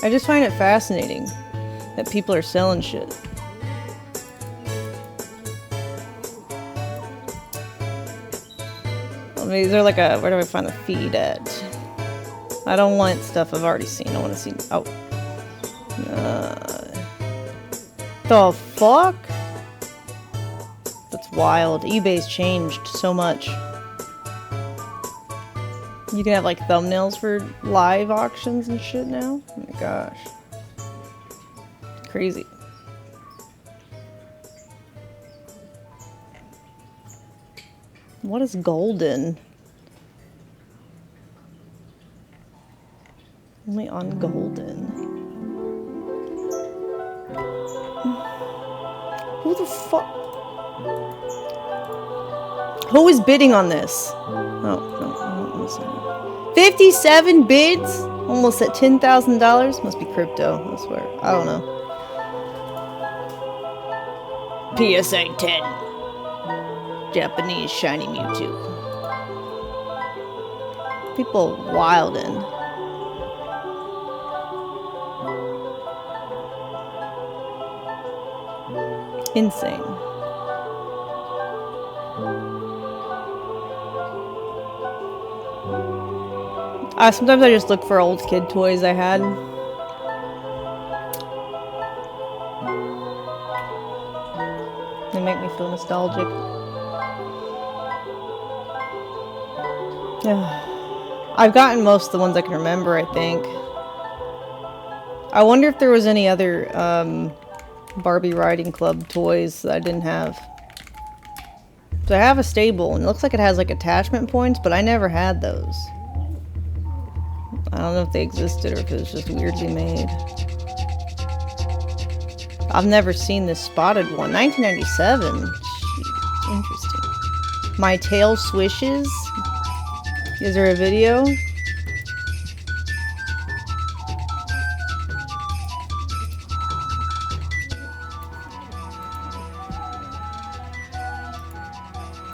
I just find it fascinating that people are selling shit. I mean, these are like a, where do I find the feed at? I don't want stuff I've already seen. I want to see, oh. The fuck? That's wild. eBay's changed so much. You can have like thumbnails for live auctions and shit now. Oh my gosh. Crazy. What is golden? Only on golden. Who the fuck? Who is bidding on this? Oh, no. 57 bids? Almost at $10,000? Must be crypto, I swear. I don't know. PSA 10. Japanese shiny Mewtwo. People wildin'. Insane. Sometimes I just look for old kid toys I had. They make me feel nostalgic. I've gotten most of the ones I can remember, I think. I wonder if there was any other Barbie Riding Club toys that I didn't have. So I have a stable, and it looks like it has like attachment points, but I never had those. I don't know if they existed or if it was just weirdly made. I've never seen this spotted one. 1997. Jeez, interesting. My tail swishes. Is there a video?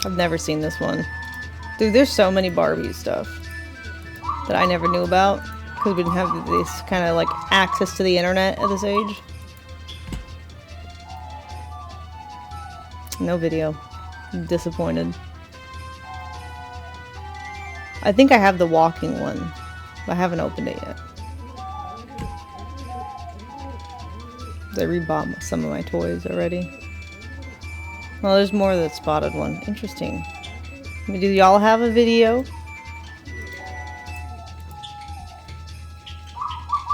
I've never seen this one. Dude, there's so many Barbie stuff that I never knew about because we didn't have this kind of like access to the internet at this age. No video. I'm disappointed. I think I have the walking one, but I haven't opened it yet. I rebought some of my toys already. Well, there's more of the spotted one. Interesting. I mean, do y'all have a video?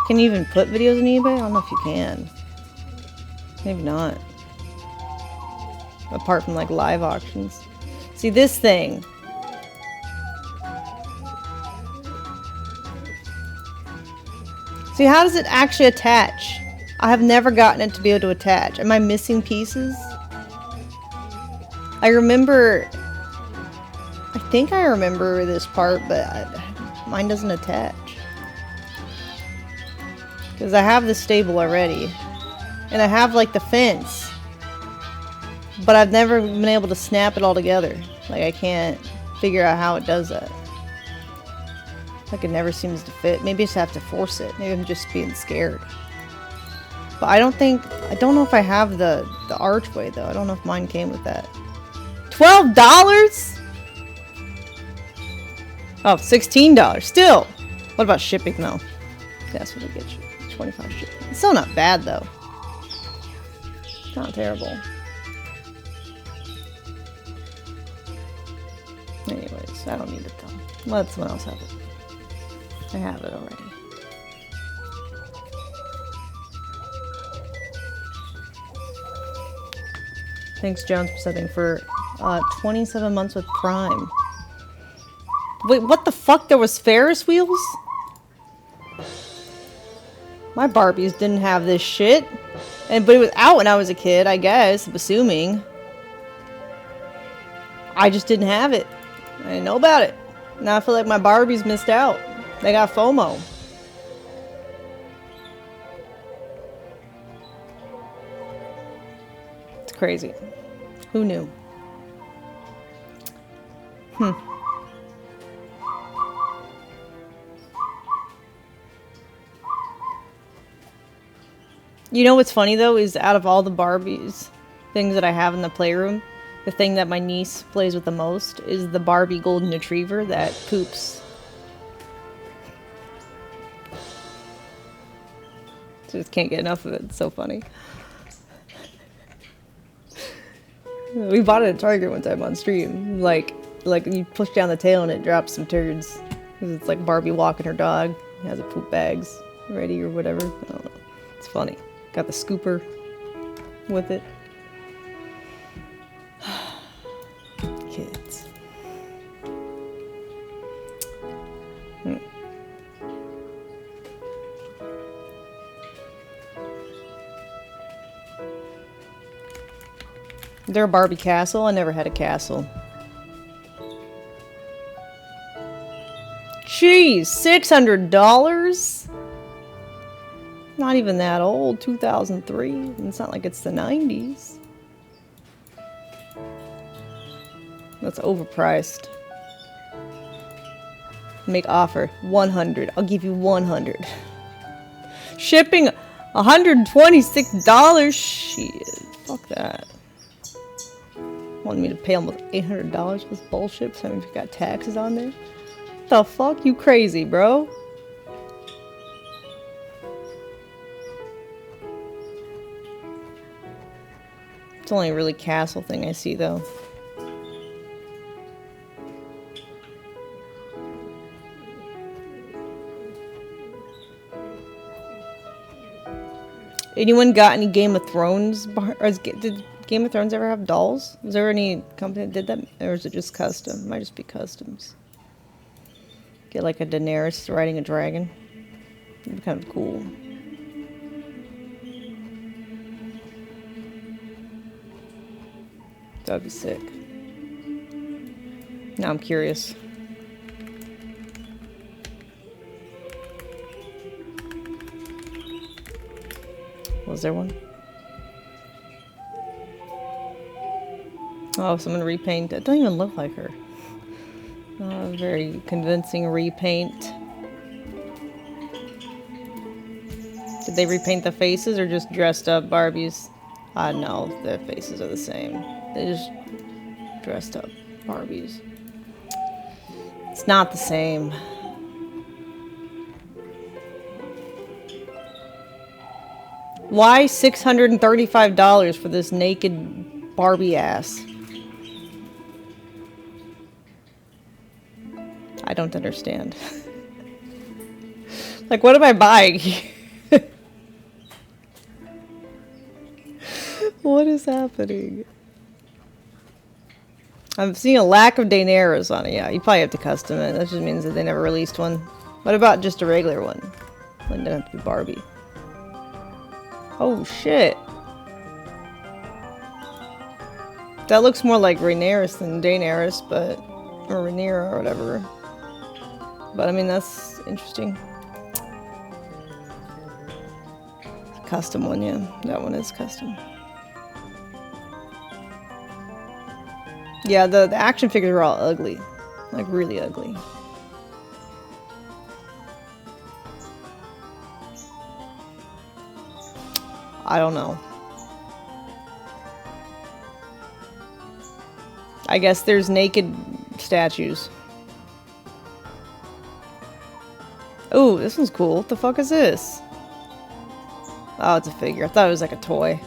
Can you even put videos on eBay? I don't know if you can. Maybe not. Apart from like live auctions. See this thing. See, how does it actually attach? I have never gotten it to be able to attach. Am I missing pieces? I remember... I think I remember this part, but mine doesn't attach. Because I have the stable already. And I have like the fence. But I've never been able to snap it all together. Like I can't figure out how it does that. Like it never seems to fit. Maybe I just have to force it. Maybe I'm just being scared. But I don't know if I have the archway though. I don't know if mine came with that. $12? Oh, $16. Still. What about shipping though? That's what it gets you. 25 shipping. It's still not bad though. It's not terrible. Anyways, I don't need it though. Let someone else have it. I have it already. Thanks, Jones, for setting for 27 months with Prime. Wait, what the fuck? There was Ferris wheels? My Barbies didn't have this shit. But it was out when I was a kid, I guess. I'm assuming. I just didn't have it. I didn't know about it. Now I feel like my Barbies missed out. They got FOMO. It's crazy. Who knew? You know what's funny though is out of all the Barbies things that I have in the playroom, the thing that my niece plays with the most is the Barbie golden retriever that poops. Just can't get enough of it. It's so funny. We bought it at Target one time on stream. Like you push down the tail and it drops some turds. Because it's like Barbie walking her dog. It has a poop bags ready or whatever. I don't know. It's funny. Got the scooper with it. Kids. Is there a Barbie castle? I never had a castle. Jeez, $600? Not even that old, 2003. It's not like it's the 90s. That's overpriced. Make offer, 100. I'll give you 100. Shipping, $126. Shit, fuck that. Wanted me to pay almost $800 for this bullshit, so I've got taxes on there. What the fuck? You crazy, bro? It's only a really castle thing I see, though. Anyone got any Game of Thrones? Did Game of Thrones ever have dolls? Was there any company that did that? Or is it just custom? It might just be customs. Get like a Daenerys riding a dragon. It'd be kind of cool. That'd be sick. Now I'm curious. Was there one? Oh, someone repainted. It doesn't even look like her. Very convincing repaint. Did they repaint the faces or just dressed up Barbies? No, the faces are the same. They just dressed up Barbies. It's not the same. Why $635 for this naked Barbie ass? I don't understand. Like, what am I buying? What is happening? I'm seeing a lack of Daenerys on it. Yeah, you probably have to custom it. That just means that they never released one. What about just a regular one? It doesn't have to be Barbie. Oh, shit. That looks more like Rhaenyra than Daenerys, but... or Rhaenyra or whatever. But, I mean, that's interesting. Custom one, yeah. That one is custom. Yeah, the action figures are all ugly. Like, really ugly. I don't know. I guess there's naked statues. Ooh, this one's cool. What the fuck is this? Oh, it's a figure. I thought it was like a toy.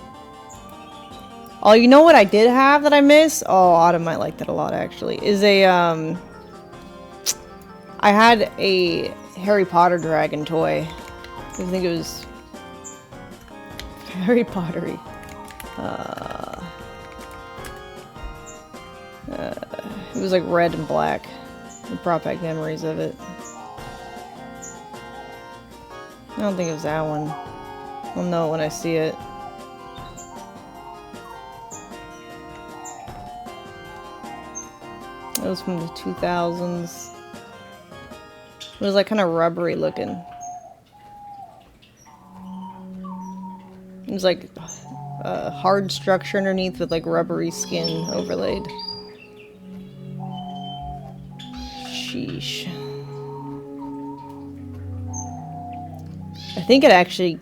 Oh, you know what I did have that I missed? Oh, Autumn might like that a lot, actually. Is a, I had a Harry Potter dragon toy. I think it was Harry Pottery. It was like red and black. I brought back memories of it. I don't think it was that one. I'll know it when I see it. It was from the 2000s. It was like kind of rubbery looking. It was like a hard structure underneath with like rubbery skin overlaid. Sheesh. I think it actually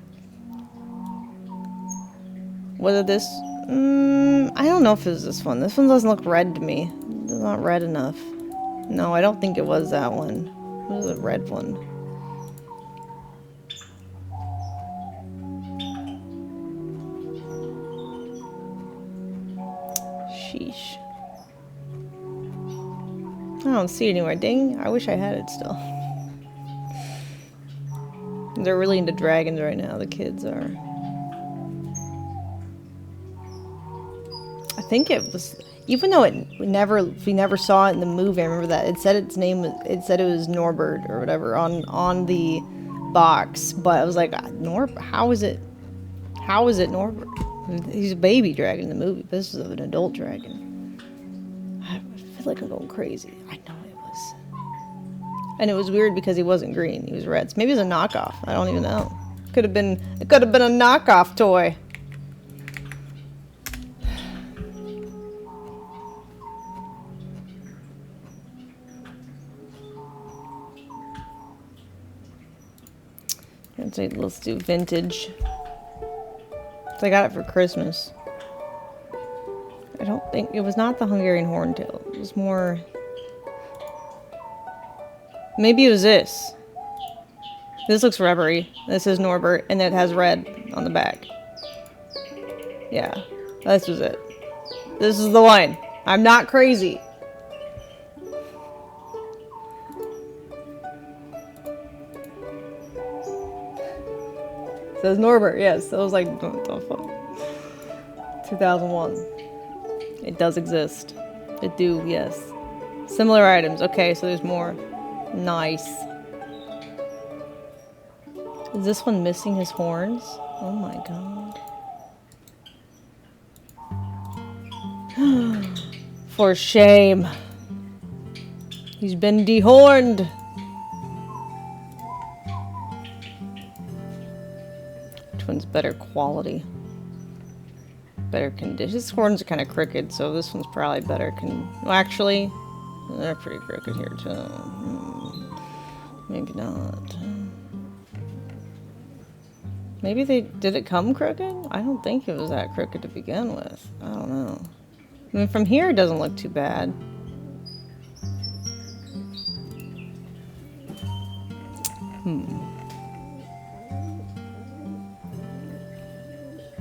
Was it this? I don't know if it was this one. This one doesn't look red to me. It's not red enough. No, I don't think it was that one. It was a red one. Sheesh. I don't see it anywhere. Dang, I wish I had it still. They're really into dragons right now, the kids are. I think it was, even though we never saw it in the movie, I remember that. It said its name, it said it was Norbert or whatever on the box. But I was like, how is it Norbert? He's a baby dragon in the movie, but this is an adult dragon. I feel like I'm going crazy. I know it was. And it was weird because he wasn't green, he was red. So maybe it was a knockoff. I don't even know. It could have been a knockoff toy. Let's do vintage. So I got it for Christmas. I don't think it was not the Hungarian horntail. It was more. Maybe it was this. This looks rubbery. This is Norbert, and it has red on the back. Yeah, this was it. This is the one. I'm not crazy. It says Norbert, yes. That was like, what the fuck? 2001. It does exist. It do, yes. Similar items. Okay, so there's more. Nice. Is this one missing his horns? Oh my god. For shame. He's been dehorned. Which one's better quality? Better condition. His horns are kind of crooked, so this one's probably better. Well, actually, they're pretty crooked here too. Maybe not. Maybe did it come crooked? I don't think it was that crooked to begin with. I don't know. I mean, from here it doesn't look too bad.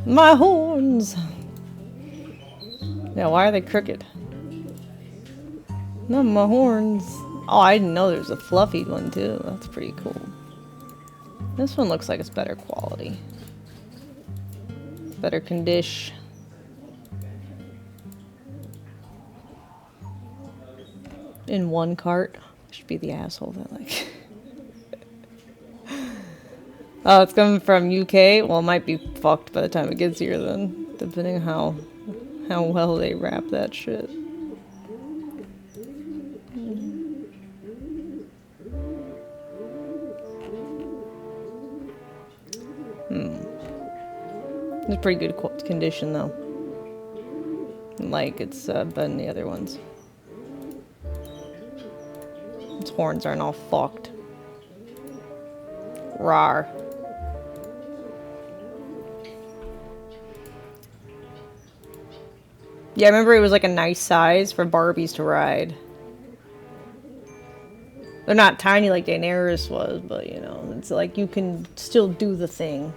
My horns! Yeah, why are they crooked? Not my horns. Oh, I didn't know there was a fluffy one too. That's pretty cool. This one looks like it's better quality. Better condition. In one cart. I should be the asshole that like... Oh, it's coming from UK? Well, it might be fucked by the time it gets here then. Depending on how well they wrap that shit. It's pretty good condition though. Like it's better than the other ones. Its horns aren't all fucked. Rawr. Yeah, I remember it was like a nice size for Barbies to ride. They're not tiny like Daenerys was, but you know, it's like you can still do the thing.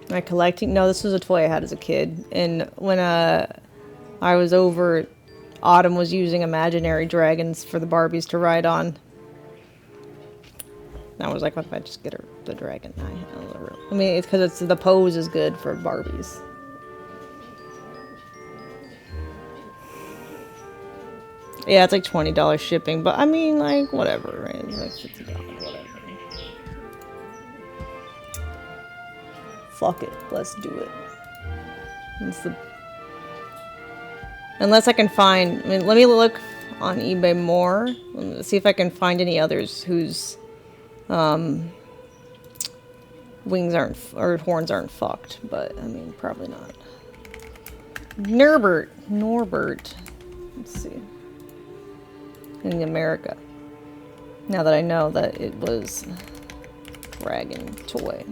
Am I collecting? No, this was a toy I had as a kid. And when I was over, Autumn was using imaginary dragons for the Barbies to ride on. And I was like, what if I just get her the dragon? I mean, it's because the pose is good for Barbies. Yeah, it's like $20 shipping, but I mean, like, whatever, right? It's like $50, whatever. Fuck it, let's do it. Unless I can find, I mean, let me look on eBay more. Let's see if I can find any others whose wings aren't, or horns aren't fucked, but I mean, probably not. Norbert. Let's see. In America. Now that I know that it was dragon toy.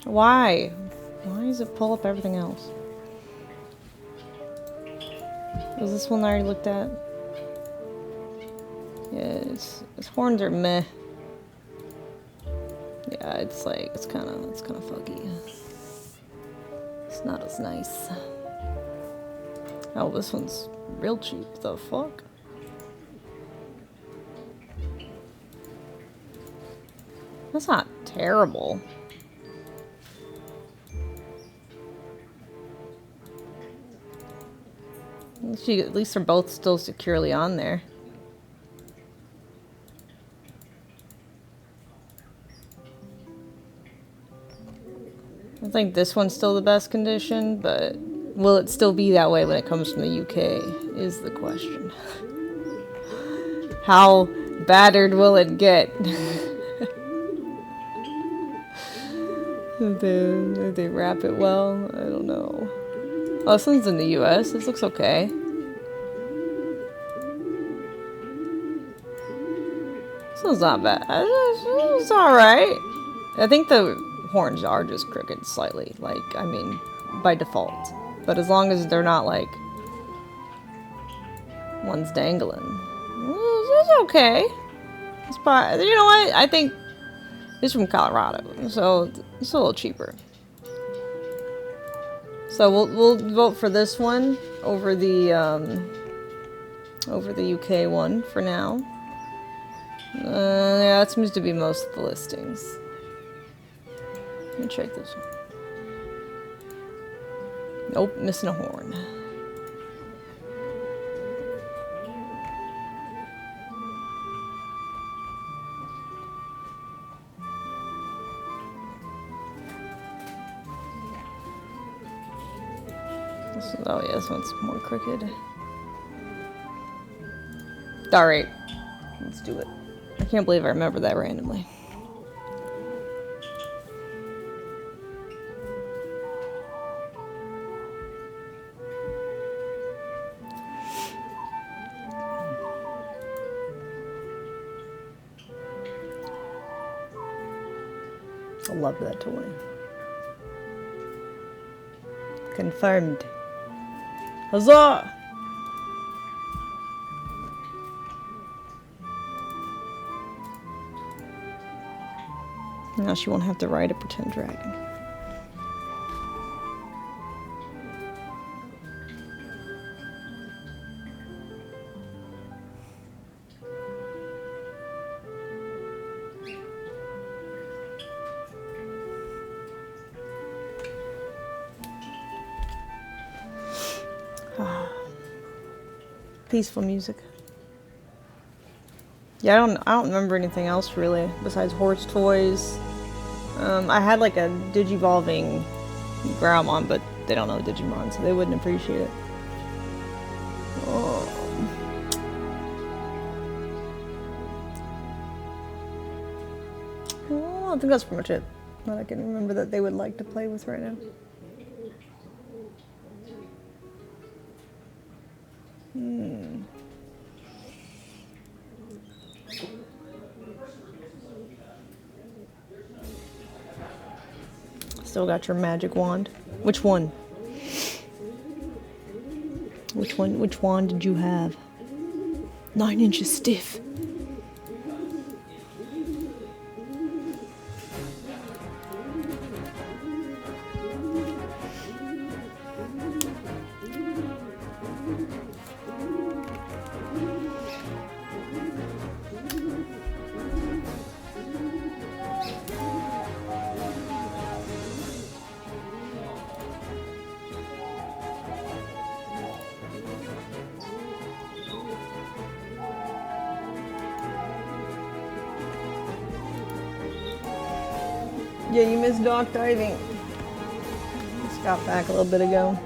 Why? Why does it pull up everything else? Was this one I already looked at? Yeah, its horns are meh. Yeah, it's like it's kind of fucky. It's not as nice. Oh, this one's real cheap. The fuck? That's not terrible. At least they're both still securely on there. I think this one's still the best condition, but will it still be that way when it comes from the UK is the question. How battered will it get? If they wrap it well? I don't know. Oh, this one's in the US. This looks okay. This one's not bad. It's alright. I think the horns are just crooked slightly. Like, I mean, by default. But as long as they're not, like, one's dangling. It's okay. It's probably, you know what? I think it's from Colorado, so it's a little cheaper. So we'll vote for this one over the UK one for now. Yeah, that seems to be most of the listings. Let me check this one. Nope, missing a horn. Oh yeah, this one's more crooked. Alright, let's do it. I can't believe I remember that randomly. I love that toy. Confirmed. Huzzah! Now she won't have to ride a pretend dragon. Peaceful music. Yeah, I don't remember anything else really besides horse toys. I had like a Digivolving Growlmon, but they don't know Digimon, so they wouldn't appreciate it. Oh. Well, I think that's pretty much it that I can remember that they would like to play with right now. Still got your magic wand. Which one? Which one? Which wand did you have? 9 inches stiff. Yeah, you missed dock diving. Just got back a little bit ago.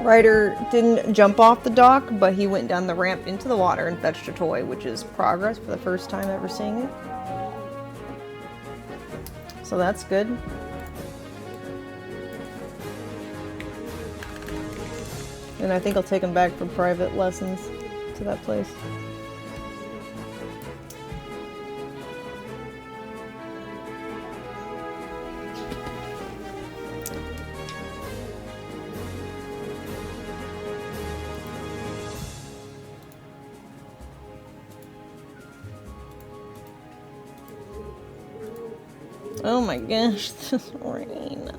Ryder didn't jump off the dock, but he went down the ramp into the water and fetched a toy, which is progress for the first time ever seeing it. So that's good. And I think I'll take him back for private lessons to that place. Oh my gosh, this rain.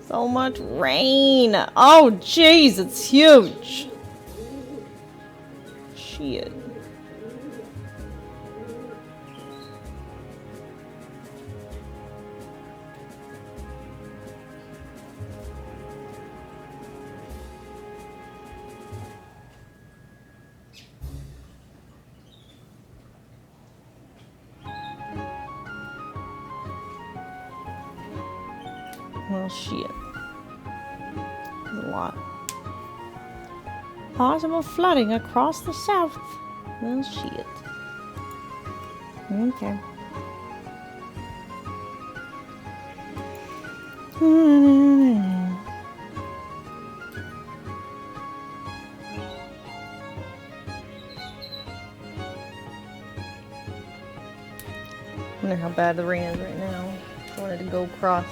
So much rain. Oh jeez, it's huge. Shit. Well, shit. There's a lot. Possible flooding across the south. Well, shit. Okay. I wonder how bad the rain is right now. I wanted to go across.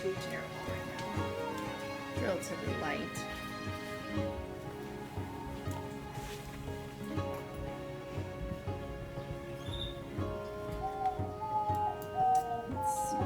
Too terrible right now. Relatively light. Let's see.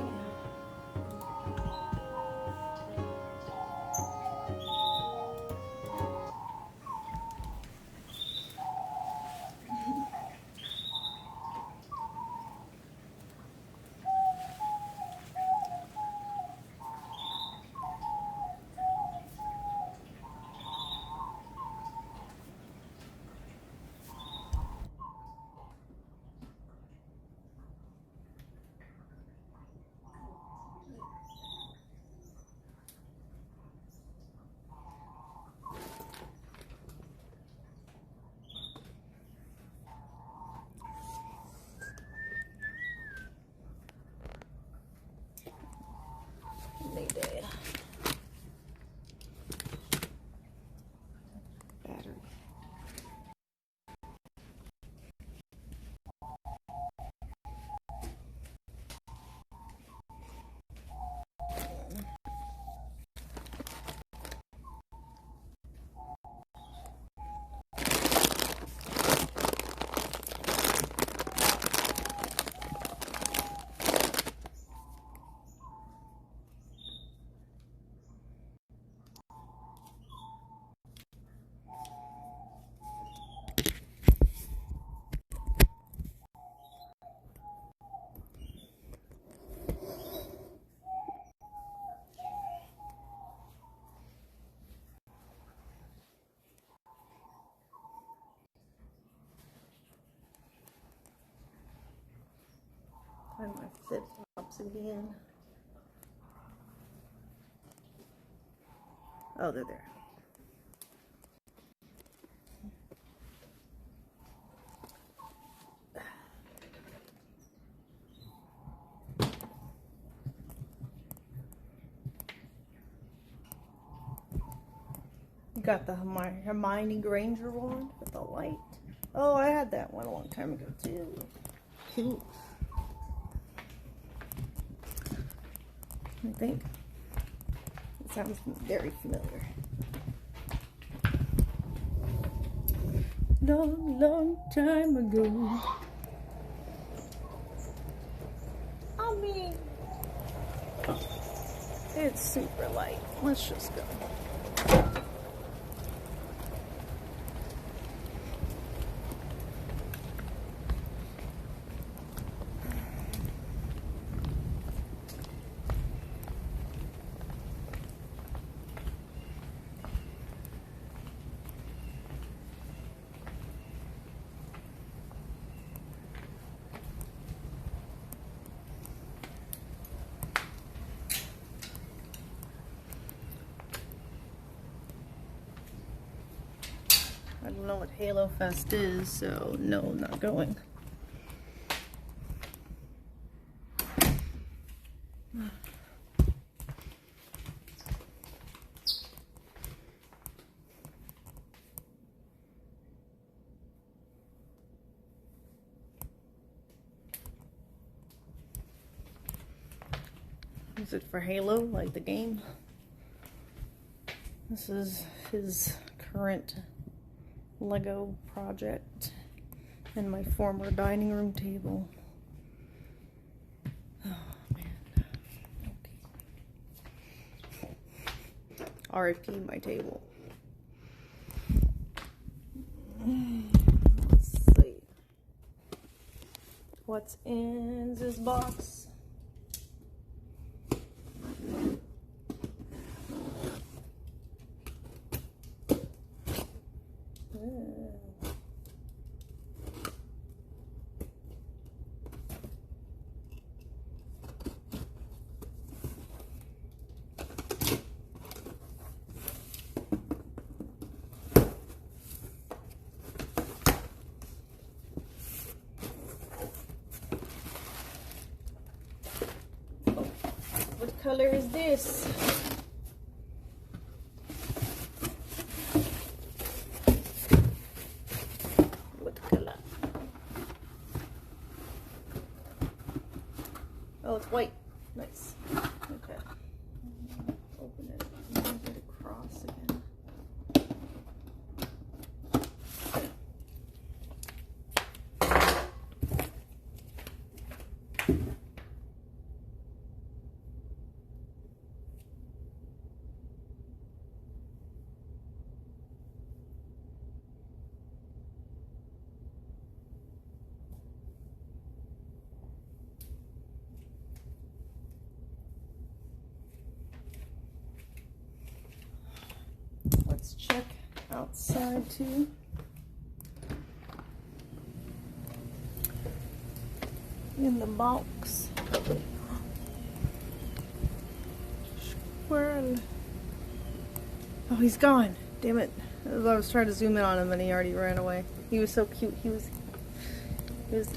Mayday. Battery. Find my flip-flops again. Oh, they're there. You got the Hermione Granger one with the light. Oh, I had that one a long time ago too. Cool. I think it sounds very familiar. Long, long time ago. I mean, It's super light. Let's just go. I don't know what Halo Fest is, so no, I'm not going. Is it for Halo, like the game? This is his current Lego project and my former dining room table. Oh man. Okay. RIP my table. Let's see. What's in this box? What color is this? What color? Oh, it's white. Nice. Okay. Open it. Move it across again. Let's check outside too. In the box. Squirrel. Oh, he's gone. Damn it. I was trying to zoom in on him and he already ran away. He was so cute. He was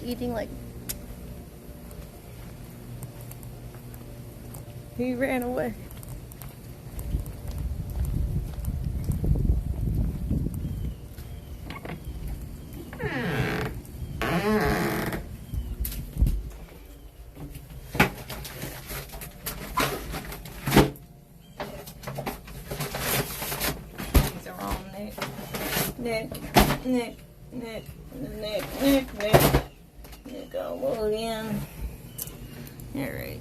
eating like... He ran away. Nick, all again. All right.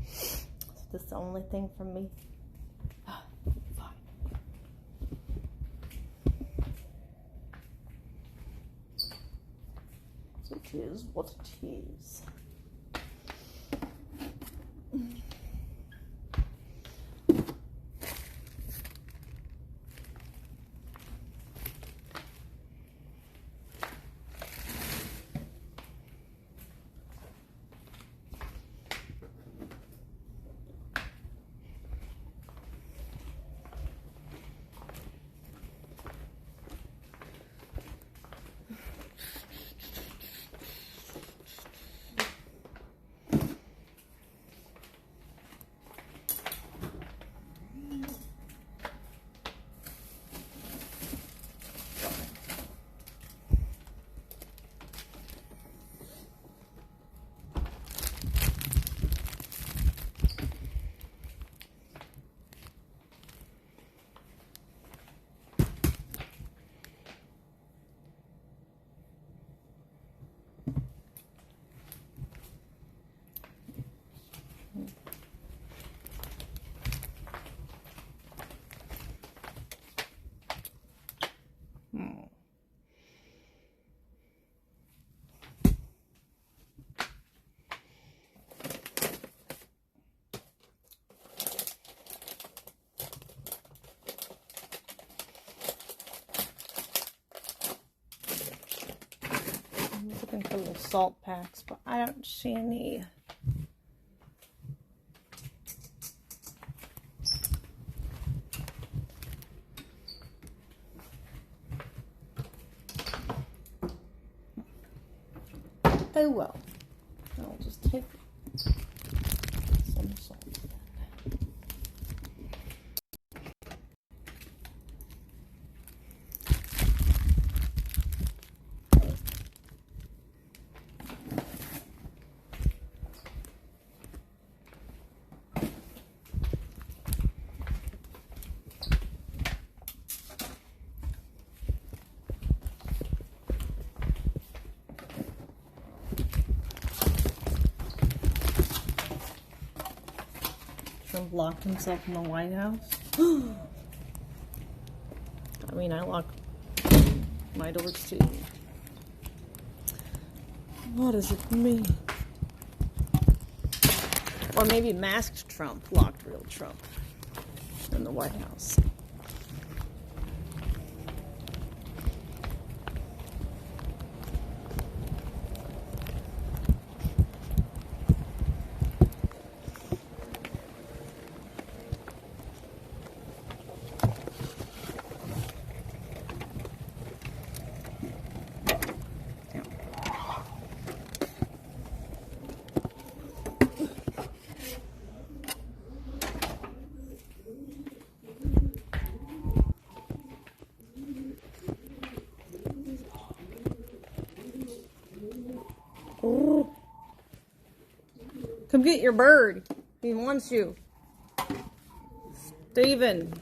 Is this the only thing from me? Fine. So it is what it is. was looking for little salt packs, but I don't see any. Oh well, I'll just take some salt. Trump locked himself in the White House. I mean, I locked my doors too. What does it mean? Or maybe masked Trump locked real Trump in the White House. Come get your bird. He wants you. Steven.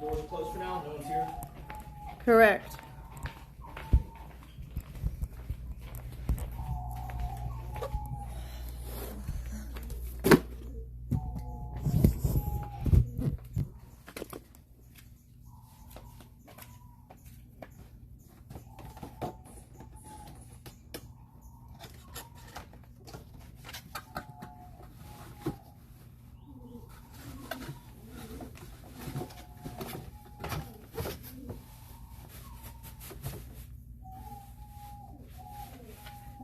Doors closed for now? No one's here? Correct.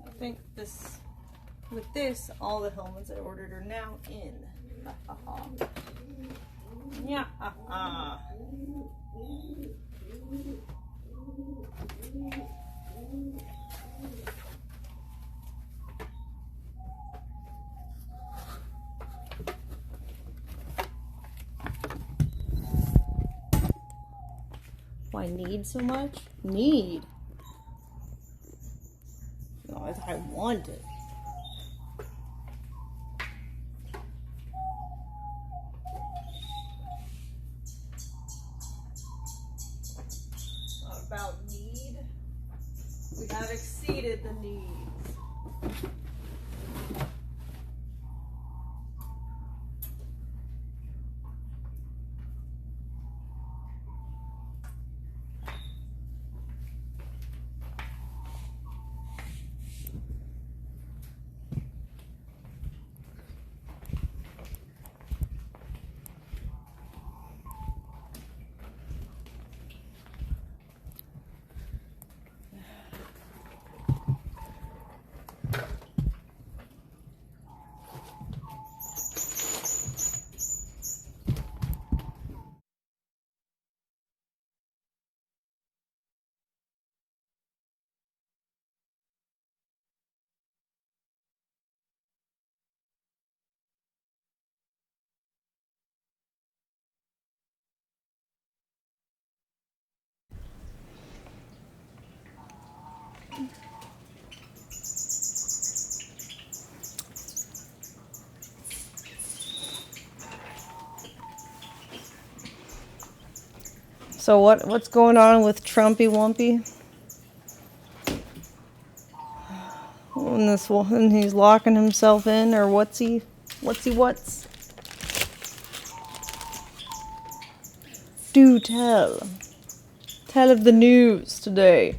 I think with this, all the helmets I ordered are now in. Yeah. Why need so much? Need. No, I want it. It's not about need. We have exceeded the needs. So what's going on with Trumpy Wumpy? And he's locking himself in, or what's? Do tell. Tell of the news today.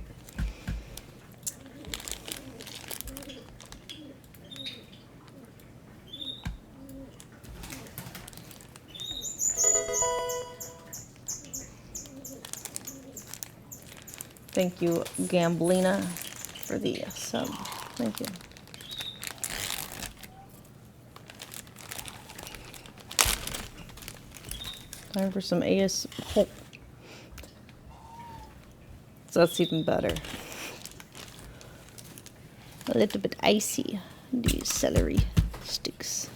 Thank you, Gamblina, for the sub. Thank you. Time for some AS. Oh. So that's even better. A little bit icy. These celery sticks.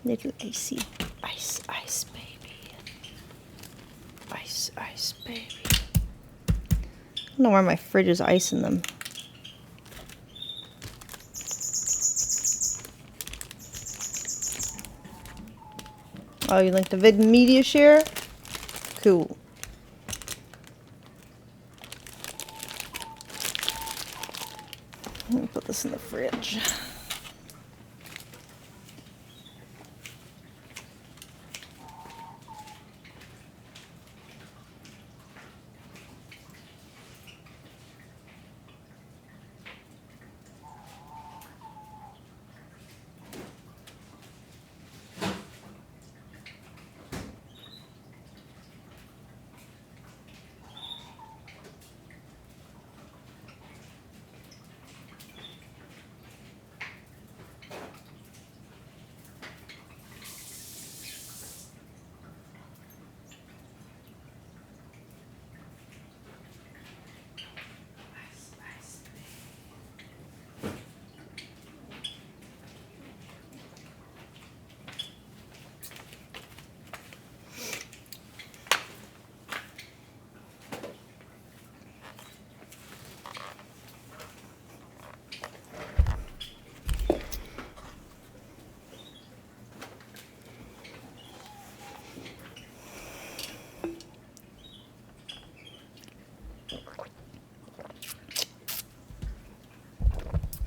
Little icy. Ice, ice, baby. Ice, ice, baby. I don't know why my fridge is icing them. Oh, you like the vid media share? Cool. Let me put this in the fridge.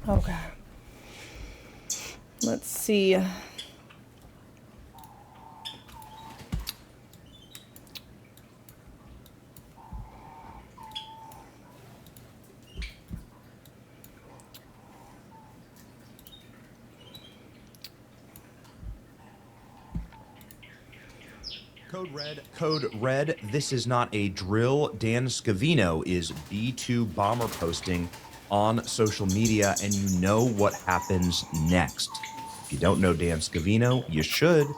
Okay. Let's see. Code red. This is not a drill. Dan Scavino is B2 bomber posting on social media, and you know what happens next. If you don't know Dan Scavino, you should.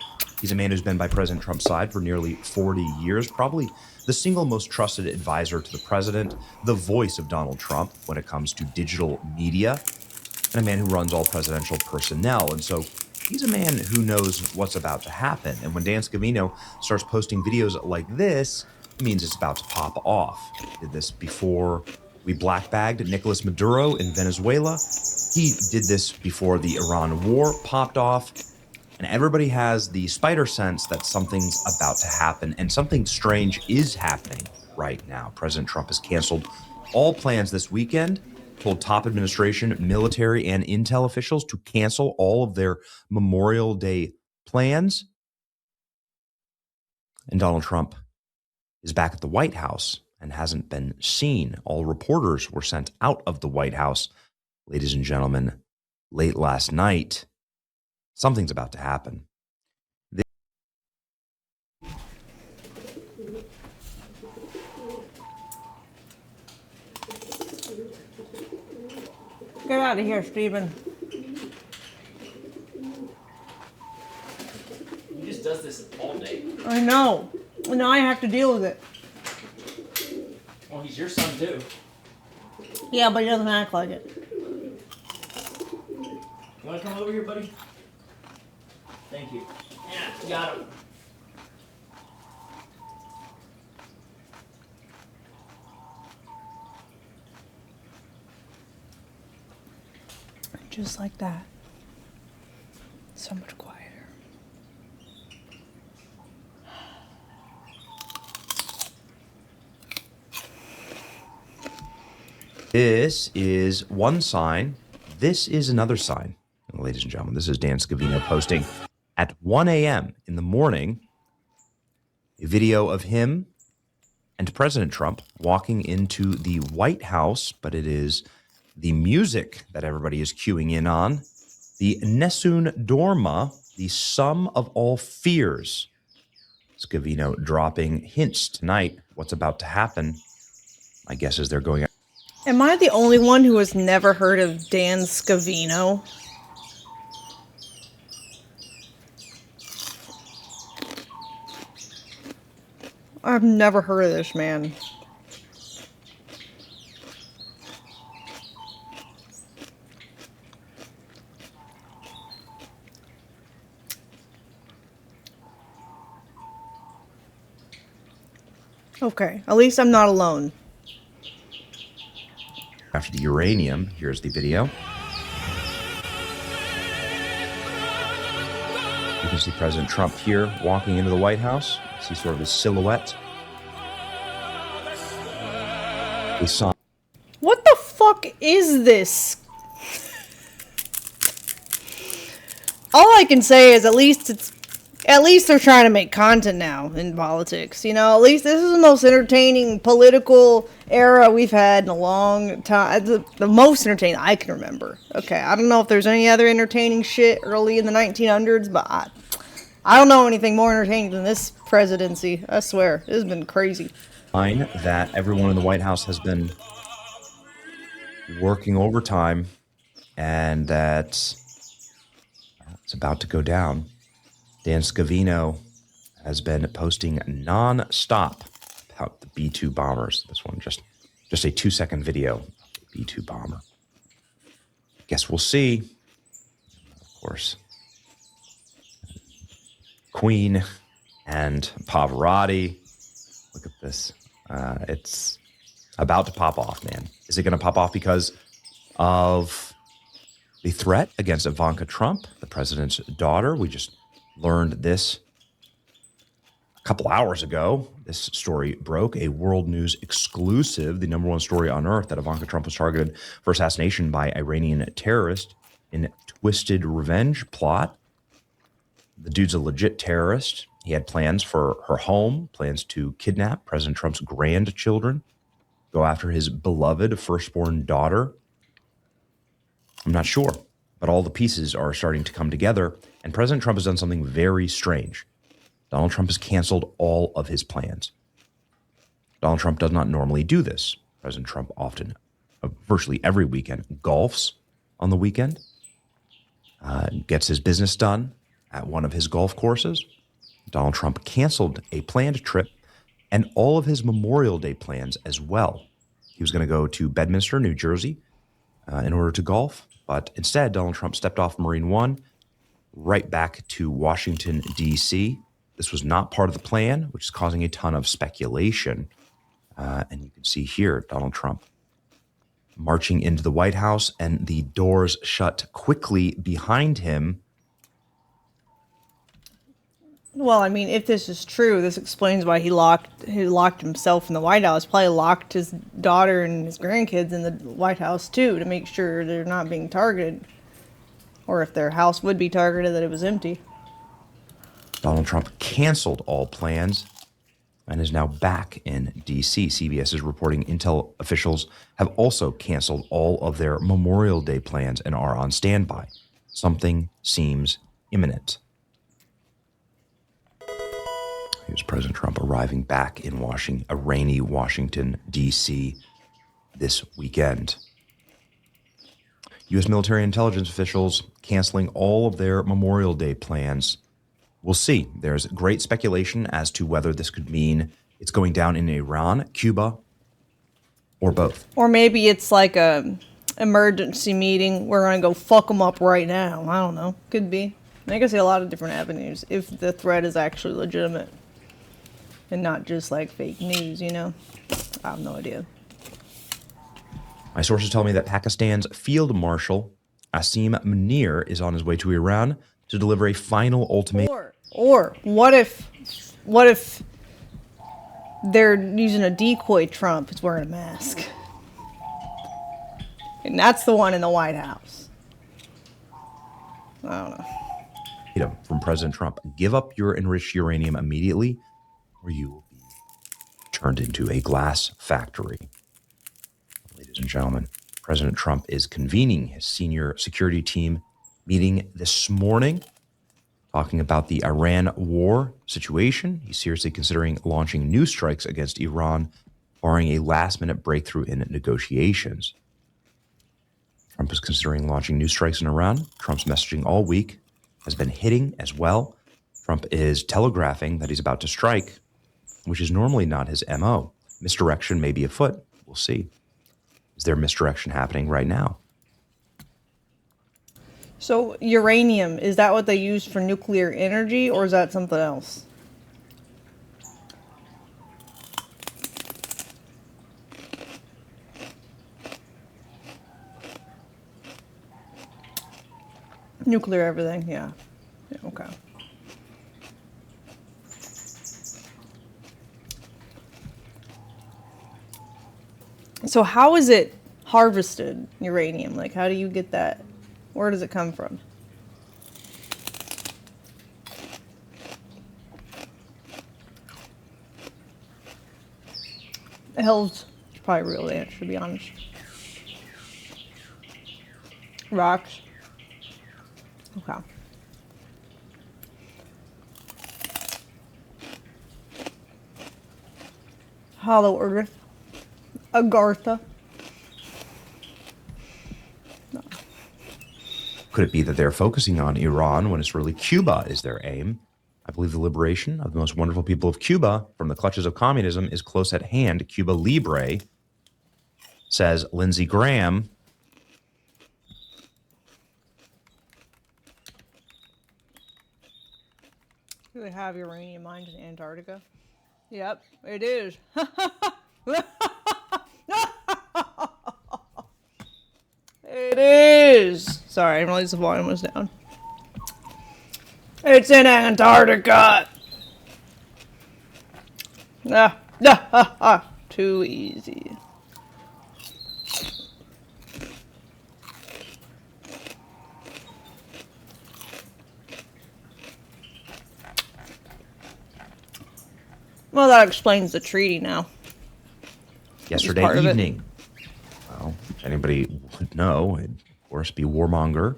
He's a man who's been by President Trump's side for nearly 40 years, probably the single most trusted advisor to the president, the voice of Donald Trump when it comes to digital media, and a man who runs all presidential personnel. And so he's a man who knows what's about to happen. And when Dan Scavino starts posting videos like this, it means it's about to pop off. He did this before we blackbagged Nicolas Maduro in Venezuela. He did this before the Iran war popped off. And everybody has the spider sense that something's about to happen, and something strange is happening right now. President Trump has canceled all plans this weekend, told top administration, military, and intel officials to cancel all of their Memorial Day plans. And Donald Trump is back at the White House and hasn't been seen. All reporters were sent out of the White House, ladies and gentlemen, late last night. Something's about to happen. Get out of here, Steven. He just does this all day. I know. Now I have to deal with it. Well, he's your son too. Yeah, but he doesn't act like it. You want to come over here, buddy? Thank you. Yeah, got him. Just like that. So much quieter. This is one sign. This is another sign. Ladies and gentlemen, this is Dan Scavino posting at 1 a.m. in the morning a video of him and President Trump walking into the White House, but it is the music that everybody is queuing in on. The Nessun Dorma, the sum of all fears. Scavino dropping hints tonight what's about to happen My guess is they're going out. Am I the only one who has never heard of Dan Scavino? I've never heard of this man. Okay, at least I'm not alone. After the uranium, here's the video. You can see President Trump here walking into the White House. See sort of his silhouette. We saw. What the fuck is this? All I can say is at least they're trying to make content now in politics. You know, at least this is the most entertaining political era we've had in a long time. The most entertaining I can remember. Okay, I don't know if there's any other entertaining shit early in the 1900s, but I don't know anything more entertaining than this presidency. I swear, this has been crazy. That everyone in the White House has been working overtime and that it's about to go down. Dan Scavino has been posting non-stop about the B-2 bombers. This one just a 2-second video of the B-2 bomber. Guess we'll see. Of course, Queen and Pavarotti. Look at this. It's about to pop off, man. Is it going to pop off because of the threat against Ivanka Trump, the president's daughter? We just learned this a couple hours ago. This story broke, a World News exclusive, the #1 story on earth, that Ivanka Trump was targeted for assassination by Iranian terrorists in a twisted revenge plot. The dude's a legit terrorist. He had plans for her home, plans to kidnap President Trump's grandchildren, go after his beloved firstborn daughter. I'm not sure, but all the pieces are starting to come together, and President Trump has done something very strange. Donald Trump has canceled all of his plans. Donald Trump does not normally do this. President Trump often, virtually every weekend, golfs on the weekend, gets his business done at one of his golf courses. Donald Trump canceled a planned trip and all of his Memorial Day plans as well. He was going to go to Bedminster, New Jersey, in order to golf, but instead Donald Trump stepped off Marine One right back to Washington, D.C. This was not part of the plan, which is causing a ton of speculation. And you can see here Donald Trump marching into the White House and the doors shut quickly behind him. Well, I mean, if this is true, this explains why he locked himself in the White House. Probably locked his daughter and his grandkids in the White House too, to make sure they're not being targeted, or if their house would be targeted, that it was empty. Donald Trump canceled all plans and is now back in D.C. CBS is reporting Intel officials have also canceled all of their Memorial Day plans and are on standby. Something seems imminent. Here's President Trump arriving back in a rainy Washington, D.C. this weekend. U.S. military intelligence officials canceling all of their Memorial Day plans. We'll see. There's great speculation as to whether this could mean it's going down in Iran, Cuba, or both. Or maybe it's like a emergency meeting. We're going to go fuck them up right now. I don't know. Could be. I can see a lot of different avenues if the threat is actually legitimate and not just like fake news, you know? I have no idea. My sources tell me that Pakistan's Field Marshal Asim Munir is on his way to Iran to deliver a final ultimatum. Or what if they're using a decoy Trump is wearing a mask? And that's the one in the White House. I don't know. From President Trump, give up your enriched uranium immediately, or you will be turned into a glass factory. Ladies and gentlemen, President Trump is convening his senior security team meeting this morning, talking about the Iran war situation. He's seriously considering launching new strikes against Iran barring a last-minute breakthrough in negotiations. Trump is considering launching new strikes in Iran. Trump's messaging all week has been hitting as well. Trump is telegraphing that he's about to strike, which is normally not his MO. Misdirection may be afoot. We'll see. Is there misdirection happening right now? So uranium, is that what they use for nuclear energy, or is that something else? Nuclear everything, yeah. Yeah, okay. So how is it harvested, uranium? Like, how do you get that? Where does it come from? The hell's probably real answer, to be honest. Rocks. Okay. Hollow Earth. Agartha. No. Could it be that they're focusing on Iran when it's really Cuba is their aim? I believe the liberation of the most wonderful people of Cuba from the clutches of communism is close at hand. Cuba Libre, says Lindsey Graham. Do they have uranium mines in Antarctica? Yep, it is. It is. Sorry, I didn't realize the volume was down. It's in Antarctica. Too easy. Well, that explains the treaty now. Yesterday evening. Well, if anybody would know, it'd, of course, be warmonger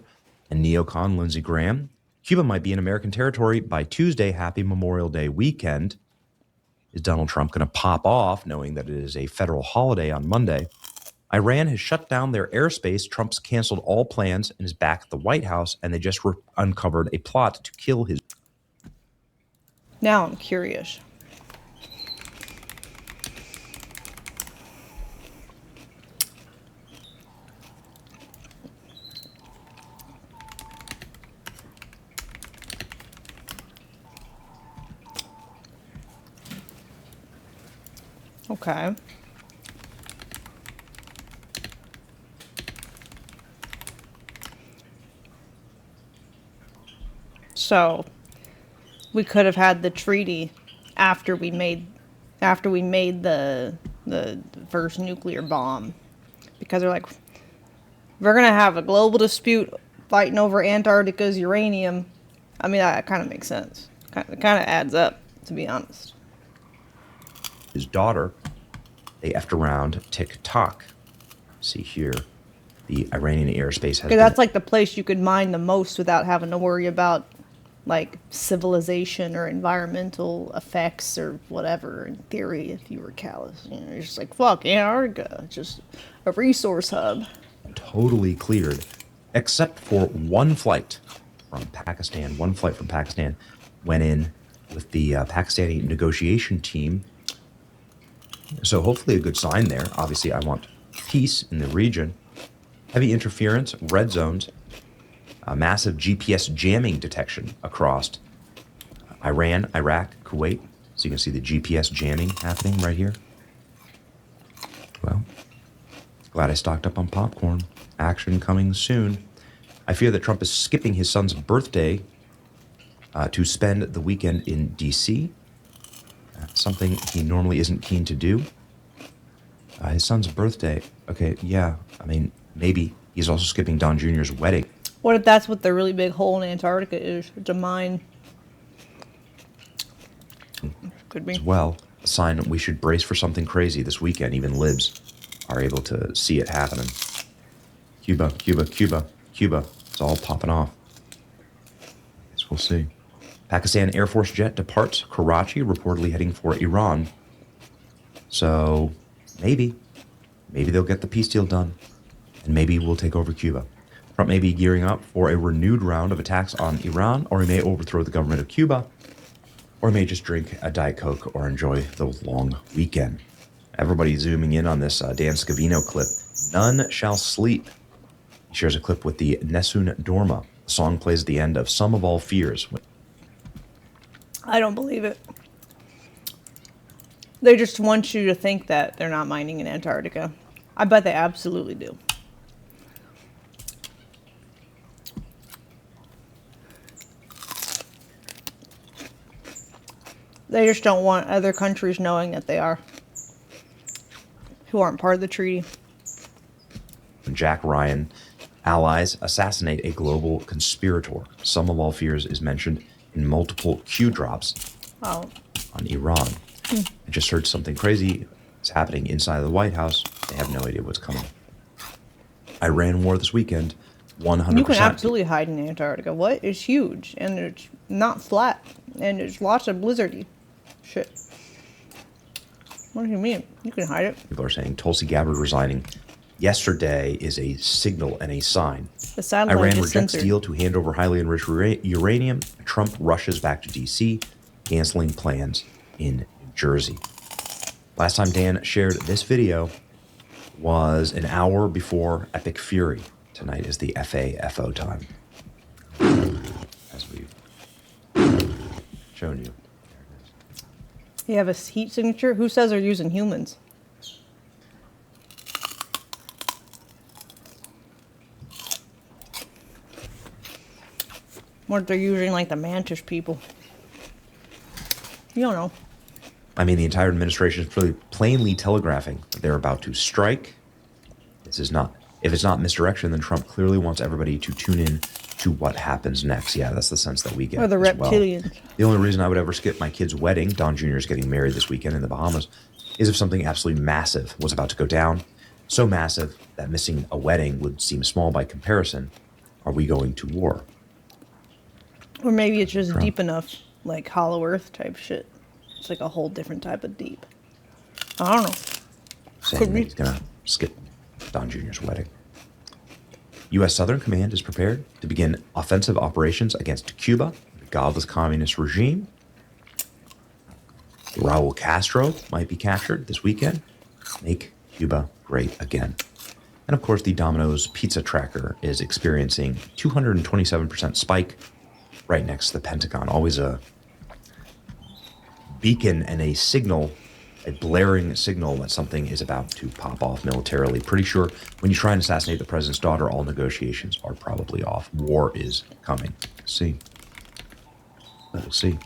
and neocon Lindsey Graham. Cuba might be in American territory by Tuesday. Happy Memorial Day weekend. Is Donald Trump going to pop off, knowing that it is a federal holiday on Monday? Iran has shut down their airspace. Trump's canceled all plans and is back at the White House, and they just uncovered a plot to kill his... Now I'm curious. Okay. So we could have had the treaty after we made the first nuclear bomb, because they're like, we're gonna have a global dispute fighting over Antarctica's uranium. I mean, that kind of makes sense. It kind of adds up, to be honest. His daughter, they effed around TikTok. See here, the Iranian airspace has been... That's like the place you could mine the most without having to worry about like civilization or environmental effects or whatever. In theory, if you were callous, you know, you're just like, fuck Antarctica, it's just a resource hub. Totally cleared, except for one flight from Pakistan. One flight from Pakistan went in with the Pakistani negotiation team. So hopefully a good sign there. Obviously, I want peace in the region. Heavy interference, red zones, massive GPS jamming detection across Iran, Iraq, Kuwait. So you can see the GPS jamming happening right here. Well, glad I stocked up on popcorn. Action coming soon. I fear that Trump is skipping his son's birthday to spend the weekend in D.C., something he normally isn't keen to do. His son's birthday. Okay, yeah. I mean, maybe he's also skipping Don Jr.'s wedding. What if that's what the really big hole in Antarctica is? It's a mine. Could be. As well, a sign we should brace for something crazy this weekend. Even libs are able to see it happening. Cuba, Cuba, Cuba, Cuba. It's all popping off. Guess we'll see. Pakistan Air Force jet departs Karachi, reportedly heading for Iran. So maybe they'll get the peace deal done, and maybe we'll take over Cuba. Trump may be gearing up for a renewed round of attacks on Iran, or he may overthrow the government of Cuba, or he may just drink a Diet Coke or enjoy the long weekend. Everybody zooming in on this Dan Scavino clip. None Shall Sleep. He shares a clip with the Nessun Dorma. The song plays at the end of Sum of All Fears. I don't believe it. They just want you to think that they're not mining in Antarctica. I bet they absolutely do. They just don't want other countries knowing that they are, who aren't part of the treaty. Jack Ryan allies assassinate a global conspirator. Sum of All Fears is mentioned in multiple Q drops on Iran. I just heard something crazy is happening inside of the White House. They have no idea what's coming. Iran war this weekend, 100%. You can absolutely hide in Antarctica. What? It's huge, and it's not flat, and there's lots of blizzardy shit. What do you mean? You can hide it. People are saying Tulsi Gabbard resigning yesterday is a signal and a sign. The satellite Iran is rejects censored. deal to hand over highly enriched uranium. Trump rushes back to D.C., canceling plans in New Jersey. Last time Dan shared this video was an hour before Epic Fury. Tonight is the FAFO time, as we've shown you. You have a heat signature? Who says they're using humans? What, they're using like the Mantis people? You don't know. I mean, the entire administration is really plainly telegraphing that they're about to strike. This is not, if it's not misdirection, then Trump clearly wants everybody to tune in to what happens next. Yeah, that's the sense that we get. Or the as well. reptilians. The only reason I would ever skip my kid's wedding, Don Jr. is getting married this weekend in the Bahamas, is if something absolutely massive was about to go down. So massive that missing a wedding would seem small by comparison. Are we going to war? Or maybe it's just Trump. deep enough, like Hollow Earth type shit. It's like a whole different type of deep. I don't know. Saying that he's going to skip Don Jr.'s wedding. U.S. Southern Command is prepared to begin offensive operations against Cuba, the godless communist regime. Raul Castro might be captured this weekend. Make Cuba great again. And of course, the Domino's pizza tracker is experiencing 227% spike right next to the Pentagon. Always a beacon and a signal, a blaring signal that something is about to pop off militarily. Pretty sure when you try and assassinate the president's daughter, all negotiations are probably off. War is coming. See. We'll see.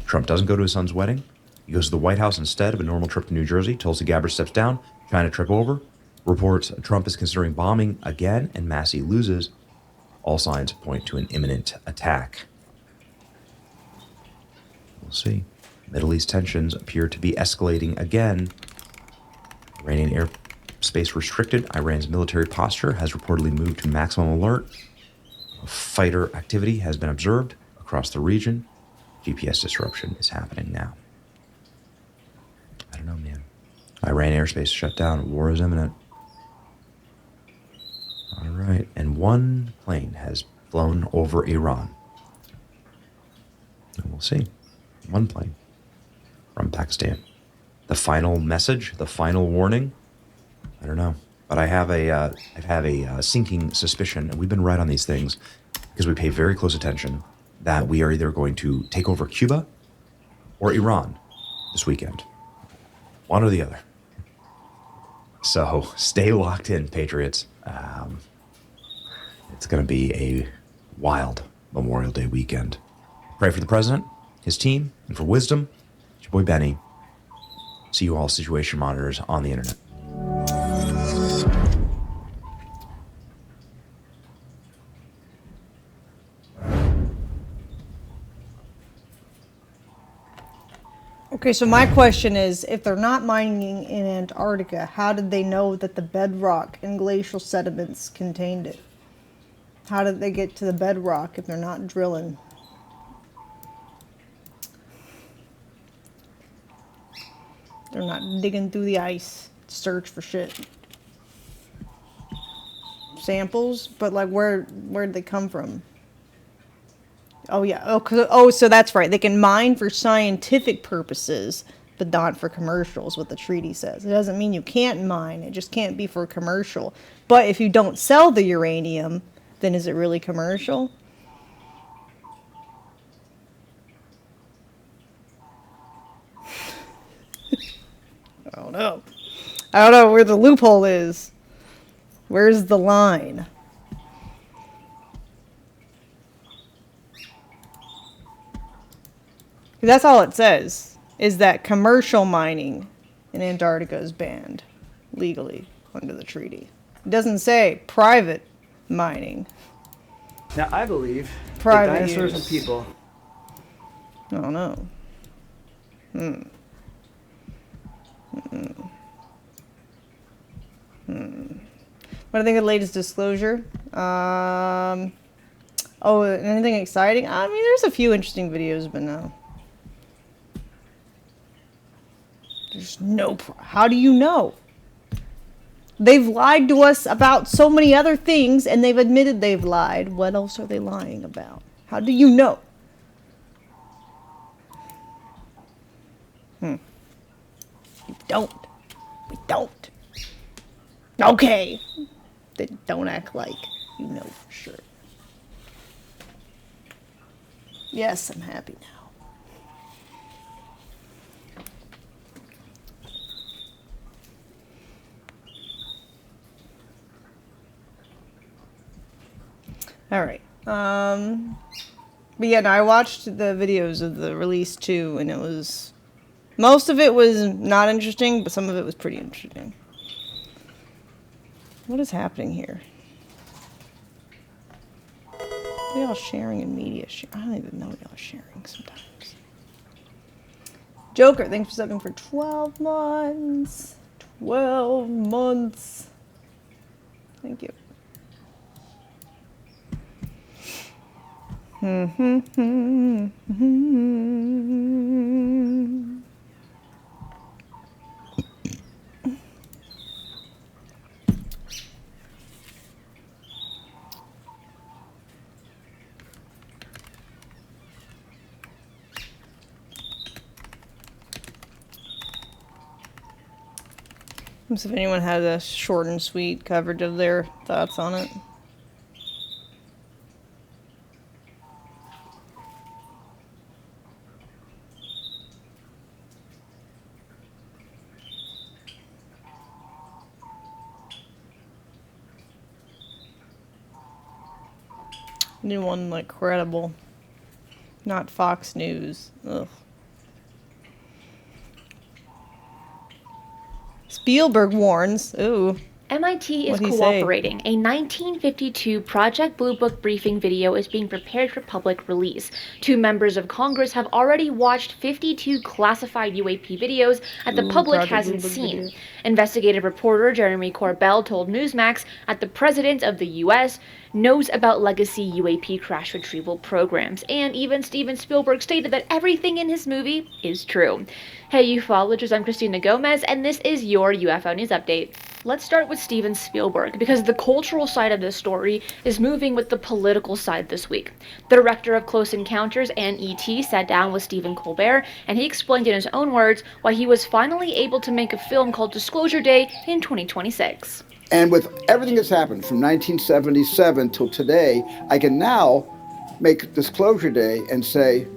Trump doesn't go to his son's wedding. He goes to the White House instead of a normal trip to New Jersey. Tulsi Gabbard steps down, trying to trip over. Reports Trump is considering bombing again, and Massey loses. All signs point to an imminent attack. We'll see. Middle East tensions appear to be escalating again. Iranian airspace restricted. Iran's military posture has reportedly moved to maximum alert. Fighter activity has been observed across the region. GPS disruption is happening now. I don't know, man. Iran airspace shut down. War is imminent. All right. And one plane has flown over Iran. And we'll see. One plane from Pakistan. The final message, the final warning, I don't know. But I have a sinking suspicion, and we've been right on these things because we pay very close attention, that we are either going to take over Cuba or Iran this weekend. One or the other. So stay locked in, Patriots. It's going to be a wild Memorial Day weekend. Pray for the president, his team, and for wisdom. It's your boy Benny. See you all situation monitors on the internet. Okay, so my question is, if they're not mining in Antarctica, how did they know that the bedrock and glacial sediments contained it? How did they get to the bedrock if they're not drilling? They're not digging through the ice to search for shit. Samples, but like where'd they come from? Oh yeah. Oh, so that's right. They can mine for scientific purposes, but not for commercials. What the treaty says. It doesn't mean you can't mine. It just can't be for commercial. But if you don't sell the uranium, then is it really commercial? I don't know. I don't know where the loophole is. Where's the line? That's all it says, is that commercial mining in Antarctica is banned legally under the treaty. It doesn't say private mining. Now, I believe Private that dinosaurs use. and people... I don't know. What do I think of the latest disclosure? Oh, anything exciting? I mean, there's a few interesting videos, but no. There's no... How do you know? They've lied to us about so many other things, and they've admitted they've lied. What else are they lying about? How do you know? We don't. We don't. Okay. Then don't act like you know for sure. Yes, I'm happy now. All right. But yeah, no, I watched the videos of the release too, and it was... Most of it was not interesting, but some of it was pretty interesting. What is happening here? What are y'all sharing in media? I don't even know what y'all are sharing sometimes. Joker, thanks for subbing for 12 months. 12 months. Thank you. So if anyone had a short and sweet coverage of their thoughts on it. Anyone like credible, not Fox News. Ugh. Spielberg warns. Ooh. MIT is What'd he say? cooperating. A 1952 Project Blue Book briefing video is being prepared for public release. 2 members of Congress have already watched 52 classified UAP videos that the public Project hasn't Blue Book seen. video. Investigative reporter Jeremy Corbell told Newsmax that the President of the U.S. knows about legacy UAP crash retrieval programs, and even Steven Spielberg stated that everything in his movie is true. Hey ufologists, I'm Christina Gomez, and this is your UFO News Update. Let's start with Steven Spielberg, because the cultural side of this story is moving with the political side this week. The director of Close Encounters and E.T. sat down with Stephen Colbert, and he explained in his own words why he was finally able to make a film called Disclosure Day in 2026. And with everything that's happened from 1977 till today, I can now make Disclosure Day and say,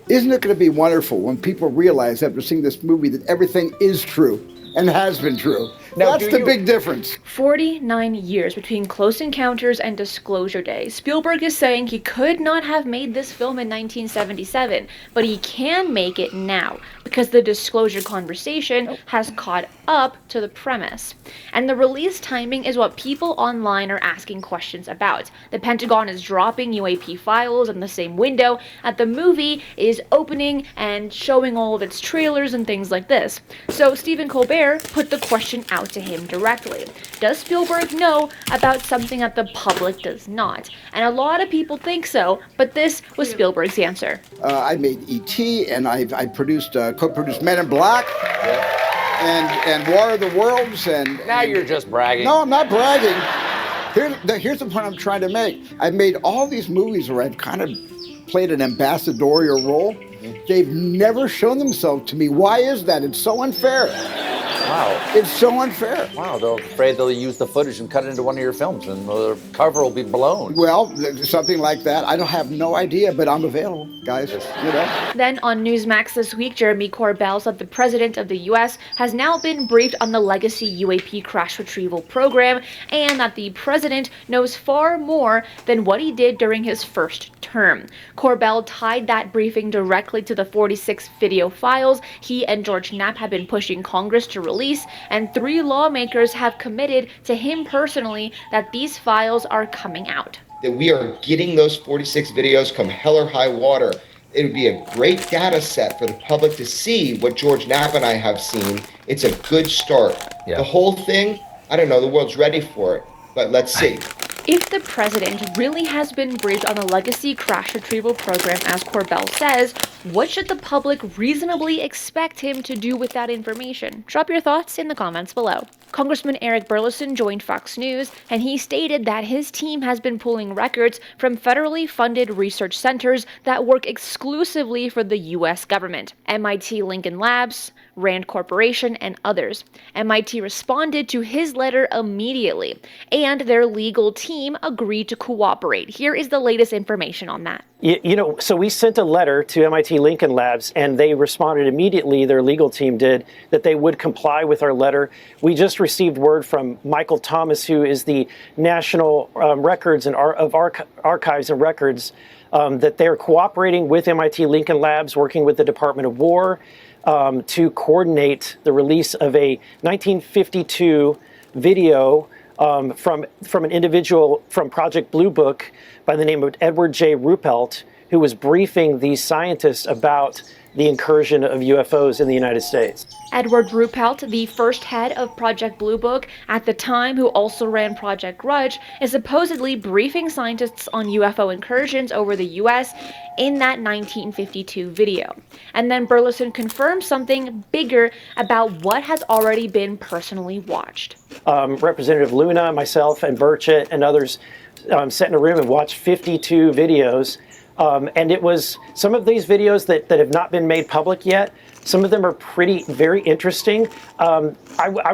isn't it going to be wonderful when people realize after seeing this movie that everything is true and has been true? Now, That's the big difference. 49 years between Close Encounters and Disclosure Day. Spielberg is saying he could not have made this film in 1977, but he can make it now because the disclosure conversation has caught up to the premise. And the release timing is what people online are asking questions about. The Pentagon is dropping UAP files in the same window that the movie is opening and showing all of its trailers and things like this. So Stephen Colbert put the question out out to him directly? Does Spielberg know about something that the public does not? And a lot of people think so, but this was Spielberg's answer. I made E.T. and I produced, co-produced Men in Black and War of the Worlds. And Now you're just bragging. no, I'm not bragging. Here's the point I'm trying to make. I've made all these movies where I've kind of played an ambassadorial role. They've never shown themselves to me. Why is that? It's so unfair. Wow. It's so unfair. Wow, they're afraid they'll use the footage and cut it into one of your films and the cover will be blown. Well, something like that. I don't have no idea, but I'm available, guys. You know. Then on Newsmax this week, Jeremy Corbell said the president of the U.S. has now been briefed on the legacy UAP crash retrieval program and that the president knows far more than what he did during his first term. Corbell tied that briefing directly to the 46 video files he and George Knapp have been pushing Congress to release, and 3 lawmakers have committed to him personally that these files are coming out. That we are getting those 46 videos come hell or high water. It would be a great data set for the public to see what George Knapp and I have seen. It's a good start. Yeah. The whole thing, I don't know, the world's ready for it, but let's see. If the president really has been briefed on the legacy crash retrieval program, as Corbell says, what should the public reasonably expect him to do with that information? Drop your thoughts in the comments below. Congressman Eric Burleson joined Fox News, and he stated that his team has been pulling records from federally funded research centers that work exclusively for the U.S. government, MIT Lincoln Labs, Rand Corporation, and others. MIT responded to his letter immediately, and their legal team agreed to cooperate. Here is the latest information on that. You know, so we sent a letter to MIT Lincoln Labs, and they responded immediately, their legal team did, that they would comply with our letter. We just received word from Michael Thomas, who is the National Records and Archives and Records, that they're cooperating with MIT Lincoln Labs, working with the Department of War, to coordinate the release of a 1952 video from an individual from Project Blue Book by the name of Edward J. Ruppelt, who was briefing these scientists about the incursion of UFOs in the United States. Edward Ruppelt, the first head of Project Blue Book at the time, who also ran Project Grudge, is supposedly briefing scientists on UFO incursions over the U.S. in that 1952 video. And then Burleson confirmed something bigger about what has already been personally watched. Representative Luna, myself, and Burchett and others sat in a room and watched 52 videos. And it was some of these videos that have not been made public yet. Some of them are very interesting. I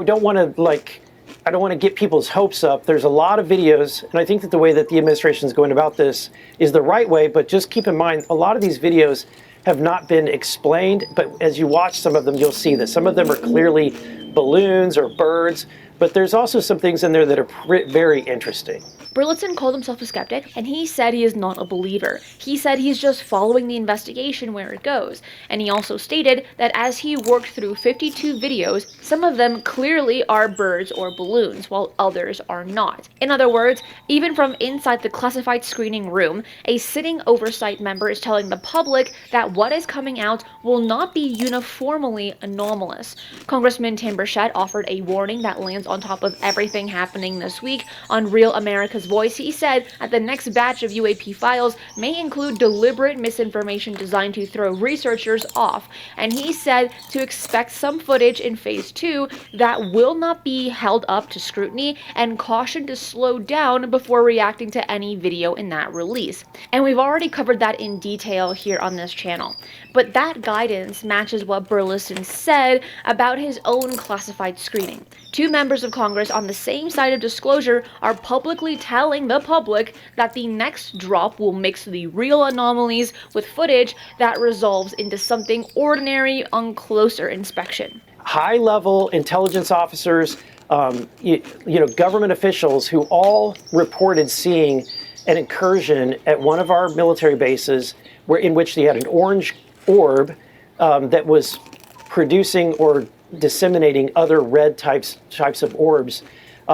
don't want to get people's hopes up. There's a lot of videos, and I think that the way that the administration is going about this is the right way, but just keep in mind, a lot of these videos have not been explained, but as you watch some of them, you'll see that some of them are clearly balloons or birds, but there's also some things in there that are very interesting. Burleson called himself a skeptic, and he said he is not a believer. He said he's just following the investigation where it goes. And he also stated that as he worked through 52 videos, some of them clearly are birds or balloons, while others are not. In other words, even from inside the classified screening room, a sitting oversight member is telling the public that what is coming out will not be uniformly anomalous. Congressman Tim Burchett offered a warning that lands on top of everything happening this week on Real America's Voice. He said that the next batch of UAP files may include deliberate misinformation designed to throw researchers off, and he said to expect some footage in Phase 2 that will not be held up to scrutiny, and caution to slow down before reacting to any video in that release. And we've already covered that in detail here on this channel. But that guidance matches what Burleson said about his own classified screening. 2 members of Congress on the same side of disclosure are publicly telling the public that the next drop will mix the real anomalies with footage that resolves into something ordinary on closer inspection. High-level intelligence officers, government officials who all reported seeing an incursion at one of our military bases in which they had an orange orb that was producing or disseminating other red types of orbs.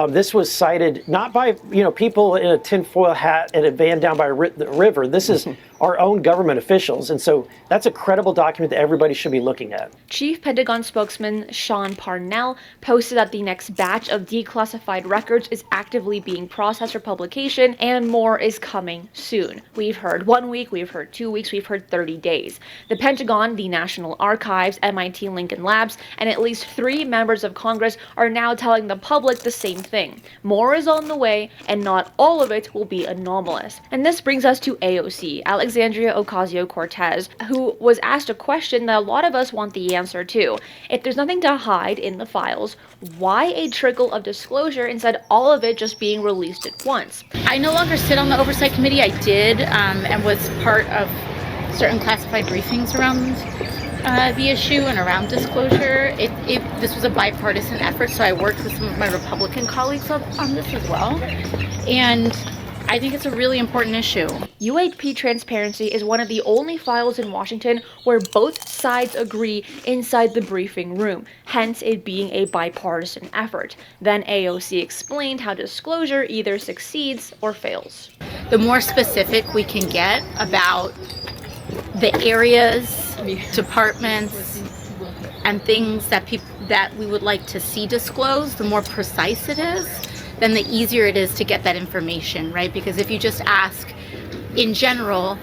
This was cited not by people in a tinfoil hat and a van down by the river. This is our own government officials. And so that's a credible document that everybody should be looking at. Chief Pentagon spokesman Sean Parnell posted that the next batch of declassified records is actively being processed for publication and more is coming soon. We've heard 1 week, we've heard 2 weeks, we've heard 30 days. The Pentagon, the National Archives, MIT Lincoln Labs, and at least 3 members of Congress are now telling the public the same thing. More is on the way, and not all of it will be anomalous. And this brings us to AOC, Alexandria Ocasio-Cortez, who was asked a question that a lot of us want the answer to. If there's nothing to hide in the files, why a trickle of disclosure instead all of it just being released at once? I no longer sit on the Oversight Committee. I did and was part of certain classified briefings around the issue and around disclosure. This was a bipartisan effort, so I worked with some of my Republican colleagues on this as well. And I think it's a really important issue. UAP transparency is one of the only files in Washington where both sides agree inside the briefing room, hence it being a bipartisan effort. Then AOC explained how disclosure either succeeds or fails. The more specific we can get about the areas, departments, and things that we would like to see disclosed, the more precise it is, then the easier it is to get that information, right? Because if you just ask in general,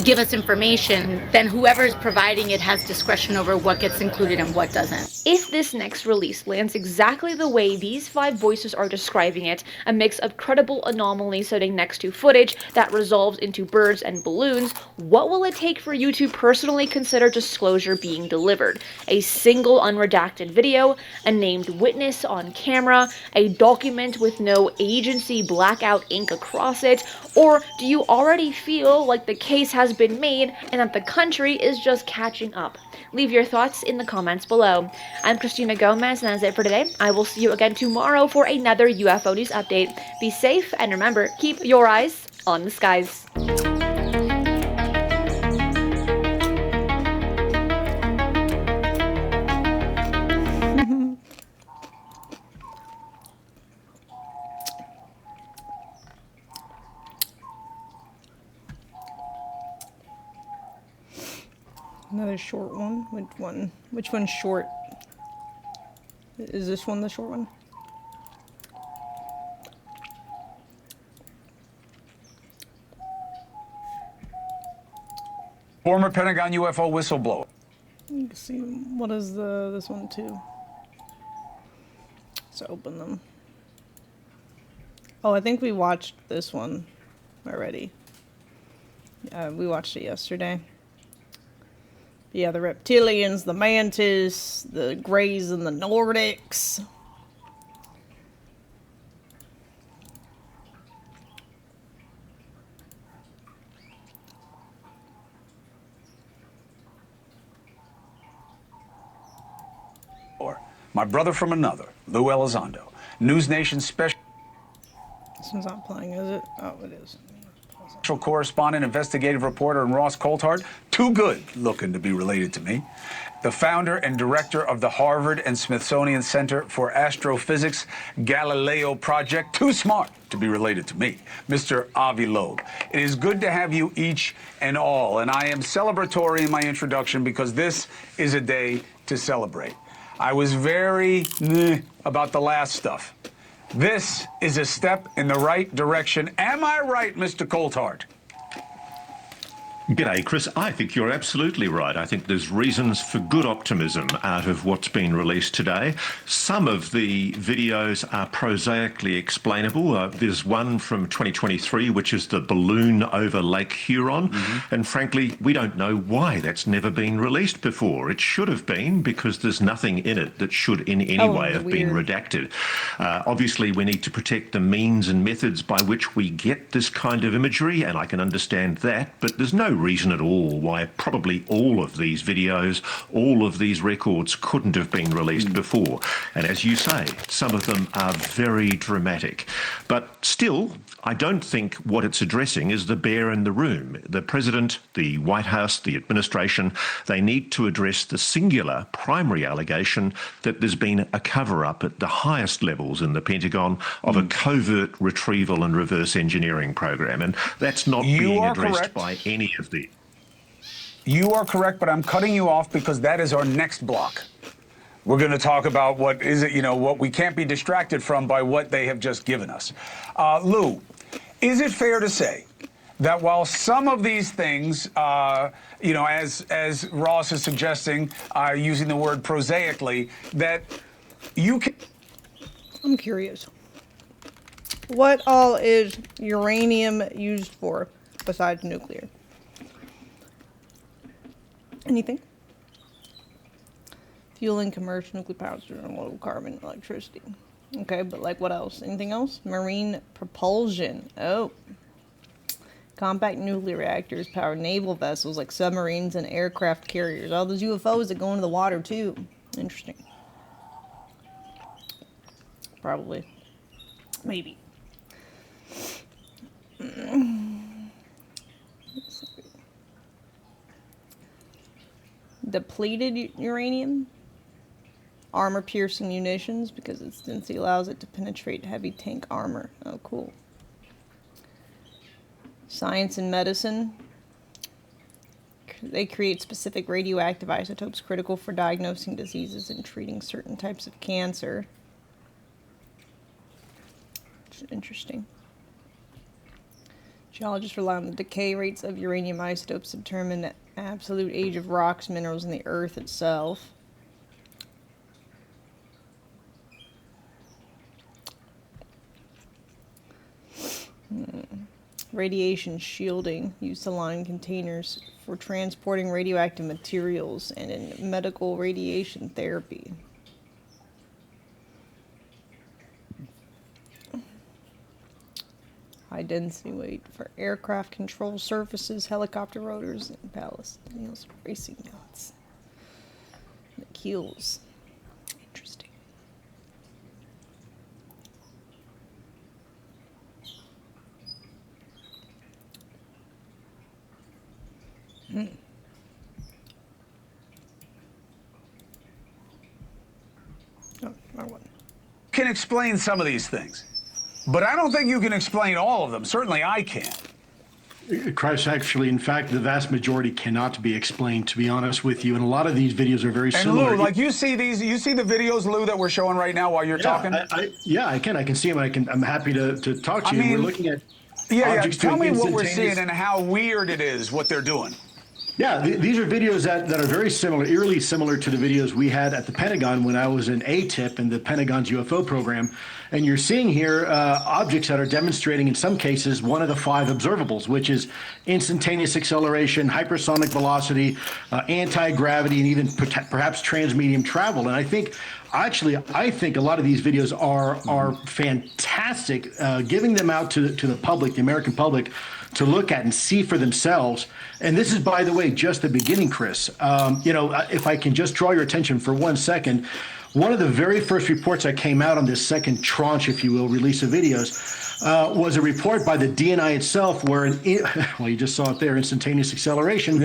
give us information, then whoever is providing it has discretion over what gets included and what doesn't. If this next release lands exactly the way these 5 voices are describing it, a mix of credible anomalies sitting next to footage that resolves into birds and balloons, what will it take for you to personally consider disclosure being delivered? A single unredacted video, a named witness on camera, a document with no agency blackout ink across it, or do you already feel like the case has been made and that the country is just catching up? Leave your thoughts in the comments below. I'm Christina Gomez, and that's it for today. I will see you again tomorrow for another UFO news update. Be safe, and remember, keep your eyes on the skies. Another short one? Which one? Which one's short? Is this one the short one? Former Pentagon UFO whistleblower. You can see what is this one too. Let's open them. Oh, I think we watched this one already. We watched it yesterday. Yeah, the reptilians, the mantis, the greys, and the Nordics. My brother from another, Lou Elizondo, News Nation special This one's not playing, is it? Oh, it is. correspondent, investigative reporter, and Ross Coulthard, too good looking to be related to me. The founder and director of the Harvard and Smithsonian Center for Astrophysics Galileo Project, too smart to be related to me, Mr. Avi Loeb. It is good to have you each and all, and I am celebratory in my introduction because this is a day to celebrate. I was very about the last stuff. This is a step in the right direction. Am I right, Mr. Coulthard? G'day, Chris. I think you're absolutely right. I think there's reasons for good optimism out of what's been released today. Some of the videos are prosaically explainable. There's one from 2023, which is the balloon over Lake Huron. And frankly, we don't know why that's never been released before. It should have been, because there's nothing in it that should in any way have been redacted. Obviously, we need to protect the means and methods by which we get this kind of imagery, and I can understand that, but there's no reason at all why probably all of these videos, all of these records couldn't have been released before. And as you say, some of them are very dramatic. But still, I don't think what it's addressing is the bear in the room. The president, the White House, the administration, they need to address the singular primary allegation that there's been a cover-up at the highest levels in the Pentagon of a covert retrieval and reverse engineering program. And that's not being addressed by any of the... You are correct, but I'm cutting you off because that is our next block. We're going to talk about what is it, what we can't be distracted from by what they have just given us. Lou, is it fair to say that while some of these things, as Ross is suggesting, using the word prosaically, that you can... I'm curious. What all is uranium used for besides nuclear? Anything? Fueling commercial nuclear power and low carbon electricity. Okay, but like what else? Anything else? Marine propulsion. Oh. Compact nuclear reactors power naval vessels like submarines and aircraft carriers. All those UFOs that go into the water too. Interesting. Probably. Maybe. Depleted uranium. Armor-piercing munitions because its density allows it to penetrate heavy tank armor. Oh, cool. Science and medicine. They create specific radioactive isotopes critical for diagnosing diseases and treating certain types of cancer. Which is interesting. Geologists rely on the decay rates of uranium isotopes to determine the absolute age of rocks, minerals, and the earth itself. Radiation shielding used to line containers for transporting radioactive materials and in medical radiation therapy. High density weight for aircraft control surfaces, helicopter rotors, and ballast wheels, racing yachts. The keels. Interesting. Oh, wrong one. Can explain some of these things, but I don't think you can explain all of them. Certainly I can't. Chris, actually, in fact, the vast majority cannot be explained, to be honest with you. And a lot of these videos are very similar. And Lou, like you see the videos, Lou, that we're showing right now while you're talking? I can see them. I'm happy to talk to you. We're looking at objects. Tell me what we're seeing and how weird it is, what they're doing. Yeah, these are videos that are very similar, eerily similar to the videos we had at the Pentagon when I was in ATIP in the Pentagon's UFO program. And you're seeing here objects that are demonstrating, in some cases, one of the 5 observables, which is instantaneous acceleration, hypersonic velocity, anti-gravity, and even perhaps transmedium travel. And I think a lot of these videos are fantastic, giving them out to the public, the American public, to look at and see for themselves. And this is, by the way, just the beginning, Chris. If I can just draw your attention for 1 second, one of the very first reports that came out on this second tranche, if you will, release of videos, was a report by the DNI itself where, well, you just saw it there, instantaneous acceleration,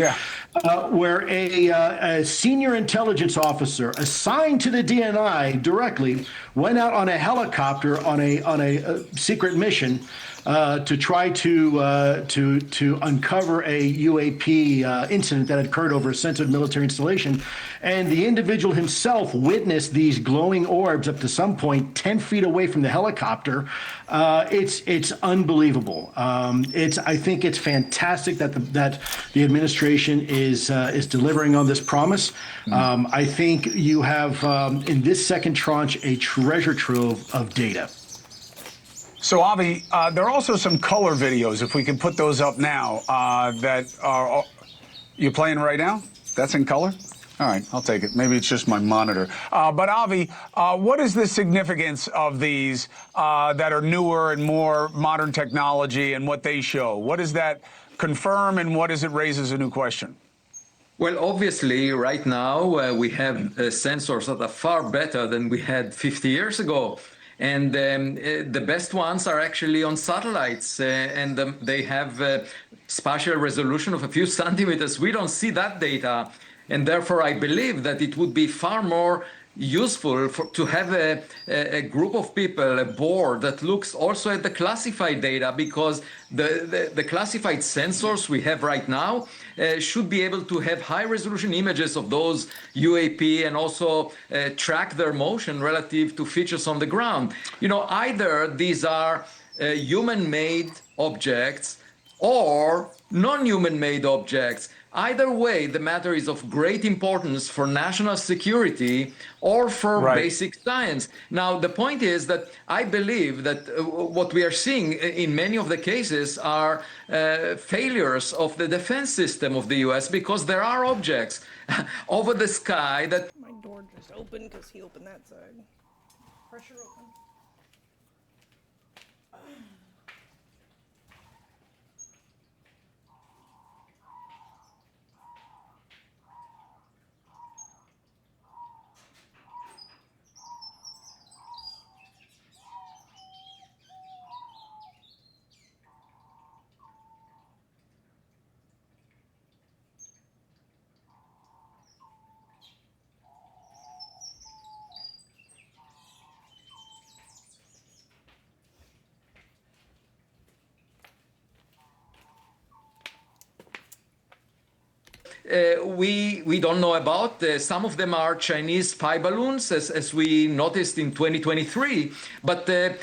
where a senior intelligence officer assigned to the DNI directly went out on a helicopter on a secret mission to try to uncover a UAP incident that had occurred over a sensitive military installation. And the individual himself witnessed these glowing orbs up to some point 10 feet away from the helicopter. It's unbelievable. I think it's fantastic that the administration is delivering on this promise. I think you have in this second tranche a treasure trove of data. So, Avi, there are also some color videos, if we can put those up now, that are... You playing right now? That's in color? All right, I'll take it. Maybe it's just my monitor. But, Avi, what is the significance of these that are newer and more modern technology and what they show? What is that confirm, and what does it raise as a new question? Well, obviously, right now we have sensors that are far better than we had 50 years ago. And the best ones are actually on satellites, and they have spatial resolution of a few centimeters. We don't see that data, and therefore I believe that it would be far more useful to have a group of people, a board that looks also at the classified data, because the classified sensors we have right now should be able to have high resolution images of those UAP and also track their motion relative to features on the ground. You know, either these are human-made objects or non-human-made objects. Either way, the matter is of great importance for national security or for basic science. Now, the point is that I believe that what we are seeing in many of the cases are failures of the defense system of the US, because there are objects over the sky that... My door just opened because he opened that side. Pressure open. we don't know about. Some of them are Chinese spy balloons, as we noticed in 2023. But there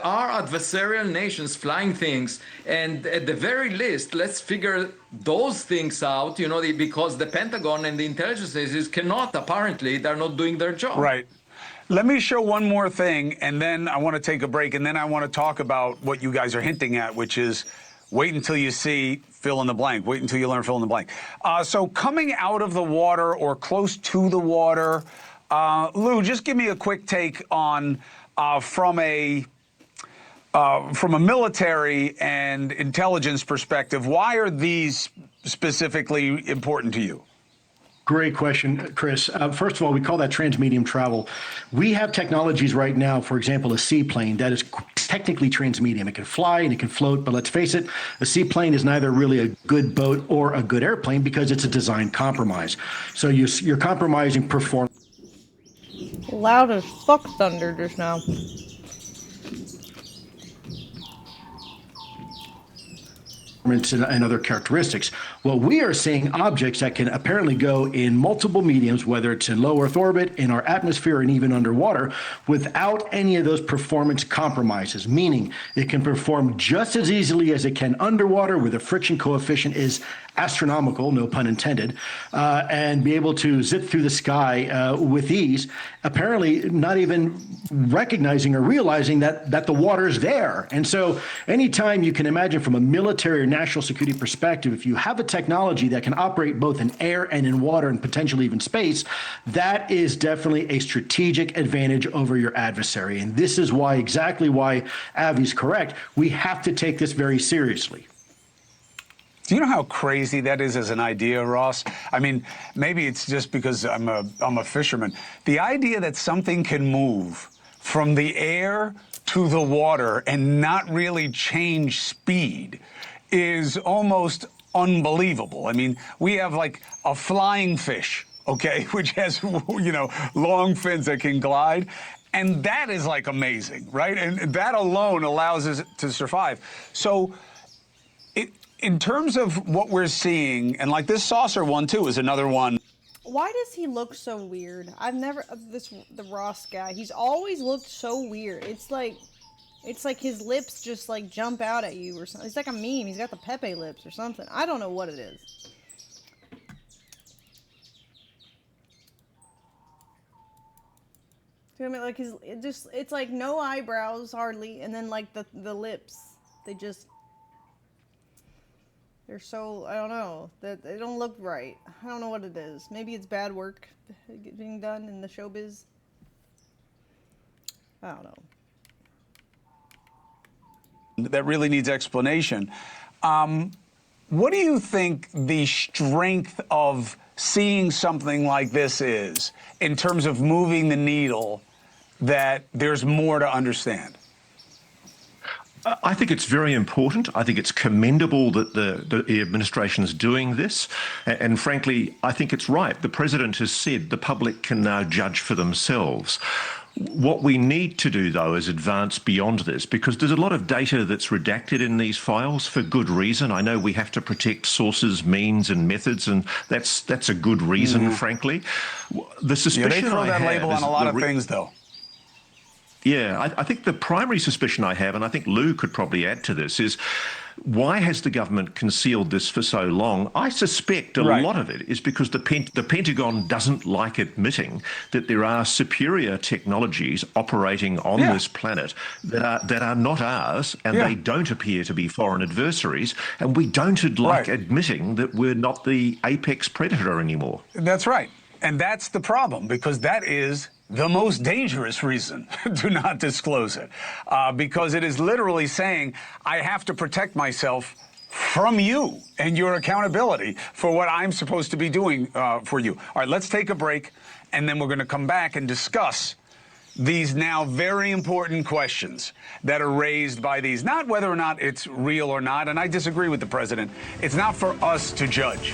are adversarial nations flying things, and at the very least, let's figure those things out. You know, because the Pentagon and the intelligence agencies cannot. Apparently, they're not doing their job. Right. Let me show one more thing, and then I want to take a break, and then I want to talk about what you guys are hinting at, which is wait until you see fill in the blank. Wait until you learn fill in the blank. So coming out of the water or close to the water, Lou, just give me a quick take on from a military and intelligence perspective, why are these specifically important to you? Great question, Chris. First of all, we call that transmedium travel. We have technologies right now, for example, a seaplane that is technically transmedium. It can fly and it can float, but let's face it, a seaplane is neither really a good boat or a good airplane because it's a design compromise. So you're compromising performance. Loud as fuck thunder just now. And other characteristics. Well, we are seeing objects that can apparently go in multiple mediums, whether it's in low Earth orbit, in our atmosphere, and even underwater, without any of those performance compromises, meaning it can perform just as easily as it can underwater, where the friction coefficient is astronomical, no pun intended, and be able to zip through the sky with ease, apparently not even recognizing or realizing that the water is there. And so anytime you can imagine from a military or national security perspective, if you have a technology that can operate both in air and in water and potentially even space, that is definitely a strategic advantage over your adversary. And this is why, exactly why Avi's correct, we have to take this very seriously. Do you know how crazy that is as an idea, Ross? I mean, maybe it's just because I'm a fisherman. The idea that something can move from the air to the water and not really change speed is almost unbelievable. I mean, we have like a flying fish, okay, which has, you know, long fins that can glide. And that is like amazing, right? And that alone allows us to survive. So in terms of what we're seeing, and like this saucer one too is another one. Why does he look so weird? I've never, the Ross guy, he's always looked so weird. It's like his lips just like jump out at you or something. It's like a meme. He's got the Pepe lips or something. I don't know what it is. You know what I mean? Like it's like no eyebrows hardly, and then like the lips, they're so, I don't know, that they don't look right. I don't know what it is. Maybe it's bad work being done in the showbiz. I don't know. That really needs explanation. What do you think the strength of seeing something like this is in terms of moving the needle that there's more to understand? I think it's very important. I think it's commendable that the administration is doing this. And frankly, I think it's right. The president has said the public can now judge for themselves. What we need to do, though, is advance beyond this, because there's a lot of data that's redacted in these files for good reason. I know we have to protect sources, means, and methods, and that's a good reason, frankly. The suspicion they throw that label on a lot of things, though. Yeah, I think the primary suspicion I have, and I think Lou could probably add to this, is why has the government concealed this for so long? I suspect a lot of it is because the Pentagon doesn't like admitting that there are superior technologies operating on this planet that are not ours, and they don't appear to be foreign adversaries, and we don't like admitting that we're not the apex predator anymore. That's right. And that's the problem, because that is the most dangerous reason to not disclose it, because it is literally saying, I have to protect myself from you and your accountability for what I'm supposed to be doing for you. All right, let's take a break, and then we're going to come back and discuss these now very important questions that are raised by these, not whether or not it's real or not, and I disagree with the president. It's not for us to judge.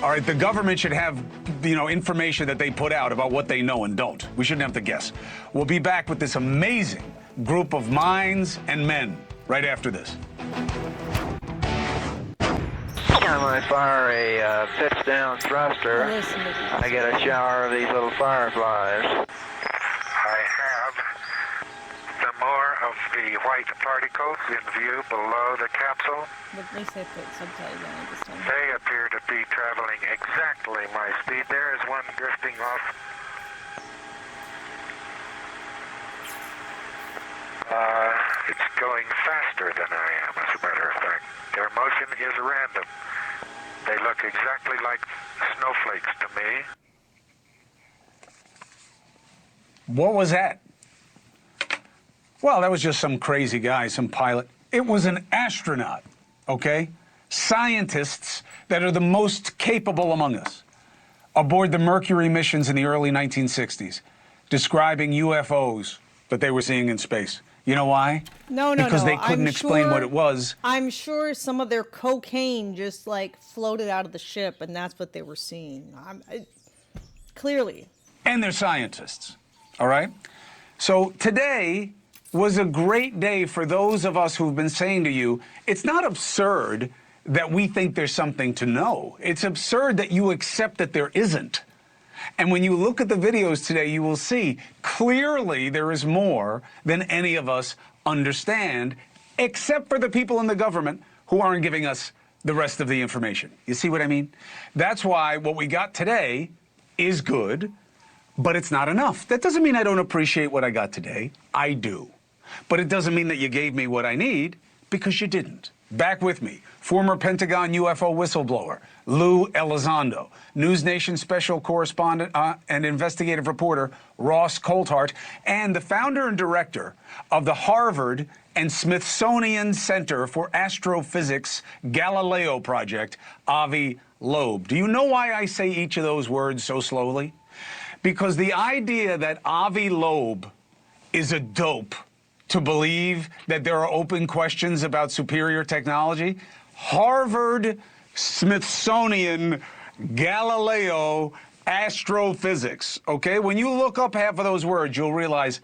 All right, the government should have, information that they put out about what they know and don't. We shouldn't have to guess. We'll be back with this amazing group of minds and men right after this. Time I fire a pitch down thruster, I get a shower of these little fireflies. I have some more of the white particles in view below the capsule. At least they put subtitles on it this time. They appear to be traveling exactly my speed. There is one drifting off. It's going faster than I am, as a matter of fact. Their motion is random. They look exactly like snowflakes to me. What was that? Well, that was just some crazy guy, some pilot. It was an astronaut, okay? Scientists that are the most capable among us aboard the Mercury missions in the early 1960s, describing UFOs that they were seeing in space. You know why? No. Because they couldn't explain what it was. I'm sure some of their cocaine just floated out of the ship, and that's what they were seeing. Clearly. And they're scientists, all right? So today was a great day for those of us who've been saying to you, it's not absurd that we think there's something to know. It's absurd that you accept that there isn't. And when you look at the videos today, you will see clearly there is more than any of us understand, except for the people in the government who aren't giving us the rest of the information. You see what I mean? That's why what we got today is good, but it's not enough. That doesn't mean I don't appreciate what I got today. I do. But it doesn't mean that you gave me what I need, because you didn't. Back with me, former Pentagon UFO whistleblower, Lou Elizondo, News Nation special correspondent and investigative reporter, Ross Coulthart, and the founder and director of the Harvard and Smithsonian Center for Astrophysics Galileo Project, Avi Loeb. Do you know why I say each of those words so slowly? Because the idea that Avi Loeb is a dope to believe that there are open questions about superior technology, Harvard, Smithsonian, Galileo, astrophysics, okay? When you look up half of those words, you'll realize,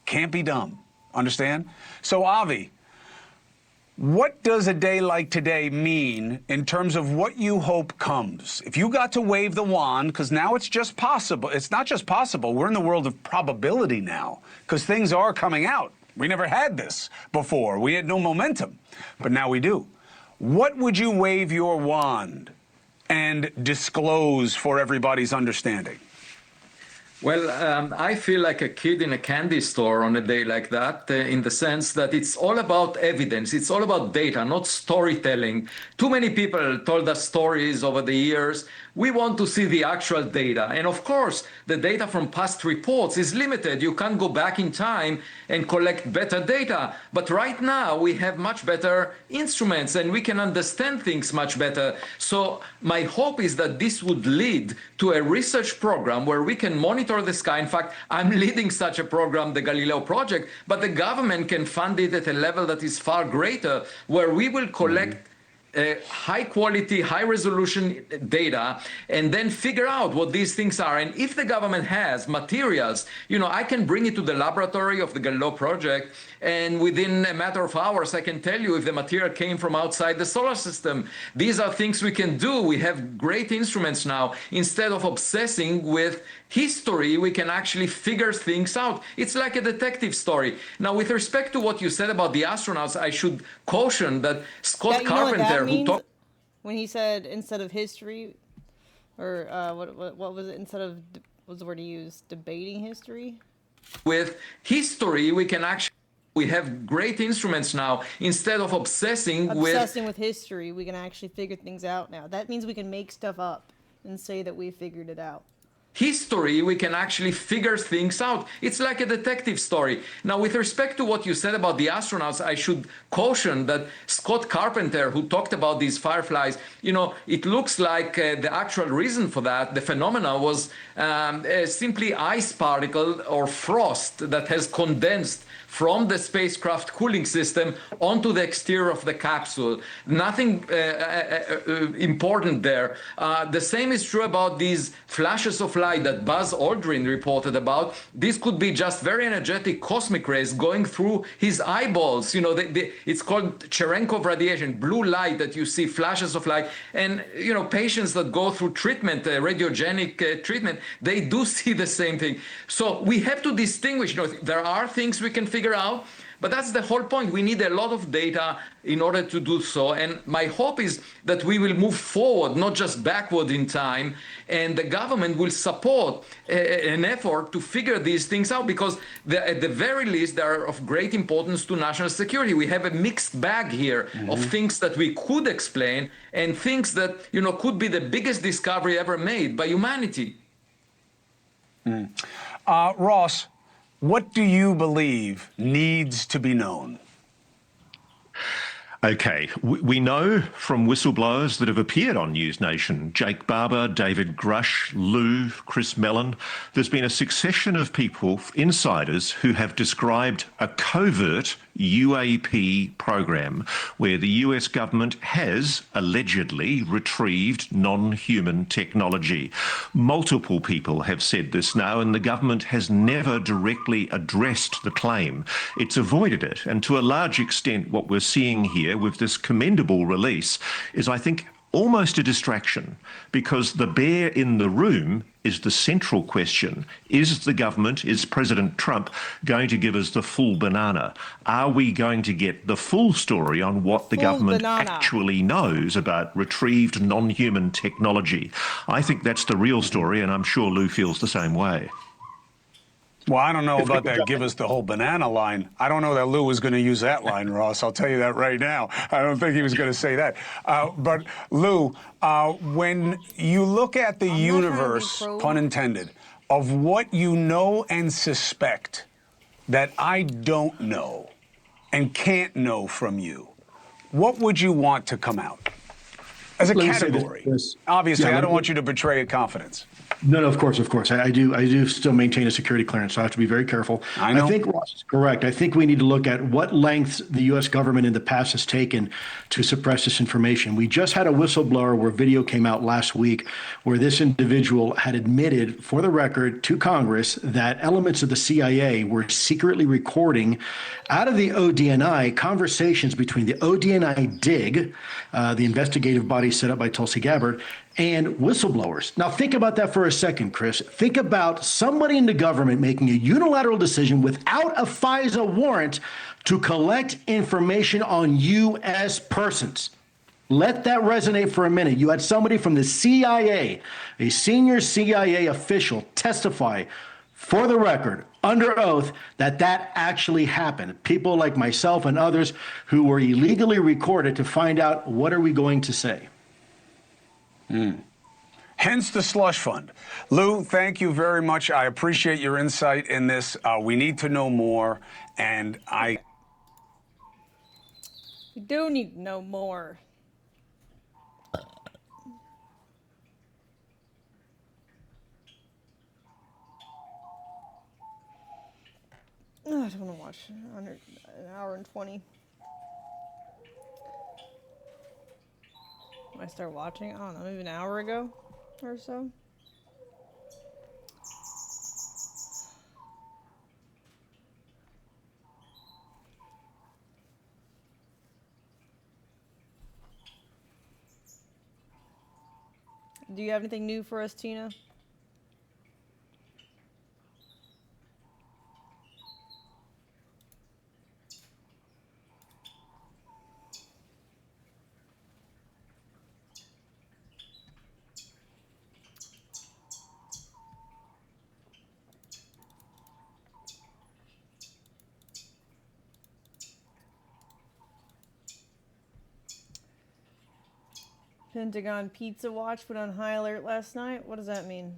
can't be dumb, understand? So, Avi, what does a day like today mean in terms of what you hope comes? If you got to wave the wand, because now it's just possible, it's not just possible, we're in the world of probability now, because things are coming out. We never had this before. We had no momentum, but now we do. What would you wave your wand and disclose for everybody's understanding? Well, I feel like a kid in a candy store on a day like that, in the sense that it's all about evidence, it's all about data, not storytelling. Too many people told us stories over the years We want to see the actual data. And of course, the data from past reports is limited. You can't go back in time and collect better data. But right now, we have much better instruments and we can understand things much better. So my hope is that this would lead to a research program where we can monitor the sky. In fact, I'm leading such a program, the Galileo project, but the government can fund it at a level that is far greater, where we will collect high quality, high resolution data and then figure out what these things are. And if the government has materials, I can bring it to the laboratory of the Galileo project, and within a matter of hours, I can tell you if the material came from outside the solar system. These are things we can do. We have great instruments now. Instead of obsessing with history, we can actually figure things out. It's like a detective story. Now, with respect to what you said about the astronauts, I should caution that Scott Carpenter, who talked when he said instead of history, or what was it? Instead of, what was the word he used? Debating history? With history, we can actually, we have great instruments now. Instead of obsessing with history, we can actually figure things out now. That means we can make stuff up and say that we figured it out. History, we can actually figure things out. It's like a detective story. Now, with respect to what you said about the astronauts, I should caution that Scott Carpenter, who talked about these fireflies, it looks like the actual reason for that, the phenomena, was simply ice particle or frost that has condensed from the spacecraft cooling system onto the exterior of the capsule. Nothing important there. The same is true about these flashes of light that Buzz Aldrin reported about. These could be just very energetic cosmic rays going through his eyeballs. It's called Cherenkov radiation, blue light that you see, flashes of light. And, patients that go through treatment, radiogenic treatment, they do see the same thing. So we have to distinguish. There are things we can figure out, but that's the whole point. We need a lot of data in order to do so. And my hope is that we will move forward, not just backward in time, and the government will support an effort to figure these things out, because at the very least, they are of great importance to national security. We have a mixed bag here of things that we could explain and things that, could be the biggest discovery ever made by humanity. Ross, what do you believe needs to be known? Okay, we know from whistleblowers that have appeared on News Nation, Jake Barber, David Grush, Lou, Chris Mellon, there's been a succession of people, insiders, who have described a covert UAP program where the US government has allegedly retrieved non-human technology. Multiple people have said this now, and the government has never directly addressed the claim. It's avoided it, and to a large extent what we're seeing here with this commendable release is, I think, almost a distraction, because the bear in the room is the central question. Is the government, is President Trump going to give us the full banana? Are we going to get the full story on what the government actually knows about retrieved non-human technology? I think that's the real story, and I'm sure Lou feels the same way. Well, I don't know about that give us the whole banana line. I don't know that Lou was going to use that line, Ross. I'll tell you that right now. I don't think he was going to say that. But Lou, when you look at the universe, pun intended, of what you know and suspect that I don't know and can't know from you, what would you want to come out as a category? Obviously, I don't want you to betray a confidence. No, of course. I do still maintain a security clearance, so I have to be very careful. I know. I think Ross is correct. I think we need to look at what lengths the U.S. government in the past has taken to suppress this information. We just had a whistleblower where video came out last week where this individual had admitted, for the record, to Congress that elements of the CIA were secretly recording out of the ODNI conversations between the ODNI DIG, the investigative body set up by Tulsi Gabbard, and whistleblowers. Now, think about that for a second, Chris. Think about somebody in the government making a unilateral decision without a FISA warrant to collect information on U.S. persons. Let that resonate for a minute. You had somebody from the CIA, a senior CIA official, testify for the record, under oath, that actually happened. People like myself and others who were illegally recorded to find out what are we going to say. Hence the slush fund. Lou, thank you very much. I appreciate your insight in this. We need to know more, and We do need to know more. Oh, I don't want to watch under an hour and 20. When I started watching, I don't know, maybe an hour ago or so. Do you have anything new for us, Tina? Pentagon Pizza Watch put on high alert last night. What does that mean?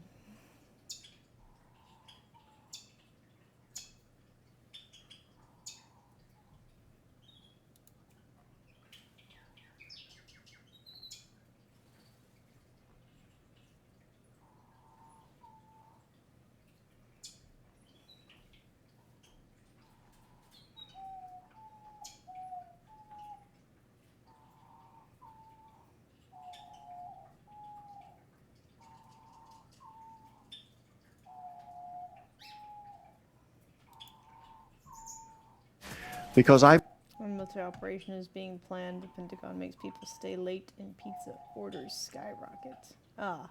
Because When a military operation is being planned, the Pentagon makes people stay late and pizza orders skyrocket. Ah.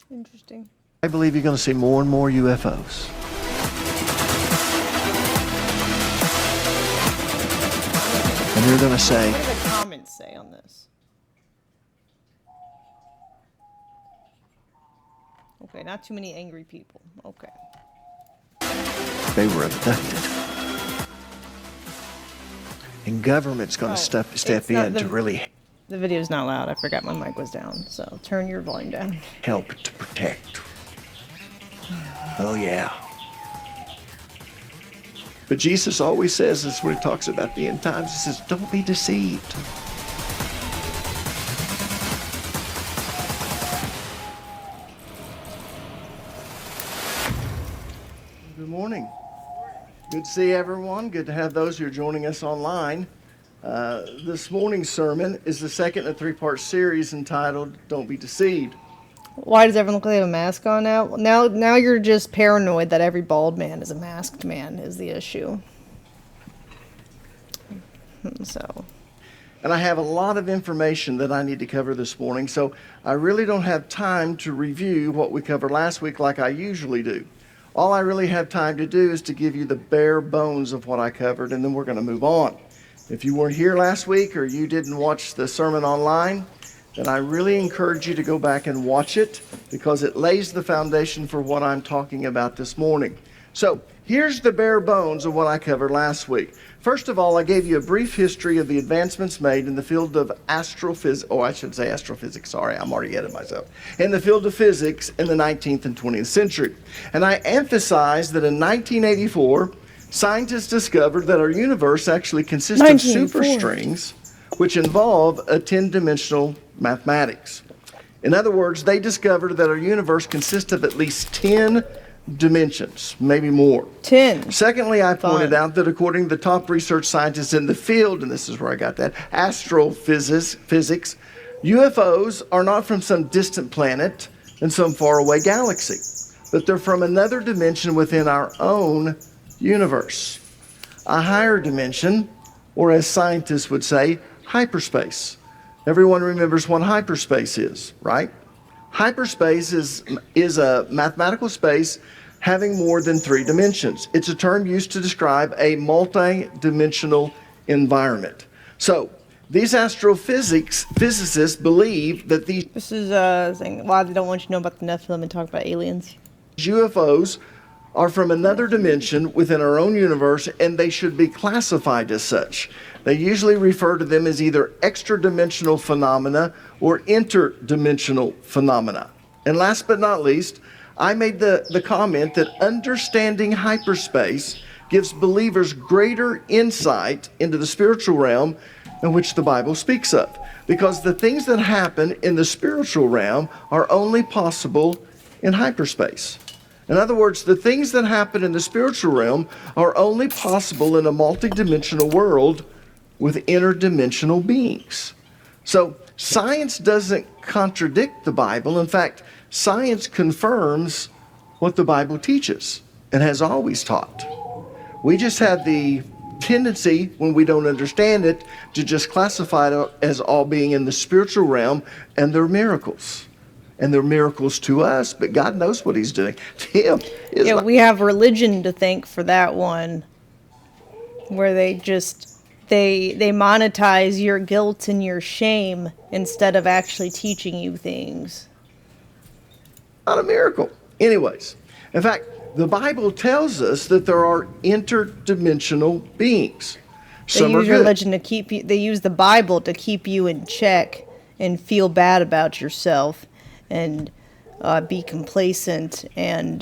Interesting. I believe you're going to see more and more UFOs. And you're going to say, What do the comments say on this? Okay, not too many angry people. Okay. they were abducted. And government's going to step in to really The video's not loud. I forgot my mic was down. So turn your volume down. help to protect. Oh, yeah. But Jesus always says this when he talks about the end times. He says, don't be deceived. Good morning. Good to see everyone. Good to have those who are joining us online. This morning's sermon is the second in a three-part series entitled Don't Be Deceived. Why does everyone look like they have a mask on now? Now you're just paranoid that every bald man is a masked man is the issue. So. And I have a lot of information that I need to cover this morning, so I really don't have time to review what we covered last week like I usually do. All I really have time to do is to give you the bare bones of what I covered, and then we're going to move on. If you weren't here last week or you didn't watch the sermon online, then I really encourage you to go back and watch it because it lays the foundation for what I'm talking about this morning. So here's the bare bones of what I covered last week. First of all, I gave you a brief history of the advancements made in the field of astrophysics. Oh, I should say astrophysics. Sorry, I'm already ahead of myself. In the field of physics in the 19th and 20th century. And I emphasized that in 1984, scientists discovered that our universe actually consists of superstrings, which involve a 10-dimensional mathematics. In other words, they discovered that our universe consists of at least 10 dimensions, maybe more. 10. Secondly, I pointed out that according to the top research scientists in the field, and this is where I got that, astrophysics, UFOs are not from some distant planet in some faraway galaxy, but they're from another dimension within our own universe. A higher dimension, or as scientists would say, hyperspace. Everyone remembers what hyperspace is, right? Hyperspace is a mathematical space having more than 3 dimensions. It's a term used to describe a multi-dimensional environment. So, these physicists believe that these... This is saying why they don't want you to know about the Nephilim and talk about aliens. UFOs are from another dimension within our own universe, and they should be classified as such. They usually refer to them as either extra-dimensional phenomena or interdimensional phenomena. And last but not least, I made the comment that understanding hyperspace gives believers greater insight into the spiritual realm in which the Bible speaks of. Because the things that happen in the spiritual realm are only possible in hyperspace. In other words, the things that happen in the spiritual realm are only possible in a multidimensional world with interdimensional beings. So science doesn't contradict the Bible. In fact, science confirms what the Bible teaches and has always taught. We just have the tendency, when we don't understand it, to just classify it as all being in the spiritual realm, and they're miracles. And they're miracles to us, but God knows what he's doing. To him, yeah, we have religion to thank for that one, where they monetize your guilt and your shame instead of actually teaching you things. Not a miracle. Anyways, in fact, the Bible tells us that there are interdimensional beings. They use religion to keep you. They use the Bible to keep you in check and feel bad about yourself, and be complacent, and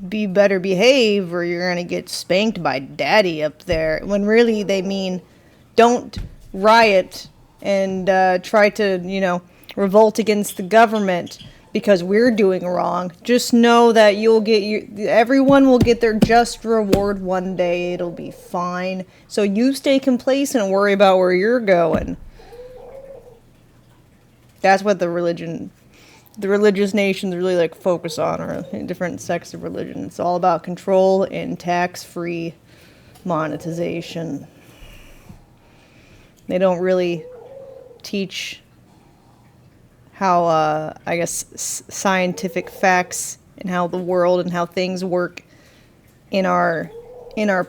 be better behave, or you're gonna get spanked by daddy up there. When really they mean, don't riot and try to revolt against the government because we're doing wrong. Just know that everyone will get their just reward one day. It'll be fine. So you stay complacent and worry about where you're going. That's what the religious nations really focus on, or different sects of religion. It's all about control and tax-free monetization. They don't really teach how, scientific facts and how the world and how things work in our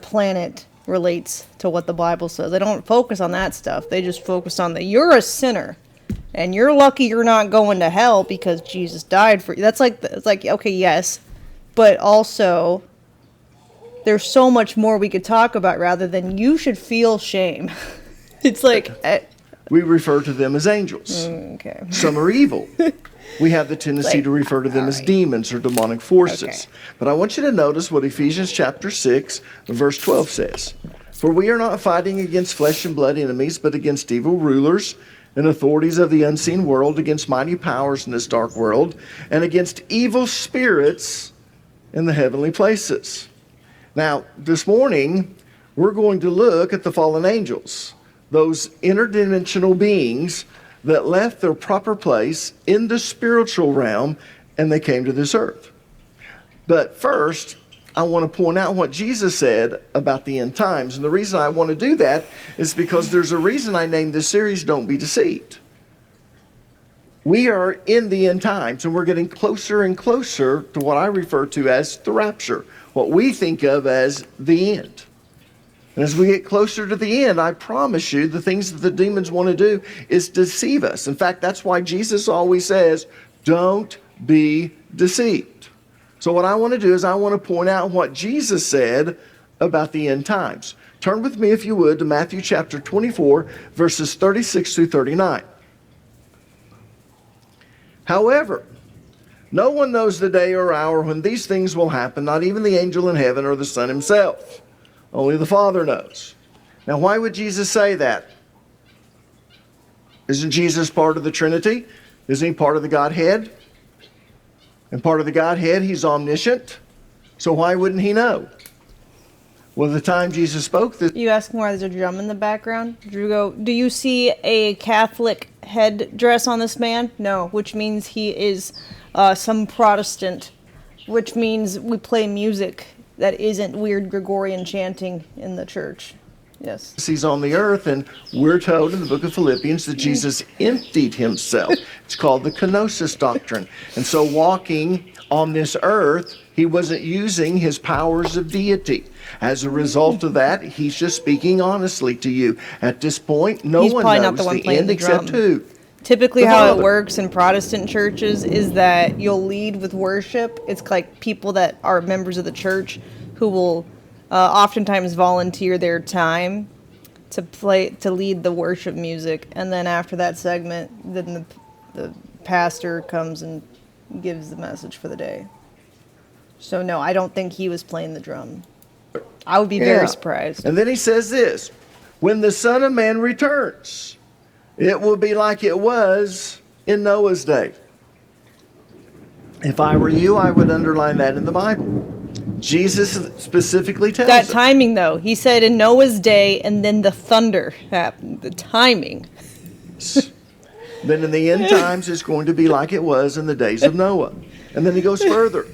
planet relates to what the Bible says. They don't focus on that stuff. They just focus on you're a sinner, and you're lucky you're not going to hell because Jesus died for you. It's like, okay, yes, but also there's so much more we could talk about rather than you should feel shame. It's like... we refer to them as angels. Okay. Some are evil. We have the tendency to refer to them as demons or demonic forces. Okay. But I want you to notice what Ephesians chapter 6, verse 12 says. For we are not fighting against flesh and blood enemies, but against evil rulers and authorities of the unseen world, against mighty powers in this dark world, and against evil spirits in the heavenly places. Now, this morning, we're going to look at the fallen angels, those interdimensional beings that left their proper place in the spiritual realm and they came to this earth. But first, I want to point out what Jesus said about the end times. And the reason I want to do that is because there's a reason I named this series, Don't Be Deceived. We are in the end times, and we're getting closer and closer to what I refer to as the rapture, what we think of as the end. And as we get closer to the end, I promise you, the things that the demons want to do is deceive us. In fact, that's why Jesus always says, don't be deceived. So what I want to do is I want to point out what Jesus said about the end times. Turn with me, if you would, to Matthew chapter 24, verses 36 through 39. However, no one knows the day or hour when these things will happen, not even the angel in heaven or the Son himself. Only the Father knows. Now, why would Jesus say that? Isn't Jesus part of the Trinity? Isn't he part of the Godhead? And part of the Godhead, he's omniscient. So why wouldn't he know? Well, the time Jesus spoke this... You ask why there's a drum in the background? Drew go, do you see a Catholic headdress on this man? No, which means he is some Protestant, which means we play music that isn't weird Gregorian chanting in the church. Yes. He's on the earth, and we're told in the book of Philippians that Jesus emptied himself. It's called the kenosis doctrine. And so walking on this earth, he wasn't using his powers of deity. As a result of that, he's just speaking honestly to you. At this point, no one knows the end except who? Typically The how Father. it works in Protestant churches is that you'll lead with worship. It's like people that are members of the church who will oftentimes volunteer their time to lead the worship music, and then after that segment, then the pastor comes and gives the message for the day. So no, I don't think he was playing the drum. I would be very surprised. And then he says this, when the Son of Man returns, it will be like it was in Noah's day. If I were you, I would underline that in the Bible. Jesus specifically tells That us. timing, though. He said in Noah's day, and then the thunder happened. The timing. Then in the end times, it's going to be like it was in the days of Noah. And then he goes further.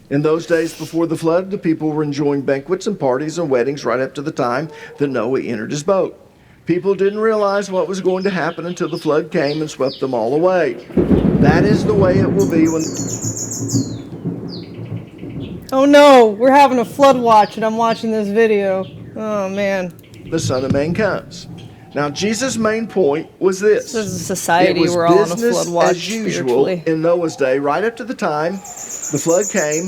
In those days before the flood, the people were enjoying banquets and parties and weddings right up to the time that Noah entered his boat. People didn't realize what was going to happen until the flood came and swept them all away. That is the way it will be when... Oh no, we're having a flood watch and I'm watching this video. Oh man. the Son of Man comes. Now, Jesus' main point was this. This is a society it was we're all on a business flood watch as usual in Noah's day, right up to the time the flood came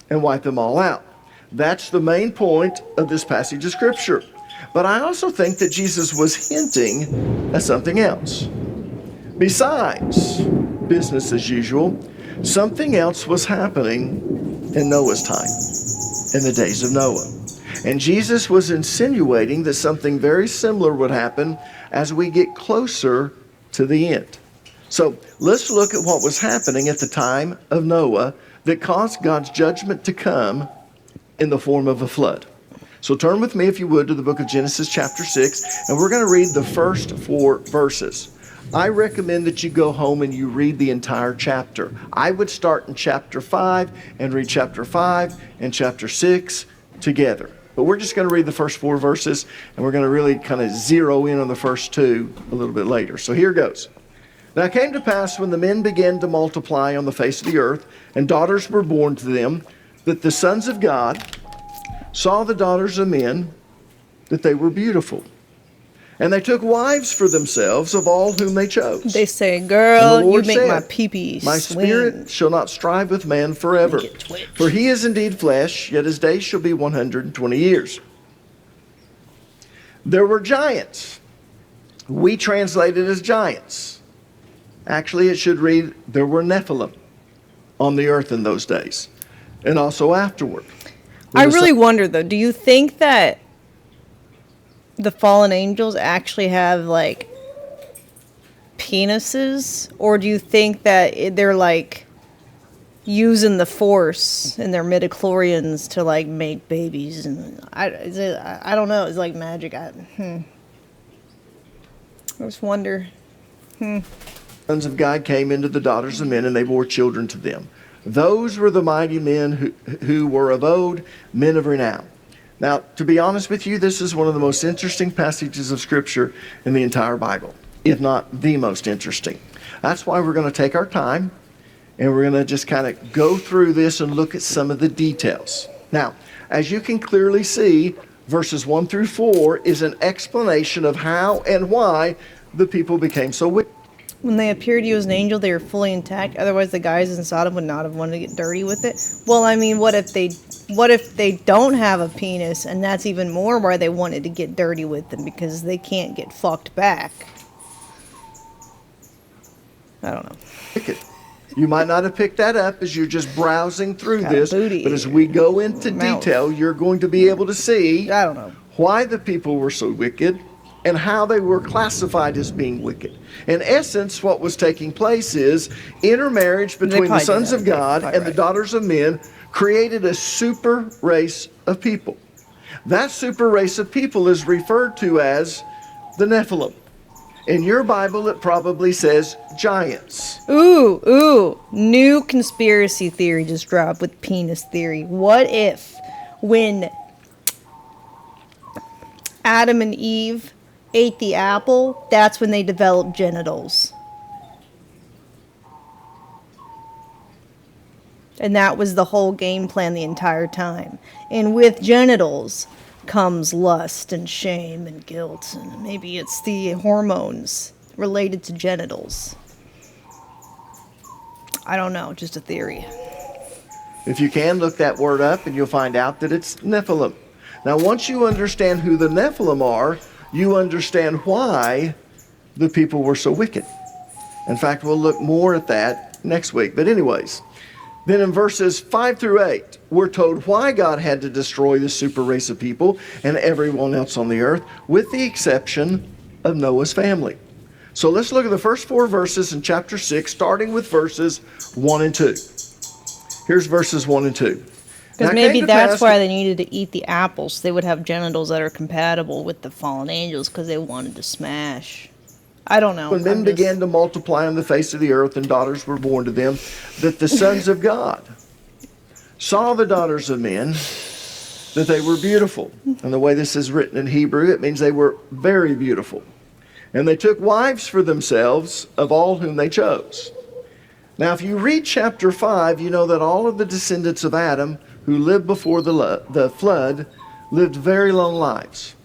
and wiped them all out. That's the main point of this passage of Scripture. But I also think that Jesus was hinting at something else. Besides business as usual, something else was happening in Noah's time, in the days of Noah. And Jesus was insinuating that something very similar would happen as we get closer to the end. So let's look at what was happening at the time of Noah that caused God's judgment to come in the form of a flood. So turn with me, if you would, to the book of Genesis chapter 6, and we're going to read the first 4 verses. I recommend that you go home and you read the entire chapter. I would start in chapter 5 and read chapter 5 and chapter 6 together. But we're just going to read the first 4 verses, and we're going to really kind of zero in on the first 2 a little bit later. So here goes. Now it came to pass when the men began to multiply on the face of the earth, and daughters were born to them, that the sons of God saw the daughters of men, that they were beautiful. And they took wives for themselves of all whom they chose. They say, And girl, the you Lord make said, my pee-pee My swing. spirit shall not strive with man forever. For he is indeed flesh, yet his days shall be 120 years. There were giants. We translate it as giants. Actually, it should read, there were Nephilim on the earth in those days, and also afterward. I really wonder, though, do you think that the fallen angels actually have, like, penises? Or do you think that they're, like, using the force in their midichlorians to, like, make babies? And I don't know. It's like magic. I just wonder. Sons of God came into the daughters of men, and they bore children to them. Those were the mighty men who were of old, men of renown. Now, to be honest with you, this is one of the most interesting passages of Scripture in the entire Bible, if not the most interesting. That's why we're going to take our time, and we're going to just kind of go through this and look at some of the details. Now, as you can clearly see, verses 1 through 4 is an explanation of how and why the people became so wicked. When they appeared to you as an angel, they were fully intact. Otherwise, the guys in Sodom would not have wanted to get dirty with it. Well, I mean, what if they don't have a penis, and that's even more why they wanted to get dirty with them, because they can't get fucked back. I don't know. You might not have picked that up as you're just browsing through this, but as we go into detail, you're going to be able to see why the people were so wicked and how they were classified as being wicked. In essence, what was taking place is intermarriage between the sons of God and the daughters of men created a super race of people. That super race of people is referred to as the Nephilim. In your Bible, it probably says giants. Ooh, new conspiracy theory just dropped with penis theory. What if when Adam and Eve ate the apple, that's when they developed genitals? And that was the whole game plan the entire time. And with genitals comes lust and shame and guilt, and maybe it's the hormones related to genitals. I don't know, just a theory. If you can, look that word up and you'll find out that it's Nephilim. Now, once you understand who the Nephilim are, you understand why the people were so wicked. In fact, we'll look more at that next week. But anyways, then in verses 5 through 8, we're told why God had to destroy the super race of people and everyone else on the earth, with the exception of Noah's family. So let's look at the first 4 verses in chapter 6, starting with verses 1 and 2. Here's verses 1 and 2. Because maybe that's why they needed to eat the apples. They would have genitals that are compatible with the fallen angels because they wanted to smash. I don't know. When men began to multiply on the face of the earth and daughters were born to them, that the sons of God saw the daughters of men, that they were beautiful. And the way this is written in Hebrew, it means they were very beautiful. And they took wives for themselves of all whom they chose. Now, if you read chapter 5, you know that all of the descendants of Adam who lived before the flood lived very long lives.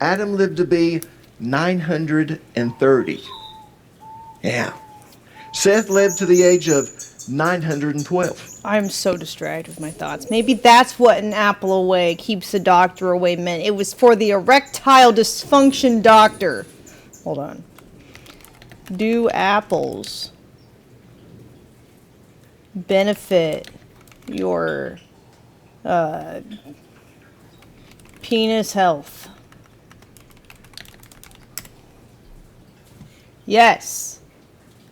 Adam lived to be 930. Yeah. Seth lived to the age of 912. I'm so distracted with my thoughts. Maybe that's what an apple away keeps the doctor away meant. It was for the erectile dysfunction doctor. Hold on. Do apples benefit your penis health? Yes.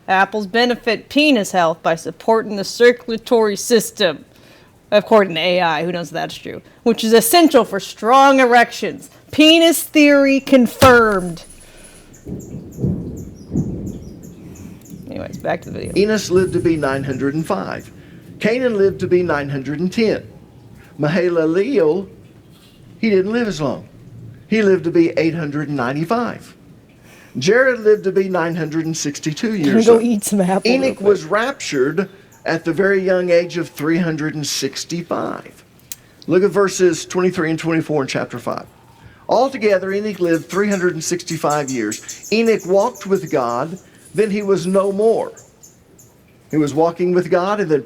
Apples benefit penis health by supporting the circulatory system, according to AI. Who knows if that's true? Which is essential for strong erections. Penis theory confirmed. Anyways, back to the video. Enos lived to be 905. Canaan lived to be 910. Mahalaleel, he didn't live as long. He lived to be 895. Jared lived to be 962 years old. old. Go eat some apples. Enoch was raptured at the very young age of 365. Look at verses 23 and 24 in chapter 5. Altogether, Enoch lived 365 years. Enoch walked with God, then he was no more. He was walking with God, and then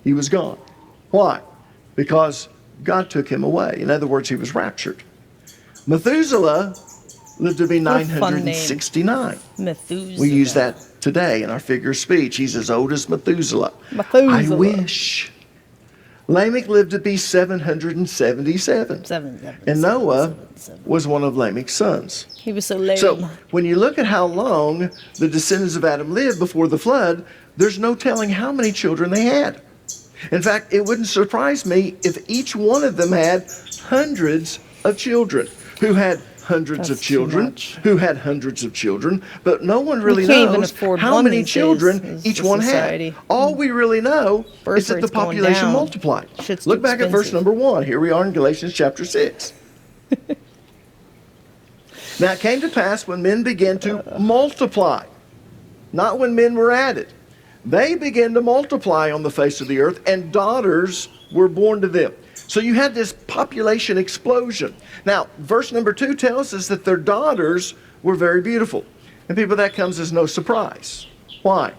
he was gone. Why? Because God took him away. In other words, he was raptured. Methuselah lived to be 969. Methuselah. We use that today in our figure of speech. He's as old as Methuselah. I wish. Lamech lived to be 777. And Noah was one of Lamech's sons. He was so lame. So when you look at how long the descendants of Adam lived before the flood, there's no telling how many children they had. In fact, it wouldn't surprise me if each one of them had hundreds of children who had hundreds of children, who had hundreds of children, but no one really knows how many children each one had. All we really know is that the population multiplied. Look back at verse number 1. Here we are in Galatians chapter 6. Now it came to pass when men began to multiply, not when men were added. They began to multiply on the face of the earth, and daughters were born to them. So you had this population explosion. Now, verse number 2 tells us that their daughters were very beautiful. And people, that comes as no surprise. Why?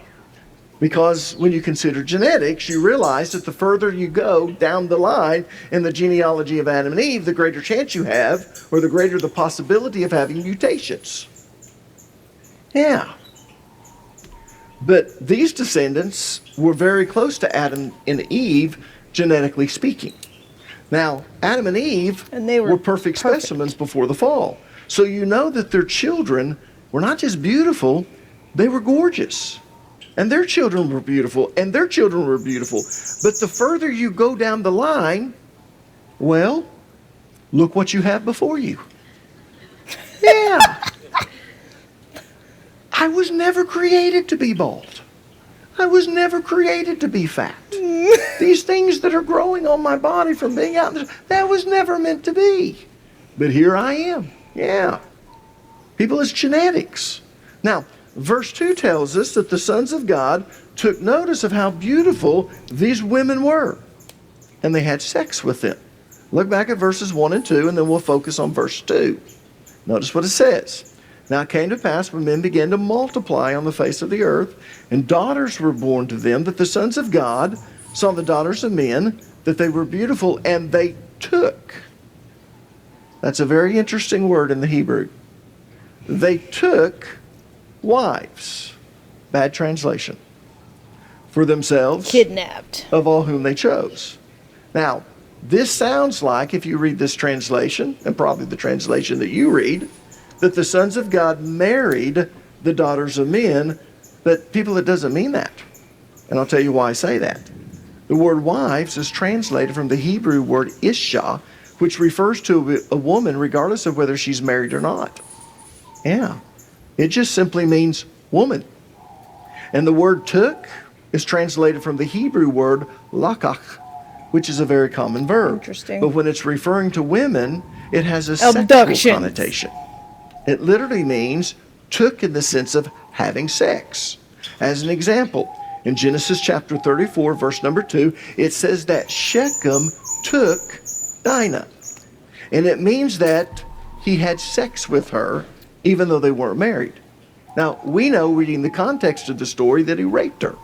Because when you consider genetics, you realize that the further you go down the line in the genealogy of Adam and Eve, the greater chance you have, or the greater the possibility of having mutations. Yeah. But these descendants were very close to Adam and Eve, genetically speaking. Now, Adam and Eve were perfect specimens before the fall. So you know that their children were not just beautiful, they were gorgeous. And their children were beautiful, and their children were beautiful. But the further you go down the line, well, look what you have before you. Yeah. I was never created to be bald. I was never created to be fat. These things that are growing on my body from being out there, that was never meant to be. But here I am. Yeah. People, it's genetics. Now, verse 2 tells us that the sons of God took notice of how beautiful these women were, and they had sex with them. Look back at verses 1 and 2, and then we'll focus on verse 2. Notice what it says. Now it came to pass when men began to multiply on the face of the earth, and daughters were born to them, that the sons of God saw the daughters of men, that they were beautiful, and they took. That's a very interesting word in the Hebrew. They took wives. Bad translation. For themselves. Kidnapped. Of all whom they chose. Now, this sounds like, if you read this translation, and probably the translation that you read, that the sons of God married the daughters of men, but people, it doesn't mean that. And I'll tell you why I say that. The word wives is translated from the Hebrew word isha, which refers to a woman regardless of whether she's married or not. Yeah. It just simply means woman. And the word took is translated from the Hebrew word lakach, which is a very common verb. Interesting. But when it's referring to women, it has a sexual connotation. It literally means took in the sense of having sex. As an example, in Genesis chapter 34, verse number 2, it says that Shechem took Dinah. And it means that he had sex with her, even though they weren't married. Now, we know, reading the context of the story, that he raped her.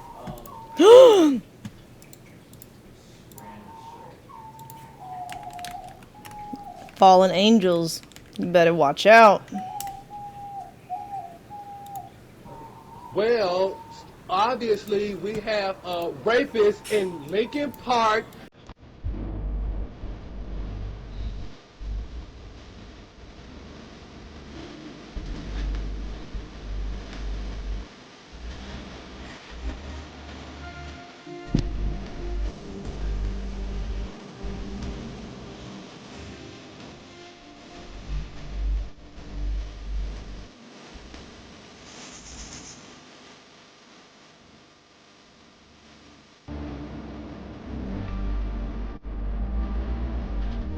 Fallen angels. You better watch out. Well, obviously we have a rapist in Lincoln Park.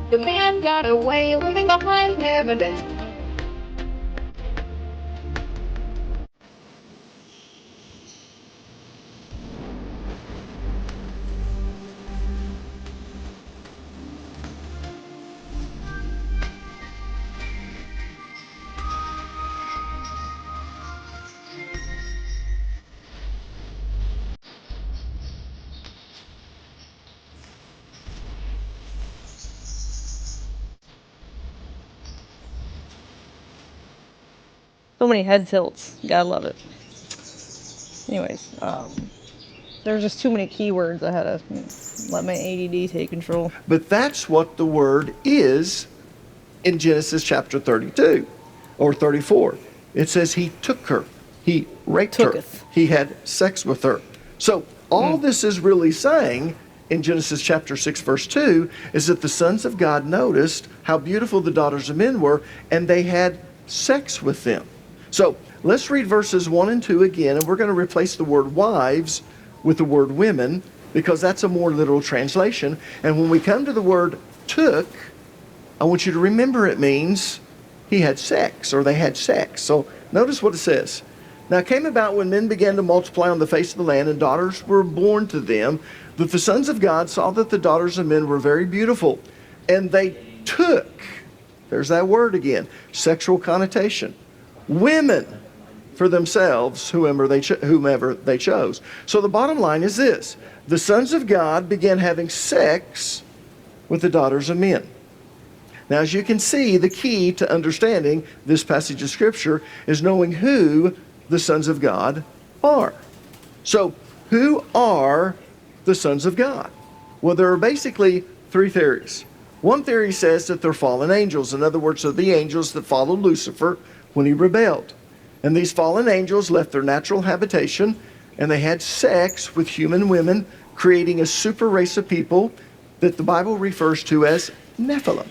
The man got away living behind evidence. So many head tilts. Gotta love it. Anyways, there's just too many keywords. I had to let my ADD take control. But that's what the word is in Genesis chapter 32 or 34. It says he took her. He raped her. He had sex with her. So all this is really saying in Genesis chapter 6 verse 2 is that the sons of God noticed how beautiful the daughters of men were, and they had sex with them. So let's read verses 1 and 2 again, and we're going to replace the word wives with the word women, because that's a more literal translation. And when we come to the word took, I want you to remember it means he had sex, or they had sex. So notice what it says. Now it came about when men began to multiply on the face of the land, and daughters were born to them, that the sons of God saw that the daughters of men were very beautiful, and they took, there's that word again, sexual connotation, women for themselves, whomever they chose. So the bottom line is this: the sons of God began having sex with the daughters of men. Now, as you can see, the key to understanding this passage of Scripture is knowing who the sons of God are. So, who are the sons of God? Well, there are basically three theories. One theory says that they're fallen angels. In other words, they're the angels that followed Lucifer when he rebelled. And these fallen angels left their natural habitation, and they had sex with human women, creating a super race of people that the Bible refers to as Nephilim.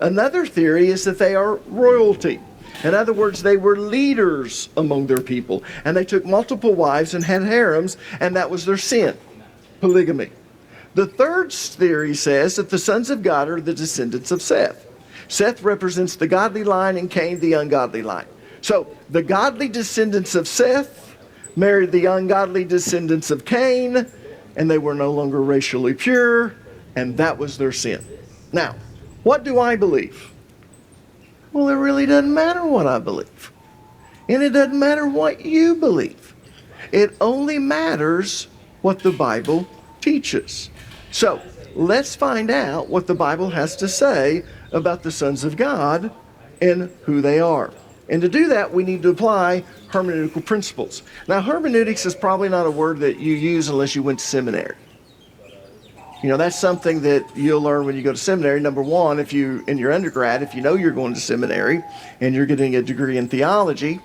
Another theory is that they are royalty. In other words, they were leaders among their people, and they took multiple wives and had harems, and that was their sin, polygamy. The third theory says that the sons of God are the descendants of Seth. Seth represents the godly line and Cain the ungodly line. So the godly descendants of Seth married the ungodly descendants of Cain, and they were no longer racially pure, and that was their sin. Now, what do I believe? Well, it really doesn't matter what I believe. And it doesn't matter what you believe. It only matters what the Bible teaches. So, let's find out what the Bible has to say about the sons of God and who they are. And to do that, we need to apply hermeneutical principles. Now, hermeneutics is probably not a word that you use unless you went to seminary. You know, that's something that you'll learn when you go to seminary. Number one, if you, in your undergrad, if you know you're going to seminary and you're getting a degree in theology,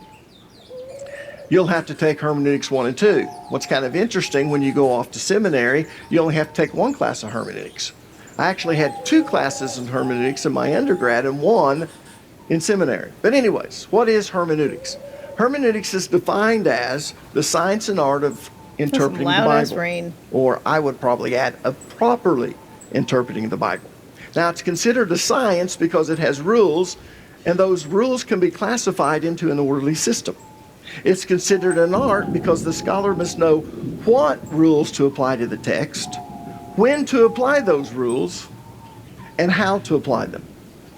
you'll have to take hermeneutics 1 and 2. What's kind of interesting, when you go off to seminary, you only have to take one class of hermeneutics. I actually had 2 classes in hermeneutics in my undergrad and 1 in seminary. But anyways, what is hermeneutics? Hermeneutics is defined as the science and art of interpreting the Bible. Rain. Or I would probably add, of properly interpreting the Bible. Now, it's considered a science because it has rules, and those rules can be classified into an orderly system. It's considered an art because the scholar must know what rules to apply to the text, when to apply those rules, and how to apply them.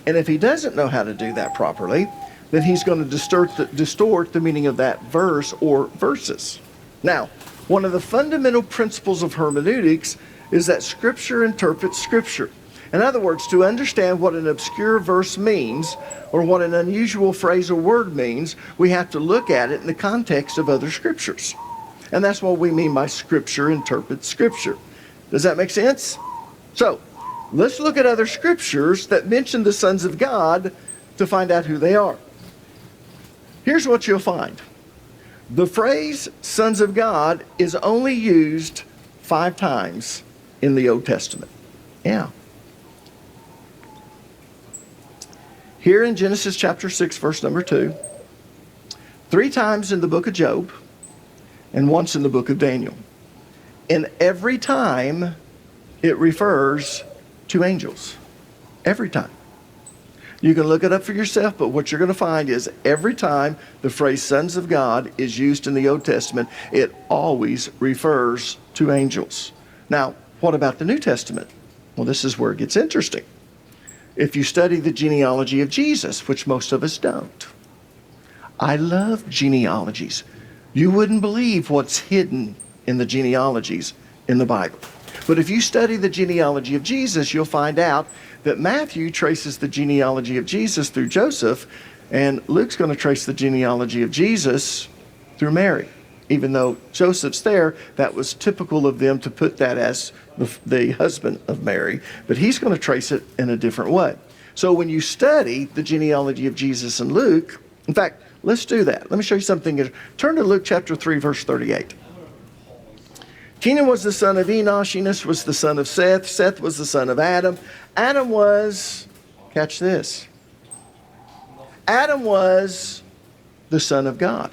And if he doesn't know how to do that properly, then he's going to distort the meaning of that verse or verses. Now, one of the fundamental principles of hermeneutics is that Scripture interprets Scripture. In other words, to understand what an obscure verse means or what an unusual phrase or word means, we have to look at it in the context of other scriptures. And that's what we mean by Scripture interprets Scripture. Does that make sense? So, let's look at other scriptures that mention the sons of God to find out who they are. Here's what you'll find. The phrase sons of God is only used 5 times in the Old Testament. Yeah. Here in Genesis chapter 6, verse number 2, 3 times in the book of Job, and once in the book of Daniel. And every time it refers to angels. Every time. You can look it up for yourself, but what you're going to find is every time the phrase sons of God is used in the Old Testament, it always refers to angels. Now, what about the New Testament? Well, this is where it gets interesting. If you study the genealogy of Jesus, which most of us don't. I love genealogies. You wouldn't believe what's hidden in the genealogies in the Bible. But if you study the genealogy of Jesus, you'll find out that Matthew traces the genealogy of Jesus through Joseph, and Luke's going to trace the genealogy of Jesus through Mary. Even though Joseph's there, that was typical of them to put that as the husband of Mary, but he's going to trace it in a different way. So when you study the genealogy of Jesus in Luke, in fact, let's do that. Let me show you something. Turn to Luke chapter 3, verse 38. Kenan was the son of Enosh. Enosh was the son of Seth. Seth was the son of Adam. Adam was, catch this, Adam was the son of God.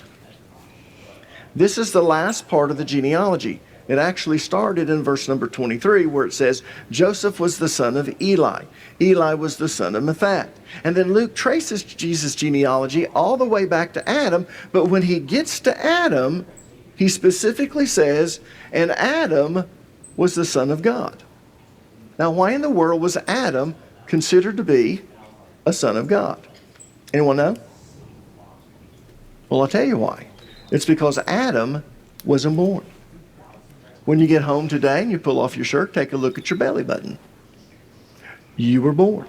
This is the last part of the genealogy. It actually started in verse number 23 where it says, Joseph was the son of Eli. Eli was the son of Mathat. And then Luke traces Jesus' genealogy all the way back to Adam, but when he gets to Adam, he specifically says, and Adam was the son of God. Now, why in the world was Adam considered to be a son of God? Anyone know? Well, I'll tell you why. It's because Adam wasn't born. When you get home today and you pull off your shirt, take a look at your belly button. You were born.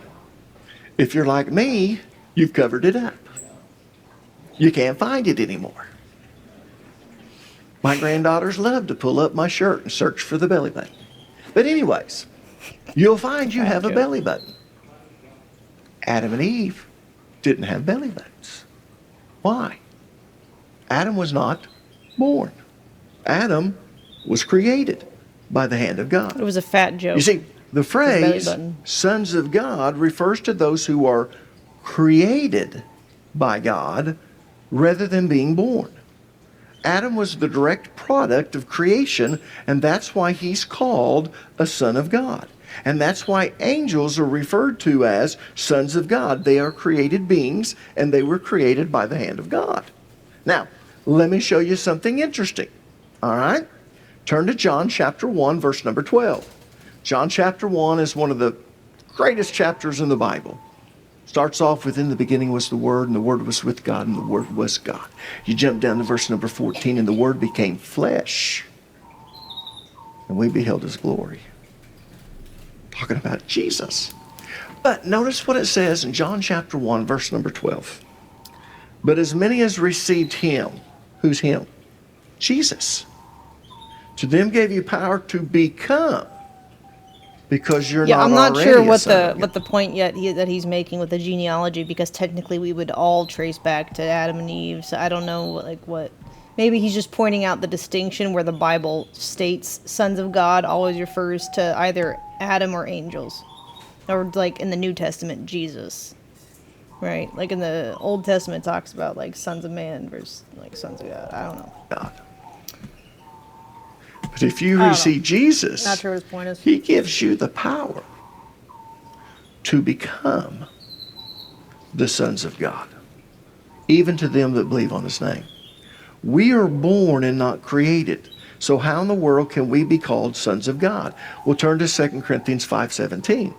If you're like me, you've covered it up. You can't find it anymore. My granddaughters love to pull up my shirt and search for the belly button. But anyways, you'll find you have a belly button. Adam and Eve didn't have belly buttons. Why? Adam was not born. Adam was created by the hand of God. It was a fat joke. You see, the phrase sons of God refers to those who are created by God rather than being born. Adam was the direct product of creation, and that's why he's called a son of God. And that's why angels are referred to as sons of God. They are created beings, and they were created by the hand of God. Now, let me show you something interesting. All right? Turn to John chapter 1, verse number 12. John chapter 1 is one of the greatest chapters in the Bible. Starts off with, in the beginning was the Word, and the Word was with God, and the Word was God. You jump down to verse number 14, and the Word became flesh, and we beheld his glory. Talking about Jesus. But notice what it says in John chapter 1, verse number 12. But as many as received him, who's him? Jesus. To them gave you power to become, because you're not I'm not already sure a what son of God. the point yet that he's making with the genealogy, because technically we would all trace back to Adam and Eve. So I don't know what. Maybe he's just pointing out the distinction where the Bible states sons of God always refers to either Adam or angels, or like in the New Testament Jesus, right? Like in the Old Testament it talks about like sons of man versus like sons of God. I don't know. God. But if you receive Jesus, Not sure what his point is. he gives you the power to become the sons of God, even to them that believe on his name. We are born and not created. So how in the world can we be called sons of God? We'll turn to 2 Corinthians 5:17.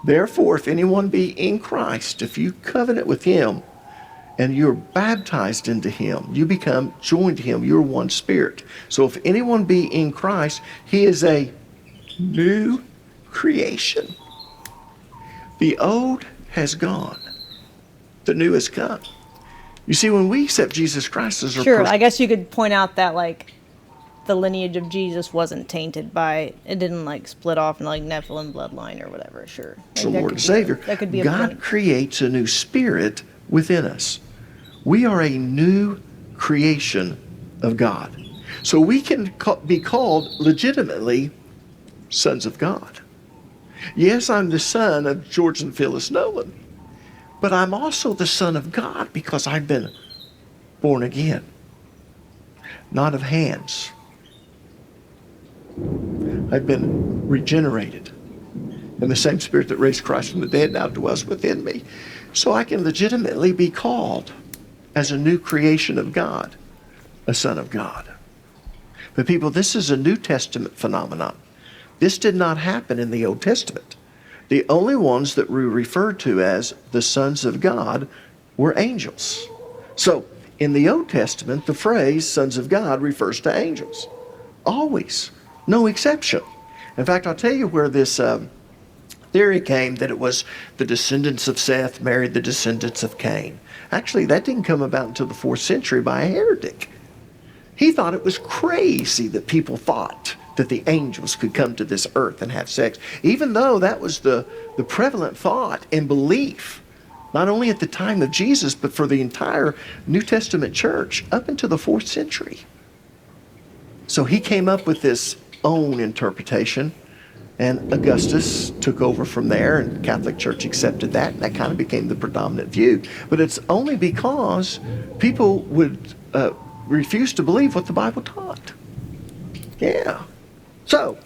Therefore, if anyone be in Christ, if you covenant with him, and you're baptized into him, you become joined to him, you're one spirit. So if anyone be in Christ, he is a new creation. The old has gone, the new has come. You see, when we accept Jesus Christ as our Sure, I guess you could point out that like the lineage of Jesus wasn't tainted by, it didn't like split off in like Nephilim bloodline or whatever. Sure, like, Lord and Savior, that could be a God point. creates a new spirit within us. We are a new creation of God. So we can be called legitimately sons of God. Yes, I'm the son of George and Phyllis Nolan, but I'm also the son of God because I've been born again, not of hands. I've been regenerated, and the same spirit that raised Christ from the dead now dwells within me. So I can legitimately be called as a new creation of God, a son of God. But people, this is a New Testament phenomenon. This did not happen in the Old Testament. The only ones that we referred to as the sons of God were angels. So in the Old Testament, the phrase sons of God refers to angels. Always. No exception. In fact, I'll tell you where this theory came that it was the descendants of Seth married the descendants of Cain. Actually, that didn't come about until the 4th century by a heretic. He thought it was crazy that people thought that the angels could come to this earth and have sex, even though that was the prevalent thought and belief, not only at the time of Jesus, but for the entire New Testament church up into the 4th century. So he came up with this own interpretation, and Augustus took over from there, and the Catholic Church accepted that, and that kind of became the predominant view. But it's only because people would refuse to believe what the Bible taught. Yeah. So,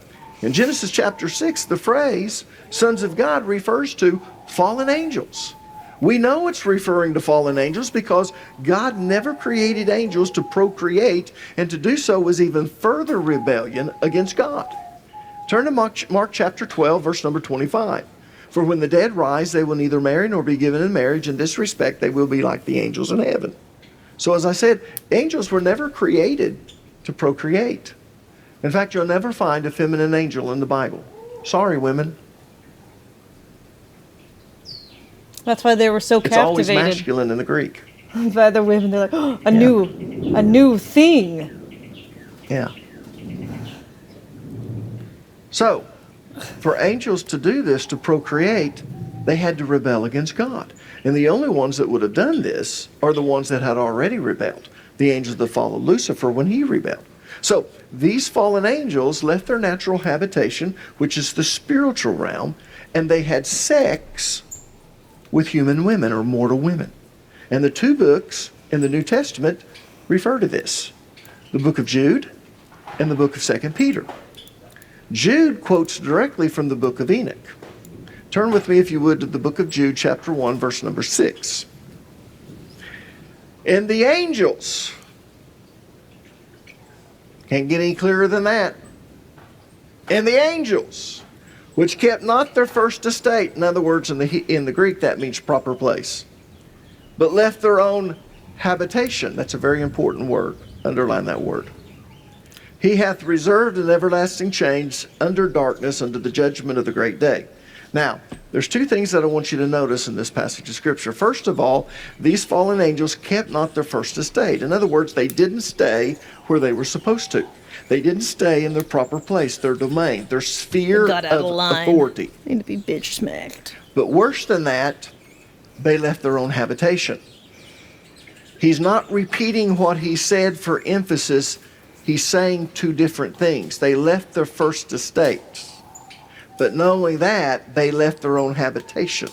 in Genesis chapter 6, the phrase sons of God refers to fallen angels. We know it's referring to fallen angels because God never created angels to procreate, and to do so was even further rebellion against God. Turn to Mark chapter 12, verse number 25. For when the dead rise, they will neither marry nor be given in marriage. In this respect, they will be like the angels in heaven. So as I said, angels were never created to procreate. In fact, you'll never find a feminine angel in the Bible. Sorry, women. That's why they were so It's captivated. always masculine in the Greek. By the women, they're like, oh, a new thing. Yeah. So, for angels to do this, to procreate, they had to rebel against God. And the only ones that would have done this are the ones that had already rebelled. The angels that followed Lucifer when he rebelled. So, these fallen angels left their natural habitation, which is the spiritual realm, and they had sex with human women or mortal women. And the 2 books in the New Testament refer to this. The book of Jude and the book of 2 Peter. Jude quotes directly from the book of Enoch. Turn with me, if you would, to the book of Jude, chapter 1, verse number 6. And the angels, can't get any clearer than that. And the angels which kept not their first estate. In other words, in the Greek, that means proper place. But left their own habitation. That's a very important word. Underline that word. He hath reserved an everlasting change under darkness, under the judgment of the great day. Now, there's two things that I want you to notice in this passage of Scripture. First of all, these fallen angels kept not their first estate. In other words, they didn't stay where they were supposed to. They didn't stay in their proper place, their domain, their sphere of authority. Need to be bitch smacked. But worse than that, they left their own habitation. He's not repeating what he said for emphasis. He's saying two different things. They left their first estate. But not only that, they left their own habitation.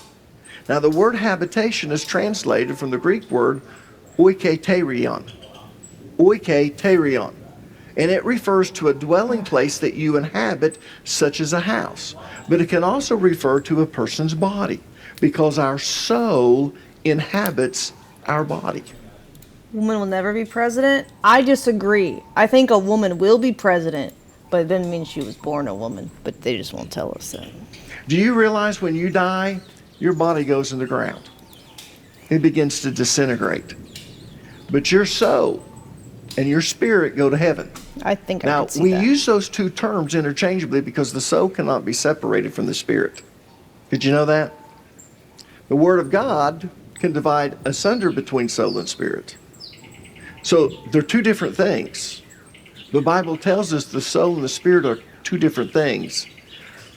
Now the word habitation is translated from the Greek word oiketerion. Oiketerion. And it refers to a dwelling place that you inhabit, such as a house. But it can also refer to a person's body, because our soul inhabits our body. Woman will never be president? I disagree. I think a woman will be president, but it doesn't mean she was born a woman, but they just won't tell us that. Do you realize when you die, your body goes in the ground? It begins to disintegrate. But your soul and your spirit go to heaven. I think now, I could see we that. use those two terms interchangeably because the soul cannot be separated from the spirit. Did you know that? The Word of God can divide asunder between soul and spirit. So they're two different things. The Bible tells us the soul and the spirit are two different things.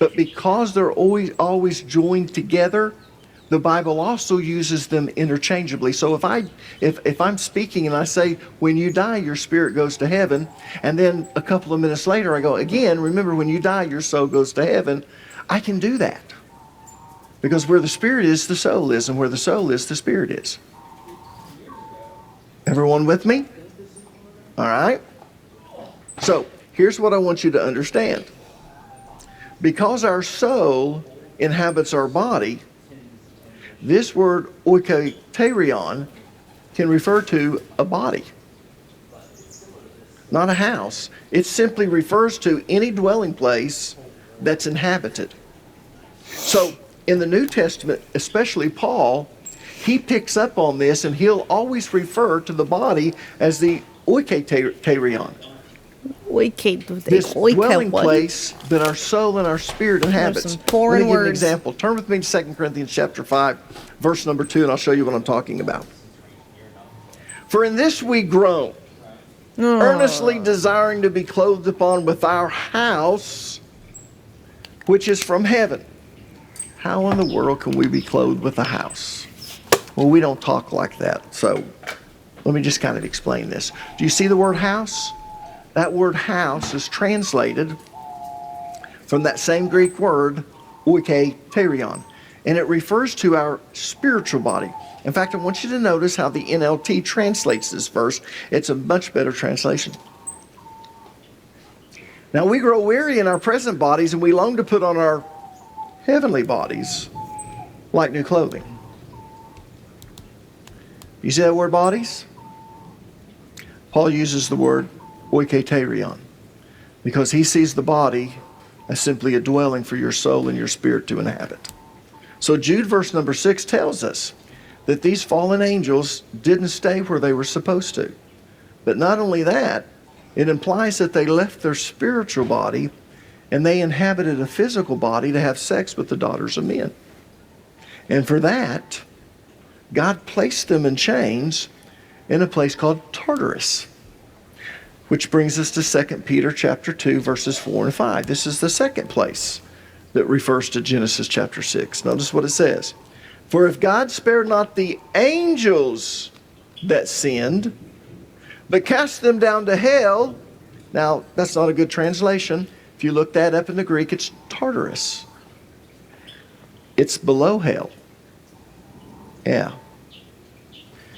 But because they're always joined together, the Bible also uses them interchangeably. So if I'm speaking and I say, when you die, your spirit goes to heaven, and then a couple of minutes later I go, again, remember when you die, your soul goes to heaven, I can do that. Because where the spirit is, the soul is, and where the soul is, the spirit is. Everyone with me? All right? So, here's what I want you to understand. Because our soul inhabits our body, this word oiketerion can refer to a body, not a house. It simply refers to any dwelling place that's inhabited. So, in the New Testament, especially Paul, he picks up on this, and he'll always refer to the body as the oiketerion. This dwelling place that our soul and our spirit inhabits. Some foreign Let me give you an words. example. Turn with me to 2 Corinthians chapter 5, verse number 2, and I'll show you what I'm talking about. For in this we groan, earnestly desiring to be clothed upon with our house, which is from heaven. How in the world can we be clothed with a house? Well, we don't talk like that, so let me just kind of explain this. Do you see the word house? That word house is translated from that same Greek word, oiketerion, and it refers to our spiritual body. In fact, I want you to notice how the NLT translates this verse. It's a much better translation. Now, we grow weary in our present bodies, and we long to put on our heavenly bodies like new clothing. You see that word bodies? Paul uses the word oiketerion because he sees the body as simply a dwelling for your soul and your spirit to inhabit. So Jude verse number 6 tells us that these fallen angels didn't stay where they were supposed to. But not only that, it implies that they left their spiritual body and they inhabited a physical body to have sex with the daughters of men. And for that, God placed them in chains in a place called Tartarus. Which brings us to 2 Peter chapter 2, verses 4 and 5. This is the second place that refers to Genesis chapter 6. Notice what it says. For if God spared not the angels that sinned, but cast them down to hell. Now, that's not a good translation. If you look that up in the Greek, it's Tartarus. It's below hell. Yeah.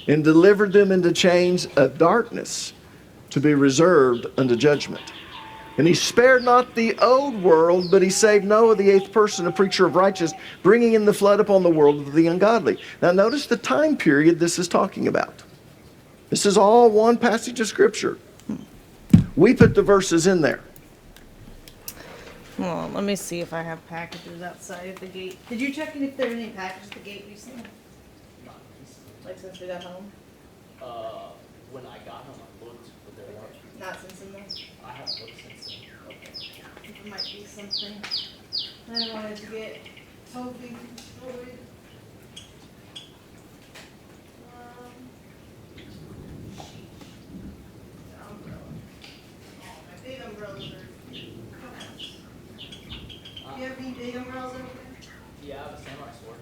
And delivered them into chains of darkness to be reserved unto judgment. And he spared not the old world, but he saved Noah, the eighth person, a preacher of righteousness, bringing in the flood upon the world of the ungodly. Now notice the time period this is talking about. This is all one passage of Scripture. We put the verses in there. Hold on, let me see if I have packages outside of the gate. Did you check in if there are any packages at the gate recently? Not recently. Like since we got home? When I got home, I looked, but there weren't. Not since then though? I haven't looked since then. Okay. It might be something. I don't want it to get totally destroyed. Umbrella. Oh, my big umbrellas are. Do you have any big umbrellas over there? Yeah, I have a samurai sword.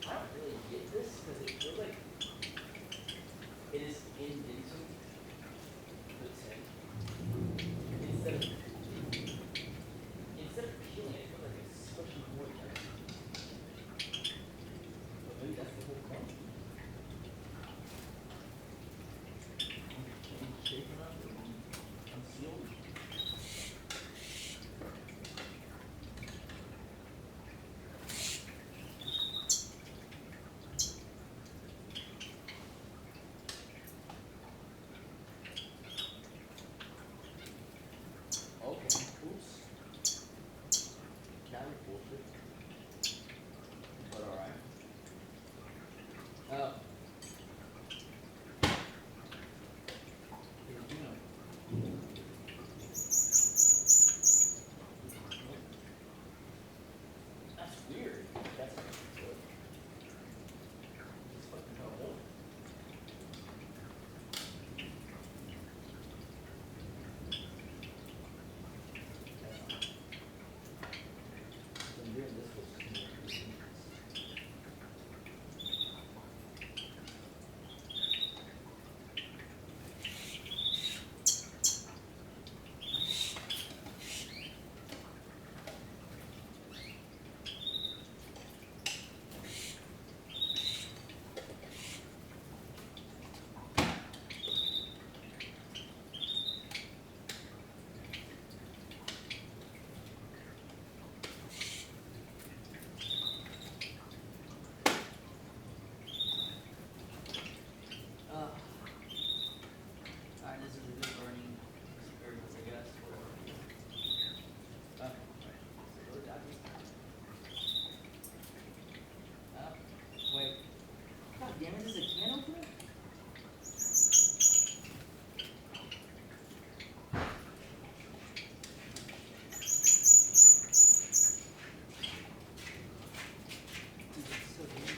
I don't really get this because it feels like it is indentable the tin. Instead of peeling it, it feels like it's squishing more together. But maybe that's the whole point. Change shape around it and unseal. Okay, oops. Now you're bullshit. But alright. That's weird. That's good. It's fucking hell. Alright, this is a good burning experience, I guess. Whatever. Okay, right. So go down here. Wait. God damn it, is a can opener? Dude, it's so good.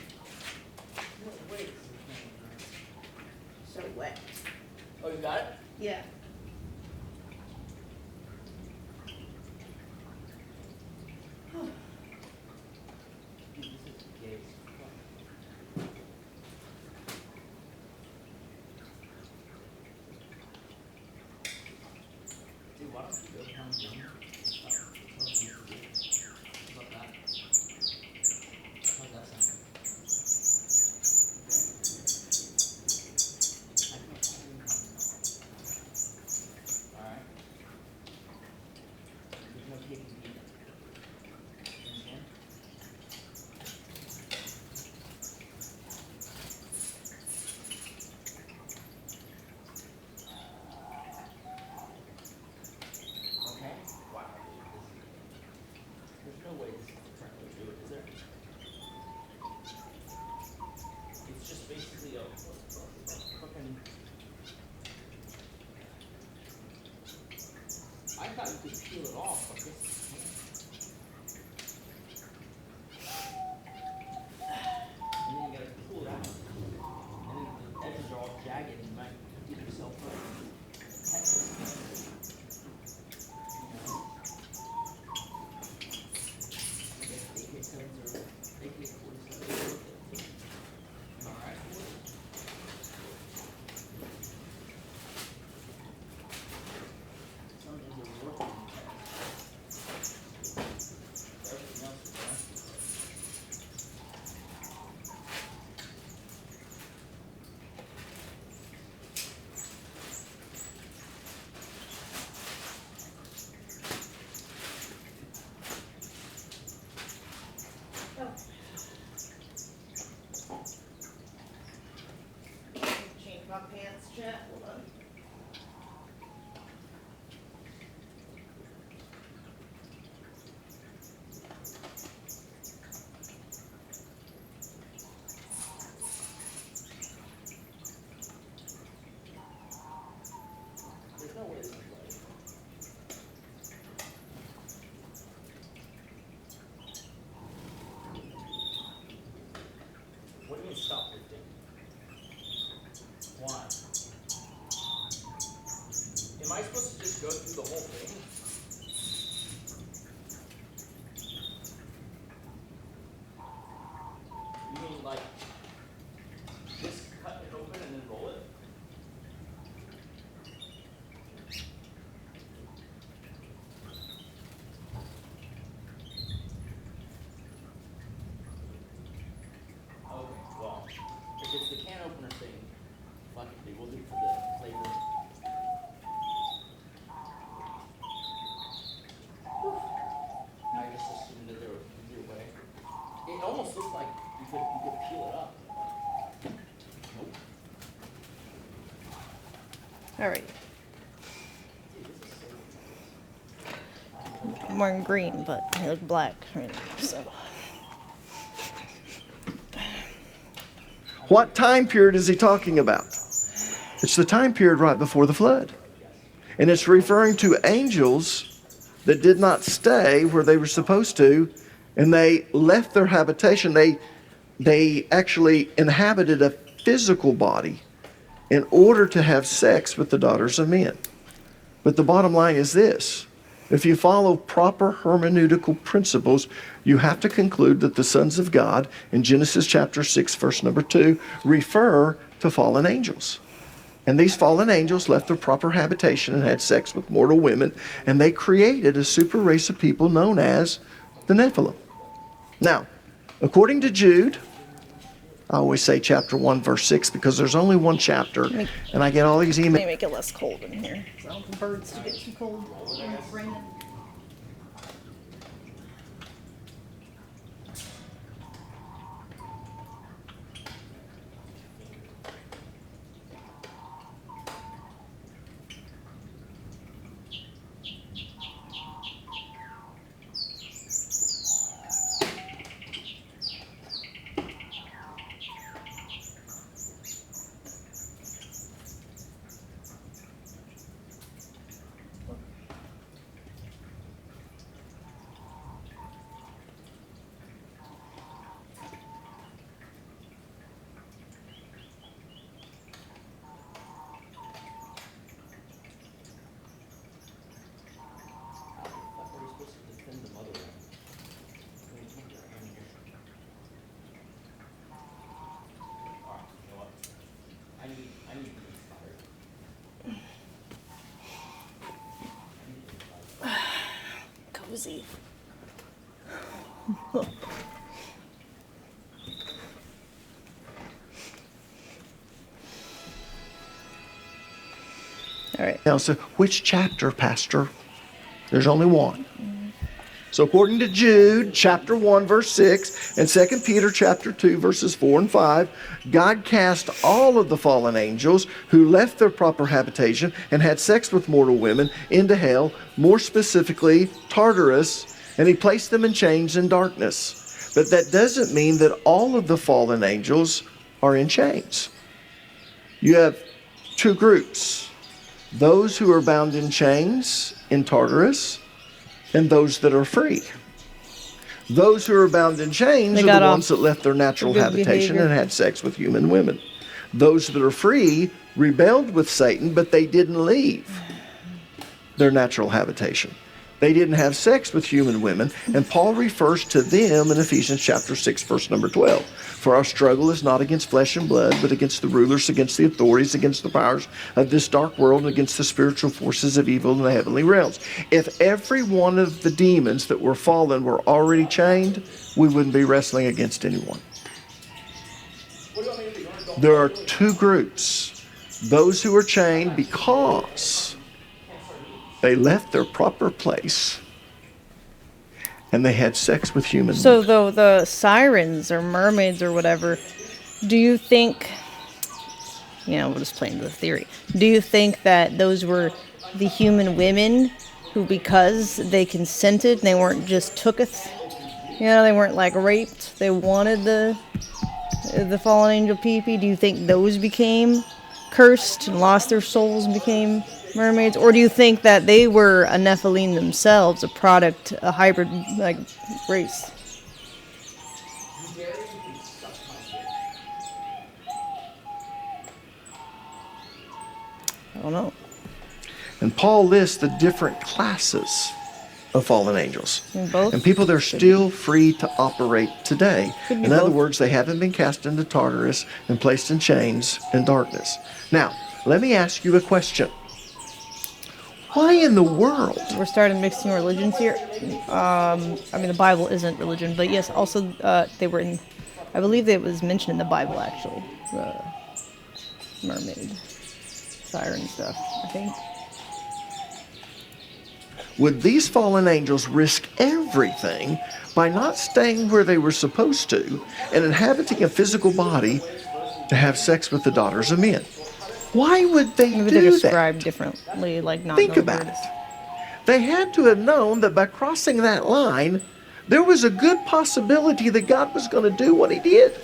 No, wait, it's a can opener. So wet. Oh, you got it? Yeah. Dude, this is gay as fuck. Dude, why don't you go pound down? How about that? How's that sound? Alright. There's no cake to eat. Understand? Okay. Wow, dude, this is thought you could peel it off. I guess and then you gotta pull it out. And then the edges are all jagged and you might get yourself Change my pants, chat. Hold on. There's no way this is right. What do you mean stop lifting? Why? Am I supposed to just go through the whole thing? You mean like just cut it open and then roll it? Okay, well, if it's the can opener thing, fuck it, dude, we'll do it for the flavor. I just assumed that there was either way. It almost looks like you could peel it up. Nope. All right. I'm wearing green, but I look black right now, so. What time period is he talking about? It's the time period right before the flood. And it's referring to angels that did not stay where they were supposed to, and they left their habitation. They actually inhabited a physical body in order to have sex with the daughters of men. But the bottom line is this. If you follow proper hermeneutical principles, you have to conclude that the sons of God in Genesis chapter 6, verse number 2, refer to fallen angels. And these fallen angels left their proper habitation and had sex with mortal women, and they created a super race of people known as the Nephilim. Now, according to Jude, I always say chapter 1, verse 6, because there's only one chapter, and I get all these emails. Maybe make it less cold in here. I don't want the birds to get too cold when it's raining. Cozy. All right. Now, so which chapter, Pastor? There's only one. So according to Jude, chapter 1, verse 6, and 2 Peter chapter 2, verses 4 and 5, God cast all of the fallen angels who left their proper habitation and had sex with mortal women into hell, more specifically Tartarus, and he placed them in chains and darkness. But that doesn't mean that all of the fallen angels are in chains. You have two groups. those who are bound in chains in Tartarus, and those that are free. Those who are bound in chains are the ones that left their natural habitation and had sex with human women. Those that are free rebelled with Satan, but they didn't leave their natural habitation. They didn't have sex with human women, and Paul refers to them in Ephesians chapter 6, verse number 12. For our struggle is not against flesh and blood, but against the rulers, against the authorities, against the powers of this dark world, and against the spiritual forces of evil in the heavenly realms. If every one of the demons that were fallen were already chained, we wouldn't be wrestling against anyone. There are two groups. Those who are chained because they left their proper place and they had sex with human women. So the sirens or mermaids or whatever, do you think, we'll just play into the theory. Do you think that those were the human women who, because they consented, they weren't just tooketh, they weren't like raped, they wanted the fallen angel pee-pee? Do you think those became cursed and lost their souls and became mermaids? Or do you think that they were a Nephilim themselves, a hybrid race? I don't know. And Paul lists the different classes of fallen angels. Both? And people, they're still free to operate today. Could be In other both. words, they haven't been cast into Tartarus and placed in chains and darkness. Now, let me ask you a question. Why in the world? We're starting mixing religions here. The Bible isn't religion, but yes, also they were in, I believe it was mentioned in the Bible actually, the mermaid, siren stuff, I think. Would these fallen angels risk everything by not staying where they were supposed to and inhabiting a physical body to have sex with the daughters of men? Why would they Maybe do they're that? described differently, like not. Think about it. They had to have known that by crossing that line, there was a good possibility that God was going to do what he did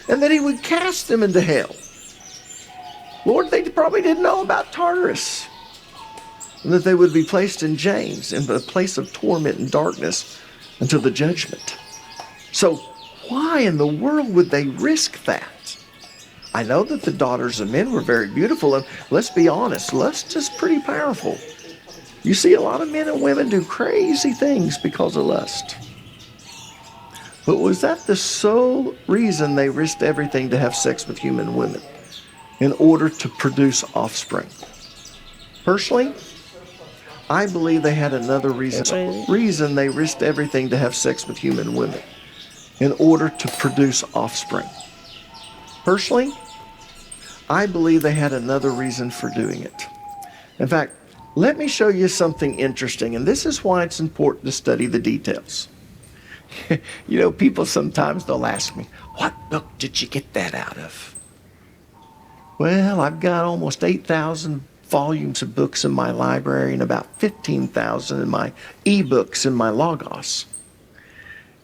and that he would cast them into hell. Lord, they probably didn't know about Tartarus, and that they would be placed in chains in the place of torment and darkness until the judgment. So why in the world would they risk that? I know that the daughters of men were very beautiful, and let's be honest, lust is pretty powerful. You see a lot of men and women do crazy things because of lust. But was that the sole reason they risked everything to have sex with human women? In order to produce offspring? Personally, I believe they had another reason they risked everything to have sex with human women. In order to produce offspring. Personally, I believe they had another reason for doing it. In fact, let me show you something interesting, and this is why it's important to study the details. People sometimes they'll ask me, what book did you get that out of? Well, I've got almost 8,000 volumes of books in my library and about 15,000 in my ebooks in my Logos.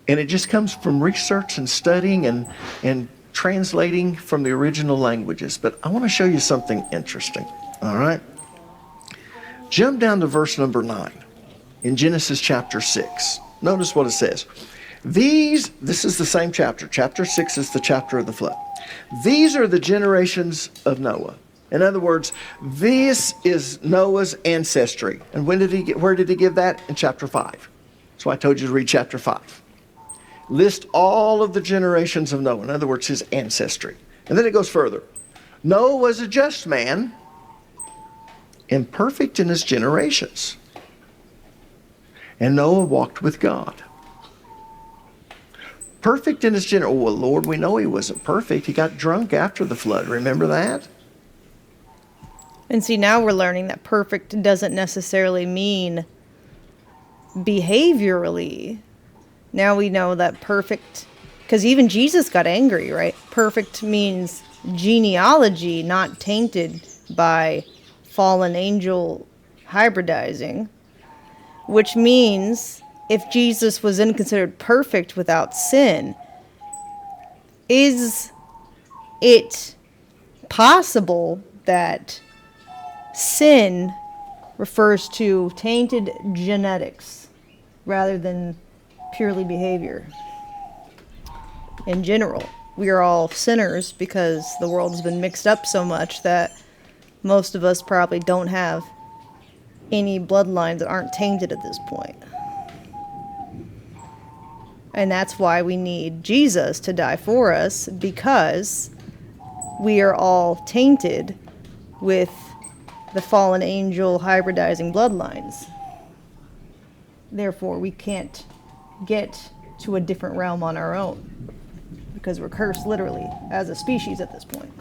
And it just comes from research and studying and translating from the original languages. But I want to show you something interesting, all right? Jump down to verse number 9 in Genesis chapter 6. Notice what it says. This is the same chapter. Chapter 6 is the chapter of the flood. These are the generations of Noah. In other words, this is Noah's ancestry. And where did he give that? In chapter 5. So I told you to read chapter 5. List all of the generations of Noah. In other words, his ancestry. And then it goes further. Noah was a just man and perfect in his generations. And Noah walked with God. Perfect in his generation. Oh, well, Lord, we know he wasn't perfect. He got drunk after the flood. Remember that? And see, now we're learning that perfect doesn't necessarily mean behaviorally. Now we know that perfect, because even Jesus got angry, right? Perfect means genealogy, not tainted by fallen angel hybridizing, which means if Jesus was then considered perfect without sin, is it possible that sin refers to tainted genetics rather than purely behavior. In general, we are all sinners because the world's been mixed up so much that most of us probably don't have any bloodlines that aren't tainted at this point. And that's why we need Jesus to die for us, because we are all tainted with the fallen angel hybridizing bloodlines. Therefore, we can't get to a different realm on our own, because we're cursed literally as a species at this point.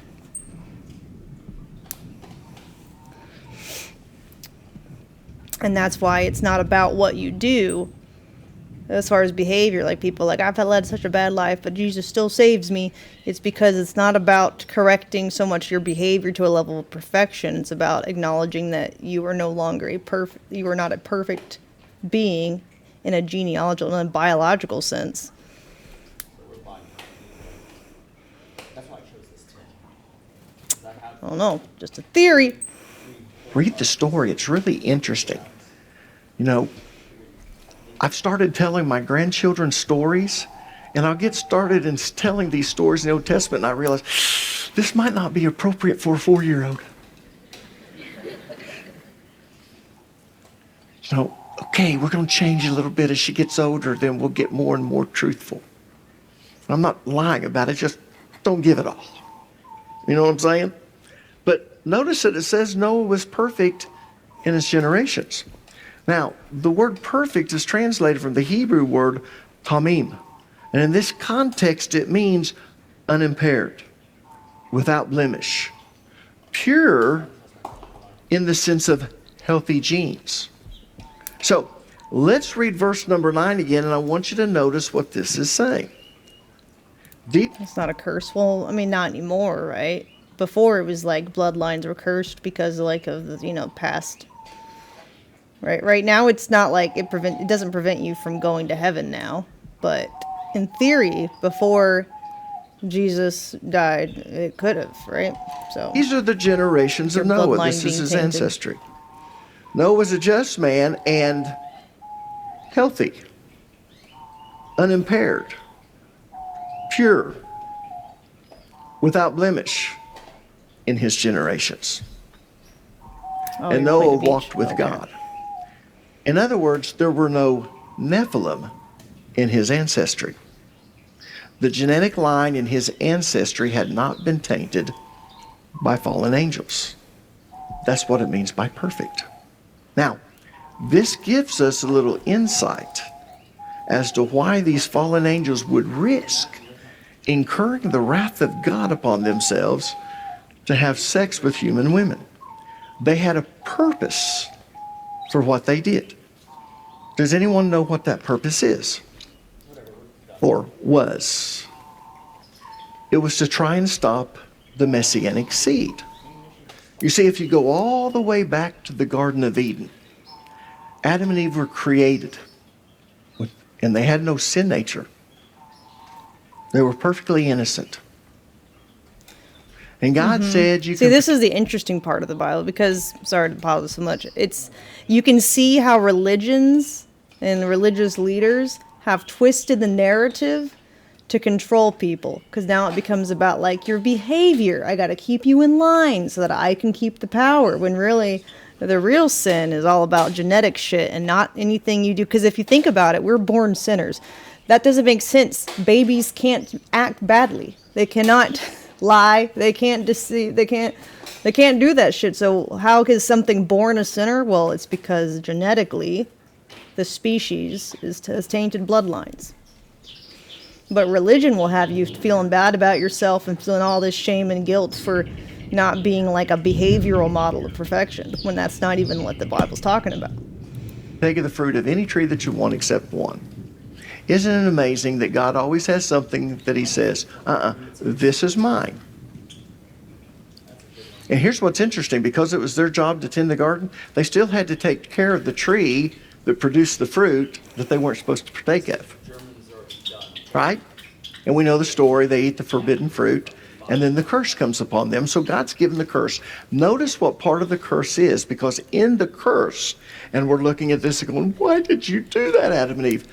And that's why it's not about what you do as far as behavior. Like people like, I've led such a bad life, but Jesus still saves me. It's because it's not about correcting so much your behavior to a level of perfection. It's about acknowledging that you are no longer you are not a perfect being in a genealogical and biological sense. I don't know, just a theory. Read the story. It's really interesting. You know, I've started telling my grandchildren stories, and I'll get started in telling these stories in the Old Testament, and I realize this might not be appropriate for a 4-year-old. So, okay, we're going to change a little bit as she gets older, then we'll get more and more truthful. I'm not lying about it, just don't give it all. You know what I'm saying? But notice that it says Noah was perfect in his generations. Now, the word perfect is translated from the Hebrew word tamim. And in this context, it means unimpaired, without blemish, pure in the sense of healthy genes. So let's read verse number 9 again, and I want you to notice what this is saying. It's not a curse. Well, I mean, not anymore, right? Before it was like bloodlines were cursed because like of the, past. Right now it's not like it doesn't prevent you from going to heaven now, but in theory, before Jesus died, it could have, right? So these are the generations of Noah. This is his ancestry. Noah was a just man and healthy, unimpaired, pure, without blemish in his generations. And Noah walked with God. In other words, there were no Nephilim in his ancestry. The genetic line in his ancestry had not been tainted by fallen angels. That's what it means by perfect. Now, this gives us a little insight as to why these fallen angels would risk incurring the wrath of God upon themselves to have sex with human women. They had a purpose for what they did. Does anyone know what that purpose is? Or was? It was to try and stop the Messianic seed. You see, if you go all the way back to the Garden of Eden, Adam and Eve were created, and they had no sin nature. They were perfectly innocent. And God said you See, this is the interesting part of the Bible, because, sorry to pause so much, you can see how religions and religious leaders have twisted the narrative to control people, because now it becomes about like your behavior. I got to keep you in line so that I can keep the power, when really the real sin is all about genetic shit and not anything you do. Because if you think about it, we're born sinners. That doesn't make sense. Babies can't act badly. They cannot lie. They can't deceive. They can't do that shit. So how is something born a sinner? Well, it's because genetically the species has tainted bloodlines. But religion will have you feeling bad about yourself and feeling all this shame and guilt for not being like a behavioral model of perfection, when that's not even what the Bible's talking about. Take of the fruit of any tree that you want except one. Isn't it amazing that God always has something that he says, this is mine. And here's what's interesting, because it was their job to tend the garden, they still had to take care of the tree that produced the fruit that they weren't supposed to partake of. Right? And we know the story. They eat the forbidden fruit. And then the curse comes upon them. So God's given the curse. Notice what part of the curse is, because in the curse, and we're looking at this and going, why did you do that, Adam and Eve?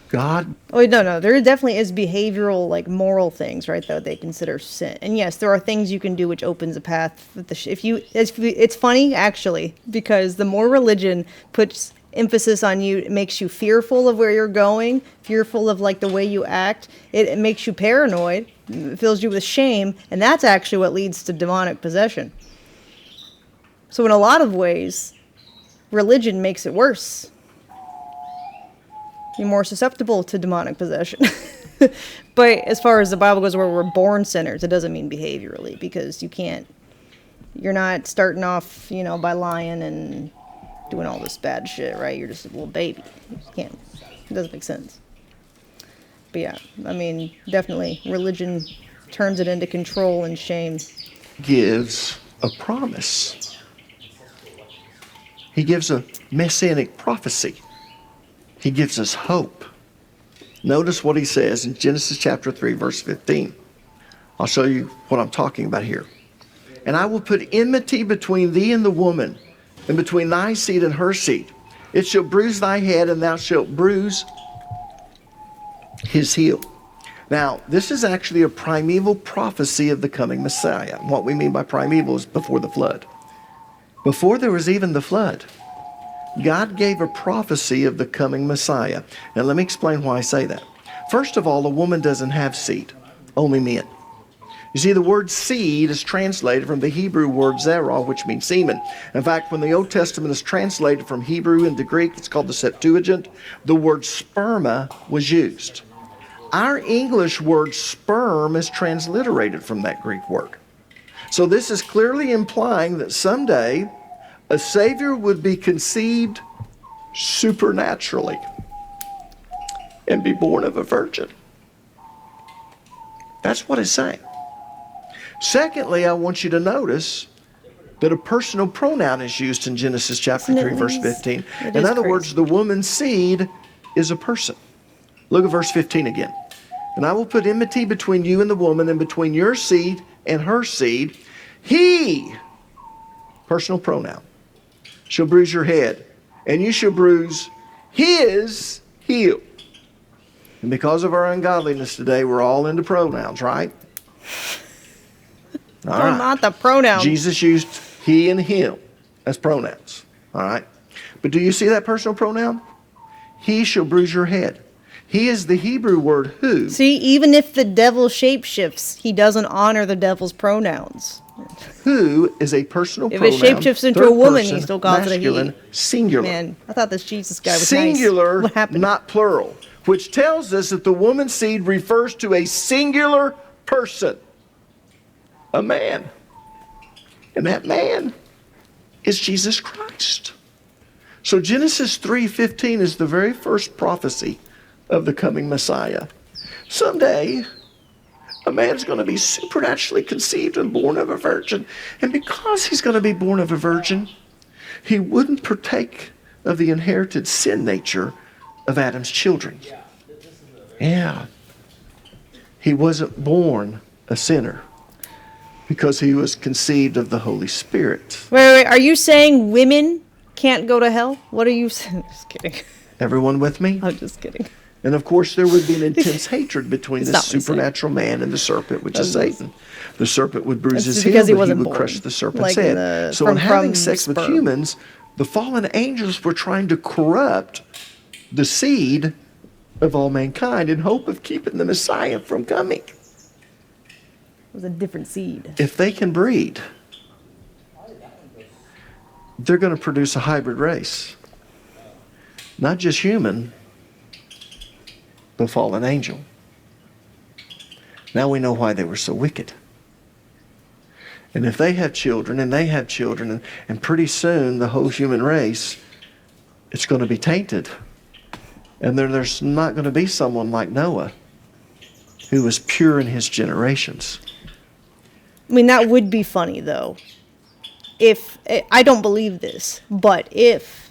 God. Oh, no. There definitely is behavioral, like moral things, right, that they consider sin. And yes, there are things you can do which opens a path. It's funny, actually, because the more religion puts emphasis on you, it makes you fearful of where you're going, fearful of like the way you act. It makes you paranoid, it fills you with shame, and that's actually what leads to demonic possession. So in a lot of ways, religion makes it worse. You're more susceptible to demonic possession. But as far as the Bible goes, where we're born sinners, it doesn't mean behaviorally, because you're not starting off, by lying and doing all this bad shit, right? You're just a little baby. You just can't. It doesn't make sense. But yeah, I mean, definitely religion turns it into control and shame. Gives a promise. He gives a messianic prophecy. He gives us hope. Notice what he says in Genesis chapter 3, verse 15. I'll show you what I'm talking about here. And I will put enmity between thee and the woman, and between thy seed and her seed. It shall bruise thy head, and thou shalt bruise his heel. Now, this is actually a primeval prophecy of the coming Messiah. What we mean by primeval is before the flood. Before there was even the flood, God gave a prophecy of the coming Messiah. Now, let me explain why I say that. First of all, a woman doesn't have seed, only men. You see, the word seed is translated from the Hebrew word zerah, which means semen. In fact, when the Old Testament is translated from Hebrew into Greek, it's called the Septuagint, the word sperma was used. Our English word sperm is transliterated from that Greek word. So this is clearly implying that someday a Savior would be conceived supernaturally and be born of a virgin. That's what it's saying. Secondly, I want you to notice that a personal pronoun is used in Genesis chapter 3, verse 15. In other words, the woman's seed is a person. Look at verse 15 again. And I will put enmity between you and the woman, and between your seed and her seed. He, personal pronoun, shall bruise your head, and you shall bruise his heel. And because of our ungodliness today, we're all into pronouns, right? All right. Not the pronouns. Jesus used he and him as pronouns. All right. But do you see that personal pronoun? He shall bruise your head. He is the Hebrew word who. See, even if the devil shapeshifts, he doesn't honor the devil's pronouns. Who is a personal pronoun. If it shapeshifts into a woman, he still calls it a he. Singular. Man, I thought this Jesus guy was singular, nice. What happened? Not plural. Which tells us that the woman's seed refers to a singular person. A man. And that man is Jesus Christ. So Genesis 3:15 is the very first prophecy of the coming Messiah. Someday, a man's going to be supernaturally conceived and born of a virgin. And because he's going to be born of a virgin, he wouldn't partake of the inherited sin nature of Adam's children. Yeah. He wasn't born a sinner because he was conceived of the Holy Spirit. Wait. Are you saying women can't go to hell? What are you saying? Just kidding. Everyone with me? I'm just kidding. And of course, there would be an intense hatred between this supernatural man and the serpent, which is Satan. The serpent would bruise his heel, but he would crush the serpent's head. So in having sex with humans, the fallen angels were trying to corrupt the seed of all mankind in hope of keeping the Messiah from coming. It was a different seed. If they can breed, they're going to produce a hybrid race. Not just human, but fallen angel. Now we know why they were so wicked. And if they have children, and they have children, and pretty soon the whole human race, it's going to be tainted. And then there's not going to be someone like Noah who was pure in his generations. I mean, that would be funny, though. If, I don't believe this, but if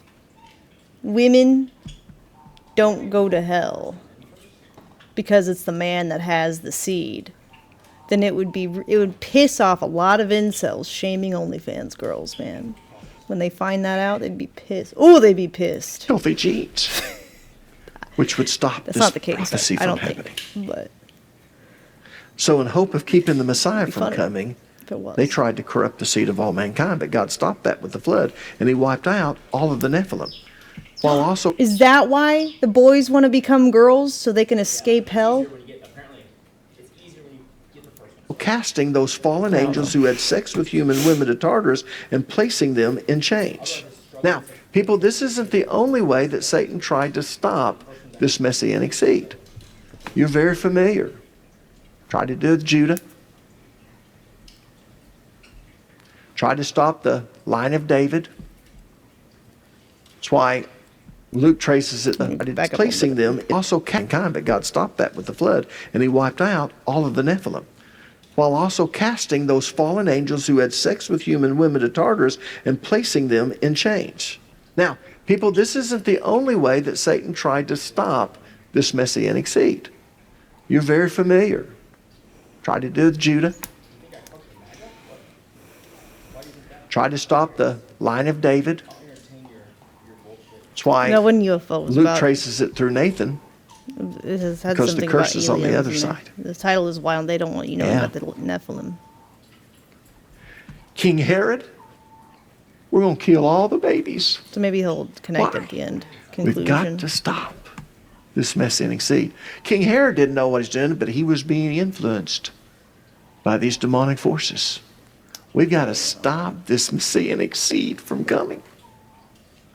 women don't go to hell because it's the man that has the seed, then it would piss off a lot of incels shaming OnlyFans girls, man. When they find that out, they'd be pissed. Oh, they'd be pissed. Filthy jeans. Which would stop That's this not the case. prophecy I don't from happening. think. But So in hope of keeping the Messiah from funny coming, if it was. they tried to corrupt the seed of all mankind, but God stopped that with the flood, and he wiped out all of the Nephilim. While also Is that why the boys want to become girls so they can escape hell? casting those fallen angels who had sex with human women to Tartarus and placing them in chains. Now, people, this isn't the only way that Satan tried to stop this messianic seed. You're very familiar. Tried to do it with Judah. Tried to stop the line of David. That's why Luke traces it, placing them also mankind, but God stopped that with the flood, and he wiped out all of the Nephilim, while also casting those fallen angels who had sex with human women to Tartarus and placing them in chains. Now, people, this isn't the only way that Satan tried to stop this messianic seed. You're very familiar. Tried to do it with Judah. Tried to stop the line of David. That's why No, when UFO was Luke about, traces it through Nathan. it has had because the something curse about is on the aliens, other you know. side. The title is wild. They don't want you knowing Yeah. about the Nephilim. King Herod, we're going to kill all the babies. So maybe he'll connect Why? at the end. We've Conclusion. got to stop this messianic seed. King Herod didn't know what he's doing, but he was being influenced by these demonic forces. We've got to stop this messianic seed from coming.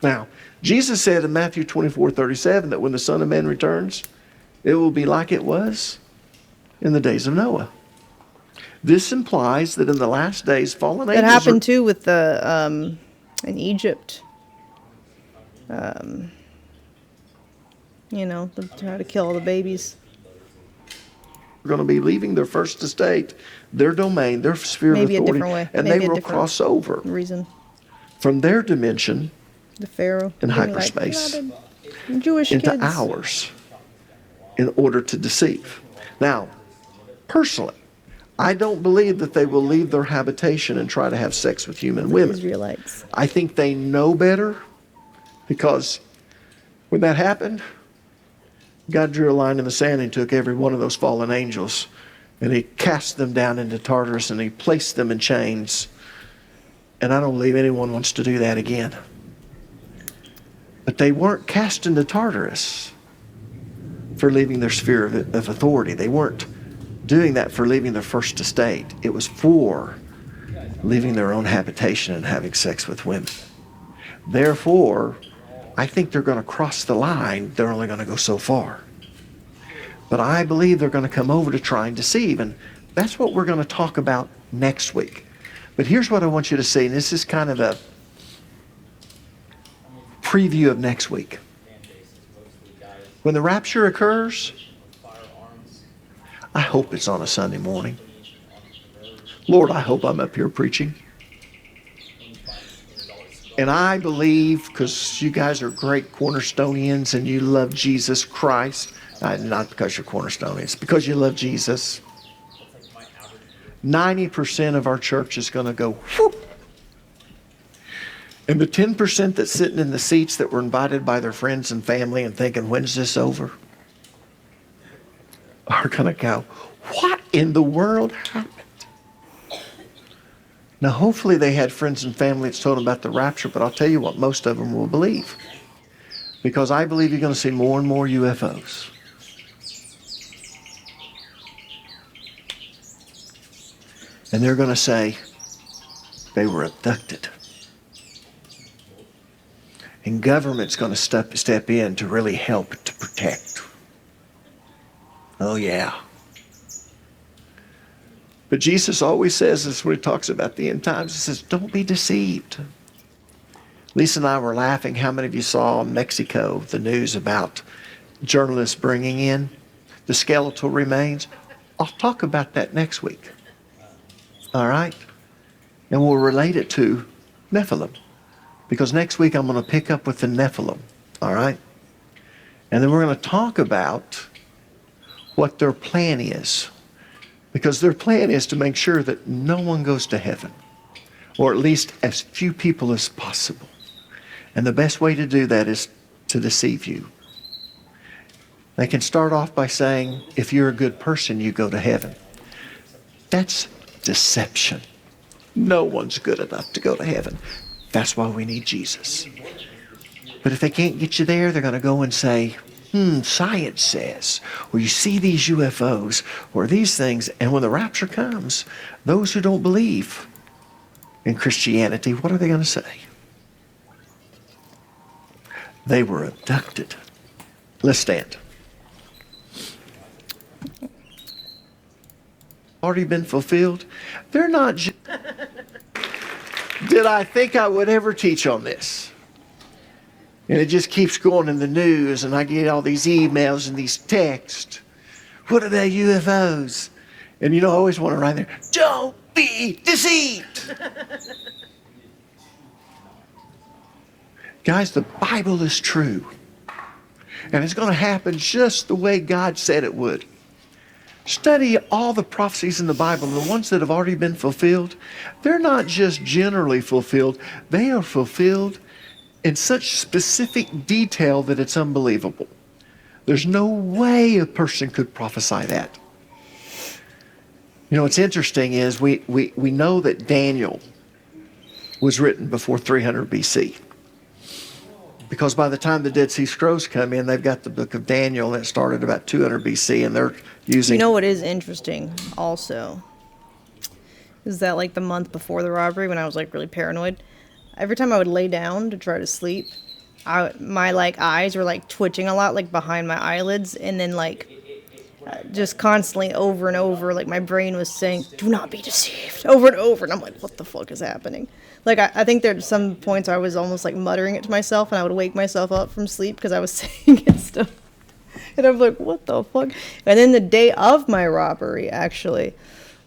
Now, Jesus said in Matthew 24:37 that when the Son of Man returns, it will be like it was in the days of Noah. This implies that in the last days, fallen That angels happened too with the in Egypt. You know, they try to kill all the babies. are going to be leaving their first estate, their domain, their sphere Maybe a of authority, different way. and Maybe they a will different cross over reason. from their dimension The Pharaoh. in Being like, hyperspace "No, the Jewish into kids." ours in order to deceive. Now, personally, I don't believe that they will leave their habitation and try to have sex with human women. Israelites. I think they know better, because when that happened, God drew a line in the sand and took every one of those fallen angels and he cast them down into Tartarus and he placed them in chains. And I don't believe anyone wants to do that again. But they weren't cast into Tartarus for leaving their sphere of authority. They weren't doing that for leaving their first estate. It was for leaving their own habitation and having sex with women. Therefore, I think they're going to cross the line. They're only going to go so far. But I believe they're going to come over to try and deceive. And that's what we're going to talk about next week. But here's what I want you to see. And this is kind of a preview of next week. When the rapture occurs, I hope it's on a Sunday morning. Lord, I hope I'm up here preaching. And I believe, because you guys are great Cornerstonians and you love Jesus Christ, not because you're Cornerstonians, because you love Jesus, 90% of our church is going to go, whoop. And the 10% that's sitting in the seats that were invited by their friends and family and thinking, when's this over? Are going to go, what in the world happened? Now, hopefully they had friends and family that's told them about the rapture, but I'll tell you what, most of them will believe. Because I believe you're going to see more and more UFOs. And they're going to say they were abducted. And government's going to step in to really help to protect. Oh, yeah. But Jesus always says this when he talks about the end times. He says, don't be deceived. Lisa and I were laughing. How many of you saw in Mexico the news about journalists bringing in the skeletal remains? I'll talk about that next week. All right? And we'll relate it to Nephilim. Because next week I'm going to pick up with the Nephilim. All right? And then we're going to talk about what their plan is. Because their plan is to make sure that no one goes to heaven, or at least as few people as possible. And the best way to do that is to deceive you. They can start off by saying, if you're a good person, you go to heaven. That's deception. No one's good enough to go to heaven. That's why we need Jesus. But if they can't get you there, they're going to go and say, science says, or you see these UFOs, or these things, and when the rapture comes, those who don't believe in Christianity, what are they going to say? They were abducted. Let's stand. Already been fulfilled. They're not. Did I think I would ever teach on this? And it just keeps going in the news, and I get all these emails and these texts. What about UFOs? And I always want to write there, don't be deceived. Guys, the Bible is true. And it's going to happen just the way God said it would. Study all the prophecies in the Bible, the ones that have already been fulfilled. They're not just generally fulfilled. They are fulfilled in such specific detail that it's unbelievable. There's no way a person could prophesy that. What's interesting is we know that Daniel was written before 300 BC. Because by the time the Dead Sea Scrolls come in, they've got the book of Daniel, and it started about 200 BC, and they're using... What is interesting also is that the month before the robbery, when I was really paranoid, every time I would lay down to try to sleep, my eyes were twitching a lot, behind my eyelids, and then just constantly over and over, my brain was saying, do not be deceived, over and over, and I'm like, what the fuck is happening? I think there's some points I was almost muttering it to myself, and I would wake myself up from sleep because I was saying it stuff. And I'm like, what the fuck? And then the day of my robbery, actually,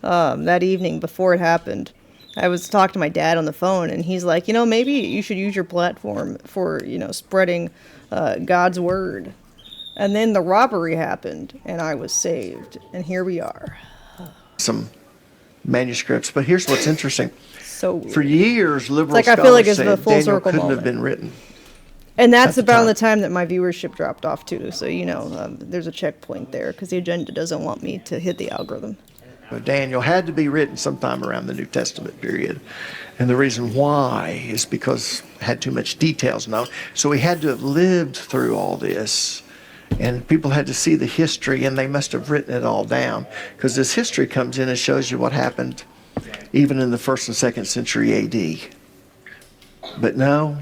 that evening before it happened, I was talking to my dad on the phone, and he's like, maybe you should use your platform for, spreading God's word. And then the robbery happened, and I was saved. And here we are. Some manuscripts, but here's what's interesting. So weird. For years, liberal scholars I feel like it's said the full Daniel circle couldn't moment. have been written. And that's about the time that my viewership dropped off, too. So, there's a checkpoint there, because the agenda doesn't want me to hit the algorithm. Daniel had to be written sometime around the New Testament period. And the reason why is because it had too much details now. So he had to have lived through all this. And people had to see the history, and they must have written it all down. Because this history comes in and shows you what happened even in the 1st and 2nd century AD. But no,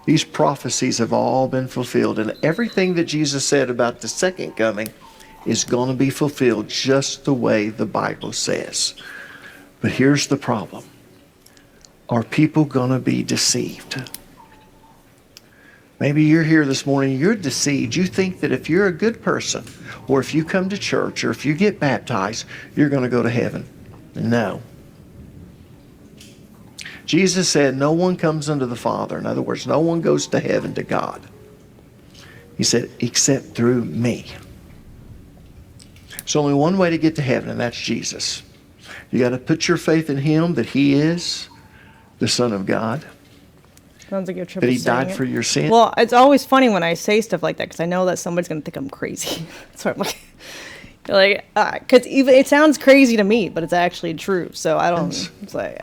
these prophecies have all been fulfilled. And everything that Jesus said about the second coming is going to be fulfilled just the way the Bible says. But here's the problem. Are people going to be deceived? Maybe you're here this morning, you're deceived. You think that if you're a good person, or if you come to church, or if you get baptized, you're going to go to heaven. No. Jesus said, no one comes unto the Father. In other words, no one goes to heaven, to God. He said, except through me. There's only one way to get to heaven, and that's Jesus. You got to put your faith in Him, that He is the Son of God. Sounds like you're triple that He saying died it. for your sin. Well, it's always funny when I say stuff like that, because I know that somebody's going to think I'm crazy. So I'm because even it sounds crazy to me, but it's actually true. So I don't. It's like.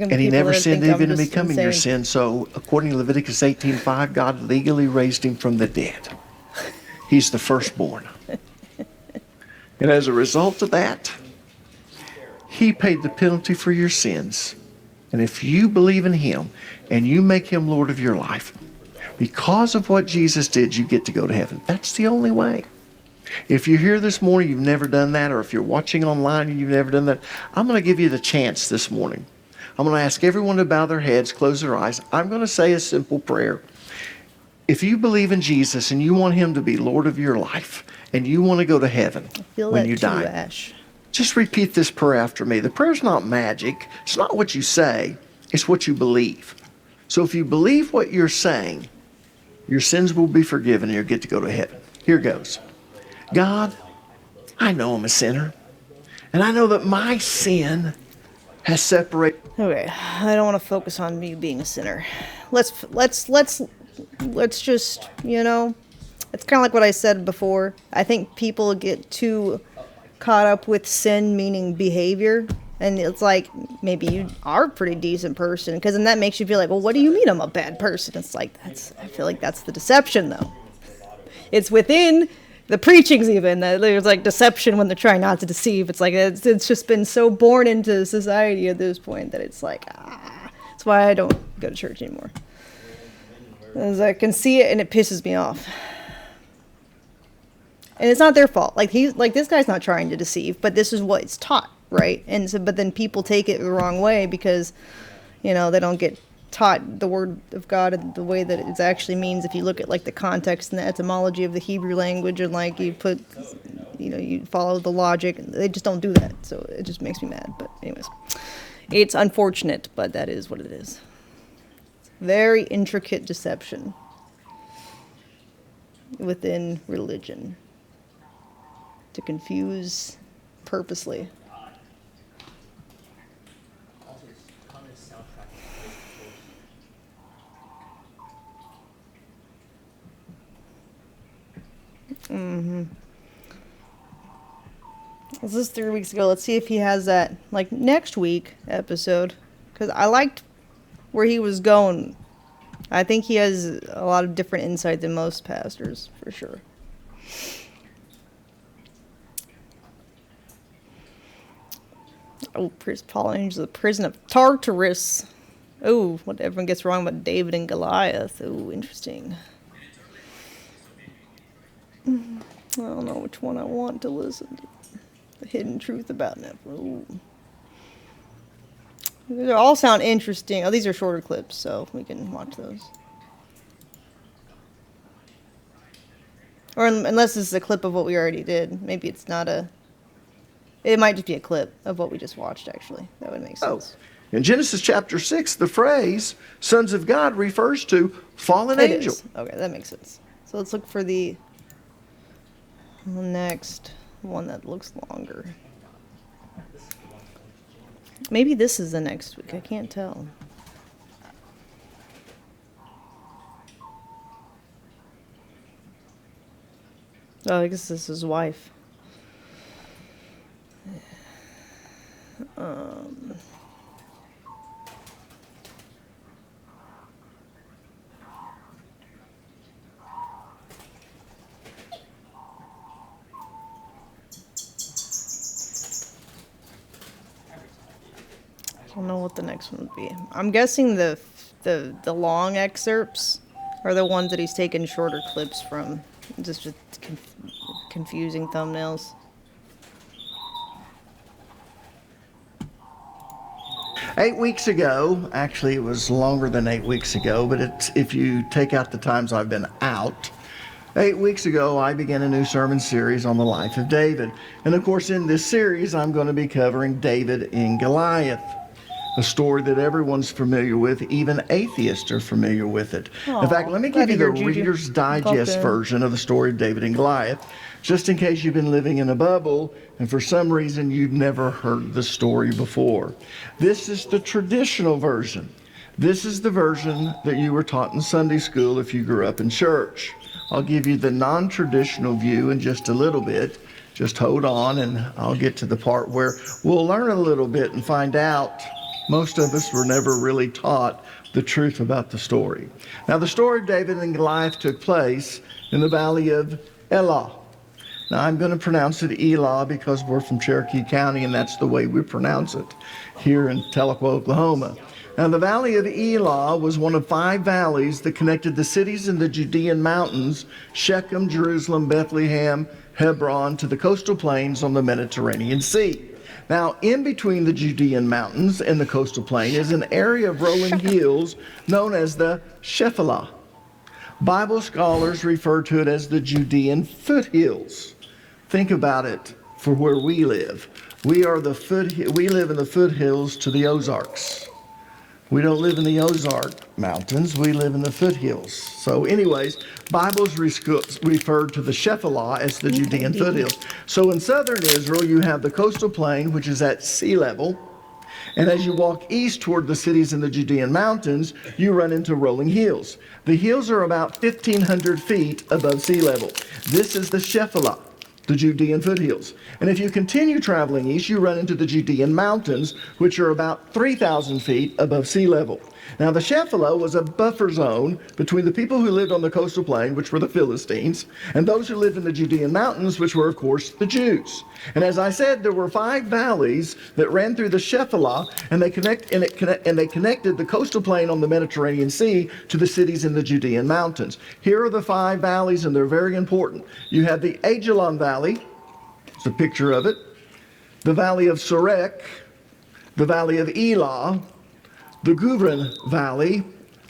And He never sinned even in becoming your sin. So according to Leviticus 18:5, God legally raised Him from the dead. He's the firstborn. And as a result of that, He paid the penalty for your sins. And if you believe in Him and you make Him Lord of your life, because of what Jesus did, you get to go to heaven. That's the only way. If you're here this morning, you've never done that, or if you're watching online and you've never done that, I'm going to give you the chance this morning. I'm going to ask everyone to bow their heads, close their eyes. I'm going to say a simple prayer. If you believe in Jesus and you want Him to be Lord of your life, and you want to go to heaven when you die, Ash. just repeat this prayer after me. The prayer's not magic. It's not what you say. It's what you believe. So if you believe what you're saying, your sins will be forgiven and you'll get to go to heaven. Here goes. God, I know I'm a sinner. And I know that my sin has separated. Okay, I don't want to focus on me being a sinner. Let's just, it's kind of like what I said before. I think people get too caught up with sin, meaning behavior. And it's like, maybe you are a pretty decent person, because then that makes you feel like, well, what do you mean I'm a bad person? It's like, I feel like that's the deception, though. It's within the preachings, even. There's like deception when they're trying not to deceive. It's like, it's just been so born into society at this point that it's like, That's why I don't go to church anymore. Because I can see it and it pisses me off. And it's not their fault. Like, this guy's not trying to deceive, but this is what it's taught. Right, and so, but then people take it the wrong way because, they don't get taught the word of God in the way that it actually means. If you look at like the context and the etymology of the Hebrew language, and like you put, you follow the logic, they just don't do that. So it just makes me mad. But anyways, it's unfortunate, but that is what it is. Very intricate deception within religion to confuse purposely. This is 3 weeks ago. Let's see if he has that, like, next week episode. Because I liked where he was going. I think he has a lot of different insight than most pastors, for sure. Oh, Paul enters the prison of Tartarus. Oh, what everyone gets wrong about David and Goliath. Oh, interesting. I don't know which one I want to listen to. The hidden truth about Nephilim. They all sound interesting. Oh, these are shorter clips, so we can watch those. Or unless this is a clip of what we already did. Maybe it's not a... It might just be a clip of what we just watched, actually. That would make sense. In Genesis chapter 6, the phrase sons of God refers to fallen angel. Okay, that makes sense. So let's look for the next one that looks longer. Maybe this is the next week. I can't tell. Oh, I guess this is his wife. I don't know what the next one would be. I'm guessing the long excerpts are the ones that he's taken shorter clips from, just with confusing thumbnails. Eight weeks ago, actually it was longer than 8 weeks ago, but if you take out the times I've been out, 8 weeks ago I began a new sermon series on the life of David. And of course in this series I'm going to be covering David and Goliath. A story that everyone's familiar with, even atheists are familiar with it. In fact, let me give you the Reader's Digest version of the story of David and Goliath, just in case you've been living in a bubble and for some reason you've never heard the story before. This is the traditional version. This is the version that you were taught in Sunday school if you grew up in church. I'll give you the non-traditional view in just a little bit. Just hold on and I'll get to the part where we'll learn a little bit and find out. Most of us were never really taught the truth about the story. Now, the story of David and Goliath took place in the valley of Elah. Now, I'm going to pronounce it Elah because we're from Cherokee County and that's the way we pronounce it here in Tahlequah, Oklahoma. Now, the valley of Elah was one of 5 valleys that connected the cities in the Judean mountains, Shechem, Jerusalem, Bethlehem, Hebron, to the coastal plains on the Mediterranean Sea. Now, in between the Judean mountains and the coastal plain is an area of rolling hills known as the Shephelah. Bible scholars refer to it as the Judean foothills. Think about it for where we live. We live in the foothills to the Ozarks. We don't live in the Ozark Mountains. We live in the foothills. So anyways, Bibles refer to the Shephelah as the Judean foothills. So in southern Israel, you have the coastal plain, which is at sea level. And as you walk east toward the cities in the Judean mountains, you run into rolling hills. The hills are about 1,500 feet above sea level. This is the Shephelah, the Judean foothills. And if you continue traveling east, you run into the Judean mountains, which are about 3,000 feet above sea level. Now, the Shephelah was a buffer zone between the people who lived on the coastal plain, which were the Philistines, and those who lived in the Judean mountains, which were, of course, the Jews. And as I said, there were 5 valleys that ran through the Shephelah, and they connected the coastal plain on the Mediterranean Sea to the cities in the Judean mountains. Here are the 5 valleys, and they're very important. You have the Ajalon Valley. It's a picture of it. The Valley of Sorek, the Valley of Elah, the Guvran Valley,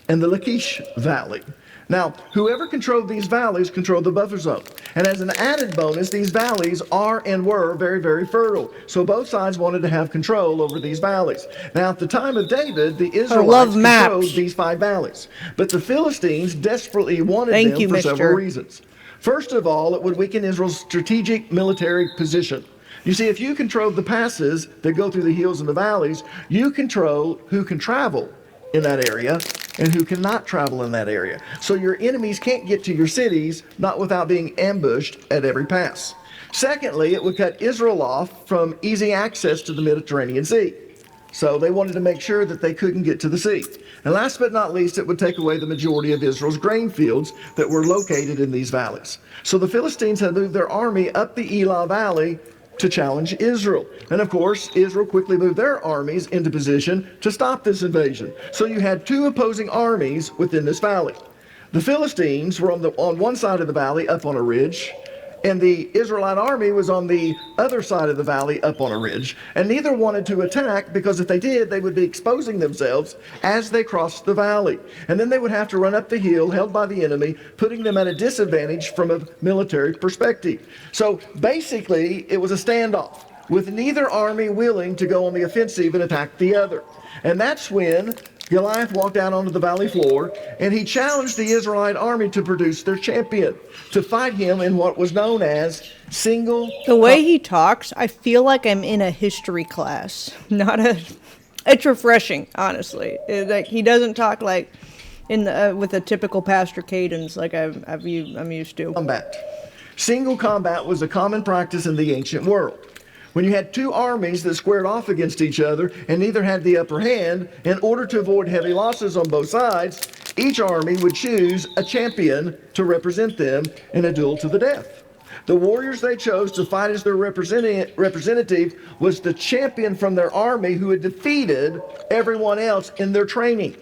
and the Lachish Valley. Now, whoever controlled these valleys controlled the buffer zone. And as an added bonus, these valleys are and were very, very fertile. So both sides wanted to have control over these valleys. Now, at the time of David, the Israelites controlled these 5 valleys. But the Philistines desperately wanted them for several reasons. First of all, it would weaken Israel's strategic military position. You see, if you control the passes that go through the hills and the valleys, you control who can travel in that area and who cannot travel in that area. So your enemies can't get to your cities, not without being ambushed at every pass. Secondly, it would cut Israel off from easy access to the Mediterranean Sea. So they wanted to make sure that they couldn't get to the sea. And last but not least, it would take away the majority of Israel's grain fields that were located in these valleys. So the Philistines had moved their army up the Elah Valley to challenge Israel. And of course, Israel quickly moved their armies into position to stop this invasion. So you had 2 opposing armies within this valley. The Philistines were on one side of the valley up on a ridge, and the Israelite army was on the other side of the valley up on a ridge. And neither wanted to attack, because if they did, they would be exposing themselves as they crossed the valley. And then they would have to run up the hill held by the enemy, putting them at a disadvantage from a military perspective. So basically, it was a standoff, with neither army willing to go on the offensive and attack the other. And that's when Goliath walked out onto the valley floor, and he challenged the Israelite army to produce their champion, to fight him in what was known as single... The way he talks, I feel like I'm in a history class. It's refreshing, honestly. Like, he doesn't talk like with a typical pastor cadence like I'm used to. Combat. Single combat was a common practice in the ancient world. When you had 2 armies that squared off against each other and neither had the upper hand, in order to avoid heavy losses on both sides, each army would choose a champion to represent them in a duel to the death. The warriors they chose to fight as their representative was the champion from their army who had defeated everyone else in their training.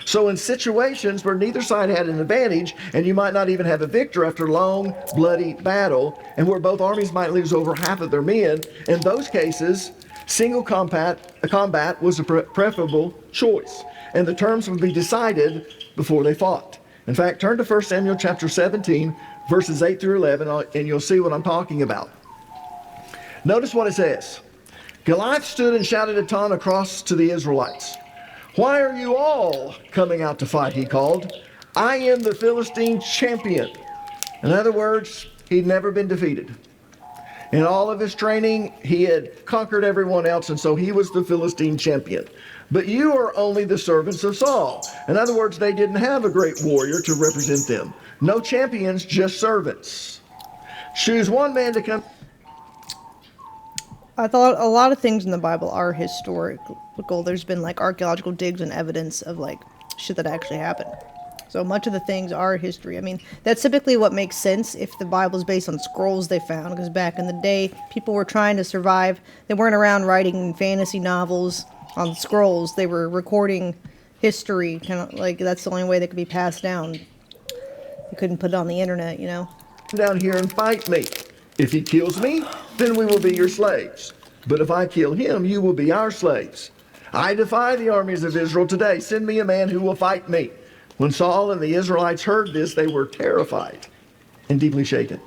So in situations where neither side had an advantage, and you might not even have a victor after a long, bloody battle, and where both armies might lose over half of their men, in those cases, single combat was a preferable choice, and the terms would be decided before they fought. In fact, turn to 1 Samuel chapter 17, verses 8 through 11, and you'll see what I'm talking about. Notice what it says. Goliath stood and shouted a taunt across to the Israelites. "Why are you all coming out to fight?" he called. "I am the Philistine champion." In other words, he'd never been defeated. In all of his training, he had conquered everyone else, and so he was the Philistine champion. But you are only the servants of Saul. In other words, they didn't have a great warrior to represent them. No champions, just servants. Choose one man to come. I thought a lot of things in the Bible are historical. There's been like archaeological digs and evidence of like shit that actually happened. So much of the things are history. I mean, that's typically what makes sense if the Bible is based on scrolls they found, because back in the day, people were trying to survive. They weren't around writing fantasy novels on scrolls. They were recording history, kind of like that's the only way that could be passed down. You couldn't put it on the internet, you know? Down here and fight me. If he kills me, then we will be your slaves. But if I kill him, you will be our slaves. I defy the armies of Israel today. Send me a man who will fight me. When Saul and the Israelites heard this, they were terrified and deeply shaken.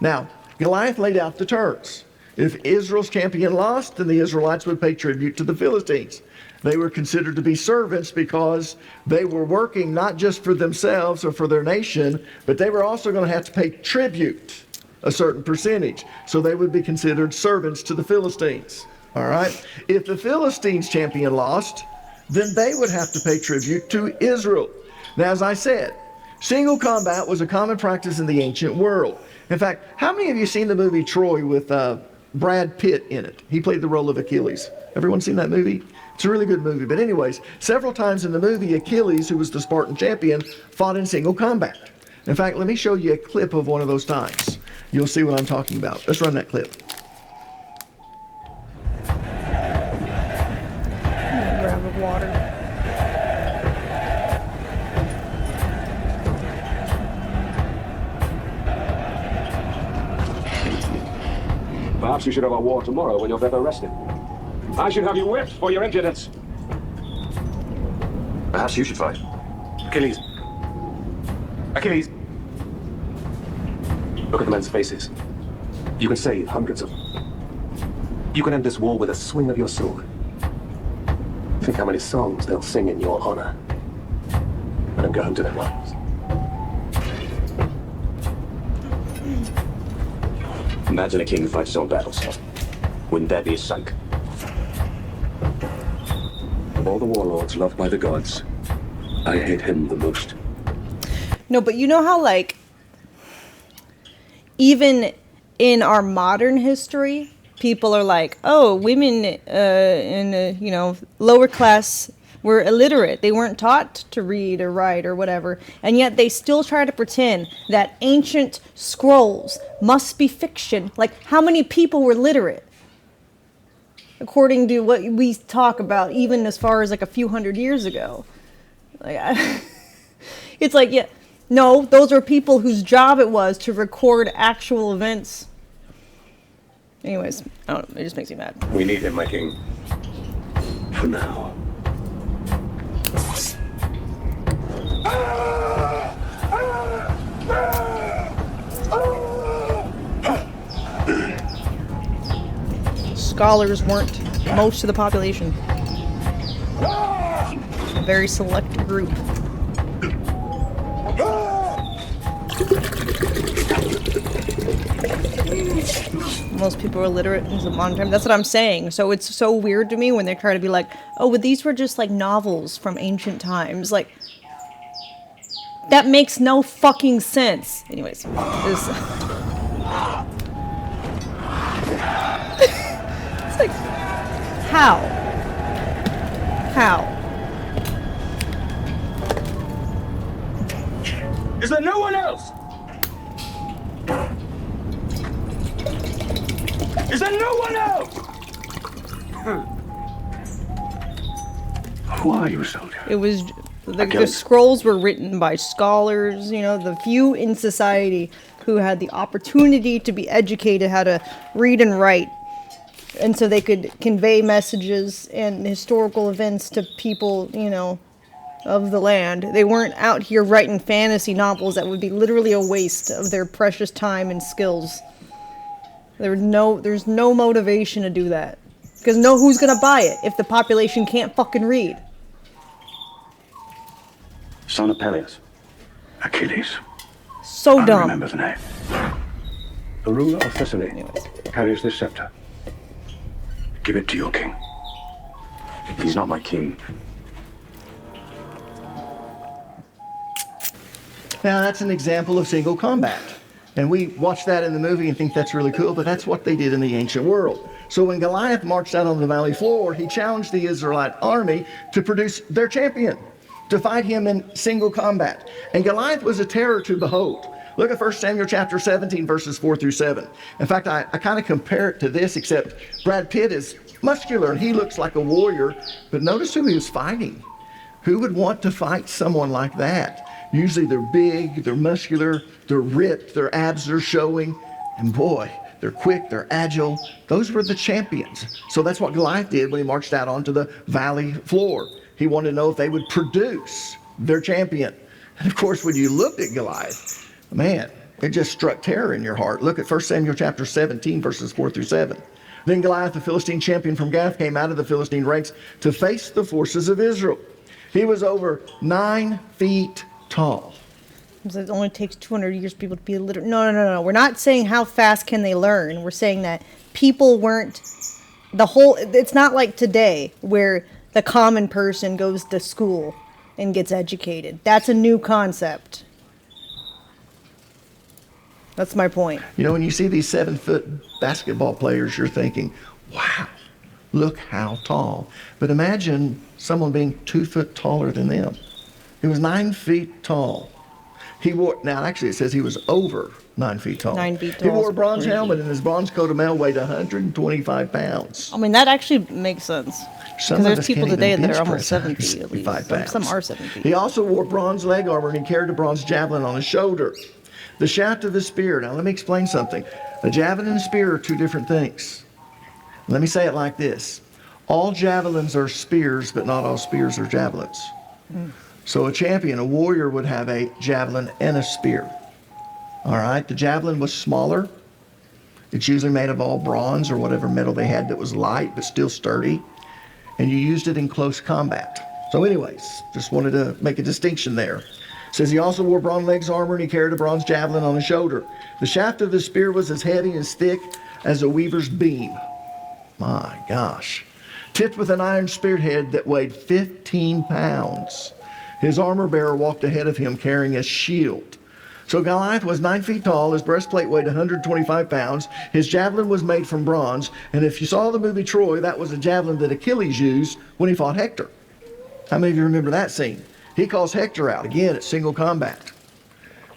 Now, Goliath laid out the terms. If Israel's champion lost, then the Israelites would pay tribute to the Philistines. They were considered to be servants because they were working not just for themselves or for their nation, but they were also going to have to pay tribute, a certain percentage. So they would be considered servants to the Philistines. All right? If the Philistines champion lost, then they would have to pay tribute to Israel. Now, as I said, single combat was a common practice in the ancient world. In fact, how many of you seen the movie Troy with Brad Pitt in it? He played the role of Achilles. Everyone seen that movie? It's a really good movie. But anyways, several times in the movie, Achilles, who was the Spartan champion, fought in single combat. In fact, let me show you a clip of one of those times. You'll see what I'm talking about. Let's run that clip. Grab of water. Perhaps you should have a war tomorrow when you're better rested. I should have you whipped for your impudence. Perhaps you should fight. Achilles. Achilles. Look at the men's faces. You can save hundreds of them. You can end this war with a swing of your sword. Think how many songs they'll sing in your honor. And then go home to their wives. Imagine a king who fights his own battles. Wouldn't that be a sight? Of all the warlords loved by the gods, I hate him the most. No, but you know how, like, even in our modern history, people are like, oh, women in, lower class were illiterate. They weren't taught to read or write or whatever. And yet they still try to pretend that ancient scrolls must be fiction. Like, how many people were literate? According to what we talk about, even as far as like a few hundred years ago. Like, it's like, yeah, no, those are people whose job it was to record actual events. Anyways, I don't know, it just makes me mad. We need him, my king. For now. Scholars weren't most of the population. A very select group. Most people were literate in the modern time. That's what I'm saying. So it's so weird to me when they try to be like, oh, but these were just like novels from ancient times. Like, that makes no fucking sense. Anyways, this. It's like, how? How? Is there no one else? Is there no one else? Who are you, soldier? It was the scrolls were written by scholars, the few in society who had the opportunity to be educated how to read and write. And so they could convey messages and historical events to people, of the land. They weren't out here writing fantasy novels that would be literally a waste of their precious time and skills. There's no motivation to do that. Because who's gonna buy it if the population can't fucking read? Son of Peleus. Achilles. So dumb. I remember the name. The ruler of Thessaly carries this scepter. Give it to your king. He's not my king. Now, that's an example of single combat. And we watch that in the movie and think that's really cool, but that's what they did in the ancient world. So when Goliath marched out on the valley floor, he challenged the Israelite army to produce their champion, to fight him in single combat. And Goliath was a terror to behold. Look at 1 Samuel chapter 17, verses 4 through 7. In fact, I kind of compare it to this, except Brad Pitt is muscular and he looks like a warrior. But notice who he was fighting. Who would want to fight someone like that? Usually they're big, they're muscular, they're ripped, their abs are showing. And boy, they're quick, they're agile. Those were the champions. So that's what Goliath did when he marched out onto the valley floor. He wanted to know if they would produce their champion. And of course, when you looked at Goliath, man, it just struck terror in your heart. Look at 1 Samuel chapter 17, verses 4 through 7. Then Goliath, the Philistine champion from Gath, came out of the Philistine ranks to face the forces of Israel. He was over 9 feet tall. It only takes 200 years for people to be literate. No. We're not saying how fast can they learn. We're saying that people weren't it's not like today where the common person goes to school and gets educated. That's a new concept. That's my point. You know, when you see these 7-foot basketball players, you're thinking, wow, look how tall. But imagine someone being 2 foot taller than them. He was 9 feet tall. Now actually it says he was over 9 feet tall. 9 feet tall. He wore a bronze helmet, and his bronze coat of mail weighed 125 pounds. I mean, that actually makes sense. Because there's people today that are almost 7 feet at least. Some are 7 feet. He also wore bronze leg armor, and he carried a bronze javelin on his shoulder. The shaft of his spear. Now let me explain something. A javelin and a spear are two different things. Let me say it like this. All javelins are spears, but not all spears are javelins. So a champion, a warrior, would have a javelin and a spear. All right, the javelin was smaller. It's usually made of all bronze or whatever metal they had that was light but still sturdy. And you used it in close combat. So anyways, just wanted to make a distinction there. It says he also wore bronze legs armor, and he carried a bronze javelin on his shoulder. The shaft of the spear was as heavy and as thick as a weaver's beam. My gosh. Tipped with an iron spearhead that weighed 15 pounds. His armor bearer walked ahead of him carrying a shield. So Goliath was 9 feet tall, his breastplate weighed 125 pounds, his javelin was made from bronze, and if you saw the movie Troy, that was a javelin that Achilles used when he fought Hector. How many of you remember that scene? He calls Hector out, again, at single combat.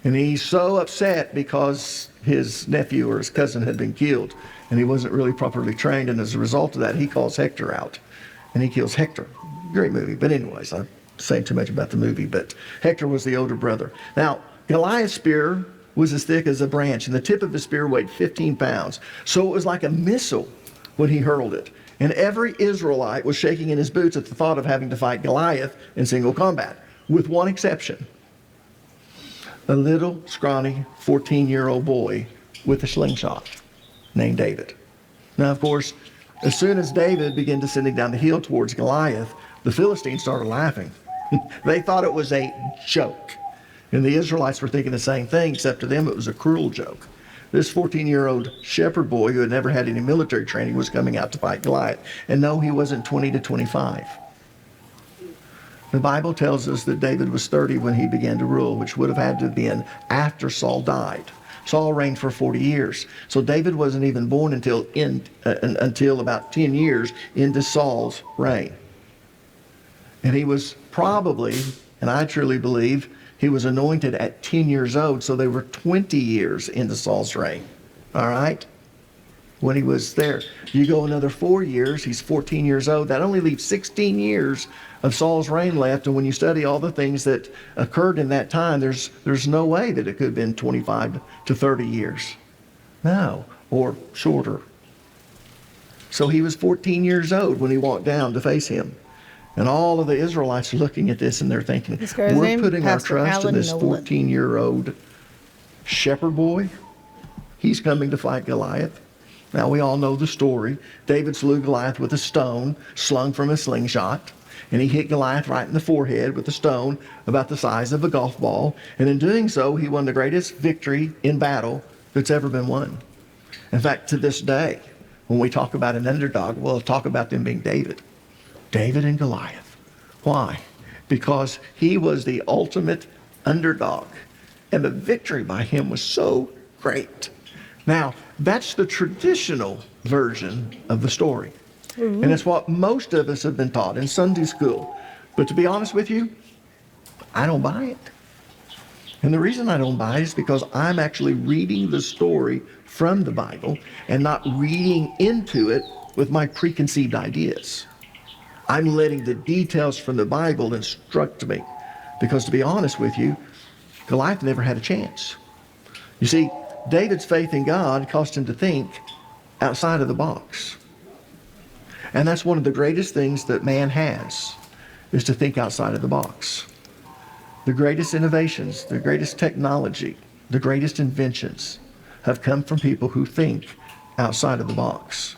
And he's so upset because his nephew or his cousin had been killed, and he wasn't really properly trained, and as a result of that, he calls Hector out, and he kills Hector. Great movie, but anyways, I'm saying too much about the movie, but Hector was the older brother. Now, Goliath's spear was as thick as a branch, and the tip of his spear weighed 15 pounds. So it was like a missile when he hurled it. And every Israelite was shaking in his boots at the thought of having to fight Goliath in single combat, with one exception. A little, scrawny, 14-year-old boy with a slingshot named David. Now, of course, as soon as David began descending down the hill towards Goliath, the Philistines started laughing. They thought it was a joke. And the Israelites were thinking the same thing, except to them it was a cruel joke. This 14-year-old shepherd boy who had never had any military training was coming out to fight Goliath. And no, he wasn't 20 to 25. The Bible tells us that David was 30 when he began to rule, which would have had to have been after Saul died. Saul reigned for 40 years. So David wasn't even born until about 10 years into Saul's reign. And he was probably, and I truly believe, he was anointed at 10 years old, so they were 20 years into Saul's reign. All right? When he was there. You go another 4 years, he's 14 years old. That only leaves 16 years of Saul's reign left. And when you study all the things that occurred in that time, there's no way that it could have been 25 to 30 years. No, or shorter. So he was 14 years old when he walked down to face him. And all of the Israelites are looking at this and they're thinking, we're putting our trust in this 14-year-old shepherd boy. He's coming to fight Goliath. Now we all know the story. David slew Goliath with a stone slung from a slingshot. And he hit Goliath right in the forehead with a stone about the size of a golf ball. And in doing so, he won the greatest victory in battle that's ever been won. In fact, to this day, when we talk about an underdog, we'll talk about them being David. David and Goliath. Why? Because he was the ultimate underdog. And the victory by him was so great. Now, that's the traditional version of the story. And it's what most of us have been taught in Sunday school. But to be honest with you, I don't buy it. And the reason I don't buy it is because I'm actually reading the story from the Bible and not reading into it with my preconceived ideas. I'm letting the details from the Bible instruct me. Because to be honest with you, Goliath never had a chance. You see, David's faith in God caused him to think outside of the box. And that's one of the greatest things that man has, is to think outside of the box. The greatest innovations, the greatest technology, the greatest inventions have come from people who think outside of the box.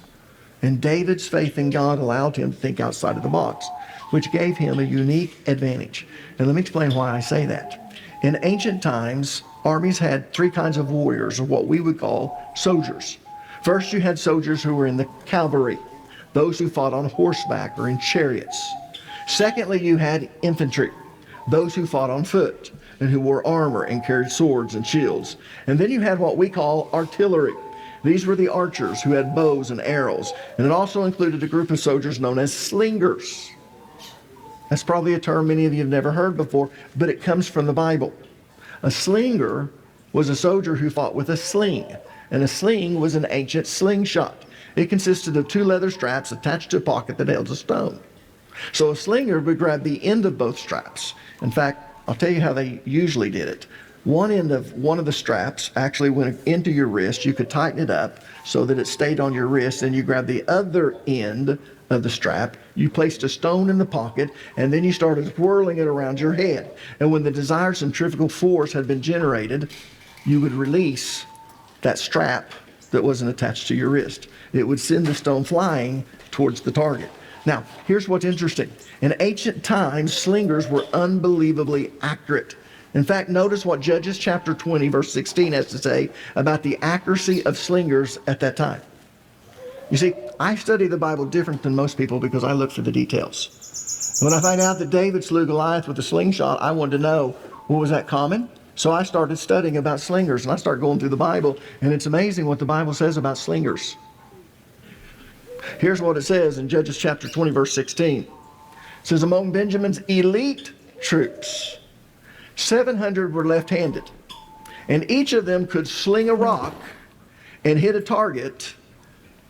And David's faith in God allowed him to think outside of the box, which gave him a unique advantage. And let me explain why I say that. In ancient times, armies had three kinds of warriors, or what we would call soldiers. First, you had soldiers who were in the cavalry, those who fought on horseback or in chariots. Secondly, you had infantry, those who fought on foot and who wore armor and carried swords and shields. And then you had what we call artillery. These were the archers who had bows and arrows. And it also included a group of soldiers known as slingers. That's probably a term many of you have never heard before, but it comes from the Bible. A slinger was a soldier who fought with a sling, and a sling was an ancient slingshot. It consisted of two leather straps attached to a pocket that held a stone. So a slinger would grab the end of both straps. In fact, I'll tell you how they usually did it. One end of one of the straps actually went into your wrist. You could tighten it up so that it stayed on your wrist, and you grab the other end of the strap, you placed a stone in the pocket, and then you started whirling it around your head. And when the desired centrifugal force had been generated, you would release that strap that wasn't attached to your wrist. It would send the stone flying towards the target. Now, here's what's interesting. In ancient times, slingers were unbelievably accurate. In fact, notice what Judges chapter 20, verse 16 has to say about the accuracy of slingers at that time. You see, I study the Bible different than most people because I look for the details. When I find out that David slew Goliath with a slingshot, I wanted to know, well, was that common? So I started studying about slingers, and I started going through the Bible, and it's amazing what the Bible says about slingers. Here's what it says in Judges chapter 20, verse 16. It says, among Benjamin's elite troops, 700 were left-handed, and each of them could sling a rock and hit a target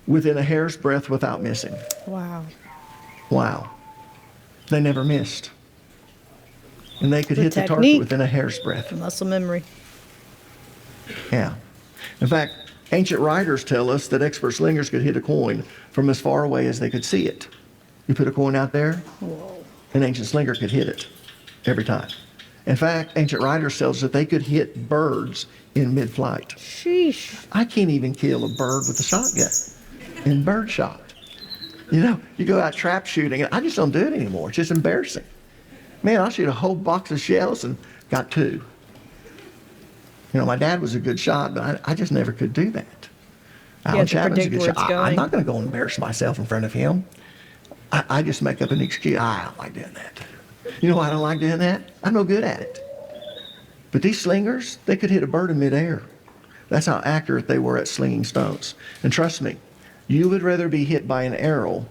within a hair's breadth without missing. Wow. Wow. They never missed. And they could The hit the target within a hair's breadth. Muscle memory. Yeah. In fact, ancient writers tell us that expert slingers could hit a coin from as far away as they could see it. You put a coin out there, an ancient slinger could hit it every time. In fact, ancient writers tell us that they could hit birds in mid-flight. Sheesh. I can't even kill a bird with a shotgun in bird shot. You know, you go out trap shooting, and I just don't do it anymore. It's just embarrassing. Man, I'll shoot a whole box of shells and got two. You know, my dad was a good shot, but I just never could do that. Alan Chapman's a good shot. I'm not going to go and embarrass myself in front of him. I just make up an excuse. I don't like doing that. You know why I don't like doing that? I'm no good at it. But these slingers, they could hit a bird in midair. That's how accurate they were at slinging stones. And trust me, you would rather be hit by an arrow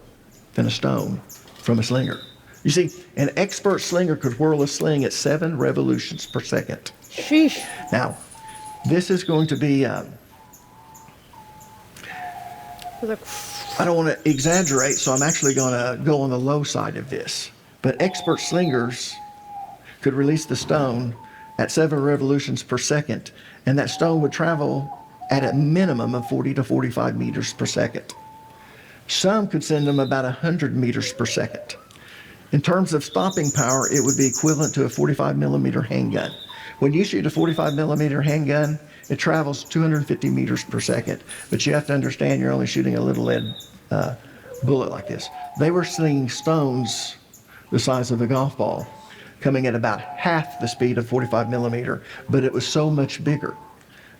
than a stone from a slinger. You see, an expert slinger could whirl a sling at 7 revolutions per second. Sheesh. Now, this is going to be, I don't want to exaggerate, so I'm actually going to go on the low side of this. But expert slingers could release the stone at 7 revolutions per second, and that stone would travel at a minimum of 40 to 45 meters per second. Some could send them about 100 meters per second. In terms of stopping power, it would be equivalent to a 45 millimeter handgun. When you shoot a 45 millimeter handgun, it travels 250 meters per second. But you have to understand you're only shooting a little lead bullet like this. They were slinging stones the size of a golf ball, coming at about half the speed of 45 millimeter, but it was so much bigger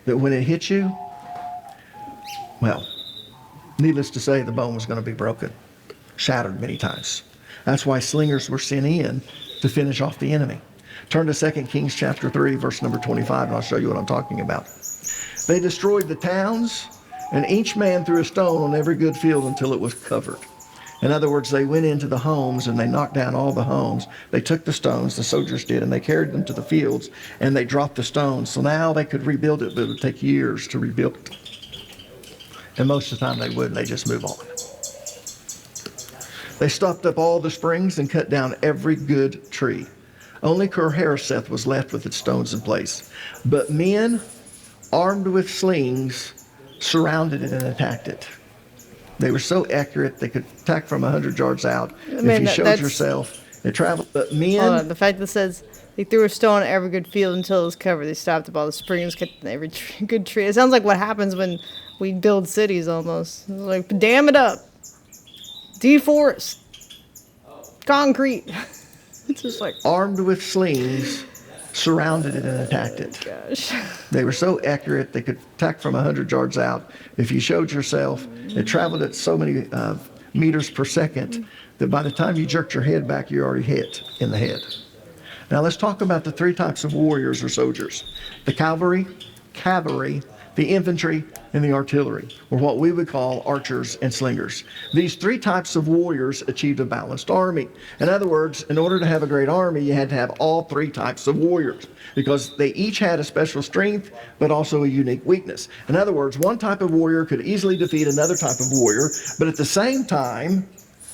that when it hit you, well, needless to say, the bone was going to be broken, shattered many times. That's why slingers were sent in to finish off the enemy. Turn to 2 Kings chapter 3, verse number 25, and I'll show you what I'm talking about. They destroyed the towns, and each man threw a stone on every good field until it was covered. In other words, they went into the homes and they knocked down all the homes. They took the stones, the soldiers did, and they carried them to the fields, and they dropped the stones. So now they could rebuild it, but it would take years to rebuild it. And most of the time they wouldn't, they just move on. They stopped up all the springs and cut down every good tree. Only Ker-Hareseth was left with its stones in place. But men armed with slings surrounded it and attacked it. They were so accurate they could attack from 100 yards out. If you showed yourself, they traveled. But men... the fact that says they threw a stone at every good field until it was covered. They stopped up all the springs, cut down every good tree. It sounds like what happens when we build cities almost. Like, dam it up. deforest, concrete. It's just like armed with slings, surrounded it and attacked it. Gosh. They were so accurate they could attack from 100 yards out. If you showed yourself, it traveled at so many meters per second that by the time you jerked your head back, you're already hit in the head. Now let's talk about the three types of warriors or soldiers: the cavalry, the infantry, and the artillery, or what we would call archers and slingers. These three types of warriors achieved a balanced army. In other words, in order to have a great army, you had to have all three types of warriors because they each had a special strength, but also a unique weakness. In other words, one type of warrior could easily defeat another type of warrior, but at the same time,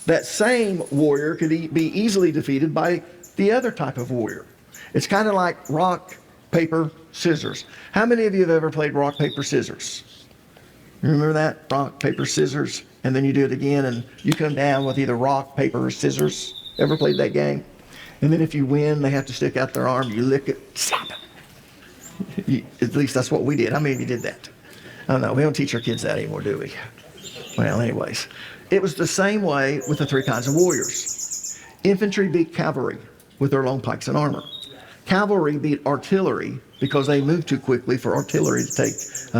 that same warrior could be easily defeated by the other type of warrior. It's kind of like rock, paper, scissors. How many of you have ever played rock, paper, scissors? You remember that? Rock, paper, scissors, and then you do it again and you come down with either rock, paper, or scissors. Ever played that game? And then if you win, they have to stick out their arm, you lick it, slap it. At least that's what we did. How many of you did that? I don't know, we don't teach our kids that anymore, do we? Well, anyways. It was the same way with the three kinds of warriors. Infantry beat cavalry with their long pikes and armor. Cavalry beat artillery because they moved too quickly for artillery to take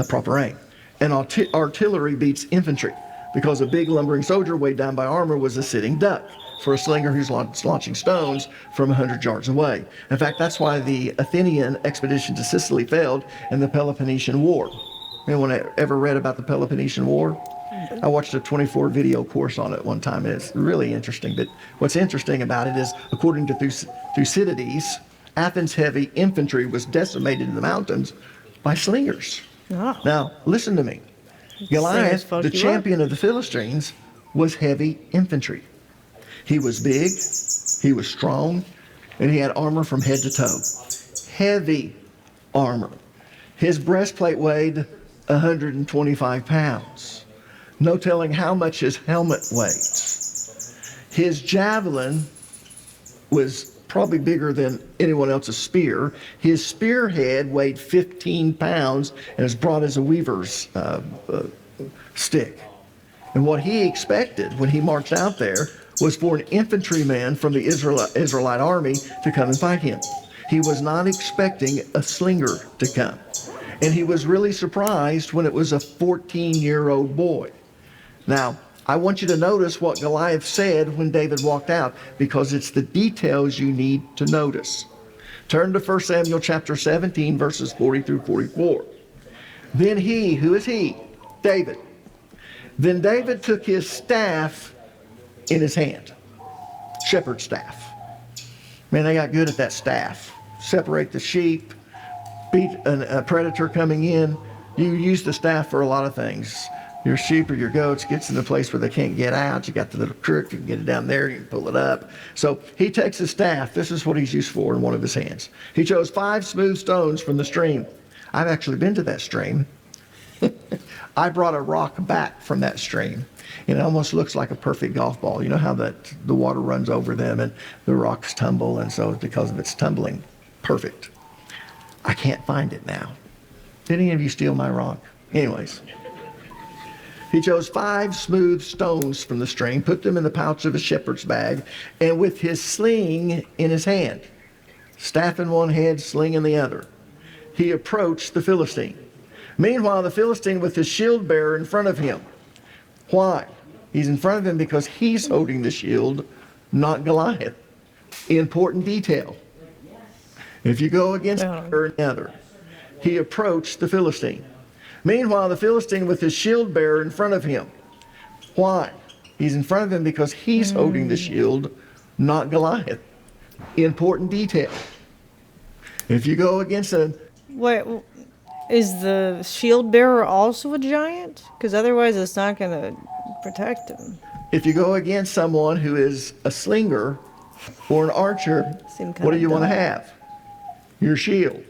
proper aim. And artillery beats infantry because a big lumbering soldier weighed down by armor was a sitting duck for a slinger who's launching stones from 100 yards away. In fact, that's why the Athenian expedition to Sicily failed in the Peloponnesian War. Anyone ever read about the Peloponnesian War? I watched a 24 video course on it one time, and it's really interesting. But what's interesting about it is, according to Thucydides, Athens' heavy infantry was decimated in the mountains by slingers. Oh. Now, listen to me. Goliath, the champion of the Philistines, was heavy infantry. He was big, he was strong, and he had armor from head to toe. Heavy armor. His breastplate weighed 125 pounds. No telling how much his helmet weighed. His javelin was probably bigger than anyone else's spear. His spearhead weighed 15 pounds and was brought as a weaver's stick. And what he expected when he marched out there was for an infantryman from the Israelite army to come and fight him. He was not expecting a slinger to come. And he was really surprised when it was a 14-year-old boy. Now, I want you to notice what Goliath said when David walked out, because it's the details you need to notice. Turn to 1 Samuel chapter 17, verses 40 through 44. Then he, who is he? David. Then David took his staff in his hand, shepherd's staff. Man, they got good at that staff. Separate the sheep, beat a predator coming in. You use the staff for a lot of things. Your sheep or your goats gets in the place where they can't get out. You got the little crook, you can get it down there, you can pull it up. So he takes his staff. This is what he's used for in one of his hands. He chose 5 smooth stones from the stream. I've actually been to that stream. I brought a rock back from that stream, and it almost looks like a perfect golf ball. You know how the water runs over them and the rocks tumble, and so because of its tumbling, perfect. I can't find it now. Did any of you steal my rock? Anyways. He chose 5 smooth stones from the stream, put them in the pouch of his shepherd's bag, and with his sling in his hand, staff in one hand, sling in the other, he approached the Philistine. Meanwhile, the Philistine with his shield bearer in front of him. Why? He's in front of him because he's holding the shield, not Goliath. Important detail. If you go against another, he approached the Philistine. Meanwhile, the Philistine with his shield bearer in front of him. Why? He's in front of him because he's holding the shield, not Goliath. Important detail. If you go against a... Wait, is the shield bearer also a giant? Because otherwise it's not going to protect him. If you go against someone who is a slinger or an archer, what do you want to have? Your shield.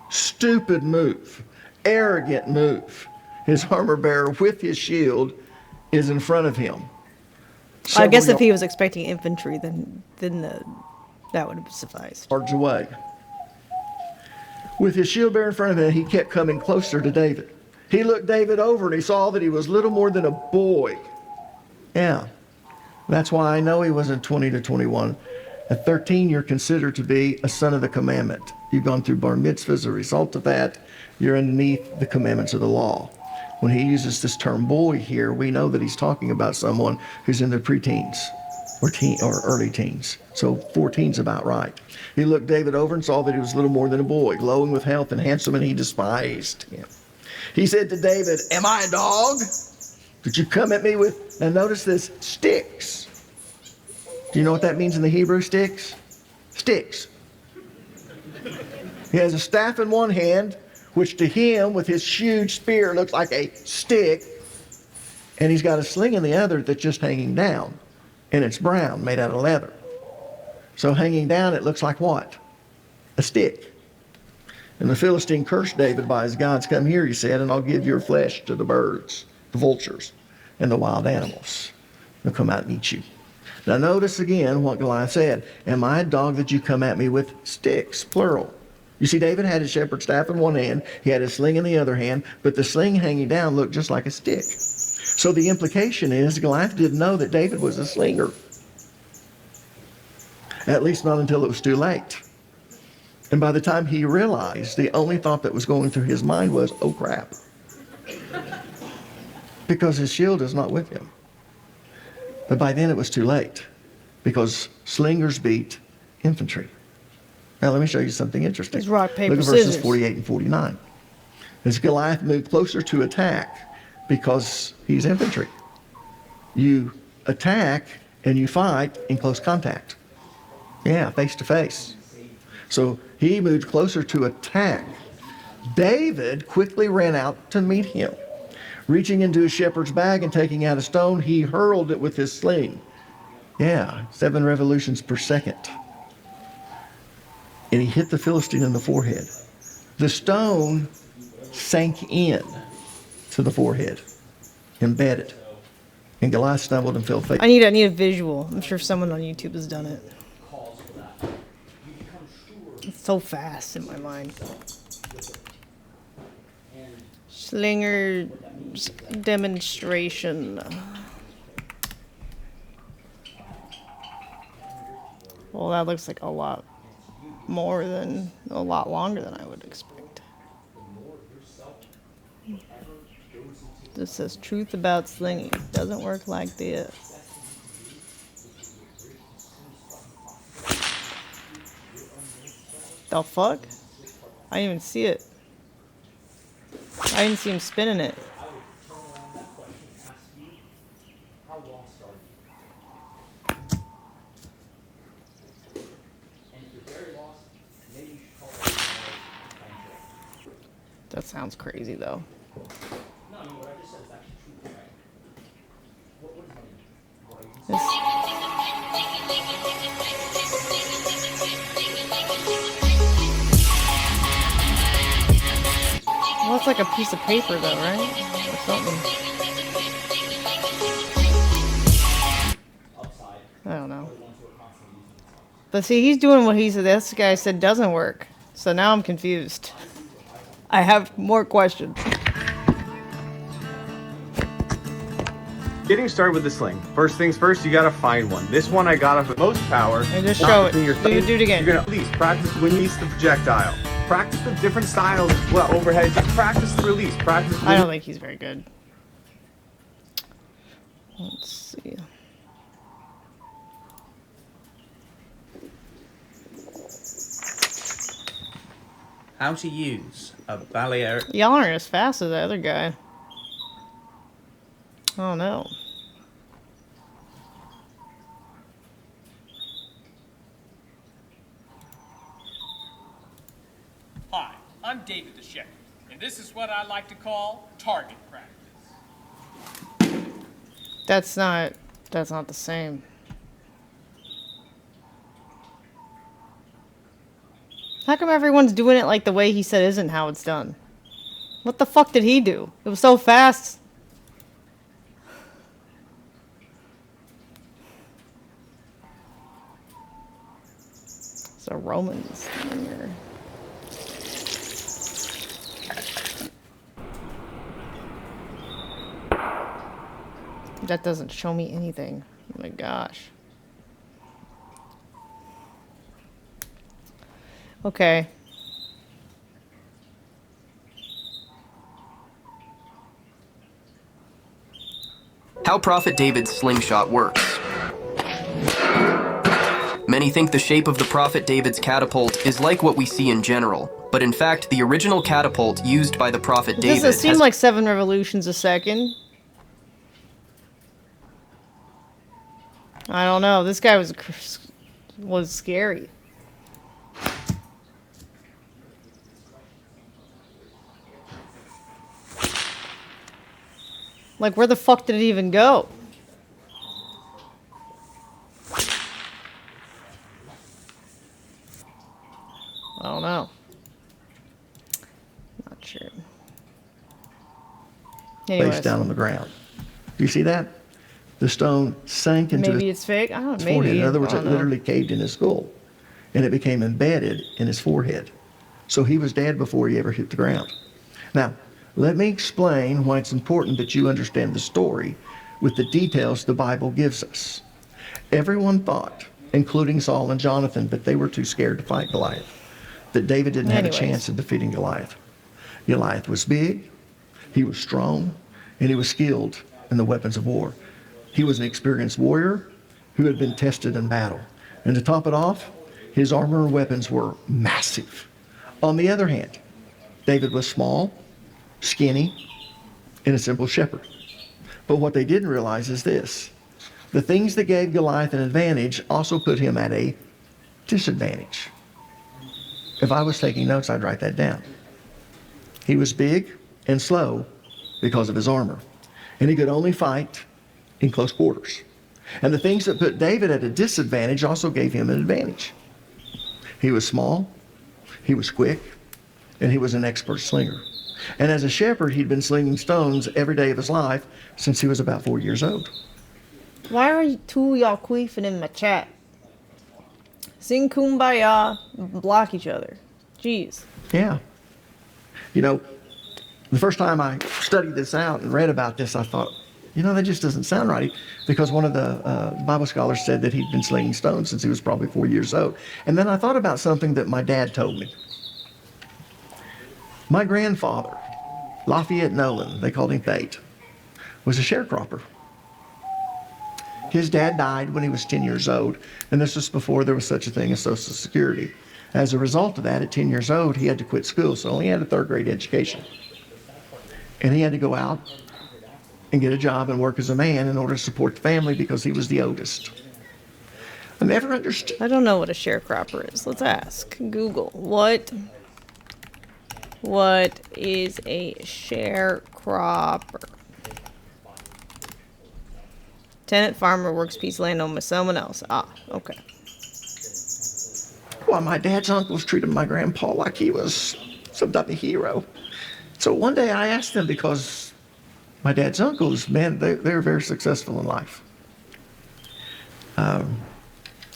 Stupid move. Arrogant move. His armor bearer with his shield is in front of him. I guess if he was expecting infantry, then that would have sufficed. Yards away. With his shield bearer in front of him, he kept coming closer to David. He looked David over and he saw that he was little more than a boy. Yeah. That's why I know he wasn't 20 to 21. At 13, you're considered to be a son of the commandment. You've gone through bar mitzvah as a result of that. You're underneath the commandments of the law. When he uses this term boy here, we know that he's talking about someone who's in their preteens or early teens. So 14's about right. He looked David over and saw that he was little more than a boy, glowing with health and handsome, and he despised him. He said to David, "Am I a dog? Did you come at me with," now notice this, "sticks"? Do you know what that means in the Hebrew, sticks? Sticks. He has a staff in one hand, which to him, with his huge spear, looks like a stick. And he's got a sling in the other that's just hanging down. And it's brown, made out of leather. So hanging down, it looks like what? A stick. And the Philistine cursed David by his gods. "Come here," he said, "and I'll give your flesh to the birds, the vultures, and the wild animals. They'll come out and eat you." Now notice again what Goliath said. "Am I a dog that you come at me with sticks?" Plural. You see, David had his shepherd's staff in one hand. He had his sling in the other hand. But the sling hanging down looked just like a stick. So the implication is Goliath didn't know that David was a slinger. At least not until it was too late. And by the time he realized, the only thought that was going through his mind was, "Oh crap." Because his shield is not with him. But by then it was too late, because slingers beat infantry. Now let me show you something interesting. It's rock, paper, Look at verses scissors. 48 and 49. As Goliath moved closer to attack, because he's infantry, you attack and you fight in close contact. Yeah, face to face. So he moved closer to attack. David quickly ran out to meet him. Reaching into his shepherd's bag and taking out a stone, he hurled it with his sling. Yeah, 7 revolutions per second. And he hit the Philistine in the forehead. The stone sank in to the forehead, embedded. And Goliath stumbled and fell face. I need a visual. I'm sure someone on YouTube has done it. It's so fast in my mind. Slinger demonstration. Well, that looks like a lot longer than I would expect. This says truth about slinging. Doesn't work like this. The fuck? I didn't even see it. I didn't see him spinning it. That sounds crazy though. Well, it's like a piece of paper though, right? Or something. I don't know. But see, he's doing what this guy said doesn't work. So now I'm confused. I have more questions. Getting started with the sling. First things first, you gotta find one. This one I got off with most power. And just show it. Do it again. You're gonna at least practice when you release the projectile. Practice with different styles as well. Overhead, just practice the release. Practice. I don't think he's very good. Let's see. How to use a Balearic. Y'all aren't as fast as the other guy. Oh no. Hi, I'm David the Shepherd, and this is what I like to call target practice. That's not the same. How come everyone's doing it like the way he said isn't how it's done? What the fuck did he do? It was so fast. It's a Romans thing here. That doesn't show me anything. Oh my gosh. Okay. How Prophet David's slingshot works. Many think the shape of the Prophet David's catapult is like what we see in general, but in fact, the original catapult used by the Prophet David Does it seem like 7 revolutions a second? I don't know. This guy was scary. Like, where the fuck did it even go? I don't know. Not sure. Anyways. Face down on the ground. Do you see that? The stone sank into Maybe his it's fake. I don't know. forehead. Maybe. In other words, I it don't know. literally caved in his skull, and it became embedded in his forehead. So he was dead before he ever hit the ground. Now, let me explain why it's important that you understand the story with the details the Bible gives us. Everyone thought, including Saul and Jonathan, but they were too scared to fight Goliath, that David didn't have a chance of defeating Goliath. Goliath was big, he was strong, and he was skilled in the weapons of war. He was an experienced warrior who had been tested in battle. And to top it off, his armor and weapons were massive. On the other hand, David was small, skinny, and a simple shepherd. But what they didn't realize is this. The things that gave Goliath an advantage also put him at a disadvantage. If I was taking notes, I'd write that down. He was big and slow because of his armor, and he could only fight in close quarters. And the things that put David at a disadvantage also gave him an advantage. He was small, he was quick, and he was an expert slinger. And as a shepherd, he'd been slinging stones every day of his life since he was about 4 years old. Why are you two y'all queefing in my chat? Sing kumbaya, block each other. Jeez. Yeah. You know, the first time I studied this out and read about this, I thought, you know, that just doesn't sound right. Because one of the Bible scholars said that he'd been slinging stones since he was probably 4 years old. And then I thought about something that my dad told me. My grandfather, Lafayette Nolan, they called him Fate, was a sharecropper. His dad died when he was 10 years old, and this was before there was such a thing as Social Security. As a result of that, at 10 years old, he had to quit school, so he had a third-grade education. And he had to go out and get a job and work as a man in order to support the family because he was the oldest. I never understood. I don't know what a sharecropper is. Let's ask Google. What is a sharecropper? Tenant farmer works piece land owned by someone else. Ah, okay. Well, my dad's uncles treated my grandpa like he was some type of hero. So one day I asked them, because my dad's uncles, man, they were very successful in life.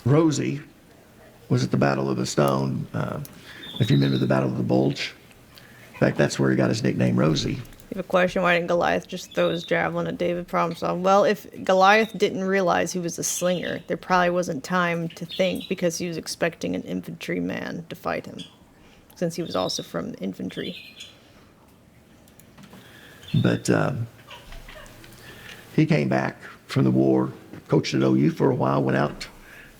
Rosie was at the Battle of the Stone. If you remember the Battle of the Bulge. In fact, that's where he got his nickname, Rosie. You have a question, why didn't Goliath just throw his javelin at David? Problem solved. Well, if Goliath didn't realize he was a slinger, there probably wasn't time to think because he was expecting an infantryman to fight him, since he was also from infantry. But he came back from the war, coached at OU for a while, went out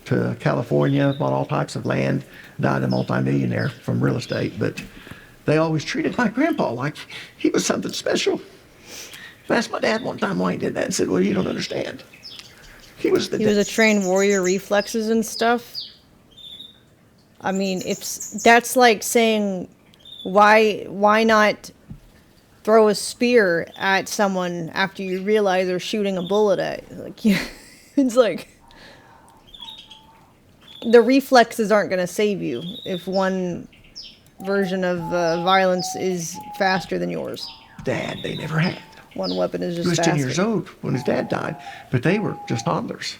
to California, bought all types of land, died a multimillionaire from real estate. But they always treated my grandpa like he was something special. I asked my dad one time why he did that and said, well, you don't understand. He was a trained warrior, reflexes and stuff. I mean, if that's like saying, why not throw a spear at someone after you realize they're shooting a bullet at you? Like, it's like the reflexes aren't going to save you if one version of violence is faster than yours. Dad, they never had. One weapon is just He was faster. 10 years old when his dad died, but they were just toddlers.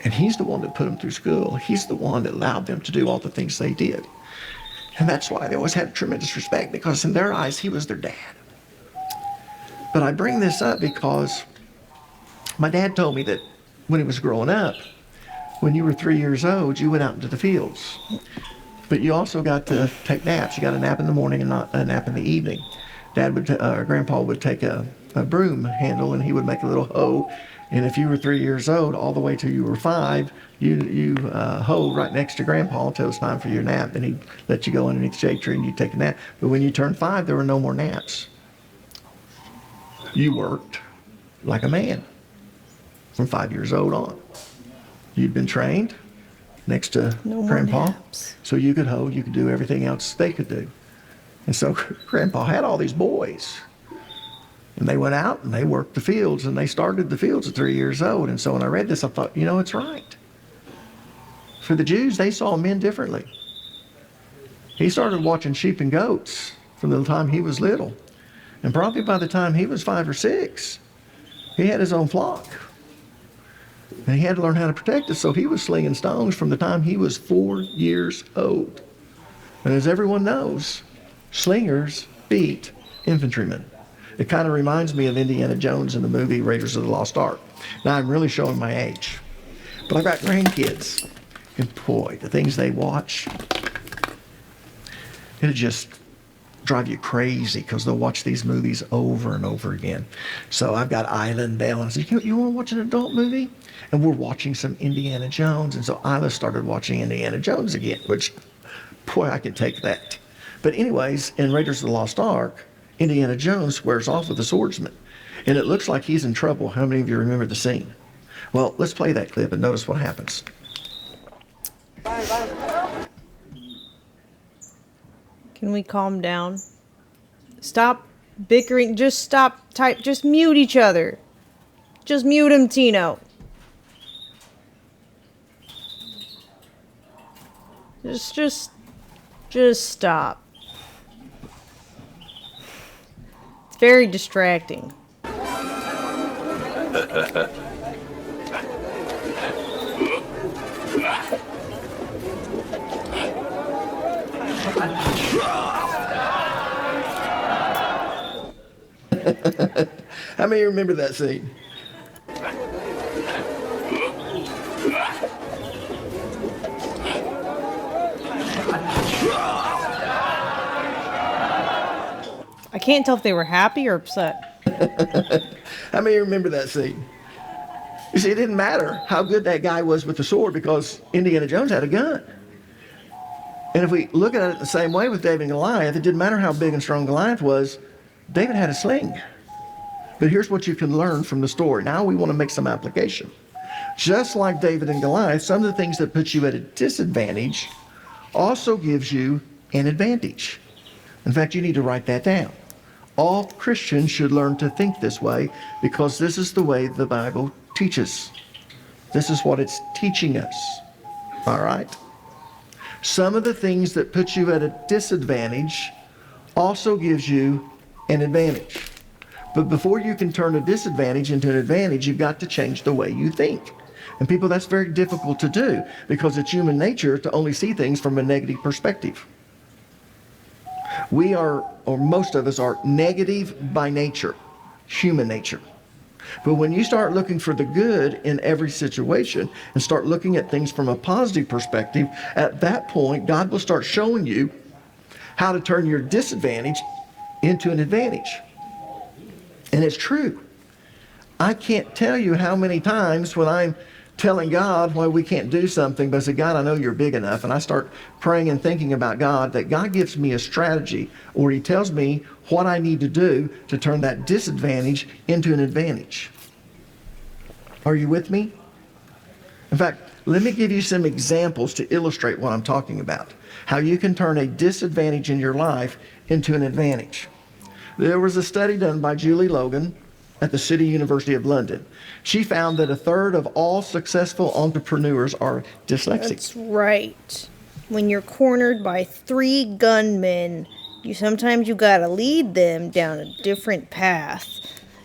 And he's the one that put them through school. He's the one that allowed them to do all the things they did. And that's why they always had tremendous respect, because in their eyes, he was their dad. But I bring this up because My dad told me that when he was growing up, when you were 3 years old, you went out into the fields. But you also got to take naps. You got a nap in the morning and not a nap in the evening. Grandpa would take a broom handle and he would make a little hoe. And if you were 3 years old, all the way till you were 5, you hoed right next to Grandpa until it was time for your nap. Then he'd let you go underneath the shade tree and you'd take a nap. But when you turned 5, there were no more naps. You worked like a man from 5 years old on. You'd been trained next to Grandpa, so you could hoe, you could do everything else they could do. And so Grandpa had all these boys. And they went out and they worked the fields, and they started the fields at 3 years old. And so when I read this, I thought, you know, it's right. For the Jews, they saw men differently. He started watching sheep and goats from the time he was little. And probably by the time he was 5 or 6, he had his own flock. And he had to learn how to protect it, so he was slinging stones from the time he was 4 years old. And as everyone knows, slingers beat infantrymen. It kind of reminds me of Indiana Jones in the movie Raiders of the Lost Ark. Now, I'm really showing my age. But I've got grandkids. And boy, the things they watch, it'll just drive you crazy because they'll watch these movies over and over again. So I've got Isla and Belle, and I said, you want to watch an adult movie? And we're watching some Indiana Jones. And so Isla started watching Indiana Jones again, which, boy, I can take that. But anyways, in Raiders of the Lost Ark, Indiana Jones squares off with a swordsman, and it looks like he's in trouble. How many of you remember the scene? Well, let's play that clip and notice what happens. Can we calm down? Stop bickering. Just just mute each other. Just mute him, Tino. Just stop. It's very distracting. How many remember that scene? I can't tell if they were happy or upset. How many remember that scene? You see, it didn't matter how good that guy was with the sword because Indiana Jones had a gun. And if we look at it the same way with David and Goliath, it didn't matter how big and strong Goliath was, David had a sling. But here's what you can learn from the story. Now we want to make some application. Just like David and Goliath, some of the things that put you at a disadvantage also gives you an advantage. In fact, you need to write that down. All Christians should learn to think this way because this is the way the Bible teaches. This is what it's teaching us. All right? Some of the things that put you at a disadvantage also gives you an advantage. But before you can turn a disadvantage into an advantage, you've got to change the way you think. And people, that's very difficult to do because it's human nature to only see things from a negative perspective. We are, or most of us are, negative by nature, human nature. But when you start looking for the good in every situation and start looking at things from a positive perspective, at that point, God will start showing you how to turn your disadvantage into an advantage. And it's true. I can't tell you how many times when I'm telling God why we can't do something, but I say, God, I know you're big enough. And I start praying and thinking about God, that God gives me a strategy, or he tells me what I need to do to turn that disadvantage into an advantage. Are you with me? In fact, let me give you some examples to illustrate what I'm talking about. How you can turn a disadvantage in your life into an advantage. There was a study done by Julie Logan at the City University of London. She found that 1/3 of all successful entrepreneurs are dyslexic. That's right. When you're cornered by 3 gunmen, sometimes you gotta lead them down a different path,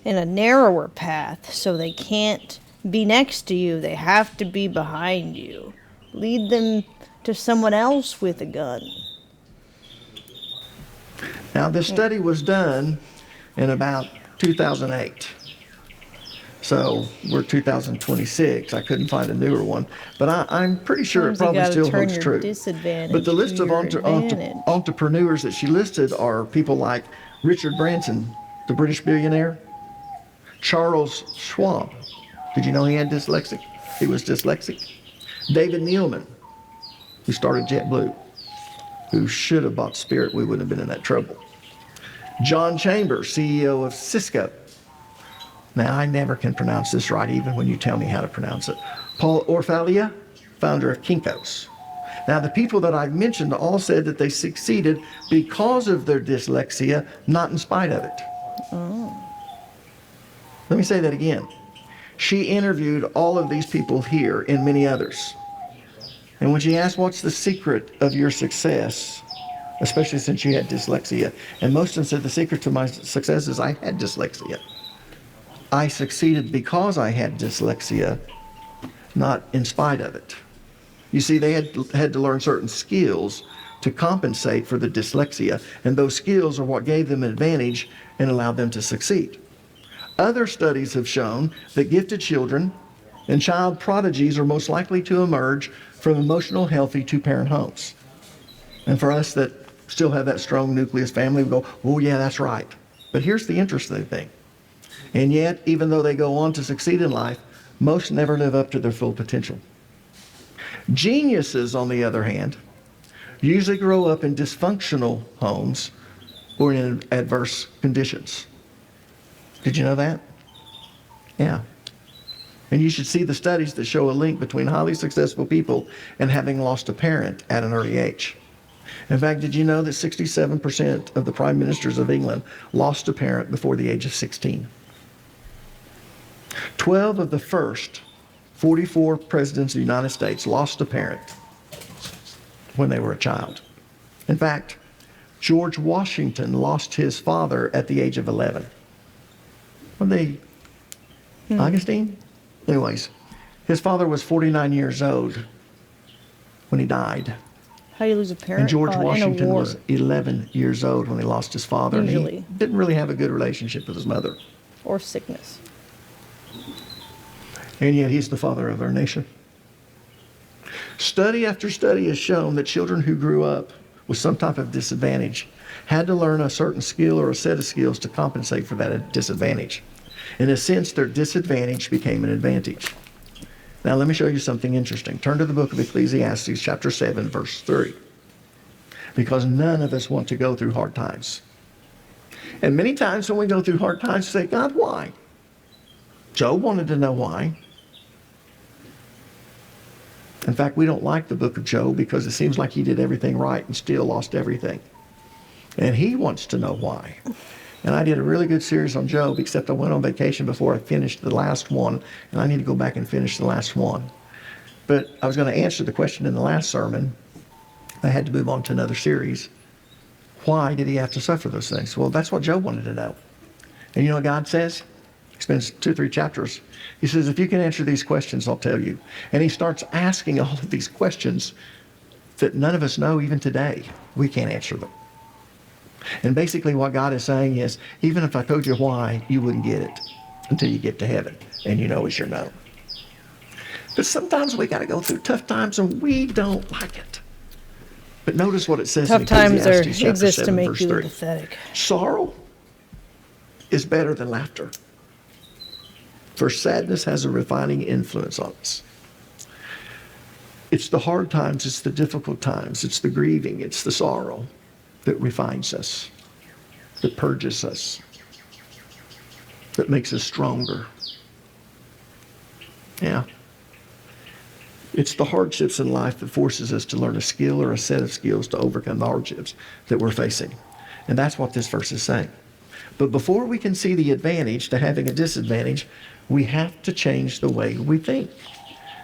and a narrower path, so they can't be next to you. They have to be behind you. Lead them to someone else with a gun. Now, this study was done in about 2008. So we're 2026. I couldn't find a newer one, but I'm pretty sure it probably still holds true. But the list of entrepreneurs that she listed are people like Richard Branson, the British billionaire, Charles Schwab. Did you know he had dyslexia? He was dyslexic. David Neilman, who started JetBlue, who should have bought Spirit, we wouldn't have been in that trouble. John Chambers, CEO of Cisco. Now, I never can pronounce this right, even when you tell me how to pronounce it. Paul Orfalia, founder of Kinko's. Now, the people that I've mentioned all said that they succeeded because of their dyslexia, not in spite of it. Oh. Let me say that again. She interviewed all of these people here and many others. And when she asked, what's the secret of your success, especially since you had dyslexia, and most of them said the secret to my success is I had dyslexia. I succeeded because I had dyslexia, not in spite of it. You see, they had to learn certain skills to compensate for the dyslexia, and those skills are what gave them an advantage and allowed them to succeed. Other studies have shown that gifted children and child prodigies are most likely to emerge from emotional, healthy two-parent homes. And for us that still have that strong nucleus family, we go, oh yeah, that's right. But here's the interesting thing. And yet, even though they go on to succeed in life, most never live up to their full potential. Geniuses, on the other hand, usually grow up in dysfunctional homes or in adverse conditions. Did you know that? Yeah. And you should see the studies that show a link between highly successful people and having lost a parent at an early age. In fact, did you know that 67% of the prime ministers of England lost a parent before the age of 16? 12 of the first 44 presidents of the United States lost a parent when they were a child. In fact, George Washington lost his father at the age of 11. Were they Augustine? Anyways, his father was 49 years old when he died. How do you lose a parent? And George Washington in a war. was 11 years old when he lost his father. Usually. And he didn't really have a good relationship with his mother. Or sickness. And yet he's the father of our nation. Study after study has shown that children who grew up with some type of disadvantage had to learn a certain skill or a set of skills to compensate for that disadvantage. In a sense, their disadvantage became an advantage. Now let me show you something interesting. Turn to the book of Ecclesiastes, chapter 7, verse 3. Because none of us want to go through hard times. And many times when we go through hard times, we say, God, why? Job wanted to know why. In fact, we don't like the book of Job because it seems like he did everything right and still lost everything. And he wants to know why. And I did a really good series on Job, except I went on vacation before I finished the last one, and I need to go back and finish the last one. But I was going to answer the question in the last sermon. I had to move on to another series. Why did he have to suffer those things? Well, that's what Job wanted to know. And you know what God says? He spends 2 or 3 chapters. He says, if you can answer these questions, I'll tell you. And he starts asking all of these questions that none of us know even today. We can't answer them. And basically what God is saying is, even if I told you why, you wouldn't get it until you get to heaven. And you know it's your no. But sometimes we got to go through tough times and we don't like it. But notice what it says in Ecclesiastes chapter 7, verse 3. Pathetic. Sorrow is better than laughter. For sadness has a refining influence on us. It's the hard times, it's the difficult times, it's the grieving, it's the sorrow that refines us, that purges us, that makes us stronger. Yeah. It's the hardships in life that forces us to learn a skill or a set of skills to overcome the hardships that we're facing. And that's what this verse is saying. But before we can see the advantage to having a disadvantage, we have to change the way we think.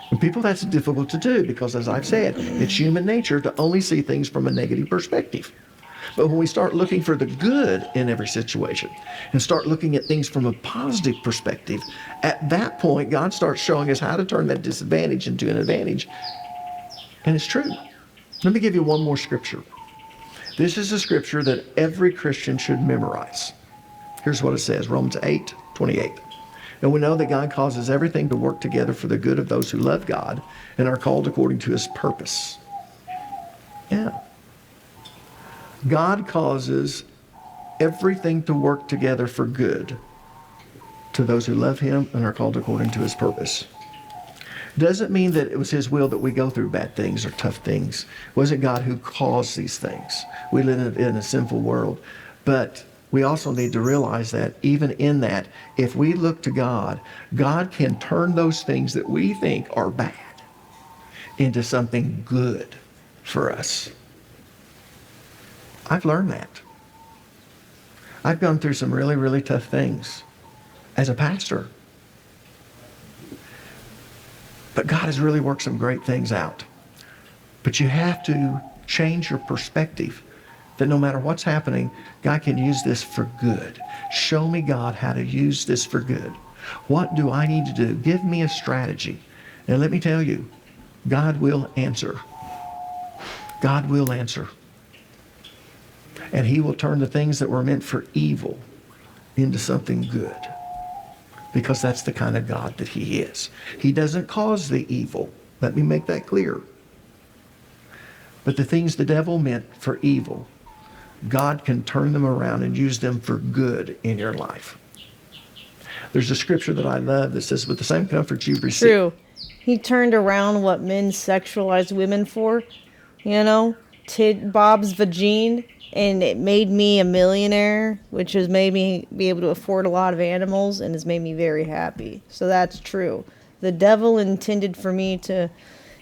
And people, that's difficult to do because, as I've said, it's human nature to only see things from a negative perspective. But when we start looking for the good in every situation and start looking at things from a positive perspective, at that point, God starts showing us how to turn that disadvantage into an advantage. And it's true. Let me give you one more scripture. This is a scripture that every Christian should memorize. Here's what it says, Romans 8:28. And we know that God causes everything to work together for the good of those who love God and are called according to his purpose. Yeah. God causes everything to work together for good to those who love him and are called according to his purpose. Doesn't mean that it was his will that we go through bad things or tough things. It wasn't God who caused these things. We live in a sinful world. But we also need to realize that even in that, if we look to God, God can turn those things that we think are bad into something good for us. I've learned that. I've gone through some really, really tough things as a pastor. But God has really worked some great things out. But you have to change your perspective that no matter what's happening, God can use this for good. Show me, God, how to use this for good. What do I need to do? Give me a strategy. And let me tell you, God will answer. God will answer. And he will turn the things that were meant for evil into something good. Because that's the kind of God that he is. He doesn't cause the evil. Let me make that clear. But the things the devil meant for evil, God can turn them around and use them for good in your life. There's a scripture that I love that says, with the same comfort you've received. True. He turned around what men sexualized women for, you know, Bob's vagine, and it made me a millionaire, which has made me be able to afford a lot of animals and has made me very happy. So that's true. The devil intended for me to,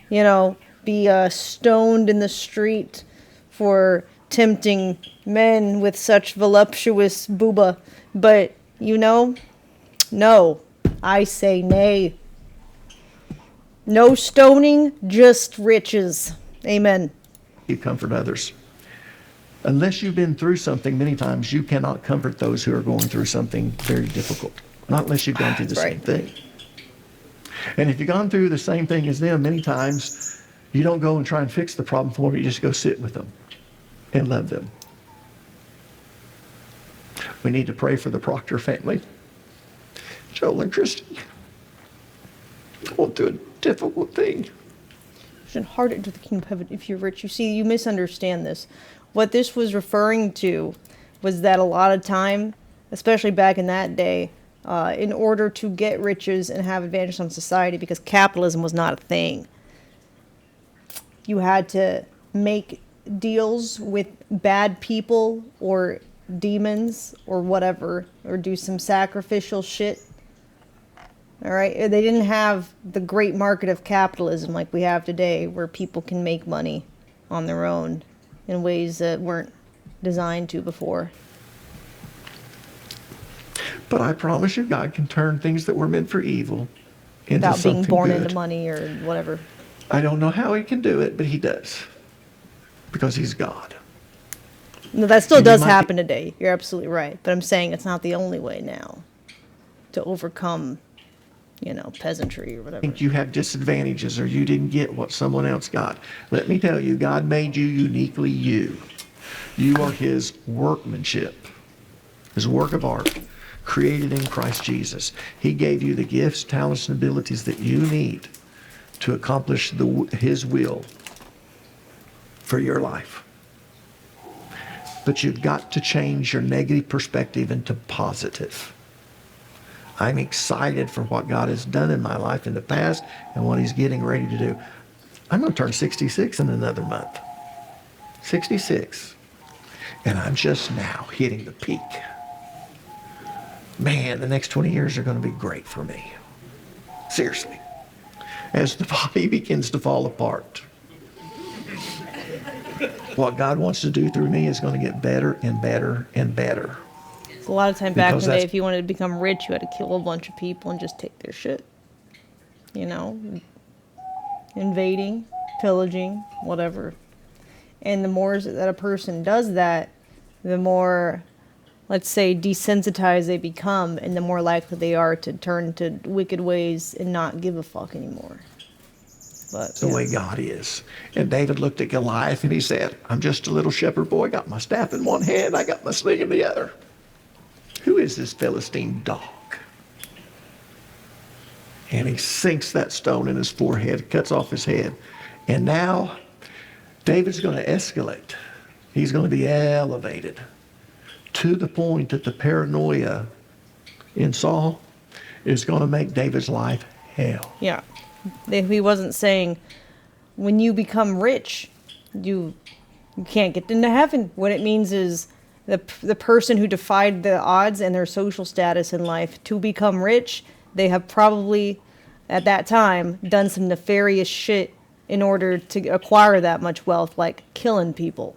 you know, be stoned in the street for tempting men with such voluptuous booba. But, you know, no. I say nay. No stoning, just riches. Amen. You comfort others. Unless you've been through something many times, you cannot comfort those who are going through something very difficult. Not unless you've gone through the same thing. And if you've gone through the same thing as them many times, you don't go and try and fix the problem for them. You just go sit with them and love them. We need to pray for the Proctor family. Joel and Christy won't do a difficult thing. And hard into the kingdom of heaven if you're rich. You see, you misunderstand this. What this was referring to was that a lot of time, especially back in that day, in order to get riches and have advantage on society, because capitalism was not a thing, you had to make deals with bad people or demons or whatever, or do some sacrificial shit. All right, they didn't have the great market of capitalism like we have today, where people can make money on their own in ways that weren't designed to before. But I promise you, God can turn things that were meant for evil into without something being born good. into money or whatever. I don't know how he can do it, but he does. Because he's God. No, that still does happen today. You're absolutely right. But I'm saying it's not the only way now to overcome, you know, peasantry or whatever. I think you have disadvantages or you didn't get what someone else got. Let me tell you, God made you uniquely you. You are his workmanship, his work of art, created in Christ Jesus. He gave you the gifts, talents, and abilities that you need to accomplish his will for your life. But you've got to change your negative perspective into positive. I'm excited for what God has done in my life in the past and what he's getting ready to do. I'm going to turn 66 in another month. 66. And I'm just now hitting the peak. Man, the next 20 years are going to be great for me. Seriously. As the body begins to fall apart, what God wants to do through me is going to get better and better and better. A lot of time back in the day, if you wanted to become rich, you had to kill a bunch of people and just take their shit. You know? Invading, pillaging, whatever. And the more that a person does that, the more, let's say, desensitized they become, and the more likely they are to turn to wicked ways and not give a fuck anymore. But the way God is. And David looked at Goliath and he said, I'm just a little shepherd boy, got my staff in one hand, I got my sling in the other. Who is this Philistine dog And he sinks that stone in his forehead, cuts off his head. And now David's going to escalate. He's going to be elevated to the point that the paranoia in Saul is going to make David's life hell. Yeah. He wasn't saying, when you become rich, you can't get into heaven. What it means is the person who defied the odds and their social status in life to become rich, they have probably, at that time, done some nefarious shit in order to acquire that much wealth, like killing people.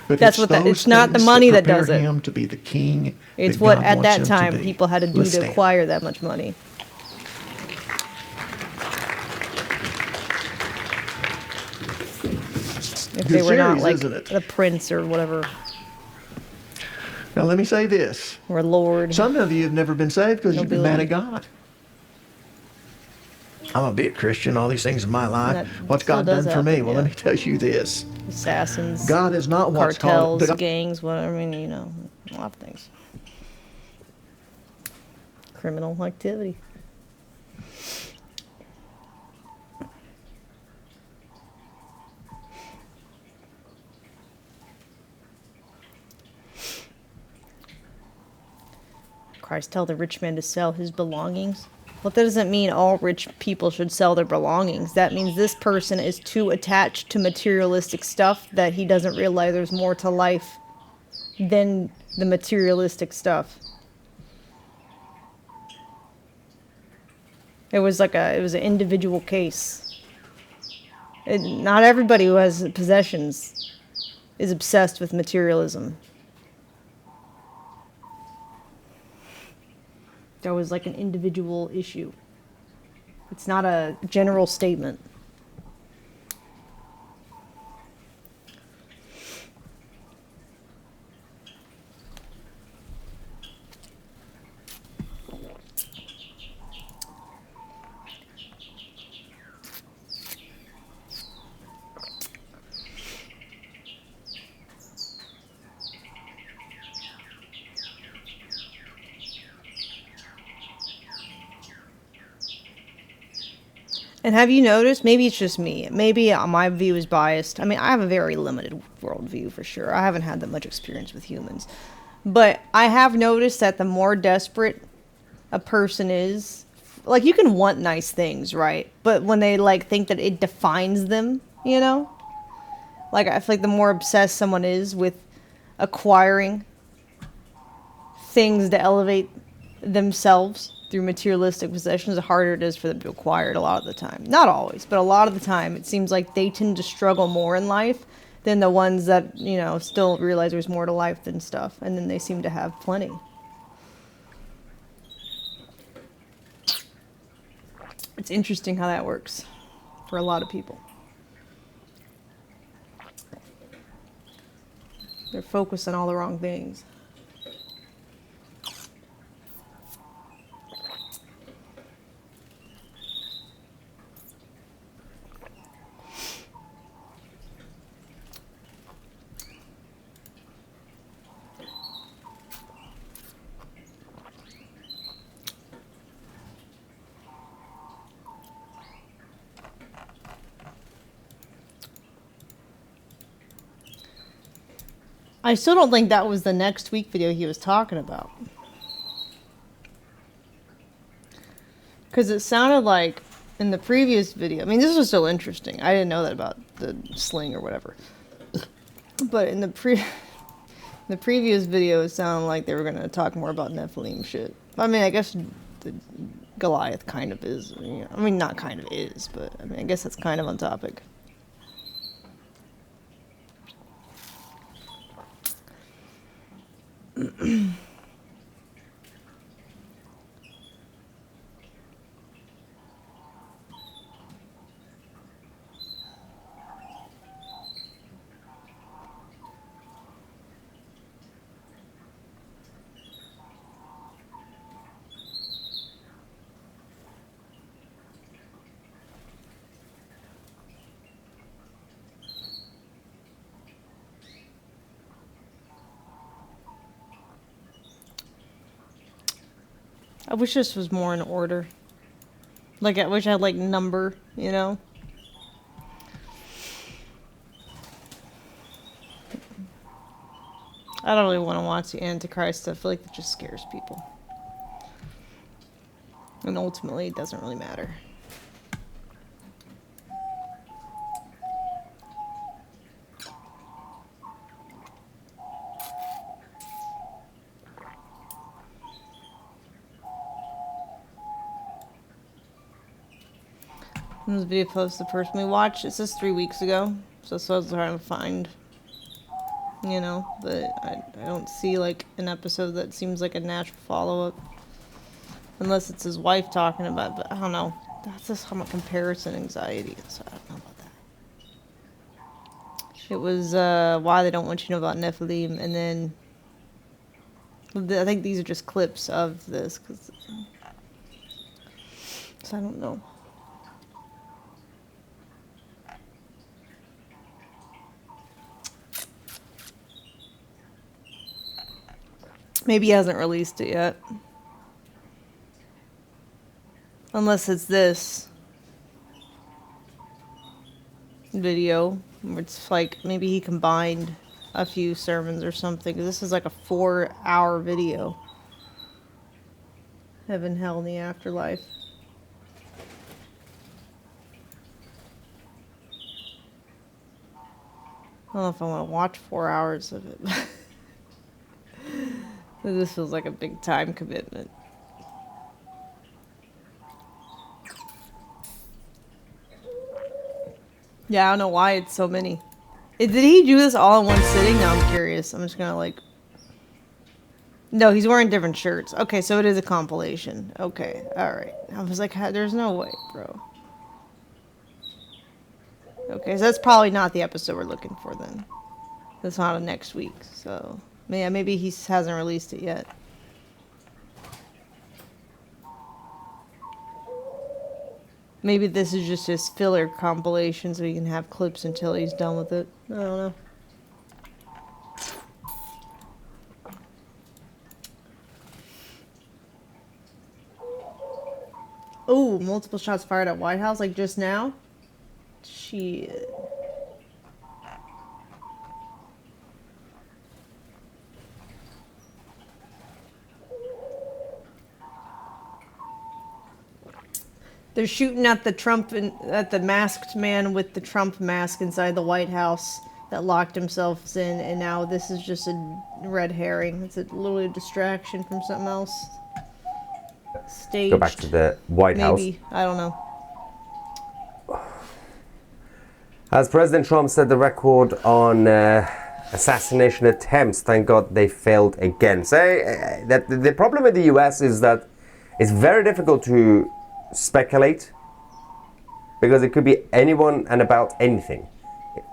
But That's what it's not the money that does it. Him to be the king. It's what at that time people had to do to acquire that much money. If they were not like a prince or whatever. Now let me say this. Or a lord. Some of you have never been saved because you've been mad at God. I'm a big Christian, all these things in my life. What's God done for me? Well, let me tell you this. Assassins. God is not what's called cartels, gangs, whatever. I mean, you know, a lot of things. Criminal activity. Christ tell the rich man to sell his belongings. Well, that doesn't mean all rich people should sell their belongings. That means this person is too attached to materialistic stuff that he doesn't realize there's more to life than the materialistic stuff. It was an individual case. Not everybody who has possessions is obsessed with materialism. There was like an individual issue. It's not a general statement. And have you noticed, maybe it's just me, maybe my view is biased. I mean, I have a very limited worldview for sure. I haven't had that much experience with humans. But I have noticed that the more desperate a person is, like, you can want nice things, right? But when they, like, think that it defines them, you know? Like, I feel like the more obsessed someone is with acquiring things to elevate themselves through materialistic possessions, the harder it is for them to acquire it a lot of the time. Not always, but a lot of the time it seems like they tend to struggle more in life than the ones that, you know, still realize there's more to life than stuff, and then they seem to have plenty. It's interesting how that works for a lot of people. They're focused on all the wrong things. I still don't think that was the next week video he was talking about. Because it sounded like in the previous video, I mean, this was still interesting. I didn't know that about the sling or whatever. But in the previous video, it sounded like they were going to talk more about Nephilim shit. I mean, I guess the Goliath kind of is. You know, I mean, not kind of is, but I mean, I guess that's kind of on topic. I wish this was more in order. Like, I wish I had, like, number, you know? I don't really want to watch the Antichrist stuff. I feel like it just scares people. And ultimately, it doesn't really matter. This video post the person we watched. It says 3 weeks ago. So I was trying to find, you know, but I don't see like an episode that seems like a natural follow-up. Unless it's his wife talking about it, but I don't know. That's just how much comparison anxiety, so I don't know about that. It was why they don't want you to know about Nephilim, and then I think these are just clips of this, so I don't know. Maybe he hasn't released it yet. Unless it's this video, where it's like, maybe he combined a few sermons or something. 'Cause this is like a 4-hour video. Heaven, hell, and the afterlife. I don't know if I want to watch 4 hours of it. This feels like a big time commitment. Yeah, I don't know why it's so many. Did he do this all in one sitting? Now I'm curious. I'm just gonna like... No, he's wearing different shirts. Okay, so it is a compilation. Okay, alright. I was like, there's no way, bro. Okay, so that's probably not the episode we're looking for then. That's not a next week, so... Yeah, maybe he hasn't released it yet. Maybe this is just his filler compilation so he can have clips until he's done with it. I don't know. Oh, multiple shots fired at White House like just now? Shit. They're shooting at the at the masked man with the Trump mask inside the White House that locked himself in, and now this is just a red herring. It's a little distraction from something else. Staged. Go back to the White House. Maybe. I don't know. As President Trump set the record on assassination attempts, thank God they failed again. So the problem with the US is that it's very difficult to speculate because it could be anyone and about anything.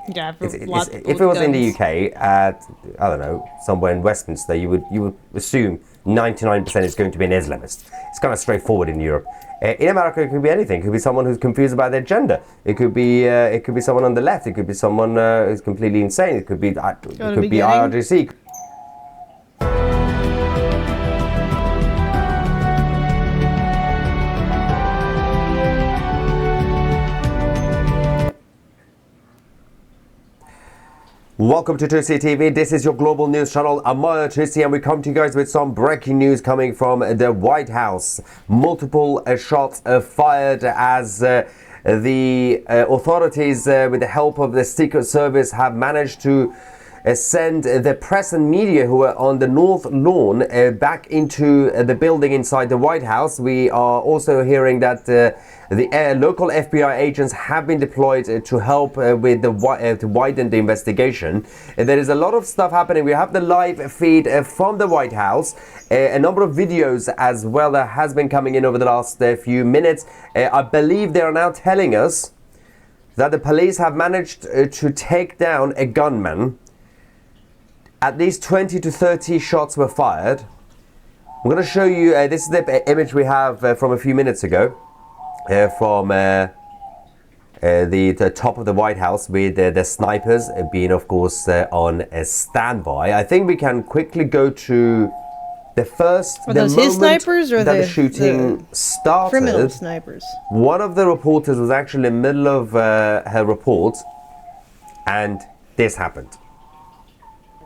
Yeah, if it was in the UK at, I don't know, somewhere in Westminster, you would assume 99% is going to be an Islamist. It's kind of straightforward in Europe. In America, it could be anything. It could be someone who's confused about their gender. It could be someone on the left. It could be someone who's completely insane. It could be IRGC. Welcome to Tusi TV. This is your global news channel. I'm Tusi, and we come to you guys with some breaking news coming from the White House. Multiple shots fired as the authorities, with the help of the Secret Service, have managed to send the press and media who are on the North Lawn back into the building inside the White House. We are also hearing that the local FBI agents have been deployed to help with to widen the investigation. There is a lot of stuff happening. We have the live feed from the White House, a number of videos as well that has been coming in over the last few minutes. I believe they are now telling us that the police have managed to take down a gunman. At least 20 to 30 shots were fired. I'm going to show you, this is the image we have from a few minutes ago, from the top of the White House, with the snipers being, of course, on a standby. I think we can quickly go to Are those his snipers or that the the shooting started, criminal snipers? one of the reporters was actually in the middle of her report, and this happened.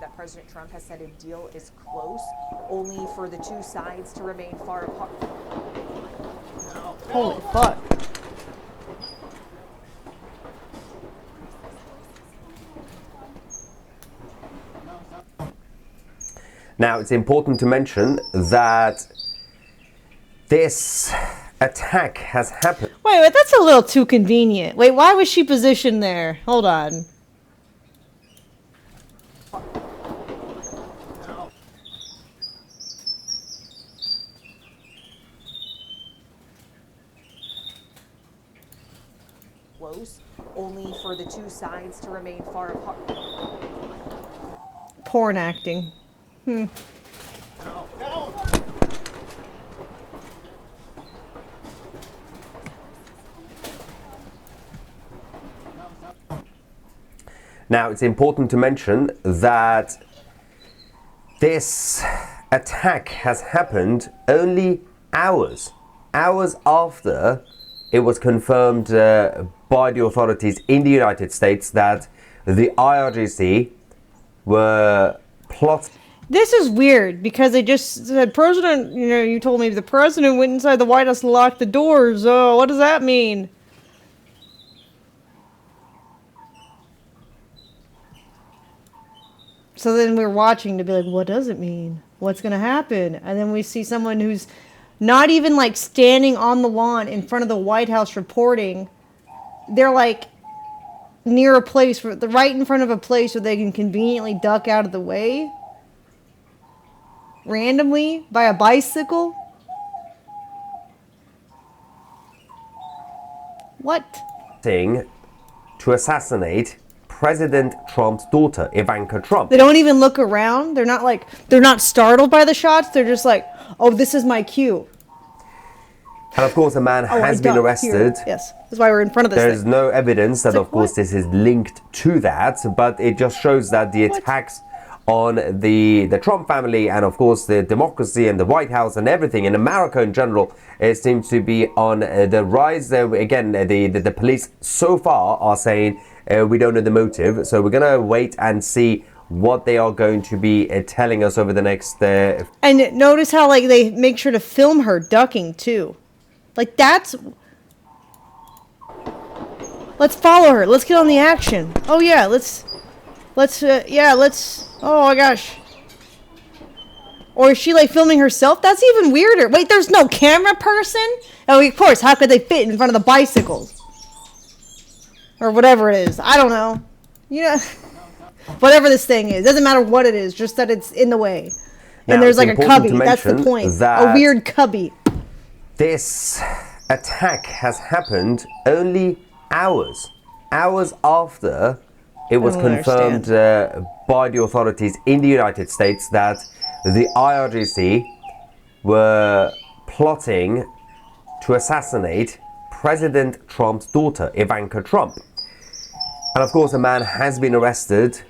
That President Trump has said a deal is close, only for the two sides to remain far apart. Holy fuck. Now, it's important to mention that this attack has happened. Wait, that's a little too convenient. Wait, why was she positioned there? Hold on. Close, only for the two sides to remain far apart. Porn acting. Now, it's important to mention that this attack has happened only hours after it was confirmed by the authorities in the United States that the IRGC were plotting. This is weird because they just said, President, you told me the president went inside the White House and locked the doors. Oh, what does that mean? So then we're watching to be like, what does it mean? What's going to happen? And then we see someone who's not even like standing on the lawn in front of the White House reporting. They're like near a place, right in front of a place where they can conveniently duck out of the way. Randomly by a bicycle? What? To assassinate President Trump's daughter, Ivanka Trump. They don't even look around. They're not startled by the shots. They're just like, oh, this is my cue. And of course, a man has been arrested. Here. Yes, that's why we're in front of this There's thing. no evidence that, like, of course, this is linked to that, but it just shows that the attacks on the Trump family and, of course, the democracy and the White House and everything in America in general, it seems to be on the rise. Again, the police so far are saying we don't know the motive, so we're going to wait and see what they are going to be telling us over the next... And notice how, like, they make sure to film her ducking, too. Like, that's... Let's follow her. Let's get on the action. Oh, yeah, let's... Oh, my gosh. Or is she, like, filming herself? That's even weirder. Wait, there's no camera person? Oh, of course. How could they fit in front of the bicycles? Or whatever it is. I don't know. You know... Whatever this thing is. Doesn't matter what it is. Just that it's in the way. Now, and there's, like, a cubby. That's the point. A weird cubby. This attack has happened only hours after it was confirmed by the authorities in the United States that the IRGC were plotting to assassinate President Trump's daughter, Ivanka Trump. And of course, a man has been arrested.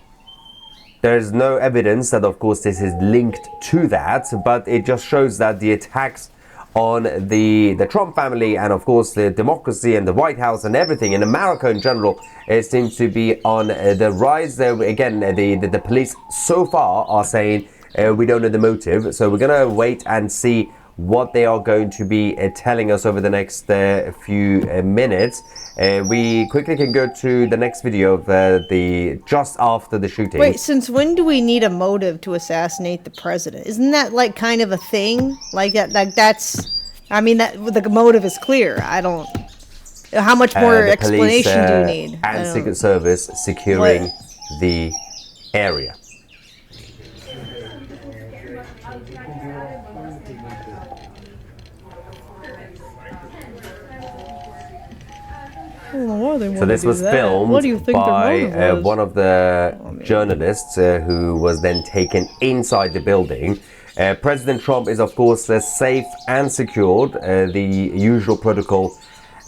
There's no evidence that, of course, this is linked to that, but it just shows that the attacks on the Trump family and, of course, the democracy and the White House and everything in America in general, it seems to be on the rise. Again, the police so far are saying we don't know the motive, so we're going to wait and see what they are going to be telling us over the next few minutes. We quickly can go to the next video of just after the shooting. Wait, since when do we need a motive to assassinate the president? Isn't that like kind of a thing? Like that's, I mean, that the motive is clear. I don't. How much more explanation police, do you need? And Secret Service securing the area. So this was filmed by one of the journalists who was then taken inside the building. President Trump is, of course, safe and secured. The usual protocol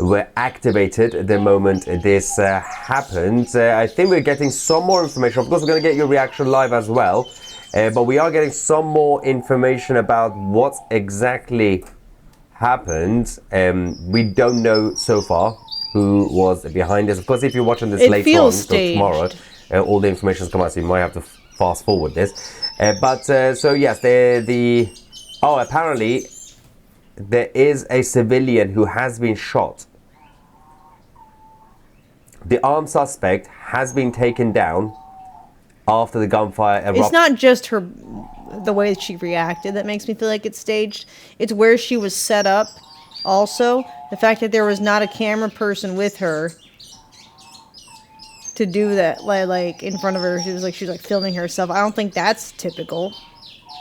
were activated the moment this happened. I think we're getting some more information. Of course, we're going to get your reaction live as well. But we are getting some more information about what exactly happened. We don't know so far who was behind this. Of course, if you're watching this later on, so tomorrow, all the information has come out, so you might have to fast forward this. So yes, apparently there is a civilian who has been shot. The armed suspect has been taken down after the gunfire erupted. It's not just the way that she reacted that makes me feel like it's staged. It's where she was set up. Also, the fact that there was not a camera person with her to do that, like in front of her. She was filming herself. I don't think that's typical.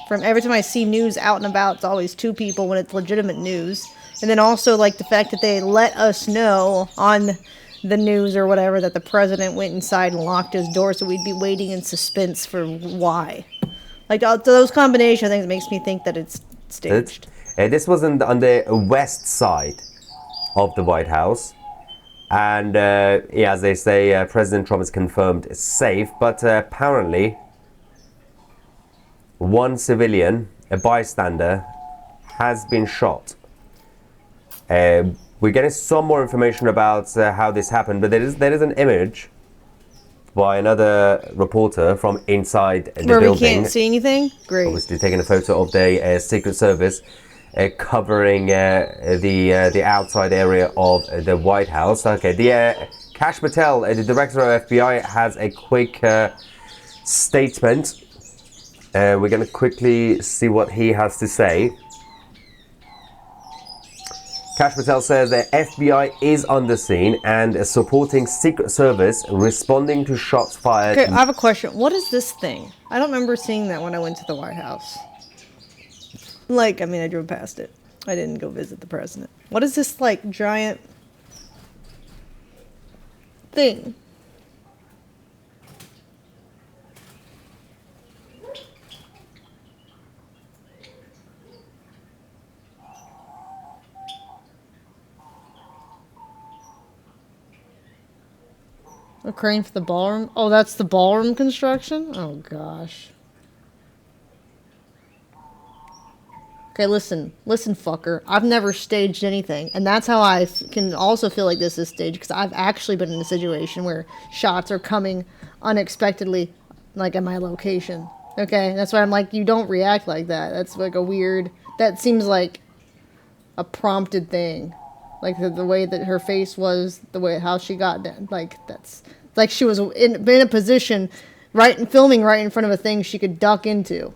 From every time I see news out and about, it's always two people when it's legitimate news. And then also like the fact that they let us know on the news or whatever that the president went inside and locked his door, so we'd be waiting in suspense for why. Like those combination of things makes me think that it's staged. This was on the west side of the White House, and as they say, President Trump is confirmed safe, but apparently one civilian, a bystander, has been shot. We're getting some more information about how this happened, but there is an image by another reporter from inside the building. Where we can't see anything? Great. Obviously taking a photo of the Secret Service covering the outside area of the White House. Okay, Kash Patel, the director of FBI, has a quick statement. We're going to quickly see what he has to say. Kash Patel says the FBI is on the scene and supporting Secret Service responding to shots fired. Okay, I have a question. What is this thing? I don't remember seeing that when I went to the White House. I drove past it. I didn't go visit the president. What is this, giant thing? A crane for the ballroom? Oh, that's the ballroom construction? Oh, gosh. Okay, listen, fucker. I've never staged anything. And that's how I can also feel like this is staged, because I've actually been in a situation where shots are coming unexpectedly, at my location. Okay? That's why I'm like, you don't react like that. That's that seems like a prompted thing. The way that her face was, how she got down, that's like she was in a position, filming right in front of a thing she could duck into.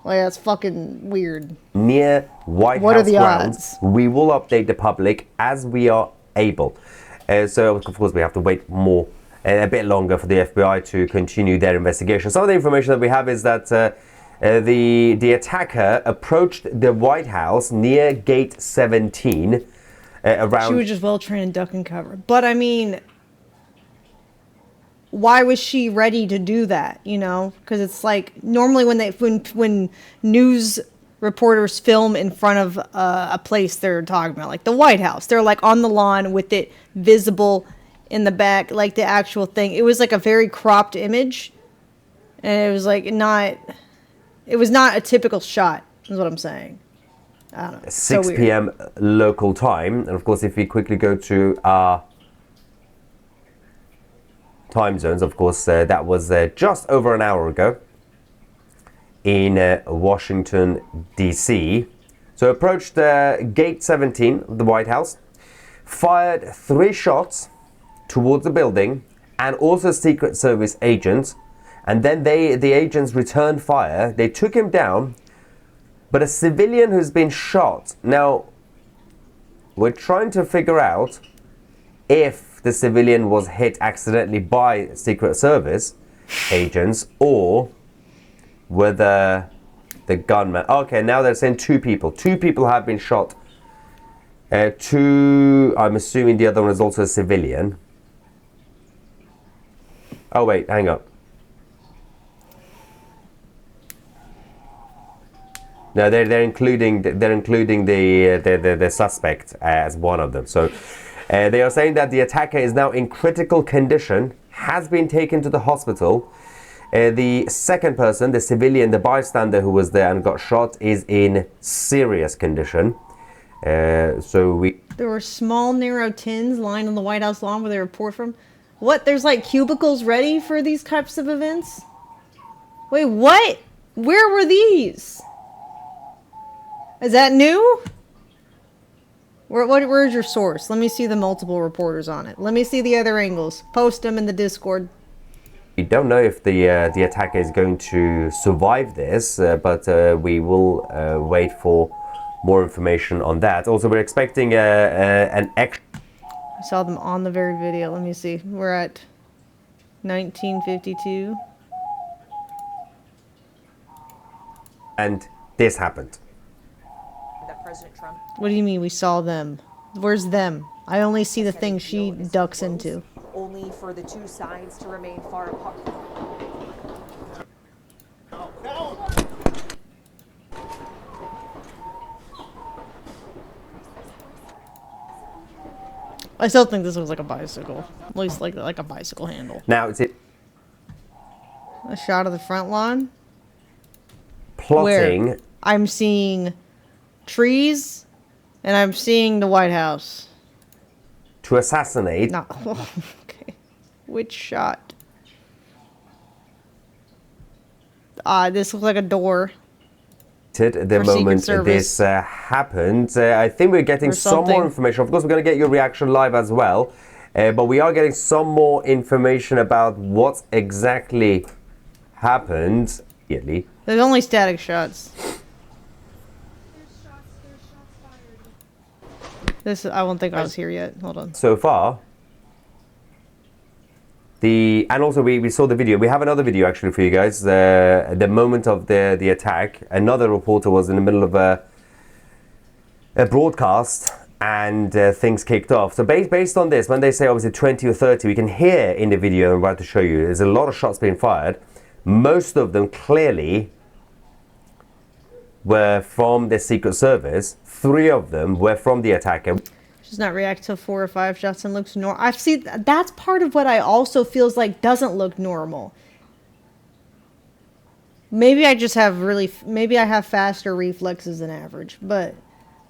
That's fucking weird. Near White What House are the grounds, odds? we will update the public as we are able. So of course we have to wait a bit longer for the FBI to continue their investigation. Some of the information that we have is that the attacker approached the White House near Gate 17 around... She was just well trained in duck and cover. But why was she ready to do that? Because it's normally when news reporters film in front of a place they're talking about, the White House, they're on the lawn with it visible in the back, the actual thing. It was a very cropped image, and it was not. It was not a typical shot, is what I'm saying. I don't know. 6 p.m. local time. And of course, if we quickly go to our time zones, of course, that was just over an hour ago in Washington, D.C. So approached Gate 17 of the White House, fired 3 shots towards the building and also Secret Service agents. And then the agents returned fire. They took him down, but a civilian who's been shot. Now, we're trying to figure out if the civilian was hit accidentally by Secret Service agents or whether the gunman... Okay, now they're saying 2 people. 2 people have been shot. I'm assuming the other one is also a civilian. Oh, wait, hang on. No, they're including the suspect as one of them. So they are saying that the attacker is now in critical condition, has been taken to the hospital. The second person, the civilian, the bystander who was there and got shot, is in serious condition. So we... There were small, narrow tins lying on the White House lawn where they report from. What? There's like cubicles ready for these types of events? Wait, what? Where were these? Is that new? Where's your source? Let me see the multiple reporters on it. Let me see the other angles. Post them in the Discord. We don't know if the attacker is going to survive this, but we will wait for more information on that. Also, we're expecting an extra... I saw them on the very video. Let me see. We're at 1952. And this happened. That President Trump. What do you mean we saw them? Where's them? I only see the thing she ducks into. Only for the two sides to remain far apart. I still think this looks like a bicycle. At least like a bicycle handle. Now, is it... A shot of the front lawn? Plotting... Where I'm seeing trees, and I'm seeing the White House. To assassinate... No. Okay. Which shot? This looks like a door. The moment this happened. I think we're getting some more information. Of course, we're going to get your reaction live as well. But we are getting some more information about what exactly happened. There's only static shots. I won't think I was here yet. Hold on. So far. And also we saw the video. We have another video actually for you guys. The moment of the attack. Another reporter was in the middle of a broadcast, and things kicked off. So based on this, when they say obviously 20 or 30, we can hear in the video I'm about to show you, there's a lot of shots being fired. Most of them clearly were from the Secret Service. 3 of them were from the attacker. Does not react to 4 or 5 shots and looks normal. I've seen that's part of what I also feels like doesn't look normal. Maybe I just have maybe I have faster reflexes than average, but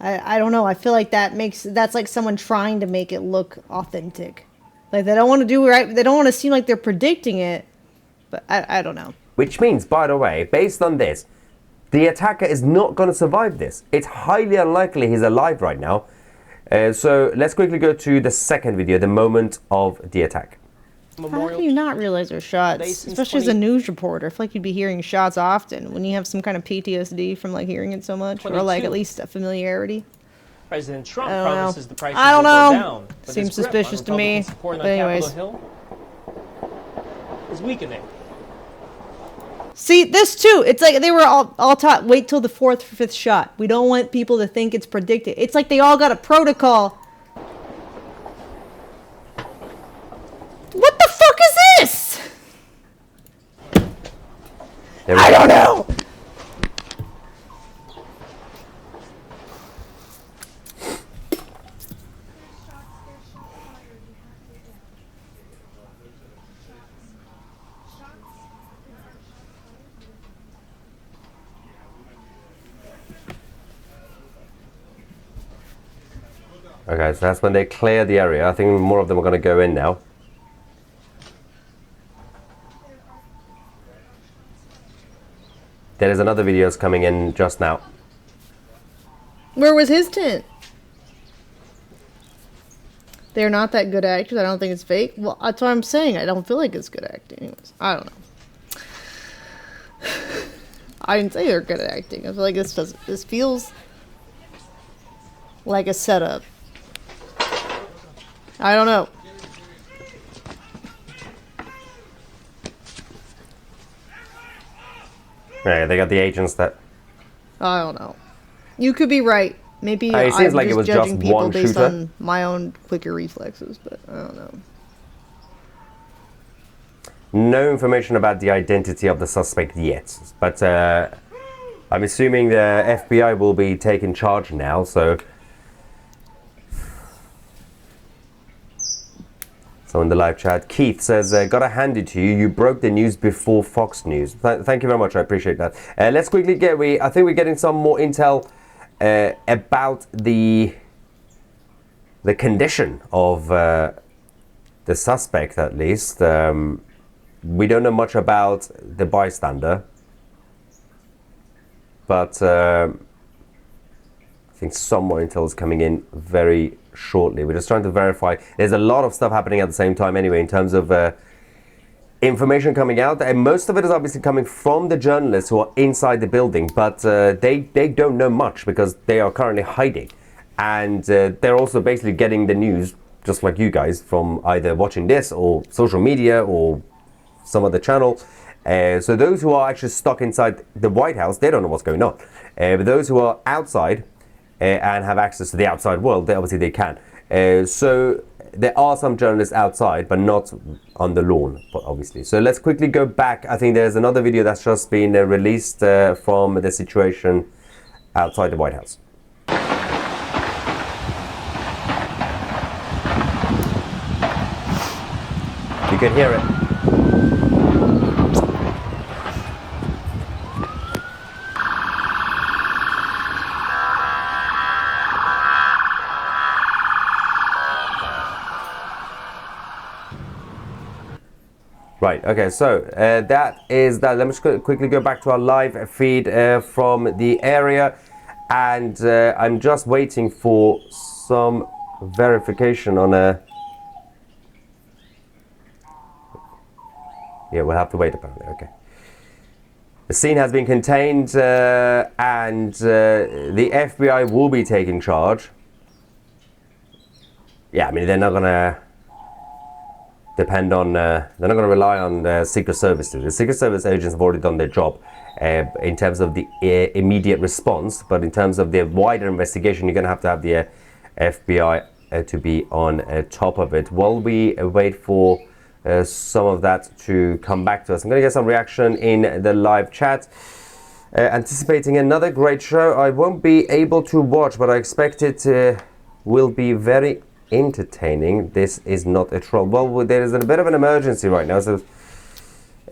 I don't know. I feel like that's like someone trying to make it look authentic. Like they don't want to do right. They don't want to seem like they're predicting it, but I don't know. Which means, by the way, based on this, the attacker is not going to survive this. It's highly unlikely he's alive right now. So let's quickly go to the second video, the moment of the attack. How do you not realize there's shots? Especially as a news reporter. I feel like you'd be hearing shots often when you have some kind of PTSD from like hearing it so much, or like at least a familiarity. President Trump promises the prices I don't will know. go down. But Seems suspicious to me. But anyways. Is weakening. See, this too. It's like they were all taught, wait till the 4th or 5th shot. We don't want people to think it's predicted. It's like they all got a protocol. What the fuck is this? I don't know. Okay, so that's when they clear the area. I think more of them are going to go in now. There is another videos coming in just now. Where was his tent? They're not that good actors. I don't think it's fake. Well, that's what I'm saying. I don't feel like it's good acting. Anyways, I don't know. I didn't say they're good at acting. I feel like this feels like a setup. I don't know. Yeah, they got the agents that... I don't know. You could be right. Maybe it seems I'm like just it was judging just people one based shooter. on my own quicker reflexes, but I don't know. No information about the identity of the suspect yet, but I'm assuming the FBI will be taking charge now, so So in the live chat, Keith says, "Gotta hand it to you. You broke the news before Fox News." Thank you very much. I appreciate that. Let's quickly get. I think we're getting some more intel about the condition of the suspect, at least. We don't know much about the bystander, but I think some more intel is coming in very shortly. We're just trying to verify. There's a lot of stuff happening at the same time anyway in terms of information coming out, and most of it is obviously coming from the journalists who are inside the building, but they don't know much because they are currently hiding, and they're also basically getting the news just like you guys from either watching this or social media or some other channel. So those who are actually stuck inside the White House, they don't know what's going on. But those who are outside and have access to the outside world, they can. So there are some journalists outside, but not on the lawn, obviously. So let's quickly go back. I think there's another video that's just been released from the situation outside the White House. You can hear it. Right, okay, so that is that. Let me just quickly go back to our live feed from the area, and I'm just waiting for some verification on a... Yeah, we'll have to wait apparently, okay. The scene has been contained and the FBI will be taking charge. Yeah, I mean, they're not gonna depend on, they're not going to rely on the Secret Service. The Secret Service agents have already done their job in terms of the immediate response, but in terms of the wider investigation, you're going to have the FBI to be on top of it. While we wait for some of that to come back to us, I'm going to get some reaction in the live chat. Anticipating another great show. I won't be able to watch, but I expect it will be very entertaining. This is not a troll. Well, there is a bit of an emergency right now. So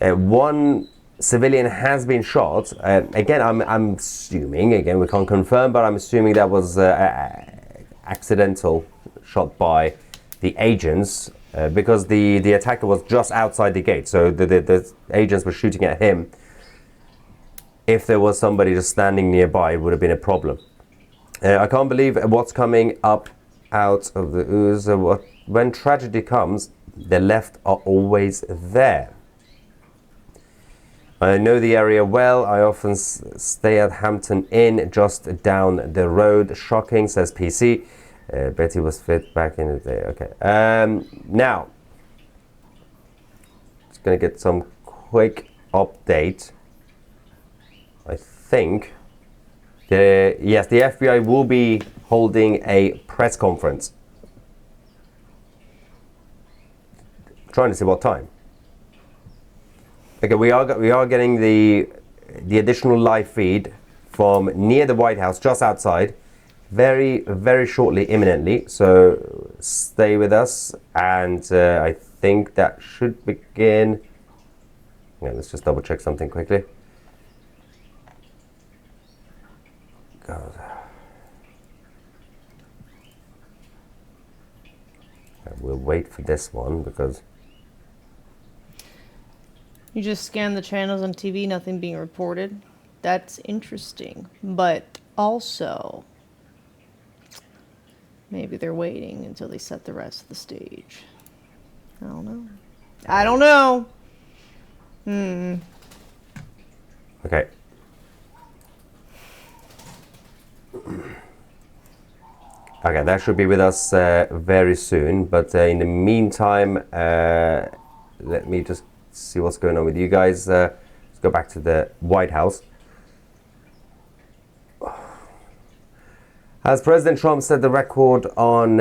one civilian has been shot. Again, I'm assuming, again, we can't confirm, but I'm assuming that was accidental shot by the agents because the attacker was just outside the gate. So the agents were shooting at him. If there was somebody just standing nearby, it would have been a problem. I can't believe what's coming up out of the ooze. When tragedy comes, the left are always there. I know the area well. I often stay at Hampton Inn just down the road. Shocking, says PC. Betty was fit back in the day. Okay. Now, just gonna get some quick update. I think yes, the FBI will be holding a press conference. Trying to see what time. Okay, we are getting the additional live feed from near the White House, just outside, very shortly, imminently. So stay with us, and I think that should begin. Yeah, let's just double check something quickly. God. We'll wait for this one because you just scan the channels on TV, nothing being reported. That's interesting, but also maybe they're waiting until they set the rest of the stage. I don't know. I don't know. Okay. Okay, that should be with us very soon. But in the meantime, let me just see what's going on with you guys. Let's go back to the White House. As President Trump set the record on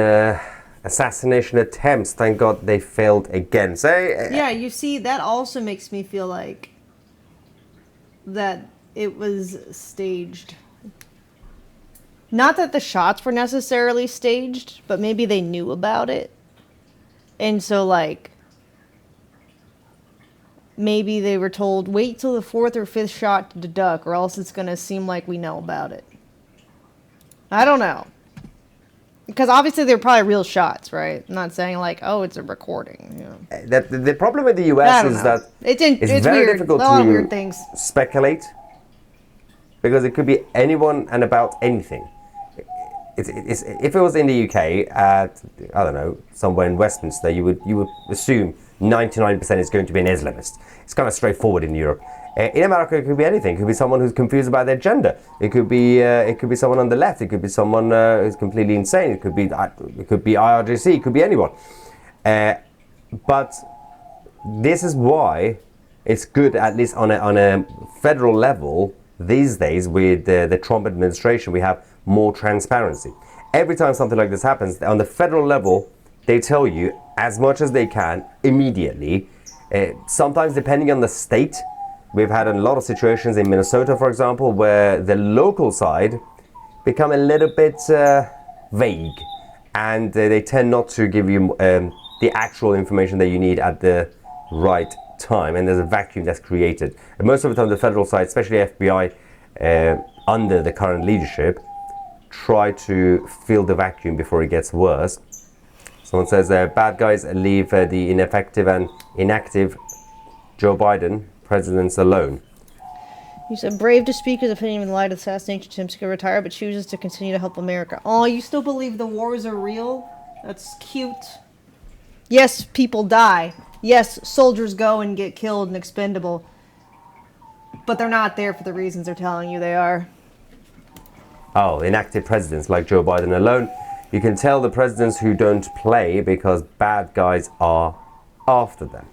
assassination attempts, thank God they failed again. Yeah, you see, that also makes me feel like that it was staged. Not that the shots were necessarily staged, but maybe they knew about it. And so, like, maybe they were told, wait till the 4th or 5th shot to deduct, or else it's going to seem like we know about it. I don't know. Because obviously they're probably real shots, right? I'm not saying like, oh, it's a recording. You know. The problem with the US is that it's very weird. difficult A lot of to weird things. speculate, because it could be anyone and about anything. If it was in the UK at, I don't know, somewhere in Westminster, you would assume 99% is going to be an Islamist. It's kind of straightforward in Europe. In America, it could be anything. It could be someone who's confused about their gender. It could be someone on the left. It could be someone who's completely insane. It could be IRGC. It could be anyone. But this is why it's good, at least on a federal level these days, with the Trump administration, we have more transparency. Every time something like this happens on the federal level, they tell you as much as they can immediately. Sometimes, depending on the state. We've had a lot of situations in Minnesota, for example, where the local side become a little bit vague, and they tend not to give you the actual information that you need at the right time, and there's a vacuum that's created. And most of the time, the federal side, especially FBI, under the current leadership, try to fill the vacuum before it gets worse. Someone says, bad guys leave the ineffective and inactive Joe Biden presidents alone. You said, brave to speak his opinion in light of assassination attempts to retire, but chooses to continue to help America. Oh, you still believe the wars are real? That's cute. Yes, people die. Yes, soldiers go and get killed and expendable. But they're not there for the reasons they're telling you they are. Oh, inactive presidents like Joe Biden alone. You can tell the presidents who don't play because bad guys are after them.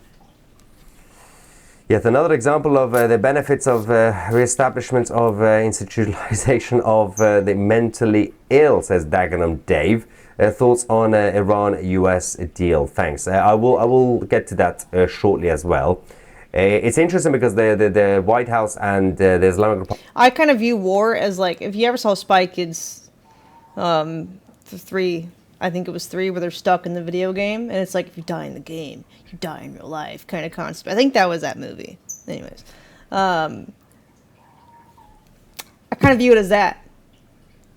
Yet another example of the benefits of re-establishment of institutionalization of the mentally ill, says Dagenham Dave. Thoughts on Iran-US deal? Thanks. I will get to that shortly as well. It's interesting because the White House and the Islamic Republic. I kind of view war as like, if you ever saw Spy Kids, the 3, I think it was 3, where they're stuck in the video game, and it's like, if you die in the game, you die in real life, kind of concept. I think that was that movie. Anyways, I kind of view it as that,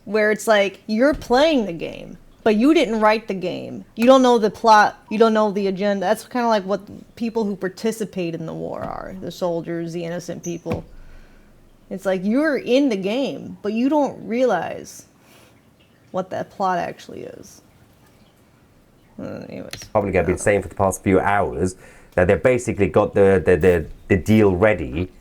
where it's like, you're playing the game, but you didn't write the game. You don't know the plot. You don't know the agenda. That's kind of like what people who participate in the war are. The soldiers, the innocent people. It's like, you're in the game, but you don't realize what that plot actually is. Anyways. Probably have been saying for the past few hours that they've basically got the deal ready.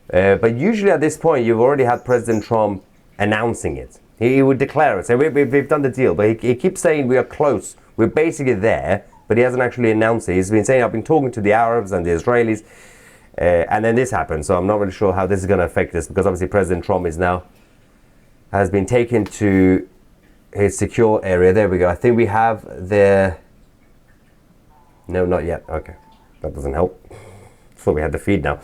But usually at this point, you've already had President Trump announcing it. He would declare it, say, we've done the deal. But he keeps saying we are close. We're basically there, but he hasn't actually announced it. He's been saying, I've been talking to the Arabs and the Israelis, and then this happened. So I'm not really sure how this is going to affect this, because obviously President Trump has been taken to his secure area. There we go. I think we have the... No, not yet. Okay. That doesn't help. Thought we had the feed now.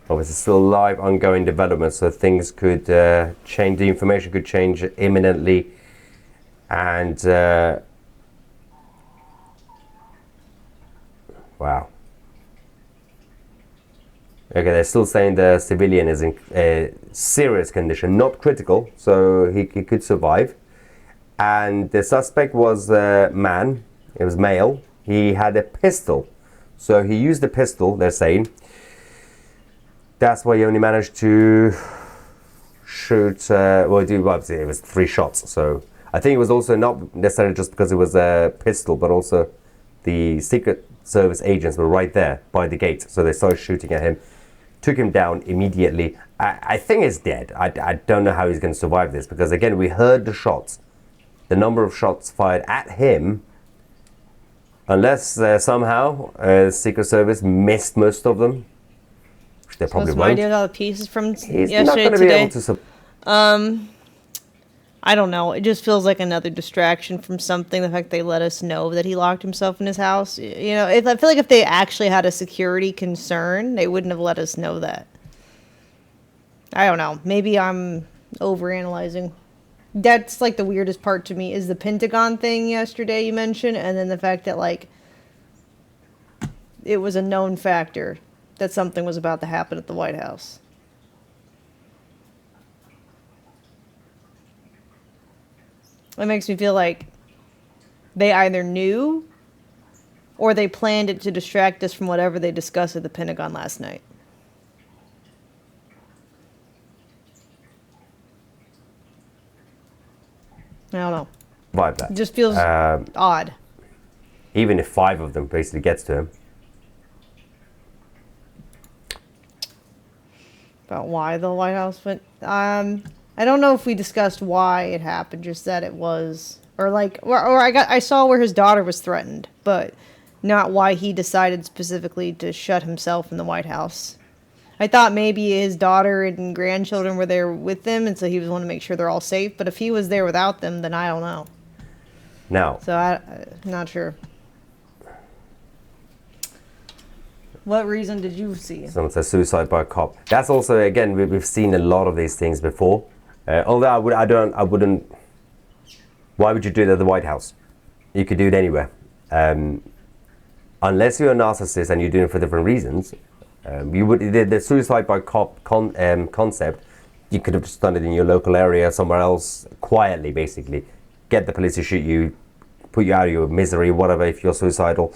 Obviously still live, ongoing development, so things could change. The information could change imminently. And wow. Okay, they're still saying the civilian is in serious condition, not critical, so he could survive. And the suspect was a man. It was male. He had a pistol, so he used the pistol, they're saying. That's why he only managed to shoot, it was 3 shots. So I think it was also not necessarily just because it was a pistol, but also the Secret Service agents were right there by the gate. So they started shooting at him, took him down immediately. I think he's dead. I don't know how he's going to survive this, because again, we heard the shots. The number of shots fired at him, unless somehow Secret Service missed most of them. They probably won't. Idea all the pieces from He's yesterday not going to be able to. I don't know. It just feels like another distraction from something. The fact they let us know that he locked himself in his house. You know, I feel like if they actually had a security concern, they wouldn't have let us know that. I don't know. Maybe I'm overanalyzing that's like the weirdest part to me is the Pentagon thing yesterday you mentioned, and then the fact that like it was a known factor that something was about to happen at the White House. It makes me feel like they either knew or they planned it to distract us from whatever they discussed at the Pentagon last night. I don't know. Vibe that. It just feels odd. Even if 5 of them basically gets to him. About why the White House went. I don't know if we discussed why it happened. Just that it was, or like, or I saw where his daughter was threatened, but not why he decided specifically to shut himself in the White House. I thought maybe his daughter and grandchildren were there with them, and so he was wanting to make sure they're all safe. But if he was there without them, then I don't know. No. So I'm not sure. What reason did you see? Someone says suicide by a cop. That's also, again, we've seen a lot of these things before. Although I wouldn't. Why would you do it at the White House? You could do it anywhere. Unless you're a narcissist and you're doing it for different reasons. You would the suicide by cop concept. You could have just done it in your local area, somewhere else, quietly, basically. Get the police to shoot you, put you out of your misery, whatever. If you're suicidal.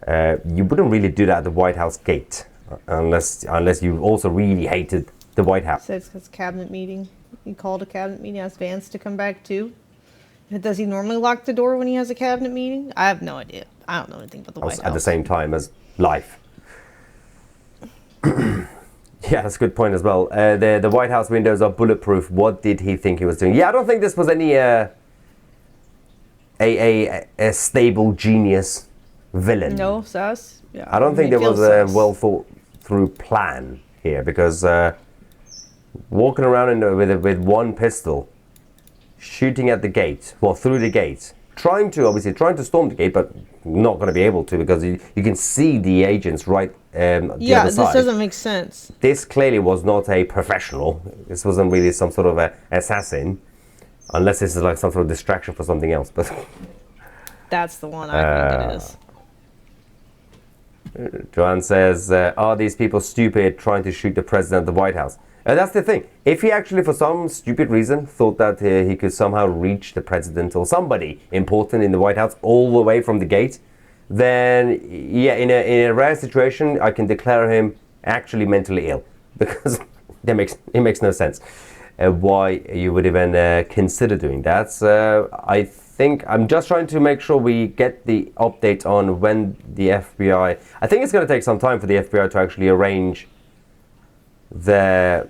You wouldn't really do that at the White House gate, unless you also really hated the White House. So it's cabinet meeting. He called a cabinet meeting, asked Vance to come back too. Does he normally lock the door when he has a cabinet meeting? I have no idea. I don't know anything about the White House. At the same time as life. Yeah, that's a good point as well. The White House windows are bulletproof. What did he think he was doing? Yeah, I don't think this was any a stable genius villain. No, sus. Yeah, I don't think there was a well thought through plan here, because walking around with one pistol, shooting at the gate, well, through the gate, trying to storm the gate, but not going to be able to, because you can see the agents right the other side. This doesn't make sense. This clearly was not a professional. This wasn't really some sort of a assassin, unless this is like some sort of distraction for something else. But that's the one I think it is. Joanne says, are these people stupid trying to shoot the president at the White House? And that's the thing. If he actually, for some stupid reason, thought that he could somehow reach the president or somebody important in the White House all the way from the gate, then, yeah, in a rare situation, I can declare him actually mentally ill. Because it makes no sense why you would even consider doing that. So I think I'm just trying to make sure we get the update on when the FBI... I think it's going to take some time for the FBI to actually arrange the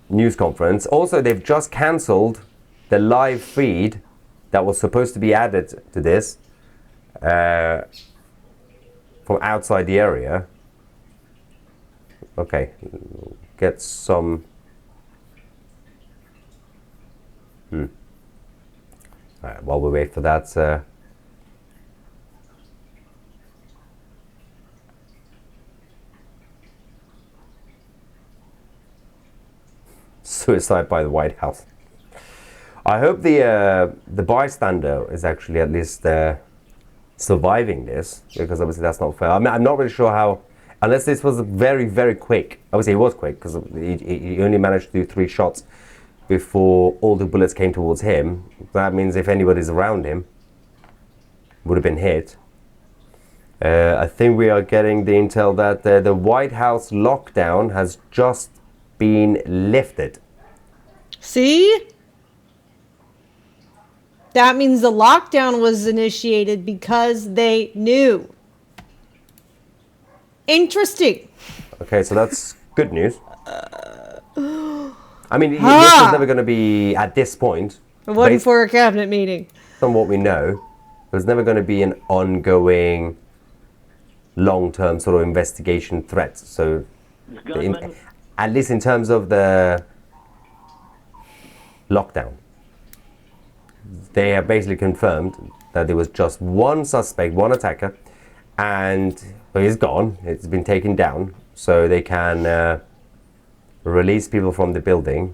news conference. Also, they've just cancelled the live feed that was supposed to be added to this from outside the area. Okay, get some... Alright, while we wait for that, suicide by the White House. I hope the bystander is actually at least surviving this, because obviously that's not fair. I'm not really sure how, unless this was very, very quick. Obviously it was quick, because he only managed to do 3 shots before all the bullets came towards him. That means if anybody's around him, would have been hit. I think we are getting the intel that the White House lockdown has just been lifted. See? That means the lockdown was initiated because they knew. Interesting. Okay, so that's good news. I mean, this was never going to be, at this point... It wasn't for a cabinet meeting. From what we know, there's never going to be an ongoing, long-term sort of investigation threat. So, at least in terms of the lockdown, they have basically confirmed that there was just one suspect, one attacker, and he's gone. It's been taken down, so they can release people from the building.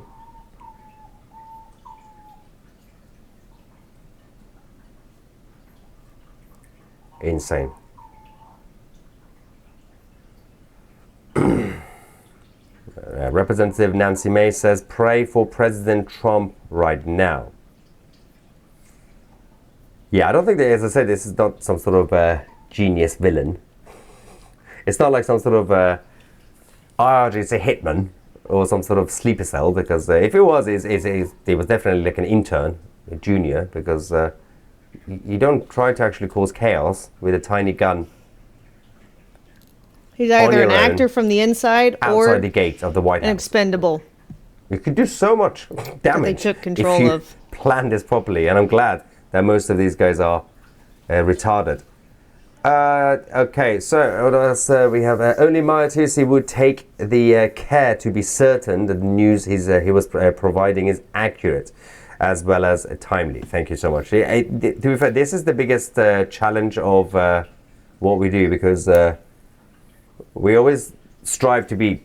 Insane. Representative Nancy May says, pray for President Trump right now. Yeah, I don't think that, as I said, this is not some sort of genius villain. It's not like some sort of it's a hitman or some sort of sleeper cell, because if it was, it was definitely like an intern, a junior, because you don't try to actually cause chaos with a tiny gun. He's either an actor from the inside or outside the gate of the White House. An expendable. You could do so much damage they took control if you of. planned this properly, and I'm glad that most of these guys are retarded. Okay, so what else we have? Only Mayatusi would take the care to be certain that the news he was providing is accurate as well as timely. Thank you so much. To be fair, this is the biggest challenge of what we do, because we always strive to be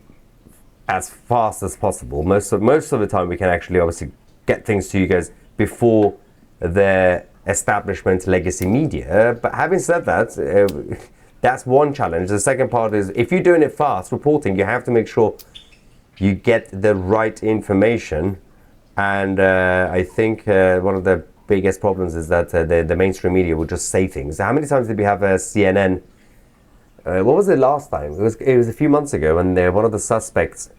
as fast as possible. Most of the time we can actually obviously get things to you guys before the establishment legacy media. But having said that, that's one challenge. The second part is, if you're doing it fast, reporting, you have to make sure you get the right information. And I think one of the biggest problems is that the mainstream media will just say things. How many times did we have CNN? What was it last time? It was a few months ago, when one of the suspects,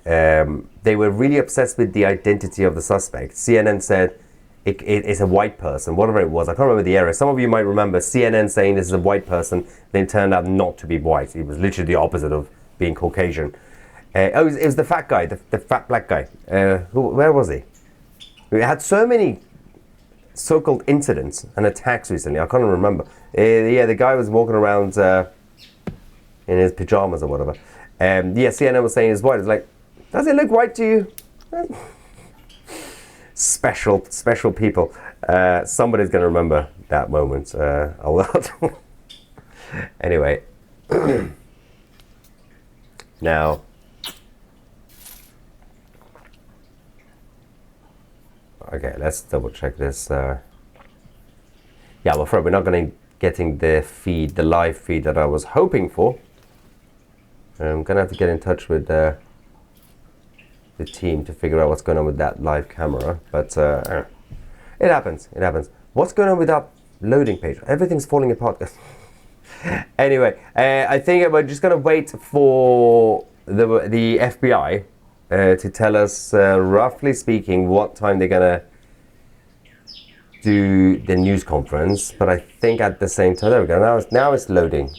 they were really obsessed with the identity of the suspect. CNN said it's a white person, whatever it was. I can't remember the area. Some of you might remember CNN saying this is a white person, then it turned out not to be white. It was literally the opposite of being Caucasian. It was the fat guy, the fat black guy. Where was he? We had so many so-called incidents and attacks recently. I can't remember. Yeah, the guy was walking around in his pajamas or whatever. Yeah, CNN was saying he's white. It's like, does it look white to you? Special people. Somebody's going to remember that moment a lot. Anyway. Now. Okay, let's double check this. Yeah, well, we're not going to getting the live feed that I was hoping for. I'm going to have to get in touch with the team to figure out what's going on with that live camera. But it happens. What's going on with that loading page? Everything's falling apart. Anyway, I think we're just going to wait for the FBI to tell us, roughly speaking, what time they're going to do the news conference. But I think at the same time, there we go, now it's loading.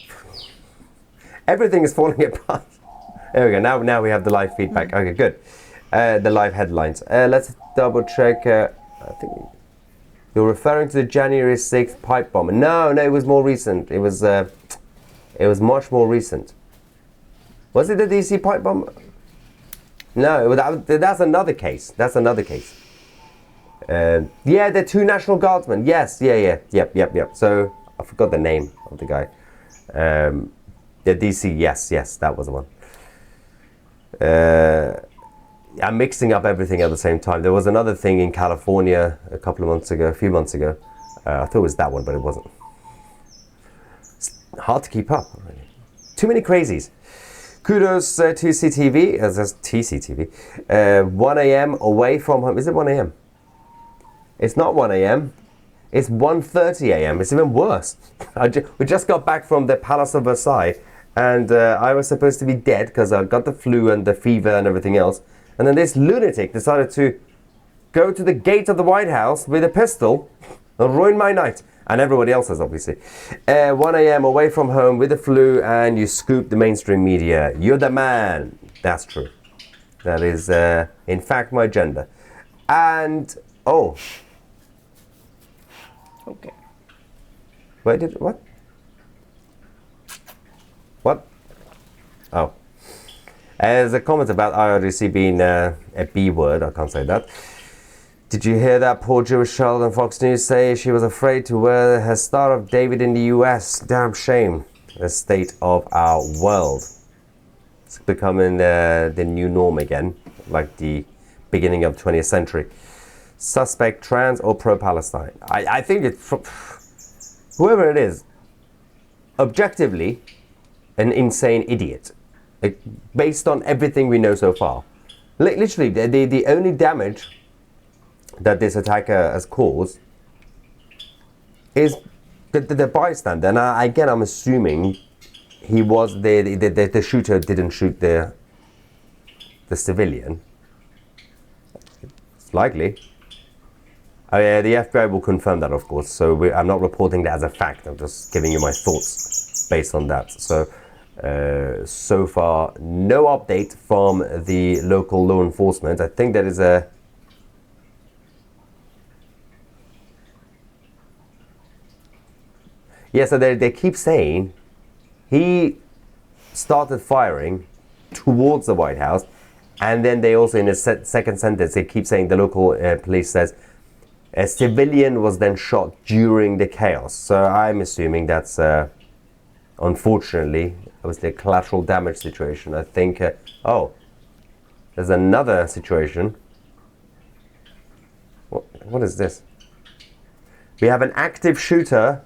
Everything is falling apart. There we go, now we have the live feedback. Okay, good. The live headlines. Let's double check. I think you're referring to the January 6th pipe bomb. No, it was more recent. It was much more recent. Was it the DC pipe bomb? No, that's another case. Yeah, the two National Guardsmen. Yes, yep. So I forgot the name of the guy. The DC. Yes, that was the one. I'm mixing up everything at the same time. There was another thing in California a few months ago. I thought it was that one, but it wasn't. It's hard to keep up. Too many crazies. Kudos to CTV, as TCTV. 1 a.m. away from home. Is it 1 a.m.? It's not 1 a.m. It's 1:30 a.m. It's even worse. We just got back from the Palace of Versailles, and I was supposed to be dead because I got the flu and the fever and everything else. And then this lunatic decided to go to the gate of the White House with a pistol and ruin my night. And everybody else's, obviously. 1 a.m. away from home with the flu, and you scoop the mainstream media. You're the man. That's true. That is, in fact, my agenda. And, oh. Okay. What? What? Oh. There's a comment about IRGC being a B word. I can't say that. Did you hear that poor Jewish child on Fox News say she was afraid to wear her Star of David in the US? Damn shame. The state of our world. It's becoming the new norm again, like the beginning of the 20th century. Suspect trans or pro-Palestine? I think it's... whoever it is, objectively, an insane idiot. Like, based on everything we know so far. Literally, the only damage that this attacker has caused is the bystander. And again, I'm assuming he was the shooter didn't shoot the civilian. It's likely. The FBI will confirm that, of course. So I'm not reporting that as a fact. I'm just giving you my thoughts based on that. So so far, no update from the local law enforcement. I think that is a yeah. So they keep saying he started firing towards the White House, and then they also, in a second sentence, they keep saying the local police says a civilian was then shot during the chaos. So I'm assuming that's unfortunately obviously a collateral damage situation. I think oh, there's another situation. What is this? We have an active shooter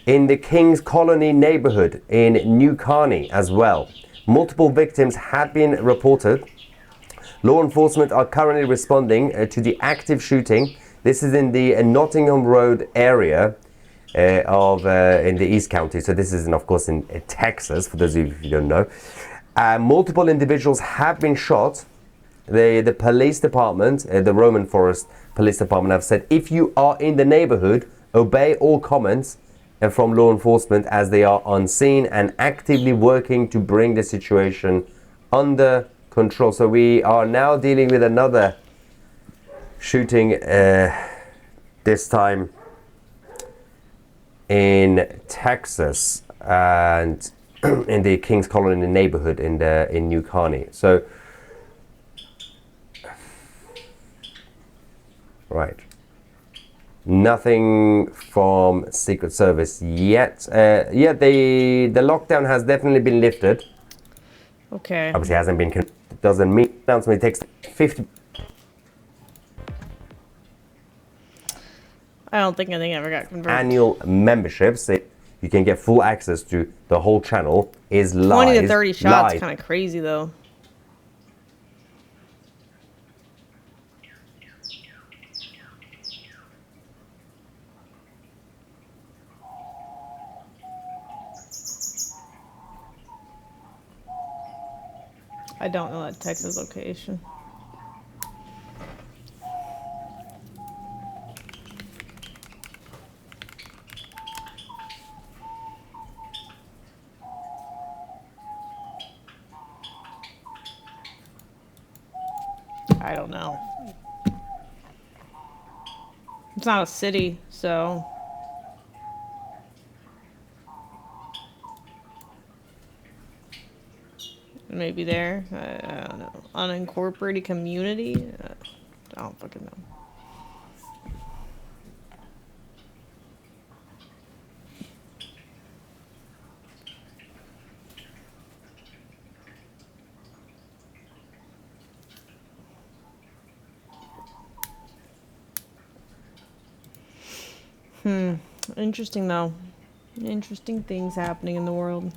in the King's Colony neighborhood in New Carney as well. Multiple victims have been reported. Law enforcement are currently responding to the active shooting. This is in the Nottingham Road area in the East County. So this is, of course, in Texas, for those of you who don't know. Multiple individuals have been shot. The police department, the Roman Forest Police Department, have said if you are in the neighborhood, obey all comments from law enforcement as they are on scene and actively working to bring the situation under control. So we are now dealing with another shooting, this time in Texas and in the King's Colony neighborhood in New Carney. So, right. Nothing from Secret Service yet. Yeah, the lockdown has definitely been lifted. Okay. Obviously, it hasn't been. Doesn't mean it takes 50. I don't think anything ever got converted. Annual memberships. You can get full access to the whole channel. Is live. 20 to 30 shots, kind of crazy though. I don't know that Texas location. I don't know. It's not a city, so... Maybe there. I don't know. Unincorporated community? I don't fucking know. Interesting though. Interesting things happening in the world.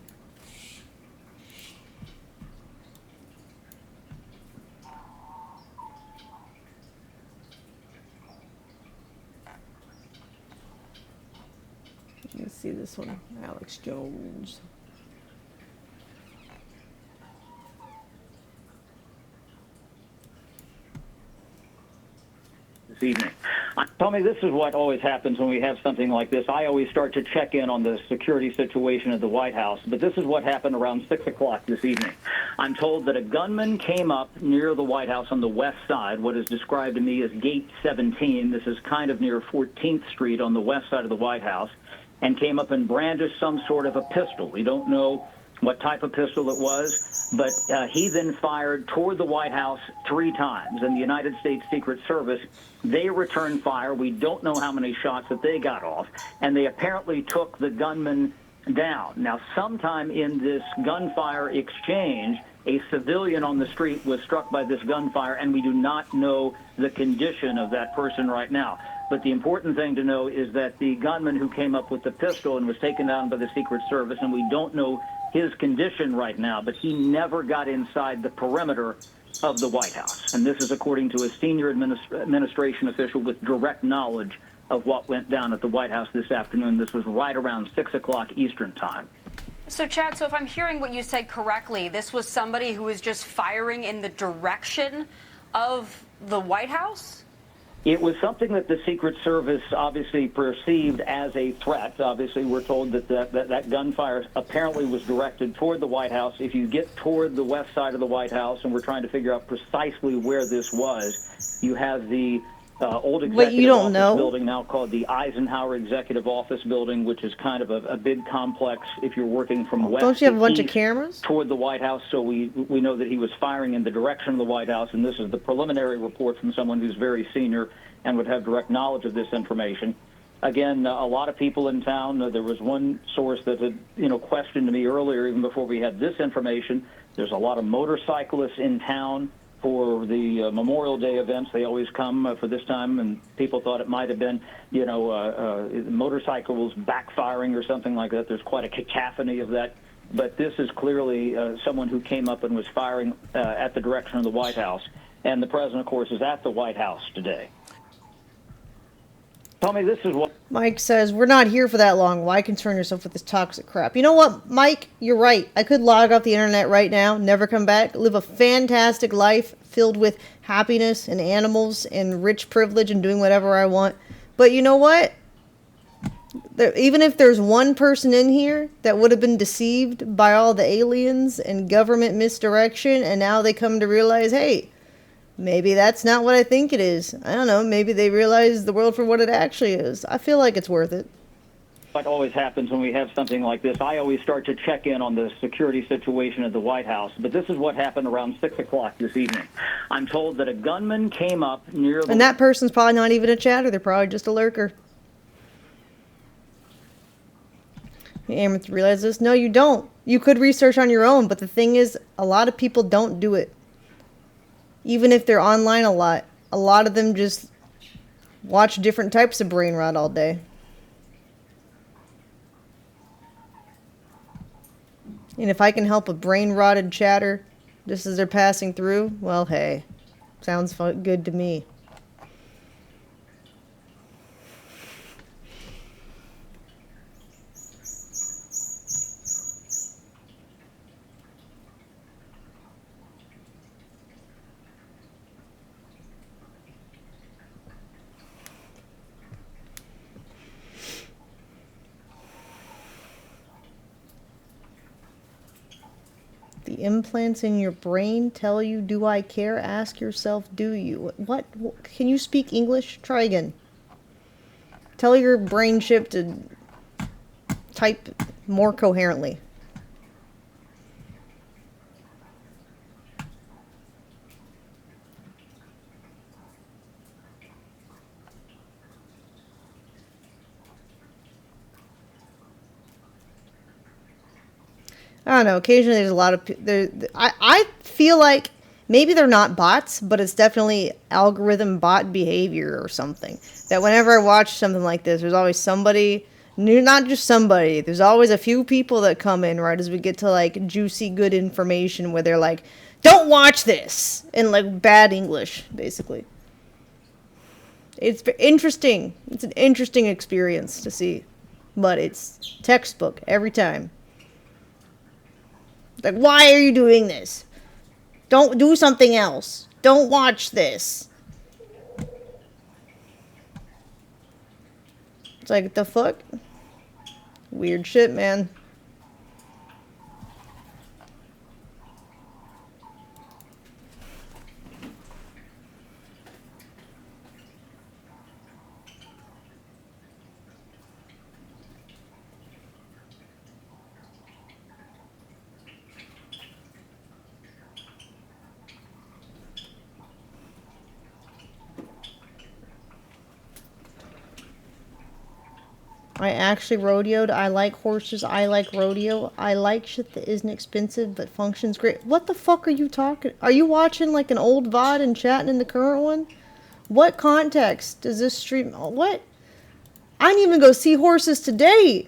Let's see this one. Alex Jones. This evening. Tommy, this is what always happens when we have something like this. I always start to check in on the security situation at the White House, but this is what happened around 6 o'clock this evening. I'm told that a gunman came up near the White House on the west side, what is described to me as Gate 17. This is kind of near 14th Street on the west side of the White House, and came up and brandished some sort of a pistol. We don't know what type of pistol it was, but he then fired toward the White House 3 times. And the United States Secret Service, they returned fire. We don't know how many shots that they got off. And they apparently took the gunman down. Now, sometime in this gunfire exchange, a civilian on the street was struck by this gunfire, and we do not know the condition of that person right now. But the important thing to know is that the gunman who came up with the pistol and was taken down by the Secret Service, and we don't know his condition right now, but he never got inside the perimeter of the White House. And this is according to a senior administration official with direct knowledge of what went down at the White House this afternoon. This was right around 6 o'clock Eastern time. So, Chad, so if I'm hearing what you said correctly, this was somebody who was just firing in the direction of the White House? It was something that the Secret Service obviously perceived as a threat. Obviously, we're told that that gunfire apparently was directed toward the White House. If you get toward the west side of the White House, and we're trying to figure out precisely where this was, you have the old executive office building now called the Eisenhower Executive Office Building, which is kind of a big complex if you're working from west Don't you have a bunch to of east cameras? toward the White House. So we know that he was firing in the direction of the White House, and this is the preliminary report from someone who's very senior and would have direct knowledge of this information. Again, a lot of people in town. There was one source that had, questioned me earlier, even before we had this information. There's a lot of motorcyclists in town for the Memorial Day events. They always come for this time, and people thought it might have been, motorcycles backfiring or something like that. There's quite a cacophony of that. But this is clearly someone who came up and was firing at the direction of the White House. And the president, of course, is at the White House today. Tell me, this is what Mike says, we're not here for that long. Why concern yourself with this toxic crap? You know what, Mike? You're right. I could log off the internet right now, never come back, live a fantastic life filled with happiness and animals and rich privilege and doing whatever I want. But you know what? Even if there's one person in here that would have been deceived by all the aliens and government misdirection, and now they come to realize, hey, maybe that's not what I think it is. I don't know. Maybe they realize the world for what it actually is. I feel like it's worth it. What always happens when we have something like this, I always start to check in on the security situation at the White House. But this is what happened around 6 o'clock this evening. I'm told that a gunman came up near the... And that person's probably not even a chatter. They're probably just a lurker. Amouranth, realize this? No, you don't. You could research on your own, but the thing is, a lot of people don't do it. Even if they're online a lot of them just watch different types of brain rot all day. And if I can help a brain rotted chatter just as they're passing through, well, hey, sounds good to me. The implants in your brain tell you, do I care? Ask yourself, do you? What? Can you speak English? Try again. Tell your brain chip to type more coherently. I don't know. Occasionally, there's a lot of. I feel like maybe they're not bots, but it's definitely algorithm bot behavior or something. That whenever I watch something like this, there's always somebody. Not just somebody. There's always a few people that come in right as we get to like juicy, good information where they're like, "Don't watch this," in like bad English, basically. It's interesting. It's an interesting experience to see, but it's textbook every time. Like, why are you doing this? Don't do something else. Don't watch this. It's like, the fuck? Weird shit, man. I actually rodeoed. I like horses. I like rodeo. I like shit that isn't expensive but functions great. What the fuck are you talking? Are you watching like an old VOD and chatting in the current one? What context does this stream? What? I didn't even go see horses today.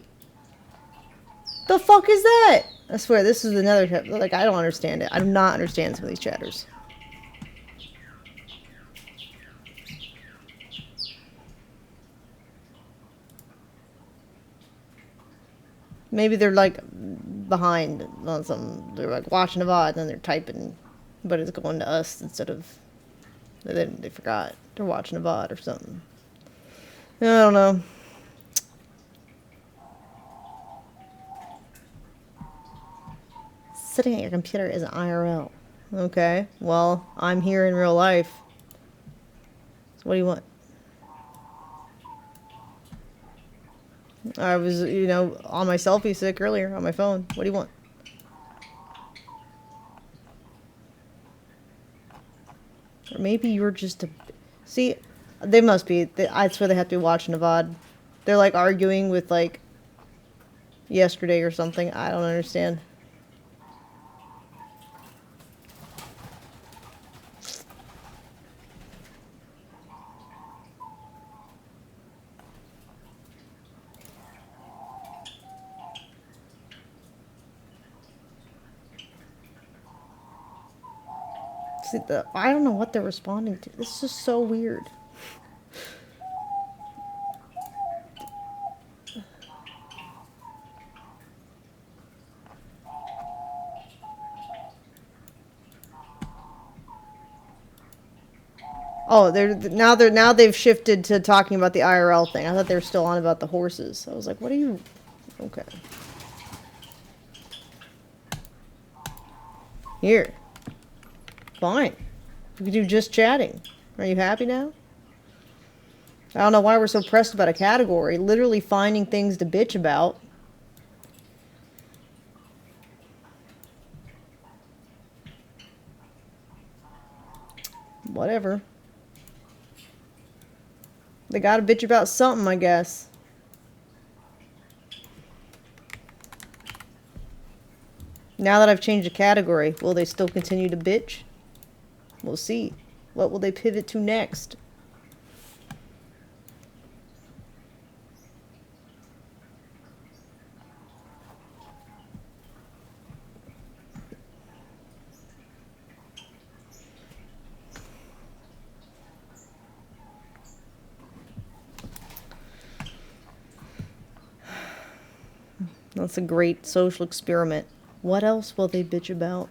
The fuck is that? I swear, this is another chat. Like, I don't understand it. I do not understand some of these chatters. Maybe they're like behind on some. They're like watching a VOD and then they're typing, but it's going to us instead of. They forgot they're watching a VOD or something. I don't know. Sitting at your computer is an IRL. Okay, well, I'm here in real life. So what do you want? I was, you know, on my selfie stick earlier on my phone. What do you want? Or maybe you're just a... See, they must be. I swear they have to be watching a VOD. They're like arguing with like yesterday or something. I don't understand. See, I don't know what they're responding to. This is just so weird. Oh, now they've shifted to talking about the IRL thing. I thought they were still on about the horses. I was like, what are you? Okay. Here. Fine. We could do just chatting. Are you happy now? I don't know why we're so pressed about a category. Literally finding things to bitch about. Whatever. They gotta bitch about something, I guess. Now that I've changed the category, will they still continue to bitch? We'll see. What will they pivot to next? That's a great social experiment. What else will they bitch about?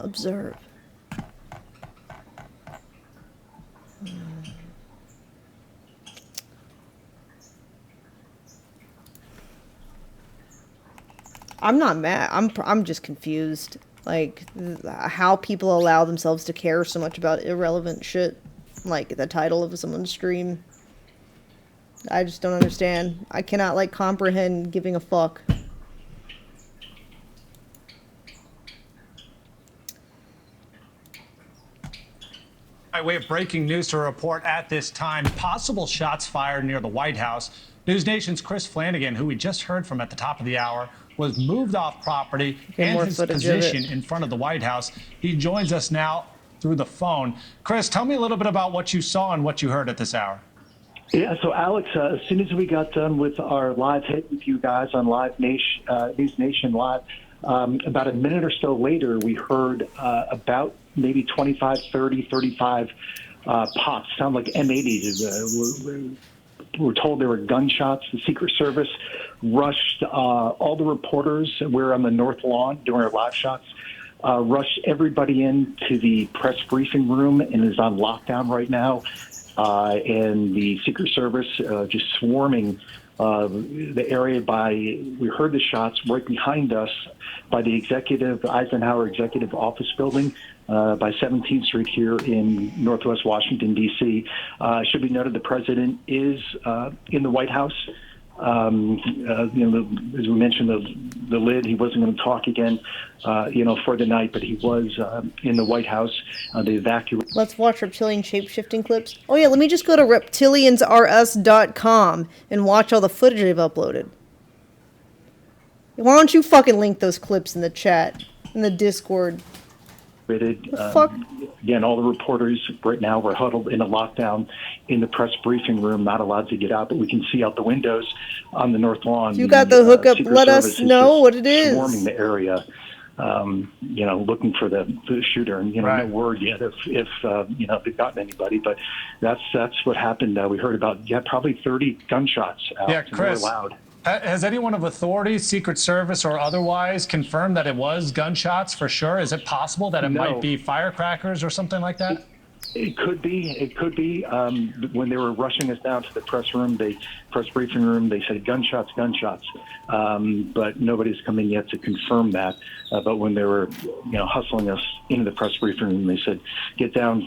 Observe. I'm not mad. I'm just confused. Like how people allow themselves to care so much about irrelevant shit, like the title of someone's stream. I just don't understand. I cannot like comprehend giving a fuck. By way of breaking news to report at this time, possible shots fired near the White House. News Nation's Chris Flanagan, who we just heard from at the top of the hour, was moved off property and his position in front of the White House. He joins us now through the phone. Chris, tell me a little bit about what you saw and what you heard at this hour. Yeah, so Alex, as soon as we got done with our live hit with you guys on News Nation Live, about a minute or so later, we heard about maybe 25, 30, 35 pops. Sound like M80s. We're told there were gunshots. The Secret Service rushed all the reporters. We're on the North Lawn doing our live shots. Rushed everybody into the press briefing room and is on lockdown right now. And the Secret Service just swarming the area we heard the shots right behind us by the Eisenhower Executive Office Building by 17th Street here in Northwest Washington, D.C. Should be noted the president is in the White House. As we mentioned, the lid, he wasn't going to talk again, for the night, but he was in the White House. They evacuated. Let's watch reptilian shape-shifting clips. Oh yeah, let me just go to reptiliansrs.com and watch all the footage they've uploaded. Why don't you fucking link those clips in the chat, in the Discord? Fuck? Again, all the reporters right now were huddled in a lockdown in the press briefing room, not allowed to get out, but we can see out the windows on the north lawn. If you got the hookup, let us know what it is. Swarming the area, looking for the shooter, and no word yet if they've gotten anybody. But that's what happened. We heard about probably 30 gunshots out. Yeah, Chris. Very loud. Has anyone of authority, Secret Service or otherwise, confirmed that it was gunshots for sure? Is it possible that it might be firecrackers or something like that? It could be. It could be. When they were rushing us down to the press briefing room, they said gunshots. But nobody's come in yet to confirm that. But when they were, hustling us into the press briefing room, they said, get down,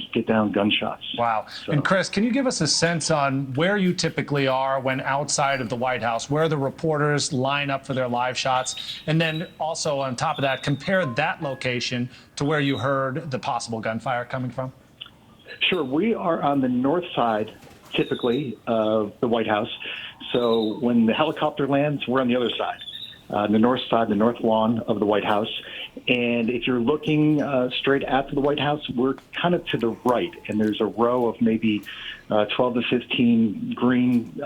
gunshots. Wow. So. And Chris, can you give us a sense on where you typically are when outside of the White House, where the reporters line up for their live shots? And then also on top of that, compare that location to where you heard the possible gunfire coming from? Sure. We are on the north side, typically, of the White House. So when the helicopter lands, we're on the other side, the north side, the north lawn of the White House. And if you're looking straight at the White House, we're kind of to the right. And there's a row of maybe 12 to 15 green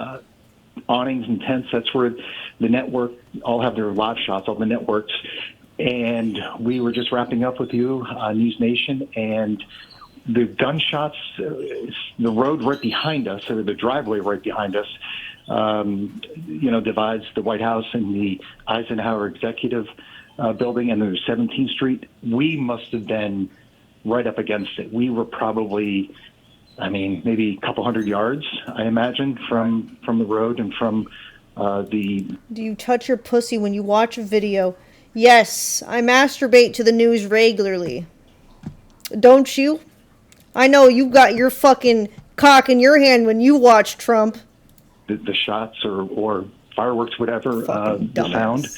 awnings and tents. That's where the network all have their live shots, all the networks. And we were just wrapping up with you on News Nation, and the gunshots, the road right behind us, or the driveway right behind us, divides the White House and the Eisenhower Executive Building, and there's 17th Street. We must have been right up against it. We were probably, maybe a couple hundred yards, I imagine, from the road and from the... Do you touch your pussy when you watch a video? Yes, I masturbate to the news regularly. Don't you? I know you got your fucking cock in your hand when you watch Trump. The shots or fireworks, whatever, the sound.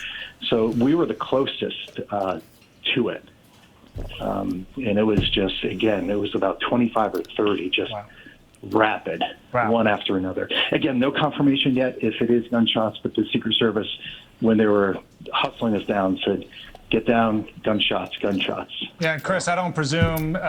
So we were the closest to it. And it was just, again, it was about 25 or 30, just rapid, one after another. Again, no confirmation yet if it is gunshots, but the Secret Service, when they were hustling us down, said, get down, gunshots. Yeah, and Chris, I don't presume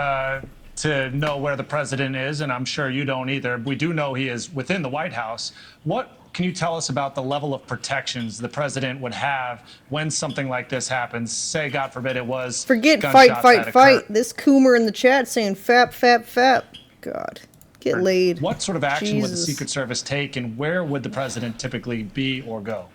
to know where the president is, and I'm sure you don't either. We do know he is within the White House. What can you tell us about the level of protections the president would have when something like this happens? Say, God forbid, it was Forget fight. This Coomer in the chat saying fap. God, get laid. What sort of action would the Secret Service take, and where would the president typically be or go?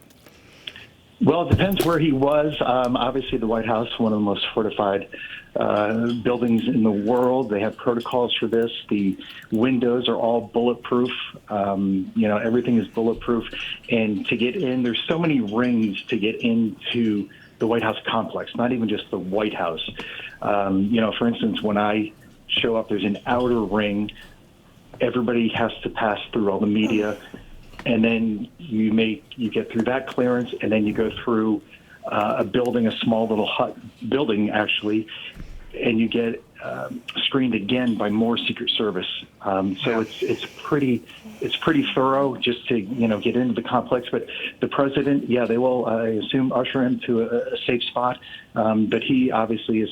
Well, it depends where he was. Obviously, the White House, one of the most fortified buildings in the world. They have protocols for this. The windows are all bulletproof. Everything is bulletproof. And to get in, there's so many rings to get into the White House complex, not even just the White House. For instance, when I show up, there's an outer ring. Everybody has to pass through, all the media. And then you get through that clearance, and then you go through a building, a small little hut building, actually, and you get screened again by more Secret Service. So it's pretty thorough just to get into the complex. But the president, they will, I assume, usher him to a safe spot. But he obviously is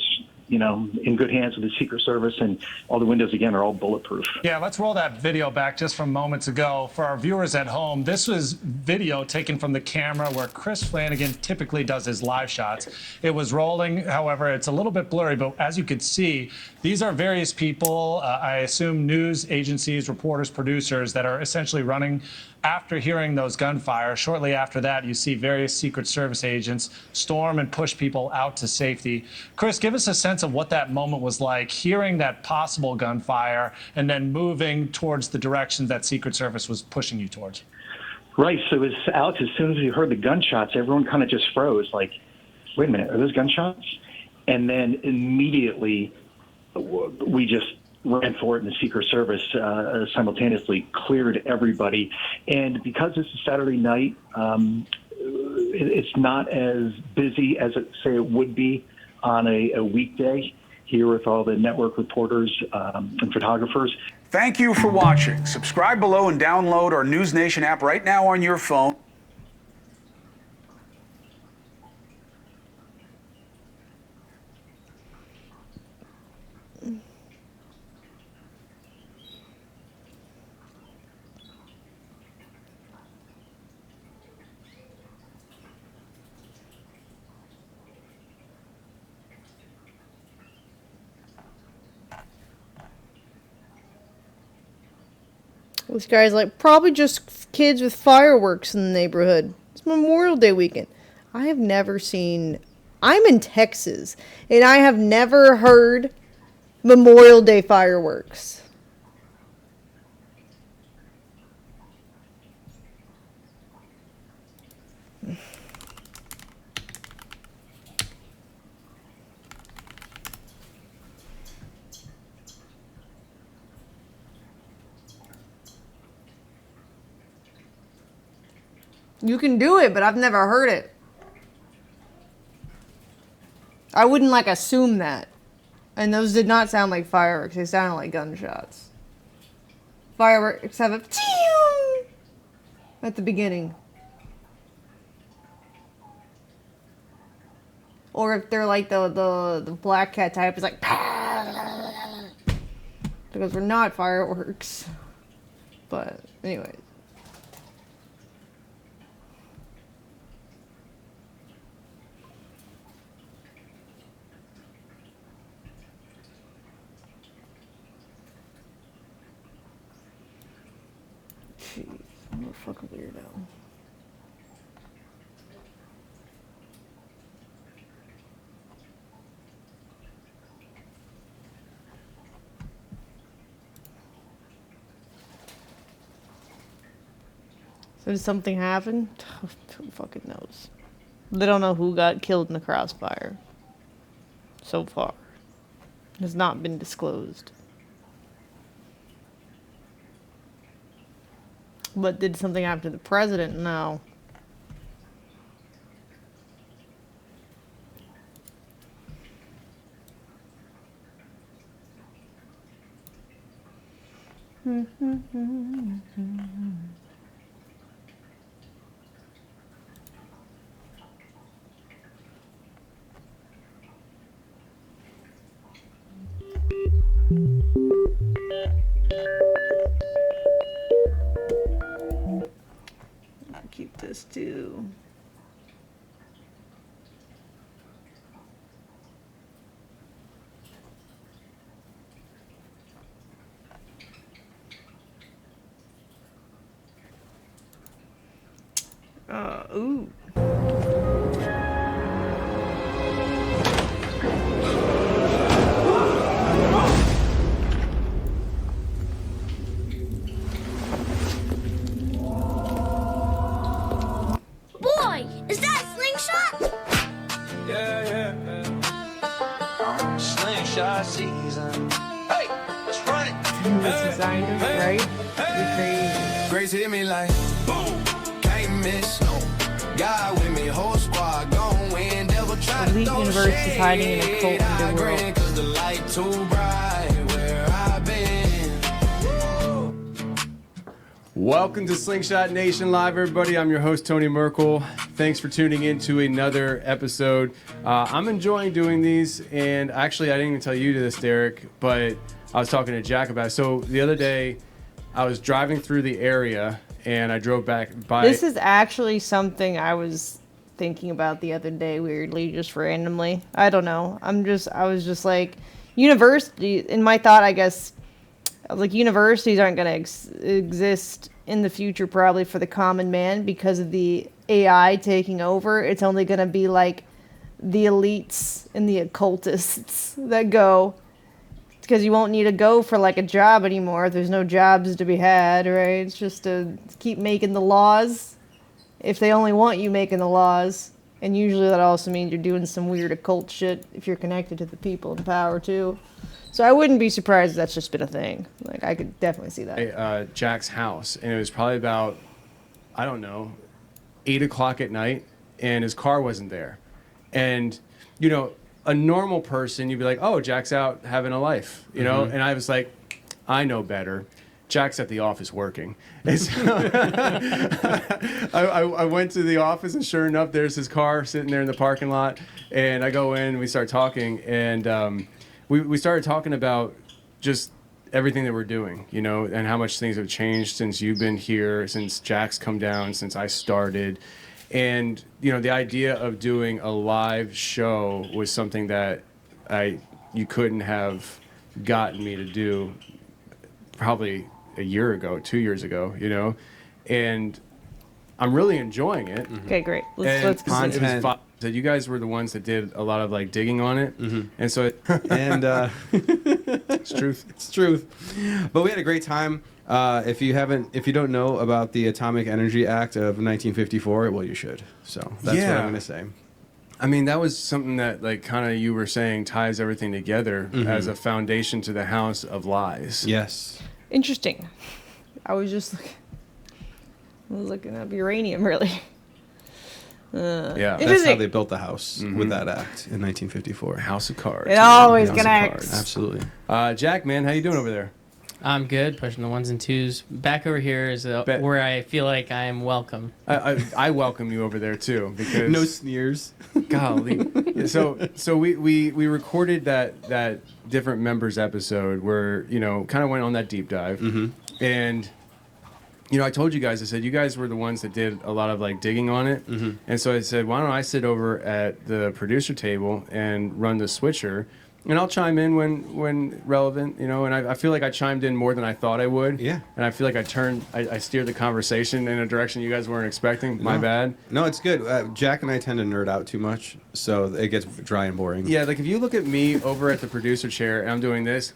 in good hands with the Secret Service, and all the windows, again, are all bulletproof. Yeah, let's roll that video back just from moments ago. For our viewers at home, this was video taken from the camera where Chris Flanagan typically does his live shots. It was rolling, however, it's a little bit blurry, but as you could see, these are various people, I assume news agencies, reporters, producers that are essentially running after hearing those gunfire. Shortly after that, you see various Secret Service agents storm and push people out to safety. Chris, give us a sense of what that moment was like, hearing that possible gunfire and then moving towards the direction that Secret Service was pushing you towards. Right. So Alex, as soon as we heard the gunshots, everyone kind of just froze, like, wait a minute, are those gunshots? And then immediately we just ran for it, and the Secret Service simultaneously cleared everybody. And because it's a Saturday night, it's not as busy as say it would be on a weekday here with all the network reporters and photographers. Thank you for watching. Subscribe below and download our News Nation app right now on your phone. This guy's like, probably just kids with fireworks in the neighborhood. It's Memorial Day weekend. I have never seen... I'm in Texas, and I have never heard Memorial Day fireworks. You can do it, but I've never heard it. I wouldn't, like, assume that. And those did not sound like fireworks. They sounded like gunshots. Fireworks have a ting at the beginning. Or if they're like the black cat type, it's like... Because we're not fireworks. But, anyway. Jeez, I'm a fucking weirdo. So did something happen? Who fucking knows? They don't know who got killed in the crossfire. So far. It has not been disclosed. But did something happen to the president? No. Keep this too. Ooh. Boy, is that a slingshot? Yeah. Slingshot season. Hey, let's run it. This is right? You're crazy. Grace hit me like boom, can't miss. God with me, whole squad gon' win. Devil try to Elite throw Universe is hiding in a cult in the world. Cause the light too bright where I've been. Welcome to Slingshot Nation Live, everybody. I'm your host, Tony Merkel. Thanks for tuning in to another episode. I'm enjoying doing these, and actually, I didn't even tell you this, Derek, but I was talking to Jack about it. So the other day, I was driving through the area, and I drove back by... This is actually something I was thinking about the other day, weirdly, just randomly. I don't know. I was just like, university, in my thought, I guess, I was like, universities aren't going to exist in the future probably for the common man because of the AI taking over. It's only going to be like the elites and the occultists that go, because you won't need to go for like a job anymore. There's no jobs to be had, right? It's just to keep making the laws if they only want you making the laws. And usually that also means you're doing some weird occult shit if you're connected to the people in power too. So I wouldn't be surprised if that's just been a thing. Like, I could definitely see that. Jack's house, and it was probably about, I don't know, 8 o'clock at night, and his car wasn't there. And, you know, a normal person, you'd be like, oh, Jack's out having a life, you know? And I was like, I know better. Jack's at the office working. And so I went to the office, and sure enough, there's his car sitting there in the parking lot. And I go in, and we start talking, and we started talking about just everything that we're doing, you know, and how much things have changed since you've been here, since Jack's come down, since I started. And, you know, the idea of doing a live show was something that you couldn't have gotten me to do probably a year ago, 2 years ago, you know, and I'm really enjoying it. Okay, great. Let's content. So you guys were the ones that did a lot of like digging on it, and so and it's truth. It's truth. But we had a great time. If you don't know about the Atomic Energy Act of 1954, well, you should. So that's what I'm gonna say. I mean, that was something that, like, kind of you were saying ties everything together as a foundation to the House of Lies. Yes. Interesting. I was just looking up uranium, really. Yeah, that's how they built the house with that act in 1954. House of Cards. It always connects. Absolutely. Jack, man, how you doing over there? I'm good, pushing the 1s and 2s. Back over here is where I feel like I am welcome. I welcome you over there too, because no sneers. Golly. So we recorded that different members episode where, you know, kind of went on that deep dive, and you know, I told you guys, I said you guys were the ones that did a lot of like digging on it, and so I said, why don't I sit over at the producer table and run the switcher. And I'll chime in when relevant, you know, and I feel like I chimed in more than I thought I would. Yeah. And I feel like I steered the conversation in a direction you guys weren't expecting. My bad. No, it's good. Jack and I tend to nerd out too much, so it gets dry and boring. Yeah, like if you look at me over at the producer chair and I'm doing this.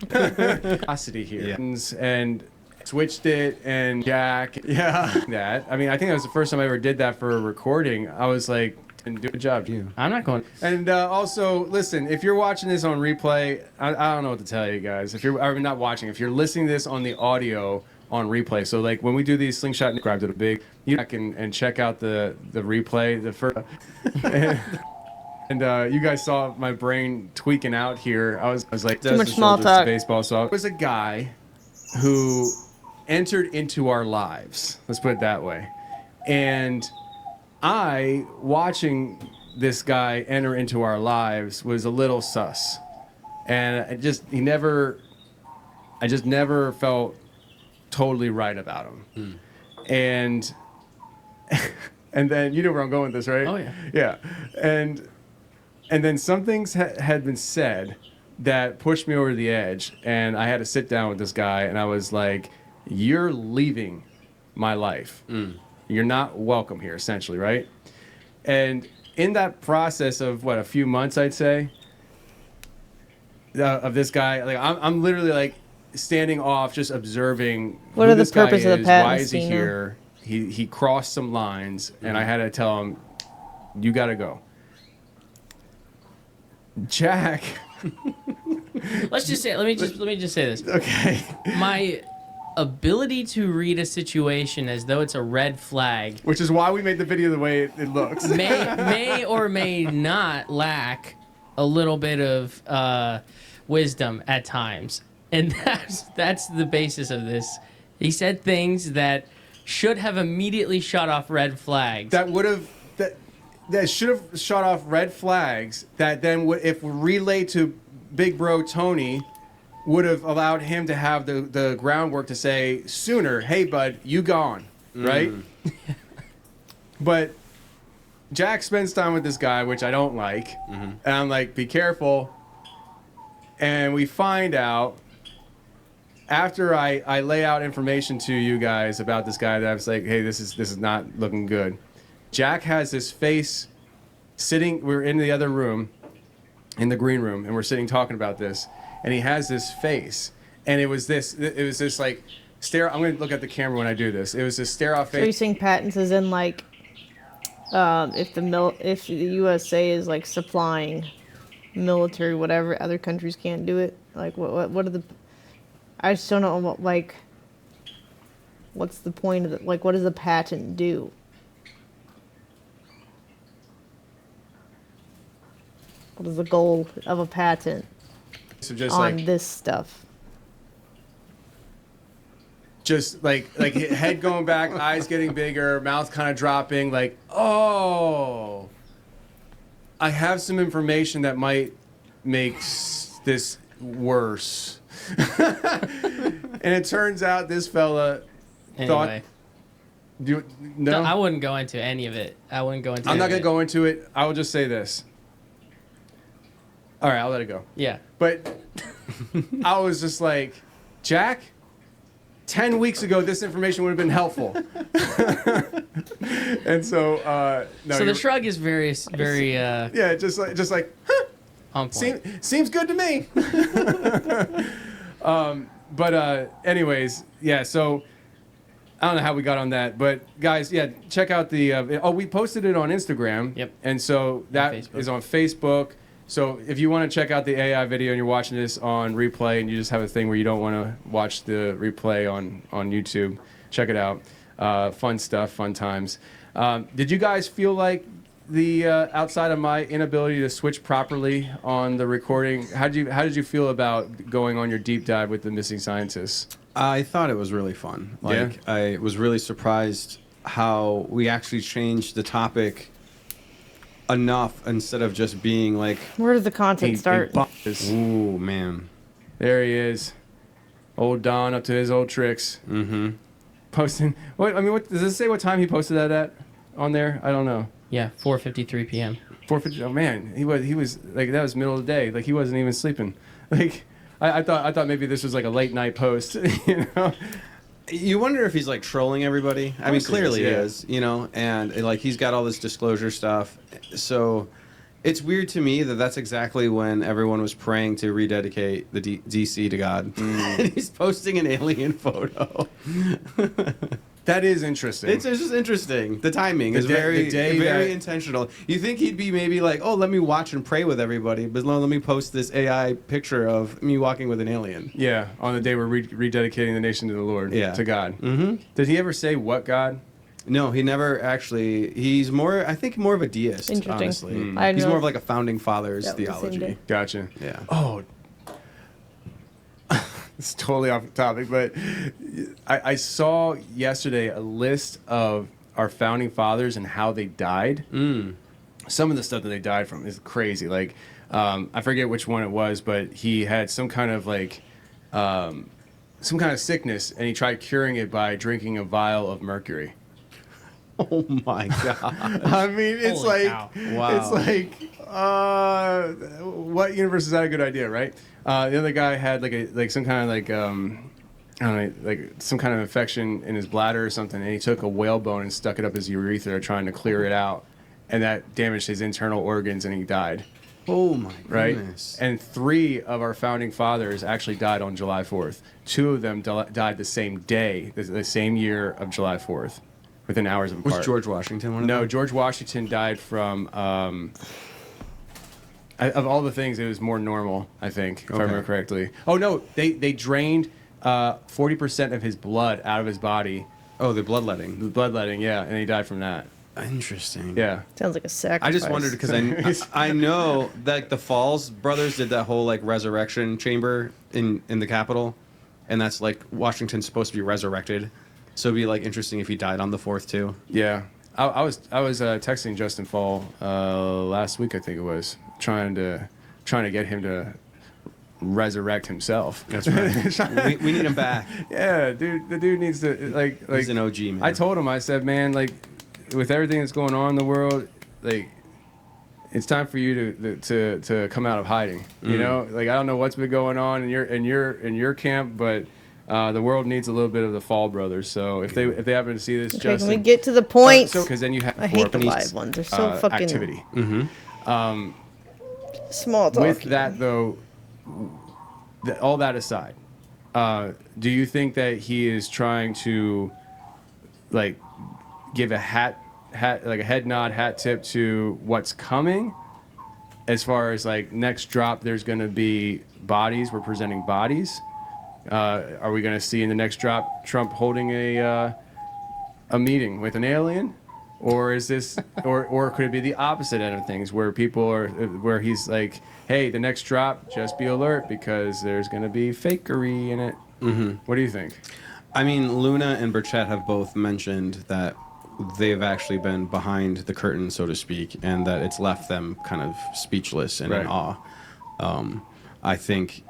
Capacity here. And switched it, and Jack, that. I mean, I think that was the first time I ever did that for a recording. I was like, and do a job, you. I'm not going. And also, listen, if you're watching this on replay, I don't know what to tell you guys. If you're not watching, if you're listening to this on the audio on replay, so like when we do these slingshot, subscribe to the big, you can check out the replay, the first. And you guys saw my brain tweaking out here. I was like, too much small talk. Baseball. So it was a guy who entered into our lives. Let's put it that way, and I, watching this guy enter into our lives, was a little sus. And I just never felt totally right about him. And then, you know where I'm going with this, right? Oh, yeah. Yeah. And then some things had been said that pushed me over the edge, and I had to sit down with this guy, and I was like, you're leaving my life. You're not welcome here, essentially, right? And in that process of, a few months, I'd say, of this guy, like I'm literally like standing off, just observing what who are the this guy purpose of the is, patent, why is he Stina? here? He crossed some lines, and I had to tell him, you got to go. Jack. Let me just say this. Okay. My ability to read a situation as though it's a red flag, which is why we made the video the way it looks, may or may not lack a little bit of wisdom at times, and that's the basis of this. He said things that should have immediately shut off red flags. That should have shut off red flags. That then, if relayed to Big Bro Tony, would have allowed him to have the groundwork to say sooner, hey, bud, you gone, right? But Jack spends time with this guy, which I don't like. And I'm like, be careful. And we find out, after I lay out information to you guys about this guy, that I was like, hey, this is not looking good. Jack has this face sitting, we're in the other room, in the green room, and we're sitting talking about this. And he has this face, and it was this like stare. I'm gonna look at the camera when I do this. It was a stare off So you're face. saying patents is in like, if the USA is like supplying military, whatever, other countries can't do it. Like what are the? I just don't know what like. What's the point of it? Like, what does the patent do? What is the goal of a patent So just on like this stuff? just like head going back, eyes getting bigger, mouth kind of dropping. Like, oh, I have some information that might make this worse. And it turns out this fella thought. Anyway. No, I wouldn't go into any of it. I wouldn't go into I'm not any gonna of it. go into it. I will just say this. All right, I'll let it go. Yeah. But I was just like, Jack, 10 weeks ago, this information would have been helpful. And so, no. So the shrug is very. Yeah, just like, huh, on point. seems good to me. But anyways, yeah. So I don't know how we got on that, but guys, yeah, check out the. We posted it on Instagram. Yep. And so that is on Facebook. So if you want to check out the AI video and you're watching this on replay and you just have a thing where you don't want to watch the replay on YouTube, check it out. Fun stuff, fun times. Did you guys feel like the outside of my inability to switch properly on the recording, how did you feel about going on your deep dive with the missing scientists? I thought it was really fun. Like, Yeah? I was really surprised how we actually changed the topic enough instead of just being like, Where does the content start? Ooh, man. There he is. Old Don up to his old tricks. Mm-hmm. Posting. What does it say what time he posted that at on there? I don't know. Yeah, 4:53 p.m. 4:50. Oh man, he was like, that was middle of the day. Like, he wasn't even sleeping. Like, I thought maybe this was like a late night post. You know. You wonder if he's like trolling everybody. I mean, clearly he yeah. is, you know, and like he's got all this disclosure stuff. So it's weird to me that that's exactly when everyone was praying to rededicate the DC to God. And he's posting an alien photo. That is interesting. It's just interesting. The timing is very intentional. You think he'd be maybe like, oh, let me watch and pray with everybody, but no, let me post this AI picture of me walking with an alien. Yeah, on the day we're rededicating the nation to the Lord, to God. Mm-hmm. Did he ever say what God? No, he never actually. He's more, I think, more of a deist, Interesting. honestly. I He's know. more of like a founding fathers That was the same theology. day. Gotcha. Yeah. Oh, it's totally off the topic, but I saw yesterday a list of our founding fathers and how they died. Some of the stuff that they died from is crazy. Like, I forget which one it was, but he had some kind of like, some kind of sickness, and he tried curing it by drinking a vial of mercury. Oh my god! I mean, it's Holy like, cow. Wow. it's like, what universe is that a good idea, right? The other guy had like some kind of like I don't know, like some kind of infection in his bladder or something, and he took a whalebone and stuck it up his urethra trying to clear it out, and that damaged his internal organs, and he died. Oh my Right? goodness! And 3 of our founding fathers actually died on July 4th. 2 of them died the same day, the same year of July 4th, within hours apart. Was George Washington one of No, them? George Washington died from. Of all the things, it was more normal, I think, if I remember correctly. Oh no, they drained 40% of his blood out of his body. Oh, the bloodletting. The bloodletting, yeah, and he died from that. Interesting. Yeah. Sounds like a sacrifice. I just wondered because I know that the Falls brothers did that whole like resurrection chamber in the Capitol, and that's like Washington's supposed to be resurrected, so it'd be like interesting if he died on the 4th too. Yeah, I was texting Justin Fall last week, I think it was, trying to get him to resurrect himself. That's right. we need him back. Yeah, dude, the dude needs to like He's an OG, man. I told him, I said, man, like, with everything that's going on in the world, like, it's time for you to come out of hiding. You know, like, I don't know what's been going on in your camp, but the world needs a little bit of the Fall brothers. So if they happen to see this, Okay, Justin, can we get to the point? because then you have I hate the live ones. They're so fucking activity. small talk. With that though, all that aside, Do you think that he is trying to, like, give a hat like a head nod, hat tip to what's coming? As far as like next drop, there's going to be bodies. We're presenting bodies. Are we going to see in the next drop Trump holding a meeting with an alien, or is this, or could it be the opposite end of things where people are, where he's like, hey, the next drop, just be alert because there's going to be fakery in it. Mm-hmm. What do you think? I mean, Luna and Burchett have both mentioned that they've actually been behind the curtain, so to speak, and that it's left them kind of speechless and in awe. I think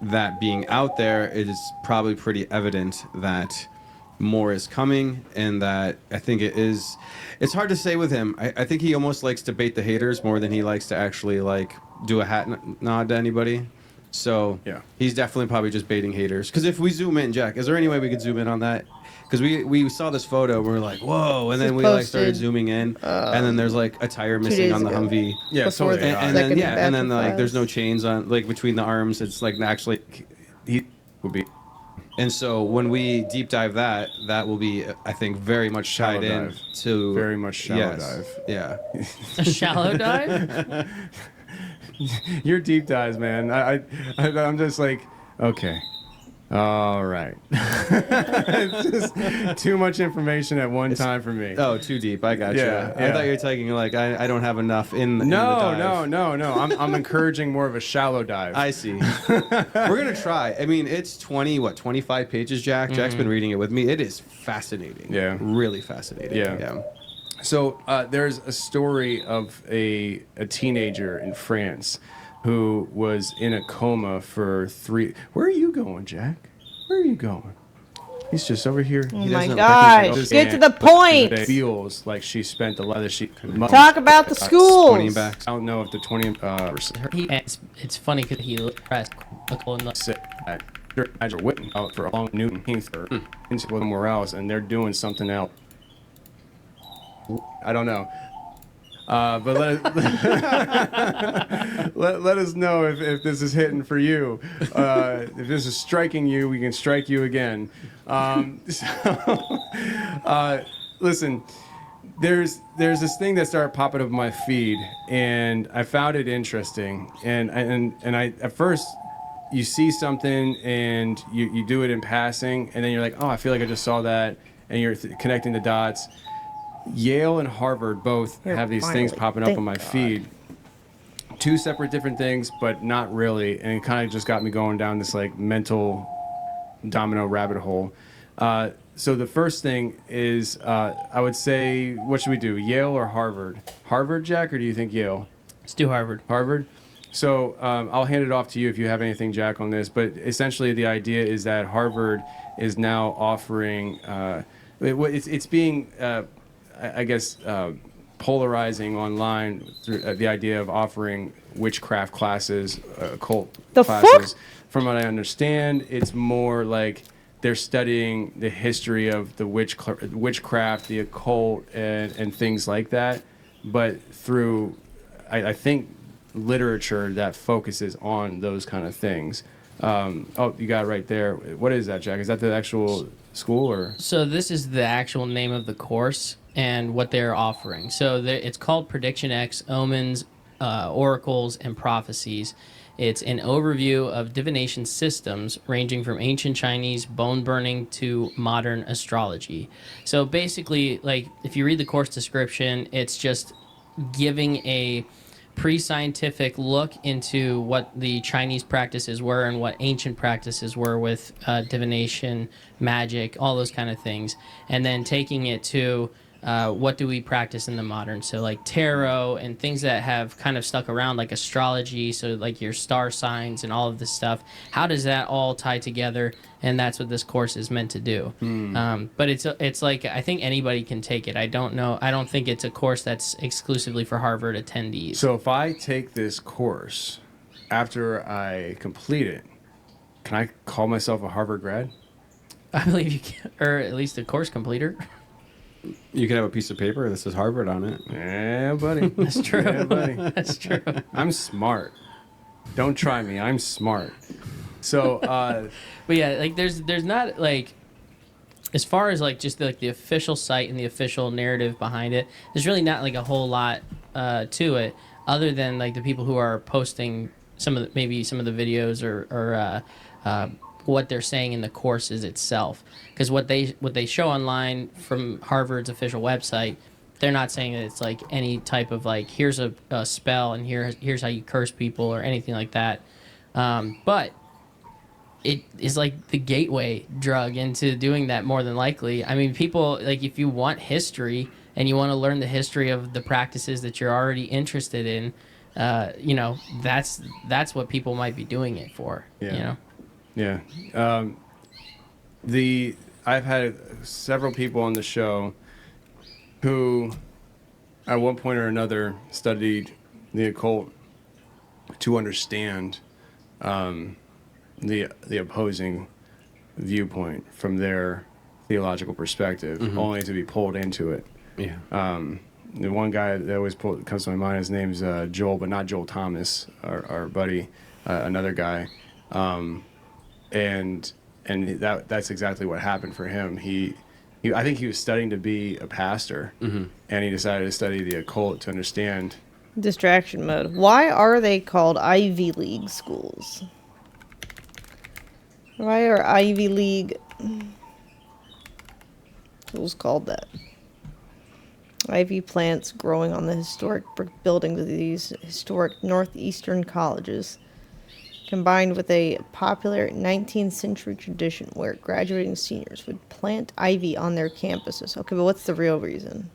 that being out there, it is probably pretty evident that more is coming, and that I think it's hard to say with him. I think he almost likes to bait the haters more than he likes to actually like do a hat nod to anybody. So yeah, he's definitely probably just baiting haters. Because if we zoom in, Jack, is there any way we could zoom in on that? Because we saw this photo and we were like, whoa, and then we like started zooming in, and then there's like a tire missing on the Humvee. Yeah, totally. And then like there's no chains on like between the arms. It's like actually he would be. And so when we deep dive that will be, I think, very much tied in to very much shallow dive. Yeah, a shallow dive. Your deep dives, man. I'm just like, okay. All right. It's just too much information at one time for me. Oh, too deep. I got you. I thought you were taking like I don't have enough in the dive. No. I'm encouraging more of a shallow dive. I see. We're gonna try. I mean, it's 25 pages, Jack. Mm-hmm. Jack's been reading it with me. It is fascinating. Yeah. Really fascinating. Yeah. So there's a story of a teenager in France who was in a coma for 3... Where are you going, Jack? Where are you going? He's just over here. Oh my gosh. Get to the point. It feels like she spent the leather sheet. Talk about the schools. I don't know if the 20... it's funny because he pressed went out for a long Newton Heath or into somewhere else, and they're doing something else. I don't know. But let us know if this is hitting for you. If this is striking you, we can strike you again. Listen, there's this thing that started popping up on my feed, and I found it interesting. And I at first you see something and you do it in passing, and then you're like, oh, I feel like I just saw that, and you're connecting the dots. Yale and Harvard both have these things popping up on my feed. Two separate different things, but not really. And it kind of just got me going down this like mental domino rabbit hole. So the first thing is, I would say, what should we do? Yale or Harvard? Harvard, Jack, or do you think Yale? Let's do Harvard. Harvard? So I'll hand it off to you if you have anything, Jack, on this. But essentially the idea is that Harvard is now offering, it's being... I guess polarizing online through the idea of offering witchcraft classes, occult classes. From what I understand, it's more like they're studying the history of the witchcraft, the occult, and things like that, but through, I think, literature that focuses on those kind of things. Oh, you got it right there. What is that, Jack? Is that the actual school or? So this is the actual name of the course and what they're offering. So it's called Prediction X, Omens, Oracles, and Prophecies. It's an overview of divination systems ranging from ancient Chinese bone burning to modern astrology. So basically, like, if you read the course description, it's just giving a pre-scientific look into what the Chinese practices were and what ancient practices were with divination, magic, all those kind of things, and then taking it to what do we practice in the modern, so like tarot and things that have kind of stuck around, like astrology, so like your star signs and all of this stuff. How does that all tie together? And that's what this course is meant to do. But it's like, I think anybody can take it. I don't think it's a course that's exclusively for Harvard attendees. So if I take this course after I complete it, can I call myself a Harvard grad? I believe you can, or at least a course completer. You could have a piece of paper that says Harvard on it. Yeah, buddy. That's true. Yeah, buddy. That's true. I'm smart. Don't try me. I'm smart. So, but yeah, like there's not like, as far as like just like the official site and the official narrative behind it, there's really not like a whole lot to it, other than like the people who are posting maybe some of the videos or what they're saying in the courses itself. Because what they show online from Harvard's official website, they're not saying that it's like any type of like, here's a spell and here's how you curse people or anything like that. But it is like the gateway drug into doing that, more than likely. I mean, people, like, if you want history and you want to learn the history of the practices that you're already interested in, you know, that's what people might be doing it for. Yeah. You know? Yeah. I've had several people on the show who, at one point or another, studied the occult to understand the opposing viewpoint from their theological perspective, only to be pulled into it. Yeah. The one guy that always comes to my mind, his name's Joel, but not Joel Thomas, our buddy, another guy, and that's exactly what happened for him. I think he was studying to be a pastor, and he decided to study the occult to understand. Distraction mode. Why are they called Ivy League schools? Why are Ivy League schools called that? Ivy plants growing on the historic brick buildings of these historic northeastern colleges, combined with a popular 19th century tradition where graduating seniors would plant ivy on their campuses. Okay, but what's the real reason?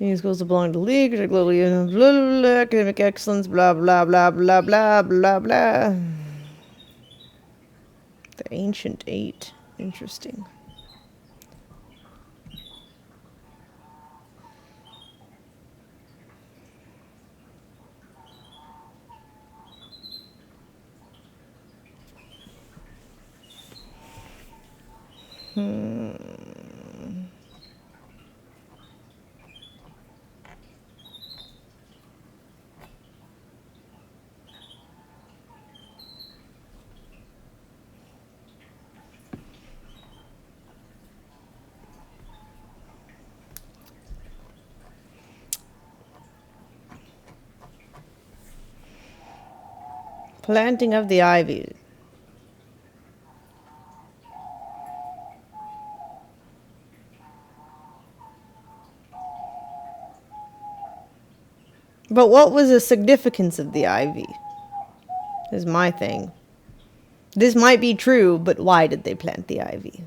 These schools belong to the league, which are globally blah, blah, blah, academic excellence, blah blah blah blah blah blah blah. The Ancient Eight. Interesting. Planting of the ivy. But what was the significance of the ivy? Is my thing. This might be true, but why did they plant the ivy?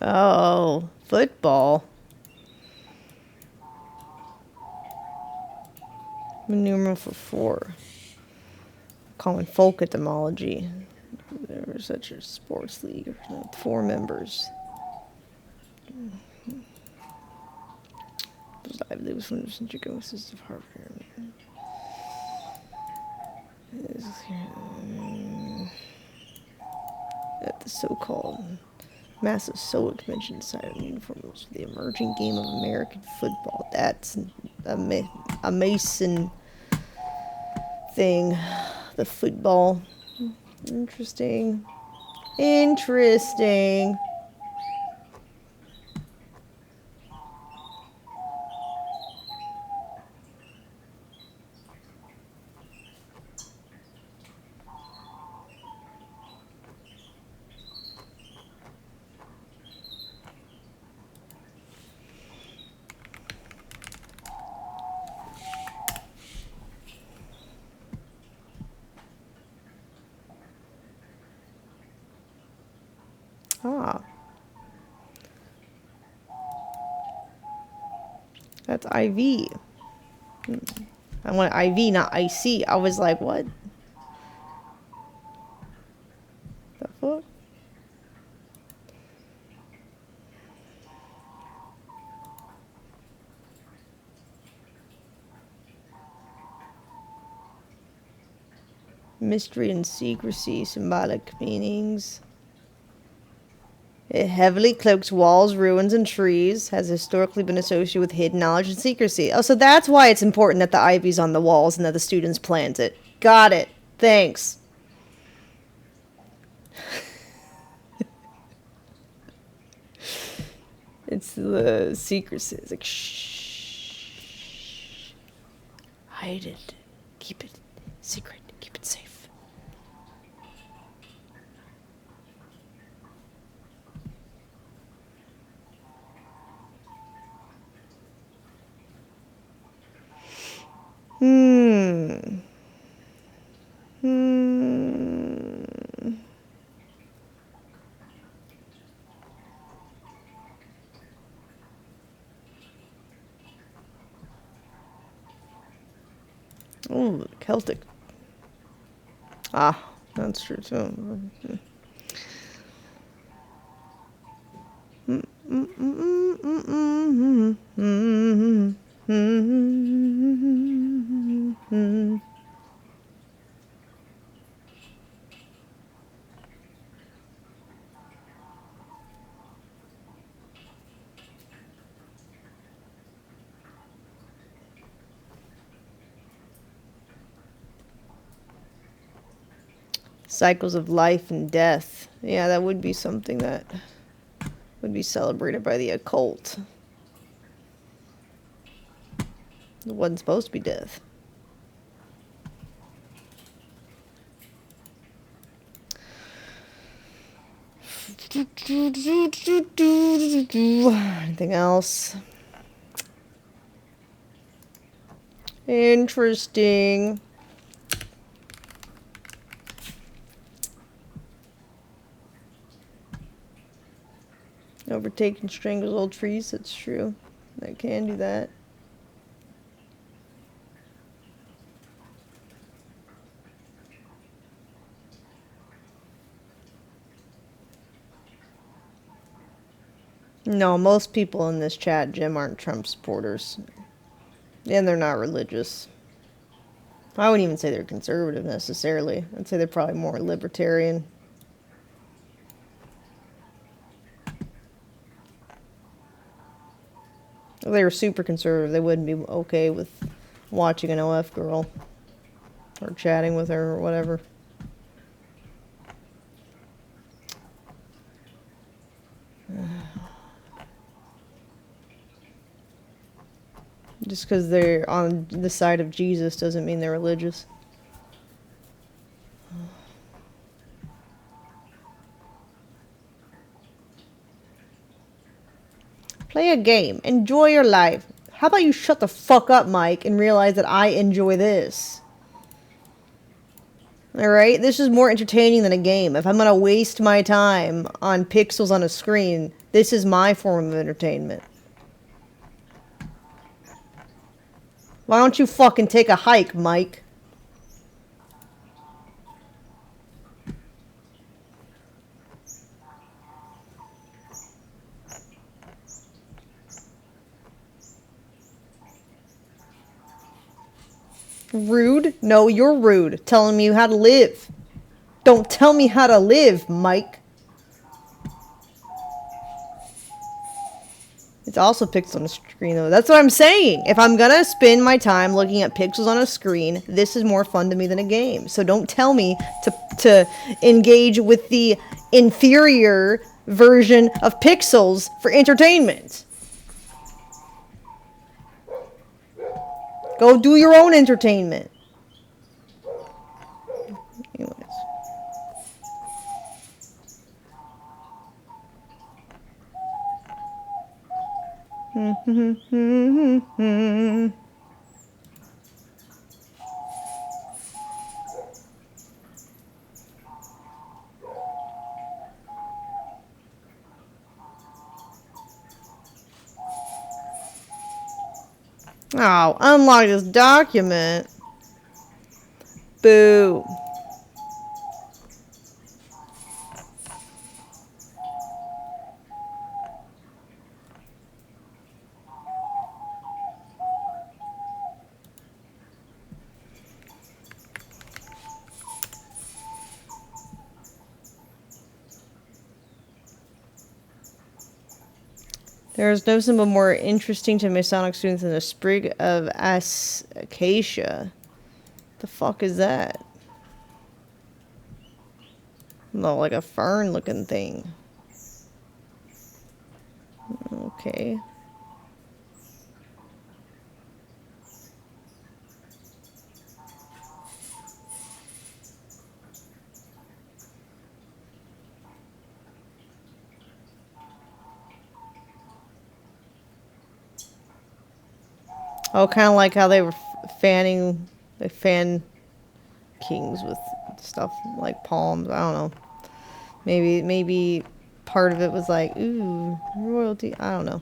Oh, football. Numeral for 4. Common folk etymology. There was such a sports league with 4 members. I believe it was from the Central System of Harvard. At the so-called massive SOA convention decided uniforms for the emerging game of American football. That's a Mason thing. The football. Interesting. Interesting. Ah. That's IV. I want IV, not IC. I was like, what? The fuck? Mystery and secrecy, symbolic meanings. It heavily cloaks walls, ruins, and trees. Has historically been associated with hidden knowledge and secrecy. Oh, so that's why it's important that the ivy's on the walls and that the students plant it. Got it. Thanks. It's the secrecy. It's like, shh. Hide it. Keep it secret. Keep it safe. Oh, Celtic. Ah, that's true too. Cycles of life and death. Yeah, that would be something that would be celebrated by the occult. It wasn't supposed to be death. Anything else? Interesting. Overtake and strangles old trees. That's true. I can do that. No, most people in this chat, Jim, aren't Trump supporters. And they're not religious. I wouldn't even say they're conservative necessarily. I'd say they're probably more libertarian. If they were super conservative, they wouldn't be okay with watching an OF girl. Or chatting with her or whatever. Just because they're on the side of Jesus doesn't mean they're religious. Play a game. Enjoy your life. How about you shut the fuck up, Mike, and realize that I enjoy this? Alright? This is more entertaining than a game. If I'm gonna waste my time on pixels on a screen, this is my form of entertainment. Why don't you fucking take a hike, Mike? Rude? No, you're rude. Telling me how to live. Don't tell me how to live, Mike. It's also pixels on a screen, though. That's what I'm saying. If I'm gonna spend my time looking at pixels on a screen, this is more fun to me than a game. So don't tell me to engage with the inferior version of pixels for entertainment. Go do your own entertainment. Anyways. Oh, unlock this document. Boo. There is no symbol more interesting to Masonic students than a sprig of acacia. The fuck is that? No, like a fern looking thing. Okay. Oh, kind of like how they were they fan kings with stuff like palms. I don't know. Maybe part of it was like, ooh, royalty. I don't know.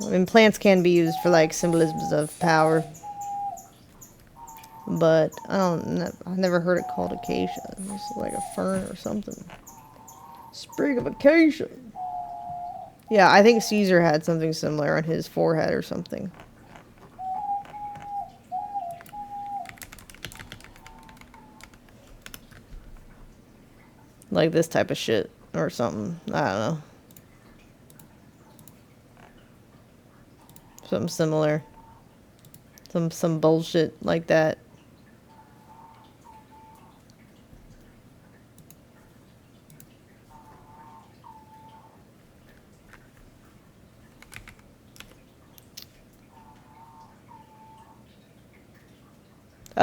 I mean, plants can be used for like symbolisms of power, but I've never heard it called acacia. It's like a fern or something. Sprig of acacia. Yeah, I think Caesar had something similar on his forehead or something. Like this type of shit or something. I don't know. Something similar. Some bullshit like that.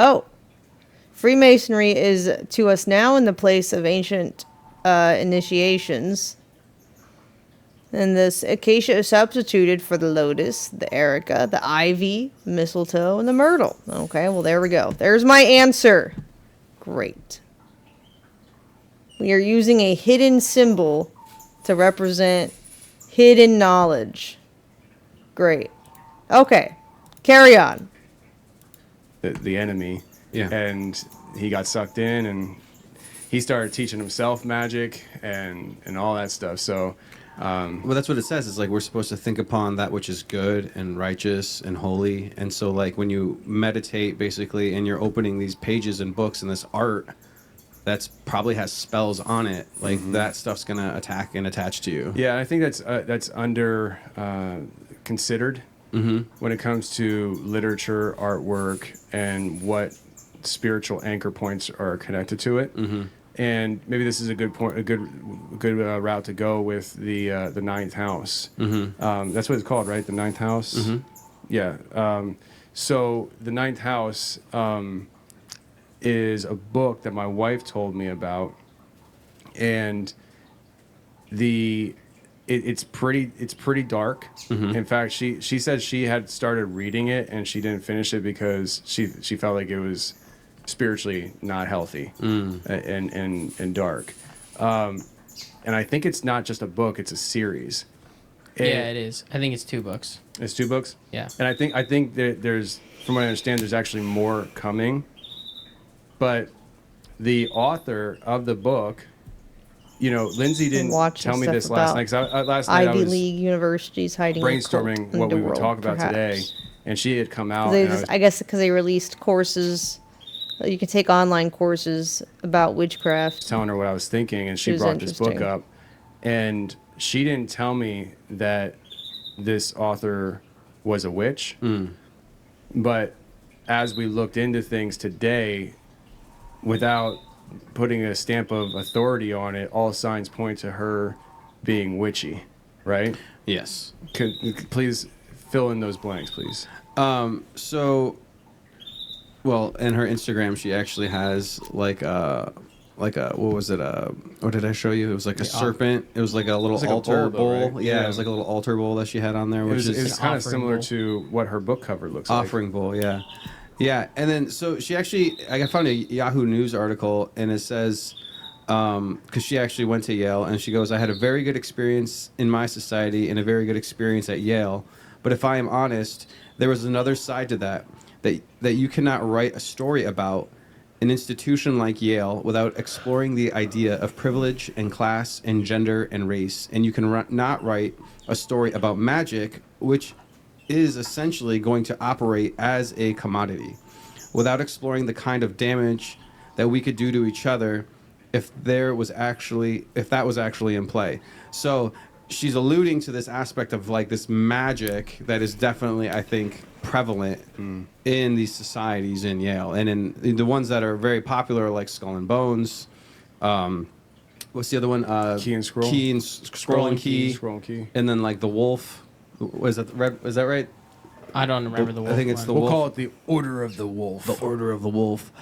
Oh, Freemasonry is to us now in the place of ancient initiations. And this acacia is substituted for the lotus, the erica, the ivy, mistletoe, and the myrtle. Okay, well, there we go. There's my answer. Great. We are using a hidden symbol to represent hidden knowledge. Great. Okay, carry on. The enemy. Yeah. And he got sucked in, and he started teaching himself magic and all that stuff. So, well, that's what it says. It's like we're supposed to think upon that which is good and righteous and holy. And so, like, when you meditate, basically, and you're opening these pages and books and this art that's probably has spells on it, like that stuff's gonna attack and attach to you. Yeah, I think that's under considered when it comes to literature, artwork, and what spiritual anchor points are connected to it. And maybe this is a good point, a good route to go with the ninth house. That's what it's called, right? The ninth house. Yeah. So the ninth house is a book that my wife told me about, and it's pretty dark. In fact, she said she had started reading it and she didn't finish it because she felt like it was spiritually not healthy and dark. And I think it's not just a book; it's a series. Yeah, it is. I think it's 2 books. It's 2 books. Yeah. And I think that there's, from what I understand, there's actually more coming. But the author of the book, you know, Lindsay didn't tell me this last night. Because last night I was League universities hiding brainstorming what we would talk about today, and she had come out. I guess because they released courses, you can take online courses about witchcraft. Telling her what I was thinking, and she brought this book up, and she didn't tell me that this author was a witch. But as we looked into things today, without putting a stamp of authority on it, all signs point to her being witchy, right? Yes. Please fill in those blanks, please. Well, in her Instagram, she actually has like a what was it? What did I show you? It was like a serpent. It was like a little altar bowl. Right? Yeah, it was like a little altar bowl that she had on there. Which it was kind of similar to what her book cover looks like. Offering bowl, yeah. Yeah, and then so she actually, I found a Yahoo News article, and it says, because she actually went to Yale, and she goes, I had a very good experience in my society and a very good experience at Yale, but But if I am honest, there was another side to that you cannot write a story about an institution like Yale without exploring the idea of privilege and class and gender and race. And you can not write a story about magic, which is essentially going to operate as a commodity, without exploring the kind of damage that we could do to each other if that was actually in play. So she's alluding to this aspect of like this magic that is definitely, I think, prevalent in these societies in Yale, and in the ones that are very popular, like Skull and Bones. What's the other one? Key and Scroll. Scroll and Key. Scroll and Key. And then like the Wolf. Is that right? I don't remember the Wolf. I think it's the We'll Wolf. call it the Order of the Wolf. The Order of the Wolf.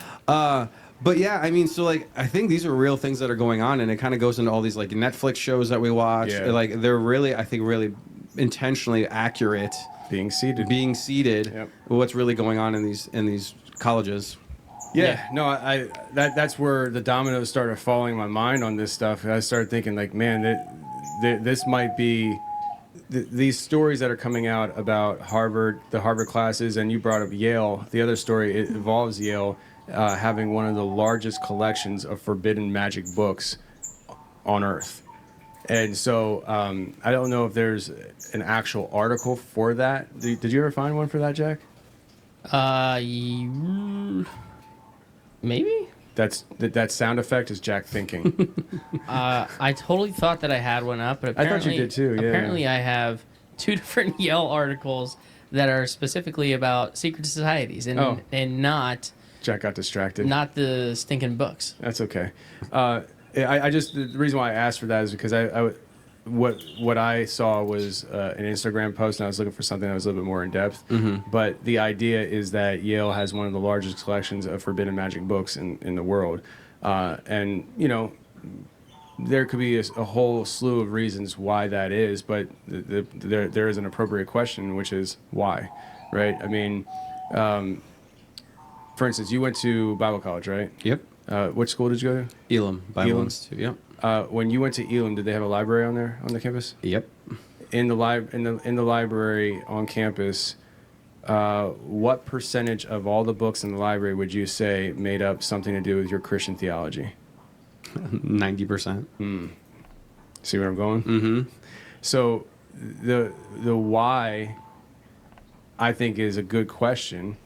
But yeah, I mean, so like, I think these are real things that are going on, and it kind of goes into all these like Netflix shows that we watch. Yeah. Like they're really, I think, really intentionally accurate. Being seated. Yep. What's really going on in these colleges. Yeah, no, that's where the dominoes started falling in my mind on this stuff. I started thinking like, man, this might be these stories that are coming out about Harvard, the Harvard classes, and you brought up Yale. The other story, it involves Yale having one of the largest collections of forbidden magic books on Earth. And so I don't know if there's an actual article for that. Did you ever find one for that, Jack? Maybe. That sound effect is Jack thinking. I totally thought that I had one up, but apparently I thought you did too. Yeah. Apparently, I have 2 different Yale articles that are specifically about secret societies and not. Jack got distracted. Not the stinking books. That's okay. I just the reason why I asked for that is because what I saw was an Instagram post, and I was looking for something that was a little bit more in depth. Mm-hmm. But the idea is that Yale has one of the largest collections of forbidden magic books in the world, and you know there could be a whole slew of reasons why that is, but there is an appropriate question, which is why, right? I mean, for instance, you went to Bible college, right? Yep. Which school did you go to? Elam Bible Institute. Yep. When you went to Elam, did they have a library on the campus? Yep. In the library on campus, what percentage of all the books in the library would you say made up something to do with your Christian theology? 90%. See where I'm going? Mm-hmm. So the why, I think, is a good question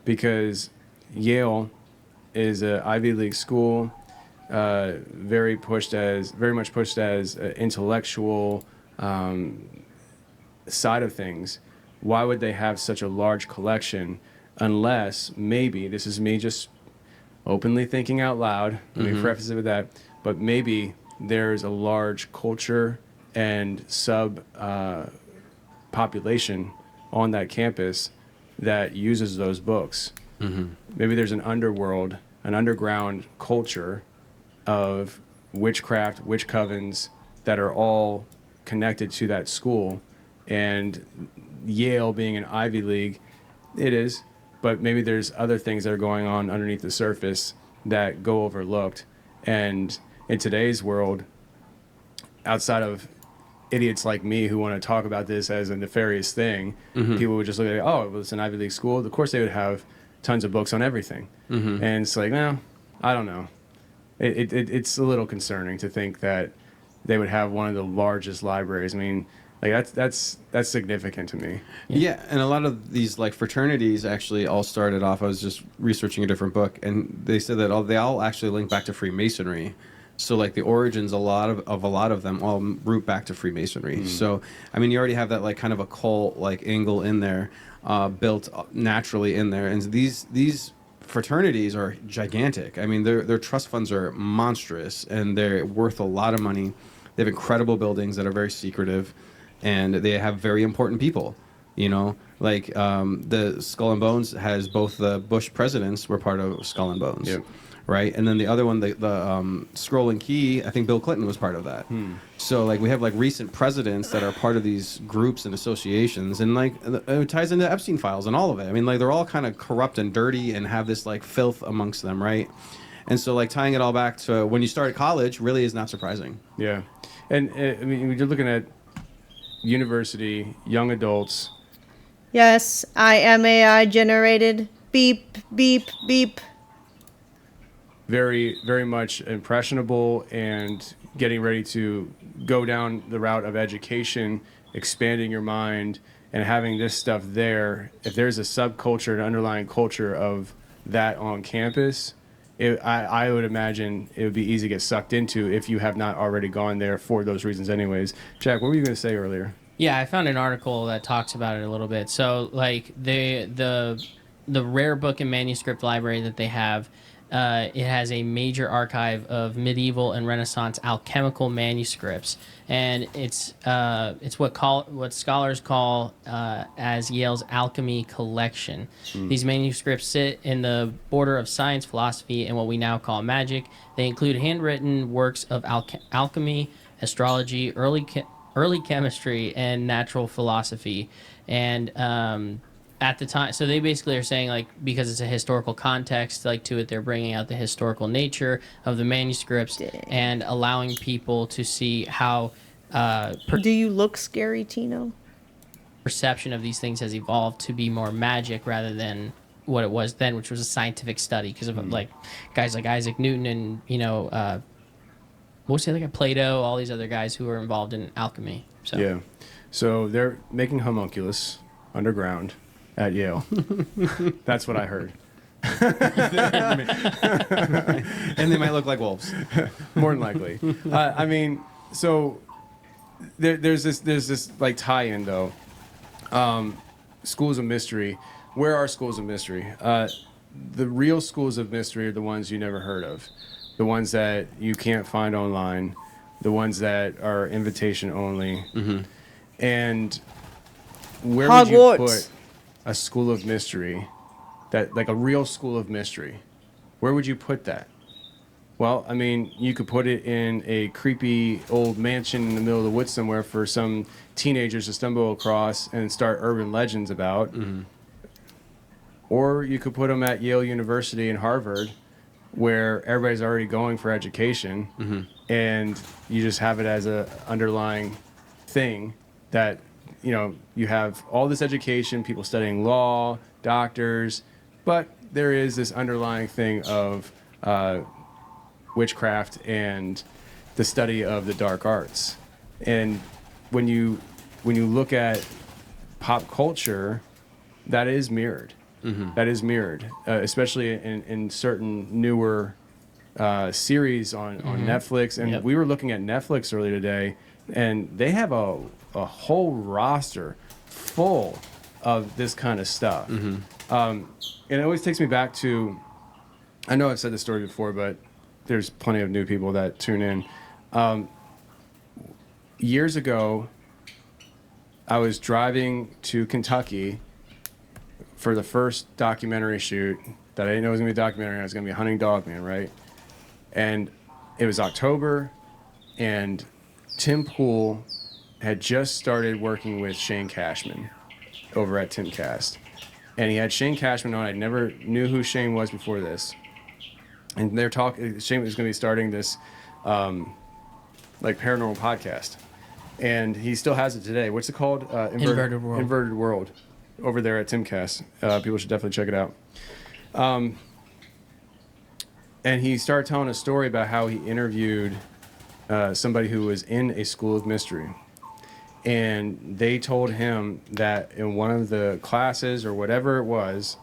because Yale is an Ivy League school, very much pushed as intellectual side of things. Why would they have such a large collection unless maybe, this is me just openly thinking out loud, let me preface it with that, but maybe there's a large culture and population on that campus that uses those books. Maybe there's an underworld, an underground culture of witchcraft, witch covens that are all connected to that school. And Yale being an Ivy League, it is, but maybe there's other things that are going on underneath the surface that go overlooked. And in today's world, outside of idiots like me who want to talk about this as a nefarious thing, people would just look at it, oh, well, it's an Ivy League school. Of course they would have tons of books on everything. And it's like, no, I don't know. It's a little concerning to think that they would have one of the largest libraries. I mean, like that's significant to me. Yeah, and a lot of these like fraternities actually all started off. I was just researching a different book, and they said that they all actually link back to Freemasonry. So like the origins, a lot of them all root back to Freemasonry. So I mean, you already have that like kind of a cult like angle in there, built naturally in there, and these fraternities are gigantic. I mean, their trust funds are monstrous, and they're worth a lot of money. They have incredible buildings that are very secretive, and they have very important people. You know, like the Skull and Bones has both the Bush presidents were part of Skull and Bones. Yep. Right, and then the other one, the Scroll and Key, I think Bill Clinton was part of that. So like we have like recent presidents that are part of these groups and associations, and like it ties into Epstein files and all of it. I mean, like they're all kind of corrupt and dirty and have this like filth amongst them, right? And so like tying it all back to when you start at college really is not surprising. Yeah, and I mean, when you're looking at university, young adults, Yes, I am AI generated. Beep, beep, beep. Very, very much impressionable and getting ready to go down the route of education, expanding your mind, and having this stuff there. If there's a subculture, an underlying culture of that on campus, I would imagine it would be easy to get sucked into if you have not already gone there for those reasons anyways. Jack, what were you going to say earlier? Yeah, I found an article that talks about it a little bit. So, like the rare book and manuscript library that they have, it has a major archive of medieval and Renaissance alchemical manuscripts, and it's what scholars call as Yale's alchemy collection. These manuscripts sit in the border of science, philosophy, and what we now call magic. They include handwritten works of alchemy, astrology, early chemistry, and natural philosophy. And at the time, so they basically are saying, like, because it's a historical context, like, to it, they're bringing out the historical nature of the manuscripts and allowing people to see how Do you look scary, Tino? perception of these things has evolved to be more magic rather than what it was then, which was a scientific study, because of like guys like Isaac Newton and what was the other guy? Plato, all these other guys who were involved in alchemy. So. Yeah. So they're making homunculus underground at Yale. That's what I heard. And they might look like wolves. More than likely. I mean, so there's this like tie-in though. Schools of mystery. Where are schools of mystery? The real schools of mystery are the ones you never heard of. The ones that you can't find online, the ones that are invitation only. And where would you put a school of mystery, that like a real school of mystery? Where would you put that? Well, I mean, you could put it in a creepy old mansion in the middle of the woods somewhere for some teenagers to stumble across and start urban legends about. Or you could put them at Yale University and Harvard, where everybody's already going for education, and you just have it as a underlying thing that, you know, you have all this education, people studying law, doctors, but there is this underlying thing of witchcraft and the study of the dark arts. And when you look at pop culture, that is mirrored. That is mirrored, especially in certain newer series on Netflix. And we were looking at Netflix earlier today, and they have a whole roster full of this kind of stuff. And it always takes me back to, I know I've said this story before, but there's plenty of new people that tune in. Years ago, I was driving to Kentucky for the first documentary shoot that I didn't know was going to be a documentary. I was going to be hunting Dogman, right? And it was October, and Tim Pool had just started working with Shane Cashman over at Timcast. And he had Shane Cashman on. I never knew who Shane was before this. And they're talking, Shane was going to be starting this like paranormal podcast. And he still has it today. What's it called? Inverted World. Inverted World. Over there at Timcast. People should definitely check it out. And he started telling a story about how he interviewed somebody who was in a school of mystery. And they told him that in one of the classes or whatever it was,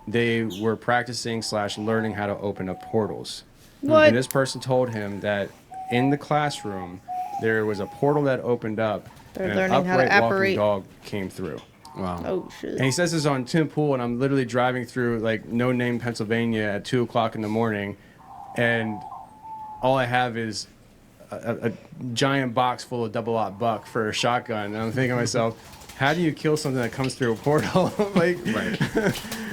they were practicing / learning how to open up portals. What? And this person told him that in the classroom, there was a portal that opened up, They're and an learning how to upright walking apparate. dog came through. Wow. Oh, shit. And he says this on Tim Pool, and I'm literally driving through like No Name, Pennsylvania at 2 o'clock in the morning, and all I have is a giant box full of double-aught buck for a shotgun. And I'm thinking to myself, how do you kill something that comes through a portal? Like, right.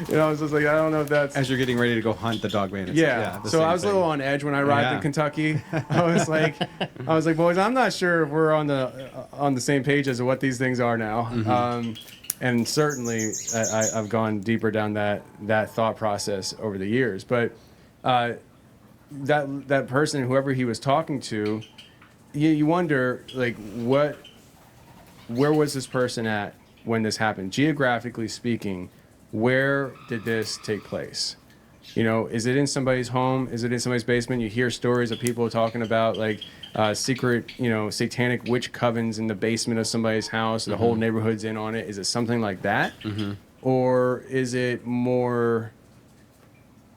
You know, I was just like, I don't know if that's... As you're getting ready to go hunt the Dogman. Yeah. So I was a little on edge when I arrived in Kentucky. I was like, boys, I'm not sure if we're on the same page as to what these things are now. And certainly, I've gone deeper down that thought process over the years. But that person, whoever he was talking to, you wonder, like, where was this person at when this happened. Geographically speaking, where did this take place? You know, is it in somebody's home? Is it in somebody's basement? You hear stories of people talking about like secret, you know, satanic witch covens in the basement of somebody's house. The whole neighborhood's in on it. Is it something like that? Or is it more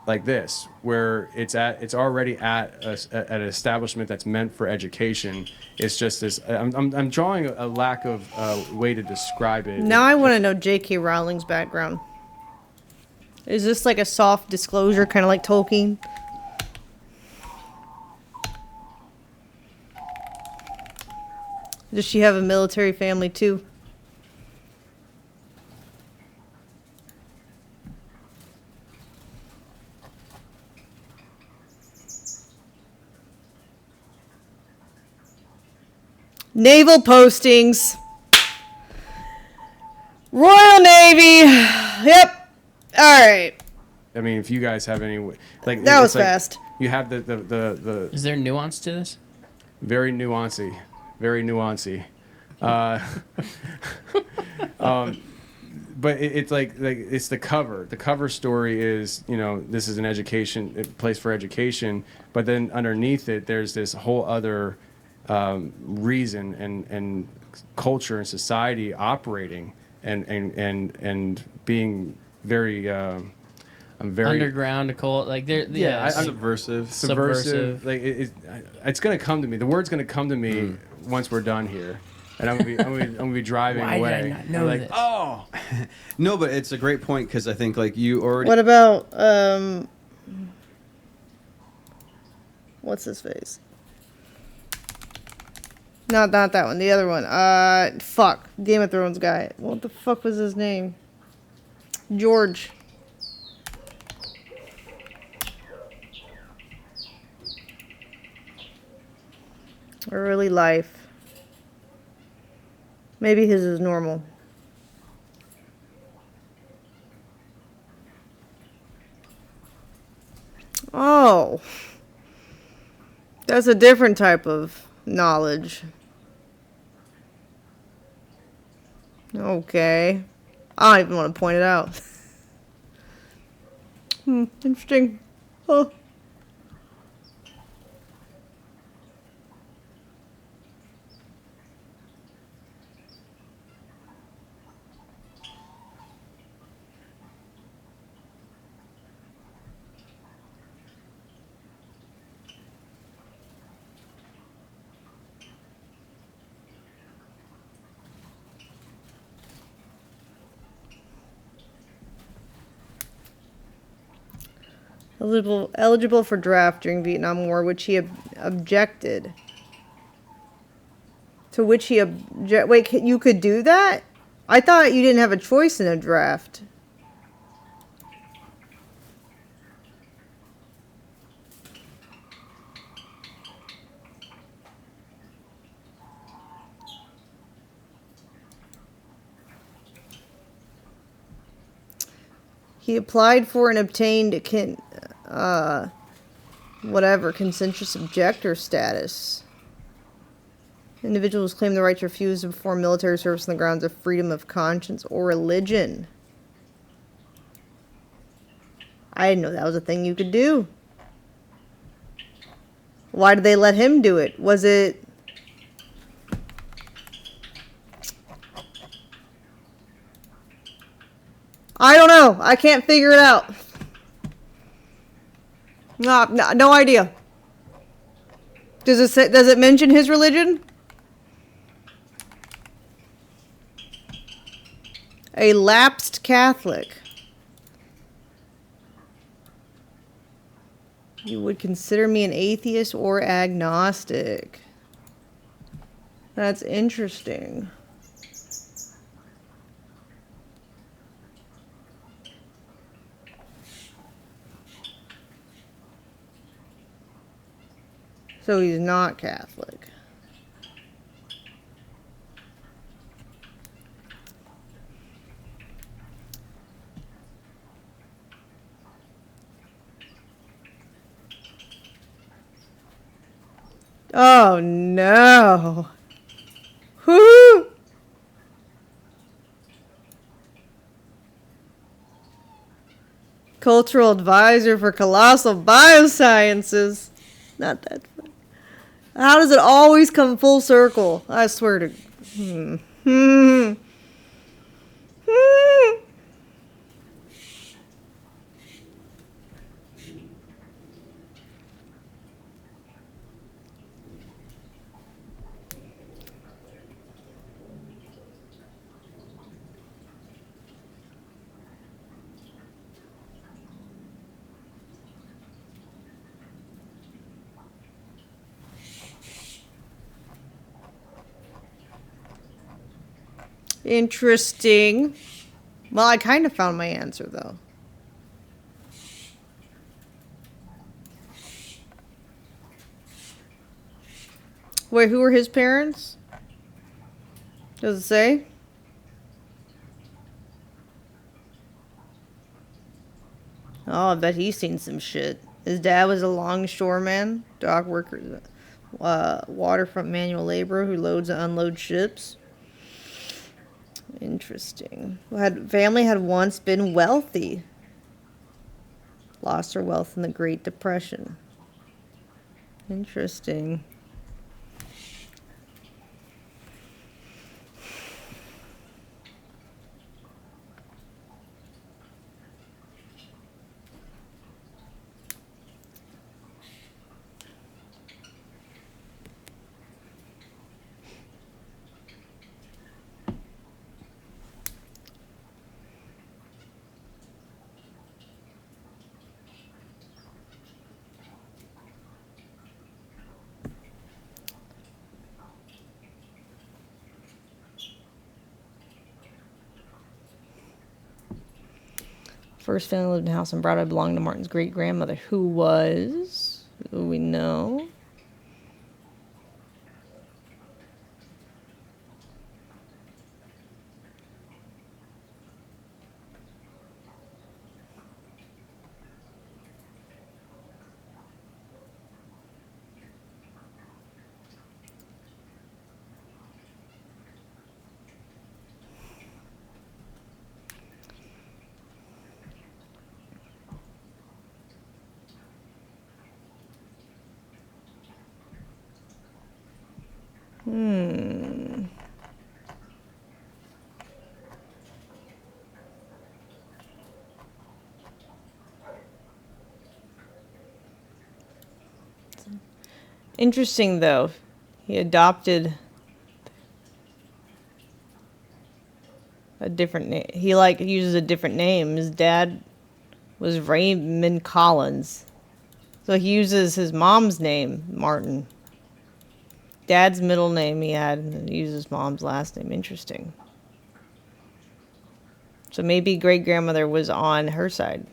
like this, where it's already at an establishment that's meant for education? It's just this. I'm drawing a lack of way to describe it. Now I want to know J.K. Rowling's background. Is this like a soft disclosure, kind of like Tolkien? Does she have a military family too? Naval postings. Royal Navy. Yep. All right. I mean, if you guys have any, like that was like fast. You have the. Is there nuance to this? Very nuancy, very nuancy. But it's like it's the cover. The cover story is, you know, this is an education a place for education, but then underneath it, there's this whole other reason and culture and society operating and being very. I'm very underground occult, like they're I'm subversive. Like it's gonna come to me. The word's gonna come to me once we're done here, and I'm gonna be driving Why away. did I not know like, this? oh, No, but it's a great point because I think like you already. What about what's his face? Not that one. The other one. Fuck. Game of Thrones guy. What the fuck was his name? George. Early life. Maybe his is normal. Oh. That's a different type of knowledge. Okay. I don't even want to point it out. Interesting. Huh. Eligible for draft during Vietnam War, which he objected. To which he wait, you could do that? I thought you didn't have a choice in a draft. He applied for and obtained consensus objector status. Individuals claim the right to refuse to perform military service on the grounds of freedom of conscience or religion. I didn't know that was a thing you could do. Why did they let him do it? Was it... I don't know. I can't figure it out. No idea. Does it mention his religion? A lapsed Catholic. You would consider me an atheist or agnostic. That's interesting. So he's not Catholic. Oh no. Whoo! Cultural advisor for Colossal Biosciences. Not that fun. How does it always come full circle? I swear to... Interesting. Well, I kind of found my answer, though. Wait, who were his parents? Does it say? Oh, I bet he's seen some shit. His dad was a longshoreman, dock worker, waterfront manual laborer who loads and unloads ships. Interesting. Family had once been wealthy. Lost their wealth in the Great Depression. Interesting. First family lived in a house in Broadway belonged to Martin's great-grandmother, who was, who we know. Interesting, though. He adopted a different name. He, uses a different name. His dad was Raymond Collins. So he uses his mom's name, Martin. Dad's middle name he had, and he uses mom's last name. Interesting. So maybe great-grandmother was on her side.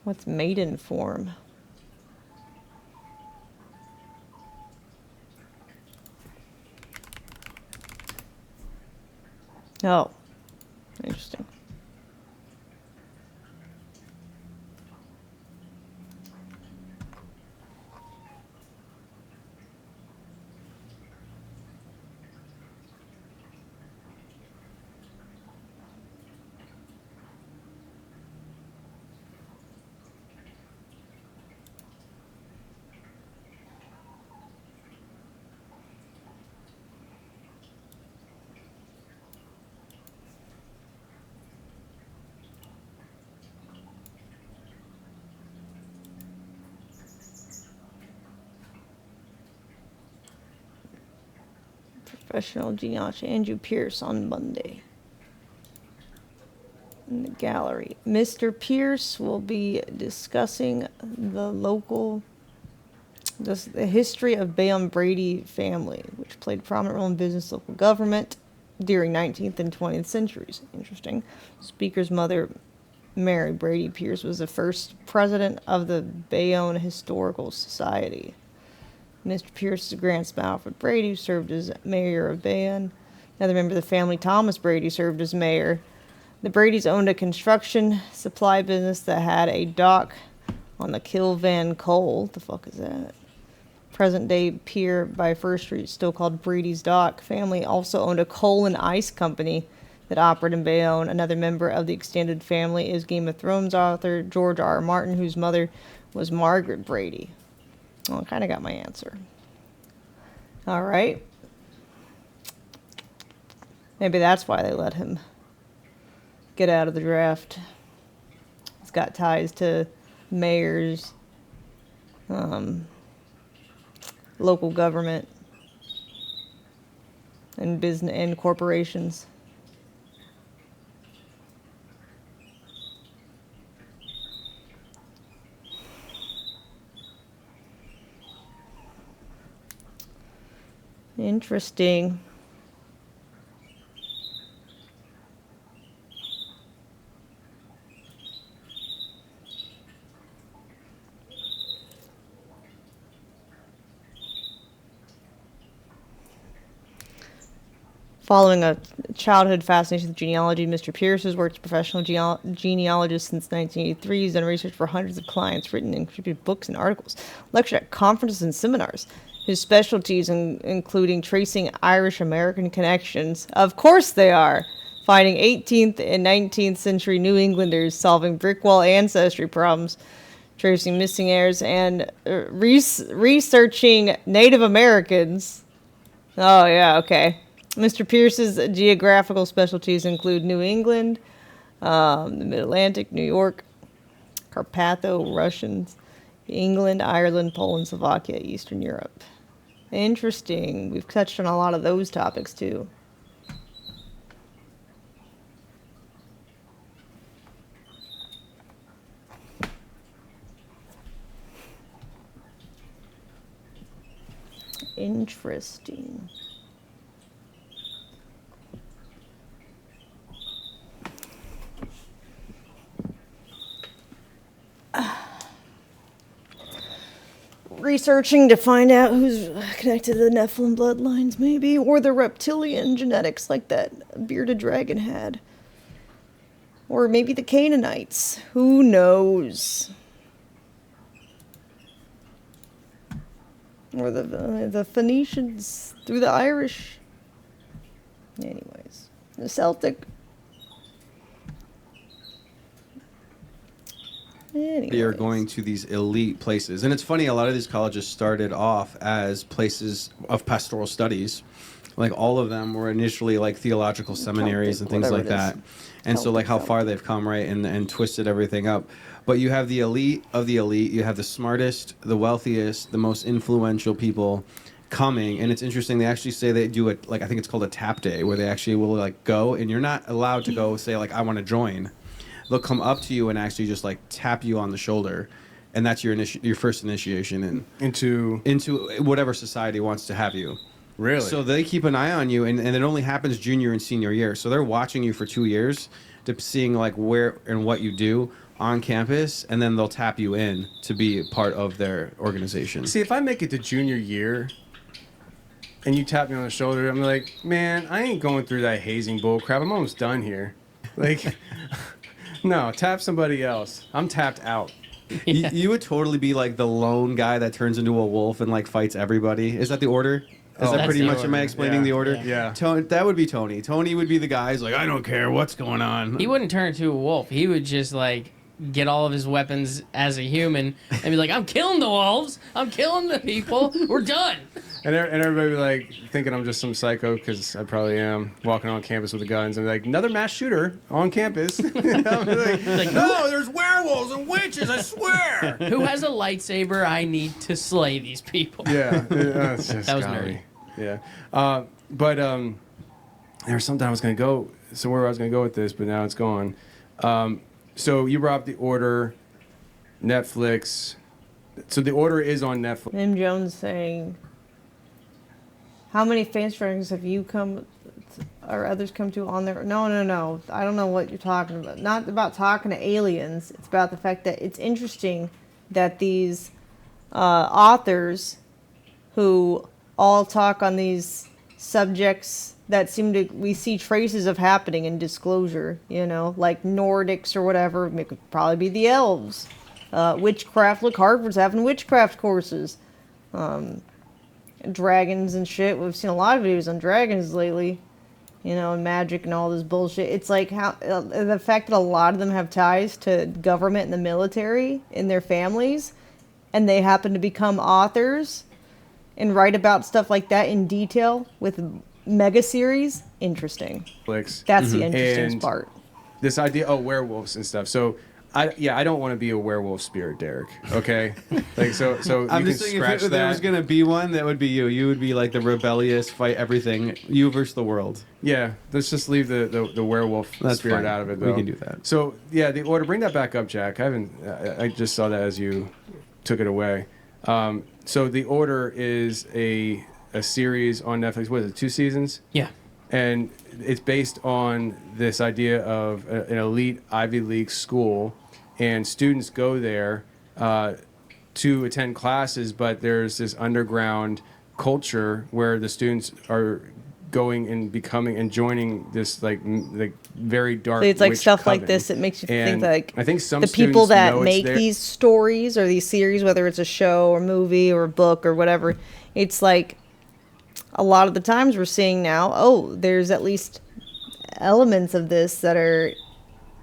What's maiden form? Oh, interesting. Professional genealogy, Andrew Pierce on Monday. in the gallery. Mr. Pierce will be discussing the history of Bayonne Brady family, which played a prominent role in business local government during 19th and 20th centuries. Interesting. Speaker's mother, Mary Brady Pierce, was the first president of the Bayonne Historical Society. Mr. Pierce's grandson, Alfred Brady, served as mayor of Bayonne. Another member of the family, Thomas Brady, served as mayor. The Bradys owned a construction supply business that had a dock on the Kilvan Coal. The fuck is that? Present-day pier by First Street, still called Brady's Dock. Family also owned a coal and ice company that operated in Bayonne. Another member of the extended family is Game of Thrones author George R. R. Martin, whose mother was Margaret Brady. Well, I kind of got my answer. All right. Maybe that's why they let him get out of the draft. He's got ties to mayors, local government, and business and corporations. Interesting. Following a childhood fascination with genealogy, Mr. Pierce has worked as a professional genealogist since 1983. He's done research for hundreds of clients, written and contributed books and articles, lectured at conferences and seminars. His specialties including tracing Irish-American connections. Of course they are. Finding 18th and 19th century New Englanders, solving brick wall ancestry problems, tracing missing heirs, and researching Native Americans. Oh, yeah, okay. Mr. Pierce's geographical specialties include New England, the Mid-Atlantic, New York, Carpatho-Russians, England, Ireland, Poland, Slovakia, Eastern Europe. Interesting. We've touched on a lot of those topics, too. Interesting. Researching to find out who's connected to the Nephilim bloodlines, maybe, or the reptilian genetics like that bearded dragon had. Or maybe the Canaanites. Who knows? Or the Phoenicians through the Irish. Anyways, the Celtic. They are going to these elite places. And it's funny, a lot of these colleges started off as places of pastoral studies. Like, all of them were initially like theological seminaries and things like that. And so, like, how far they've come, right, and twisted everything up. But you have the elite of the elite. You have the smartest, the wealthiest, the most influential people coming. And it's interesting, they actually say they do it, like, I think it's called a tap day, where they actually will, like, go, and you're not allowed to go say, like, I want to join. They'll come up to you and actually just like tap you on the shoulder, and that's your first initiation into whatever society wants to have you. Really? So they keep an eye on you, and it only happens junior and senior year. So they're watching you for 2 years, to seeing like where and what you do on campus, and then they'll tap you in to be part of their organization. See, if I make it to junior year and you tap me on the shoulder, I'm like, man, I ain't going through that hazing bull crap. I'm almost done here. Like, no, tap somebody else. I'm tapped out. You would totally be like the lone guy that turns into a wolf and like fights everybody. Is that the order? Is that pretty much, am I explaining the order? Yeah. That would be Tony. Tony would be the guy who's like, I don't care what's going on. He wouldn't turn into a wolf. He would just like get all of his weapons as a human and be like, I'm killing the wolves. I'm killing the people. We're done. And everybody be like thinking I'm just some psycho, because I probably am, walking on campus with the guns and be like, another mass shooter on campus. Like, no, there's werewolves and witches, I swear. Who has a lightsaber? I need to slay these people. Yeah, that's just that was golly. nerdy. Yeah, but there was something I was gonna go somewhere I was gonna go with this, but now it's gone. So you brought up The Order, Netflix. So The Order is on Netflix. Tim Jones saying, how many fan strings have you come or others come to on there? No. I don't know what you're talking about. Not about talking to aliens. It's about the fact that it's interesting that these authors who all talk on these subjects that we see traces of happening in Disclosure, like Nordics or whatever. It could probably be the elves. Witchcraft. Look, Harvard's having witchcraft courses. Dragons and shit. We've seen a lot of videos on dragons lately. And magic and all this bullshit. It's like how the fact that a lot of them have ties to government and the military in their families, and they happen to become authors and write about stuff like that in detail with mega series. Interesting. That's the interesting part. This idea, werewolves and stuff. So, I don't want to be a werewolf spirit, Derek. Okay, so I'm you just can saying, scratch if there was that. gonna be one, that would be you. You would be like the rebellious, fight everything, you versus the world. Yeah, let's just leave the werewolf That's spirit fine. out of it. We Though. can do that. So yeah, The Order. Bring that back up, Jack. I just saw that as you took it away. So The Order is a series on Netflix. What is it? 2 seasons? Yeah. And it's based on this idea of an elite Ivy League school, and students go there to attend classes, but there's this underground culture where the students are going and becoming and joining this like very dark. So it's like witch stuff coven. like this. It makes you And think like I think some the people students that know it's make there. these stories or these series, whether it's a show or movie or a book or whatever, it's like a lot of the times we're seeing now, there's at least elements of this that are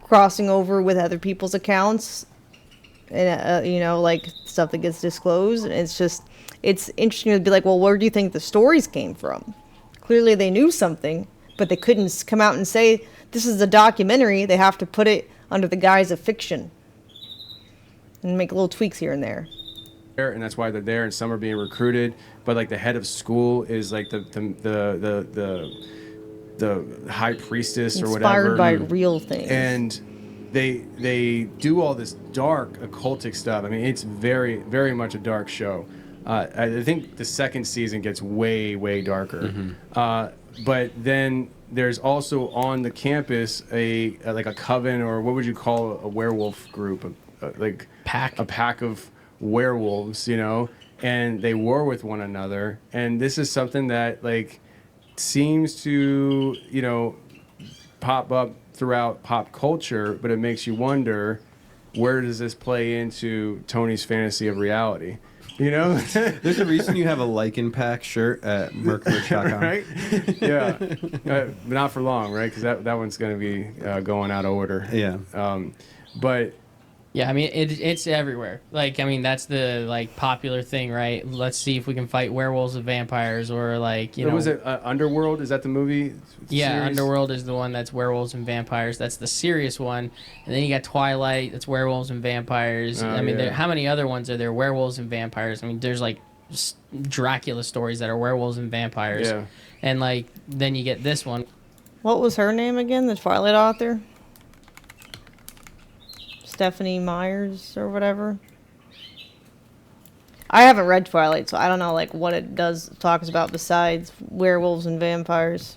crossing over with other people's accounts, and like stuff that gets disclosed. And it's interesting to be like, well, where do you think the stories came from? Clearly they knew something, but they couldn't come out and say this is a documentary. They have to put it under the guise of fiction and make little tweaks here and there. And that's why they're there, and some are being recruited. But like the head of school is like the high priestess or whatever, inspired by real things. and they do all this dark occultic stuff. I mean, it's very, very much a dark show. I think the second season gets way darker. But then there's also on the campus a coven, or what would you call a werewolf group, a pack of werewolves, and they war with one another. And this is something that seems to pop up throughout pop culture, but it makes you wonder, where does this play into Tony's fantasy of reality? There's a reason you have a Lycan Pack shirt at mercmerch.com. Right? Yeah. But not for long, right? Because that one's going to be going out of order. Yeah. But yeah, I mean, it's everywhere. That's the popular thing, right? Let's see if we can fight werewolves and vampires, or was it Underworld? Is that the movie? Yeah, series? Underworld is the one that's werewolves and vampires. That's the serious one. And then you got Twilight, that's werewolves and vampires. Oh, yeah. How many other ones are there? Werewolves and vampires. I mean, there's Dracula stories that are werewolves and vampires. Yeah. And then you get this one. What was her name again? The Twilight author? Stephanie Myers or whatever. I haven't read Twilight, so I don't know what it talks about besides werewolves and vampires.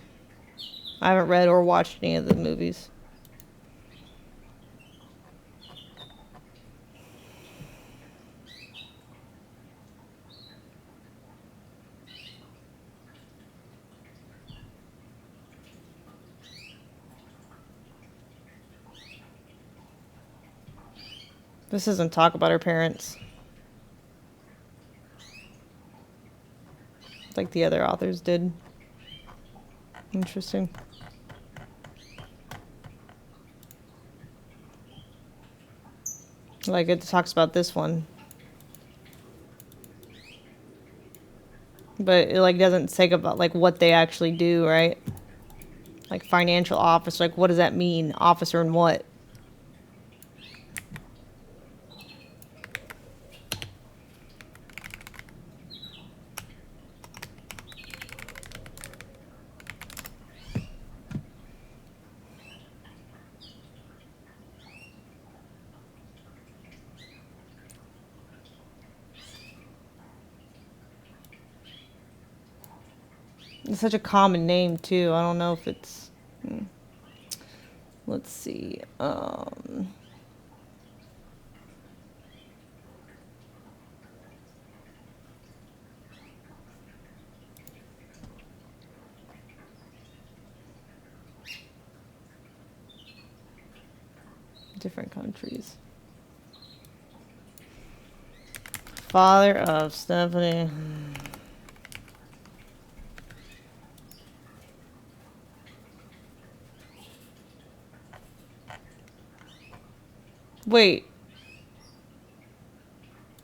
I haven't read or watched any of the movies. This doesn't talk about her parents, like the other authors did. Interesting. It talks about this one, but it doesn't say about what they actually do, right? Financial officer, what does that mean? Officer in what? It's such a common name too. I don't know if it's. Let's see. Different countries. Father of Stephanie. Wait.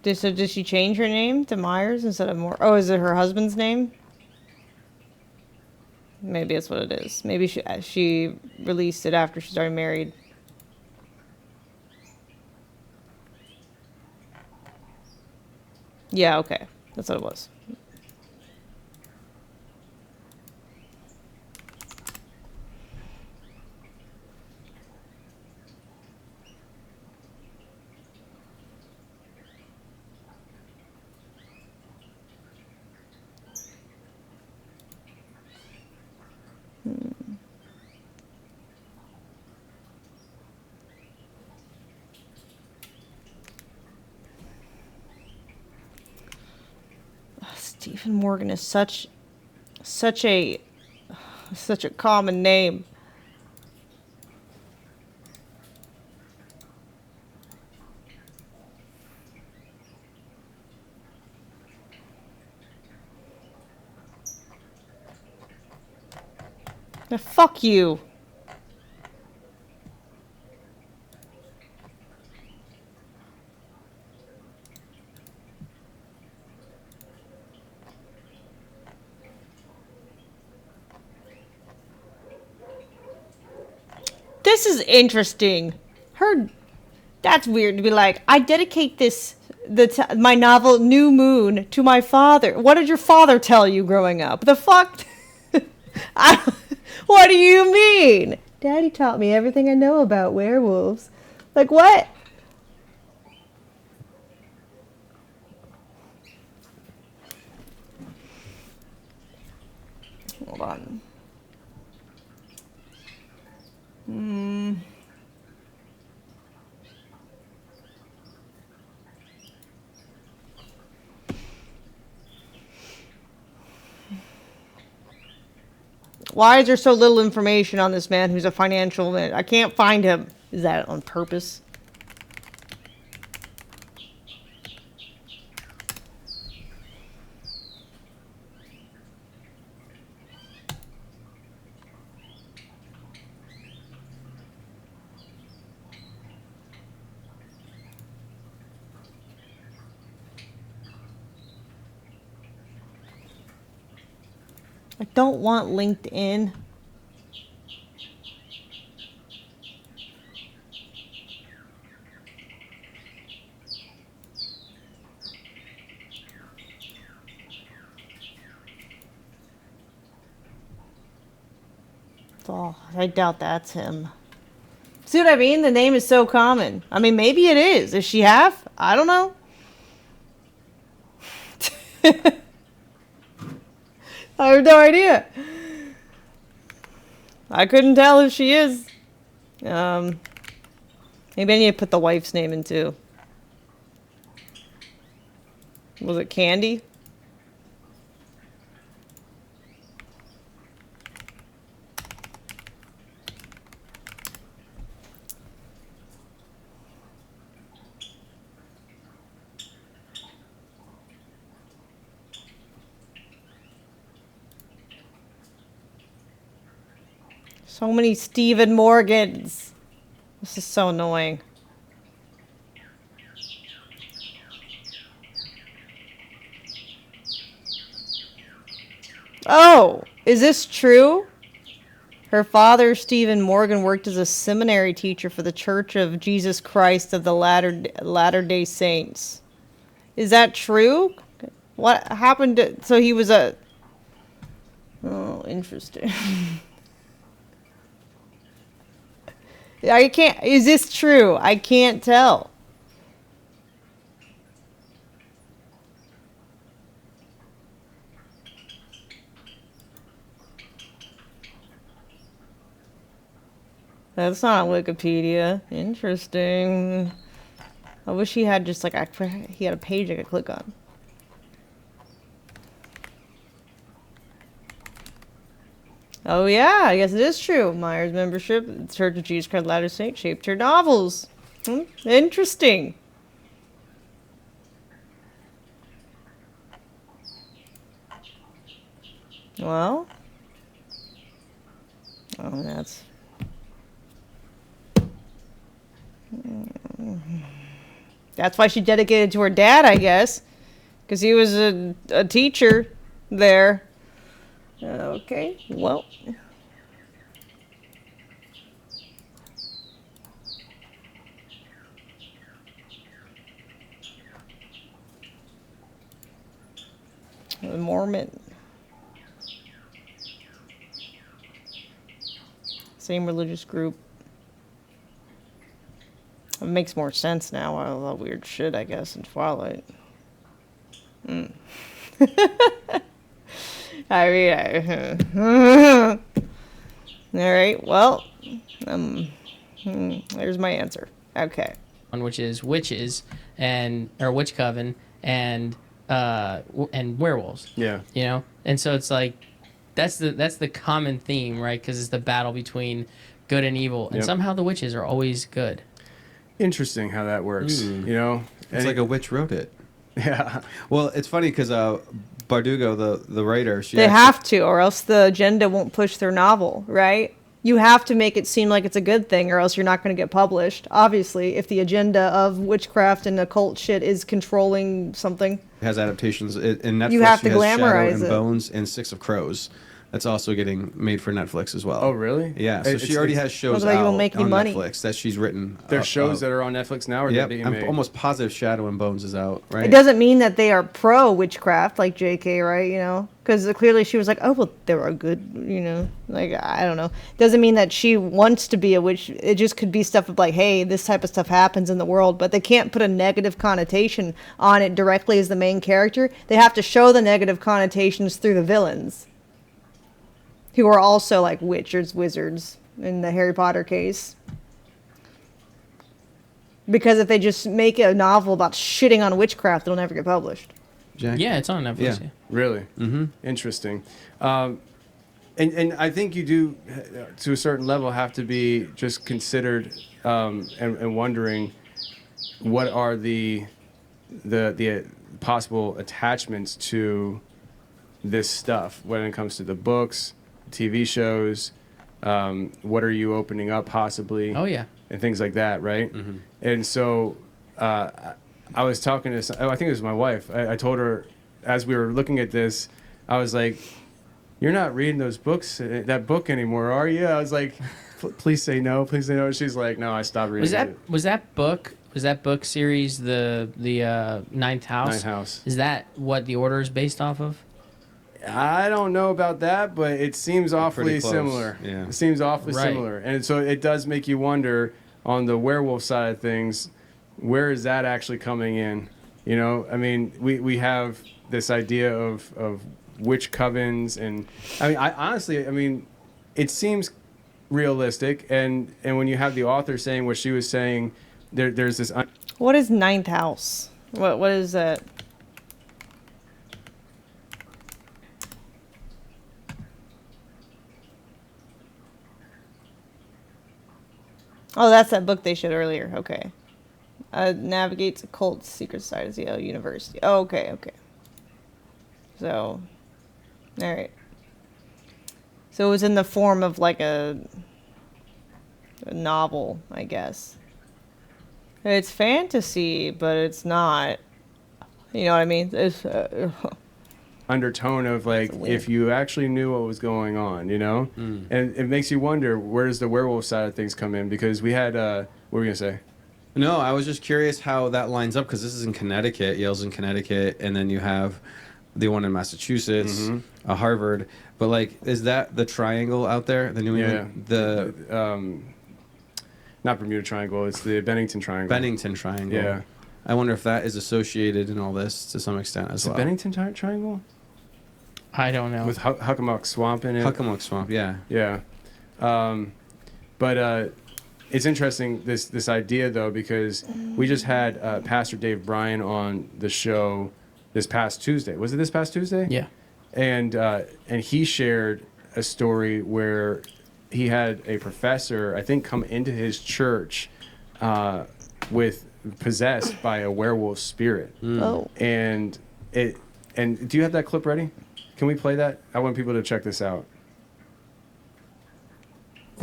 So did she change her name to Myers instead of Moore? Oh, is it her husband's name? Maybe that's what it is. Maybe she released it after she started married. Yeah, okay. That's what it was. Stephen Morgan is such a common name. Now, fuck you. This is interesting. That's weird to be like, I dedicate my novel New Moon to my father. What did your father tell you growing up? The fuck? What do you mean? Daddy taught me everything I know about werewolves. Like what? Hold on. Why is there so little information on this man who's a financial man? I can't find him. Is that on purpose? I don't want LinkedIn. Oh, I doubt that's him. See what I mean? The name is so common. I mean, maybe it is. Is she half? I don't know. I have no idea. I couldn't tell who she is. Maybe I need to put the wife's name in too. Was it Candy? So many Stephen Morgans. This is so annoying. Oh, is this true? Her father, Stephen Morgan, worked as a seminary teacher for the Church of Jesus Christ of the Latter-day Saints. Is that true? What happened to... So he was a... Oh, interesting. I can't... Is this true? I can't tell. That's not on Wikipedia. Interesting. I wish he had just like he had a page I could click on. Oh yeah, I guess it is true. Myers membership, the Church of Jesus Christ of Latter-day Saints shaped her novels. Interesting. Well, that's. That's why she dedicated to her dad, I guess, because he was a teacher there. Okay, well. The Mormon. Same religious group. It makes more sense now. All that weird shit, I guess, in Twilight. I mean, alright, well, there's my answer. Okay. Which is witches or witch coven and werewolves. Yeah. You know? And so it's like that's the common theme, right? Because it's the battle between good and evil. And somehow the witches are always good. Interesting how that works. You know? It's like a witch wrote it. Yeah. Well, it's funny because Bardugo, the writer, They have to, or else the agenda won't push their novel, right? You have to make it seem like it's a good thing, or else you're not going to get published. Obviously, if the agenda of witchcraft and occult shit is controlling something. Has adaptations in Netflix. You have to she has glamorize Shadow and it. Bones and Six of Crows. That's also getting made for Netflix as well. Oh, really? Yeah. So she already has shows Looks like you out won't make any on money. Netflix that she's written. There's shows that are on Netflix now, or Yep, they're being I'm made? almost positive Shadow and Bones is out, right? It doesn't mean that they are pro witchcraft, like JK, right? You know, because clearly she was like, oh, well, they were good, you know, like, I don't know. Doesn't mean that she wants to be a witch. It just could be stuff of like, hey, this type of stuff happens in the world, but they can't put a negative connotation on it directly as the main character. They have to show the negative connotations through the villains, who are also like wizards in the Harry Potter case. Because if they just make a novel about shitting on witchcraft, it'll never get published. Jack? Yeah, it's on Netflix. Yeah. Really? Mm-hmm. Interesting. And I think you do, to a certain level, have to be just considered and wondering what are the possible attachments to this stuff when it comes to the books, TV shows, what are you opening up possibly? Oh, yeah. And things like that, right? Mm-hmm. And so I was talking to, I think it was my wife. I told her as we were looking at this, I was like, you're not reading those books, that book anymore, are you? I was like, please say no, please say no. She's like, no, I stopped reading it. Was that book series the Ninth House? Ninth House. Is that what the order is based off of? I don't know about that, but it seems awfully similar. Yeah. It seems awfully Right. similar. And so it does make you wonder on the werewolf side of things, where is that actually coming in? You know, I mean, we have this idea of witch covens, and I mean, I mean, it seems realistic. And when you have the author saying what she was saying, there's this. What is Ninth House? What is that? Oh, that's that book they showed earlier. Okay. Navigates occult secret societies, Yale University. Oh, okay. So, all right. So it was in the form of like a novel, I guess. It's fantasy, but it's not. You know what I mean? It's, undertone of like if you actually knew what was going on, you know. And it makes you wonder, where does the werewolf side of things come in? Because we had what were we gonna say? No, I was just curious how that lines up, because this is in Connecticut, Yale's in Connecticut, and then you have the one in Massachusetts, Harvard. But like, is that the triangle out there, the New England, not Bermuda Triangle, it's the Bennington Triangle. Bennington Triangle. Yeah. I wonder if that is associated in all this to some extent as well. The Bennington Triangle? I don't know. With Huckamuck Swamp in it. Huckamuck Swamp, yeah. Yeah. But it's interesting this idea though, because we just had Pastor Dave Bryan on the show this past Tuesday. Was it this past Tuesday? Yeah. And he shared a story where he had a professor, I think, come into his church with possessed by a werewolf spirit. Oh. And do you have that clip ready? Can we play that? I want people to check this out.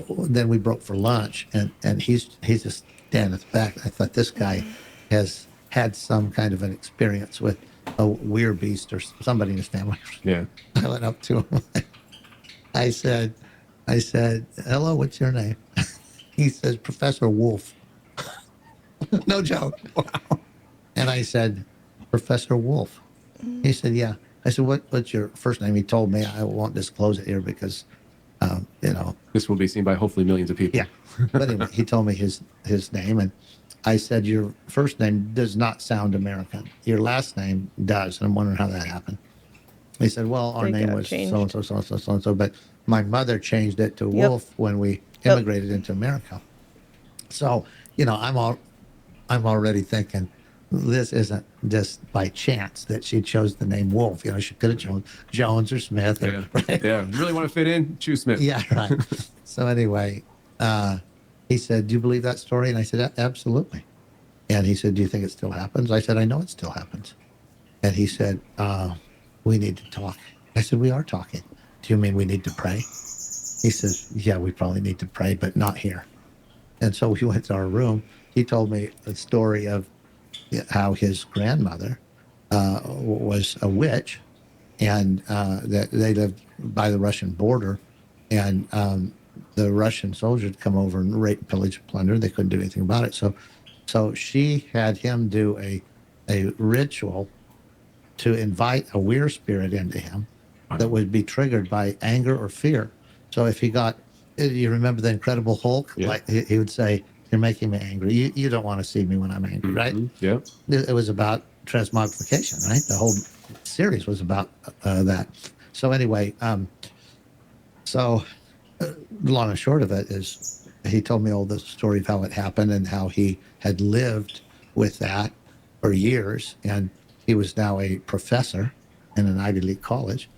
Then we broke for lunch, and he's just standing at the back. I thought this guy has had some kind of an experience with a weird beast or somebody in his family. Yeah. I went up to him. I said, hello, what's your name? He says, Professor Wolf. No joke. Wow. And I said, Professor Wolf. He said, yeah. I said, what's your first name? He told me. I won't disclose it here because, this will be seen by hopefully millions of people. Yeah. But anyway, he told me his name, and I said, your first name does not sound American. Your last name does, and I'm wondering how that happened. He said, well, our name was so-and-so, so-and-so, so-and-so, but my mother changed it to Wolf when we immigrated into America. So, I'm already thinking, this isn't just by chance that she chose the name Wolf. She could have chosen Jones or Smith. Yeah. Right? Yeah. You really want to fit in? Choose Smith. Yeah, right. So anyway, he said, do you believe that story? And I said, absolutely. And he said, do you think it still happens? I said, I know it still happens. And he said, we need to talk. I said, we are talking. Do you mean we need to pray? He says, yeah, we probably need to pray, but not here. And so we went to our room. He told me a story of how his grandmother was a witch, and that they lived by the Russian border, and the Russian soldiers come over and rape, pillage, and plunder. They couldn't do anything about it. So she had him do a ritual to invite a weird spirit into him that would be triggered by anger or fear. So if he got, you remember the Incredible Hulk? Yeah. Like he would say, you're making me angry. You don't want to see me when I'm angry, right? Yeah. It was about transmogrification, right? The whole series was about that. So anyway, long and short of it is he told me all the story of how it happened and how he had lived with that for years. And he was now a professor in an Ivy League college.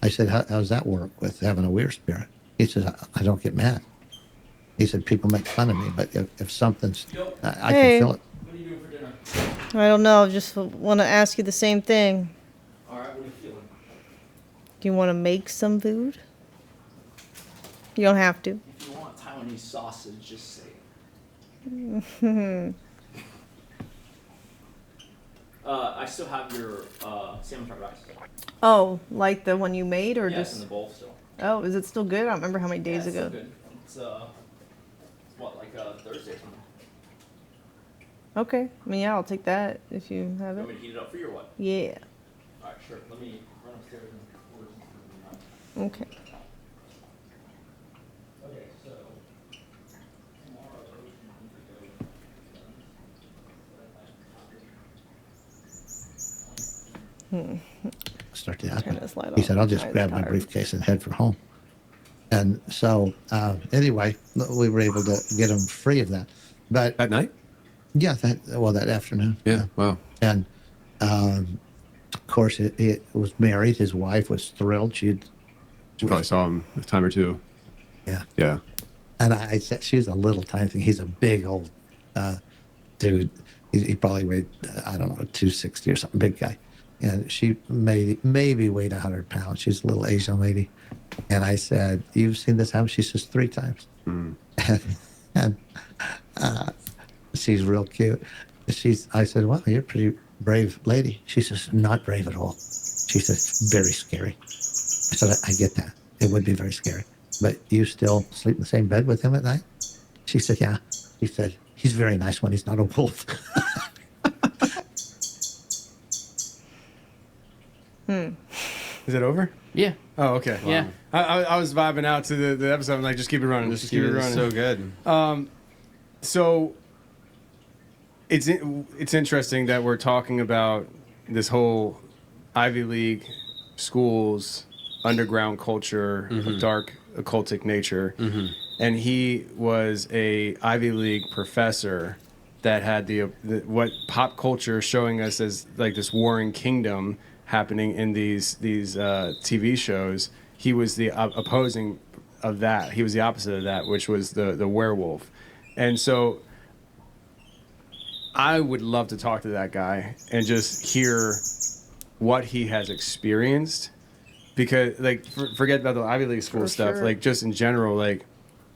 I said, how does that work with having a weird spirit? He said, I don't get mad. He said, people make fun of me, but if something's, I can feel it. What are you doing for dinner? I don't know. Just want to ask you the same thing. All right, what are you feeling? Do you want to make some food? You don't have to. If you want Taiwanese sausage, just say I still have your salmon fried rice. Oh, like the one you made, or Yeah, just? it's in the bowl still. Oh, is it still good? I don't remember how many days It's ago. still good. It's what, like Thursday or something? Okay. I mean, yeah, I'll take that if you have You it. want me to heat it up for you or what? Yeah. All right, sure. Let me run upstairs and order something. Okay. Okay, so Start to happen. Turn this light He off. said, I'll just I'm grab my tired. briefcase and head for home. And so anyway, we were able to get him free of that. But at night? Yeah, that afternoon. Yeah, wow. And of course, he was married. His wife was thrilled. You probably saw him a time or two. Yeah. Yeah. And I said, she's a little tiny thing. He's a big old dude. He probably weighed, I don't know, 260 or something, big guy. And she maybe weighed 100 pounds. She's a little Asian lady. And I said, you've seen this happen? She says 3 times. Mm. And she's real cute. I said, well, you're a pretty brave lady. She says, not brave at all. She says, very scary. I said, I get that. It would be very scary. But you still sleep in the same bed with him at night? She said, yeah. He said, he's very nice when he's not a wolf. Is it over? Yeah. Oh, okay. Yeah. I was vibing out to the episode. I'm like, just keep it running. Just keep it running. So good. So it's interesting that we're talking about this whole Ivy League schools underground culture of dark occultic nature. And he was a Ivy League professor that had the what pop culture is showing us as like this warring kingdom happening in these TV shows. He was the opposing of that. He was the opposite of that, which was the werewolf. And so I would love to talk to that guy and just hear what he has experienced, because like forget about the Ivy League school stuff, like just in general, like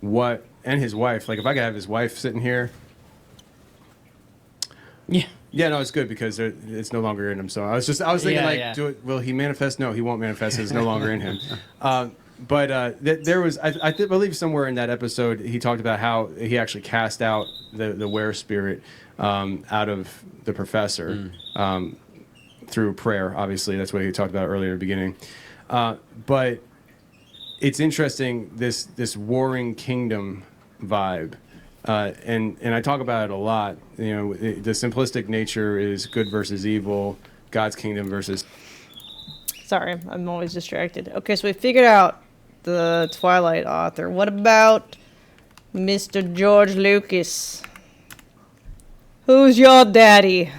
what, and his wife, like if I could have his wife sitting here. Yeah, no, it's good because it's no longer in him. So I was thinking will he manifest? No, he won't manifest. It's no longer in him. But there was, I believe somewhere in that episode, he talked about how he actually cast out the were spirit out of the professor through prayer. Obviously, that's what he talked about earlier in the beginning. But it's interesting, this warring kingdom vibe. And I talk about it a lot. You know, the simplistic nature is good versus evil, God's kingdom versus... Sorry, I'm always distracted. Okay, so we figured out the Twilight author. What about Mr. George Lucas? Who's your daddy?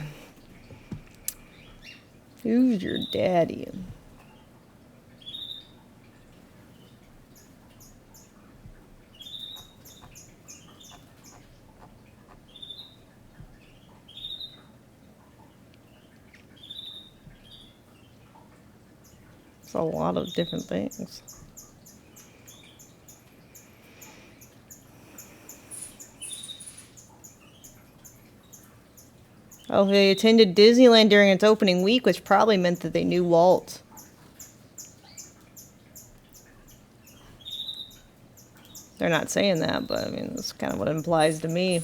Who's your daddy? It's a lot of different things. Oh, they attended Disneyland during its opening week, which probably meant that they knew Walt. They're not saying that, but I mean, that's kind of what it implies to me.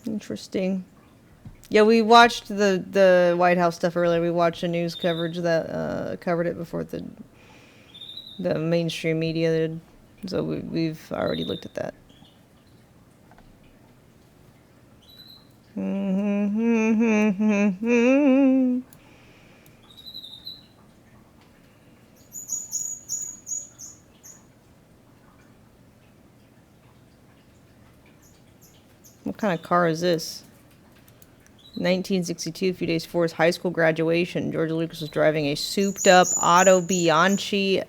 Interesting. Yeah, we watched the White House stuff earlier. We watched the news coverage that covered it before the mainstream media did. So we've already looked at that. What kind of car is this? 1962, a few days before his high school graduation, George Lucas was driving a souped-up Auto Bianchina.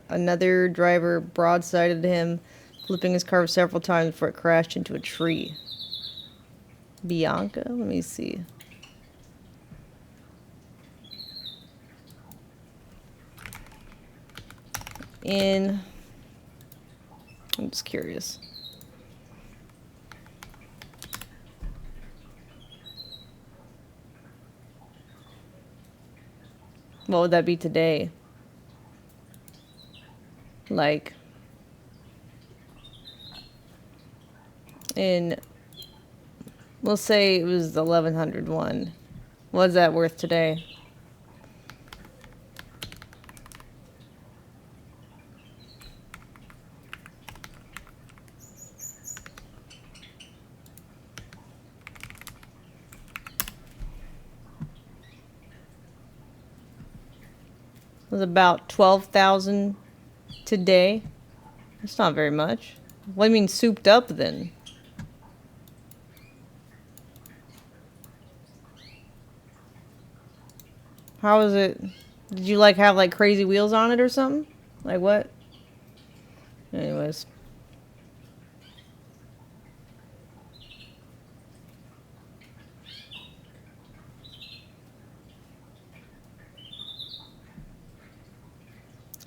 Another driver broadsided him, flipping his car several times before it crashed into a tree. Bianca? Let me see. I'm just curious. What would that be today? Like, we'll say it was the 1100 one. What's that worth today? It was about 12,000 today. That's not very much. What do you mean souped up then? How is it? Did you like have like crazy wheels on it or something? Like what? Anyways.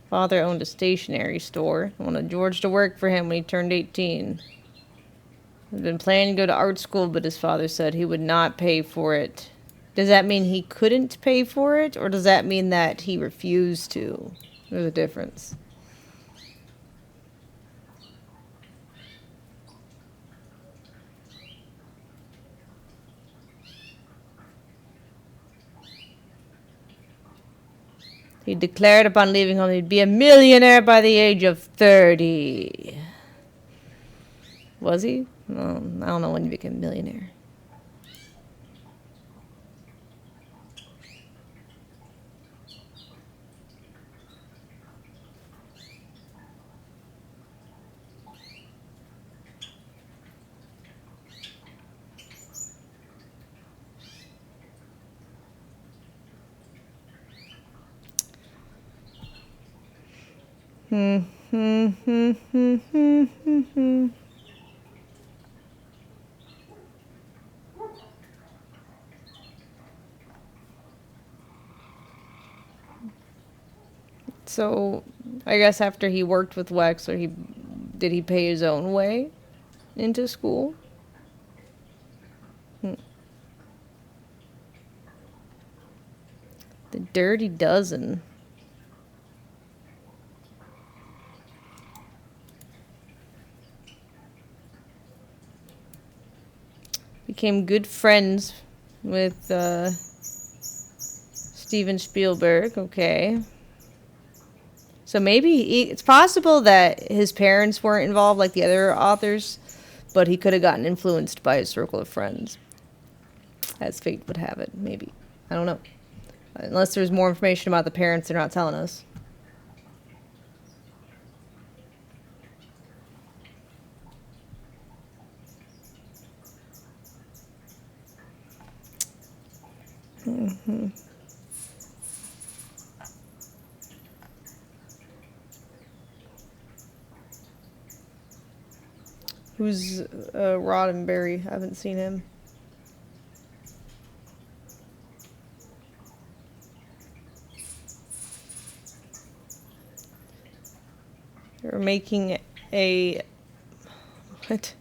Father owned a stationery store and wanted George to work for him when he turned 18. He'd been planning to go to art school, but his father said he would not pay for it. Does that mean he couldn't pay for it, or does that mean that he refused to? There's a difference. He declared upon leaving home he'd be a millionaire by the age of 30. Was he? I don't know when you become a millionaire. So, I guess after he worked with Wexler, did he pay his own way into school? The Dirty Dozen. Became good friends with Steven Spielberg. Okay. So maybe it's possible that his parents weren't involved like the other authors, but he could have gotten influenced by his circle of friends. As fate would have it, maybe. I don't know. Unless there's more information about the parents they're not telling us. Who's Roddenberry? I haven't seen him. They're making a... What?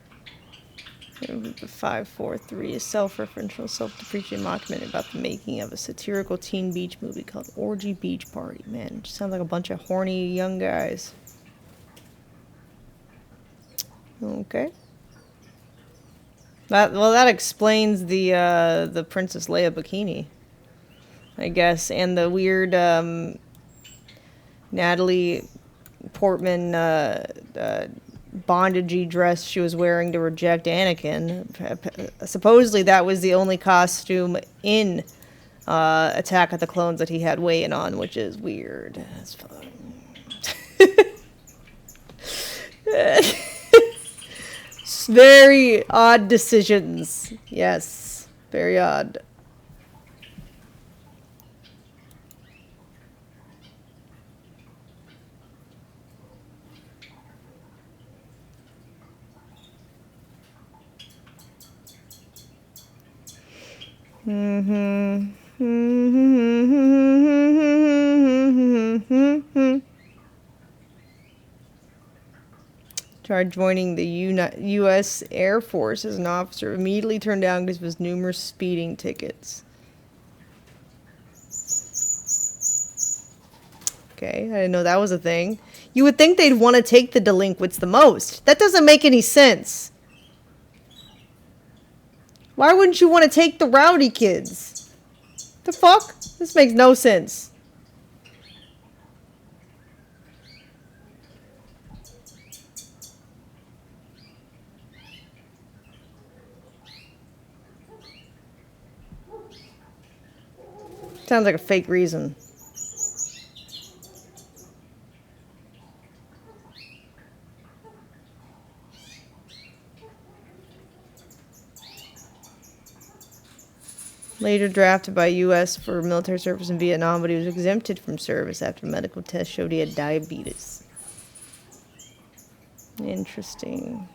543, a self-referential, self-depreciating documentary about the making of a satirical teen beach movie called Orgy Beach Party. Man, it just sounds like a bunch of horny young guys. Okay. That explains the Princess Leia bikini, I guess, and the weird Natalie Portman bondagey dress she was wearing to reject Anakin. Supposedly that was the only costume in Attack of the Clones that he had weighing on, which is weird as fuck. Very odd decisions. Yes, very odd. Tried joining the U.S. Air Force as an officer. Immediately turned down because of his numerous speeding tickets. Okay, I didn't know that was a thing. You would think they'd want to take the delinquents the most. That doesn't make any sense. Why wouldn't you want to take the rowdy kids? The fuck? This makes no sense. Sounds like a fake reason. Later drafted by U.S. for military service in Vietnam, but he was exempted from service after a medical test showed he had diabetes. Interesting.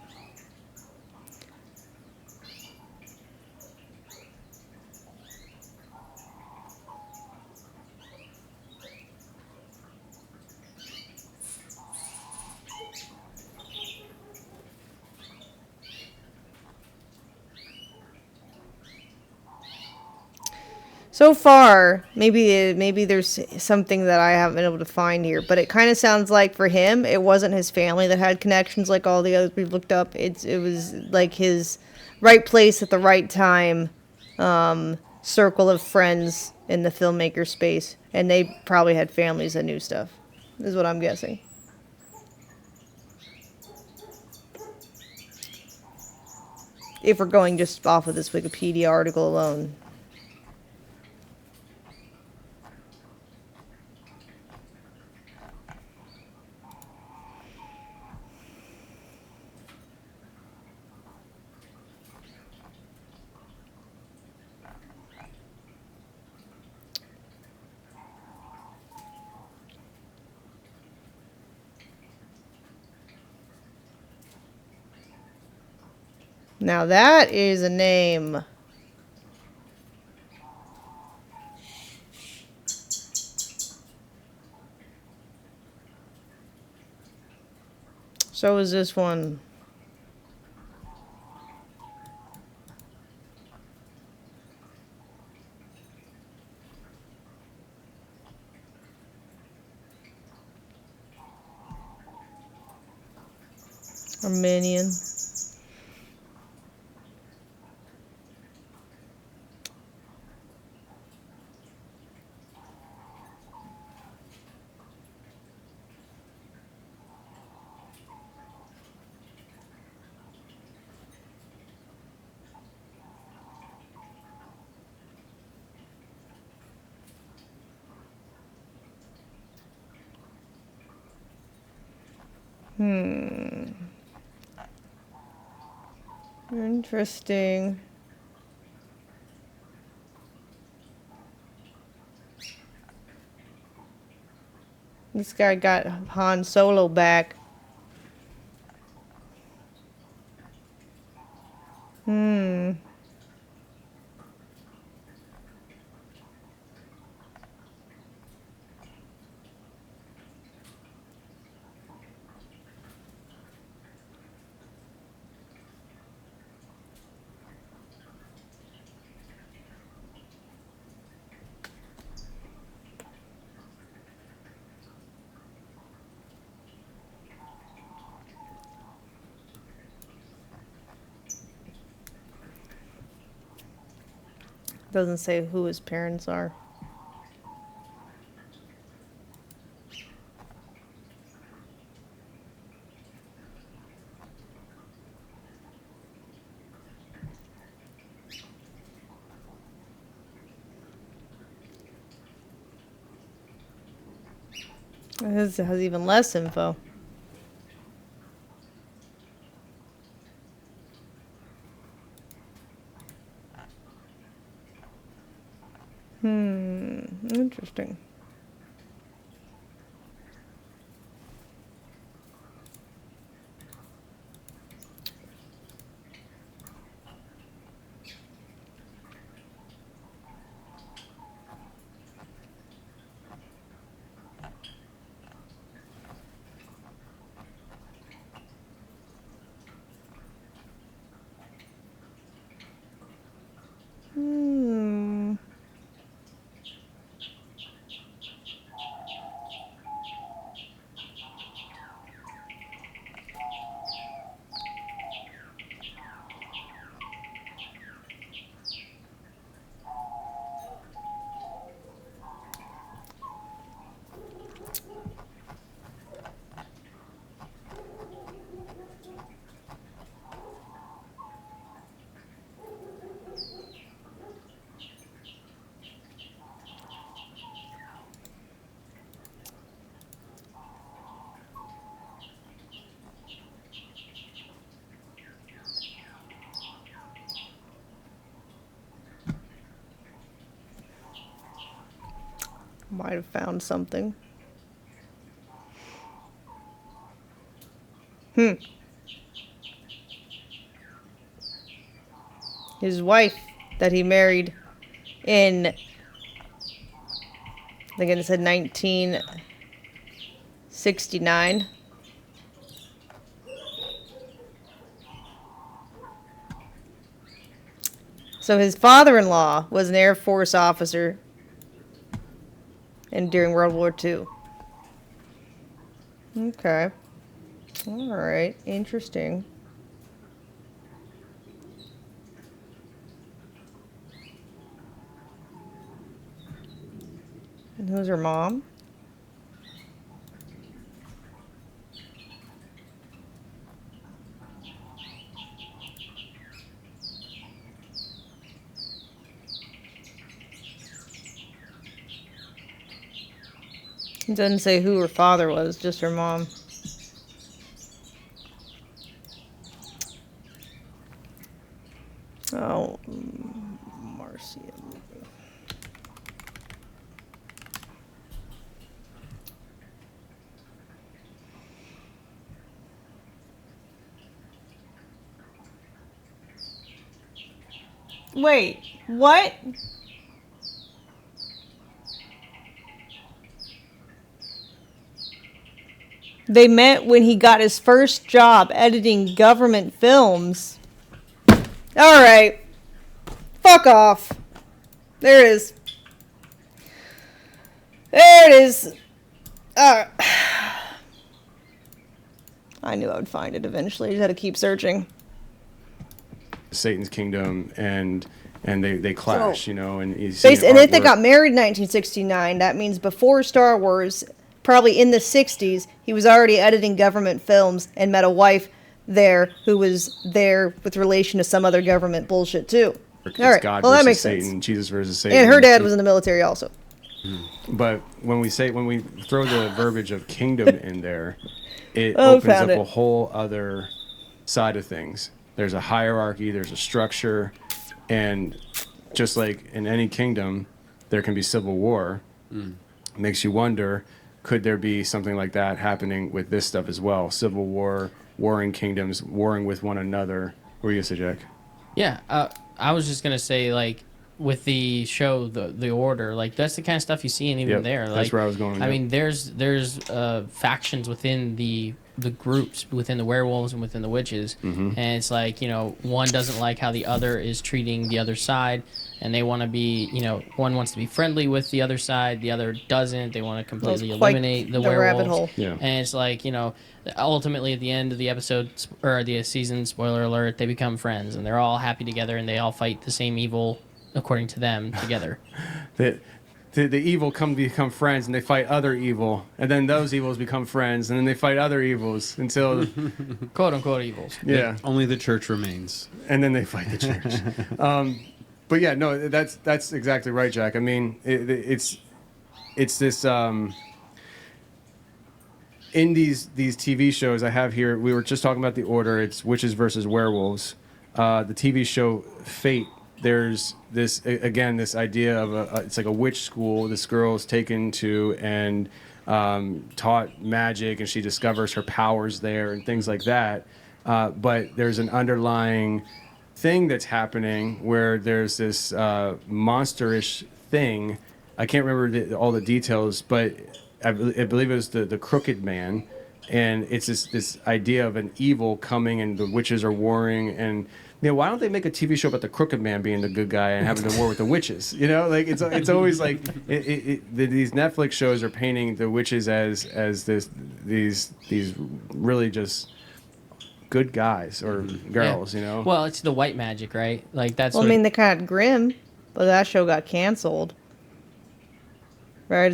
So far, maybe there's something that I haven't been able to find here, but it kind of sounds like for him, it wasn't his family that had connections like all the others we've looked up. It was like his right place at the right time, circle of friends in the filmmaker space, and they probably had families that knew stuff, is what I'm guessing. If we're going just off of this Wikipedia article alone. Now that is a name. So is this one. Armenian. Interesting. This guy got Han Solo back. Doesn't say who his parents are. This has even less info. Interesting. Might have found something. His wife that he married in, I think it said 1969. So his father-in-law was an Air Force officer and during World War II. Okay. All right. Interesting. And who's her mom? It doesn't say who her father was, just her mom. Oh, Marcia. Wait, what? They met when he got his first job editing government films. Alright. Fuck off. There it is. There it is. I knew I would find it eventually. I just had to keep searching. Satan's kingdom, and they clash, So, you know, and you see Based, and if they got married in 1969, that means before Star Wars, probably in the 60s, he was already editing government films and met a wife there who was there with relation to some other government bullshit too. It's All right, God well that versus makes Satan, sense. Jesus versus Satan. And her dad was in the military also. But when we throw the verbiage of kingdom in there, it Oh, opens up found it. a whole other side of things. There's a hierarchy, there's a structure, and just like in any kingdom, there can be civil war. Makes you wonder, could there be something like that happening with this stuff as well? Civil war, warring kingdoms, warring with one another. What were you gonna say, Jack? Yeah, I was just gonna say, like, with the show, the Order, like that's the kind of stuff you see in even Yep, there. that's Like, where I was going, I yep. mean, there's factions within the groups, within the werewolves and within the witches, Mhm. and it's like, you know, one doesn't like how the other is treating the other side, and they want to be, you know, one wants to be friendly with the other side, the other doesn't. They want to completely quite eliminate the the werewolves. rabbit hole. Yeah. And it's like, you know, ultimately at the end of the episode or the season, spoiler alert, they become friends and they're all happy together and they all fight the same evil according to them together. The evil become friends and they fight other evil, and then those evils become friends, and then they fight other evils until quote unquote evils. Yeah, only the church remains, and then they fight the church. But yeah, no, that's exactly right, Jack. I mean, it's this in these TV shows I have here. We were just talking about the Order. It's witches versus werewolves. The TV show Fate. There's this this idea of it's like a witch school. This girl is taken to and taught magic, and she discovers her powers there and things like that. But there's an underlying thing that's happening where there's this monsterish thing. I can't remember all the details, but I believe it was the Crooked Man, and it's this idea of an evil coming, and the witches are warring. And you know, why don't they make a TV show about the Crooked Man being the good guy and having to war with the witches? You know, like it's always like these Netflix shows are painting the witches as these really just good guys or girls. Yeah. You know. Well, it's the white magic, right? Like that's. Well, I mean, they kind of Grimm, but that show got canceled. Right?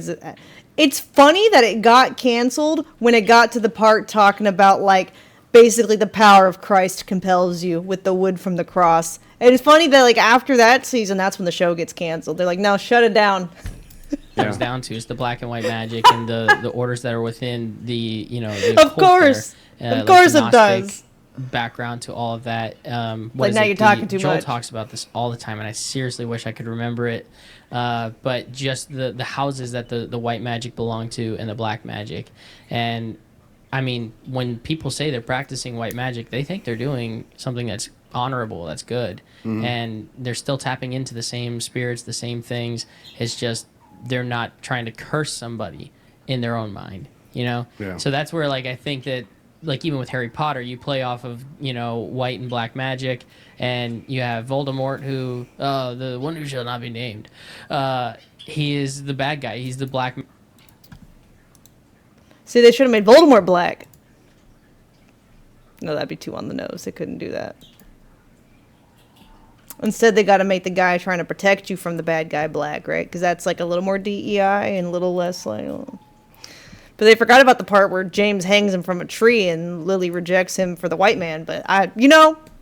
It's funny that it got canceled when it got to the part talking about, like, basically the power of Christ compels you with the wood from the cross. And it's funny that, like, after that season, that's when the show gets canceled. They're like, no, shut it down. Comes down to is the black and white magic and the orders that are within the, you know, the Of course. there. Of course the it does. Gnostic background to all of that. What Like, is now it? you're talking too Joel much. talks about this all the time, and I seriously wish I could remember it. But just the houses that the white magic belong to and the black magic. And I mean, when people say they're practicing white magic, they think they're doing something that's honorable, that's good. Mhm. And they're still tapping into the same spirits, the same things. It's just they're not trying to curse somebody in their own mind, you know? Yeah. So that's where, like, I think that, like, even with Harry Potter, you play off of, you know, white and black magic, and you have Voldemort, who, the one who shall not be named. He is the bad guy. He's the black. See, they should have made Voldemort black. No, that'd be too on the nose. They couldn't do that. Instead, they got to make the guy trying to protect you from the bad guy black, right? Because that's like a little more DEI and a little less like. But they forgot about the part where James hangs him from a tree and Lily rejects him for the white man. But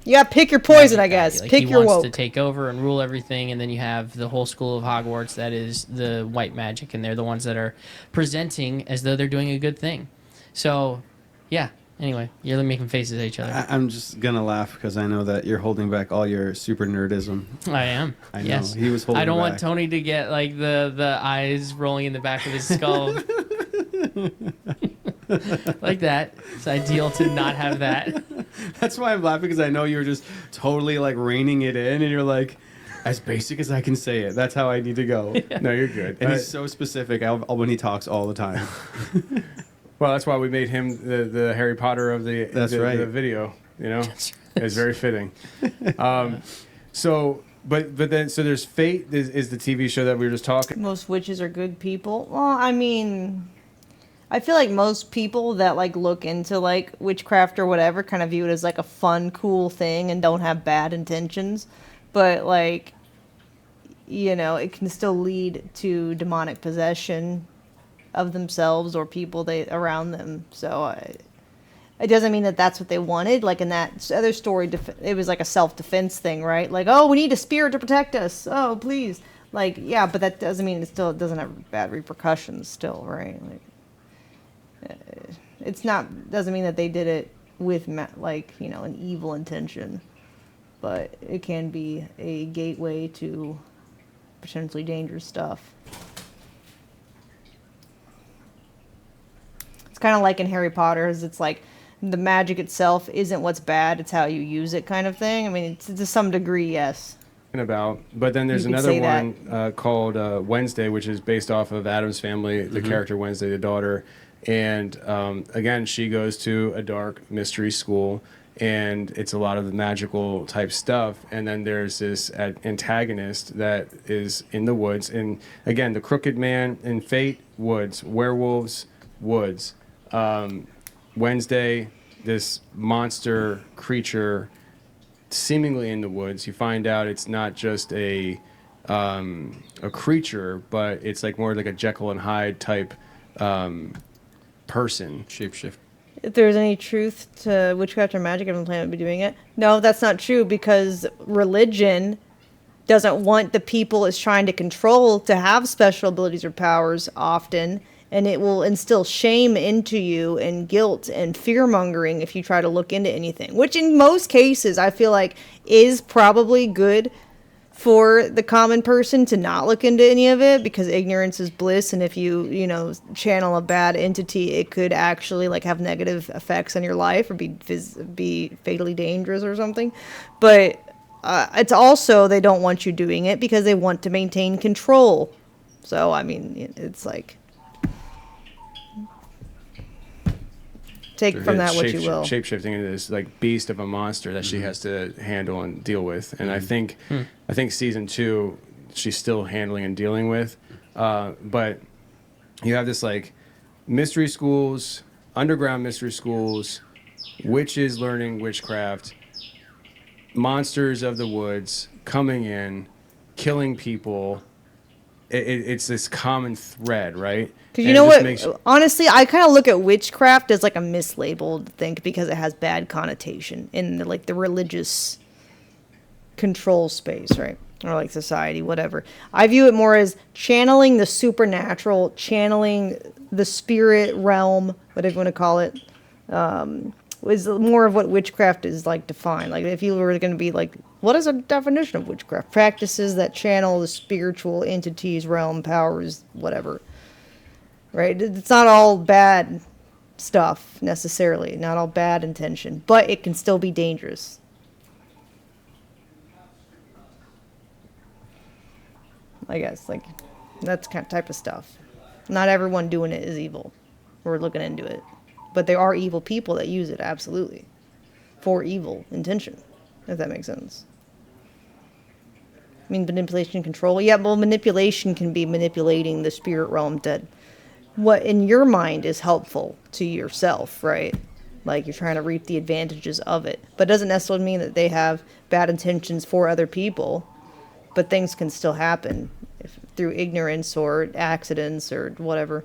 You gotta pick your poison, I guess. Like, Pick he your wants woke. to take over and rule everything, and then you have the whole school of Hogwarts that is the white magic, and they're the ones that are presenting as though they're doing a good thing. So, yeah. Anyway, you're making faces at each other. I'm just gonna laugh because I know that you're holding back all your super nerdism. I am. I know. Yes. He was holding I don't back. want Tony to get like the eyes rolling in the back of his skull. Like that. It's ideal to not have that. That's why I'm laughing, because I know you're just totally like reining it in, and you're like, as basic as I can say it. That's how I need to go. Yeah. No, you're good. And he's so specific when he talks all the time. Well, that's why we made him the Harry Potter of the the video. You know, it's very fitting. So there's Fate is the TV show that we were just talking. Most witches are good people. Well, I mean, I feel like most people that like look into like witchcraft or whatever kind of view it as like a fun, cool thing and don't have bad intentions. But like, you know, it can still lead to demonic possession of themselves or people around them. So it doesn't mean that that's what they wanted. Like in that other story, it was like a self-defense thing, right? Like, oh, we need a spirit to protect us. Oh, please. Like, yeah, but that doesn't mean it doesn't have bad repercussions still, right? Like, it's not, doesn't mean that they did it with like, you know, an evil intention, but it can be a gateway to potentially dangerous stuff. It's kind of like in Harry Potter, it's like the magic itself isn't what's bad, it's how you use it kind of thing. I mean, to some degree, yes. But then there's another one called Wednesday, which is based off of Addams Family, the character Wednesday, the daughter. And again, she goes to a dark mystery school, and it's a lot of the magical type stuff. And then there's this antagonist that is in the woods. And again, the Crooked Man in Fate, woods. Werewolves, woods. Wednesday, this monster creature seemingly in the woods. You find out it's not just a creature, but it's like more like a Jekyll and Hyde type person. Shapeshift. If there's any truth to witchcraft or magic, everyone plan to be doing it. No, that's not true, because religion doesn't want the people it's trying to control to have special abilities or powers often, and it will instill shame into you and guilt and fear-mongering if you try to look into anything, which in most cases I feel like is probably good for the common person to not look into any of it, because ignorance is bliss, and if you know, channel a bad entity, it could actually like have negative effects on your life or be fatally dangerous or something. But it's also, they don't want you doing it because they want to maintain control. So I mean, it's like, take from that what you will. Shape-shifting into this like beast of a monster that she has to handle and deal with. And I think season 2 she's still handling and dealing with. But you have this like mystery schools, underground mystery schools, witches learning witchcraft, monsters of the woods coming in, killing people. It's this common thread, right? Because you know what, honestly, I kind of look at witchcraft as like a mislabeled thing because it has bad connotation in like the religious control space, right? Or like society, whatever. I view it more as channeling the supernatural, channeling the spirit realm, whatever you want to call it, is more of what witchcraft is like defined. Like if you were going to be like, what is a definition of witchcraft? Practices that channel the spiritual entities, realm, powers, whatever. Right? It's not all bad stuff, necessarily. Not all bad intention. But it can still be dangerous. I guess. Like, that's kind of type of stuff. Not everyone doing it is evil. Or looking into it. But there are evil people that use it, absolutely. For evil intention. If that makes sense. I mean, manipulation and control. Yeah, well, manipulation can be manipulating the spirit realm to what in your mind is helpful to yourself, right? Like you're trying to reap the advantages of it. But it doesn't necessarily mean that they have bad intentions for other people. But things can still happen through ignorance or accidents or whatever.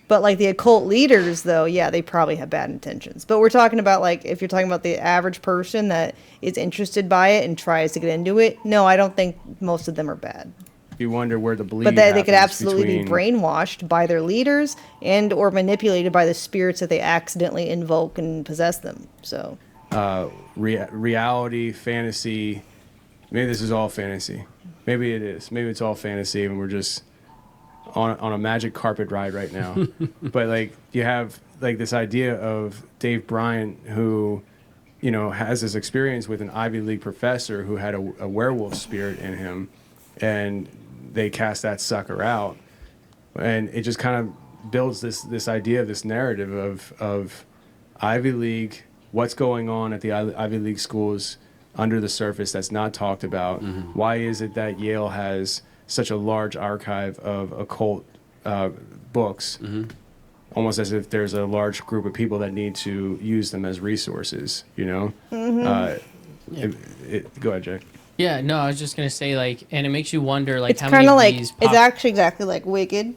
But like the occult leaders, though, yeah, they probably have bad intentions. But we're talking about like if you're talking about the average person that is interested by it and tries to get into it. No, I don't think most of them are bad. You wonder where the bleed. But they could absolutely between... be brainwashed by their leaders and or manipulated by the spirits that they accidentally invoke and possess them. So reality, fantasy. Maybe this is all fantasy. Maybe it is. Maybe it's all fantasy, and we're just on a magic carpet ride right now. But like you have like this idea of Dave Bryant, who, you know, has this experience with an Ivy League professor who had a werewolf spirit in him, and they cast that sucker out, and it just kind of builds this idea of this narrative of Ivy League, what's going on at the Ivy League schools under the surface that's not talked about. Why is it that Yale has such a large archive of occult books, almost as if there's a large group of people that need to use them as resources, you know? Go ahead, Jake. Yeah, no, I was just gonna say, like, and it makes you wonder, like, it's how many kind of of like these it's actually exactly like Wicked,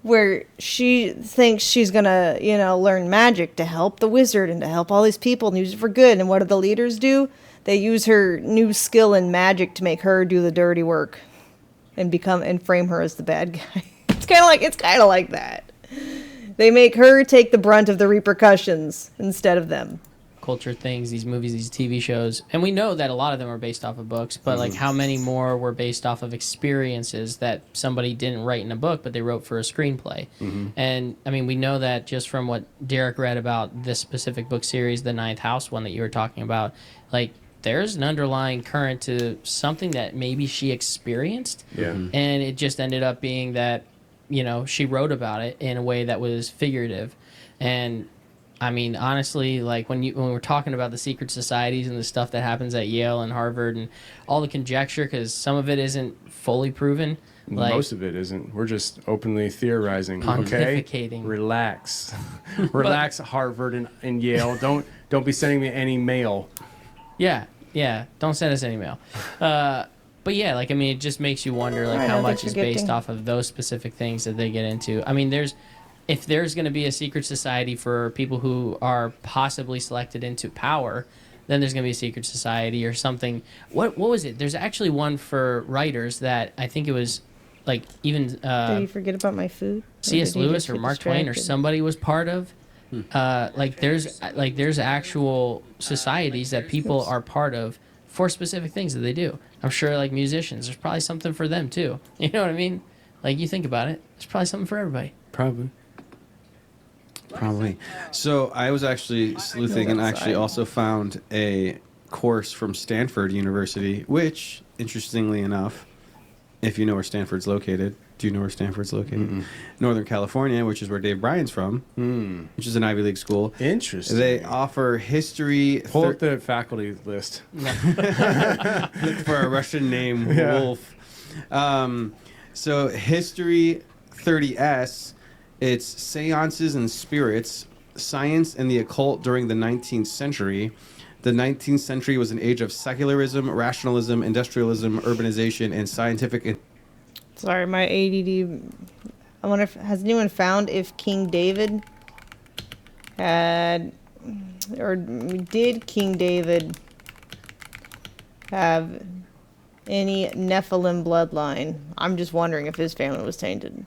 where she thinks she's gonna, you know, learn magic to help the wizard and to help all these people and use it for good. And what do the leaders do? They use her new skill in magic to make her do the dirty work and frame her as the bad guy. It's kind of like that. They make her take the brunt of the repercussions instead of them. culture things, these movies, these TV shows, and we know that a lot of them are based off of books, but like how many more were based off of experiences that somebody didn't write in a book, but they wrote for a screenplay. And I mean, we know that just from what Derek read about this specific book series, the Ninth House one that you were talking about, like there's an underlying current to something that maybe she experienced, and it just ended up being that, you know, she wrote about it in a way that was figurative. And I mean, honestly, like when we're talking about the secret societies and the stuff that happens at Yale and Harvard and all the conjecture, because some of it isn't fully proven. Like, most of it isn't. We're just openly theorizing. Pontificating. Okay? Relax. Relax, Harvard and Yale. Don't be sending me any mail. Yeah. Don't send us any mail. But yeah, like, I mean, it just makes you wonder, like, how much is based off of those specific things that they get into. I mean, if there's going to be a secret society for people who are possibly selected into power, then there's going to be a secret society or something. What was it? There's actually one for writers that I think it was like even... did you forget about my food? C.S. Lewis or Mark Twain or somebody was part of. There's actual societies that people are part of for specific things that they do. I'm sure like musicians, there's probably something for them too. You know what I mean? Like you think about it, there's probably something for everybody. Probably. So I was actually sleuthing and actually also found a course from Stanford University, which, interestingly enough, if you know where Stanford's located, do you know where Stanford's located? Northern California, which is where Dave Bryant's from, which is an Ivy League school. Interesting. They offer history... Pull up the faculty list. Look for a Russian name, Wolf. So History 30S, it's Seances and Spirits, Science and the Occult during the 19th Century. The 19th century was an age of secularism, rationalism, industrialism, urbanization, and scientific... Sorry, my ADD. I wonder if has anyone found if King David had, or did King David have any Nephilim bloodline? I'm just wondering if his family was tainted.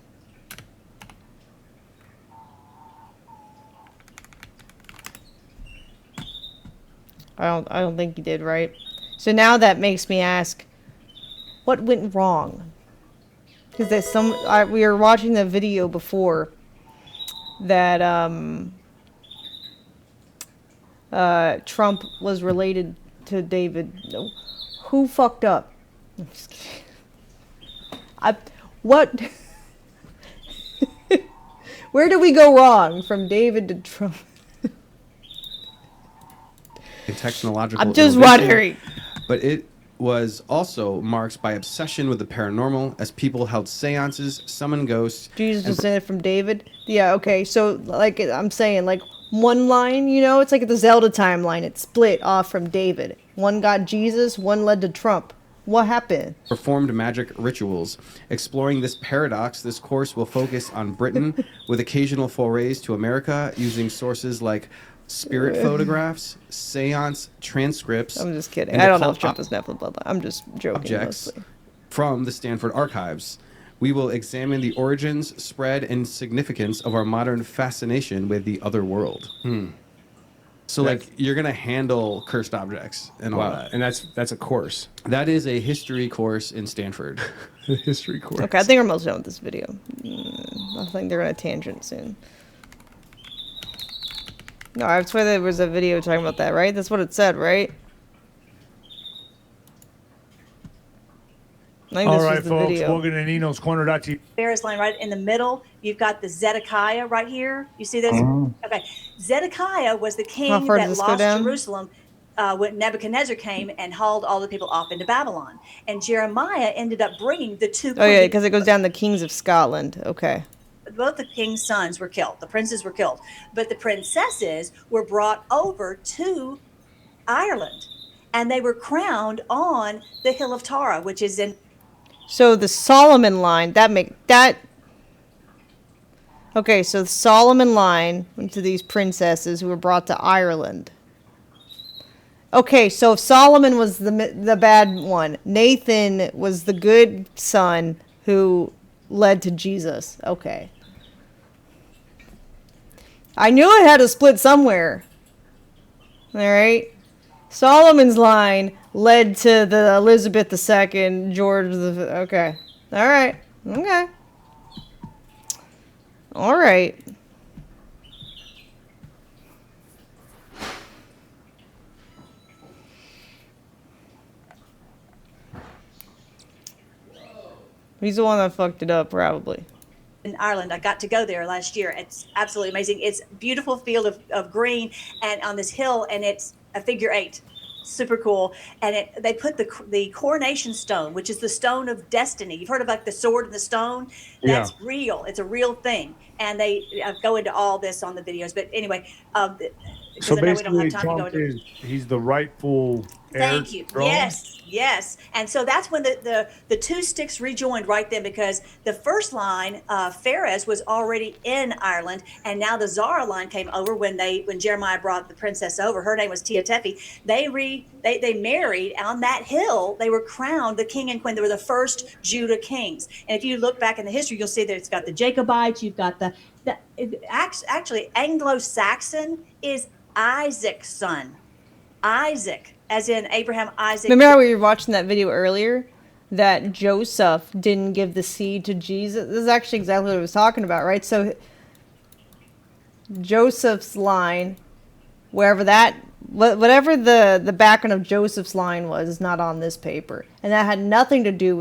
I don't think he did, right? So now that makes me ask, what went wrong? Because there's we were watching the video before that Trump was related to David. Who fucked up? I'm just kidding. What? Where did we go wrong from David to Trump? A technological I'm just innovation, wondering. But it was also marked by obsession with the paranormal, as people held seances, summoned ghosts. Jesus descended from David? Yeah, okay. So, like I'm saying, like, one line, you know, it's like the Zelda timeline. It split off from David. One got Jesus, one led to Trump. What happened? performed magic rituals. Exploring this paradox, this course will focus on Britain with occasional forays to America using sources like spirit photographs, seance transcripts. I'm just kidding. and I don't know occult if Trump is Nephilim, blah, blah. I'm just joking objects mostly. from the Stanford archives. We will examine the origins, spread, and significance of our modern fascination with the other world. So, like, you're gonna handle cursed objects and all that, and that's a course. That is a history course in Stanford. History course. Okay, I think we're almost done with this video. I think they're gonna tangent soon. No, I swear there was a video talking about that, right? That's what it said, right? I think All this right, was the folks, video. welcome to Nino's Corner.tv. Ferris line right in the middle. You've got the Zedekiah right here. You see this? Okay. Zedekiah was the king How far that does this go lost down? Jerusalem when Nebuchadnezzar came and hauled all the people off into Babylon. And Jeremiah ended up bringing the two Oh yeah, queens. because it goes down the kings of Scotland. Okay. Both the king's sons were killed. The princes were killed. But the princesses were brought over to Ireland. And they were crowned on the Hill of Tara, which is in... So the Solomon line, okay, so the Solomon line went to these princesses who were brought to Ireland. Okay, so Solomon was the bad one. Nathan was the good son who led to Jesus. Okay. I knew it had to split somewhere. All right. Solomon's line led to the Elizabeth II, George the... Okay. All right. Okay. All right. He's the one that fucked it up, probably. In Ireland. I got to go there last year. It's absolutely amazing. It's a beautiful field of green and on this hill, and it's a figure 8. Super cool. And they put the coronation stone, which is the stone of destiny. You've heard of like the sword and the stone? That's real. It's a real thing. And they go into all this on the videos. But anyway, So I know we don't basically, have time to go Trump into he's the rightful heir. Thank you. throne? Yes. And so that's when the two sticks rejoined right then, because the first line, Phares was already in Ireland, and now the Zara line came over when Jeremiah brought the princess over. Her name was Tia Tefi. They married on that hill. They were crowned the king and queen. They were the first Judah kings. And if you look back in the history, you'll see that it's got the Jacobites. You've got actually Anglo-Saxon is Isaac's son. Isaac, as in Abraham, Isaac. Remember how we were watching that video earlier? That Joseph didn't give the seed to Jesus? This is actually exactly what I was talking about, right? So Joseph's line, whatever the background of Joseph's line was, is not on this paper. And that had nothing to do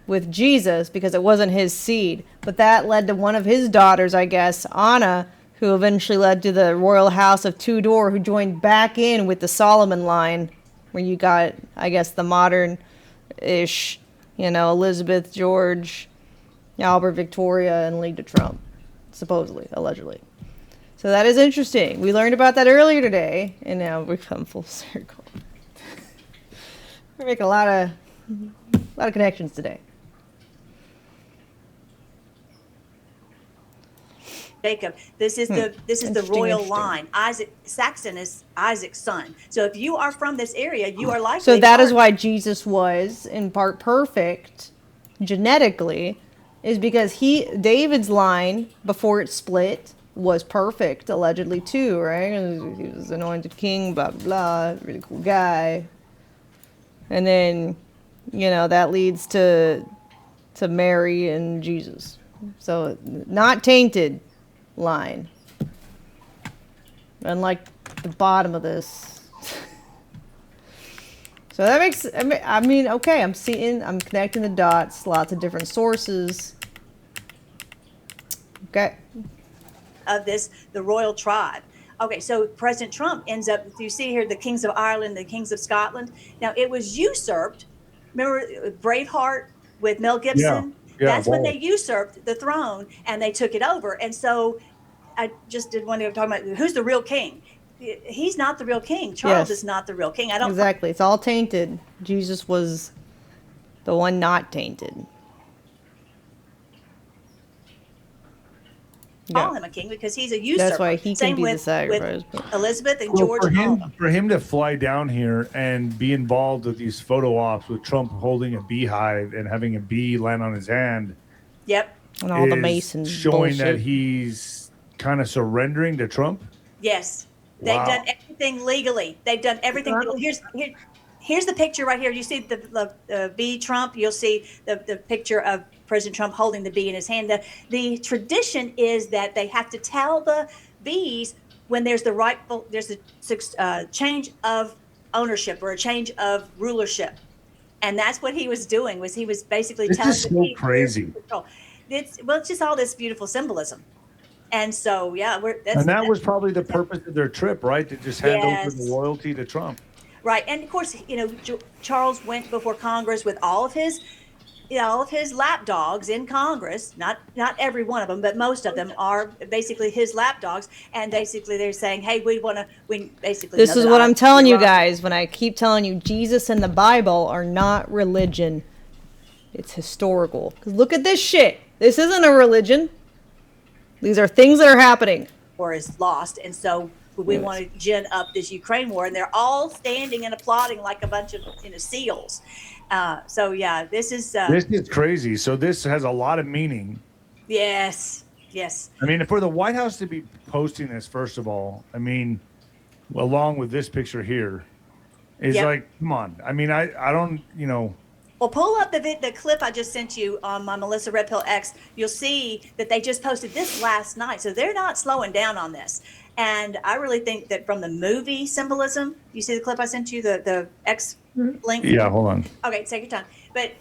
with Jesus, because it wasn't his seed. But that led to one of his daughters, I guess, Anna, who eventually led to the royal house of Tudor, who joined back in with the Solomon line, where you got, I guess, the modern-ish, Elizabeth, George, Albert, Victoria, and lead to Trump, supposedly, allegedly. So that is interesting. We learned about that earlier today, and now we've come full circle. We're making a lot of connections today. Jacob. This is the royal Interesting. line. Isaac Saxon is Isaac's son. So if you are from this area, you are likely. So that is why Jesus was in part perfect genetically, is because David's line before it split was perfect, allegedly too, right? He was anointed king, blah blah, really cool guy. And then, that leads to Mary and Jesus. So not tainted line. Unlike the bottom of this. So that makes, okay, I'm connecting the dots, lots of different sources. Okay. Of this, the royal tribe. Okay, so President Trump ends up, you see here, the kings of Ireland, the kings of Scotland. Now, it was usurped. Remember Braveheart with Mel Gibson? Yeah, That's when they usurped the throne and they took it over. And so I just did want to talk about who's the real king. He's not the real king. Charles Yes. is not the real king. I don't. Exactly. It's all tainted. Jesus was The one not tainted. Call him a king because he's a usurper. That's why he can Same be the with sacrifice. Elizabeth and Well, George and all of them. for him to fly down here and be involved with these photo ops with Trump holding a beehive and having a bee land on his hand. Yep. And all the is Masons showing bullshit. that he's kind of surrendering to Trump. Yes. Wow. They've done everything legally. They've done everything legal. Here's the picture right here. You see the bee Trump. You'll see the picture of President Trump holding the bee in his hand. The tradition is that they have to tell the bees when there's a change of ownership or a change of rulership. And that's what he was doing, was he was basically This telling is the so bees. crazy. It's just all this beautiful symbolism. And so, yeah, And that was probably the purpose of their trip, right? To just hand over Yes. the loyalty to Trump. Right, and of course, Charles went before Congress with all of his lapdogs in Congress. Not every one of them, but most of them are basically his lapdogs. And basically, they're saying, "Hey, we basically." This is what I'm telling you guys when I keep telling you Jesus and the Bible are not religion. It's historical. 'Cause look at this shit. This isn't a religion. These are things that are happening. War is lost, and so we want to gin up this Ukraine war, and they're all standing and applauding like a bunch of seals. So yeah, this is crazy. So this has a lot of meaning. yes. I mean, for the White House to be posting this, first of all, I mean, along with this picture here, is like, come on. I mean, I don't, Well, pull up the clip I just sent you on my Melissa Red Pill X. You'll see that they just posted this last night, so they're not slowing down on this. And I really think that from the movie symbolism, you see the clip I sent you, the X link? Yeah, hold on. Okay, take your time. But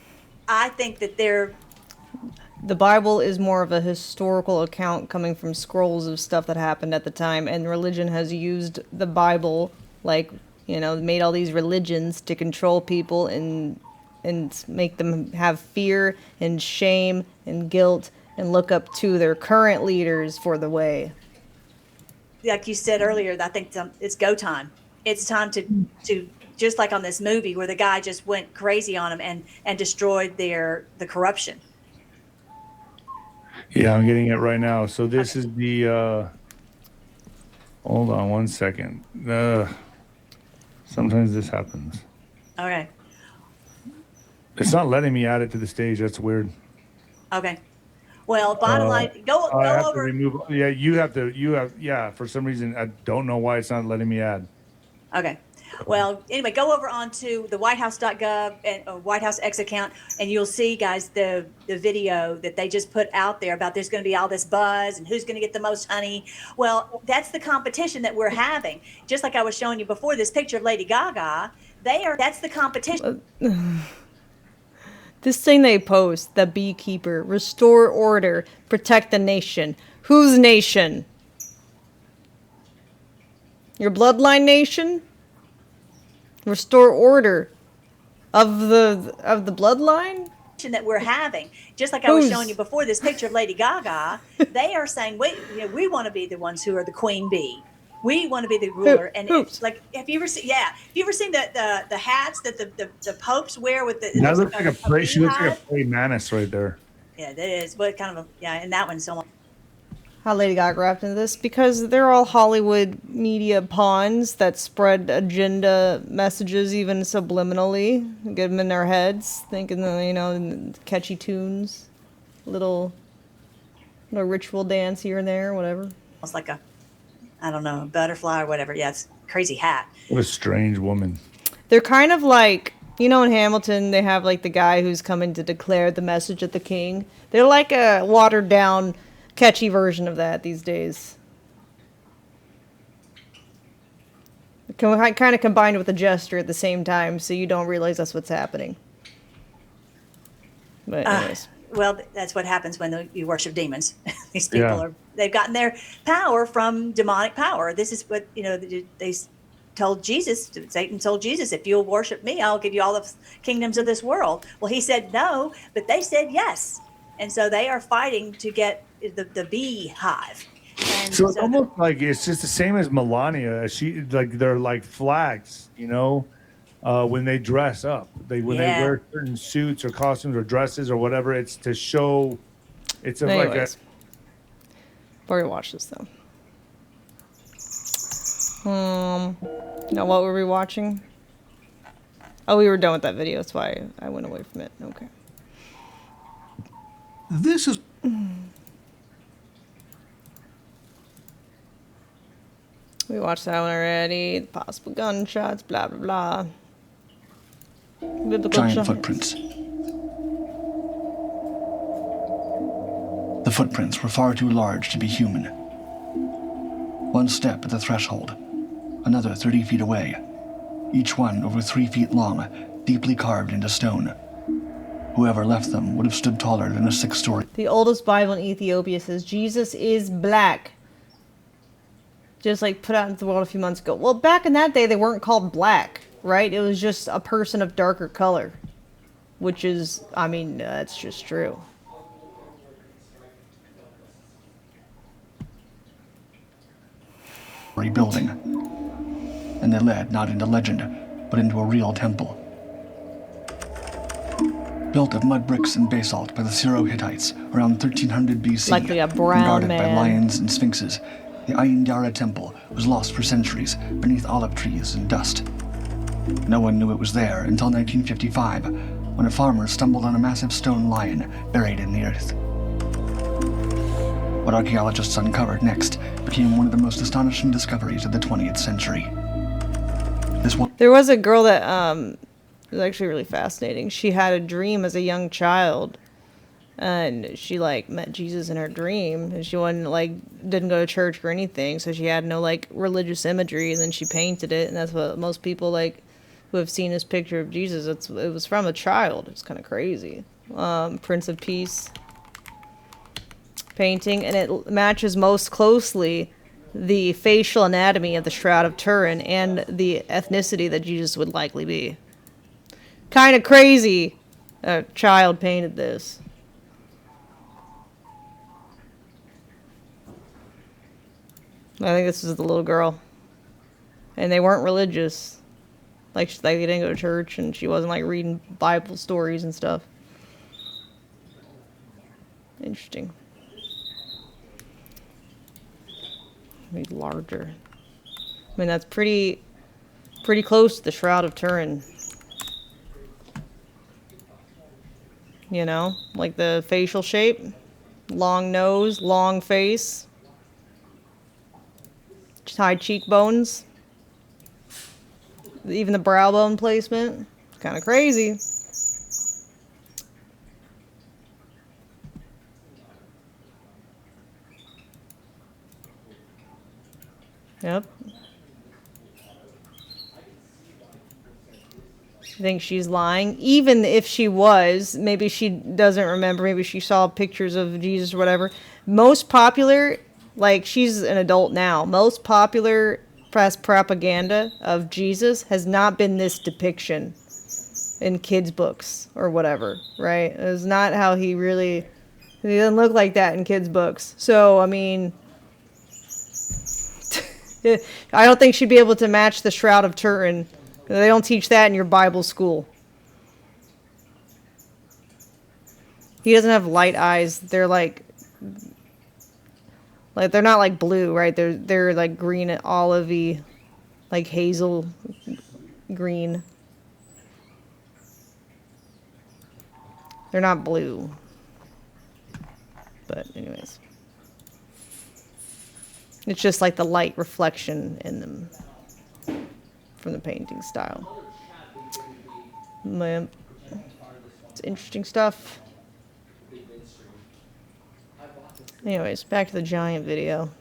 I think that The Bible is more of a historical account coming from scrolls of stuff that happened at the time, and religion has used the Bible, made all these religions to control people and make them have fear and shame and guilt and look up to their current leaders for the way. like you said earlier, I think it's go time. It's time to just like on this movie where the guy just went crazy on him and destroyed the corruption. Yeah, I'm getting it right now. So this is the, hold on one second. Sometimes this happens. Okay. It's not letting me add it to the stage. That's weird. Okay. Well, bottom line, go have over. To remove, yeah, you have, yeah, for some reason, I don't know why it's not letting me add. Okay. Well, anyway, go over onto the whitehouse.gov and White House X account, and you'll see, guys, the video that they just put out there about there's going to be all this buzz and who's going to get the most honey. Well, that's the competition that we're having. Just like I was showing you before, this picture of Lady Gaga, that's the competition. This thing they post, the beekeeper, restore order, protect the nation. Whose nation? Your bloodline nation? Restore order of the bloodline? That we're having, just like I was showing you before, this picture of Lady Gaga, they are saying, wait, we want to be the ones who are the queen bee. We want to be the ruler. And it's like, have you ever seen the hats that the popes wear with the? That looks like a prey. She looks like a prey mantis right there. Yeah, that is. What kind of and that one's so. How Lady Gaga wrapped into this? Because they're all Hollywood media pawns that spread agenda messages even subliminally, get them in their heads, thinking catchy tunes, little ritual dance here and there, whatever. It's like a butterfly or whatever. Yeah, it's a crazy hat. What a strange woman. They're kind of like, in Hamilton, they have like the guy who's coming to declare the message of the king. They're like a watered down, catchy version of that these days. Kind of combined with a gesture at the same time, so you don't realize that's what's happening. But anyways. Well, that's what happens when you worship demons. These people they've gotten their power from demonic power. This is what, they told Jesus, Satan told Jesus, if you'll worship me, I'll give you all the kingdoms of this world. Well, he said no, but they said yes. And so they are fighting to get the beehive. And so it's almost like it's just the same as Melania. They're like flags, when they dress up. When they wear certain suits or costumes or dresses or whatever, it's to show. It's like a. Before we watch this though. Now what were we watching? Oh, we were done with that video. That's why I went away from it. Okay. This is. We watched that one already. Possible gunshots, blah, blah, blah. Biblical Giant footprints. The footprints were far too large to be human. One step at the threshold, another 30 feet away, each one over 3 feet long, deeply carved into stone. Whoever left them would have stood taller than a 6-story. The oldest Bible in Ethiopia says Jesus is black. Just like put out into the world a few months ago. Well, back in that day, they weren't called black, right? It was just a person of darker color. Which is, I mean, that's just true. Building. And they led not into legend, but into a real temple. Built of mud bricks and basalt by the Syro-Hittites around 1300 BC, Likely a brown and guarded man. by lions and sphinxes, the Ayin Dara temple was lost for centuries beneath olive trees and dust. No one knew it was there until 1955, when a farmer stumbled on a massive stone lion buried in the earth. What archaeologists uncovered next became one of the most astonishing discoveries of the 20th century. There was a girl that it was actually really fascinating. She had a dream as a young child, and she like met Jesus in her dream, and she didn't go to church or anything, so she had no like religious imagery, and then she painted it, and that's what most people like who have seen this picture of Jesus. It was from a child. It's kind of crazy. Prince of Peace painting, and it matches most closely the facial anatomy of the Shroud of Turin and the ethnicity that Jesus would likely be. Kind of crazy. A child painted this. I think this is the little girl. And they weren't religious. Like they didn't go to church, and she wasn't like reading Bible stories and stuff. Interesting. Maybe larger. I mean, that's pretty close to the Shroud of Turin. You know, like the facial shape, long nose, long face, high cheekbones, even the brow bone placement. Kind of crazy. Yep. I think she's lying. Even if she was, maybe she doesn't remember. Maybe she saw pictures of Jesus or whatever. Most popular, like she's an adult now, most popular press propaganda of Jesus has not been this depiction in kids' books or whatever, right? It's not how he doesn't look like that in kids' books. So, I mean, I don't think she'd be able to match the Shroud of Turin. They don't teach that in your Bible school. He doesn't have light eyes. They're like they're not like blue, right? They're like green and olivey, like hazel green. They're not blue. But anyways. It's just like the light reflection in them from the painting style. It's interesting stuff. Anyways, back to the giant video.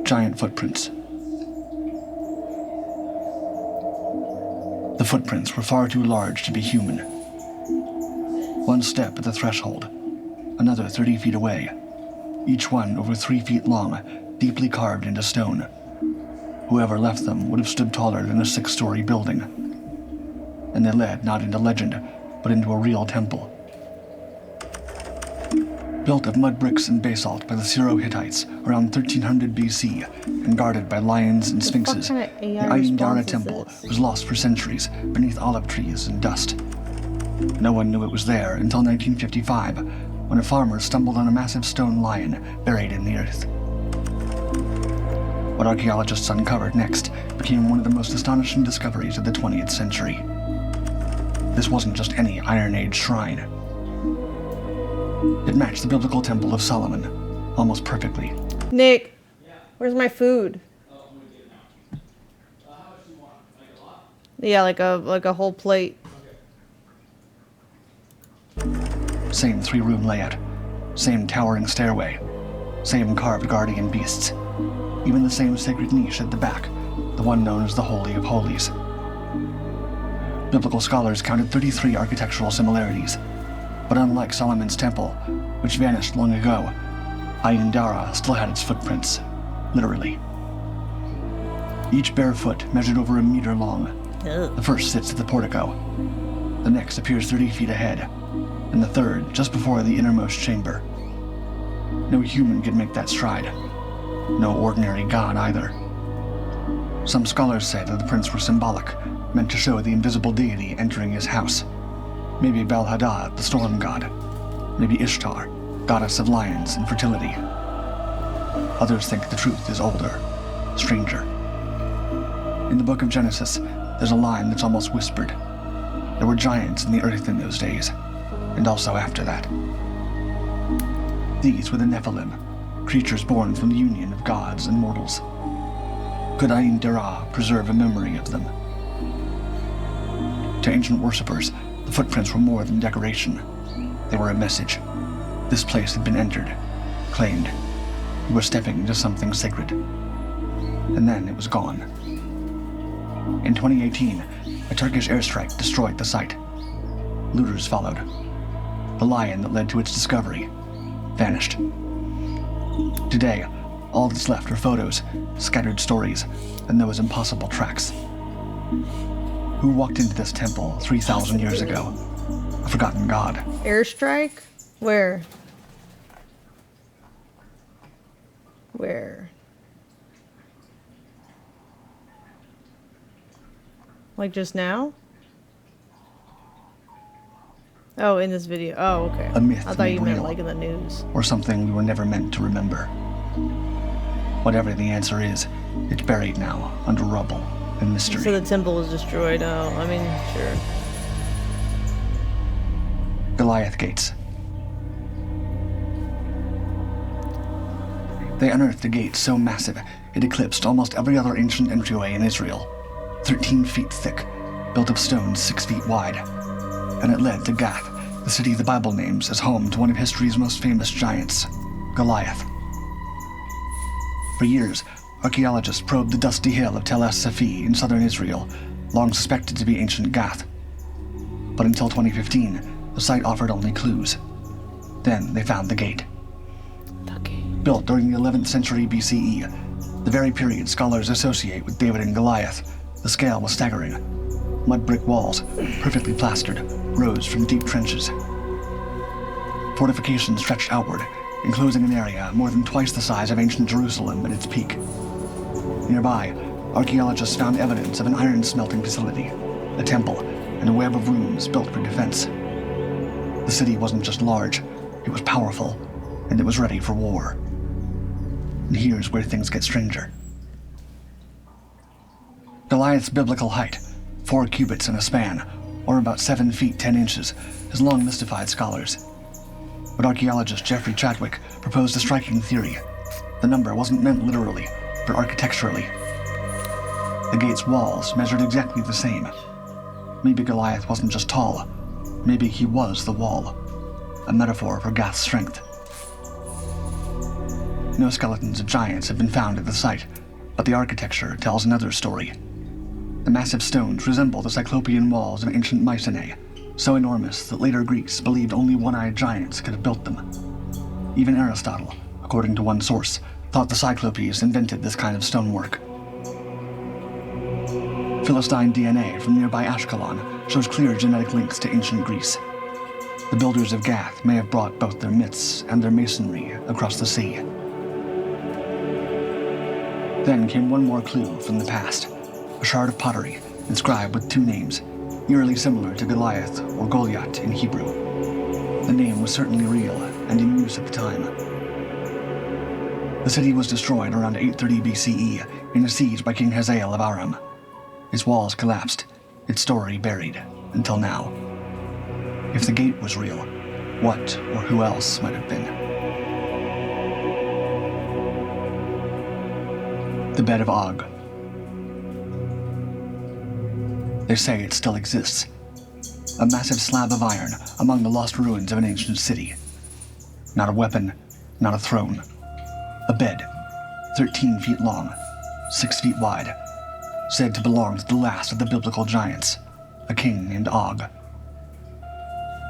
Giant footprints. The footprints were far too large to be human. One step at the threshold, another 30 feet away, each one over 3 feet long, deeply carved into stone. Whoever left them would have stood taller than a 6-story building. And they led not into legend, but into a real temple. Built of mud bricks and basalt by the Syro-Hittites around 1300 BC and guarded by lions and sphinxes, the Ayin Dara temple was lost for centuries beneath olive trees and dust. No one knew it was there until 1955, when a farmer stumbled on a massive stone lion buried in the earth. What archaeologists uncovered next became one of the most astonishing discoveries of the 20th century. This wasn't just any Iron Age shrine. It matched the biblical Temple of Solomon almost perfectly. Nick, where's my food? Yeah, like a whole plate. Same three-room layout, same towering stairway, same carved guardian beasts, even the same sacred niche at the back, the one known as the Holy of Holies. Biblical scholars counted 33 architectural similarities, but unlike Solomon's temple, which vanished long ago, Ayin Dara still had its footprints, literally. Each bare foot measured over a meter long. The first sits at the portico, the next appears 30 feet ahead, and the third just before the innermost chamber. No human could make that stride. No ordinary god either. Some scholars say that the prints were symbolic, meant to show the invisible deity entering his house. Maybe Bel-Hadad, the storm god. Maybe Ishtar, goddess of lions and fertility. Others think the truth is older, stranger. In the book of Genesis, there's a line that's almost whispered. There were giants in the earth in those days, and also after that. These were the Nephilim, creatures born from the union of gods and mortals. Could Ayin Dara preserve a memory of them? To ancient worshippers, the footprints were more than decoration. They were a message. This place had been entered, claimed. We were stepping into something sacred. And then it was gone. In 2018, a Turkish airstrike destroyed the site. Looters followed. The lion that led to its discovery vanished. Today, all that's left are photos, scattered stories, and those impossible tracks. Who walked into this temple 3,000 years ago? A forgotten god. Airstrike? Where? Where? Like just now? Oh, in this video. Oh, okay. A myth I thought you made meant real. like in the news. Or something we were never meant to remember. Whatever the answer is, it's buried now under rubble and mystery. So the temple was destroyed. Oh, I mean, sure. Goliath Gates. They unearthed a gate so massive it eclipsed almost every other ancient entryway in Israel. 13 feet thick, built of stone 6 feet wide. And it led to Gath, the city the Bible names as home to one of history's most famous giants, Goliath. For years, archaeologists probed the dusty hill of Tel Es-Safi in southern Israel, long suspected to be ancient Gath. But until 2015, the site offered only clues. Then they found the gate. Built during the 11th century BCE, the very period scholars associate with David and Goliath, the scale was staggering. Mud brick walls, perfectly plastered, rose from deep trenches. Fortifications stretched outward, enclosing an area more than twice the size of ancient Jerusalem at its peak. Nearby, archaeologists found evidence of an iron smelting facility, a temple, and a web of rooms built for defense. The city wasn't just large, it was powerful, and it was ready for war. And here's where things get stranger. Goliath's biblical height, 4 cubits in a span, or about 7 feet 10 inches, has long mystified scholars. But archaeologist Jeffrey Chadwick proposed a striking theory. The number wasn't meant literally, but architecturally. The gate's walls measured exactly the same. Maybe Goliath wasn't just tall, maybe he was the wall, a metaphor for Gath's strength. No skeletons of giants have been found at the site, but the architecture tells another story. The massive stones resemble the cyclopean walls of ancient Mycenae, so enormous that later Greeks believed only one-eyed giants could have built them. Even Aristotle, according to one source, thought the Cyclopes invented this kind of stonework. Philistine DNA from nearby Ashkelon shows clear genetic links to ancient Greece. The builders of Gath may have brought both their myths and their masonry across the sea. Then came one more clue from the past, a shard of pottery inscribed with two names, eerily similar to Goliath or Goliath in Hebrew. The name was certainly real and in use at the time. The city was destroyed around 830 BCE in a siege by King Hazael of Aram. Its walls collapsed, its story buried, until now. If the gate was real, what or who else might have been? The bed of Og. They say it still exists. A massive slab of iron among the lost ruins of an ancient city. Not a weapon, not a throne. A bed, 13 feet long, 6 feet wide, said to belong to the last of the biblical giants, a king named Og.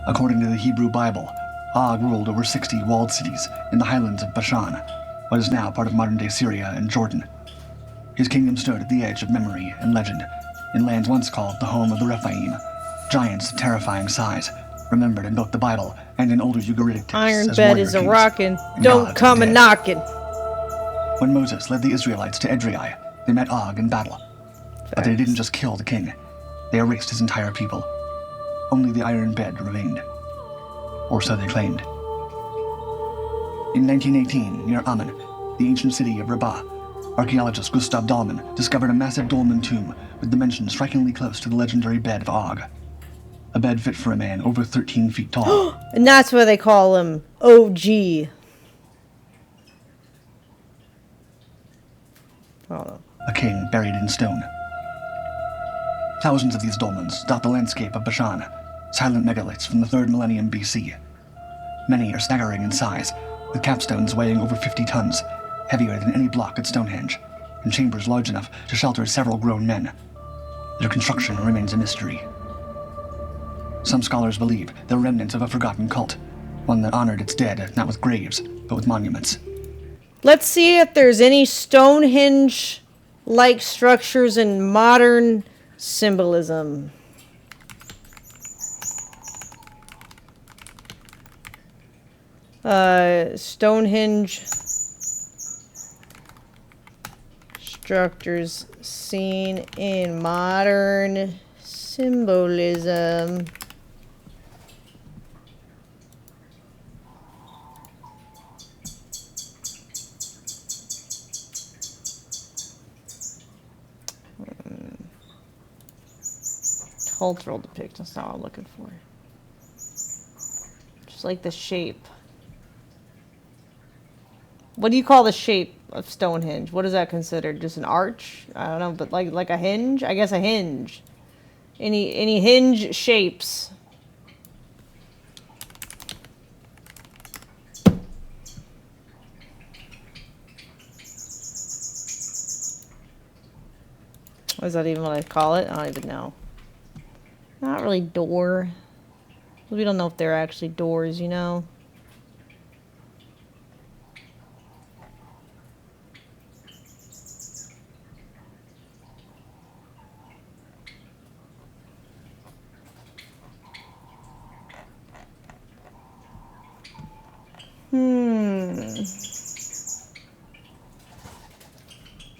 According to the Hebrew Bible, Og ruled over 60 walled cities in the highlands of Bashan, what is now part of modern-day Syria and Jordan. His kingdom stood at the edge of memory and legend, in lands once called the home of the Rephaim, giants of terrifying size, remembered in both the Bible and in older Ugaritic texts Iron as bed warrior is a kings rockin'. and Don't gods of come a dead. knockin'. When Moses led the Israelites to Edrei, they met Og in battle. But they didn't just kill the king. They erased his entire people. Only the iron bed remained. Or so they claimed. In 1918, near Ammon, the ancient city of Rabbah, archaeologist Gustav Dahlmann discovered a massive dolmen tomb with dimensions strikingly close to the legendary bed of Og. A bed fit for a man over 13 feet tall. And that's why they call him OG. A king buried in stone. Thousands of these dolmens dot the landscape of Bashan, silent megaliths from the 3rd millennium BC. Many are staggering in size, with capstones weighing over 50 tons, heavier than any block at Stonehenge, and chambers large enough to shelter several grown men. Their construction remains a mystery. Some scholars believe they're remnants of a forgotten cult, one that honored its dead not with graves, but with monuments. Let's see if there's any Stonehenge-like structures in modern symbolism. Stonehenge structures seen in modern symbolism. Cultural depiction, that's not what I'm looking for. Just like the shape. What do you call the shape of Stonehenge? What is that considered? Just an arch? I don't know, but like a hinge? I guess a hinge. Any hinge shapes? Is that even what I call it? I don't even know. Not really door. We don't know if they're actually doors, you know?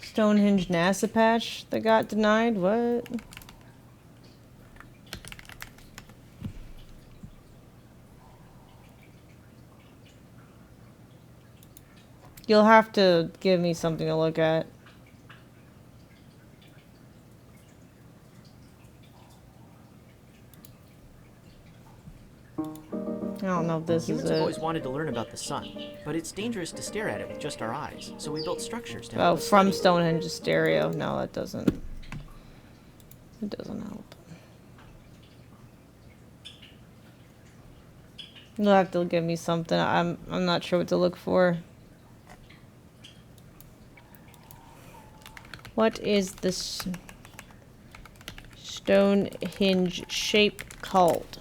Stonehenge NASA patch that got denied? What? You'll have to give me something to look at. I don't know if this Humans is have it. always wanted to learn about the sun, but it's dangerous to stare at it with just our eyes, so we built structures to Oh, help us from study. Stonehenge stereo. No, that doesn't. It doesn't help. You'll have to give me something. I'm not sure what to look for. What is this Stonehenge shape called?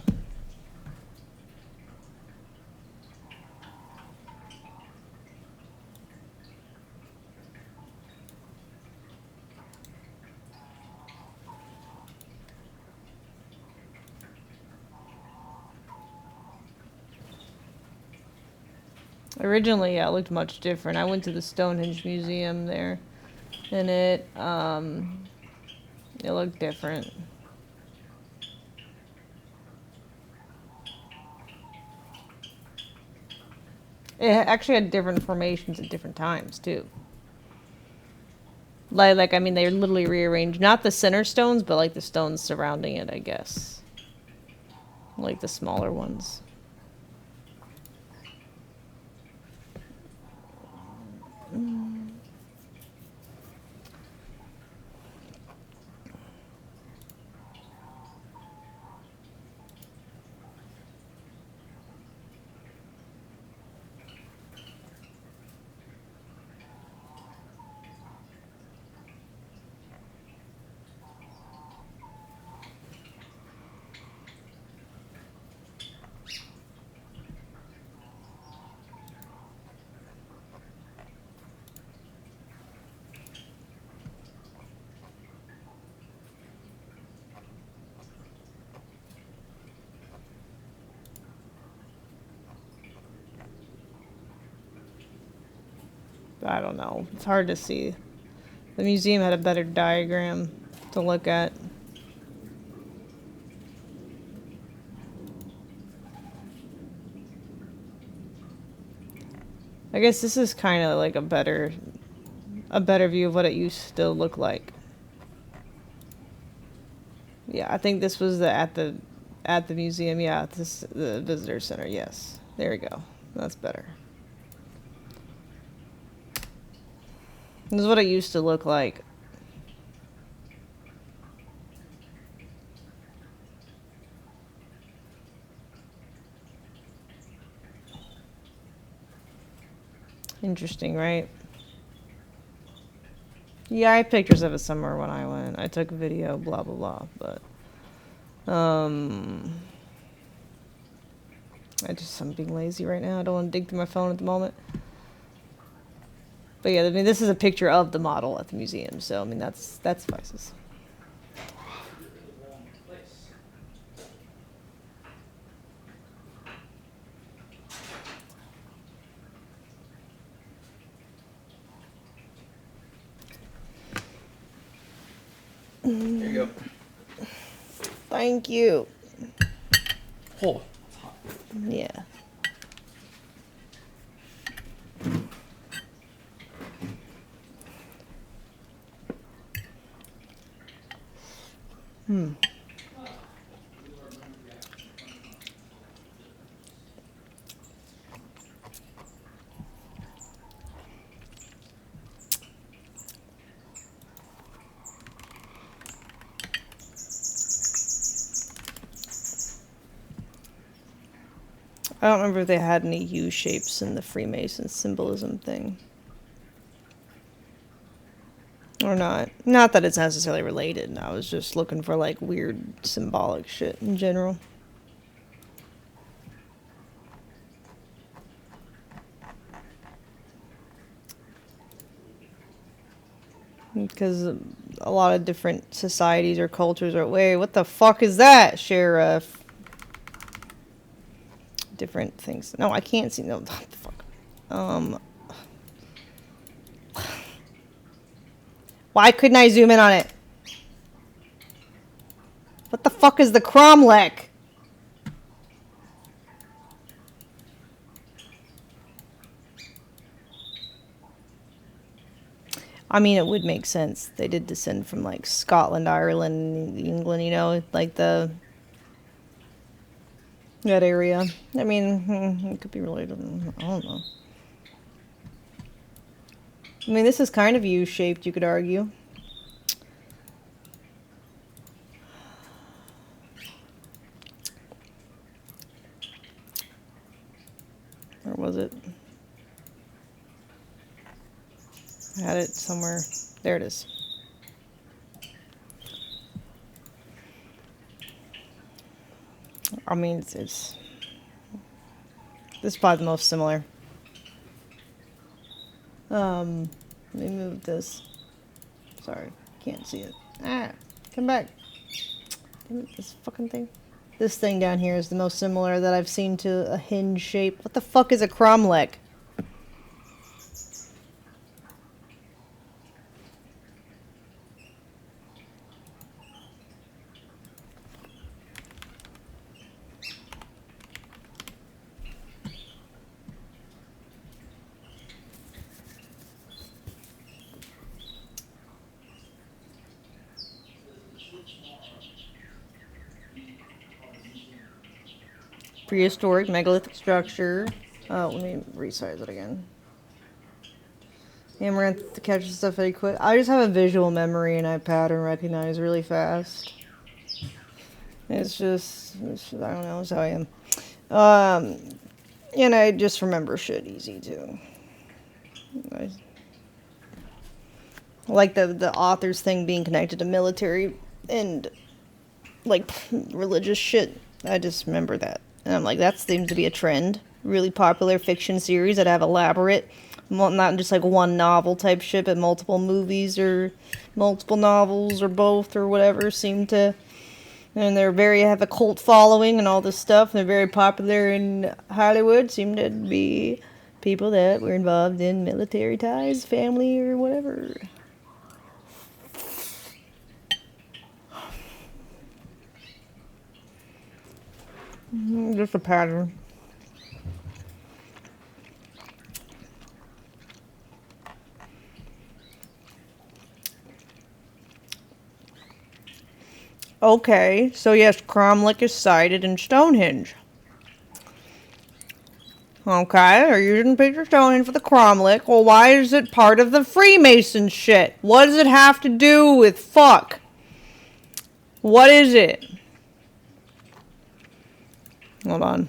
Originally, yeah, it looked much different. I went to the Stonehenge Museum there, and it looked different. It actually had different formations at different times too. Like I mean, they literally rearranged not the center stones, but like the stones surrounding it, I guess. Like the smaller ones. I don't know. It's hard to see. The museum had a better diagram to look at. I guess this is kind of like a better view of what it used to look like. Yeah, I think this was at the museum. Yeah, the visitor center. Yes, there we go. That's better. This is what it used to look like. Interesting, right? Yeah, I have pictures of it somewhere when I went. I took a video, blah, blah, blah, but... I'm being lazy right now. I don't want to dig through my phone at the moment. But yeah, I mean, this is a picture of the model at the museum, so I mean, that suffices. There you go. Thank you. Oh. Yeah. I don't remember if they had any U shapes in the Freemason symbolism thing. Or not. Not that it's necessarily related. I was just looking for like weird symbolic shit in general. Because a lot of different societies or cultures are, wait, what the fuck is that, Sheriff? Different things. No, I can't see. No, fuck. Why couldn't I zoom in on it? What the fuck is the cromlech? I mean, it would make sense. They did descend from like Scotland, Ireland, England, you know, like that area. I mean, it could be related. I don't know. I mean, this is kind of U-shaped, you could argue. Or was it? I had it somewhere. There it is. I mean, it's this is probably the most similar. Let me move this. Sorry, can't see it. Ah, come back. Damn it, this fucking thing. This thing down here is the most similar that I've seen to a hinge shape. What the fuck is a cromlech? Prehistoric megalithic structure. Oh, let me resize it again. Amouranth catches stuff very quick. I just have a visual memory and I pattern recognize really fast. It's just I don't know, it's how I am. And I just remember shit easy too. Like the author's thing being connected to military and like religious shit. I just remember that. And I'm like, that seems to be a trend. Really popular fiction series that have elaborate, not just like one novel type shit, but multiple movies or multiple novels or both or whatever seem to. And have a cult following and all this stuff. They're very popular in Hollywood. Seem to be people that were involved in military ties, family, or whatever. Just a pattern. Okay, so yes, Cromlech is sited in Stonehenge. Okay, they're using the picture of Stonehenge for the Cromlech. Well, why is it part of the Freemason shit? What does it have to do with fuck? What is it? Hold on.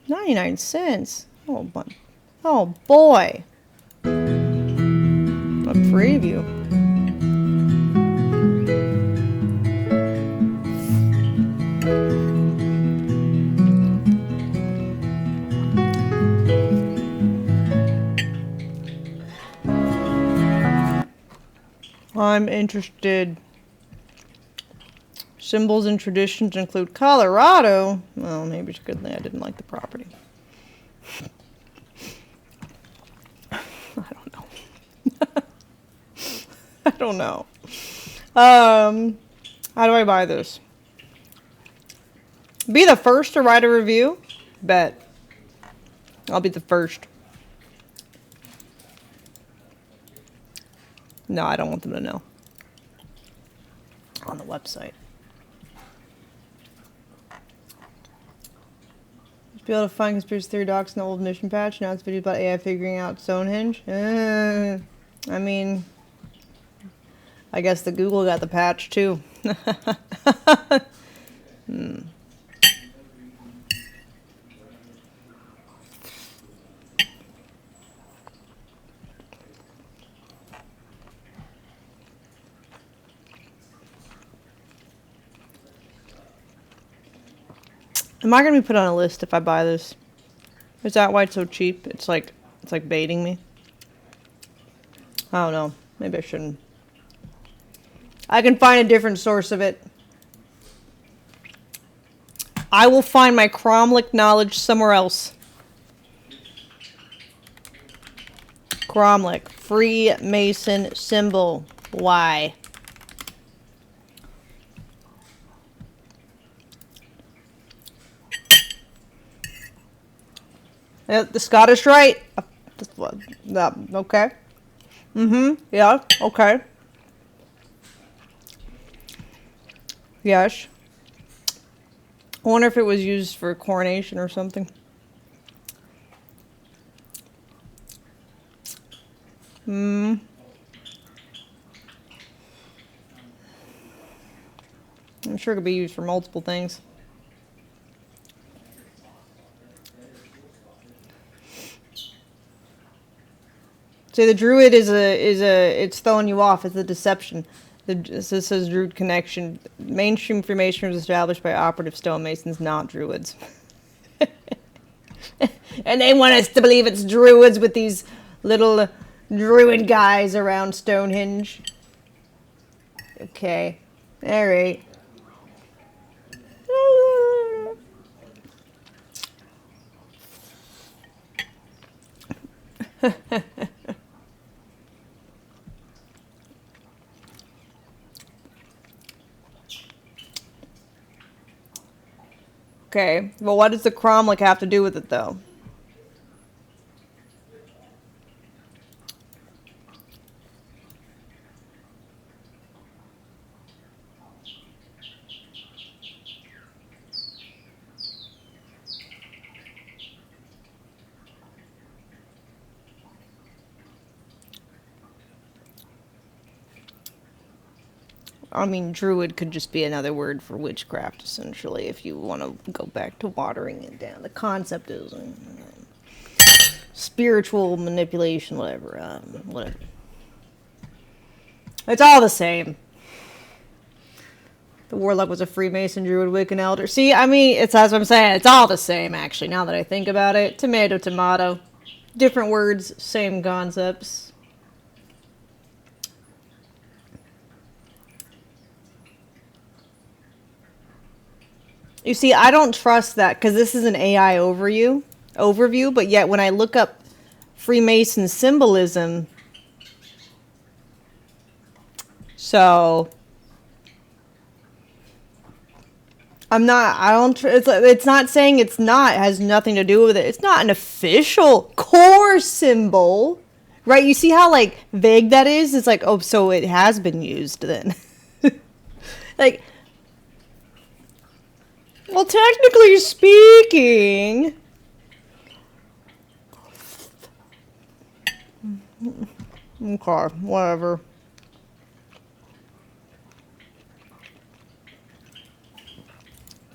99 cents. Oh boy. A preview. I'm interested. Symbols and traditions include Colorado. Well, maybe it's a good thing I didn't like the property. I don't know. I don't know. How do I buy this? Be the first to write a review? Bet. I'll be the first. No, I don't want them to know. On the website. Be able to find conspiracy theory docs in the old mission patch. Now it's video about AI figuring out Stonehenge. I mean, I guess the Google got the patch too. Am I gonna be put on a list if I buy this? Is that why it's so cheap? It's like baiting me. I don't know. Maybe I shouldn't. I can find a different source of it. I will find my Cromlech knowledge somewhere else. Cromlech. Freemason symbol. Why? The Scottish Rite. Okay. Yeah. Okay. Yes. I wonder if it was used for coronation or something. I'm sure it could be used for multiple things. See, the Druid it's throwing you off. It's a deception. This says Druid connection. Mainstream Freemasonry was established by operative stonemasons, not Druids. And they want us to believe it's Druids with these little Druid guys around Stonehenge. Okay. Alright. Okay, well, what does the Cromlech have to do with it, though? I mean, druid could just be another word for witchcraft, essentially, if you want to go back to watering it down. The concept is spiritual manipulation, whatever. Whatever. It's all the same. The warlock was a Freemason, druid, Wiccan, elder. See, I mean, that's what I'm saying. It's all the same, actually, now that I think about it. Tomato, tomato. Different words, same concepts. You see, I don't trust that, because this is an AI overview, but yet when I look up Freemason symbolism, so... it's not saying it's not, it has nothing to do with it. It's not an official core symbol, right? You see how, like, vague that is? It's like, oh, so it has been used then. Like, well, technically speaking... Okay, whatever.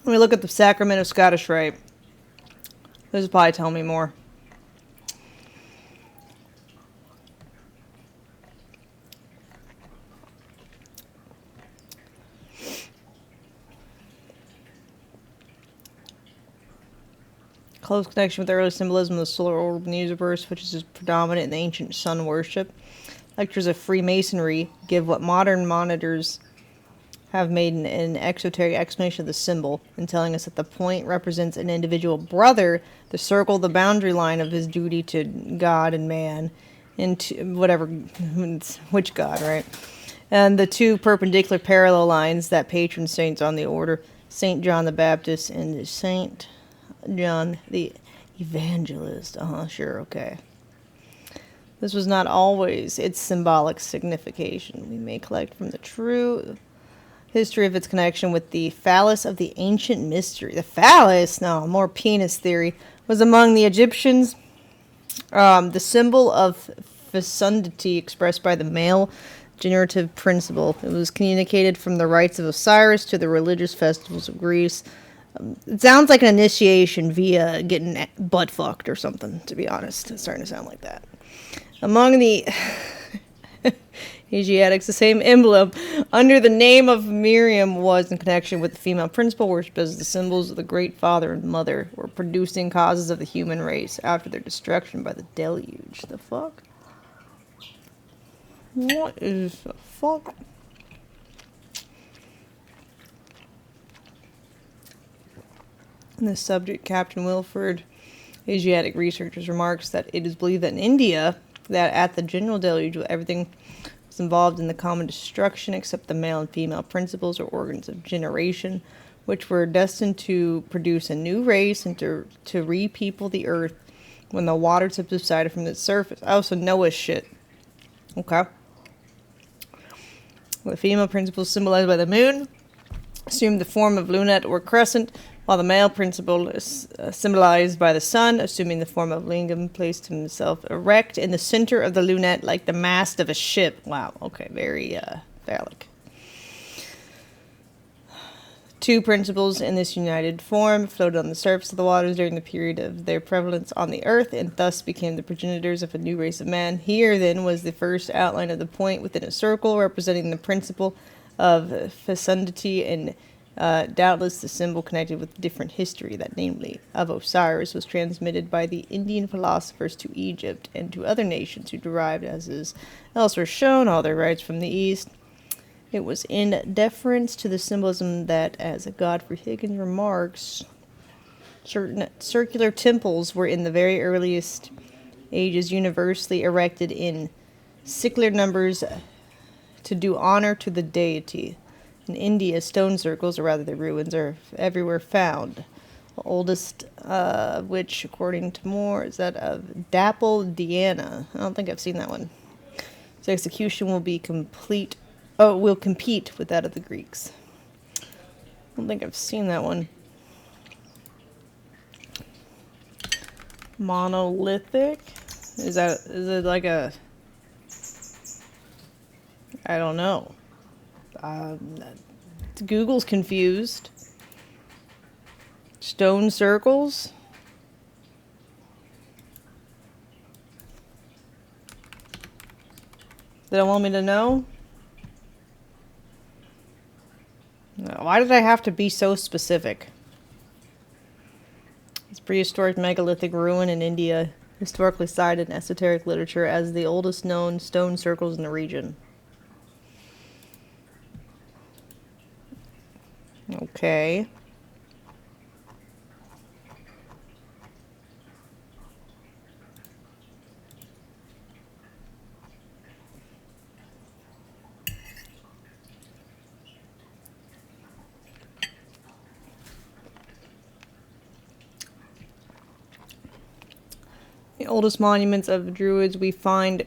Let me look at the Sacrament of Scottish Rite. This will probably tell me more. Close connection with the early symbolism of the solar orb in the universe, which is predominant in the ancient sun worship. Lectures of Freemasonry give what modern monitors have made an exoteric explanation of the symbol, and telling us that the point represents an individual brother, the circle, the boundary line of his duty to God and man, and to whatever, which God, right? And the two perpendicular parallel lines that patron saints on the order, Saint John the Baptist and Saint John the Evangelist. Sure, okay. This was not always its symbolic signification. We may collect from the true history of its connection with the phallus of the ancient mystery. The phallus, no, more penis theory, was among the Egyptians the symbol of fecundity expressed by the male generative principle. It was communicated from the rites of Osiris to the religious festivals of Greece. It sounds like an initiation via getting butt fucked or something, to be honest. It's starting to sound like that. Among the Asiatics, the same emblem under the name of Miriam was in connection with the female principle worship as the symbols of the great father and mother were producing causes of the human race after their destruction by the deluge. The fuck? What is the fuck? In this subject, Captain Wilford, Asiatic researchers, remarks that it is believed that in India, that at the general deluge, everything was involved in the common destruction except the male and female principles or organs of generation, which were destined to produce a new race and to repeople the earth when the waters have subsided from its surface. Oh, so Noah's shit. Okay. The female principles symbolized by the moon assumed the form of lunette or crescent, while the male principle is symbolized by the sun, assuming the form of lingam, placed himself erect in the center of the lunette like the mast of a ship. Wow, okay, very phallic. Two principles in this united form floated on the surface of the waters during the period of their prevalence on the earth, and thus became the progenitors of a new race of man. Here, then, was the first outline of the point within a circle, representing the principle of fecundity, and doubtless the symbol connected with different history, that namely of Osiris, was transmitted by the Indian philosophers to Egypt and to other nations who derived, as is elsewhere shown, all their rites from the East. It was in deference to the symbolism that, as Godfrey Higgins remarks, certain circular temples were in the very earliest ages universally erected in secular numbers to do honor to the deity. In India, stone circles, or rather the ruins, are everywhere found. The oldest of which, according to Moore, is that of Dapple Diana. I don't think I've seen that one. Its execution will be complete. Oh, will compete with that of the Greeks. I don't think I've seen that one. Monolithic? Is it like a... I don't know. Google's confused. Stone circles. They don't want me to know? No, why did I have to be so specific? It's prehistoric megalithic ruin in India, historically cited in esoteric literature as the oldest known stone circles in the region. Okay. The oldest monuments of the Druids we find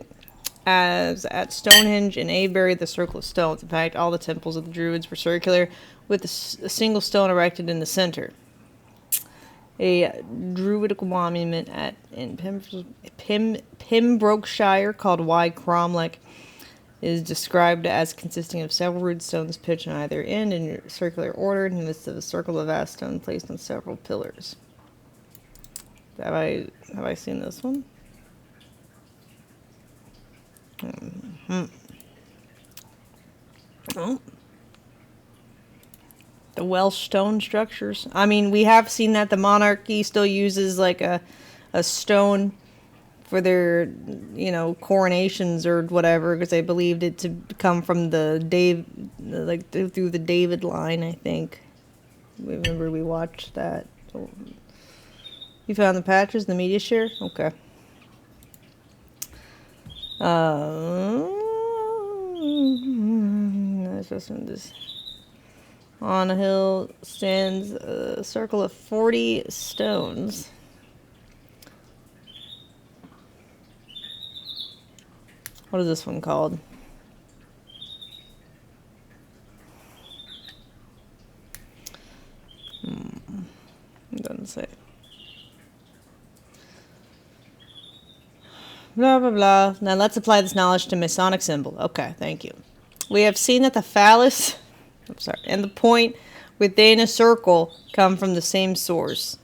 as at Stonehenge and Avebury, the circle of stones. In fact, all the temples of the Druids were circular, with a single stone erected in the center. A Druidical monument in Pembrokeshire called Wide Cromlech is described as consisting of several root stones pitched on either end in circular order in the midst of a circle of vast stone placed on several pillars. Have I seen this one? Oh. The Welsh stone structures. I mean, we have seen that the monarchy still uses like a stone for their, coronations or whatever, because they believed it to come from through the David line, I think. Remember we watched that. You found the patches, the media share? Okay. On a hill stands a circle of 40 stones. What is this one called? It doesn't say. Blah, blah, blah. Now let's apply this knowledge to Masonic symbol. Okay, thank you. We have seen that the phallus, and the point within a circle come from the same source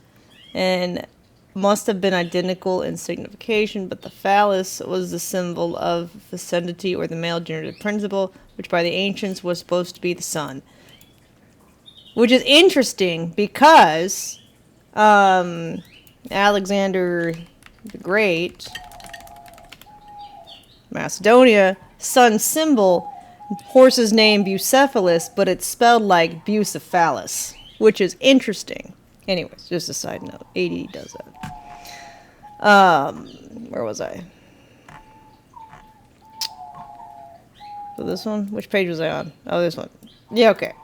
and must have been identical in signification, but the phallus was the symbol of fecundity or the male generative principle, which by the ancients was supposed to be the sun. Which is interesting because Alexander the Great, Macedonia, sun symbol, horse's name Bucephalus, but it's spelled like Bucephalus, which is interesting. Anyways, just a side note. AD does that. Where was I? So this one? Which page was I on? Oh, this one. Yeah, okay.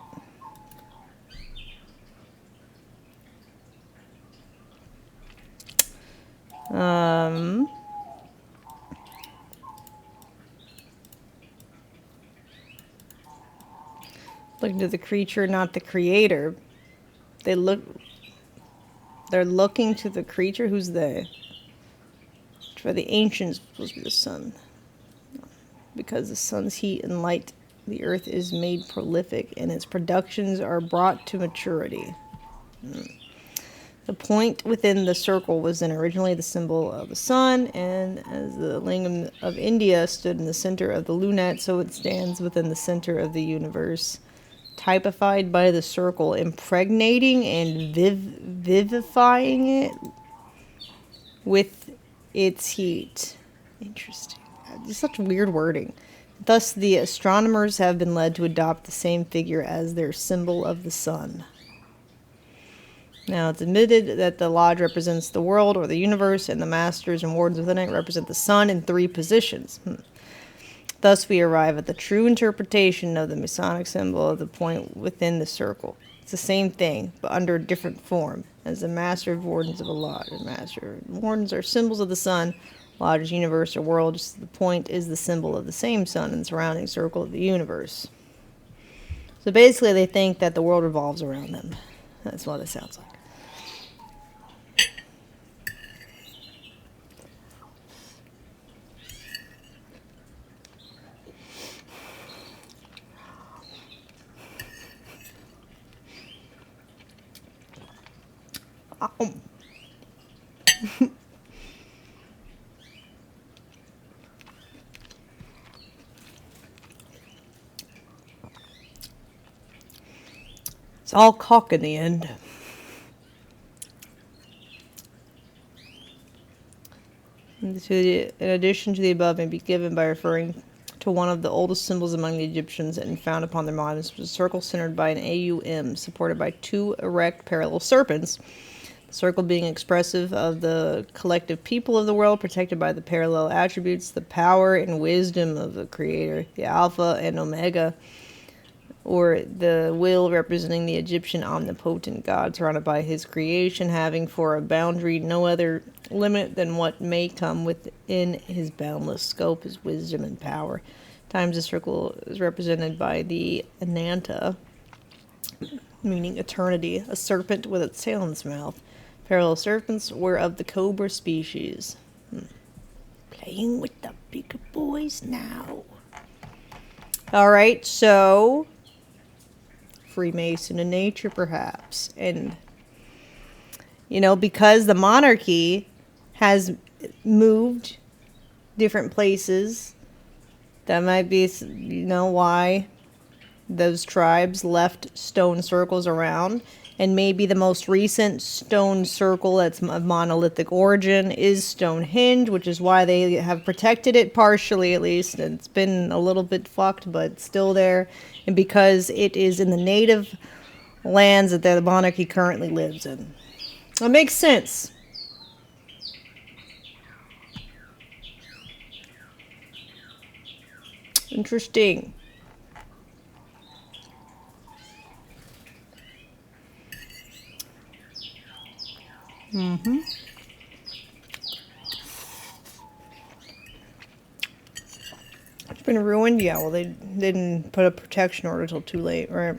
Looking to the creature, not the creator. They're looking to the creature. Who's they? For the ancients, supposed to be the sun. Because the sun's heat and light, the earth is made prolific, and its productions are brought to maturity. The point within the circle was then originally the symbol of the sun, and as the lingam of India stood in the center of the lunate, so it stands within the center of the universe, typified by the circle, impregnating and vivifying it with its heat. Interesting. Just such weird wording. Thus, the astronomers have been led to adopt the same figure as their symbol of the sun. Now, it's admitted that the lodge represents the world or the universe, and the masters and wardens within it represent the sun in 3 positions. Thus, we arrive at the true interpretation of the Masonic symbol of the point within the circle. It's the same thing, but under a different form, as the master of wardens of a lodge. The master wardens are symbols of the sun, lodge, universe, or world. Just the point is the symbol of the same sun and the surrounding circle of the universe. So basically, they think that the world revolves around them. That's what it sounds like. It's all cock in the end. In addition to the above, may be given by referring to one of the oldest symbols among the Egyptians and found upon their monuments, was a circle centered by an AUM, supported by 2 erect parallel serpents. The circle being expressive of the collective people of the world, protected by the parallel attributes, the power and wisdom of the Creator, the Alpha and Omega, or the will representing the Egyptian omnipotent God, surrounded by his creation, having for a boundary no other limit than what may come within his boundless scope, his wisdom and power. Times the circle is represented by the Ananta, meaning eternity, a serpent with its tail in its mouth. Parallel serpents were of the cobra species. Playing with the big boys now. Alright, so Freemason in nature, perhaps. And, you know, because the monarchy has moved different places, that might be, you know, why those tribes left stone circles around. And maybe the most recent stone circle that's of monolithic origin is Stonehenge, which is why they have protected it partially, at least. It's been a little bit fucked, but still there. And because it is in the native lands that the monarchy currently lives in. That makes sense. Interesting. Mm-hmm. It's been ruined? Yeah, well, they didn't put a protection order till too late, right?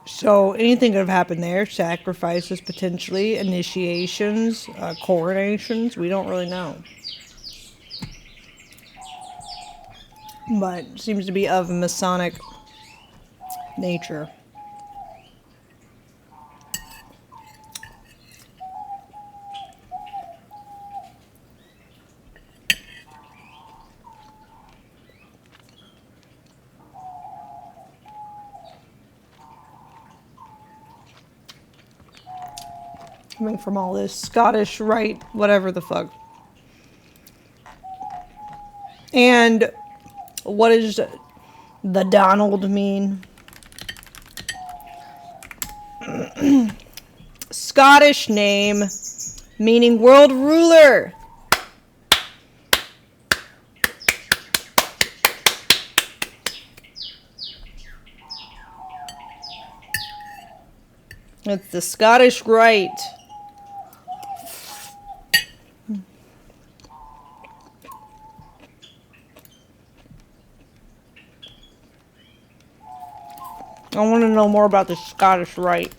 So anything could have happened there. Sacrifices, potentially. Initiations, coronations. We don't really know. But seems to be of Masonic nature. Coming from all this Scottish Rite, whatever the fuck. And what does the Donald mean? Scottish name meaning world ruler. It's the Scottish Rite. I want to know more about the Scottish Rite.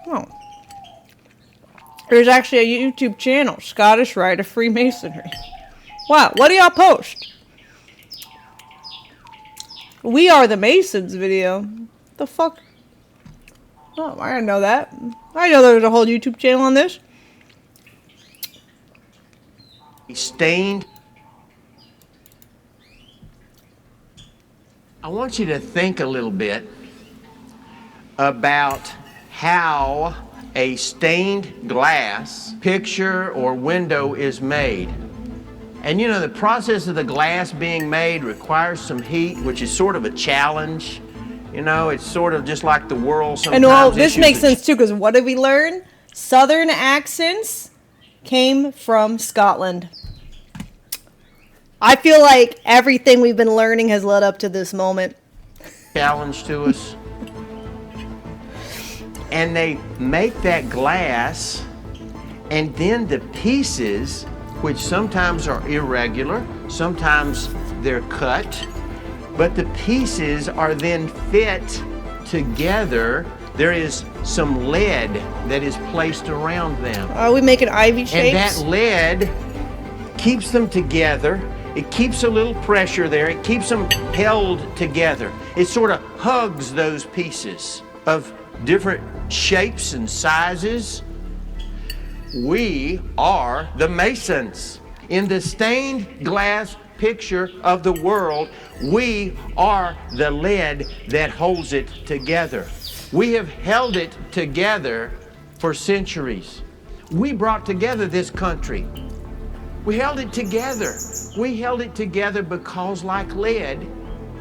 Oh. There's actually a YouTube channel, Scottish Rite of Freemasonry. Wow, what do y'all post? We Are the Masons video. The fuck? Oh, I didn't know that. I didn't know there was a whole YouTube channel on this. Stained. I want you to think a little bit about how a stained glass picture or window is made. And you know, the process of the glass being made requires some heat, which is sort of a challenge. You know, it's sort of just like the world sometimes. And well, this makes sense too, because what did we learn? Southern accents came from Scotland. I feel like everything we've been learning has led up to this moment. Challenge to us. And they make that glass, and then the pieces, which sometimes are irregular, sometimes they're cut, but the pieces are then fit together, there is some lead that is placed around them. Are we making ivy shapes? And that lead keeps them together. It keeps a little pressure there. It keeps them held together. It sort of hugs those pieces of different shapes and sizes. We are the Masons. In the stained glass picture of the world, we are the lead that holds it together. We have held it together for centuries. We brought together this country. We held it together. We held it together because, like lead,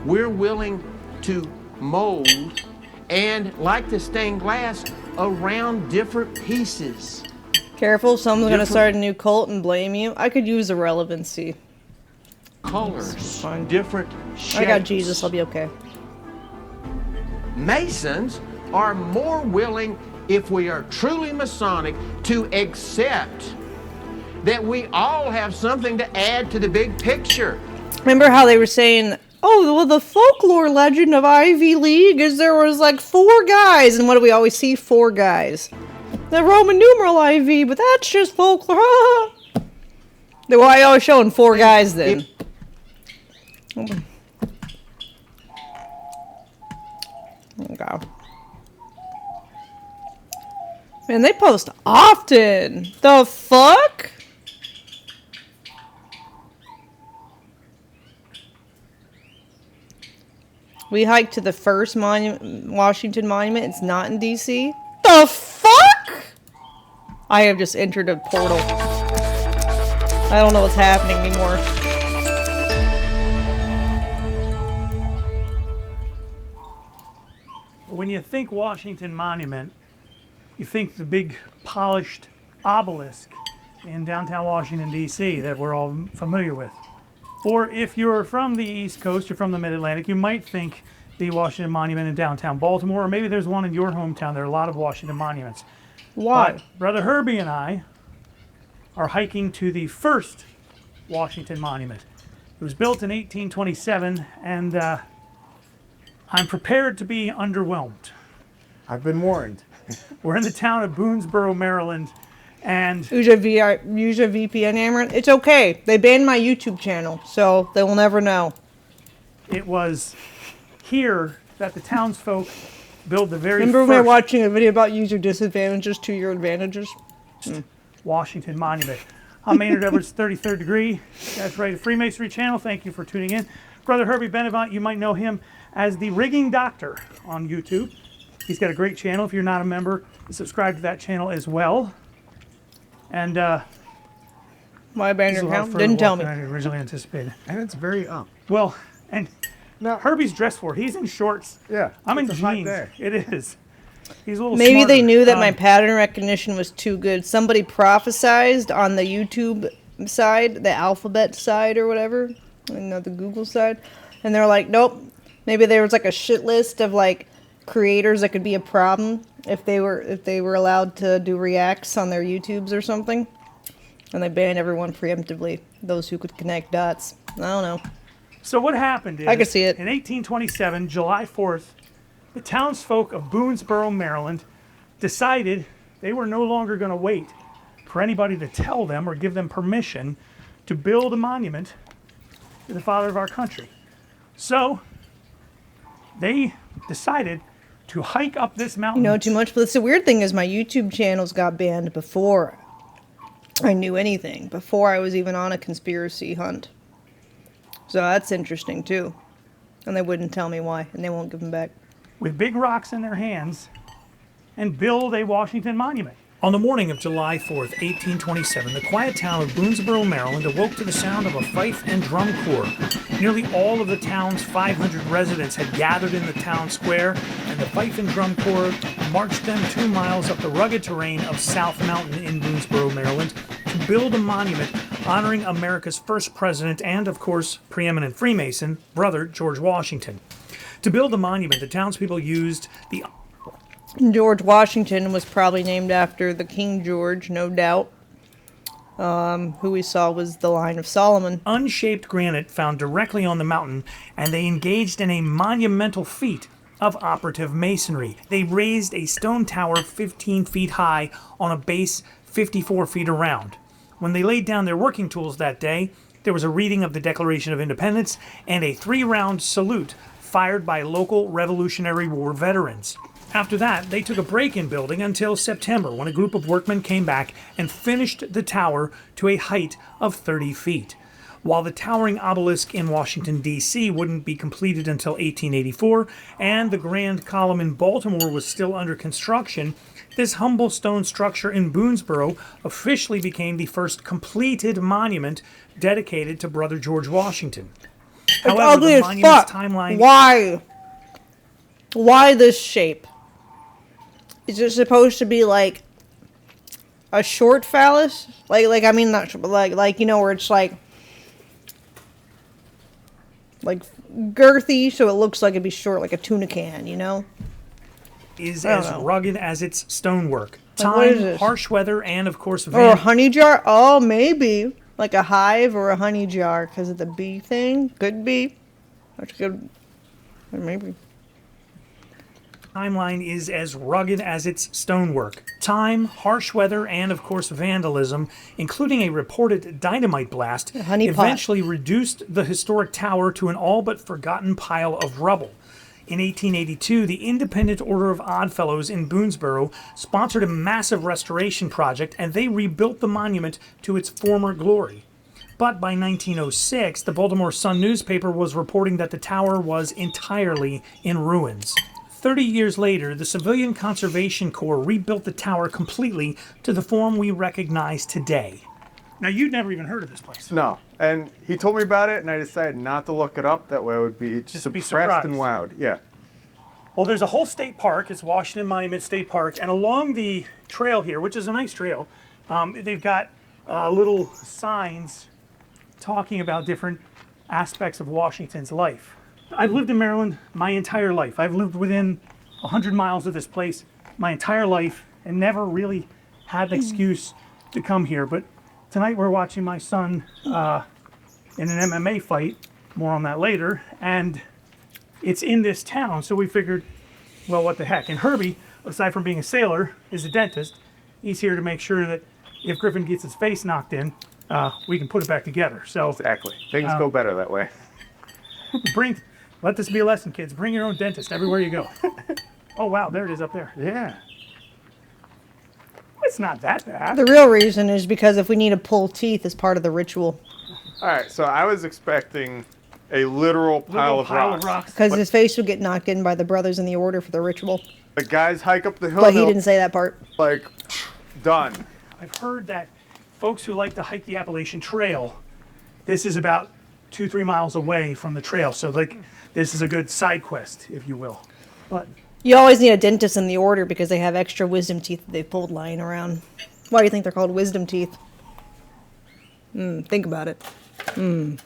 we're willing to mold and, like the stained glass, around different pieces. Careful, someone's going to start a new cult and blame you. I could use irrelevancy. Colors, different shapes. I got Jesus, I'll be okay. Masons are more willing, if we are truly Masonic, to accept that we all have something to add to the big picture. Remember how they were saying, oh, well, the folklore legend of Ivy League is there was like 4 guys, and what do we always see? 4 guys. The Roman numeral IV, but that's just folklore. Then why are you always showing 4 guys then? Oh, God. Man, they post often. The fuck? We hiked to the first Washington Monument. It's not in D.C. The fuck? I have just entered a portal. I don't know what's happening anymore. When you think Washington Monument, you think the big polished obelisk in downtown Washington, D.C. that we're all familiar with. Or if you're from the East Coast, you're from the Mid-Atlantic, you might think the Washington Monument in downtown Baltimore, or maybe there's one in your hometown. There are a lot of Washington monuments. Why? But Brother Herbie and I are hiking to the first Washington Monument. It was built in 1827, and I'm prepared to be underwhelmed. I've been warned. We're in the town of Boonesboro, Maryland, and Use your VPN, Amouranth. It's okay. They banned my YouTube channel, so they will never know. it was here that the townsfolk build the very Remember when we were first watching a video about user disadvantages to your advantages? Washington Monument. I'm Maynard Edwards, 33rd Degree. That's right, a Freemasonry channel. Thank you for tuning in. Brother Herbie Benevant, you might know him as the Rigging Doctor on YouTube. He's got a great channel. If you're not a member, subscribe to that channel as well. And my banner account didn't tell me. Than I originally anticipated. And it's very up. Well, and now Herbie's dressed for it. He's in shorts. Yeah. I'm in it's a hot jeans. day. It is. He's a little Maybe smarter. they knew that my pattern recognition was too good. Somebody prophesized on the YouTube side, the alphabet side or whatever, and not the Google side. And they're like, nope. Maybe there was like a shit list of like creators that could be a problem if they were allowed to do reacts on their YouTubes or something. And they banned everyone preemptively, those who could connect dots. I don't know. So what happened is, I can see it. In 1827, July 4th, the townsfolk of Boonesboro, Maryland, decided they were no longer going to wait for anybody to tell them or give them permission to build a monument to the father of our country. So they decided to hike up this mountain. You know too much, but the weird thing is my YouTube channels got banned before I knew anything, before I was even on a conspiracy hunt. So that's interesting too. And they wouldn't tell me why, and they won't give them back. With big rocks in their hands and build a Washington monument. On the morning of July 4th, 1827, the quiet town of Boonesboro, Maryland awoke to the sound of a fife and drum corps. Nearly all of the town's 500 residents had gathered in the town square, and the fife and drum corps marched them 2 miles up the rugged terrain of South Mountain in Boonesboro, Maryland, to build a monument honoring America's first president and, of course, preeminent Freemason, Brother George Washington. To build the monument, the townspeople used the George Washington was probably named after the King George, no doubt. Who we saw was the Line of Solomon. Unshaped granite found directly on the mountain, and they engaged in a monumental feat of operative masonry. They raised a stone tower 15 feet high on a base 54 feet around. When they laid down their working tools that day, there was a reading of the Declaration of Independence and a 3-round salute fired by local Revolutionary War veterans. After that, they took a break in building until September, when a group of workmen came back and finished the tower to a height of 30 feet. While the towering obelisk in Washington, D.C. wouldn't be completed until 1884, and the Grand Column in Baltimore was still under construction, this humble stone structure in Boonesboro officially became the first completed monument dedicated to Brother George Washington. It's However, ugly the as monument's fuck. timeline... Why? Why this shape? Is it supposed to be like a short phallus? Like I mean not short, but like you know where it's like girthy, so it looks like it'd be short, like a tuna can, you know? Is I don't as know. rugged as its stonework. Like, what is Time, this? harsh weather, and of course, Or a honey jar? Oh, maybe. Like a hive or a honey jar because of the bee thing? Could be. That's good. Or maybe. timeline is as rugged as its stonework. Time, harsh weather, and of course vandalism, including a reported dynamite blast, honeypot. eventually reduced the historic tower to an all but forgotten pile of rubble. In 1882, the Independent Order of Oddfellows in Boonesboro sponsored a massive restoration project, and they rebuilt the monument to its former glory. But by 1906, the Baltimore Sun newspaper was reporting that the tower was entirely in ruins. 30 years later, the Civilian Conservation Corps rebuilt the tower completely to the form we recognize today. Now, you'd never even heard of this place. No. And he told me about it, and I decided not to look it up. That way I would be Just be suppressed and surprised. wowed. Yeah. Well, there's a whole state park. It's Washington Monument State Park. And along the trail here, which is a nice trail, they've got little signs talking about different aspects of Washington's life. I've lived in Maryland my entire life. I've lived within 100 miles of this place my entire life and never really had an excuse to come here. But tonight we're watching my son in an MMA fight. More on that later. And it's in this town, so we figured, well, what the heck. And Herbie, aside from being a sailor, is a dentist. He's here to make sure that if Griffin gets his face knocked in, we can put it back together. So exactly. Things go better that way. Let this be a lesson, kids. Bring your own dentist everywhere you go. Oh, wow, there it is up there. Yeah. It's not that bad. The real reason is because if we need to pull teeth as part of the ritual. All right, so I was expecting a literal pile of rocks. Because his face would get knocked in by the brothers in the order for the ritual. The guys hike up the hill. But he didn't say that part. Like, done. I've heard that folks who like to hike the Appalachian Trail, this is about 2-3 miles away from the trail. So, like, this is a good side quest, if you will. But You always need a dentist in the order because they have extra wisdom teeth that they pulled lying around. Why do you think they're called wisdom teeth? Think about it. Mm-hmm.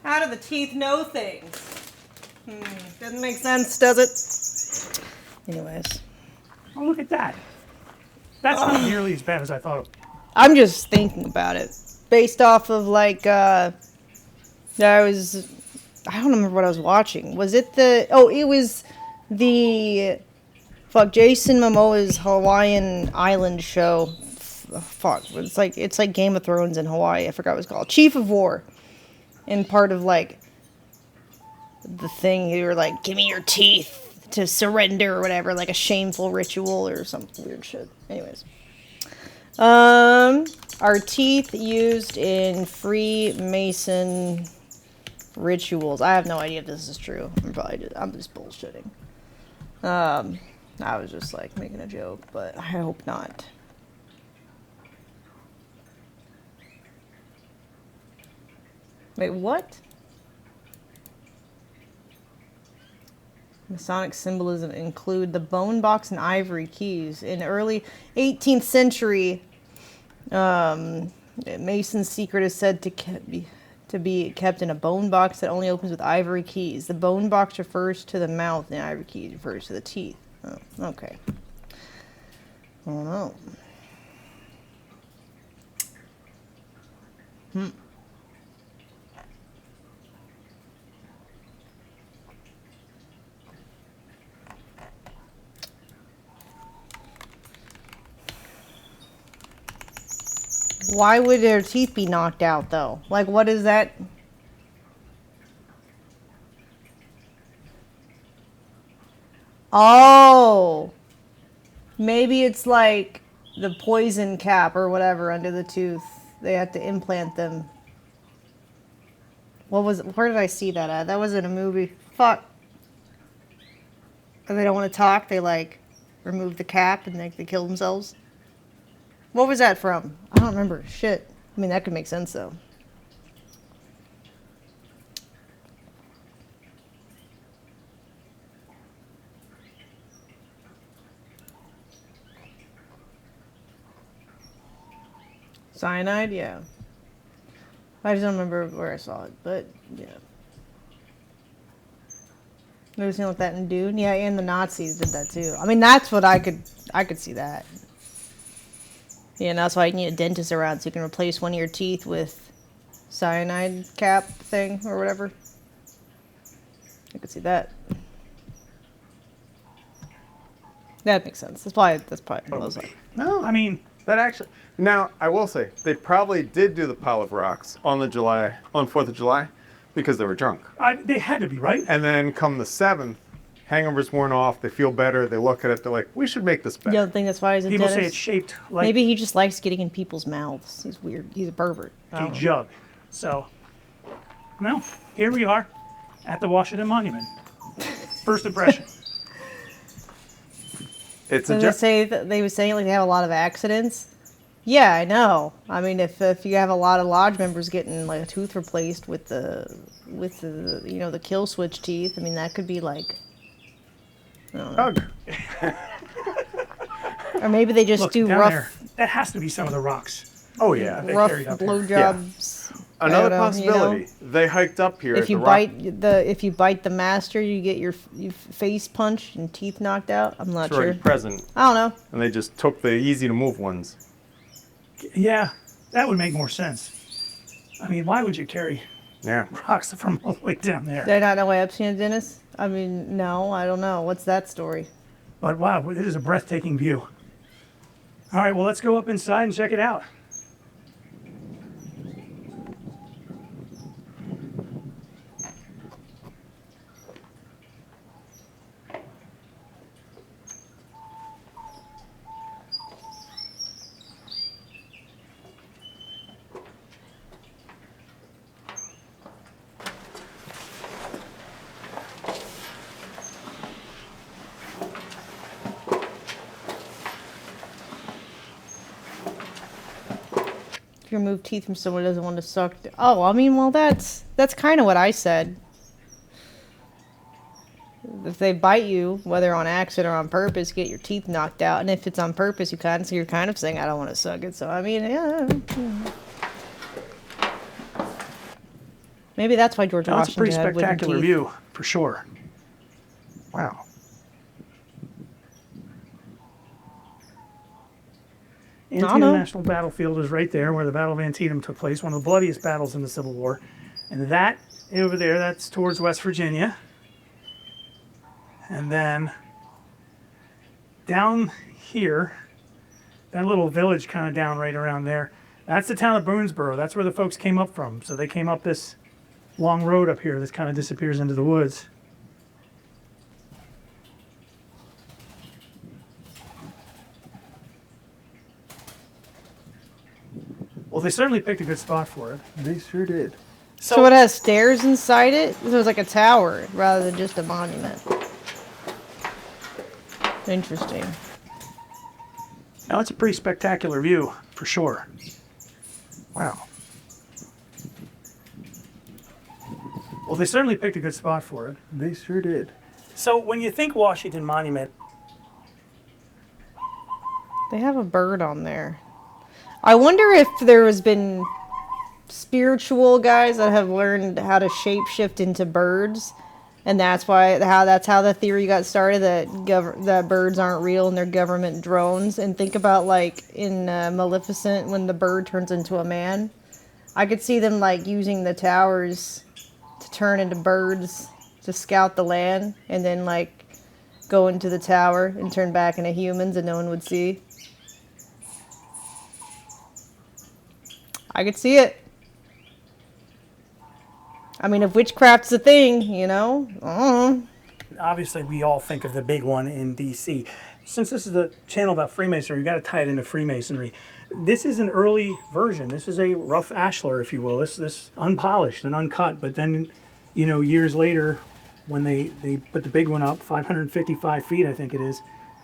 How do the teeth know things? Doesn't make sense, does it? Anyways. oh, look at that. That's not nearly as bad as I thought. I'm just thinking about it. Based off of like, I don't remember what I was watching. Was it it was the, Jason Momoa's Hawaiian Island show. It's like Game of Thrones in Hawaii. I forgot what it's called. Chief of War. And part of like, the thing, you were like, give me your teeth to surrender or whatever, like a shameful ritual or some weird shit. Anyways. Are teeth used in Freemason rituals? I have no idea if this is true. I'm just bullshitting. I was just like making a joke, but I hope not. Wait, what? Masonic symbolism include the bone box and ivory keys. In early 18th century, Mason's secret is said to be kept in a bone box that only opens with ivory keys. The bone box refers to the mouth, and ivory keys refers to the teeth. Oh, okay. I don't know. Hmm. Why would their teeth be knocked out, though? Like, what is that? Oh. Maybe it's like the poison cap or whatever under the tooth. They have to implant them. Where did I see that at? That was in a movie. Fuck. And they don't want to talk. They, like, remove the cap and they kill themselves. What was that from? I don't remember. Shit. I mean, that could make sense, though. Cyanide? Yeah. I just don't remember where I saw it, but, yeah. Never seen like that in Dune? Yeah, and the Nazis did that, too. I mean, that's what I could see that. Yeah, and that's why you need a dentist around so you can replace one of your teeth with cyanide cap thing or whatever. I could see that. That makes sense. That's probably what it was like. No, I mean that actually. Now I will say they probably did do the pile of rocks on 4th of July, because they were drunk. They had to be, right? And then come the 7th, hangover's worn off. They feel better. They look at it. They're like, we should make this better. You don't think that's why he's a People dentist? say it's shaped like Maybe he just likes getting in people's mouths. He's weird. He's a pervert. a jug. So, no, here we are at the Washington Monument. First impression. It's So they were saying like they have a lot of accidents. Yeah, I know. I mean, if you have a lot of lodge members getting like a tooth replaced with the the kill switch teeth, I mean that could be like. I don't know. Or maybe they just Look, do down rough. there, that has to be some of the rocks. Oh yeah, Rough carried up here. blowjobs. Another I don't know, possibility. They hiked up here. If you bite the master, you get your face punched and teeth knocked out. I'm not It's already sure. present. I don't know. And they just took the easy to move ones. Yeah, that would make more sense. I mean, why would you carry Yeah. rocks from all the way down there? Did I not know why I've seen a dentist? I mean, no, I don't know. What's that story? But wow, it is a breathtaking view. All right, well, let's go up inside and check it out. If you remove teeth from someone who doesn't want to suck. Oh, I mean, well, that's kind of what I said. If they bite you, whether on accident or on purpose, get your teeth knocked out. And if it's on purpose, you're kind of saying, I don't want to suck it. So, I mean, yeah. Maybe that's why George That's a Washington pretty had wooden spectacular teeth. view, for sure. Wow. Antietam know. National Battlefield is right there where the Battle of Antietam took place, one of the bloodiest battles in the Civil War. And that over there, that's towards West Virginia. And then down here, that little village kind of down right around there, that's the town of Boonesboro. That's where the folks came up from. So they came up this long road up here that kind of disappears into the woods. Well, they certainly picked a good spot for it. They sure did. So it has stairs inside it? So it's like a tower rather than just a monument. Interesting. Now, it's a pretty spectacular view, for sure. Wow. Well, they certainly picked a good spot for it. They sure did. So when you think Washington Monument, They have a bird on there. I wonder if there has been spiritual guys that have learned how to shapeshift into birds, and that's how the theory got started that birds aren't real and they're government drones. And think about like in Maleficent when the bird turns into a man. I could see them like using the towers to turn into birds to scout the land, and then like go into the tower and turn back into humans, and no one would see. I could see it. I mean, if witchcraft's a thing, you know. Obviously, we all think of the big one in D.C. Since this is a channel about Freemasonry, you got to tie it into Freemasonry. This is an early version. This is a rough ashlar, if you will. This unpolished and uncut. But then, you know, years later, when they put the big one up, 555 feet, I think it is,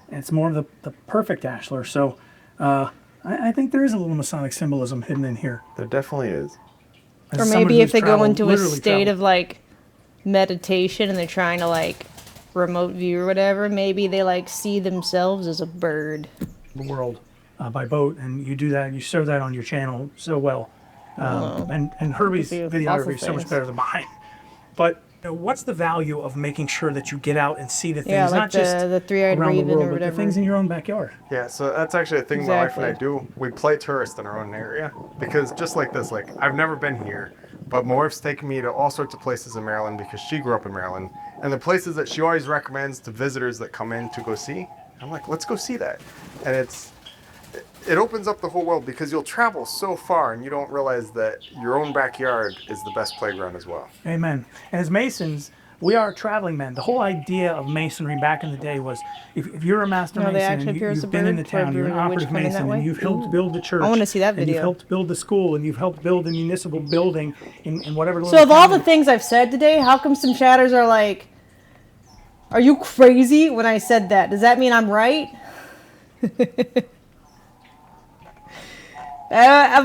and it's more of the perfect ashlar. So I think there is a little Masonic symbolism hidden in here. There definitely is. Or maybe if they go into a state of like meditation and they're trying to like remote view or whatever, maybe they like see themselves as a bird. The world by boat, and you do that, you show that on your channel so well. And Herbie's videography is so much better than mine. But you know, what's the value of making sure that you get out and see the things, yeah, like not just the three-eyed around the raven world, or but the whatever. things in your own backyard? Yeah, so that's actually a thing my wife and I Exactly. do. We play tourist in our own area because just like this, like I've never been here, but my wife's taken me to all sorts of places in Maryland because she grew up in Maryland, and the places that she always recommends to visitors that come in to go see, I'm like, let's go see that. And it opens up the whole world because you'll travel so far and you don't realize that your own backyard is the best playground as well. Amen. And as Masons, we are traveling men. The whole idea of Masonry back in the day was if you're a master No, they Mason actually and appear as a you've been in bird the for town, you're an a witch operative coming that Mason, way. and you've helped build the church. I wanna see that And video. you've helped build the school, and you've helped build a municipal building in whatever little So of all town the things I've said today, how come some chatters are like, are you crazy when I said that? Does that mean I'm right? I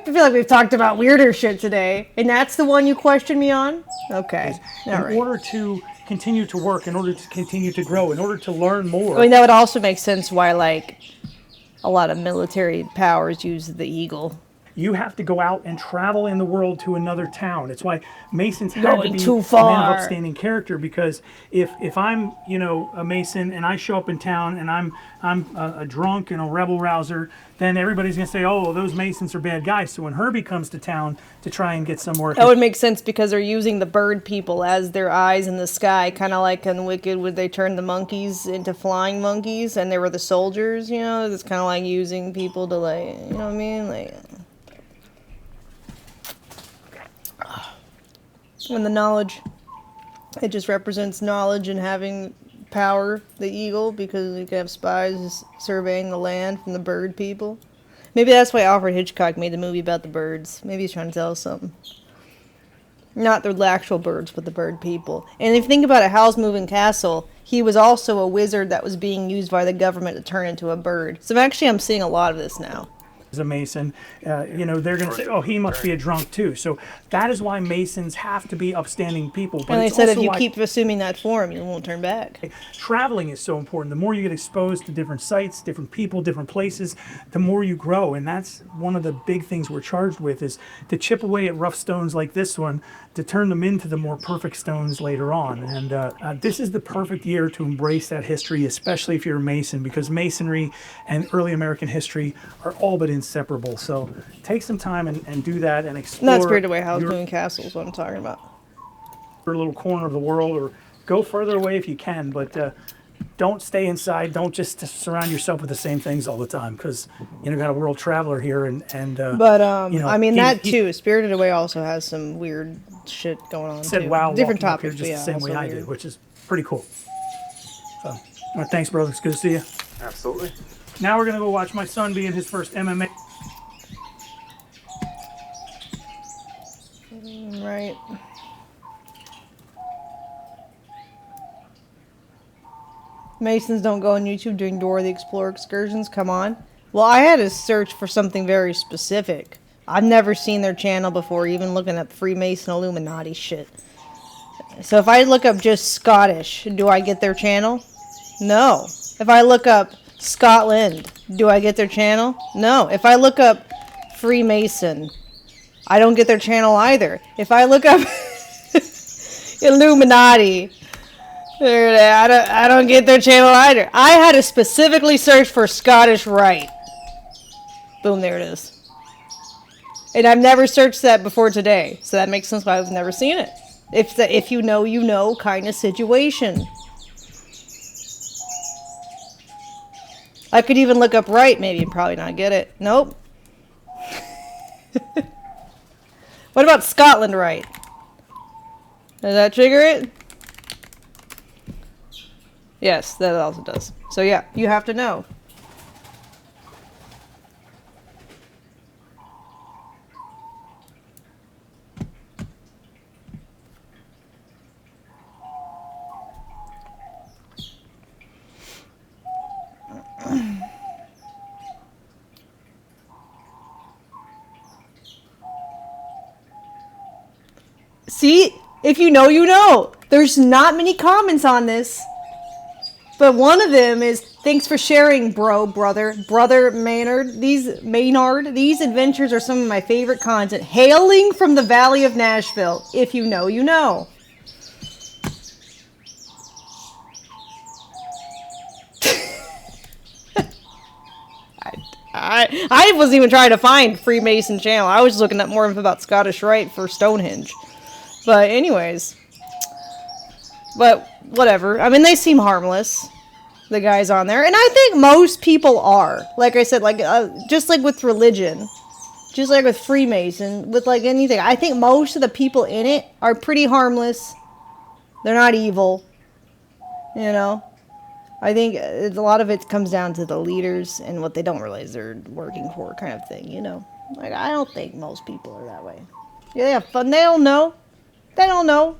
feel like we've talked about weirder shit today, and that's the one you question me on? Okay, all in right. order to continue to work, in order to continue to grow, in order to learn more. I mean, that would also make sense why, like, a lot of military powers use the eagle. You have to go out and travel in the world to another town. It's why Masons have to Going be too men of far. upstanding character, because if I'm, you know, a Mason and I show up in town and I'm a drunk and a rebel rouser, then everybody's going to say, oh, those Masons are bad guys. So when Herbie comes to town to try and get some work... That would make sense because they're using the bird people as their eyes in the sky, kind of like in Wicked when they turned the monkeys into flying monkeys and they were the soldiers, you know? It's kind of like using people to, like, you know what I mean? Like... And the knowledge, it just represents knowledge and having power, the eagle, because you can have spies surveying the land from the bird people. Maybe that's why Alfred Hitchcock made the movie about the birds. Maybe he's trying to tell us something. Not the actual birds, but the bird people. And if you think about it, Howl's Moving Castle, he was also a wizard that was being used by the government to turn into a bird. So I'm seeing a lot of this now. As a Mason, you know, they're going to say, oh, he must be a drunk too. So that is why Masons have to be upstanding people. But And they it's said if also you why keep assuming that for him, you won't turn back. traveling is so important. The more you get exposed to different sites, different people, different places, the more you grow. And that's one of the big things we're charged with, is to chip away at rough stones like this one to turn them into the more perfect stones later on. And this is the perfect year to embrace that history, especially if you're a Mason, because Masonry and early American history are all but inseparable. So take some time and do that and explore. Not Spirited Away, Howl's your- Moving Castle is what I'm talking about. your little corner of the world, or go further away if you can, but don't stay inside. Don't just surround yourself with the same things all the time, because you know, got a world traveler here, and But you know, I mean, he- that he too. Spirited Away also has some weird shit going on said too. wow, Different walking up here topics, just but yeah, the same way also I weird. did, which is pretty cool. So, thanks, brother. It's good to see you. Absolutely. Now we're gonna go watch my son be in his first MMA. Right. Masons don't go on YouTube doing Dora the Explorer excursions. Come on. Well, I had to search for something very specific. I've never seen their channel before, even looking up Freemason Illuminati shit. So if I look up just Scottish, do I get their channel? No. If I look up Scotland, do I get their channel? No. If I look up Freemason, I don't get their channel either. If I look up Illuminati, I don't get their channel either. I had to specifically search for Scottish Rite. Boom, there it is. And I've never searched that before today, so that makes sense why I've never seen it. If you know, you know kind of situation. I could even look up right maybe and probably not get it. Nope. What about Scotland right? Does that trigger it? Yes, that also does. So yeah, you have to know. See, if you know, you know. There's not many comments on this. But one of them is, thanks for sharing, brother Maynard. These adventures are some of my favorite content. Hailing from the Valley of Nashville. If you know, you know. I wasn't even trying to find Freemason channel. I was just looking at more about Scottish Rite for Stonehenge. But anyways. But whatever. I mean, they seem harmless. The guys on there. And I think most people are. Like I said, like just like with religion. Just like with Freemason. With like anything. I think most of the people in it are pretty harmless. They're not evil. You know? I think a lot of it comes down to the leaders and what they don't realize they're working for, kind of thing, you know. Like, I don't think most people are that way. Yeah, they have fun. They don't know. They don't know.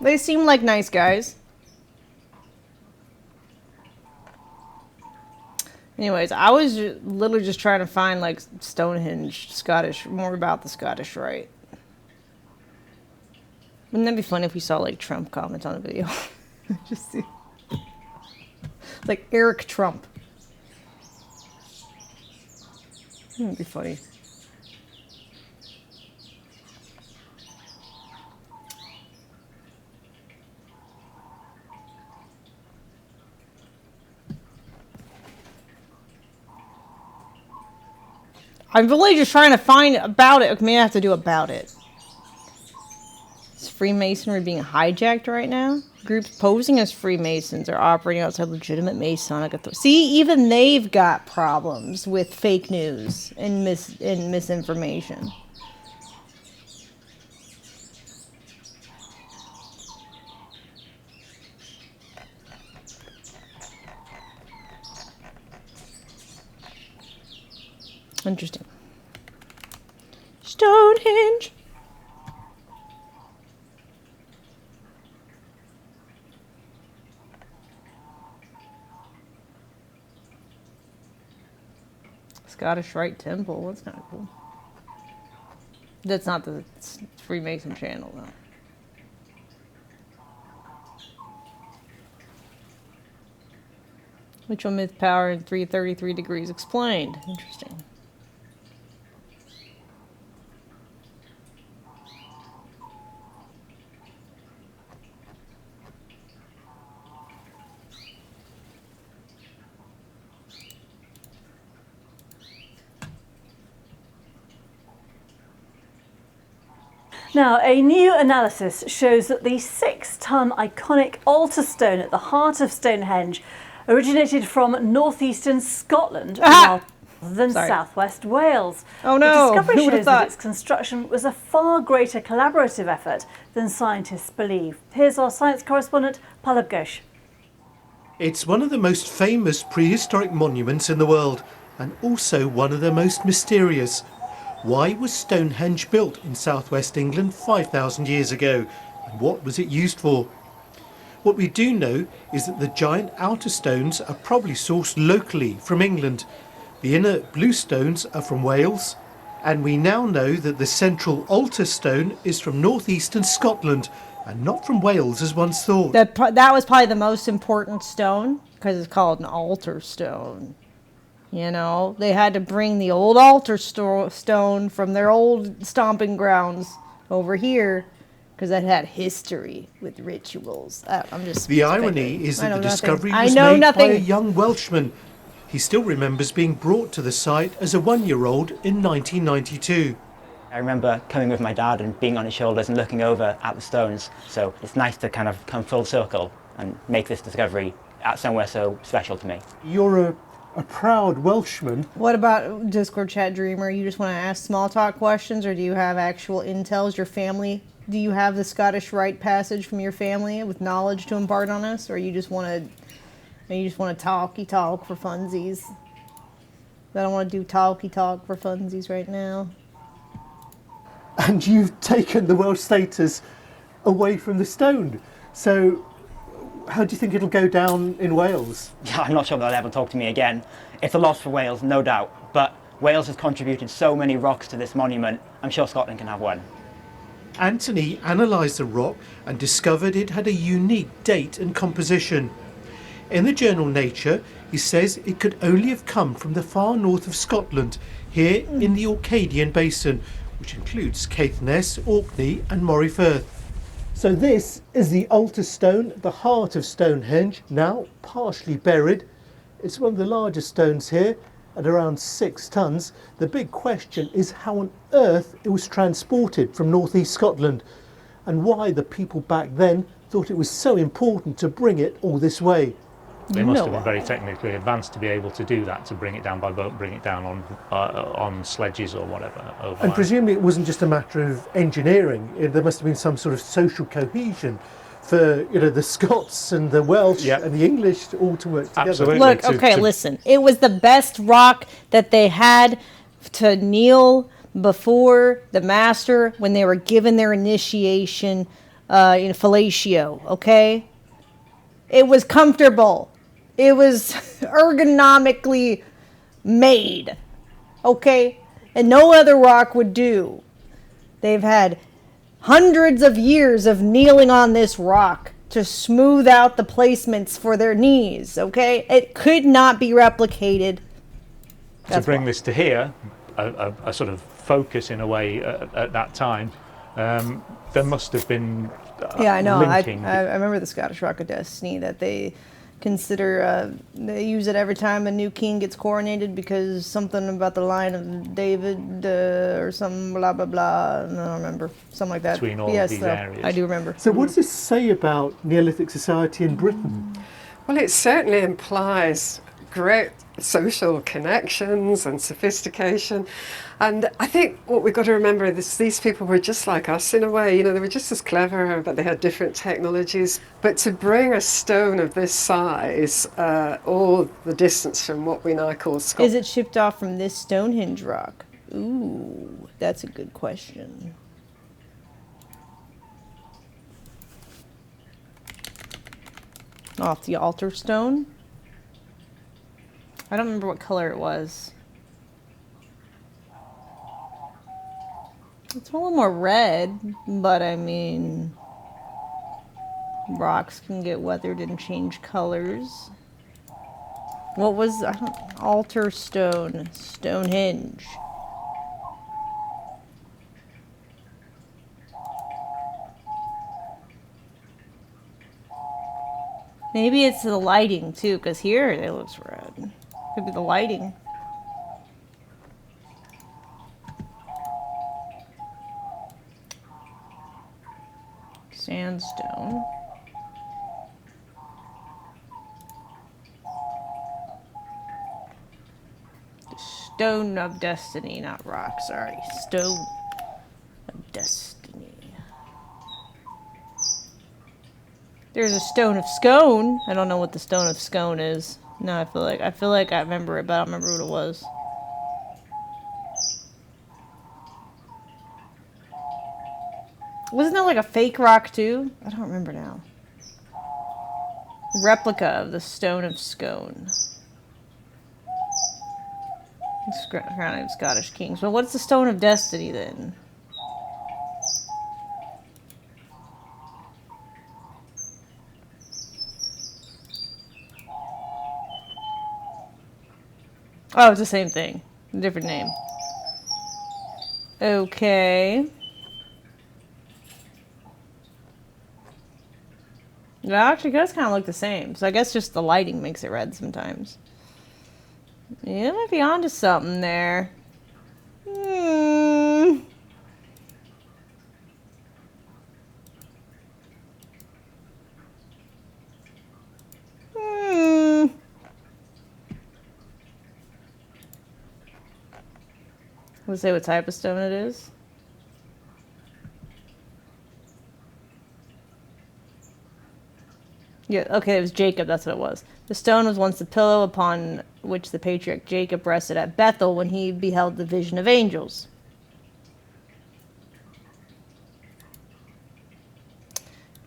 They seem like nice guys. Anyways, I was literally just trying to find, like, Stonehenge, more about the Scottish Rite. Wouldn't that be fun if we saw, like, Trump comments on a video? Just see. Like, Eric Trump. That'd be funny. I'm really just trying to find about it. Maybe I have to do about it. Is Freemasonry being hijacked right now? Groups posing as Freemasons are operating outside legitimate Masonic authority. See, even they've got problems with fake news and misinformation. Interesting. Stonehenge. Scottish Rite Temple. That's kind of cool. That's not the Freemason channel, though. Ritual myth power in 333 degrees explained. Interesting. Now, a new analysis shows that the 6-ton iconic altar stone at the heart of Stonehenge originated from northeastern Scotland rather than southwest Wales. Oh no! The discovery Who shows thought? that its construction was a far greater collaborative effort than scientists believe. Here's our science correspondent, Palab Ghosh. It's one of the most famous prehistoric monuments in the world, and also one of the most mysterious. Why was Stonehenge built in southwest England 5,000 years ago, and what was it used for? What we do know is that the giant outer stones are probably sourced locally from England. The inner blue stones are from Wales, and we now know that the central altar stone is from northeastern Scotland, and not from Wales as once thought. That was probably the most important stone, because it's called an altar stone. You know, they had to bring the old altar stone from their old stomping grounds over here because that had history with rituals. I'm just The irony speculating. is I that know the nothing. discovery I was know made by a nothing. young Welshman. He still remembers being brought to the site as a 1-year-old in 1992. I remember coming with my dad and being on his shoulders and looking over at the stones. So it's nice to kind of come full circle and make this discovery at somewhere so special to me. You're a proud Welshman. What about Discord chat Dreamer? You just want to ask small talk questions, or do you have actual intel? Is your family? Do you have the Scottish Rite passage from your family with knowledge to impart on us, or you just want to talky talk for funsies? I don't want to do talky talk for funsies right now. And you've taken the Welsh status away from the stone. So how do you think it'll go down in Wales? Yeah, I'm not sure they'll ever talk to me again. It's a loss for Wales, no doubt, but Wales has contributed so many rocks to this monument, I'm sure Scotland can have one. Anthony analysed the rock and discovered it had a unique date and composition. In the journal Nature, he says it could only have come from the far north of Scotland, here in the Orcadian Basin, which includes Caithness, Orkney and Moray So this is the altar stone at the heart of Stonehenge, now partially buried. It's one of the largest stones here, at around 6 tons. The big question is how on earth it was transported from northeast Scotland, and why the people back then thought it was so important to bring it all this way. They must have been very technically advanced to be able to do that, to bring it down by boat, bring it down on sledges or whatever. And presumably it wasn't just a matter of engineering. There must have been some sort of social cohesion for the Scots and the Welsh and the English all to work together. Absolutely. Look, okay, listen. It was the best rock that they had to kneel before the master when they were given their initiation, fellatio, okay? It was comfortable. It was ergonomically made, okay? And no other rock would do. They've had hundreds of years of kneeling on this rock to smooth out the placements for their knees, okay? It could not be replicated. To bring this to here, a sort of focus in a way at that time, there must have been Yeah, I know. I linking. remember the Scottish Rock of Destiny that they consider, they use it every time a new king gets coronated because something about the line of David or some blah, blah, blah. I don't remember. Something like that. Between all yes, of these so areas. I do remember. So what does this say about Neolithic society in Britain? Well, it certainly implies great social connections and sophistication. And I think what we've got to remember is these people were just like us in a way. They were just as clever, but they had different technologies. But to bring a stone of this size, all the distance from what we now call Scotland. Is it shipped off from this Stonehenge rock? Ooh, that's a good question. Off the altar stone? I don't remember what color it was. It's a little more red, but I mean, rocks can get weathered and change colors. What was, altar stone, Stonehenge. Maybe it's the lighting too, because here it looks red. Could be the lighting. Sandstone. Stone of Destiny, not rock, sorry. Stone of Destiny. There's a Stone of Scone. I don't know what the Stone of Scone is. No, I feel like I remember it, but I don't remember what it was. Wasn't that like a fake rock too? I don't remember now. Replica of the Stone of Scone. Crown of Scottish Kings. Well, what's the Stone of Destiny then? Oh, it's the same thing. Different name. It actually does kind of look the same. So I guess just the lighting makes it red sometimes. You might be onto something there. Hmm. Hmm. Let's say what type of stone it is. Yeah, okay, it was Jacob, that's what it was. The stone was once the pillow upon which the patriarch Jacob rested at Bethel when he beheld the vision of angels.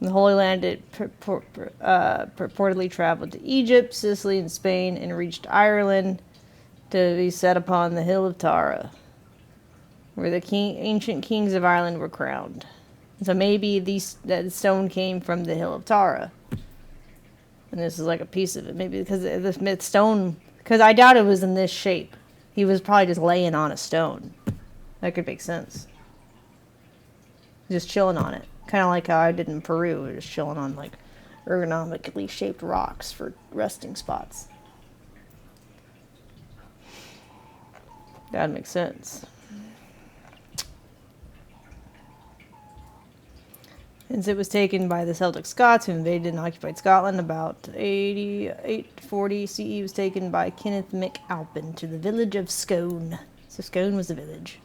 In the Holy Land, it purportedly traveled to Egypt, Sicily, and Spain, and reached Ireland to be set upon the hill of Tara, where the ancient kings of Ireland were crowned. So maybe that stone came from the hill of Tara. And this is like a piece of it. Maybe because the stone... Because I doubt it was in this shape. He was probably just laying on a stone. That could make sense. Just chilling on it. Kind of like how I did in Peru. Just chilling on like ergonomically shaped rocks for resting spots. That makes sense. Since it was taken by the Celtic Scots who invaded and occupied Scotland about 840 CE, it was taken by Kenneth MacAlpin to the village of Scone. So Scone was the village.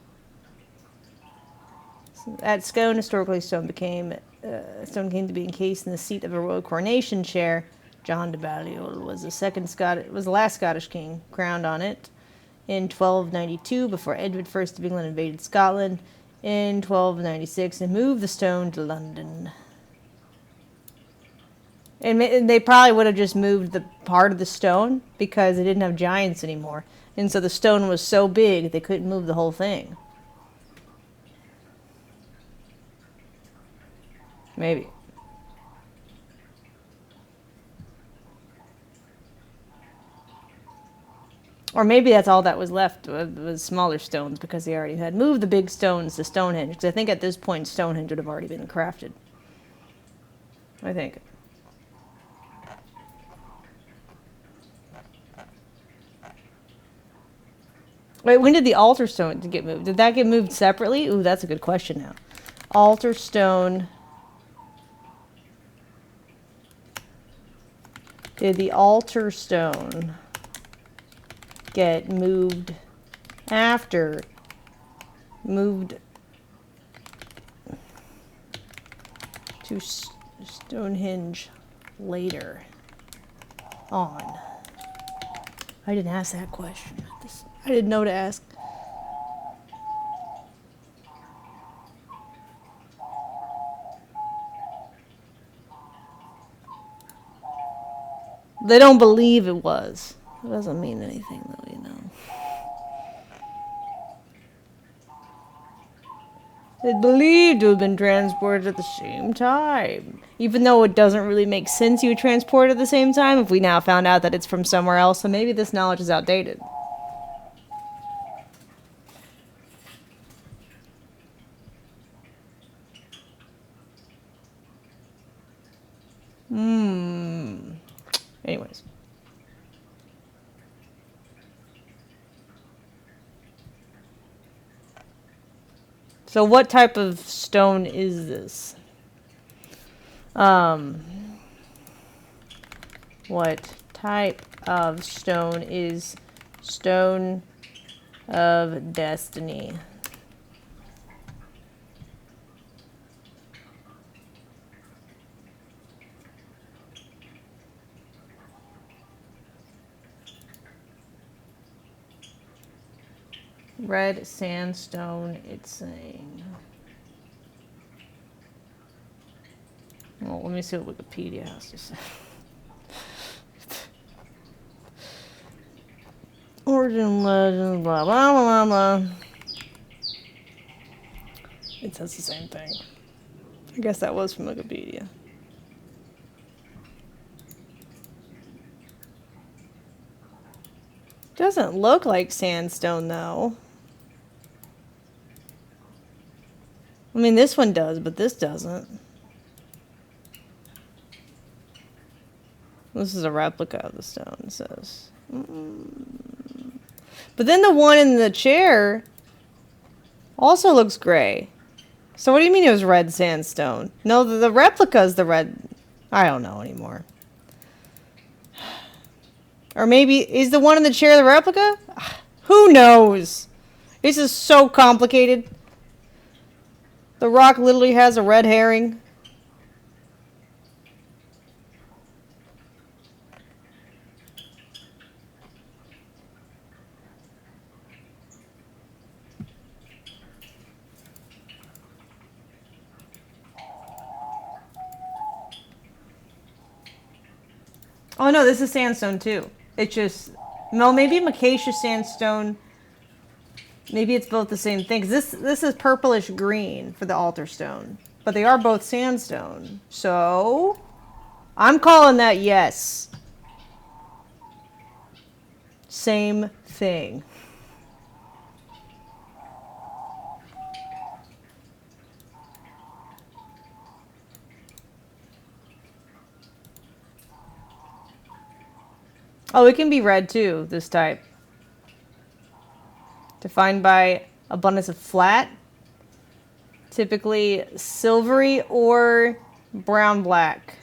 So at Scone, historically, stone came to be encased in the seat of a royal coronation chair. John de Balliol was the last Scottish king crowned on it in 1292 before Edward I of England invaded Scotland in 1296 and moved the stone to London. And they probably would have just moved the part of the stone because they didn't have giants anymore. And so the stone was so big they couldn't move the whole thing. Maybe. Or maybe that's all that was left was smaller stones because they already had moved the big stones to Stonehenge. Because I think at this point Stonehenge would have already been crafted. I think. Wait, when did the altar stone get moved? Did that get moved separately? Ooh, that's a good question now. Altar stone. Did the altar stone get moved to Stonehenge later on? I didn't ask that question. I didn't know to ask. They don't believe it was. It doesn't mean anything, though, you know. It's believed to have been transported at the same time. Even though it doesn't really make sense you would transport at the same time, if we now found out that it's from somewhere else, so maybe this knowledge is outdated. Anyways. So what type of stone is this? What type of stone is Stone of Destiny? Red sandstone, it's saying. Well, let me see what Wikipedia has to say. Origin, legend, blah, blah, blah, blah. It says the same thing. I guess that was from Wikipedia. Doesn't look like sandstone, though. I mean, this one does, but this doesn't. This is a replica of the stone, it says. But then the one in the chair also looks gray. So what do you mean it was red sandstone? No, the replica is the red. I don't know anymore. Or maybe, is the one in the chair the replica? Who knows? This is so complicated. The rock literally has a red herring. Oh no, this is sandstone too. It's just, no, maybe Acacia sandstone. Maybe it's both the same thing. 'Cause this is purplish green for the altar stone, but they are both sandstone. So I'm calling that yes. Same thing. Oh, it can be red too, this type. Defined by abundance of flat, typically silvery or brown-black,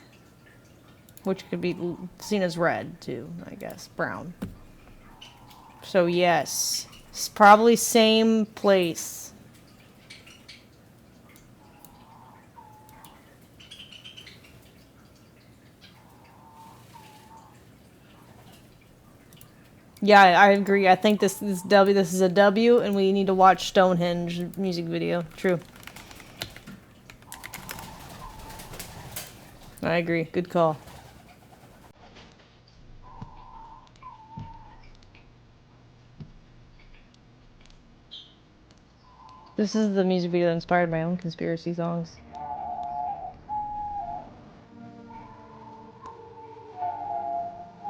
which could be seen as red too, I guess, brown. So yes, it's probably same place. Yeah, I agree. I think this is a W, and we need to watch Stonehenge music video. True. I agree. Good call. This is the music video that inspired my own conspiracy songs.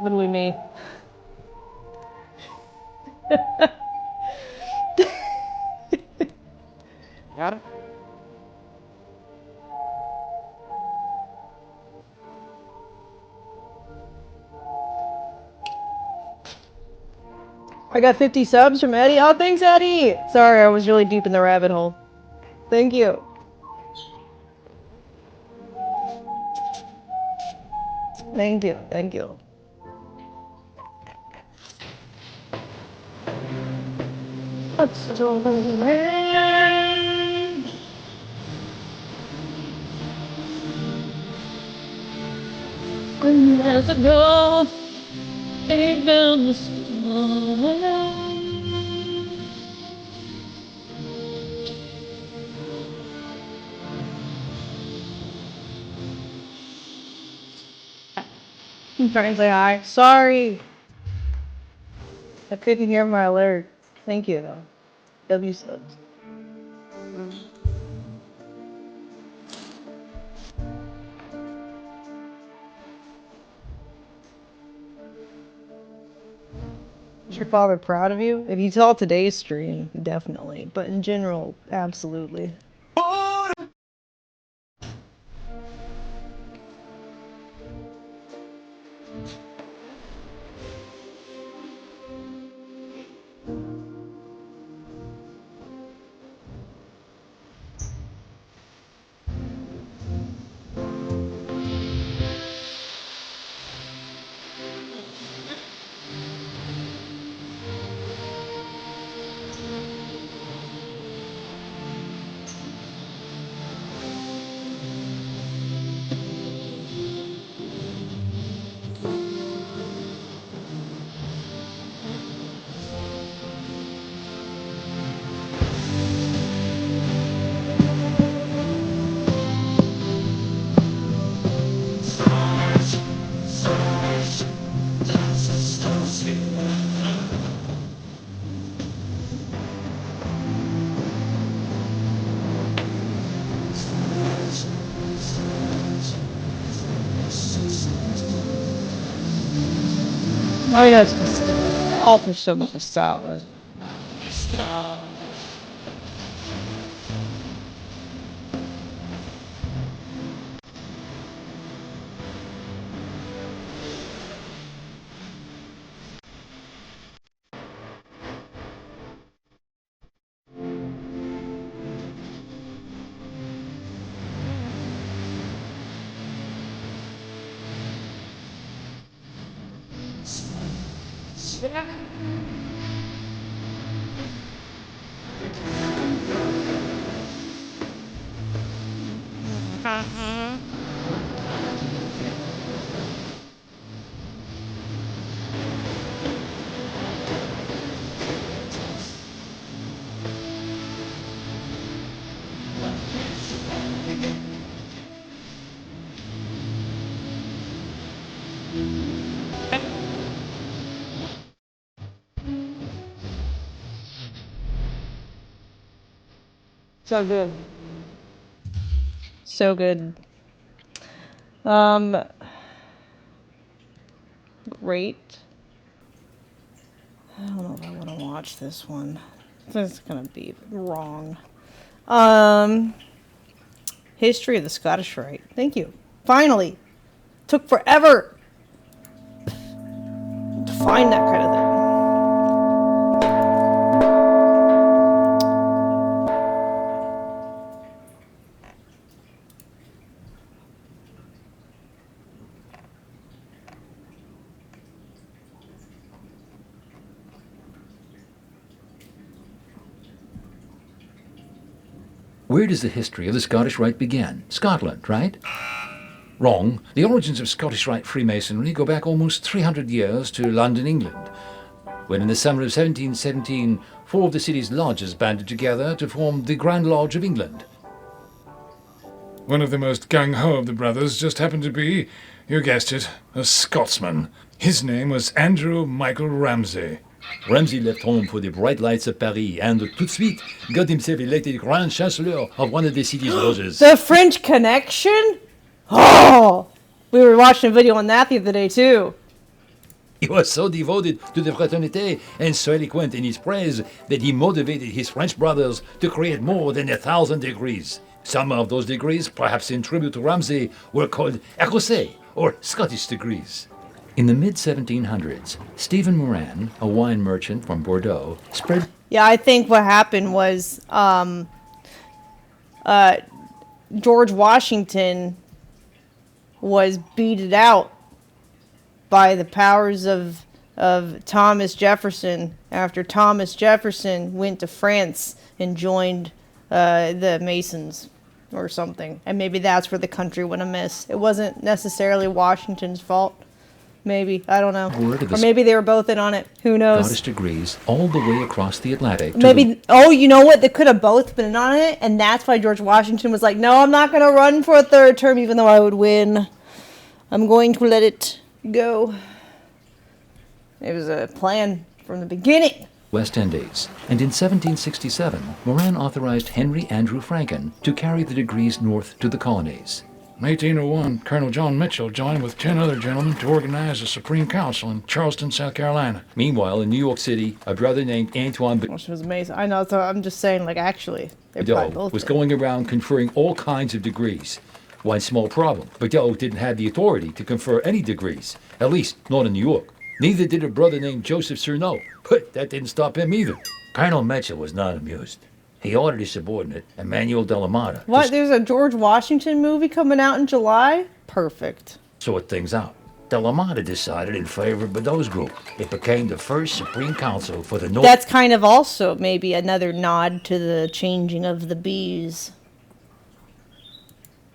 Literally me. Got it? I got 50 subs from Eddie. Oh, thanks, Eddie! Sorry, I was really deep in the rabbit hole. Thank you. Thank you. Thank you. Let's go around. As I go, even the sun. I'm trying to say hi. Sorry. I couldn't hear my alert. Thank you, though. W subs. Is your father proud of you? If you saw today's stream, definitely. But in general, absolutely. Oh yeah, it's just all for so much salad. So good. So good. Great. I don't know if I want to watch this one. This is gonna be wrong. History of the Scottish Rite. Thank you. Finally. Took forever to find that kind of thing. Where does the history of the Scottish Rite begin? Scotland, right? Wrong. The origins of Scottish Rite Freemasonry go back almost 300 years to London, England, when in the summer of 1717, 4 of the city's lodges banded together to form the Grand Lodge of England. One of the most gung-ho of the brothers just happened to be, you guessed it, a Scotsman. His name was Andrew Michael Ramsay. Ramsay left home for the bright lights of Paris and tout de suite got himself elected Grand Chancellor of one of the city's lodges. The French Connection? Oh! We were watching a video on that the other day, too. He was so devoted to the fraternité and so eloquent in his praise that he motivated his French brothers to create more than 1,000 degrees. Some of those degrees, perhaps in tribute to Ramsay, were called Écossais, or Scottish degrees. In the mid-1700s, Stephen Moran, a wine merchant from Bordeaux, spread... Yeah, I think what happened was George Washington was beaten out by the powers of Thomas Jefferson after Thomas Jefferson went to France and joined the Masons or something. And maybe that's where the country went amiss. It wasn't necessarily Washington's fault. Maybe. I don't know. Or maybe they were both in on it. Who knows? Scottish degrees all the way across the Atlantic. Maybe, oh, you know what? They could have both been in on it, and that's why George Washington was like, no, I'm not going to run for a third term, even though I would win. I'm going to let it go. It was a plan from the beginning. West Indies. And in 1767, Moran authorized Henry Andrew Franklin to carry the degrees north to the colonies. In 1801, Colonel John Mitchell joined with 10 other gentlemen to organize a Supreme Council in Charleston, South Carolina. Meanwhile, in New York City, a brother named Antoine Which was amazing. I know, so I'm just saying, like, actually, they probably both was did. going around conferring all kinds of degrees. One small problem, Bedell didn't have the authority to confer any degrees, at least not in New York. Neither did a brother named Joseph Surnow, but that didn't stop him either. Colonel Mitchell was not amused. He ordered his subordinate, Emmanuel de la Mata, What? There's a George Washington movie coming out in July? Perfect. sort things out. De la Mata decided in favor of Bedell's group. It became the first Supreme Council for the North. That's kind of also maybe another nod to the changing of the bees.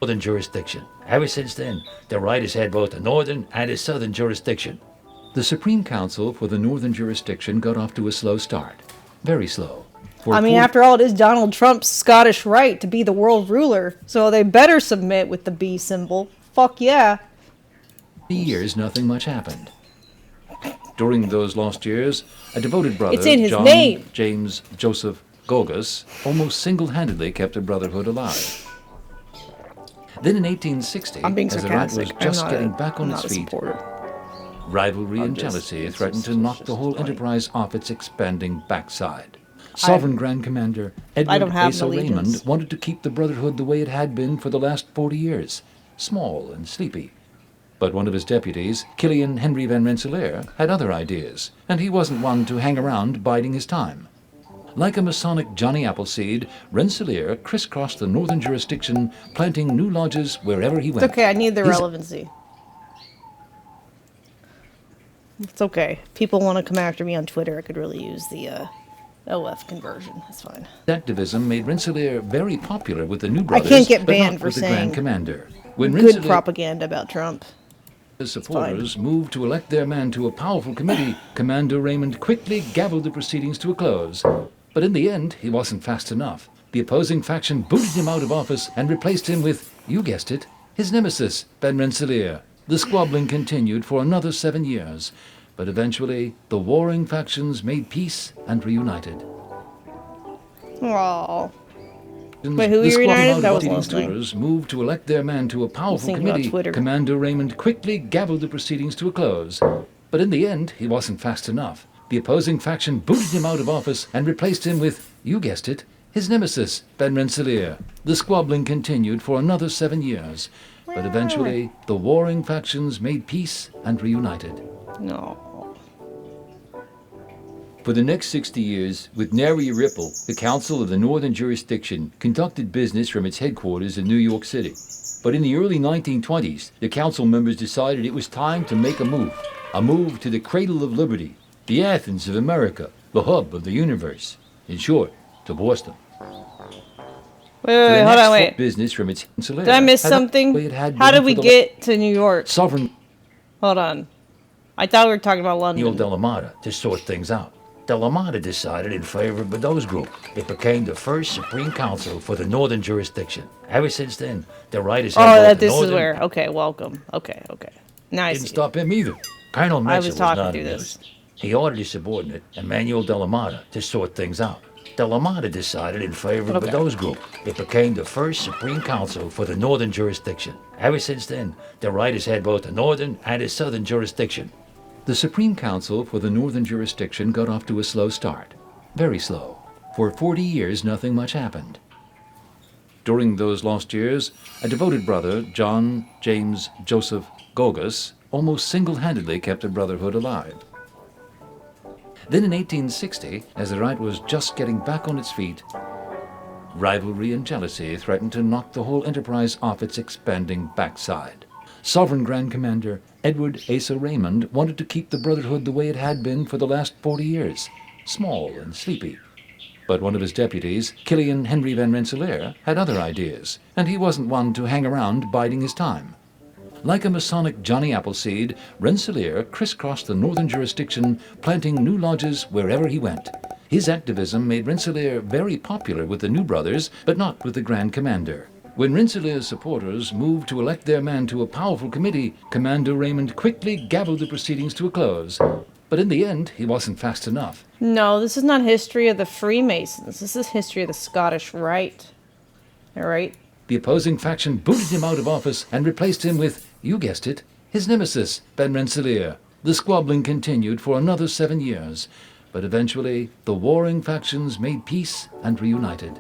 Northern jurisdiction. Ever since then, the right has had both a northern and a southern jurisdiction. The Supreme Council for the Northern Jurisdiction got off to a slow start. Very slow. I mean, after all, it is Donald Trump's Scottish right to be the world ruler, so they better submit with the bee symbol. Fuck yeah. 3 years, nothing much happened. During those lost years, a devoted brother, It's in his John name. James Joseph DAWGS, almost single-handedly kept the Brotherhood alive. Then in 1860, I'm being as the right sarcastic. was just I'm not getting a- back on I'm its not a feet, supporter. rivalry I'm and just- jealousy threatened to knock the whole enterprise off its expanding backside. Sovereign Grand Commander Edward don't have Asa an allegiance. Raymond wanted to keep the Brotherhood the way it had been for the last 40 years, small and sleepy. But one of his deputies, Killian Henry Van Rensselaer, had other ideas, and he wasn't one to hang around biding his time. Like a Masonic Johnny Appleseed, Rensselaer crisscrossed the northern jurisdiction, planting new lodges wherever he went. It's okay, I need the His- relevancy. It's okay. People want to come after me on Twitter. I could really use the OF conversion. That's fine. Activism made Rensselaer very popular with the New Brothers, I can't get but not banned for with the saying Grand Commander. When good Rensselaer propaganda about Trump. supporters moved to elect their man to a powerful committee, Commander Raymond quickly gavelled the proceedings to a close. But in the end, he wasn't fast enough. The opposing faction booted him out of office and replaced him with, you guessed it, his nemesis, Ben Rensselaer. The squabbling continued for another 7 years, but eventually the warring factions made peace and reunited. Aww. Wait, who The you reunited? squabbling That was out of listening. students moved to elect their man to a powerful thinking about committee. Twitter. Commander Raymond quickly gavelled the proceedings to a close. But in the end, he wasn't fast enough. The opposing faction booted him out of office and replaced him with, you guessed it, his nemesis, Ben Rensselaer. The squabbling continued for another 7 years, but eventually the warring factions made peace and reunited. No. For the next 60 years, with nary a ripple, the Council of the Northern Jurisdiction conducted business from its headquarters in New York City. But in the early 1920s, the council members decided it was time to make a move to the cradle of liberty, the Athens of America, the hub of the universe. In short, to Boston. Wait, hold on, wait. Business from its Did I miss something? How did we get to New York? Sovereign. Hold on. I thought we were talking about Neil London. Delamata to sort things out. Delamata decided in favor of Badeau's group. It became the first Supreme Council for the Northern Jurisdiction. Ever since then, the right has had both the this is Northern- where. Okay, welcome. Okay. Now I Didn't see. stop him either. Colonel I Mesa was talking not through amused. this. He ordered his subordinate, Emmanuel Delamata, to sort things out. Delamata decided in favor of Okay. Badeau's group. It became the first Supreme Council for the Northern Jurisdiction. Ever since then, the right has had both the Northern and the Southern Jurisdiction. The Supreme Council for the Northern Jurisdiction got off to a slow start. Very slow. For 40 years, nothing much happened. During those lost years, a devoted brother, John James Joseph DAWGS, almost single-handedly kept the Brotherhood alive. Then in 1860, as the right was just getting back on its feet, rivalry and jealousy threatened to knock the whole enterprise off its expanding backside. Sovereign Grand Commander Edward Asa Raymond wanted to keep the Brotherhood the way it had been for the last 40 years, small and sleepy. But one of his deputies, Killian Henry Van Rensselaer, had other ideas, and he wasn't one to hang around biding his time. Like a Masonic Johnny Appleseed, Rensselaer crisscrossed the Northern Jurisdiction, planting new lodges wherever he went. His activism made Rensselaer very popular with the New Brothers, but not with the Grand Commander. When Rensselaer's supporters moved to elect their man to a powerful committee, Commander Raymond quickly gavelled the proceedings to a close. But in the end, he wasn't fast enough. No, this is not history of the Freemasons. This is history of the Scottish Rite. All right? The opposing faction booted him out of office and replaced him with, you guessed it, his nemesis, Ben Rensselaer. The squabbling continued for another 7 years, but eventually the warring factions made peace and reunited.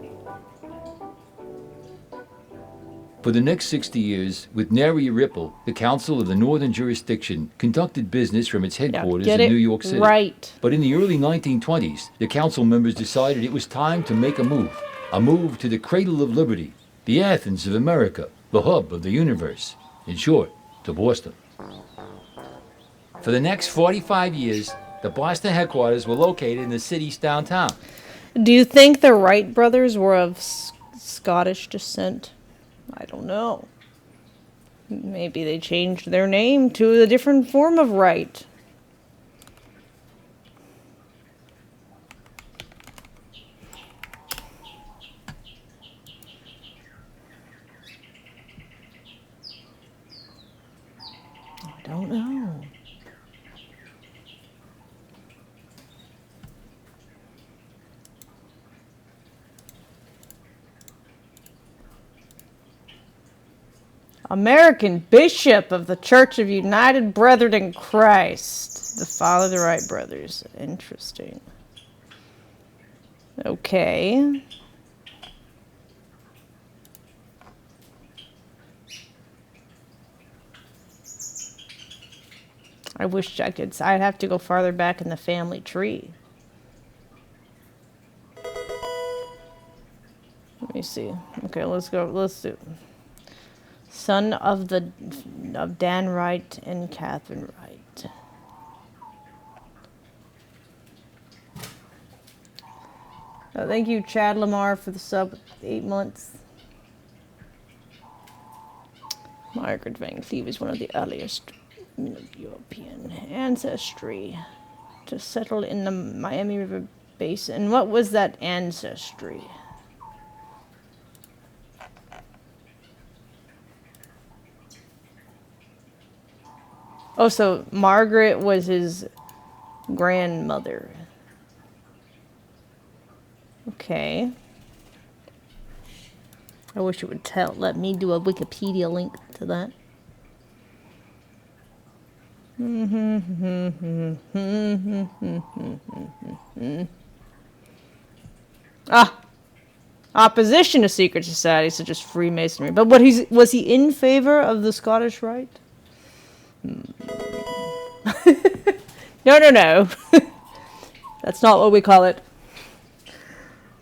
For the next 60 years, with nary a ripple, the Council of the Northern Jurisdiction conducted business from its headquarters get in it New York City. right. But in the early 1920s, the council members decided it was time to make a move to the cradle of liberty, the Athens of America, the hub of the universe. In short, to Boston. For the next 45 years, the Boston headquarters were located in the city's downtown. Do you think the Wright brothers were of Scottish descent? I don't know. Maybe they changed their name to a different form of Wright. I don't know. American Bishop of the Church of United Brethren in Christ. The father of the Wright brothers. Interesting. Okay. I wish I could. I'd have to go farther back in the family tree. Let me see. Okay, let's go. Let's do. Son of Dan Wright and Catherine Wright. Thank you, Chad Lamar, for the sub with 8 months. Margaret Van Cleve is one of the earliest women of European ancestry to settle in the Miami River Basin. What was that ancestry? Oh, so Margaret was his grandmother. Okay. I wish it would let me do a Wikipedia link to that. Opposition to secret societies such as Freemasonry. But was he in favor of the Scottish Rite? No. That's not what we call it.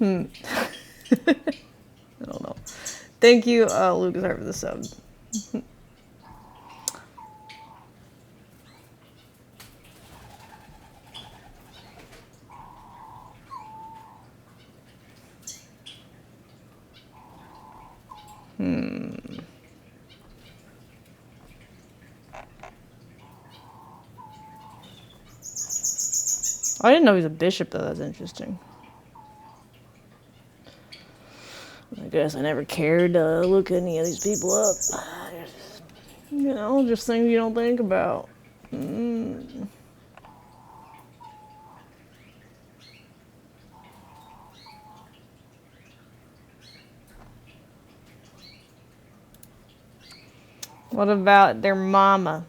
I don't know. Thank you, Lucas, for the sub. I didn't know he was a bishop, though. That's interesting. I guess I never cared to look any of these people up. You know, just things you don't think about. What about their mama?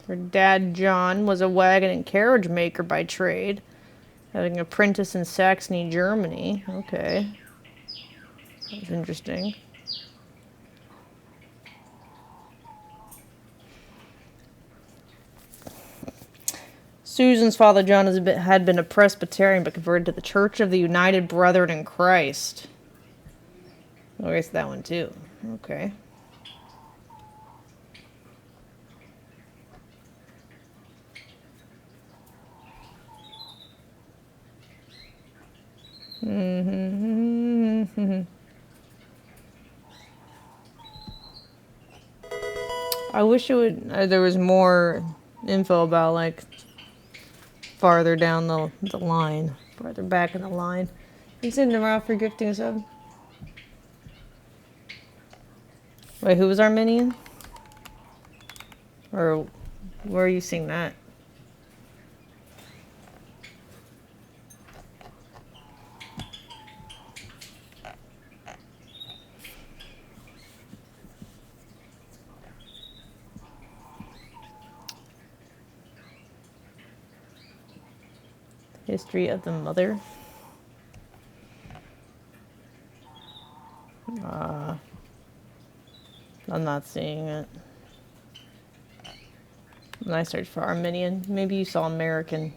Her dad, John, was a wagon and carriage maker by trade, having an apprentice in Saxony, Germany. Okay. That's interesting. Susan's father, John, had been a Presbyterian but converted to the Church of the United Brethren in Christ. Oh, I guess that one too. Okay. I wish it would. There was more info about like farther down the line, farther back in the line. Thanks in tomorrow for gifting us up. Wait, who was Arminian? Or where are you seeing that? History of the Mother. I'm not seeing it. When I search for Arminian, maybe you saw American.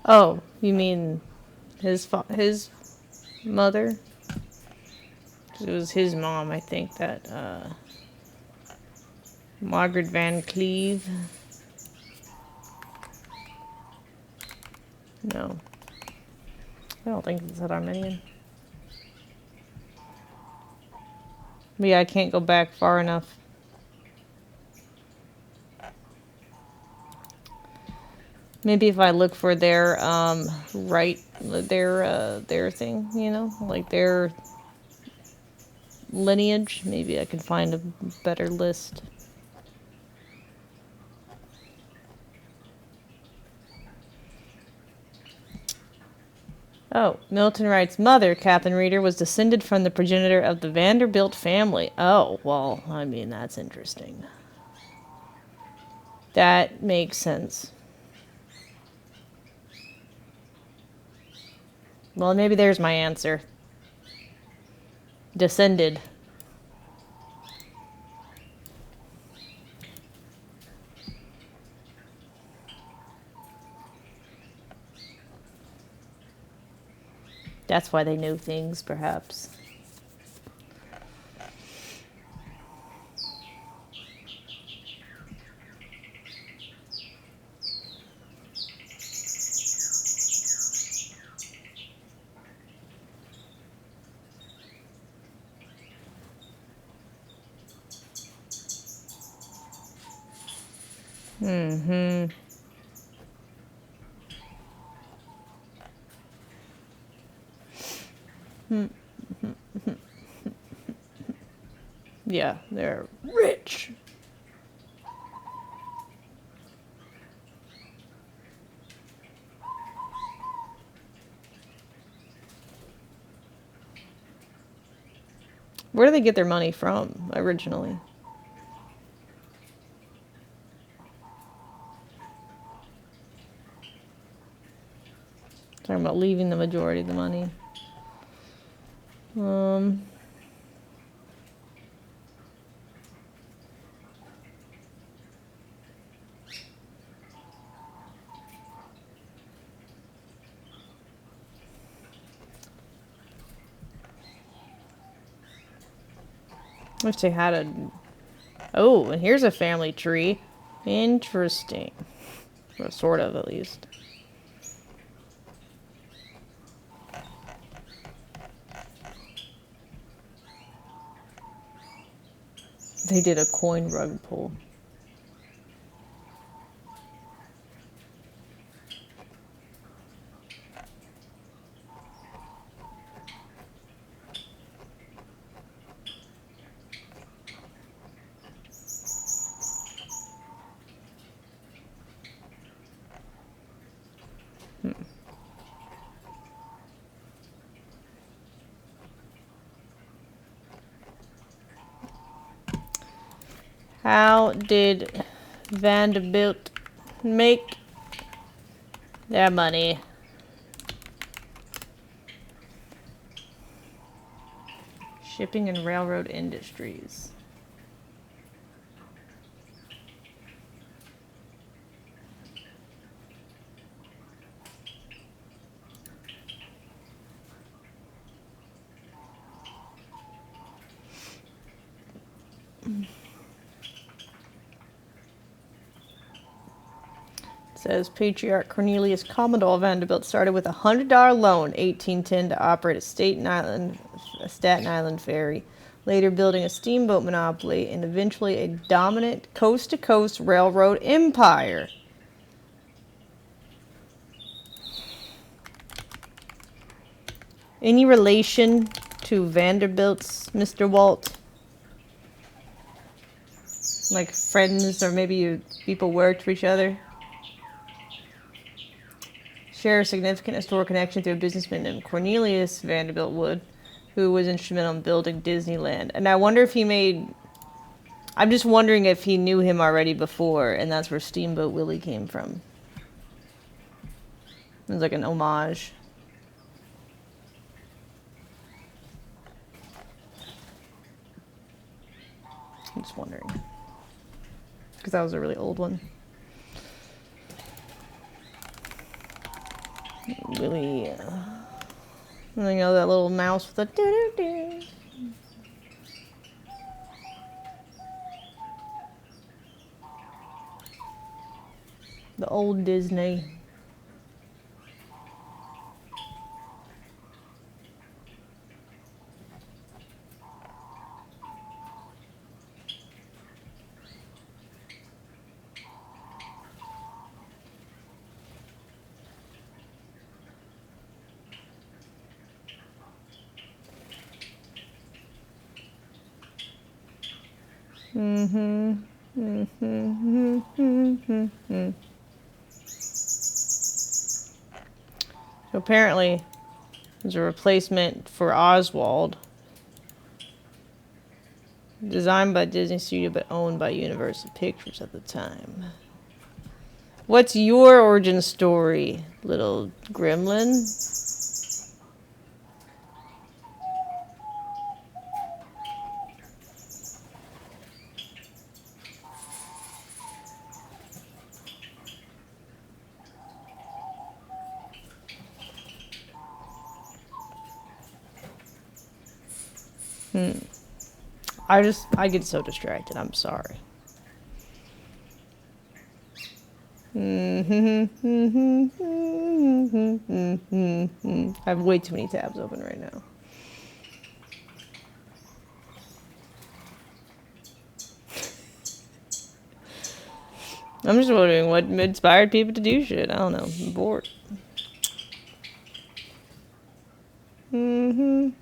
Oh, you mean his mother? It was his mom, I think, that Margaret Van Cleve. No. I don't think it's that Armenian. But yeah, I can't go back far enough. Maybe if I look for their their thing, you know, like their lineage, maybe I can find a better list. Oh, Milton Wright's mother, Catherine Reeder, was descended from the progenitor of the Vanderbilt family. Oh, well, I mean, that's interesting. That makes sense. Well, maybe there's my answer. Descended. That's why they knew things, perhaps. Mm-hmm. Yeah, they're rich. Where do they get their money from, originally? Talking about leaving the majority of the money. Wish they had a... Oh, and here's a family tree. Interesting. Well, sort of, at least. They did a coin rug pull. How did Vanderbilt make their money? Shipping and railroad industries. Says Patriarch Cornelius Commodore Vanderbilt started with a $100 loan, 1810, to operate a Staten Island ferry, later building a steamboat monopoly and eventually a dominant coast-to-coast railroad empire. Any relation to Vanderbilt's, Mr. Walt? Like friends, or maybe people worked for each other? Share a significant historical connection to a businessman named Cornelius Vanderbilt Wood, who was instrumental in building Disneyland. And I wonder if he made... I'm just wondering if he knew him already before, and that's where Steamboat Willie came from. It was like an homage. I'm just wondering. Because that was a really old one. Really, you know, that little mouse with the doo-doo-doo. The old Disney. So apparently, There's a replacement for Oswald. Designed by Disney Studio but owned by Universal Pictures at the time. What's your origin story, little gremlin? I get so distracted. I'm sorry. I have way too many tabs open right now. I'm just wondering what inspired people to do shit. I don't know. I'm bored. I'm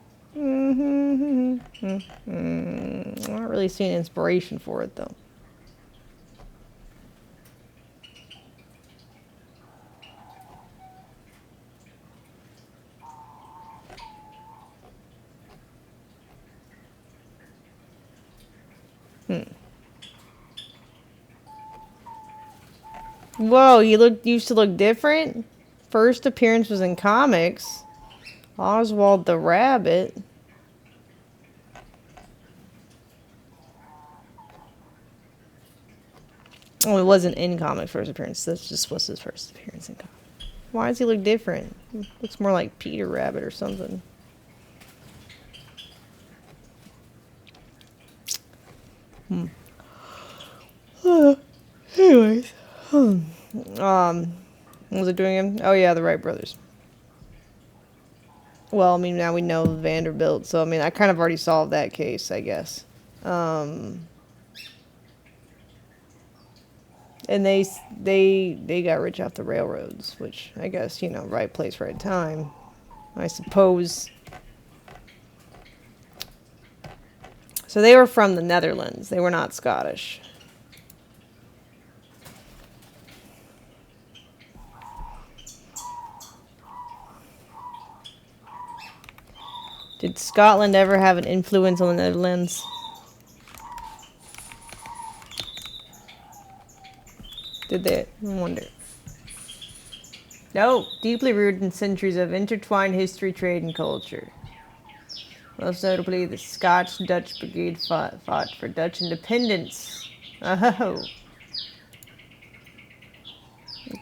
not really seeing inspiration for it though. Whoa, used to look different? First appearance was in comics. Oswald the Rabbit. Oh, it wasn't in comic first appearance. That's just was his first appearance in comic. Why does he look different? Looks more like Peter Rabbit or something. Anyways. What was it doing him? Oh yeah, the Wright brothers. Well, I mean, now we know Vanderbilt, so I mean, I kind of already solved that case, I guess. And they got rich off the railroads, which I guess, you know, right place, right time, I suppose. So they were from the Netherlands. They were not Scottish. Did Scotland ever have an influence on the Netherlands? Did they? I wonder. No, deeply rooted in centuries of intertwined history, trade, and culture. Most notably, the Scotch-Dutch Brigade fought for Dutch independence. Oh.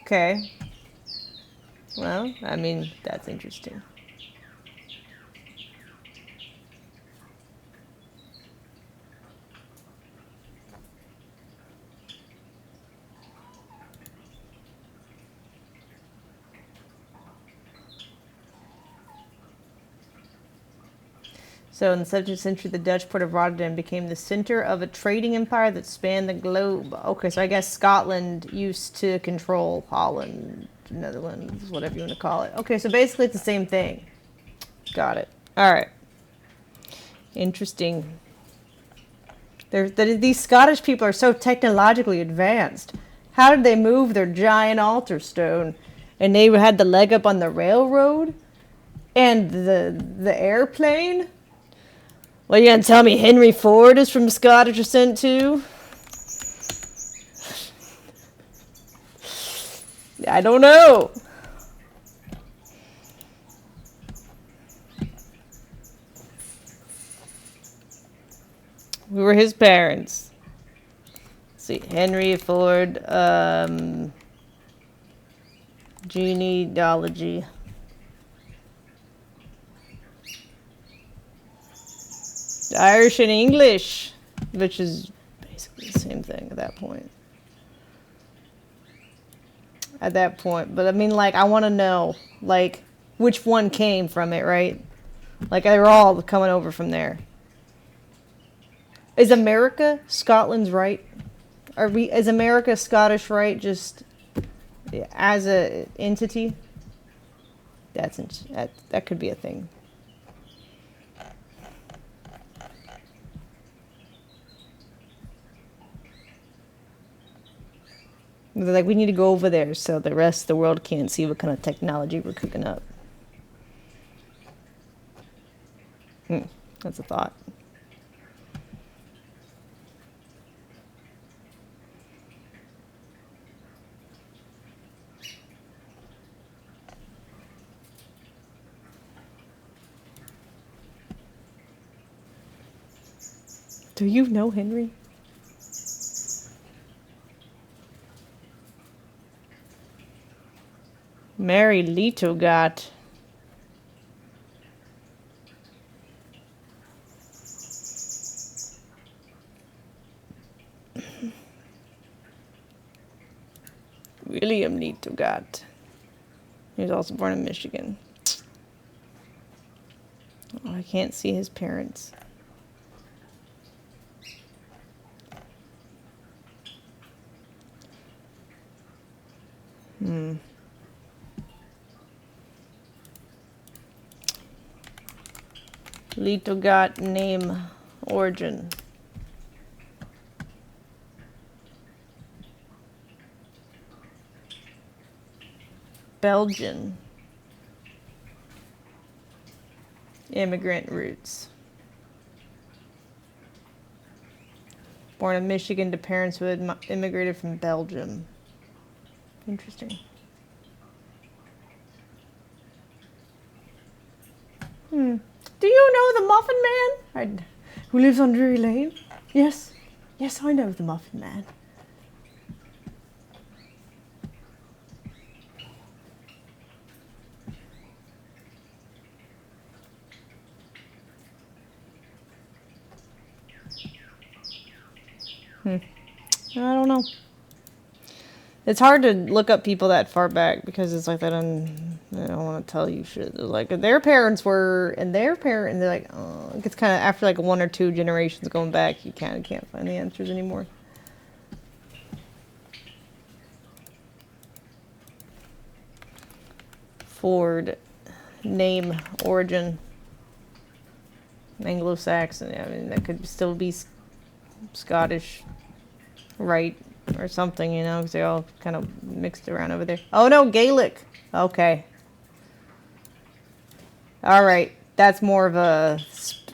Okay. Well, I mean, that's interesting. So in the 17th century, the Dutch port of Rotterdam became the center of a trading empire that spanned the globe. Okay, so I guess Scotland used to control Holland, Netherlands, whatever you want to call it. Okay, so basically it's the same thing. Got it. All right. Interesting. These Scottish people are so technologically advanced. How did they move their giant altar stone? And they had the leg up on the railroad? And the airplane? What, you gonna tell me Henry Ford is from Scottish descent too? I don't know. Who were his parents? Let's see, Henry Ford, genealogy. Irish and English, which is basically the same thing at that point. But I mean, like, I want to know, like, which one came from it, right? Like, they're all coming over from there. Is America Scotland's right? Is America Scottish right just as a entity? That could be a thing. They're like, we need to go over there so the rest of the world can't see what kind of technology we're cooking up. That's a thought. Do you know Henry? Mary Leto got. William Leto got. He was also born in Michigan. Oh, I can't see his parents. Leto got name origin. Belgian. Immigrant roots. Born in Michigan to parents who had immigrated from Belgium. Interesting. Do you know the Muffin Man? Who lives on Drury Lane? Yes. Yes, I know the Muffin Man. I don't know. It's hard to look up people that far back because it's like they don't want to tell you shit. Like their parents were, and they're like, oh, it's kind of after like one or two generations going back, you kind of can't find the answers anymore. Ford, name, origin, Anglo-Saxon. I mean, that could still be Scottish, right, or something, you know, because they all kind of mixed around over there. Oh no, Gaelic. Okay. All right, that's more of a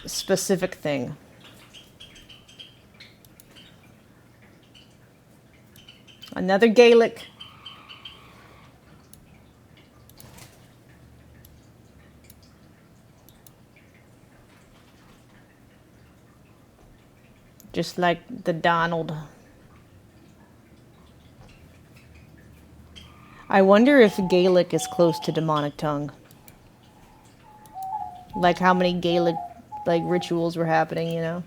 specific thing. Another Gaelic. Just like the Donald. I wonder if Gaelic is close to demonic tongue. Like how many Gaelic like rituals were happening, you know?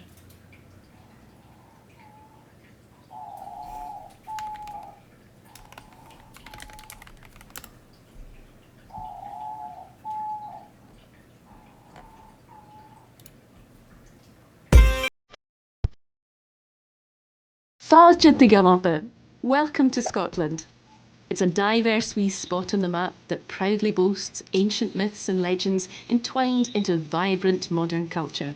Fáilte de Galapa. Welcome to Scotland. It's a diverse wee spot on the map that proudly boasts ancient myths and legends entwined into vibrant modern culture.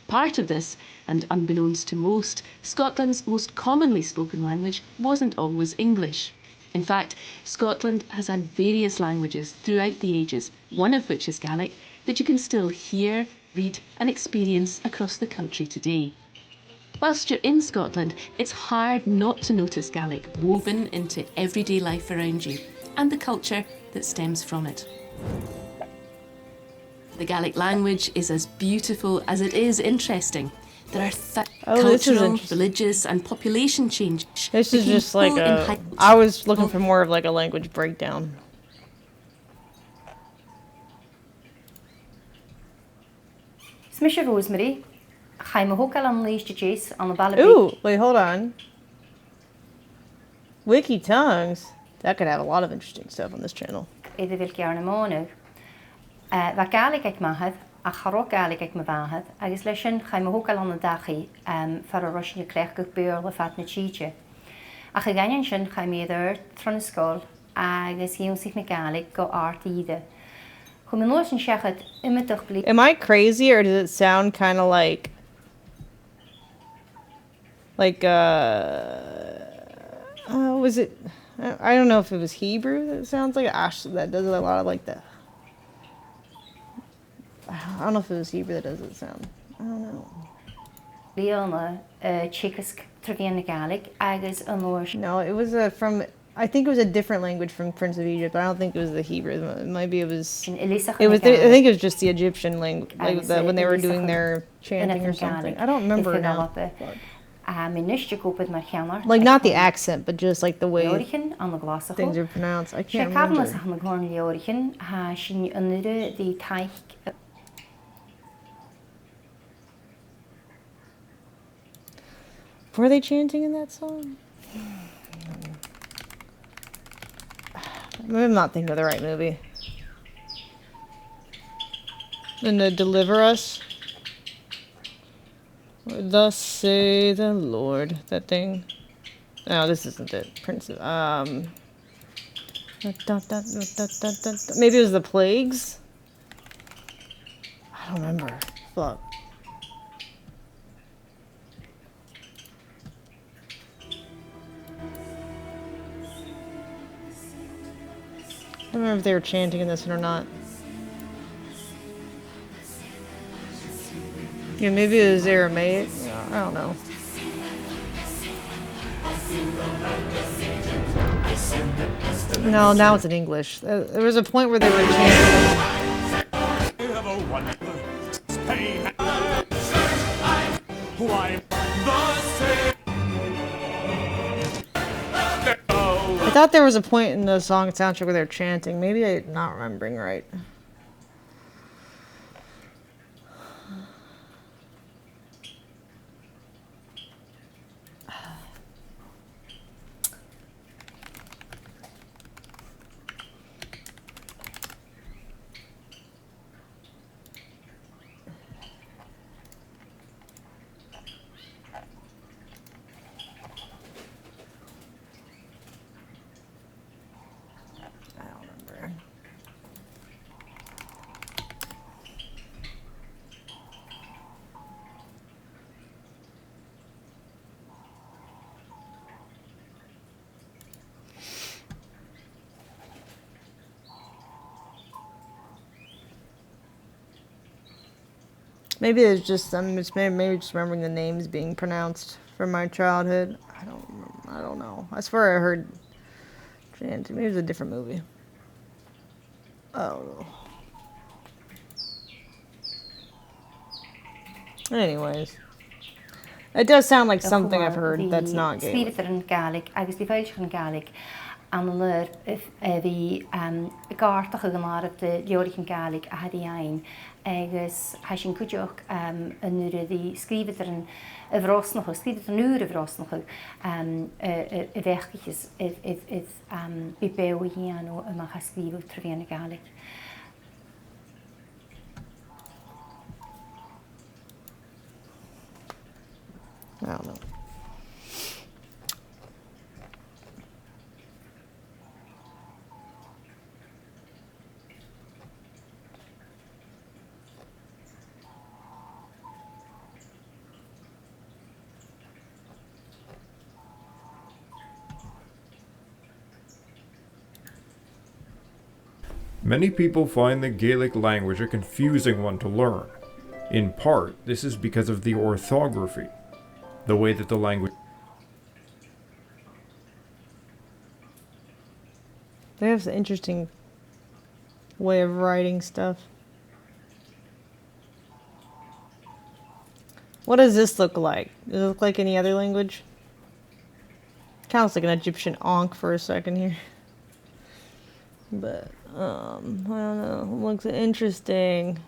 Part of this, and unbeknownst to most, Scotland's most commonly spoken language wasn't always English. In fact, Scotland has had various languages throughout the ages, one of which is Gaelic, that you can still hear, read and experience across the country today. Whilst you're in Scotland, it's hard not to notice Gaelic woven into everyday life around you and the culture that stems from it. The Gaelic language is as beautiful as it is interesting. There are cultural, religious and population changes. This is just like a... I was looking for more of like a language breakdown. Smisha Rosemary. Ooh, wait, hold on. Wiki Tongues. That could have a lot of interesting stuff on this channel. A charó galig ag mabáhad, agus leis sin chaim hógal an dachi far a roisin clech go beor le fat na títe. Ach a ganin sin chaim idir tron scol agus hion sich me galig go art ide. Chum in lois an shechad imidoch bli. Am I crazy or does it sound kind of like was it, I don't know if it was Hebrew that sounds like Ash that does a lot of like the, I don't know if it was Hebrew that does it sound. I don't know. Leona, Chicas Traviana Gaelic, Agus Anor. No, it was from. I think it was a different language from Prince of Egypt. But I don't think it was the Hebrew. Maybe it was. It was. I think it was just the Egyptian language, like when they were doing their chanting or something. I don't remember now. Like not the accent, but just like the way things are pronounced. I can't remember. Were they chanting in that song? Maybe I'm not thinking of the right movie. And to deliver us. Thus say the Lord. That thing. No, this isn't it. Prince of, maybe it was the plagues? I don't remember. Fuck. I don't remember if they were chanting in this one or not. Yeah, maybe it was Aramaic. I don't know. No, now it's in English. There was a point where they were chanting. I thought there was a point in the song soundtrack where they were chanting. Maybe I'm not remembering right. Maybe it's just maybe just remembering the names being pronounced from my childhood. I don't know. I swear I heard chanting. Maybe it was a different movie. Oh. Anyways, it does sound like something I've heard that's not Gaelic. Anler the gartach gemar of the Jorichan Gaelic a had ein agus hashin kujok nure the skriveteren vrosnog skriveteren nure vrosnog weggetjes it bibewiano ma geschriven Traviana Gaelic. I don't know. Many people find the Gaelic language a confusing one to learn. In part, this is because of the orthography, the way that the language... They have an interesting way of writing stuff. What does this look like? Does it look like any other language? Kind of looks like an Egyptian ankh for a second here. But, I don't know. It looks interesting.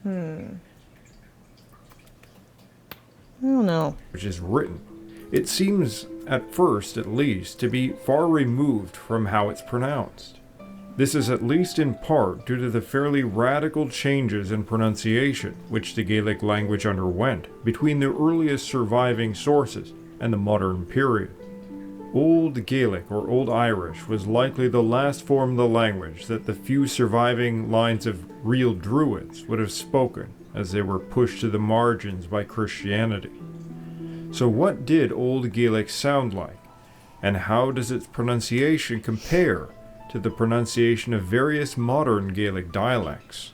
I don't know. Which is written. It seems, at first at least, to be far removed from how it's pronounced. This is at least in part due to the fairly radical changes in pronunciation which the Gaelic language underwent between the earliest surviving sources and the modern period. Old Gaelic or Old Irish was likely the last form of the language that the few surviving lines of real Druids would have spoken as they were pushed to the margins by Christianity. So what did Old Gaelic sound like, and how does its pronunciation compare to the pronunciation of various modern Gaelic dialects?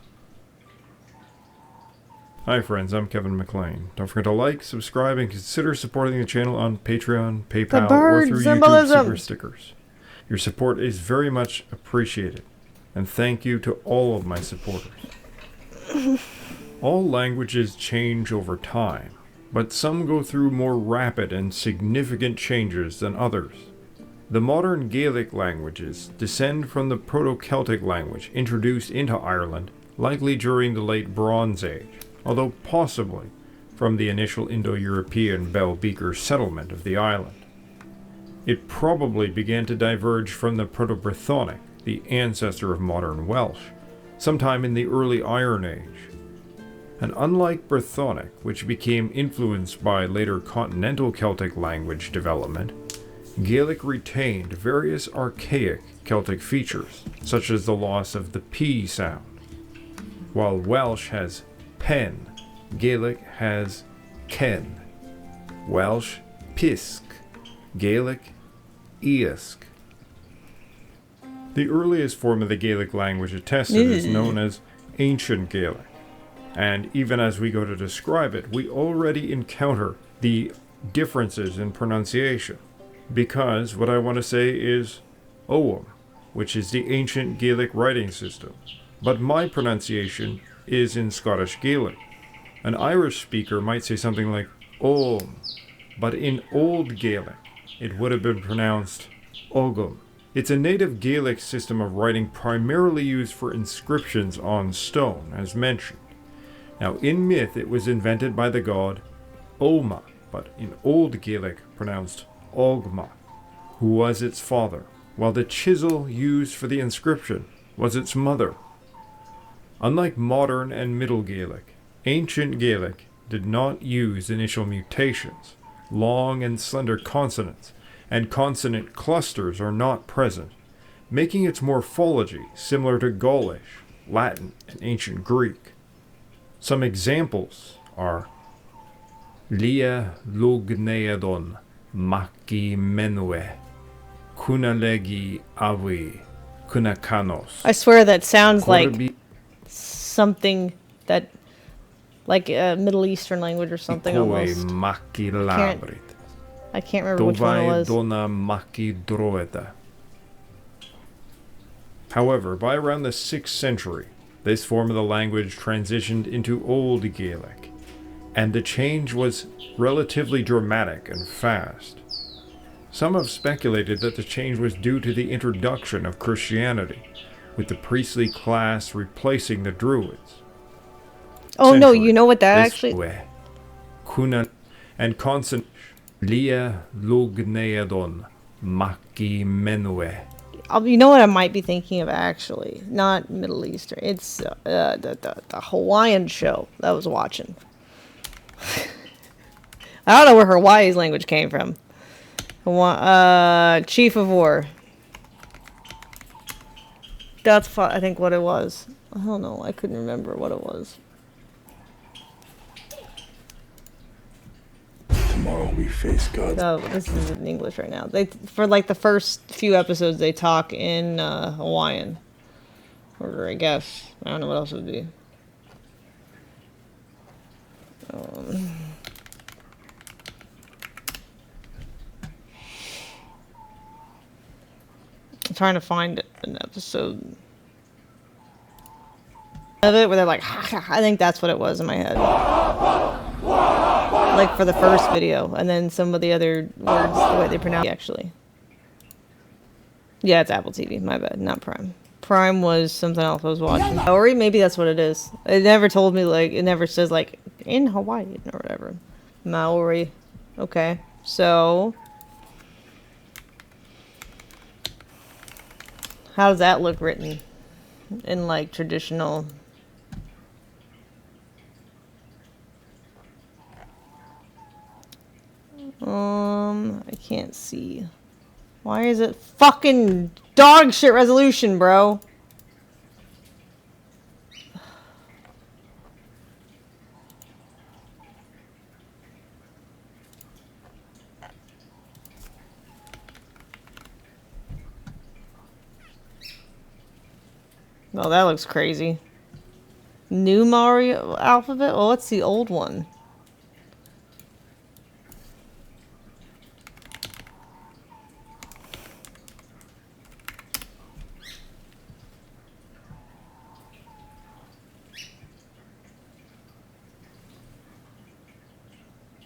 Hi friends, I'm Kevin McLean. Don't forget to like, subscribe, and consider supporting the channel on Patreon, PayPal, or through YouTube Super Stickers. Your support is very much appreciated, and thank you to all of my supporters. All languages change over time, but some go through more rapid and significant changes than others. The modern Gaelic languages descend from the Proto-Celtic language introduced into Ireland likely during the late Bronze Age, although possibly from the initial Indo-European Bell Beaker settlement of the island. It probably began to diverge from the Proto-Brythonic, the ancestor of modern Welsh, sometime in the early Iron Age. And unlike Brythonic, which became influenced by later continental Celtic language development, Gaelic retained various archaic Celtic features, such as the loss of the P sound. While Welsh has pen, Gaelic has ken. Welsh, pisc. Gaelic, iasc. The earliest form of the Gaelic language attested is known as Ancient Gaelic, and even as we go to describe it, we already encounter the differences in pronunciation, because what I want to say is Ogham, which is the ancient Gaelic writing system, but my pronunciation is in Scottish Gaelic. An Irish speaker might say something like Ogham, but in Old Gaelic it would have been pronounced Ogham. It's a native Gaelic system of writing primarily used for inscriptions on stone, as mentioned. Now in myth it was invented by the god Oma, but in Old Gaelic pronounced Ogma, who was its father, while the chisel used for the inscription was its mother. Unlike modern and Middle Gaelic, Ancient Gaelic did not use initial mutations. Long and slender consonants and consonant clusters are not present, making its morphology similar to Gaulish, Latin, and Ancient Greek. Some examples are Lia lugneadon maki menue kunalegi avi kunakanos. I swear that sounds like something that, like a Middle Eastern language or something almost. I can't remember which one it was. However, by around the 6th century, this form of the language transitioned into Old Gaelic, and the change was relatively dramatic and fast. Some have speculated that the change was due to the introduction of Christianity, with the priestly class replacing the Druids. Oh no, you know what that actually... Kuna and consonant Lia lugneadon maki menue. You know what I might be thinking of actually? Not Middle Eastern. It's the Hawaiian show that I was watching. I don't know where Hawaii's language came from. Chief of War. That's I think what it was. I don't know. I couldn't remember what it was. Tomorrow we face God. Oh, this is in English right now. For like the first few episodes, they talk in Hawaiian. Or I guess. I don't know what else it would be. I'm trying to find an episode of it where they're like, I think that's what it was in my head. Like for the first video, and then some of the other words, the way they pronounce it, actually. Yeah, it's Apple TV, my bad, not Prime. Prime was something else I was watching. Or maybe that's what it is. It never told me, like, it never says, like, in Hawaii or whatever. Maori. Okay, so... how does that look written in, like, traditional... I can't see. Why is it fucking dog shit resolution, bro? Oh, that looks crazy. New Mario alphabet? Well, what's the old one?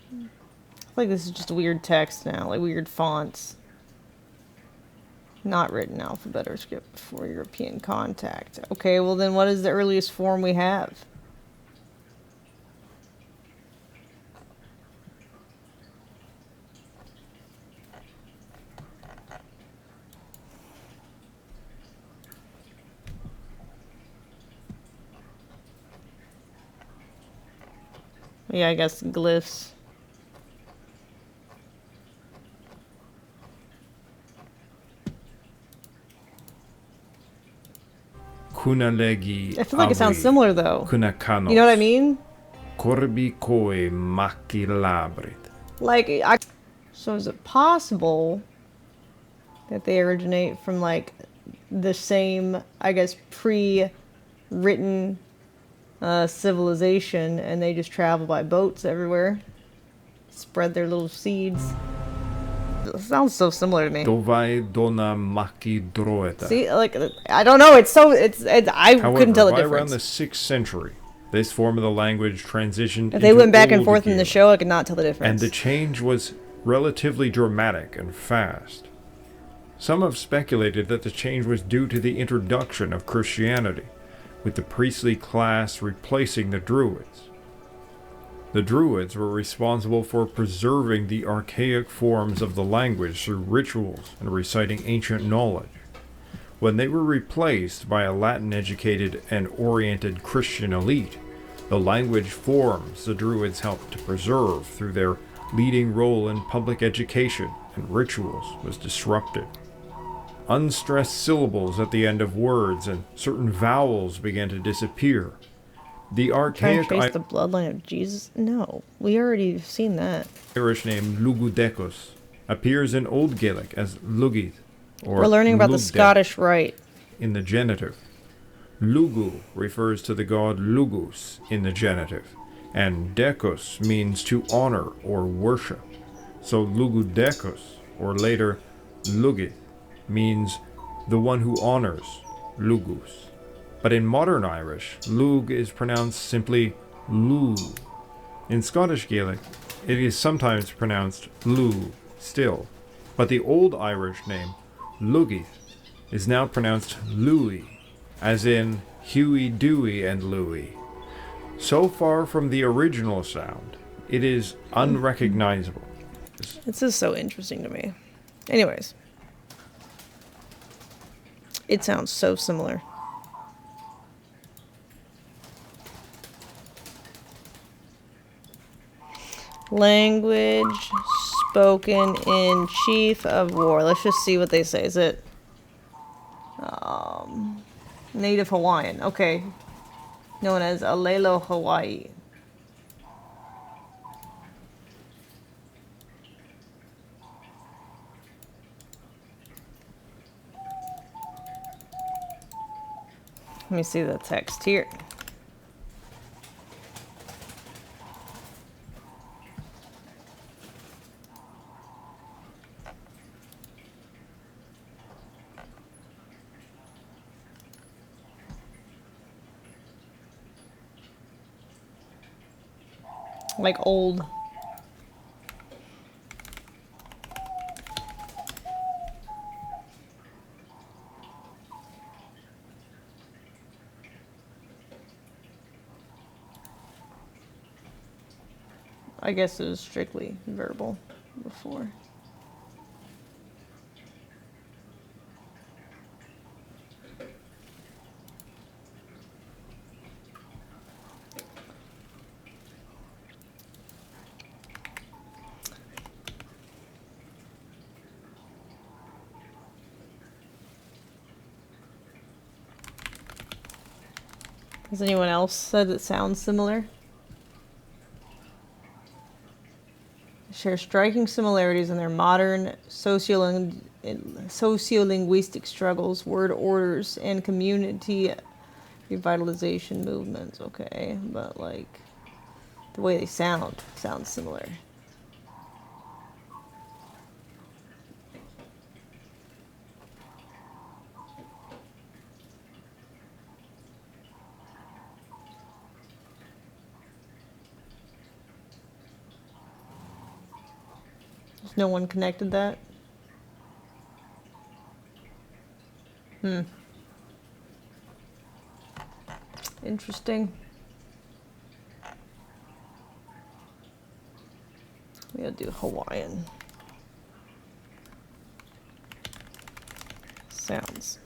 I feel like this is just weird text now, like weird fonts. Not written alphabet or script for European contact. Okay, well then what is the earliest form we have? Yeah, I guess glyphs. Kunalegi I feel like it sounds similar though. You know what I mean? Corbi koe maki labrit. Like, so is it possible that they originate from like the same, I guess, pre-written civilization, and they just travel by boats everywhere, spread their little seeds? It sounds so similar to me. Dovai dona maki droeta. See, like, I don't know. It's I couldn't tell the by difference. around the 6th century, this form of the language transitioned. If they went back and Old forth in the Gaelic, show, I could not tell the difference. and the change was relatively dramatic and fast. Some have speculated that the change was due to the introduction of Christianity, with the priestly class replacing the Druids. The Druids were responsible for preserving the archaic forms of the language through rituals and reciting ancient knowledge. When they were replaced by a Latin-educated and oriented Christian elite, the language forms the Druids helped to preserve through their leading role in public education and rituals was disrupted. Unstressed syllables at the end of words and certain vowels began to disappear. The Trying archaic to trace the bloodline of Jesus? No, we already seen that. Irish name Lugudekos appears in Old Gaelic as Lugith, or We're learning about the Lugde Scottish Rite. in the genitive. Lugu refers to the god Lugus in the genitive, and Dekos means to honor or worship. So Lugudekos, or later Lugith, means the one who honors, Lugus. But in modern Irish, Lug is pronounced simply Lu. In Scottish Gaelic, it is sometimes pronounced Lu still, but the Old Irish name, Lugith, is now pronounced Louis, as in Huey, Dewey, and Louie. So far from the original sound, it is unrecognizable. This is so interesting to me. Anyways. It sounds so similar. Language spoken in Chief of War. Let's just see what they say. Is it Native Hawaiian? Okay. Known as Alelo Hawaii. Let me see the text here. Like old. I guess it was strictly verbal before. Has anyone else said it sounds similar? Share striking similarities in their modern sociolinguistic struggles, word orders, and community revitalization movements. Okay, but like the way they sounds similar. No one connected that? Interesting. We'll do Hawaiian. Sounds.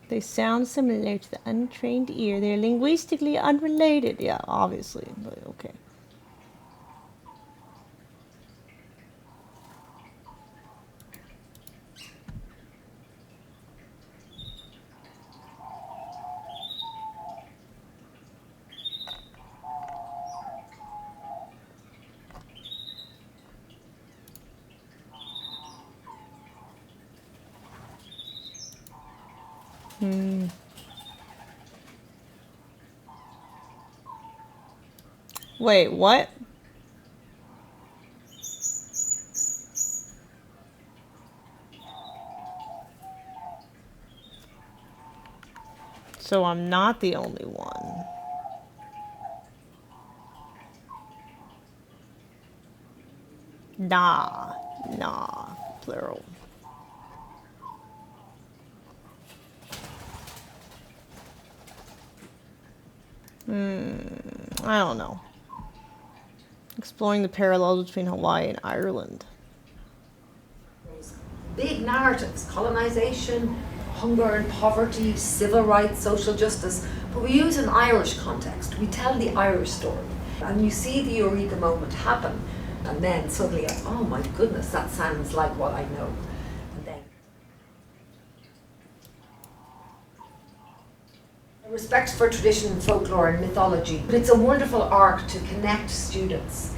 They sound similar to the untrained ear. They're linguistically unrelated. Yeah, obviously, but okay. Wait, what? So I'm not the only one. Nah, plural. I don't know. Exploring the parallels between Hawaii and Ireland. Big narratives, colonization, hunger and poverty, civil rights, social justice, but we use an Irish context. We tell the Irish story. And you see the eureka moment happen, and then suddenly, oh my goodness, that sounds like what I know. And then respect for tradition, folklore and mythology, but it's a wonderful arc to connect students,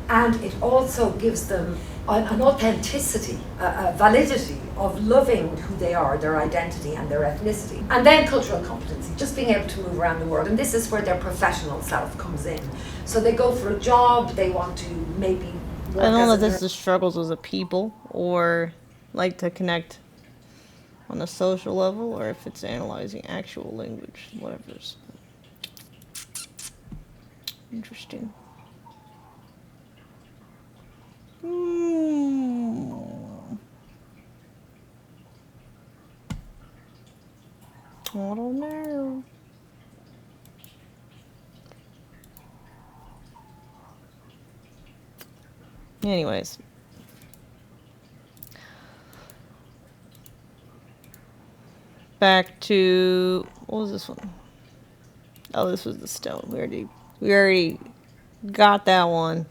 and it also gives them an authenticity, a validity of loving who they are, their identity and their ethnicity. And then cultural competency, just being able to move around the world. And this is where their professional self comes in. So they go for a job, they want to maybe work I don't know if as this is struggles as a people or like to connect on a social level, or if it's analyzing actual language, whatever's interesting. I don't know. Anyways. Back to, what was this one? Oh, this was the stone. We already got that one.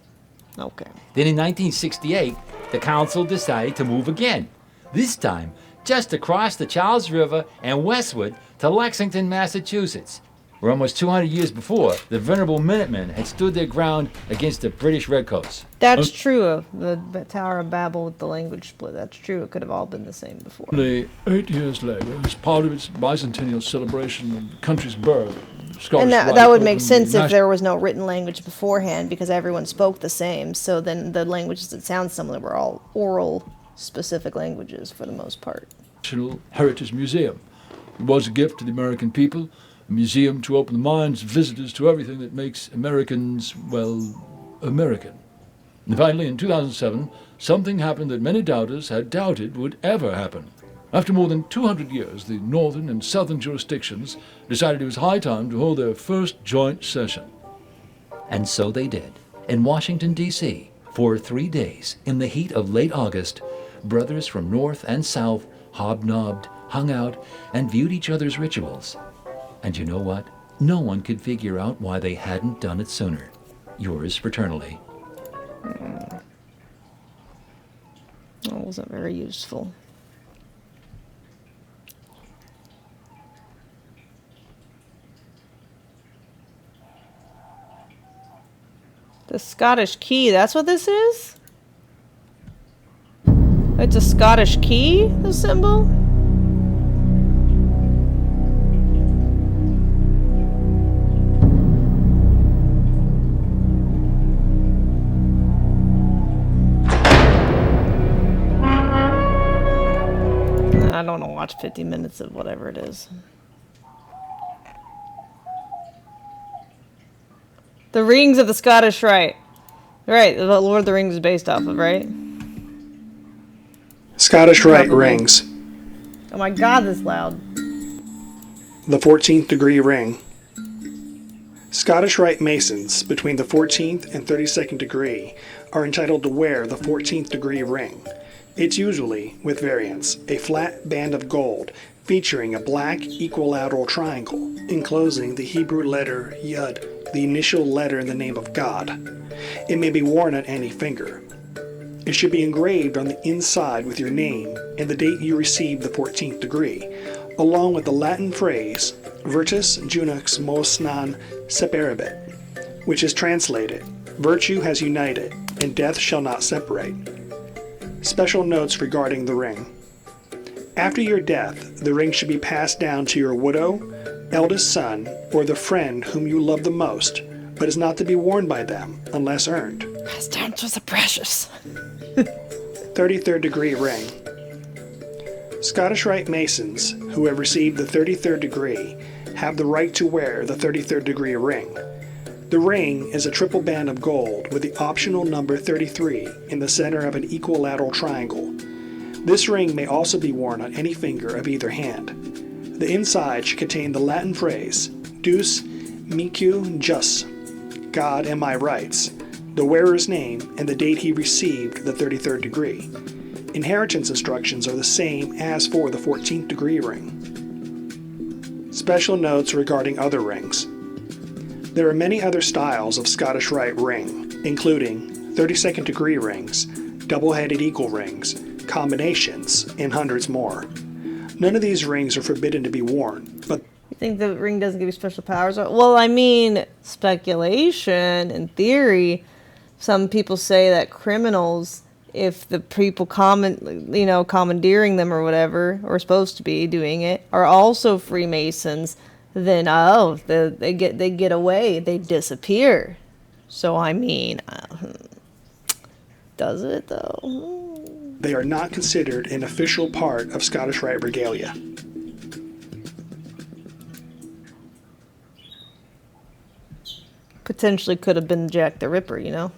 Okay. Then in 1968, the council decided to move again. This time, just across the Charles River and westward to Lexington, Massachusetts, where almost 200 years before, the venerable Minutemen had stood their ground against the British Redcoats. That's true of the Tower of Babel with the language split. That's true. It could have all been the same before. Only 8 years later, as part of its bicentennial celebration of the country's birth, Scottish And that Rite would make opened sense the if there was no written language beforehand, because everyone spoke the same. So then the languages that sound similar were all oral, specific languages for the most part. National Heritage Museum. It was a gift to the American people, a museum to open the minds of visitors to everything that makes Americans, well, American. And finally, in 2007, something happened that many doubters had doubted would ever happen. After more than 200 years, the northern and southern jurisdictions decided it was high time to hold their first joint session. And so they did. In Washington, D.C., for 3 days, in the heat of late August, brothers from north and south hobnobbed, hung out, and viewed each other's rituals. And you know what? No one could figure out why they hadn't done it sooner. Yours fraternally. That wasn't very useful. The Scottish key, that's what this is? It's a Scottish key, the symbol? I don't want to watch 50 minutes of whatever it is. The Rings of the Scottish Rite. Right, the Lord of the Rings is based off of, right? Scottish Rite rings. Oh my god, this loud. The 14th degree ring. Scottish Rite Masons between the 14th and 32nd degree are entitled to wear the 14th degree ring. It's usually, with variants, a flat band of gold featuring a black equilateral triangle enclosing the Hebrew letter Yud, the initial letter in the name of God. It may be worn on any finger. It should be engraved on the inside with your name and the date you received the 14th degree, along with the Latin phrase Virtus Junux mos non separabit, which is translated, Virtue has united, and death shall not separate. Special notes regarding the ring. After your death, the ring should be passed down to your widow, eldest son, or the friend whom you love the most, but is not to be worn by them unless earned. Passed down to the precious. 33rd degree ring. Scottish Rite Masons who have received the 33rd degree have the right to wear the 33rd degree ring. The ring is a triple band of gold with the optional number 33 in the center of an equilateral triangle. This ring may also be worn on any finger of either hand. The inside should contain the Latin phrase, Deus micu jus, God am my rights, the wearer's name, and the date he received the 33rd degree. Inheritance instructions are the same as for the 14th degree ring. Special notes regarding other rings. There are many other styles of Scottish Rite ring, including 32nd degree rings, double-headed eagle rings, combinations, and hundreds more. None of these rings are forbidden to be worn, but You think the ring doesn't give you special powers? Well, I mean, speculation, in theory, some people say that criminals, if the people commandeering them or whatever, or supposed to be doing it, are also Freemasons, then they get away, they disappear. So I mean, does it though? they are not considered an official part of Scottish Rite regalia. Potentially could have been Jack the Ripper, you know?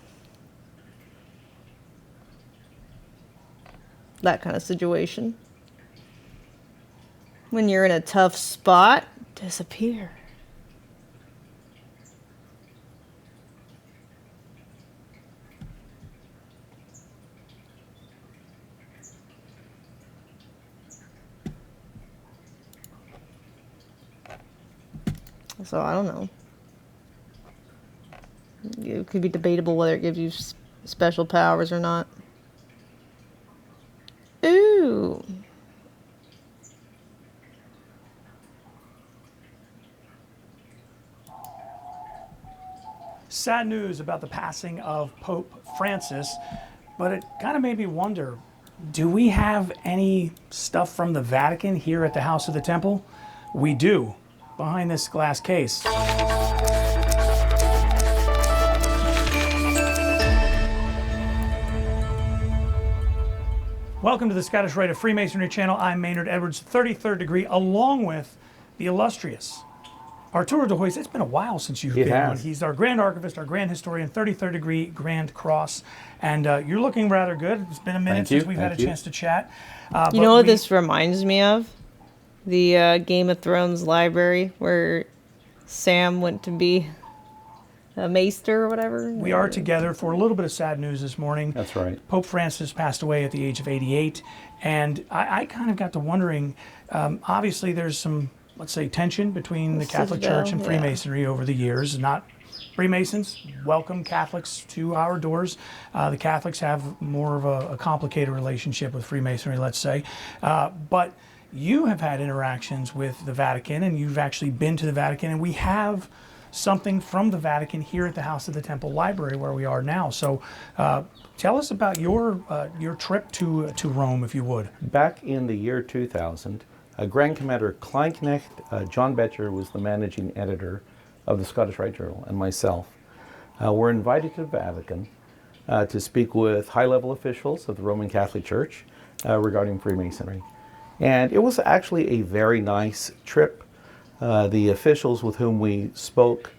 That kind of situation. When you're in a tough spot, disappear. So I don't know. It could be debatable whether it gives you special powers or not. Ooh. Sad news about the passing of Pope Francis, but it kind of made me wonder, do we have any stuff from the Vatican here at the House of the Temple? We do, behind this glass case. Welcome to the Scottish Rite of Freemasonry channel. I'm Maynard Edwards, 33rd degree, along with the illustrious Arturo de Hoyos. It's been a while since you've been on. He's our Grand Archivist, our Grand Historian, 33rd degree Grand Cross. And you're looking rather good. It's been a minute since we've had a chance to chat. You know what this reminds me of? The Game of Thrones library where Sam went to be a maester or whatever. We are together for a little bit of sad news this morning. That's right. Pope Francis passed away at the age of 88. And I kind of got to wondering, obviously there's some, let's say, tension between the Catholic Church and Freemasonry over the years. Not Freemasons welcome Catholics to our doors. The Catholics have more of a complicated relationship with Freemasonry, let's say. But you have had interactions with the Vatican, and you've actually been to the Vatican, and we have something from the Vatican here at the House of the Temple Library where we are now. So tell us about your trip to Rome, if you would. Back in the year 2000, Grand Commander Kleinknecht, John Betcher was the managing editor of the Scottish Rite Journal, and myself were invited to the Vatican to speak with high-level officials of the Roman Catholic Church regarding Freemasonry. And it was actually a very nice trip. The officials with whom we spoke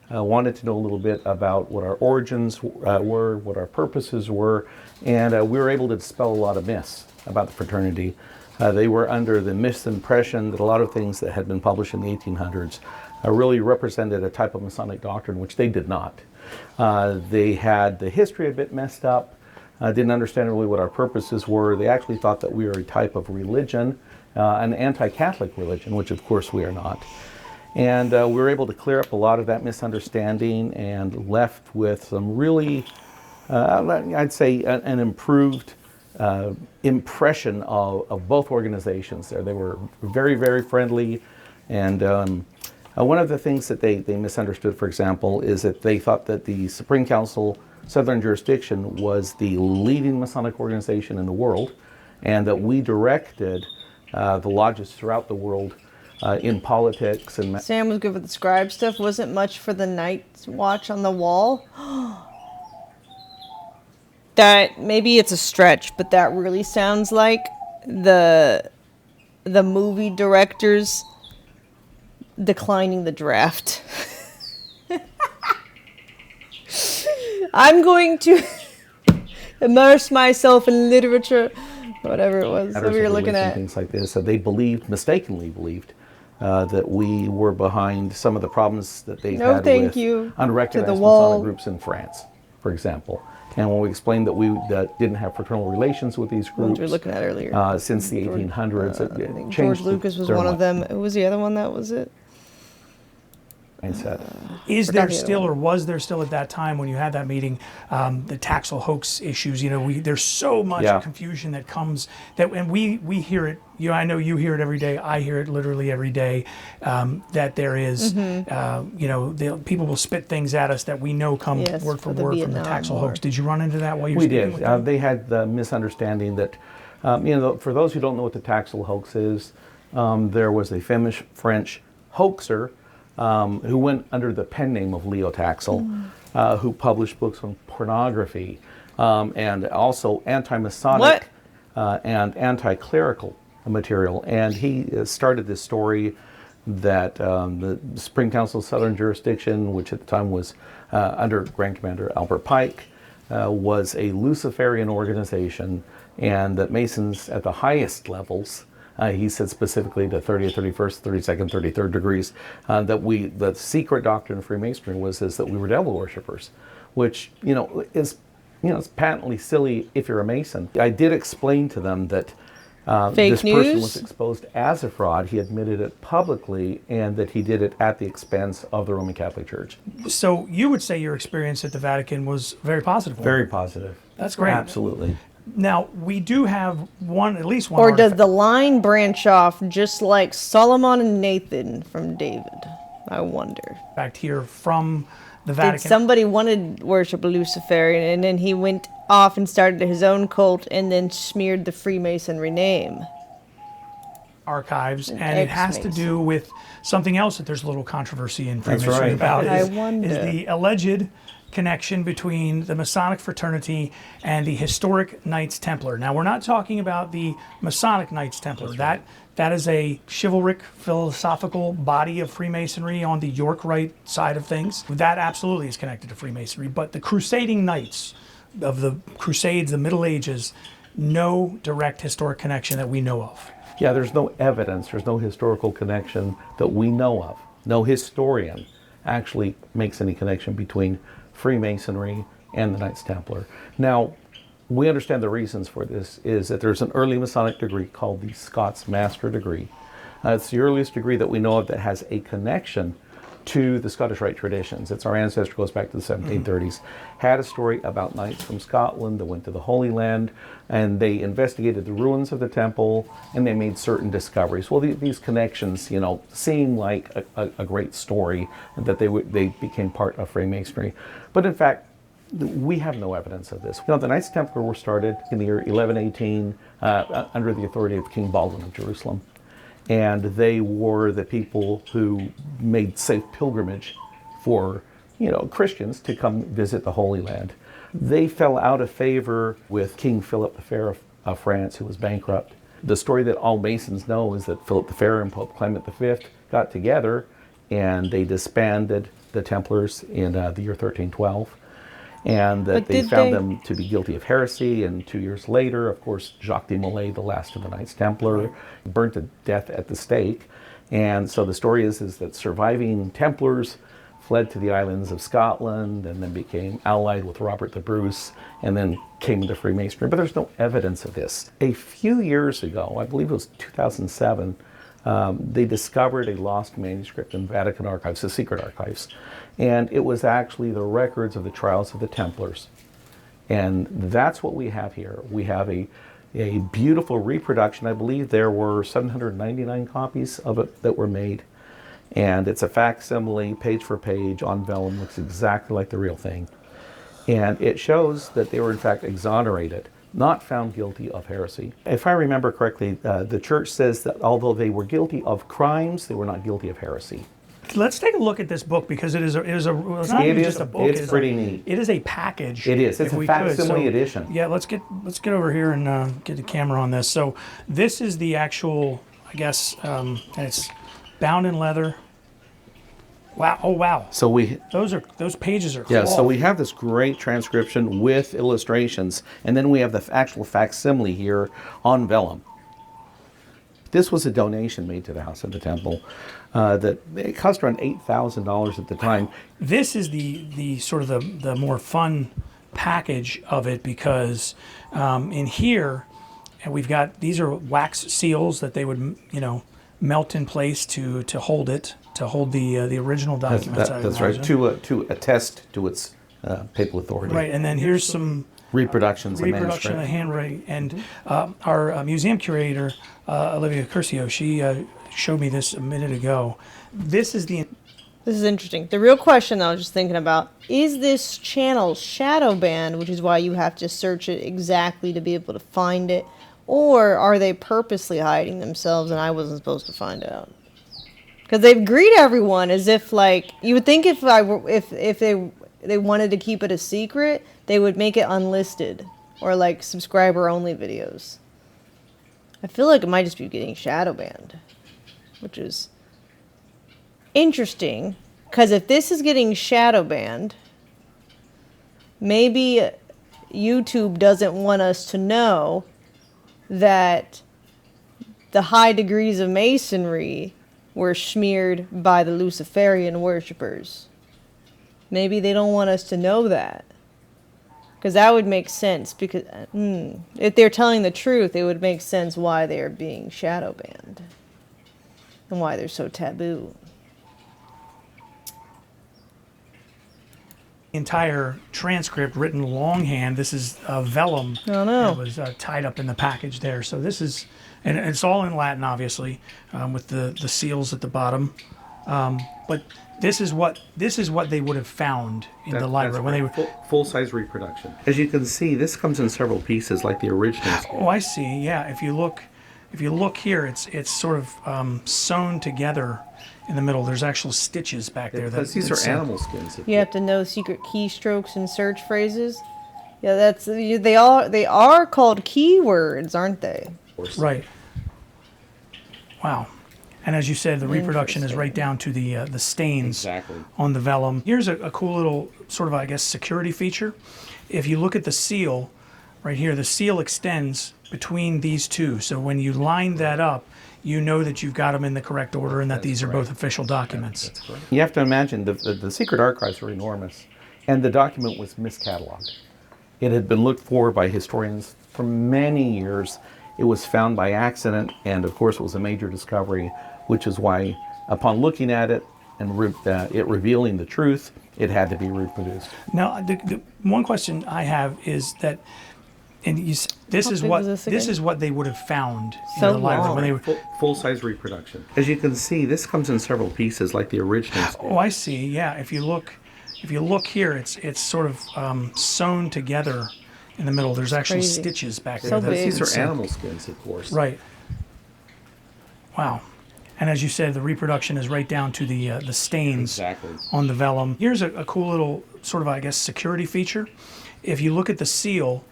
wanted to know a little bit about what our origins were, what our purposes were, and we were able to dispel a lot of myths about the fraternity. They were under the misimpression that a lot of things that had been published in the 1800s really represented a type of Masonic doctrine, which they did not. They had the history a bit messed up, didn't understand really what our purposes were. They actually thought that we were a type of religion, an anti-Catholic religion, which of course we are not. And we were able to clear up a lot of that misunderstanding and left with some really, I'd say, an improved impression of both organizations there. They were very, very friendly, and one of the things that they misunderstood, for example, is that they thought that the Supreme Council Southern Jurisdiction was the leading Masonic organization in the world, and that we directed the lodges throughout the world in politics. And Sam was good with the scribe stuff. Wasn't much for the night watch on the wall. That, maybe it's a stretch, but that really sounds like the movie directors declining the draft. I'm going to immerse myself in literature, whatever it was that we were looking at. Things like this. So they mistakenly believed that we were behind some of the problems that they've had with unrecognized Masonic groups in France, for example. And when we explained that we didn't have fraternal relations with these groups, we were looking at earlier, since the 1800s, I think George Lucas was one of them. Who was the other one that was it? Mindset. Is there still, or was there still at that time when you had that meeting, the Taxel hoax issues? You know, there's so much confusion that comes and we hear it. I know you hear it every day. I hear it literally every day. That there is, people will spit things at us that we know come word for word from the Taxel hoax. Did you run into that while you were speaking with them? They had the misunderstanding that, for those who don't know what the Taxel hoax is, there was a famous French hoaxer who went under the pen name of Leo Taxel, who published books on pornography and also anti-Masonic and anti-clerical material. And he started this story that the Supreme Council of Southern Jurisdiction, which at the time was under Grand Commander Albert Pike, was a Luciferian organization, and that Masons at the highest levels, he said specifically the 30th, 31st, 32nd, 33rd degrees, that the secret doctrine of Freemasonry is that we were devil worshippers, which, is, it's patently silly if you're a Mason. I did explain to them that this person was exposed as a fraud. He admitted it publicly, and that he did it at the expense of the Roman Catholic Church. So you would say your experience at the Vatican was very positive? Very positive. That's great. Absolutely. Now, we do have at least one Or does the line branch off just like Solomon and Nathan from David? I wonder. Back here from the Vatican. Did somebody wanted to worship a Luciferian, and then he went off and started his own cult and then smeared the Freemasonry name? Archives, and it has to do with something else that there's a little controversy in Freemasonry about. I wonder. Is the alleged connection between the Masonic fraternity and the historic Knights Templar. Now, we're not talking about the Masonic Knights Templar. That is a chivalric philosophical body of Freemasonry on the York Rite side of things. That absolutely is connected to Freemasonry. But the crusading knights of the Crusades, the Middle Ages, no direct historic connection that we know of. Yeah, there's no evidence, there's no historical connection that we know of. No historian actually makes any connection between Freemasonry and the Knights Templar. Now, we understand the reasons for this is that there's an early Masonic degree called the Scots Master degree. It's the earliest degree that we know of that has a connection to the Scottish Rite traditions. It's our ancestor goes back to the 1730s. Had a story about knights from Scotland that went to the Holy Land, and they investigated the ruins of the temple, and they made certain discoveries. Well, these connections, you know, seem like a great story that they became part of Freemasonry, but in fact, we have no evidence of this. You know, the Knights Templar were started in the year 1118 under the authority of King Baldwin of Jerusalem. And they were the people who made safe pilgrimage for, you know, Christians to come visit the Holy Land. They fell out of favor with King Philip the Fair of France, who was bankrupt. The story that all Masons know is that Philip the Fair and Pope Clement V got together and they disbanded the Templars in the year 1312. And that they found them to be guilty of heresy, and 2 years later, of course, Jacques de Molay, the last of the Knights Templar, burnt to death at the stake. And so the story is that surviving Templars fled to the islands of Scotland and then became allied with Robert the Bruce and then came into Freemasonry. But there's no evidence of this. A few years ago, I believe it was 2007, they discovered a lost manuscript in Vatican archives, the secret archives. And it was actually the records of the trials of the Templars. And that's what we have here. We have a beautiful reproduction. I believe there were 799 copies of it that were made. And it's a facsimile, page for page, on vellum, looks exactly like the real thing. And it shows that they were in fact exonerated, not found guilty of heresy. If I remember correctly, the church says that although they were guilty of crimes, they were not guilty of heresy. Let's take a look at this book, because it is not even just a book. It's pretty neat. It is a package. It is. It's a facsimile edition. Yeah, let's get over here and get the camera on this. So this is the actual, I guess, and it's bound in leather. Wow! Oh wow! So those pages are yeah. So we have this great transcription with illustrations, and then we have the actual facsimile here on vellum. This was a donation made to the House of the Temple. That it cost around $8,000 at the time. This is the sort of the more fun package of it, because in here, and we've got, these are wax seals that they would, you know, melt in place to hold it, to hold the original documents. That's right, to attest to its papal authority. Right, and then here's some reproductions of the handwriting, and our museum curator Olivia Curcio, she showed me this a minute ago. This is interesting. The real question I was just thinking about, is this channel shadow banned, which is why you have to search it exactly to be able to find it, or are they purposely hiding themselves and I wasn't supposed to find out? Because they greet everyone as if, like, you would think if they wanted to keep it a secret, they would make it unlisted or like subscriber only videos. I feel like it might just be getting shadow banned, which is interesting, because if this is getting shadow banned, maybe YouTube doesn't want us to know that the high degrees of Masonry were smeared by the Luciferian worshippers. Maybe they don't want us to know that. Because that would make sense, because if they're telling the truth, it would make sense why they are being shadow banned and why they're so taboo. Entire transcript written longhand. This is vellum that was tied up in the package there. So this is, and it's all in Latin, obviously, with the seals at the bottom. But this is what they would have found in the library when they were full-size reproduction. As you can see, this comes in several pieces, like the originals. Oh, I see. Yeah, if you look here, it's sort of sewn together in the middle. There's actual stitches back there. Because these are animal skins. You have to know secret keystrokes and search phrases. Yeah, they are called keywords, aren't they? Right. Wow. And as you said, the reproduction is right down to the stains on the vellum. Here's a cool little sort of, I guess, security feature. If you look at the seal right here, the seal extends between these two. So when you line that up, you know that you've got them in the correct order and that these are both official documents. You have to imagine the secret archives were enormous, and the document was miscatalogued. It had been looked for by historians for many years. It was found by accident, and of course it was a major discovery, which is why, upon looking at it, and it revealing the truth, it had to be reproduced. Now, the one question I have is that, and this is what they would have found in the library when they were full-size reproduction. As you can see, this comes in several pieces, like the originals. Oh, I see. Yeah, if you look here, it's sort of sewn together in the middle. There's actually stitches back there. These are animal skins, of course. Right. Wow. And as you said, the reproduction is right down to the stains on the vellum. Here's a cool little sort of, I guess, security feature. If you look at the seal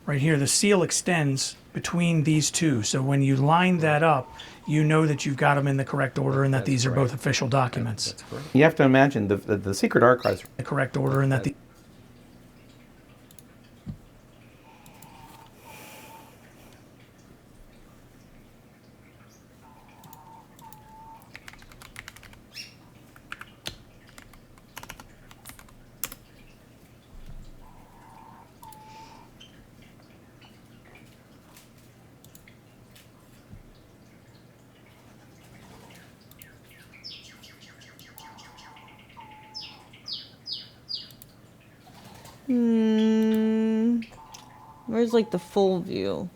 right here, the seal extends between these two. So when you line that up, you know that you've got them in the correct order and that these are both official documents. That's correct. You have to imagine the secret archives. The correct order and that the Where's like the full view?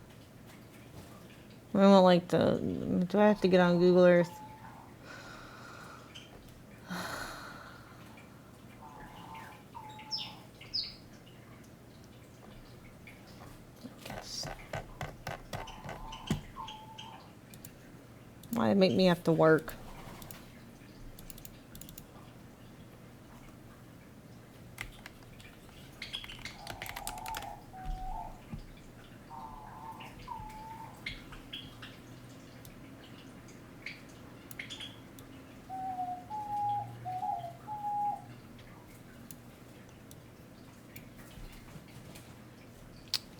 I want like the. Do I have to get on Google Earth? Why make me have to work?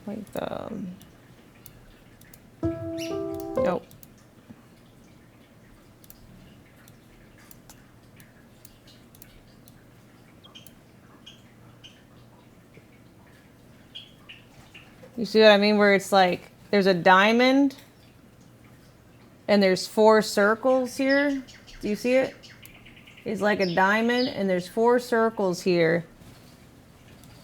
Like the nope. You see what I mean? Where it's like there's a diamond and there's 4 circles here. Do you see it? It's like a diamond and there's 4 circles here.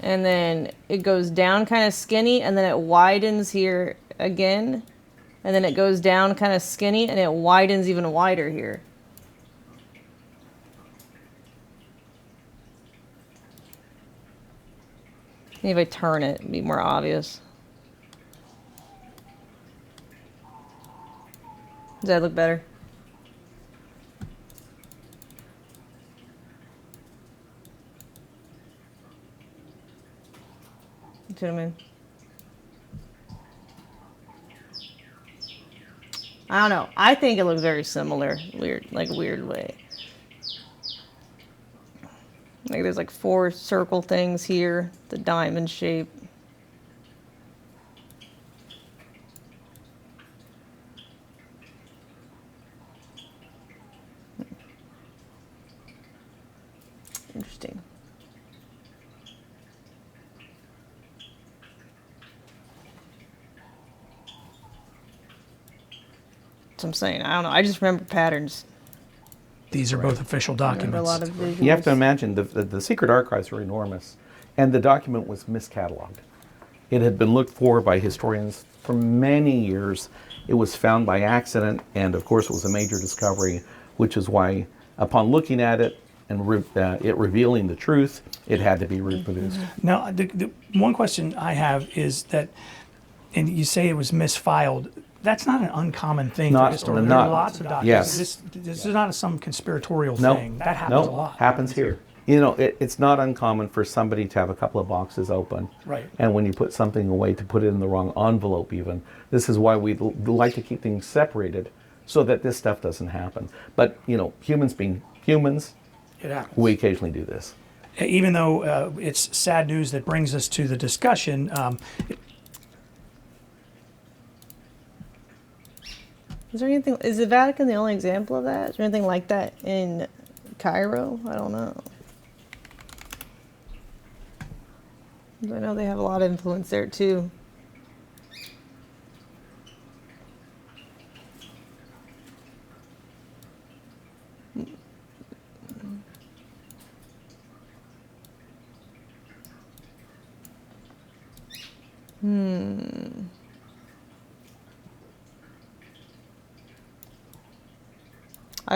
And then it goes down kind of skinny and then it widens here again. And then it goes down kind of skinny and it widens even wider here. Maybe if I turn it, it'd be more obvious. Does that look better? See what I mean? I don't know. I think it looks very similar. Weird, like weird way. Like there's like 4 circle things here, the diamond shape. Interesting. That's what I'm saying. I don't know. I just remember patterns. These are both official documents. A lot of visuals. You have to imagine the secret archives were enormous, and the document was miscatalogued. It had been looked for by historians for many years. It was found by accident, and of course it was a major discovery, which is why upon looking at it and it revealing the truth, it had to be reproduced. Now, the one question I have is that, and you say it was misfiled. That's not an uncommon thing for historians. There are lots of documents. Yes. This is not some conspiratorial No, thing. That happens a lot. Happens here. You know, it's not uncommon for somebody to have a couple of boxes open. Right. And when you put something away, to put it in the wrong envelope even. This is why we like to keep things separated so that this stuff doesn't happen. But, you know, humans being humans, it happens. We occasionally do this. Even though it's sad news that brings us to the discussion, Is there anything? Is the Vatican the only example of that? Is there anything like that in Cairo? I don't know. I know they have a lot of influence there too. I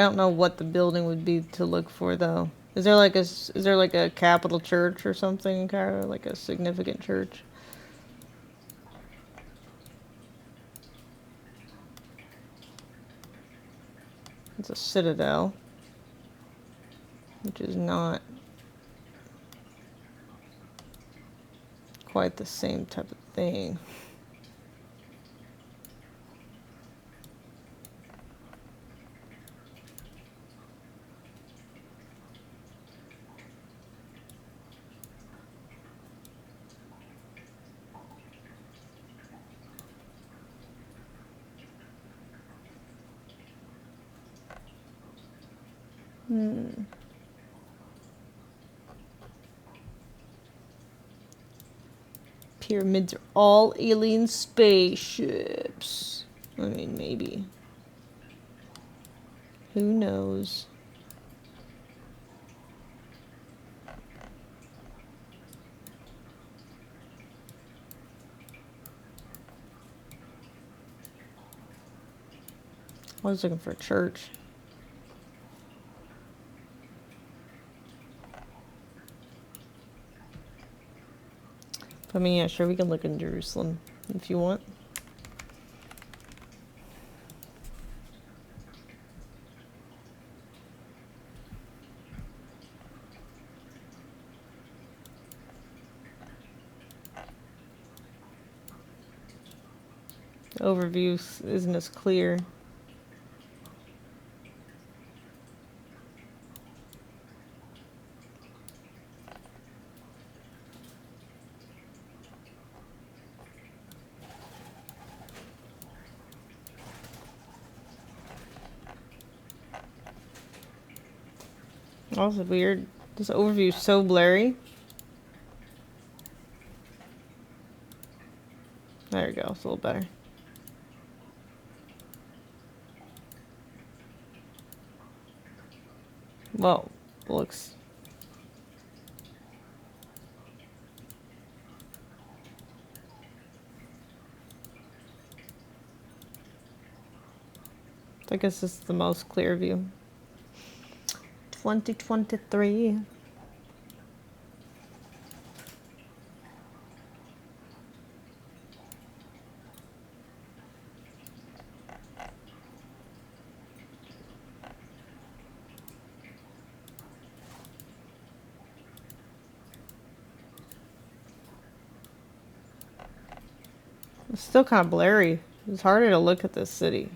don't know what the building would be to look for though. Is there like a capital church or something in Cairo, like a significant church? It's a citadel, which is not quite the same type of thing. Pyramids are all alien spaceships. I mean, maybe. Who knows? I was looking for a church. I mean, yeah, sure, we can look in Jerusalem if you want. The overview isn't as clear. Also weird. This overview is so blurry. There we go. It's a little better. Whoa. Looks... I guess this is the most clear view. 2023. It's still kind of blurry. It's harder to look at this city.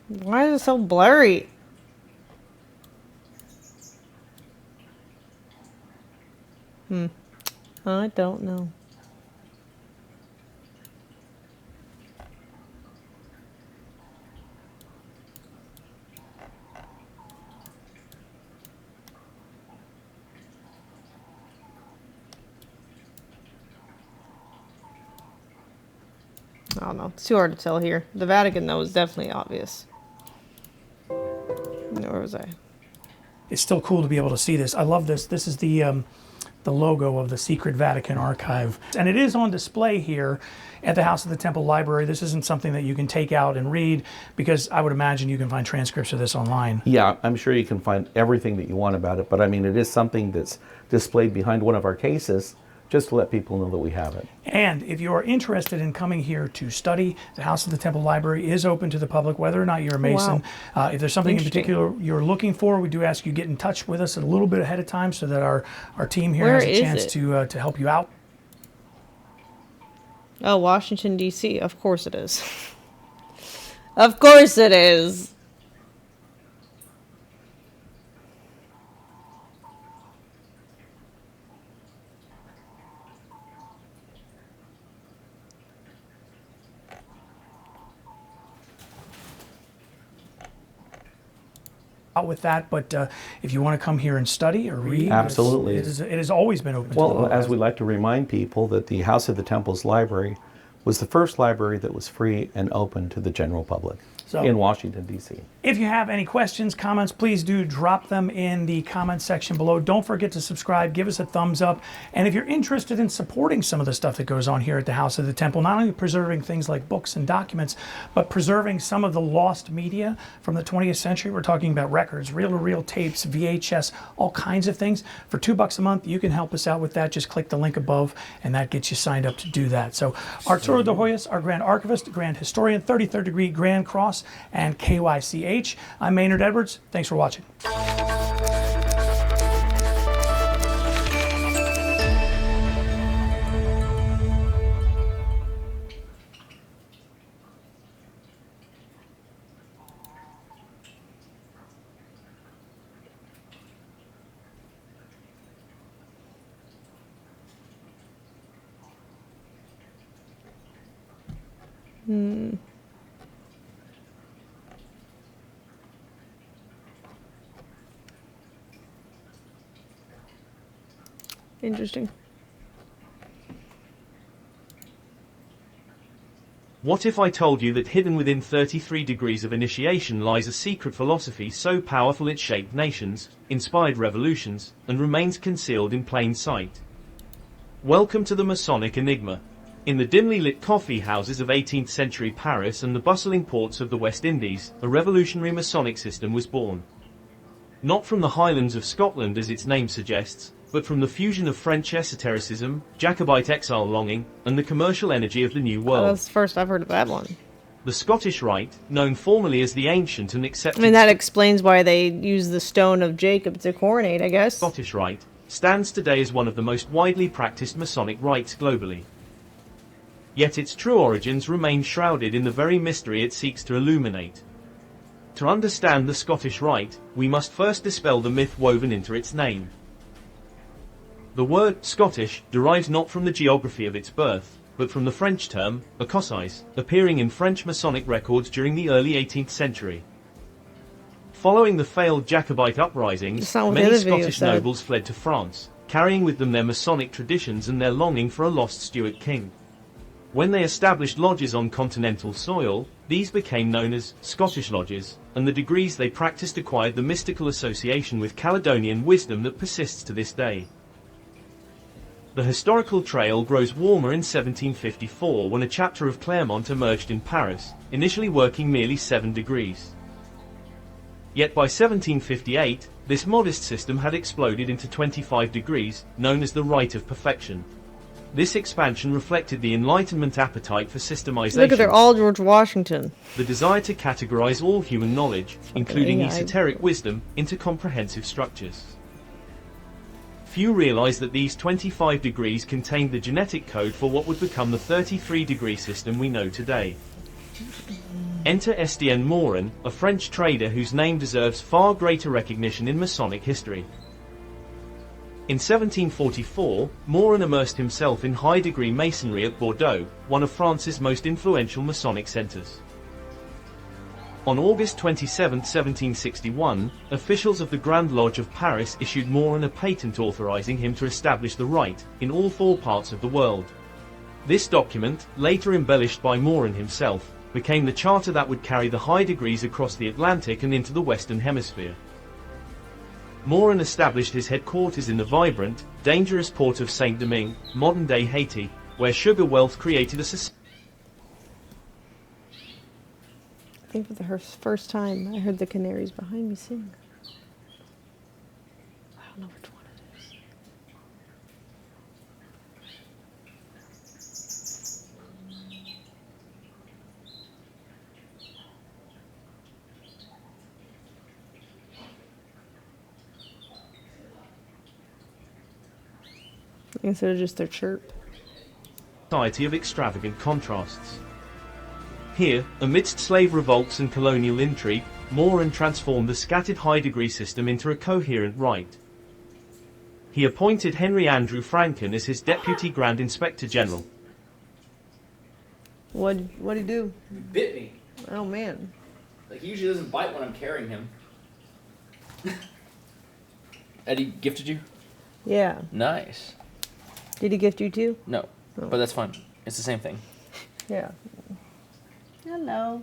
Why is it so blurry? I don't know. I don't know. It's too hard to tell here. The Vatican, though, is definitely obvious. Where was I? It's still cool to be able to see this. I love this. This is the logo of the Secret Vatican Archive. And it is on display here at the House of the Temple Library. This isn't something that you can take out and read, because I would imagine you can find transcripts of this online. Yeah, I'm sure you can find everything that you want about it, but I mean, it is something that's displayed behind one of our cases, just to let people know that we have it. And if you are interested in coming here to study, the House of the Temple Library is open to the public, whether or not you're a Mason. Wow. If there's something in particular you're looking for, we do ask you get in touch with us a little bit ahead of time so that our team here has a chance to help you out. Oh, Washington, D.C. Of course it is. Of course it is. Out with that, but if you want to come here and study or read, absolutely, it has always been open. Well, to the public. as we like to remind people, that the House of the Temple's library was the first library that was free and open to the general public. So in Washington, D.C. if you have any questions, comments, please do drop them in the comment section below. Don't forget to subscribe, give us a thumbs up. And if you're interested in supporting some of the stuff that goes on here at the House of the Temple, not only preserving things like books and documents, but preserving some of the lost media from the 20th century. We're talking about records, reel-to-reel tapes, VHS, all kinds of things. For $2 a month, you can help us out with that. Just click the link above, and that gets you signed up to do that. So Arturo de Hoyos, our Grand Archivist, Grand Historian, 33rd degree Grand Cross, and KYCH. I'm Maynard Edwards. Thanks for watching. Interesting. What if I told you that hidden within 33 degrees of initiation lies a secret philosophy so powerful it shaped nations, inspired revolutions, and remains concealed in plain sight? Welcome to the Masonic Enigma. In the dimly lit coffee houses of 18th century Paris and the bustling ports of the West Indies, a revolutionary Masonic system was born. Not from the highlands of Scotland as its name suggests, but from the fusion of French esotericism, Jacobite exile longing, and the commercial energy of the New World. That's the first I've heard of that one. The Scottish Rite, known formerly as the ancient and accepted... I mean, that explains why they use the stone of Jacob to coronate, I guess. Scottish Rite stands today as one of the most widely practiced Masonic rites globally. Yet its true origins remain shrouded in the very mystery it seeks to illuminate. To understand the Scottish Rite, we must first dispel the myth woven into its name. The word Scottish derives not from the geography of its birth, but from the French term, écossaise, appearing in French Masonic records during the early 18th century. Following the failed Jacobite uprisings, many Scottish nobles fled to France, carrying with them their Masonic traditions and their longing for a lost Stuart king. When they established lodges on continental soil, these became known as Scottish lodges, and the degrees they practiced acquired the mystical association with Caledonian wisdom that persists to this day. The historical trail grows warmer in 1754 when a chapter of Clermont emerged in Paris, initially working merely 7 degrees. Yet by 1758, this modest system had exploded into 25 degrees, known as the Rite of Perfection. This expansion reflected the Enlightenment appetite for systemization. Look at they're all George Washington. The desire to categorize all human knowledge, including esoteric wisdom, into comprehensive structures. Few realized that these 25 degrees contained the genetic code for what would become the 33-degree system we know today. Enter Estienne Morin, a French trader whose name deserves far greater recognition in Masonic history. In 1744, Morin immersed himself in high-degree masonry at Bordeaux, one of France's most influential Masonic centers. On August 27, 1761, officials of the Grand Lodge of Paris issued Morin a patent authorizing him to establish the rite in all 4 parts of the world. This document, later embellished by Morin himself, became the charter that would carry the high degrees across the Atlantic and into the Western Hemisphere. Morin established his headquarters in the vibrant, dangerous port of Saint-Domingue, modern-day Haiti, where sugar wealth created a society. I think for the first time I heard the canaries behind me sing. I don't know which one it is. Instead of just their chirp. Society of extravagant contrasts. Here, amidst slave revolts and colonial intrigue, Morin transformed the scattered high-degree system into a coherent rite. He appointed Henry Andrew Franken as his Deputy Grand Inspector General. What'd he do? Bit me. Oh man. Like, he usually doesn't bite when I'm carrying him. Eddie gifted you? Yeah. Nice. Did he gift you too? No, but that's fine. It's the same thing. Yeah. Hello.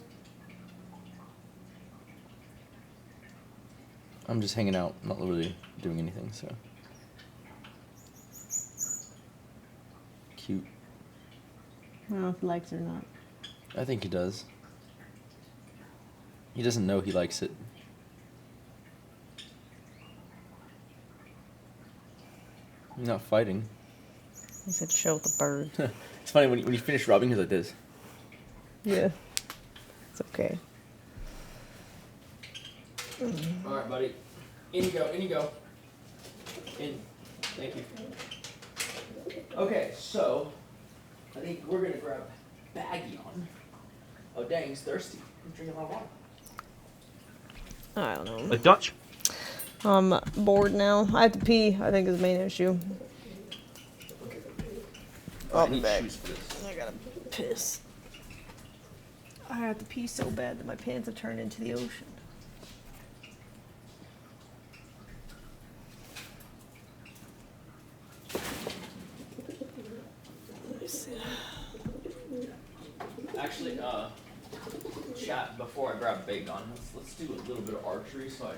I'm just hanging out, not really doing anything, so. Cute. I don't know if he likes it or not. I think he does. He doesn't know he likes it. He's not fighting. He said show the bird. It's funny, when you finish rubbing, he's like this. Yeah. It's okay. Alright, buddy. In you go, in you go. In. Thank you. Okay, so I think we're gonna grab Baggy on. Oh dang, he's thirsty. He's drinking a lot of water. I don't know. A Dutch? I'm bored now. I have to pee, I think is the main issue. I'll be back. I gotta piss. I have to pee so bad that my pants have turned into the ocean. Let me see. Actually, chat before I grab Big Gun. Let's do a little bit of archery so I.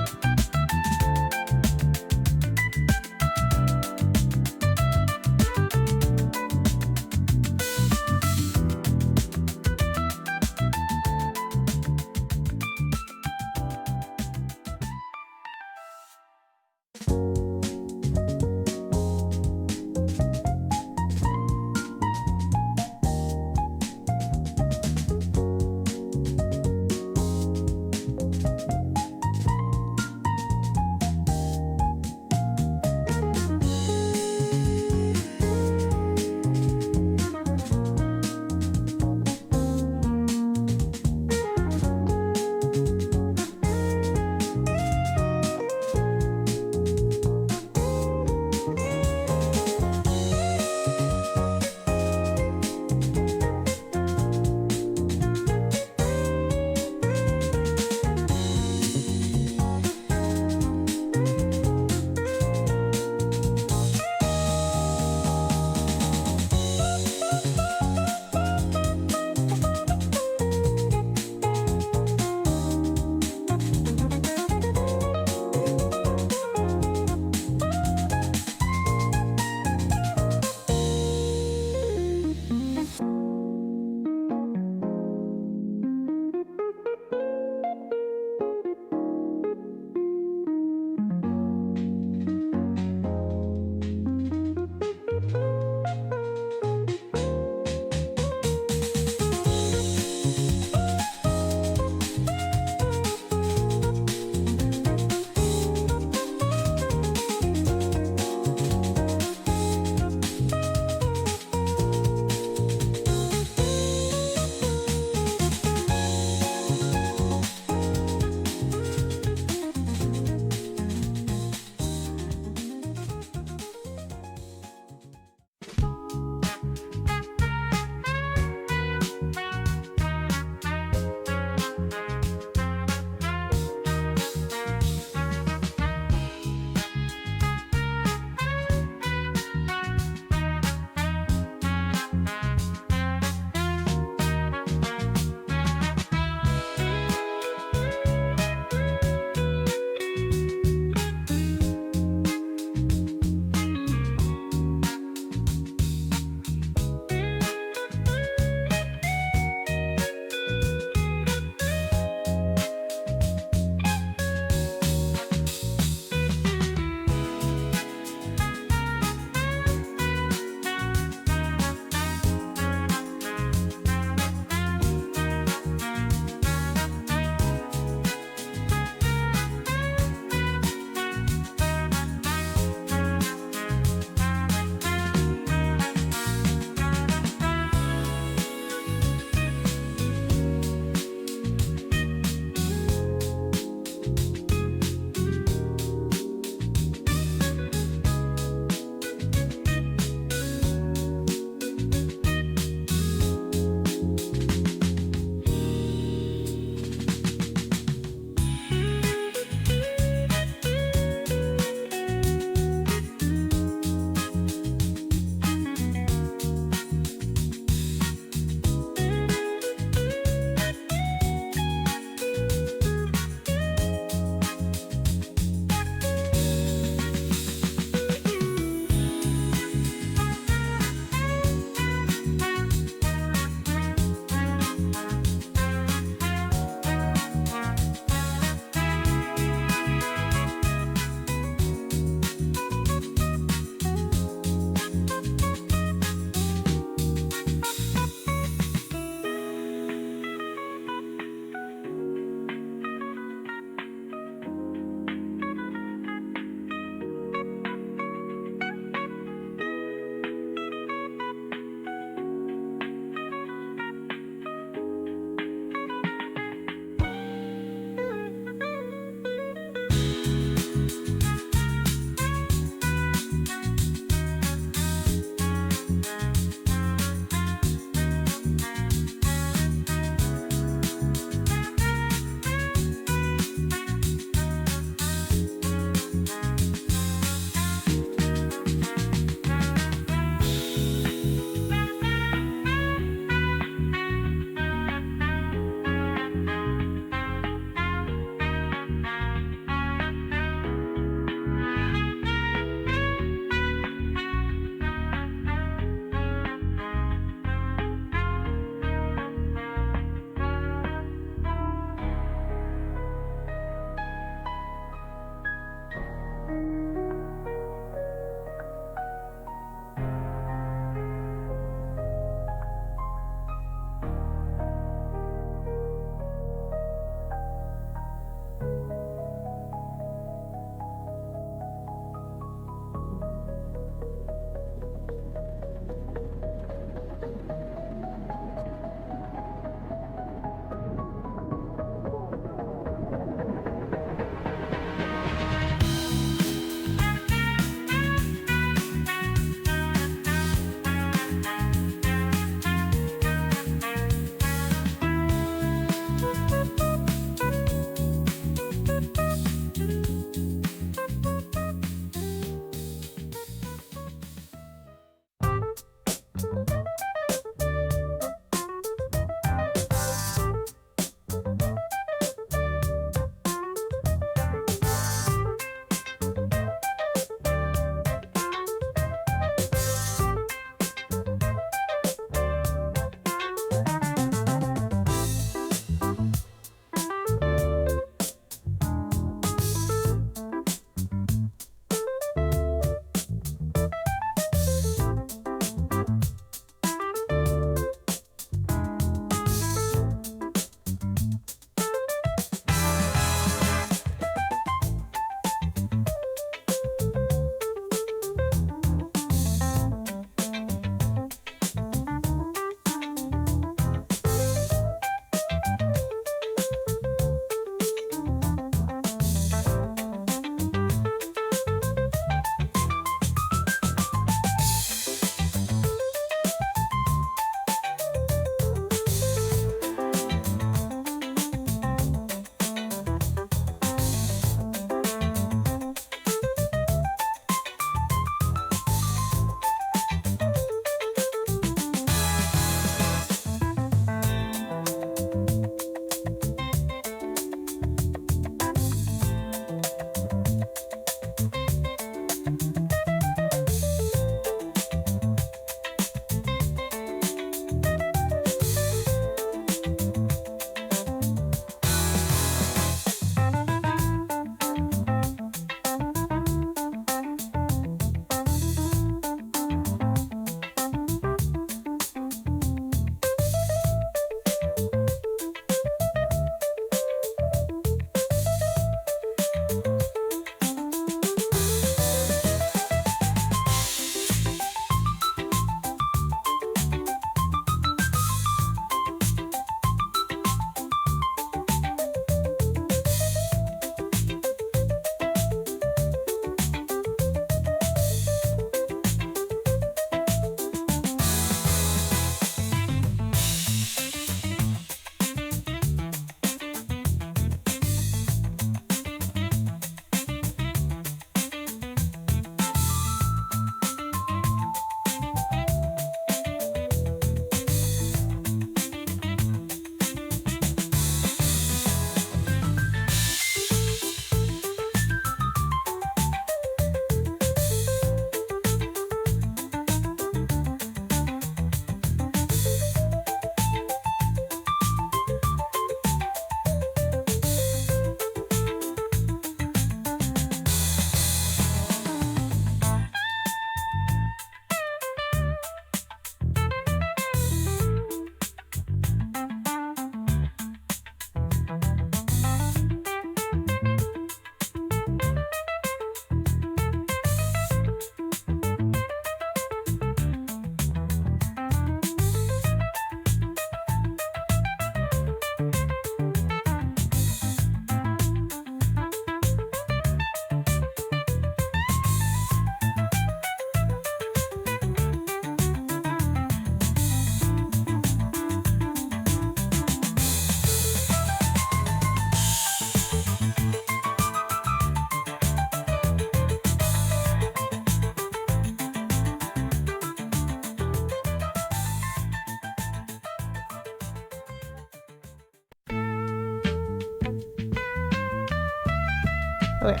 Okay.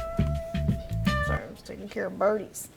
Sorry, I was taking care of birdies.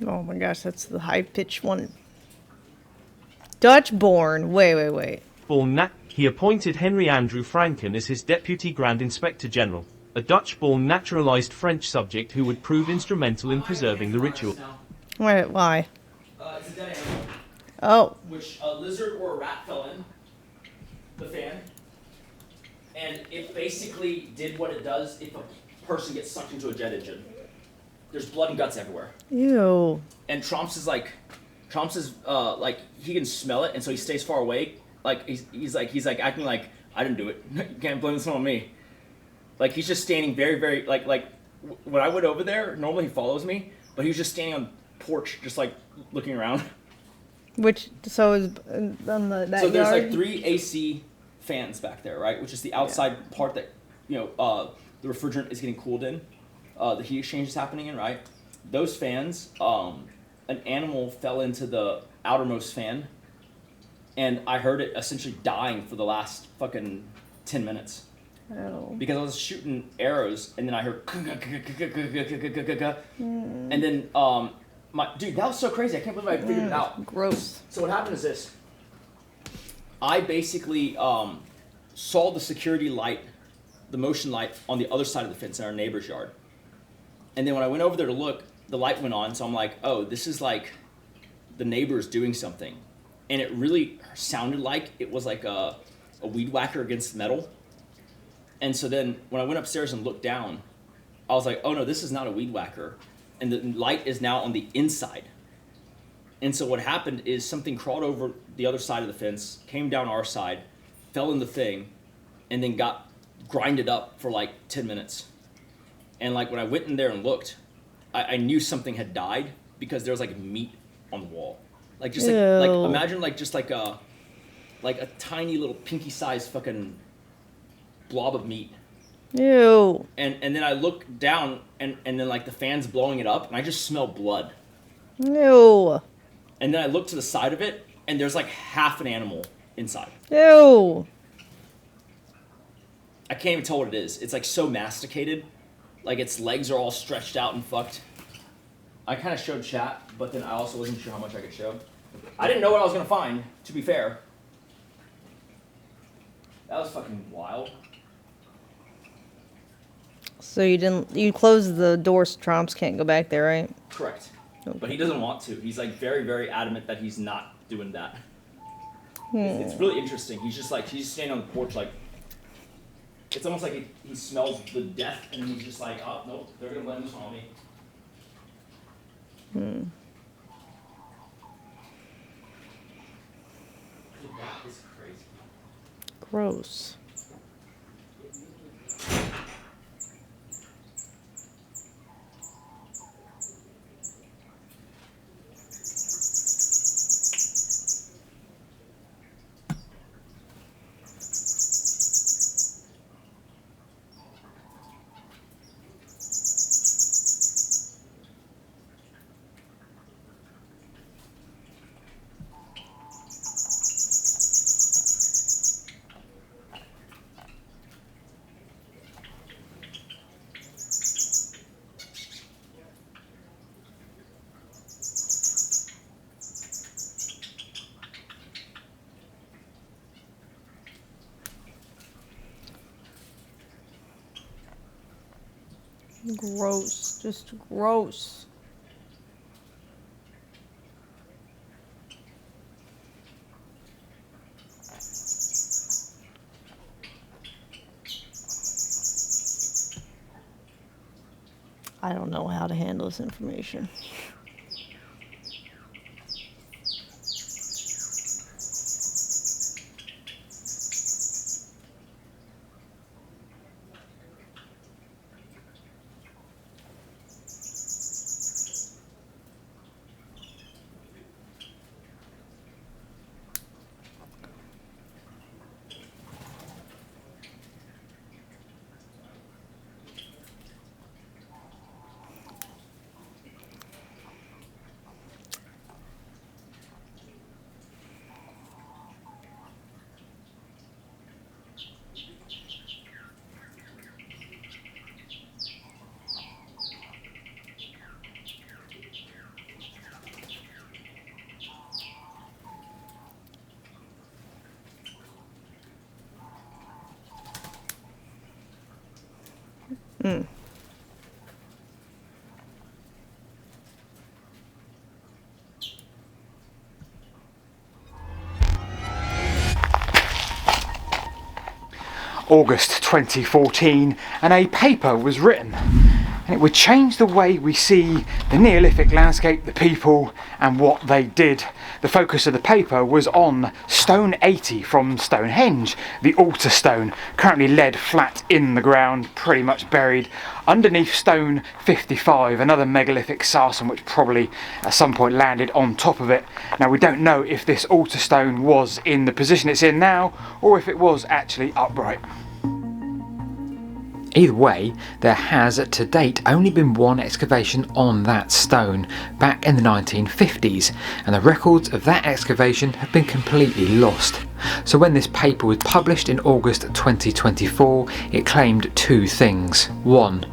Oh my gosh, that's the high-pitched one. Dutch-born. Wait. He appointed Henry Andrew Franken as his Deputy Grand Inspector General, a Dutch-born naturalized French subject who would prove instrumental in preserving the ritual. Wait, why? It's a dead animal. Oh. Which a lizard or a rat fell in the fan, and it basically did what it does if a person gets sucked into a jet engine. There's blood and guts everywhere. Ew. And Tromps is like he can smell it, and so he stays far away. Like he's like acting like I didn't do it. You can't blame this one on me. Like he's just standing very, very like when I went over there. Normally he follows me, but he was just standing on the porch, just like looking around. So is on that So there's yard? like 3 AC fans back there, right? Which is the outside part that the refrigerant is getting cooled in. The heat exchange is happening in, right? Those fans, an animal fell into the outermost fan, and I heard it essentially dying for the last fucking 10 minutes. Oh. Because I was shooting arrows, and then I heard, and then dude, that was so crazy. I can't believe I figured it out. Gross. So what happened is this. I basically saw the security light, the motion light on the other side of the fence in our neighbor's yard. And then when I went over there to look, the light went on, so I'm like, oh, this is like the neighbors doing something. And it really sounded like it was like a weed whacker against metal. And so then when I went upstairs and looked down, I was like, oh no, this is not a weed whacker. And the light is now on the inside. And so what happened is something crawled over the other side of the fence, came down our side, fell in the thing, and then got grinded up for like 10 minutes. And like when I went in there and looked, I knew something had died because there was like meat on the wall. Like just like imagine like just like a tiny little pinky-sized fucking blob of meat. Ew. And then I look down and then like the fan's blowing it up and I just smell blood. Ew. And then I look to the side of it and there's like half an animal inside. Ew. I can't even tell what it is. It's like so masticated. Like its legs are all stretched out and fucked. I kind of showed chat, but then I also wasn't sure how much I could show. I didn't know what I was going to find, to be fair. That was fucking wild. So you closed the door so Tromps can't go back there, right? Correct. Okay. But he doesn't want to. He's like very, very adamant that he's not doing that. Hmm. It's really interesting. He's just like, he's standing on the porch like, it's almost like he smells the death and he's just like, oh, nope, they're going to blame this one on me. Hmm. That is crazy. Gross. Gross. Just gross. I don't know how to handle this information. Hmm. August 2014, and a paper was written, and it would change the way we see the Neolithic landscape, the people, and what they did. The focus of the paper was on stone 80 from Stonehenge, the altar stone, currently laid flat in the ground, pretty much buried underneath stone 55, another megalithic sarsen which probably at some point landed on top of it. Now we don't know if this altar stone was in the position it's in now, or if it was actually upright. Either way, there has to date only been one excavation on that stone, back in the 1950s, and the records of that excavation have been completely lost. So when this paper was published in August 2024, it claimed two things. One,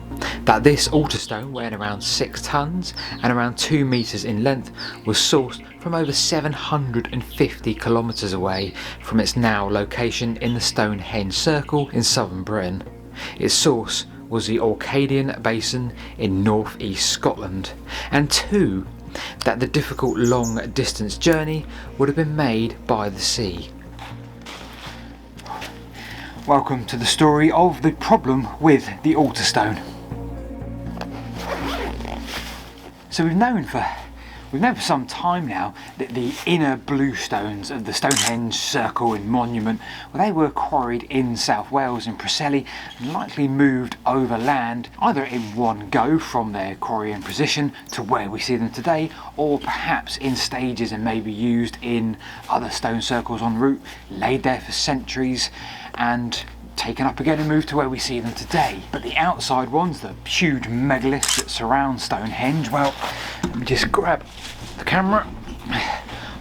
that this altar stone, weighing around 6 tons and around 2 meters in length, was sourced from over 750 kilometers away from its now location in the Stonehenge Circle in southern Britain. Its source was the Orcadian Basin in northeast Scotland. And two, that the difficult long distance journey would have been made by the sea. Welcome to the story of the problem with the altar stone. So we've known for some time now that the inner blue stones of the Stonehenge Circle and Monument, well, they were quarried in South Wales in Preseli and likely moved overland, either in one go from their quarrying position to where we see them today, or perhaps in stages and maybe used in other stone circles en route, laid there for centuries and taken up again and moved to where we see them today. But the outside ones, the huge megaliths that surround Stonehenge, well, let me just grab the camera.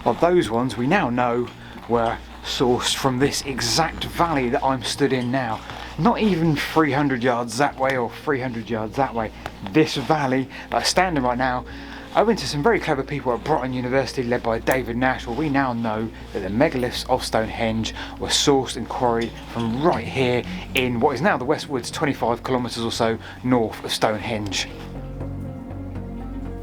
Well, those ones we now know were sourced from this exact valley that I'm stood in now. Not even 300 yards that way or 300 yards that way. This valley that I'm standing right now, owing to some very clever people at Broughton University led by David Nash, well, we now know that the megaliths of Stonehenge were sourced and quarried from right here in what is now the Westwoods, 25 kilometres or so north of Stonehenge.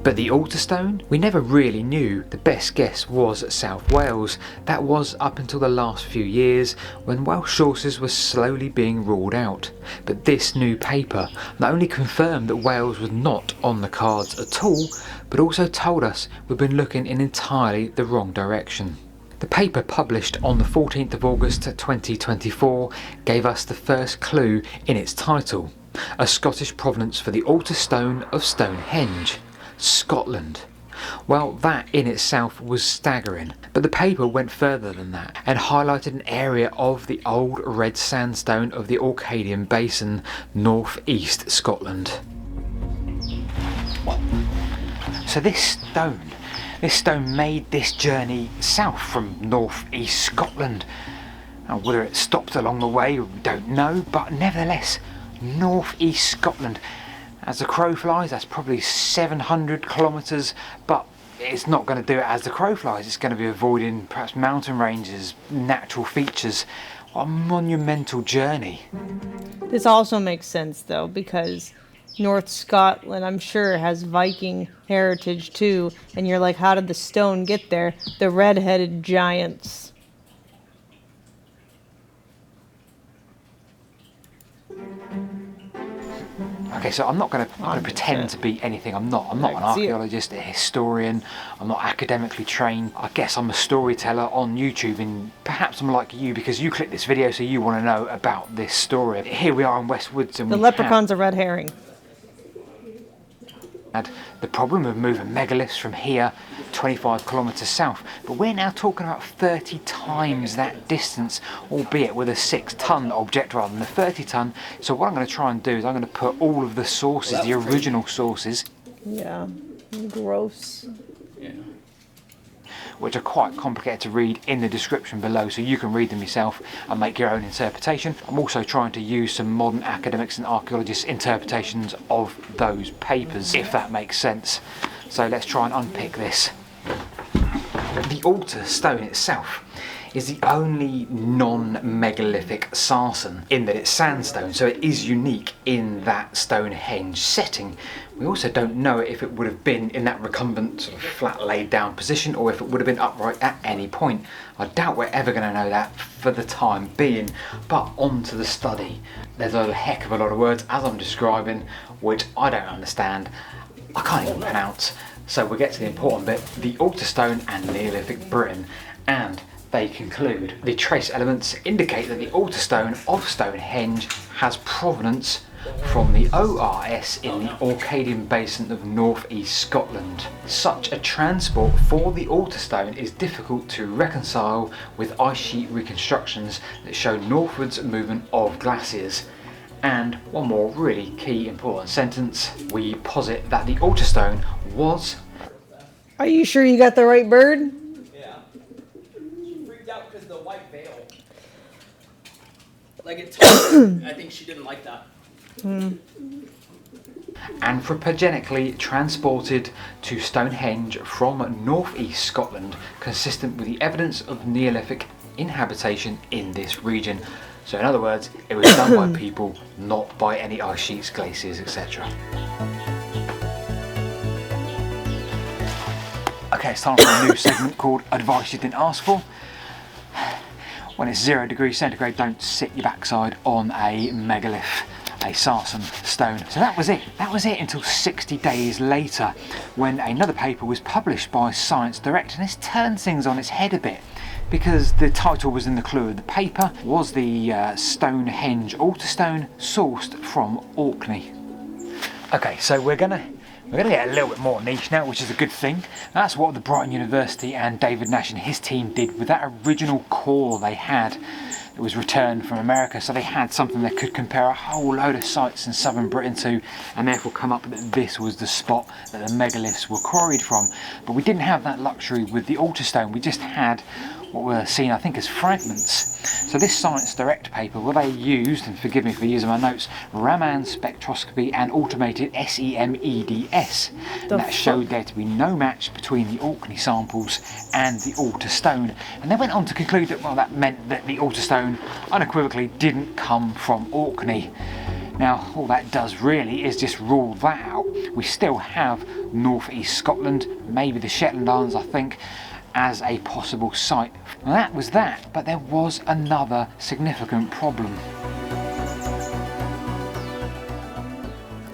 But the altar stone? We never really knew. The best guess was South Wales. That was up until the last few years when Welsh sources were slowly being ruled out. But this new paper not only confirmed that Wales was not on the cards at all, but also told us we've been looking in entirely the wrong direction. The paper published on the 14th of August 2024 gave us the first clue in its title. A Scottish provenance for the altar stone of Stonehenge. Scotland. Well, that in itself was staggering, but the paper went further than that and highlighted an area of the old red sandstone of the Orcadian Basin, northeast Scotland. So this stone made this journey south from northeast Scotland. Now, whether it stopped along the way, we don't know, but nevertheless, northeast Scotland. As the crow flies, that's probably 700 kilometres, but it's not going to do it as the crow flies. It's going to be avoiding perhaps mountain ranges, natural features. What a monumental journey. This also makes sense though, because North Scotland, I'm sure, has Viking heritage too, and you're like, how did the stone get there? The red-headed giants. Okay, so I'm not going to pretend to be anything. I'm not an archaeologist, a historian. I'm not academically trained. I guess I'm a storyteller on YouTube, and perhaps I'm like you because you clicked this video, so you want to know about this story. Here we are in West Woods, and The leprechaun's a red herring. Had the problem of moving megaliths from here 25 kilometres south, but we're now talking about 30 times that distance, albeit with a 6-ton object rather than a 30-ton. So what I'm going to try and do is I'm going to put all of the sources, the original sources, Yeah, gross. Yeah. which are quite complicated to read, in the description below, so you can read them yourself and make your own interpretation. I'm also trying to use some modern academics and archaeologists' interpretations of those papers, if that makes sense. So let's try and unpick this. The altar stone itself is the only non-megalithic sarsen in that it's sandstone, so it is unique in that Stonehenge setting. We also don't know if it would have been in that recumbent sort of flat laid down position or if it would have been upright at any point. I doubt we're ever going to know that for the time being, but on to the study. There's a heck of a lot of words as I'm describing which I don't understand, I can't even pronounce, so we'll get to the important bit, the altar stone and Neolithic Britain, and they conclude the trace elements indicate that the altar stone of Stonehenge has provenance from the ORS in the Orcadian Basin of northeast Scotland. Such a transport for the altar stone is difficult to reconcile with ice sheet reconstructions that show northwards movement of glaciers. And one more really key important sentence, we posit that the altar stone was... Are you sure you got the right bird? The white veil. Like it told her. I think she didn't like that. Anthropogenically transported to Stonehenge from northeast Scotland, consistent with the evidence of Neolithic inhabitation in this region. So in other words, it was done by people, not by any ice sheets, glaciers, etc. Okay, it's time for a new segment called Advice You Didn't Ask For. When it's 0 degrees centigrade, don't sit your backside on a megalith, a sarsen stone. So that was it. That was it until 60 days later, when another paper was published by Science Direct, and this turned things on its head a bit, because the title was in the clue of the paper. Was the Stonehenge altar stone sourced from Orkney? Okay, so we're gonna get a little bit more niche now, which is a good thing. That's what the Brighton University and David Nash and his team did with that original core they had. It was returned from America, so they had something they could compare a whole load of sites in southern Britain to, and therefore come up that this was the spot that the megaliths were quarried from. But we didn't have that luxury with the altar stone. We just had what were seen, I think, as fragments. So this Science Direct paper, well, they used, and forgive me for using my notes, Raman spectroscopy and automated SEMEDS. And that showed there to be no match between the Orkney samples and the altar stone. And they went on to conclude that, well, that meant that the altar stone unequivocally didn't come from Orkney. Now, all that does really is just rule that out. We still have northeast Scotland, maybe the Shetland Islands, I think, as a possible site. Now that was that, but there was another significant problem.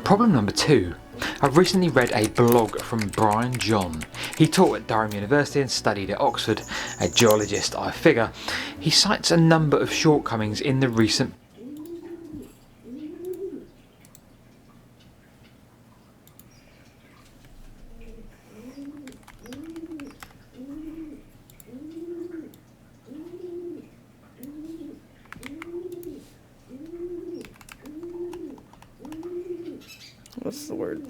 Problem number 2. I've recently read a blog from Brian John. He taught at Durham University and studied at Oxford. A geologist, I figure. He cites a number of shortcomings in the recent What's the word?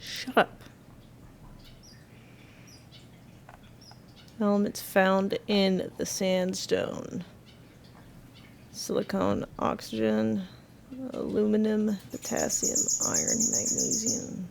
Shut up. Elements found in the sandstone. Silicon, oxygen, Aluminum, potassium, iron, magnesium.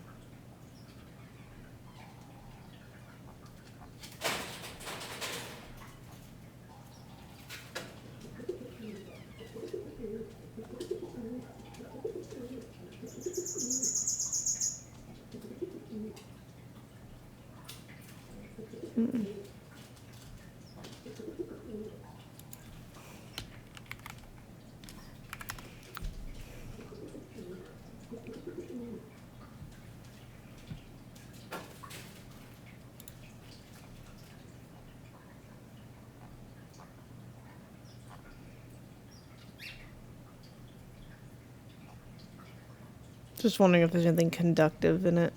Just wondering if there's anything conductive in it.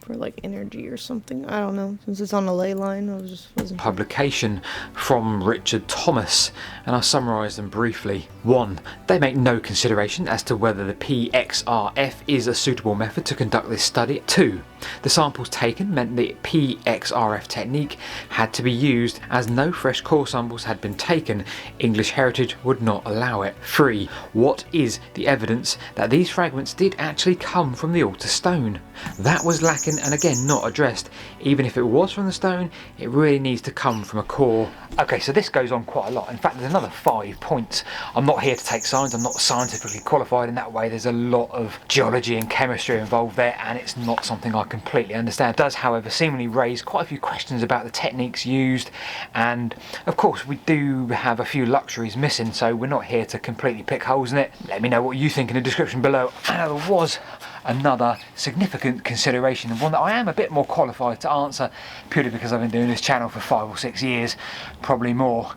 For like energy or something. I don't know. Since it's on a ley line, I wasn't Publication from Richard Thomas, and I'll summarise them briefly. 1. They make no consideration as to whether the PXRF is a suitable method to conduct this study. 2. The samples taken meant the PXRF technique had to be used as no fresh core samples had been taken. English Heritage would not allow it. 3. What is the evidence that these fragments did actually come from the altar stone? That was lacking and again not addressed. Even if it was from the stone, it really needs to come from a core. Okay, so this goes on quite a lot. In fact, there's another 5 points. I'm not here to take science, I'm not scientifically qualified in that way. There's a lot of geology and chemistry involved there, and it's not something I completely understand. It does, however, seemingly raise quite a few questions about the techniques used, and of course we do have a few luxuries missing, so we're not here to completely pick holes in it. Let me know what you think in the description below. And there was another significant consideration, and one that I am a bit more qualified to answer, purely because I've been doing this channel for 5 or 6 years, probably more.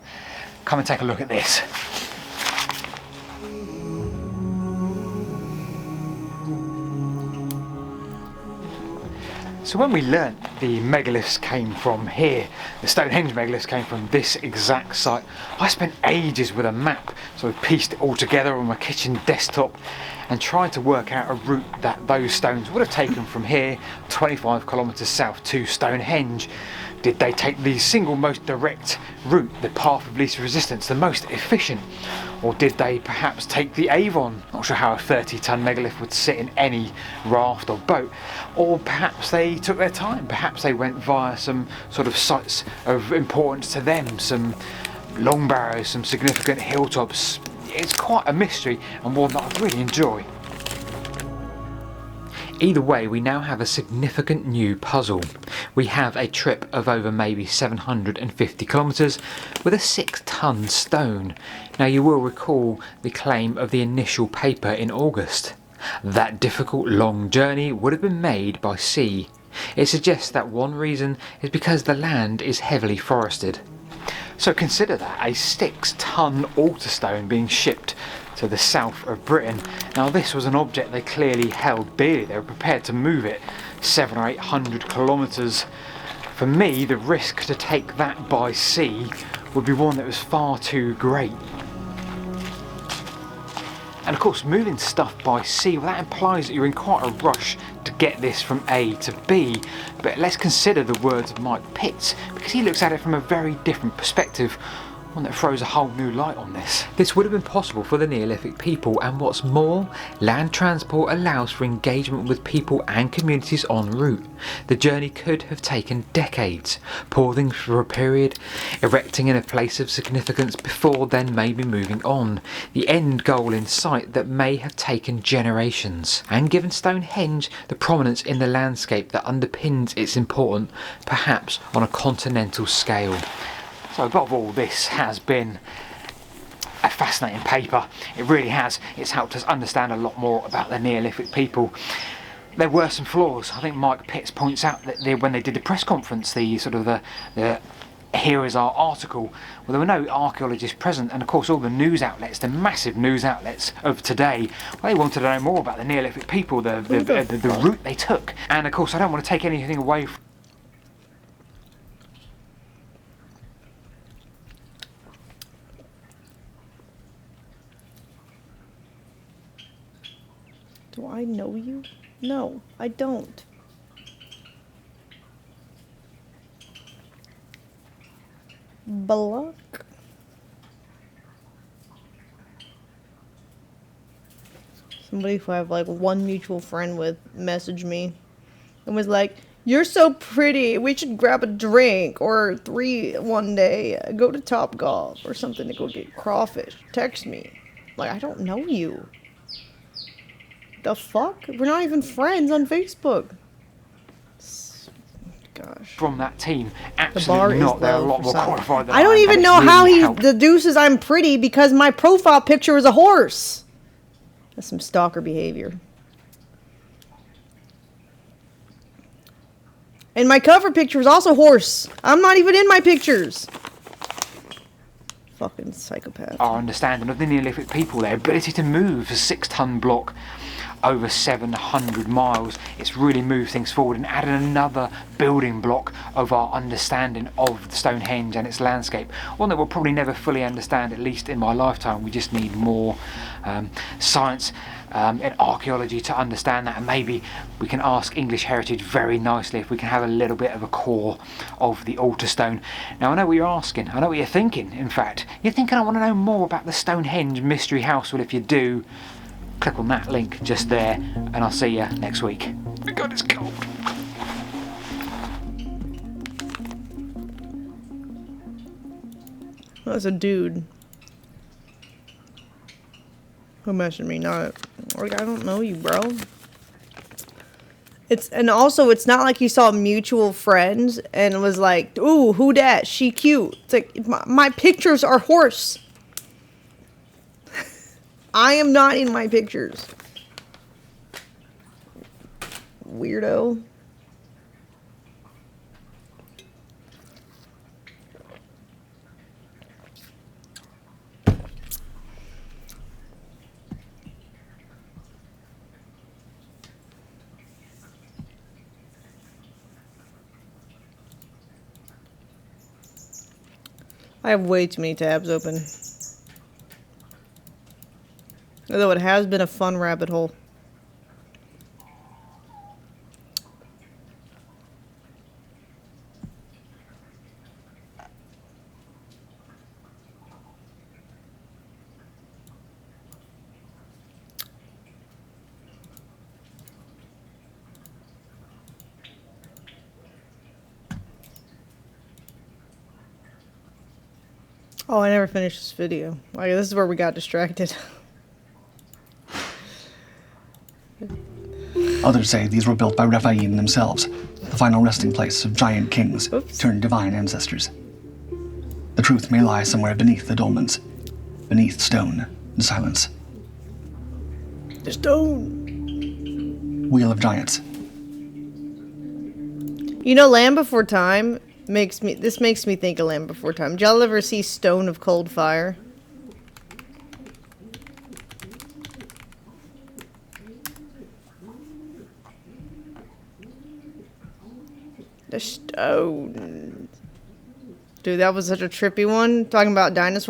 Come and take a look at this. So when we learnt the megaliths came from here, the Stonehenge megaliths came from this exact site, I spent ages with a map, so I pieced it all together on my kitchen desktop and tried to work out a route that those stones would have taken from here 25 kilometres south to Stonehenge. Did they take the single most direct route, the path of least resistance, the most efficient? Or did they perhaps take the Avon? Not sure how a 30-ton megalith would sit in any raft or boat. Or perhaps they took their time. Perhaps they went via some sort of sites of importance to them, some long barrows, some significant hilltops. It's quite a mystery, and one that I really enjoy. Either way, we now have a significant new puzzle. We have a trip of over maybe 750 kilometres with a 6-ton stone. Now you will recall the claim of the initial paper in August. That difficult long journey would have been made by sea. It suggests that one reason is because the land is heavily forested. So consider that, a 6-ton altar stone being shipped to the south of Britain. Now this was an object they clearly held dearly. They were prepared to move it 700 or 800 kilometres. For me, the risk to take that by sea would be one that was far too great. And of course, moving stuff by sea, well, that implies that you're in quite a rush to get this from A to B. But let's consider the words of Mike Pitts, because he looks at it from a very different perspective, one that throws a whole new light on this. This would have been possible for the Neolithic people, and what's more, land transport allows for engagement with people and communities en route. The journey could have taken decades, pausing for a period, erecting in a place of significance before then maybe moving on. The end goal in sight that may have taken generations, and given Stonehenge the prominence in the landscape that underpins its importance, perhaps on a continental scale. So above all, this has been a fascinating paper. It really has. It's helped us understand a lot more about the Neolithic people. There were some flaws. I think Mike Pitts points out that when they did the press conference, the Here Is Our article, well, there were no archaeologists present, and of course all the news outlets, the massive news outlets of today, well, they wanted to know more about the Neolithic people, the route they took. And of course I don't want to take anything away from Do I know you? No, I don't. Block. Somebody who I have like one mutual friend with messaged me and was like, "You're so pretty. We should grab a drink or 3 one day. Go to Top Golf or something to go get crawfish. Text me." Like, I don't know you. The fuck? We're not even friends on Facebook. Gosh. From that team, The bar absolutely is not. They're a low lot for more some. qualified than I don't am, even and know it's how really he helped. deduces I'm pretty because my profile picture is a horse. That's some stalker behavior. And my cover picture is also horse. I'm not even in my pictures. Fucking psychopath. Our understanding of the Neolithic people, their ability to move a 6-ton block over 700 miles. It's really moved things forward and added another building block of our understanding of Stonehenge and its landscape. One that we'll probably never fully understand, at least in my lifetime. We just need more science and archaeology to understand that, and maybe we can ask English Heritage very nicely if we can have a little bit of a core of the altar stone. Now, I know what you're asking, I know what you're thinking. In fact, you're thinking I want to know more about the Stonehenge Mystery House. Well, if you do, click on that link just there, and I'll see you next week. Oh God, it's cold. That's a dude who messaged me. Not like, I don't know you, bro. And also it's not like you saw mutual friends and was like, "Ooh, who dat? She cute." It's like my pictures are horse. I am not in my pictures. Weirdo. I have way too many tabs open. Although it has been a fun rabbit hole. Oh, I never finished this video. Like, this is where we got distracted. Others say these were built by Rephaim themselves, the final resting place of giant kings turned divine ancestors. The truth may lie somewhere beneath the dolmens, beneath stone and silence. The stone. Wheel of Giants. You know, Land Before Time makes me think of Land Before Time. Did y'all ever see Stone of Cold Fire? The stone. Dude, that was such a trippy one. Talking about dinosaurs.